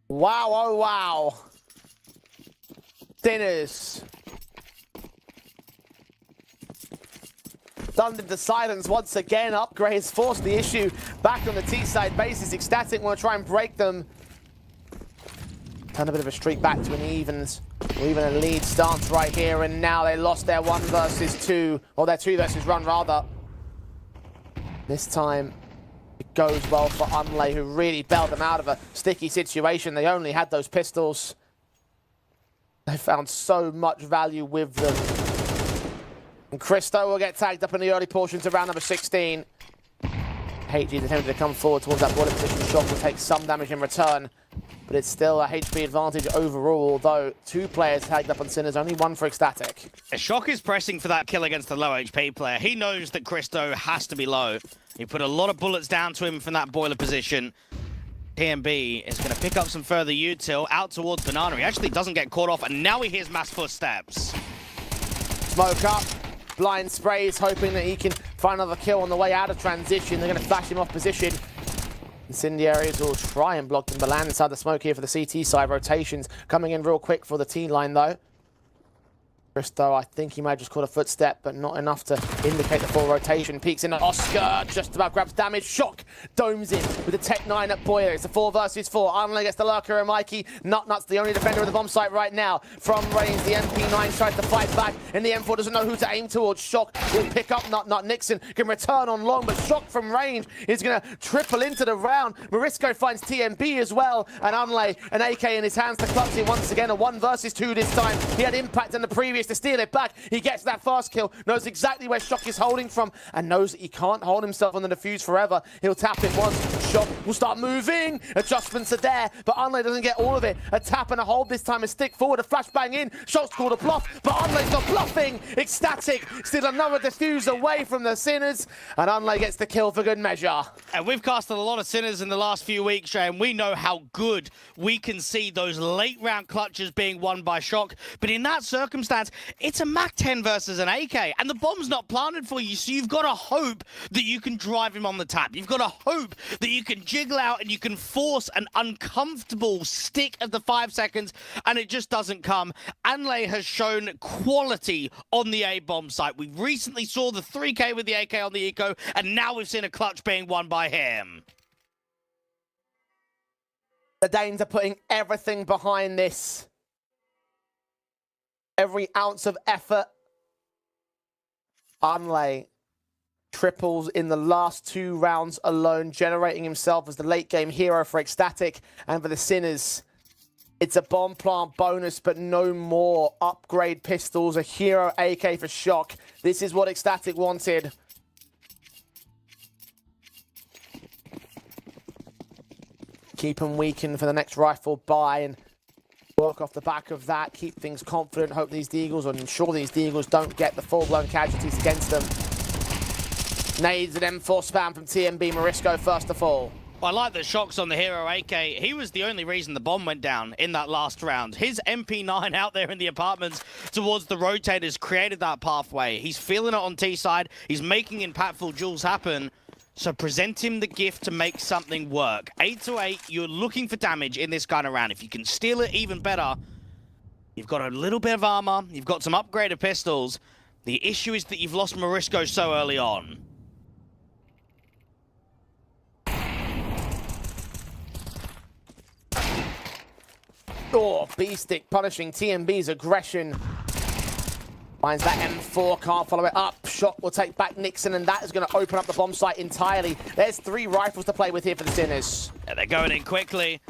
Speaker 15: Wow, oh wow. Dinners. Stunned into silence once again. Upgrades force the issue back on the T-side basis. Ecstatic want to try and break them. Turn a bit of a streak back to an evens. Or even a lead stance right here and now. They lost their 1 versus 2. Or their 2 versus run, rather. This time it goes well for Unlay, who really bailed them out of a sticky situation. They only had those pistols. They found so much value with them. And Cristo will get tagged up in the early portions of round number 16. HG is attempting to come forward towards that border position. Shock will take some damage in return, but it's still a HP advantage overall, although 2 players tagged up on Sinners, only 1 for Ecstatic.
Speaker 16: Shock is pressing for that kill against the low HP player. He knows that Cristo has to be low. He put a lot of bullets down to him from that boiler position. TMB is going to pick up some further util out towards Banana. He actually doesn't get caught off, and now he hears mass footsteps.
Speaker 15: Smoke up. Blind sprays, hoping that he can find another kill on the way out of transition. They're going to flash him off position. Incendiaries will try and block them, but land inside the smoke here for the CT side. Rotations coming in real quick for the T line, though. Cristo, I think he might have just caught a footstep, but not enough to indicate the full rotation. Peeks in. Oscar just about grabs damage. Shock domes in with the Tech 9 at Boyer. It's a 4 versus 4. Unlay gets the lurker and Mikey. Nutnut's the only defender of the bomb site right now. From range, the MP9 tries to fight back, and the M4 doesn't know who to aim towards. Shock will pick up Nutnut. Nixon can return on long, but Shock from range is going to triple into the round. Morisco finds TMB as well, and Unlay, an AK in his hands to clutch it once again. A 1 versus 2 this time. He had impact in the previous to steal it back. He gets that fast kill, knows exactly where Shock is holding from, and knows that he can't hold himself on the defuse forever. He'll tap it once. Shock will start moving. Adjustments are there, but Unlay doesn't get all of it. A tap and a hold this time, a stick forward, a flashbang in. Shock's called a bluff, but Unlay's not bluffing. Ecstatic still another defuse away from the Sinners, and Unlay gets the kill for good measure.
Speaker 16: And we've casted a lot of Sinners in the last few weeks, Jay, and we know how good we can see those late round clutches being won by Shock. But in that circumstance, it's a Mac 10 versus an AK, and the bomb's not planted for you, so you've got to hope that you can drive him on the tap. You've got to hope that you can jiggle out and you can force an uncomfortable stick of the 5 seconds, and it just doesn't come. Unlay has shown quality on the A-bomb site. We recently saw the 3K with the AK on the eco, and now we've seen a clutch being won by him.
Speaker 15: The Danes are putting everything behind this. Every ounce of effort. Unlay triples in the last 2 rounds alone, generating himself as the late game hero for Ecstatic, and for the Sinners, it's a bomb plant bonus, but no more upgrade pistols, a hero AK for Shock. This is what Ecstatic wanted. Keep them weakened for the next rifle buy and work off the back of that, keep things confident, hope these Deagles, or ensure these Deagles don't get the full-blown casualties against them. Nades and M4 spam from TMB. Morisco first of all.
Speaker 16: I like that Shock's on the hero AK. He was the only reason the bomb went down in that last round. His MP9 out there in the apartments towards the rotators created that pathway. He's feeling it on T-side. He's making impactful duels happen. So present him the gift to make something work. 8 to 8, you're looking for damage in this kind of round. If you can steal it, even better. You've got a little bit of armor. You've got some upgraded pistols. The issue is that you've lost Morisco so early on.
Speaker 15: Oh, B-Stick punishing TMB's aggression. Finds that M4, can't follow it up. Shot will take back Nixon, and that is going to open up the bomb site entirely. There's 3 rifles to play with here for the Sinners.
Speaker 16: Yeah, they're going in quickly.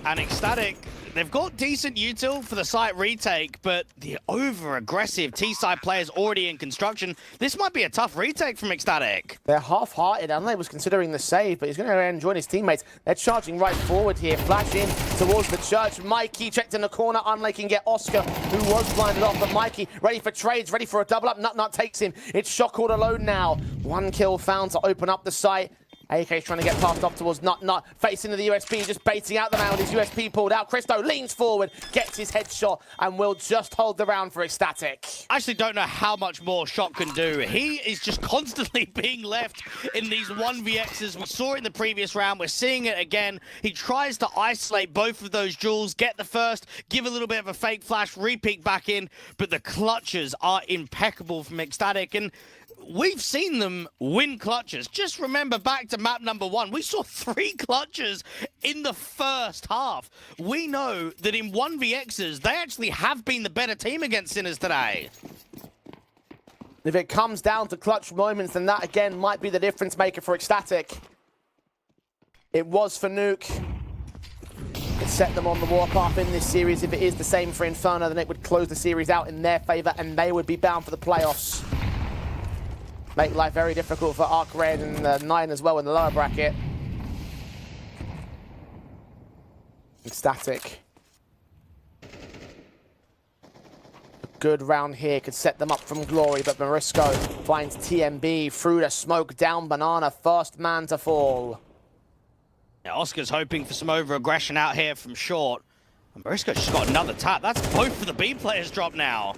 Speaker 16: And Ecstatic, they've got decent util for the site retake, but the over-aggressive T-side players already in construction. This might be a tough retake from Ecstatic.
Speaker 15: They're half-hearted. Anlay was considering the save, but he's going to join his teammates. They're charging right forward here. Flash in towards the church. Mikey checked in the corner. Anlay can get Oscar, who was blinded off, but Mikey ready for trades, ready for a double-up. Nut takes him. It's Shockhold alone now. 1 kill found to open up the site. AK's trying to get passed off towards Nut. Facing the USP, just baiting out the man with his USP pulled out. Christo leans forward, gets his headshot, and will just hold the round for Ecstatic.
Speaker 16: I actually don't know how much more Shot can do. He is just constantly being left in these 1vx's. We saw it in the previous round. We're seeing it again. He tries to isolate both of those jewels, get the first, give a little bit of a fake flash, re-peek back in, but the clutches are impeccable from Ecstatic, and we've seen them win clutches. Just remember back to map number 1. We saw 3 clutches in the first half. We know that in 1vx's, they actually have been the better team against Sinners today.
Speaker 15: If it comes down to clutch moments, then that again might be the difference maker for Ecstatic. It was for Nuke. It set them on the warpath in this series. If it is the same for Inferno, then it would close the series out in their favor, and they would be bound for the playoffs. Make life very difficult for Arc Red and 9 as well in the lower bracket. Ecstatic. A good round here could set them up from glory, but Morisco finds TMB through the smoke down Banana, first man to fall.
Speaker 16: Yeah, Oscar's hoping for some over-aggression out here from short. And Morisco's just got another tap. That's both of the B players drop now.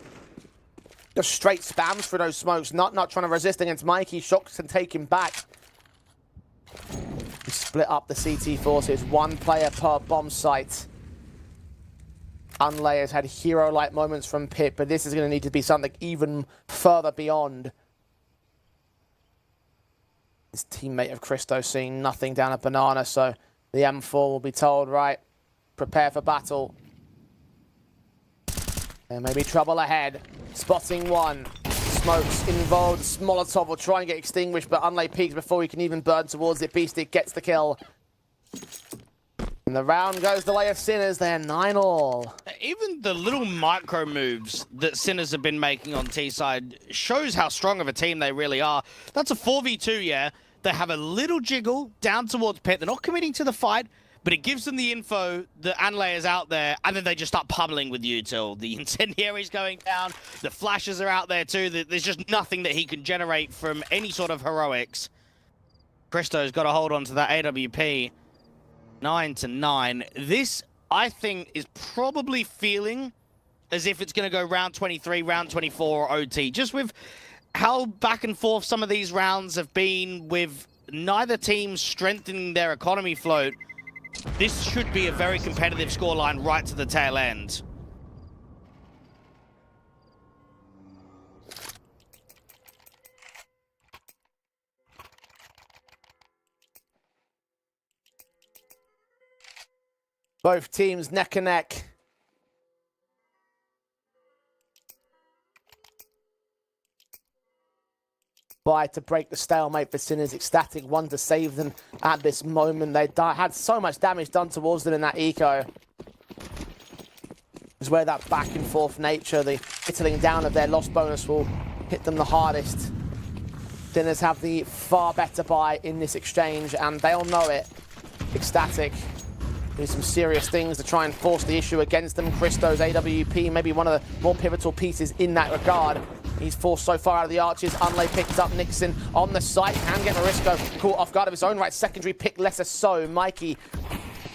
Speaker 15: Just straight spams through those smokes. Not trying to resist against Mikey. Shocks and take him back. We split up the CT forces. 1 player per bomb site. Unlay has had hero-like moments from Pit, but this is going to need to be something even further beyond. His teammate of Christo seeing nothing down at Banana, so the M4 will be told, right, prepare for battle. There may be trouble ahead. Spotting 1. Smokes involved. Molotov will try and get extinguished, but Unlay peeks before he can even burn towards it. Beastic gets the kill. And the round goes the way of Sinners. They're 9-all.
Speaker 16: Even the little micro moves that Sinners have been making on T-side shows how strong of a team they really are. That's a 4v2, yeah. They have a little jiggle down towards Pit. They're not committing to the fight, but it gives them the info that Anlay is out there, and then they just start pummeling with util. The incendiary's going down, the flashes are out there too. There's just nothing that he can generate from any sort of heroics. Christo's got to hold on to that AWP. 9-9. This, I think, is probably feeling as if it's going to go round 23, round 24, or OT. Just with how back and forth some of these rounds have been, with neither team strengthening their economy float. This should be a very competitive scoreline right to the tail end.
Speaker 15: Both teams neck and neck. By to break the stalemate for Sinners. Ecstatic 1 to save them at this moment. They had so much damage done towards them in that eco. Is where that back and forth nature, the whittling down of their loss bonus will hit them the hardest. Sinners have the far better buy in this exchange, and they'll know it. Ecstatic do some serious things to try and force the issue against them. Christo's AWP, maybe one of the more pivotal pieces in that regard. He's forced so far out of the arches. Unlay picks up Nixon on the site. Can get Morisco caught off guard of his own right. Secondary pick lesser so. Mikey,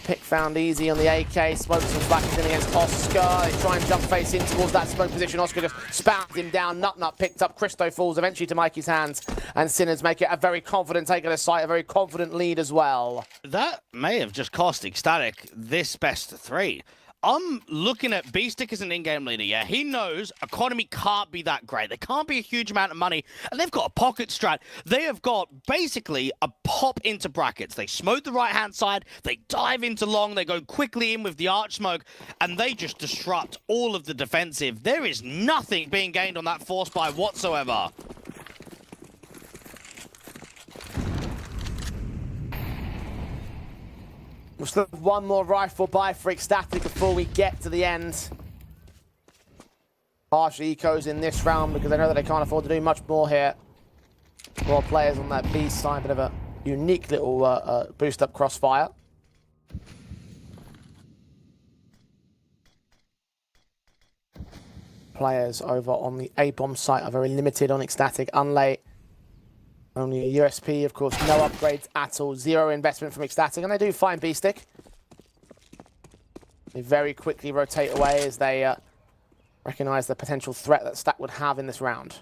Speaker 15: pick found easy on the AK. Smokes and flashes in against Oscar. They try and jump face in towards that smoke position. Oscar just spams him down. Nut picked up. Christo falls eventually to Mikey's hands. And Sinners make it a very confident take of the site. A very confident lead as well.
Speaker 16: That may have just cost Ecstatic this best of 3. I'm looking at B-Stick as an in-game leader, yeah? He knows economy can't be that great. There can't be a huge amount of money, and they've got a pocket strat. They have got basically a pop into brackets. They smoke the right-hand side, they dive into long, they go quickly in with the arch smoke, and they just disrupt all of the defensive. There is nothing being gained on that force buy whatsoever.
Speaker 15: We'll still have one more rifle buy for Ecstatic before we get to the end. Harsh ecos in this round because I know that they can't afford to do much more here. More players on that B side, bit of a unique little boost up crossfire. Players over on the A-bomb site are very limited on Ecstatic. Unlay, only a USP, of course, no upgrades at all. Zero investment from Ecstatic, and they do find B-Stick. They very quickly rotate away as they recognize the potential threat that Stack would have in this round.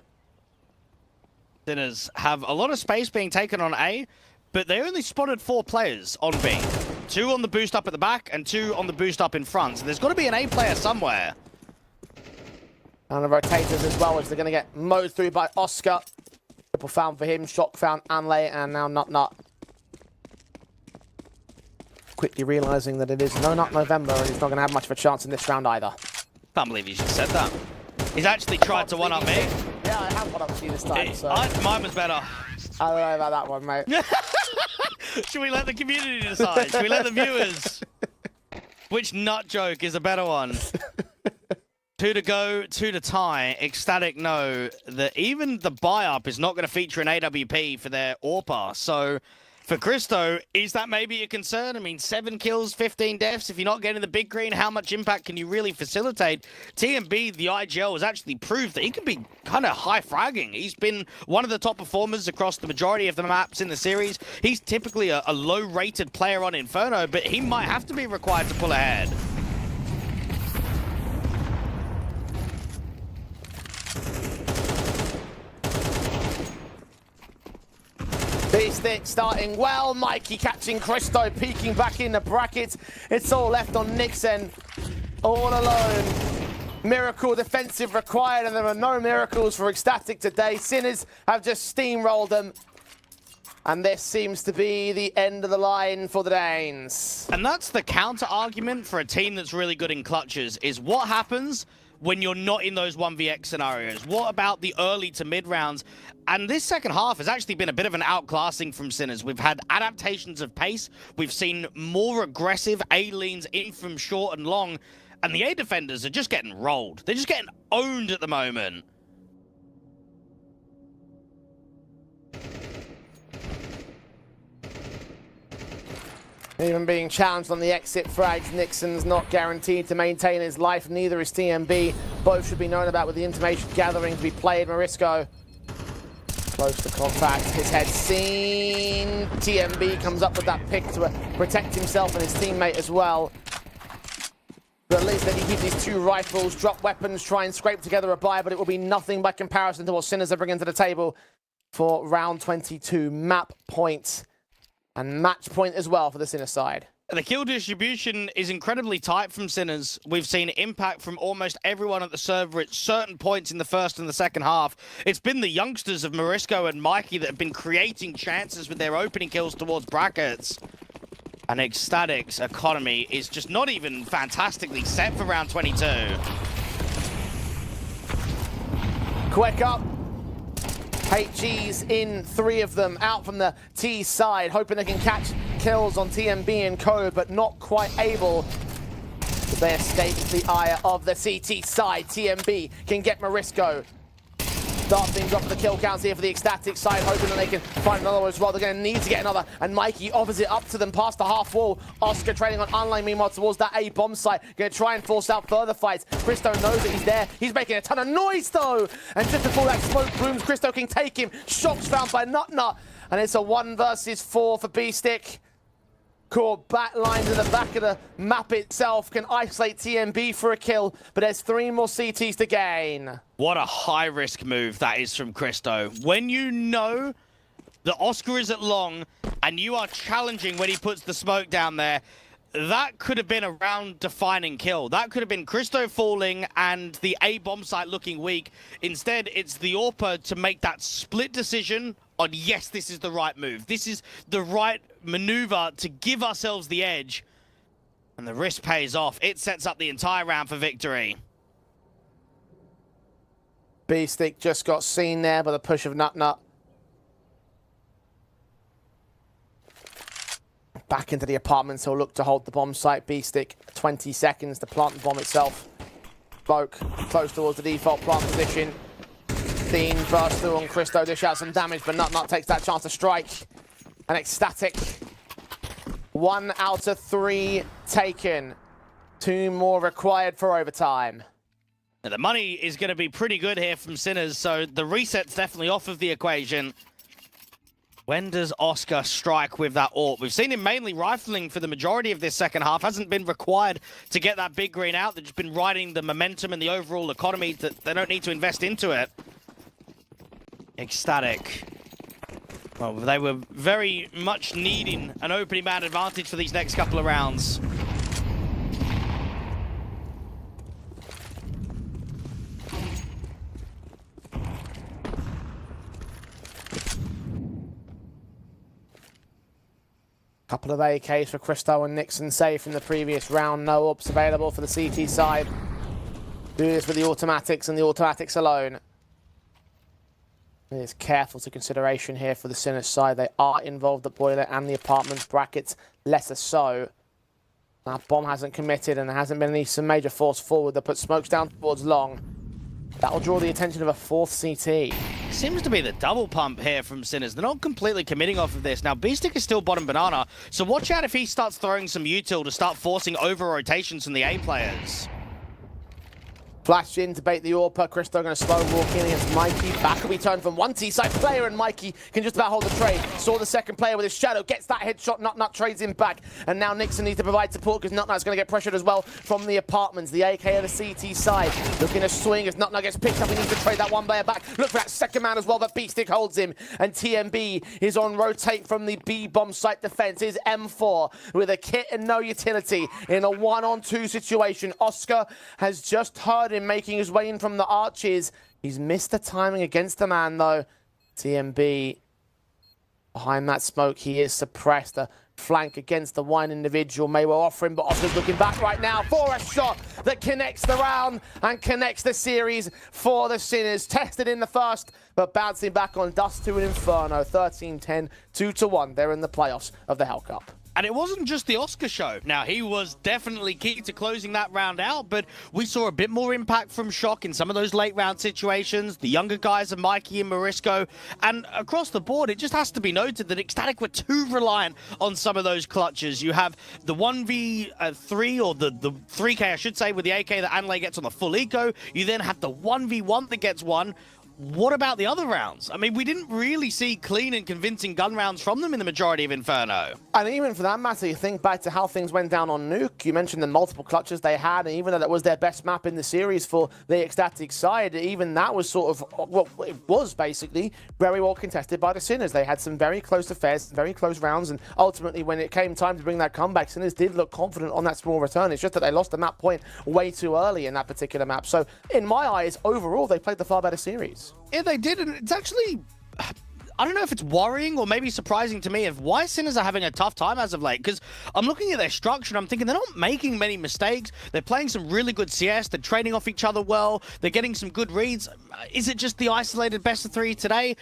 Speaker 16: Sinners have a lot of space being taken on A, but they only spotted 4 players on B. 2 on the boost up at the back and 2 on the boost up in front. So there's got to be an A player somewhere.
Speaker 15: And the rotators as well, as they're going to get mowed through by Oscar. Triple found for him, shock found Anlay, and now Nut. Quickly realizing that it is No Nut November, and he's not going to have much of a chance in this round either.
Speaker 16: Can't believe you just said that. He's actually tried to one-up me.
Speaker 15: Yeah, I have one-up you this time, so...
Speaker 16: Mine was better.
Speaker 15: I don't know about that one, mate.
Speaker 16: Should we let the community decide? Should we let the viewers? Which nut joke is a better one? 2 to go, 2 to tie. Ecstatic know that even the buy-up is not going to feature an AWP for their AWPer. So for Christo, is that maybe a concern? I mean, 7 kills, 15 deaths. If you're not getting the big green, how much impact can you really facilitate? TMB, the IGL, has actually proved that he can be kind of high fragging. He's been one of the top performers across the majority of the maps in the series. He's typically a low-rated player on Inferno, but he might have to be required to pull ahead.
Speaker 15: B-Stick starting well. Mikey catching Christo, peeking back in the brackets. It's all left on Nixon, all alone. Miracle defensive required, and there are no miracles for Ecstatic today. Sinners have just steamrolled them. And this seems to be the end of the line for the Danes.
Speaker 16: And that's the counter-argument for a team that's really good in clutches, is what happens when you're not in those 1vx scenarios? What about the early to mid rounds? And this second half has actually been a bit of an outclassing from Sinners. We've had adaptations of pace. We've seen more aggressive A leans in from short and long. And the A defenders are just getting rolled. They're just getting owned at the moment.
Speaker 15: Even being challenged on the exit frags, Nixon's not guaranteed to maintain his life, neither is TMB. Both should be known about with the information gathering to be played. Marisco close to contact, his head seen. TMB comes up with that pick to protect himself and his teammate as well. But at least then he keeps these 2 rifles, drop weapons, try and scrape together a buy, but it will be nothing by comparison to what Sinners are bringing to the table for round 22. Map point. And match point as well for the Sinner side.
Speaker 16: The kill distribution is incredibly tight from Sinners. We've seen impact from almost everyone at the server at certain points in the first and the second half. It's been the youngsters of Marisco and Mikey that have been creating chances with their opening kills towards brackets. And Ecstatic's economy is just not even fantastically set for round 22.
Speaker 15: Quick up. HG's in 3 of them, out from the T side, hoping they can catch kills on TMB and Co, but not quite able. They escape the ire of the CT side. TMB can get Marisco. Dart being dropped for the kill counts here for the Ecstatic side, hoping that they can find another one as well. They're going to need to get another, and Mikey offers it up to them past the half wall. Oscar trading on online, meanwhile, towards that A bomb site. Going to try and force out further fights. Christo knows that he's there. He's making a ton of noise, though. And just before that smoke blooms, Christo can take him. Shots found by Nut. And it's a 1 versus 4 for B-Stick. Core back line to the back of the map itself can isolate TMB for a kill, but there's 3 more CTs to gain.
Speaker 16: What a high-risk move that is from Christo. When you know that Oscar is at long and you are challenging when he puts the smoke down there, that could have been a round-defining kill. That could have been Christo falling and the A bomb site looking weak. Instead, it's the AWPer to make that split decision on, yes, this is the right move. This is the right maneuver to give ourselves the edge. And the risk pays off. It sets up the entire round for victory.
Speaker 15: B-Stick just got seen there by the push of Nut. Back into the apartments, he'll look to hold the bomb site. B-Stick, 20 seconds to plant the bomb itself. Smoke, close towards the default plant position. Dean bursts through on Christo, dish out some damage, but Nut takes that chance to strike. An Ecstatic. 1 out of 3 taken. 2 more required for overtime.
Speaker 16: Now, the money is going to be pretty good here from Sinners, so the reset's definitely off of the equation. When does Oscar strike with that AWP? We've seen him mainly rifling for the majority of this second half. Hasn't been required to get that big green out. They've just been riding the momentum and the overall economy. That they don't need to invest into it. Ecstatic. Well, they were very much needing an opening man advantage for these next couple of rounds.
Speaker 15: Couple of AKs for Christo and Nixon safe from the previous round. No ups available for the CT side. Do this with the automatics and the automatics alone. It is careful to consideration here for the Sinners side. They are involved at Boiler and the apartments brackets, lesser so. That bomb hasn't committed and there hasn't been some major force forward that puts smokes down towards long. That'll draw the attention of a 4th CT.
Speaker 16: Seems to be the double pump here from Sinners. They're not completely committing off of this. Now, B-Stick is still bottom banana, so watch out if he starts throwing some util to start forcing over rotations from the A players.
Speaker 15: Flashed in to bait the AWPer. Christo going to slow walk in against Mikey. Back will be turned from one T-side player, and Mikey can just about hold the trade. Saw the second player with his shadow, gets that headshot. Nut trades him back, and now Nixon needs to provide support because Nut's going to get pressured as well from the apartments. The AK of the CT side looking to swing as Nut gets picked up. He needs to trade that one player back. Look for that second man as well, but B-Stick holds him, and TMB is on rotate from the B bomb site defense. Is M4 with a kit and no utility in a 1-on-2 situation. Oscar has just heard him making his way in from the arches. He's missed the timing against the man though. TMB behind that smoke, he is suppressed. A flank against the one individual may well offer him, but Oscar's looking back right now for a shot that connects the round and connects the series for the Sinners. Tested in the first, but bouncing back on Dust to an Inferno. 13-10, 2-1. They're in the playoffs of the Hellcup.
Speaker 16: And it wasn't just the Oscar show. Now, he was definitely key to closing that round out, but we saw a bit more impact from Shock in some of those late round situations. The younger guys are Mikey and Morisco. And across the board, it just has to be noted that Ecstatic were too reliant on some of those clutches. You have the 1v3, or the 3K, I should say, with the AK that Anlay gets on the full eco. You then have the 1v1 that gets one. What about the other rounds? I mean, we didn't really see clean and convincing gun rounds from them in the majority of Inferno.
Speaker 15: And even for that matter, you think back to how things went down on Nuke. You mentioned the multiple clutches they had, and even though that was their best map in the series for the Ecstatic side, even that was sort of, well, it was basically very well contested by the Sinners. They had some very close affairs, very close rounds, and ultimately when it came time to bring that comeback, Sinners did look confident on that small return. It's just that they lost the map point way too early in that particular map. So in my eyes, overall, they played the far better series.
Speaker 16: Yeah, they did, and it's actually, I don't know if it's worrying or maybe surprising to me of why Sinners are having a tough time as of late, because I'm looking at their structure and I'm thinking they're not making many mistakes. They're playing some really good CS. They're trading off each other well. They're getting some good reads. Is it just the isolated best of 3 today?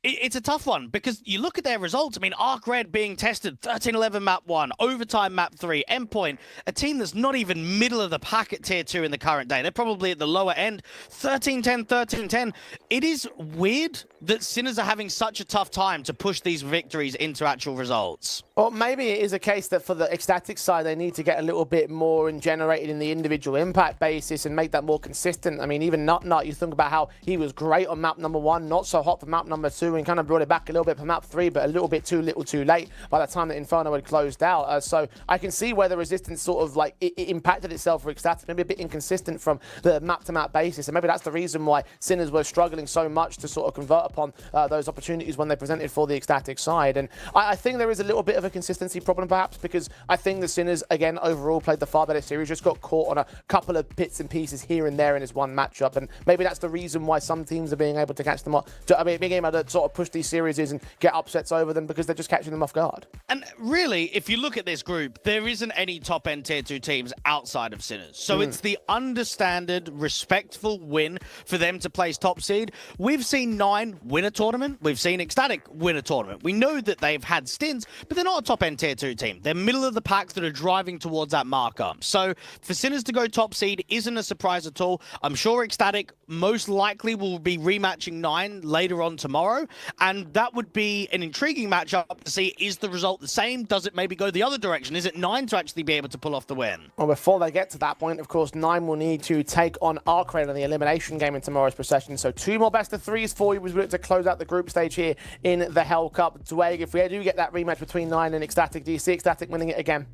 Speaker 16: It's a tough one because you look at their results. I mean, Arc Red being tested 13-11 map 1, overtime map 3, endpoint, a team that's not even middle of the pack at tier 2 in the current day. They're probably at the lower end. 13-10, 13-10. It is weird that Sinners are having such a tough time to push these victories into actual results.
Speaker 15: Or maybe it is a case that for the Ecstatic side, they need to get a little bit more generated in the individual impact basis and make that more consistent. I mean, even Nut, you think about how he was great on map number 1, not so hot for map number 2. 2 and kind of brought it back a little bit for map 3, but a little bit too little too late by the time that Inferno had closed out. So I can see where the resistance sort of like it impacted itself for Ecstatic, maybe a bit inconsistent from the map-to-map basis, and maybe that's the reason why Sinners were struggling so much to sort of convert upon those opportunities when they presented for the Ecstatic side. And I think there is a little bit of a consistency problem perhaps, because I think the Sinners, again, overall played the far better series, just got caught on a couple of bits and pieces here and there in this one matchup, and maybe that's the reason why some teams are being able to catch them up, being able to sort of push these series and get upsets over them, because they're just catching them off guard.
Speaker 16: And really, if you look at this group, there isn't any top-end Tier 2 teams outside of Sinners. So it's the understanded, respectful win for them to place top seed. We've seen 9 win a tournament. We've seen Ecstatic win a tournament. We know that they've had stints, but they're not a top-end Tier 2 team. They're middle of the pack that are driving towards that marker. So for Sinners to go top seed isn't a surprise at all. I'm sure Ecstatic most likely will be rematching 9 later on tomorrow, and that would be an intriguing matchup to see, is the result the same? Does it maybe go the other direction? Is it 9 to actually be able to pull off the win?
Speaker 15: Well, before they get to that point, of course, 9 will need to take on Arcrain in the elimination game in tomorrow's procession. So 2 more best of 3s for you as we look to close out the group stage here in the Hellcup. Dwayne, if we do get that rematch between 9 and Ecstatic, do you see Ecstatic winning it again?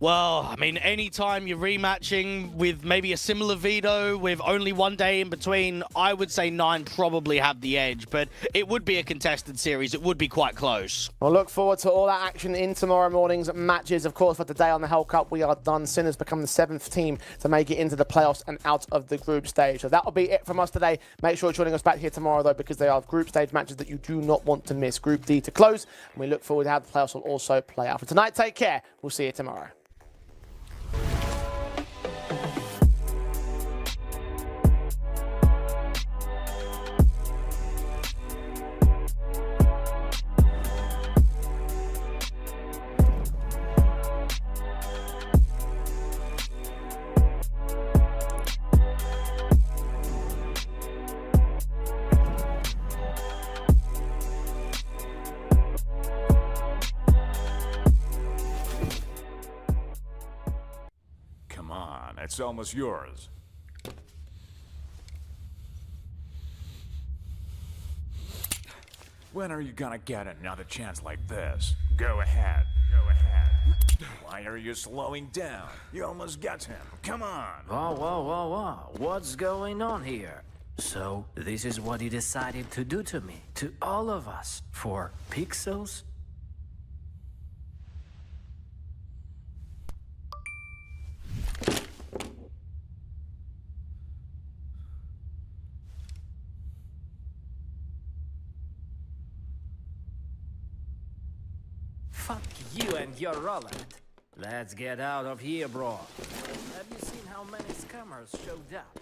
Speaker 16: Well, I mean, anytime you're rematching with maybe a similar veto with only 1 day in between, I would say 9 probably have the edge, but it would be a contested series. It would be quite close.
Speaker 15: We'll look forward to all that action in tomorrow morning's matches. Of course, for today on the Hellcup, we are done. Sinners become the 7th team to make it into the playoffs and out of the group stage. So that will be it from us today. Make sure you're joining us back here tomorrow, though, because they are group stage matches that you do not want to miss. Group D to close, and we look forward to how the playoffs will also play out. For tonight, take care. We'll see you tomorrow.
Speaker 12: It's almost yours. When are you gonna get another chance like this? Go ahead. Go ahead. Why are you slowing down? You almost got him. Come on.
Speaker 13: Whoa, whoa, whoa, whoa. What's going on here? So, this is what you decided to do to me, to all of us, for pixels? Fuck you and your Roland. Let's get out of here, bro. Have you seen how many scammers showed up?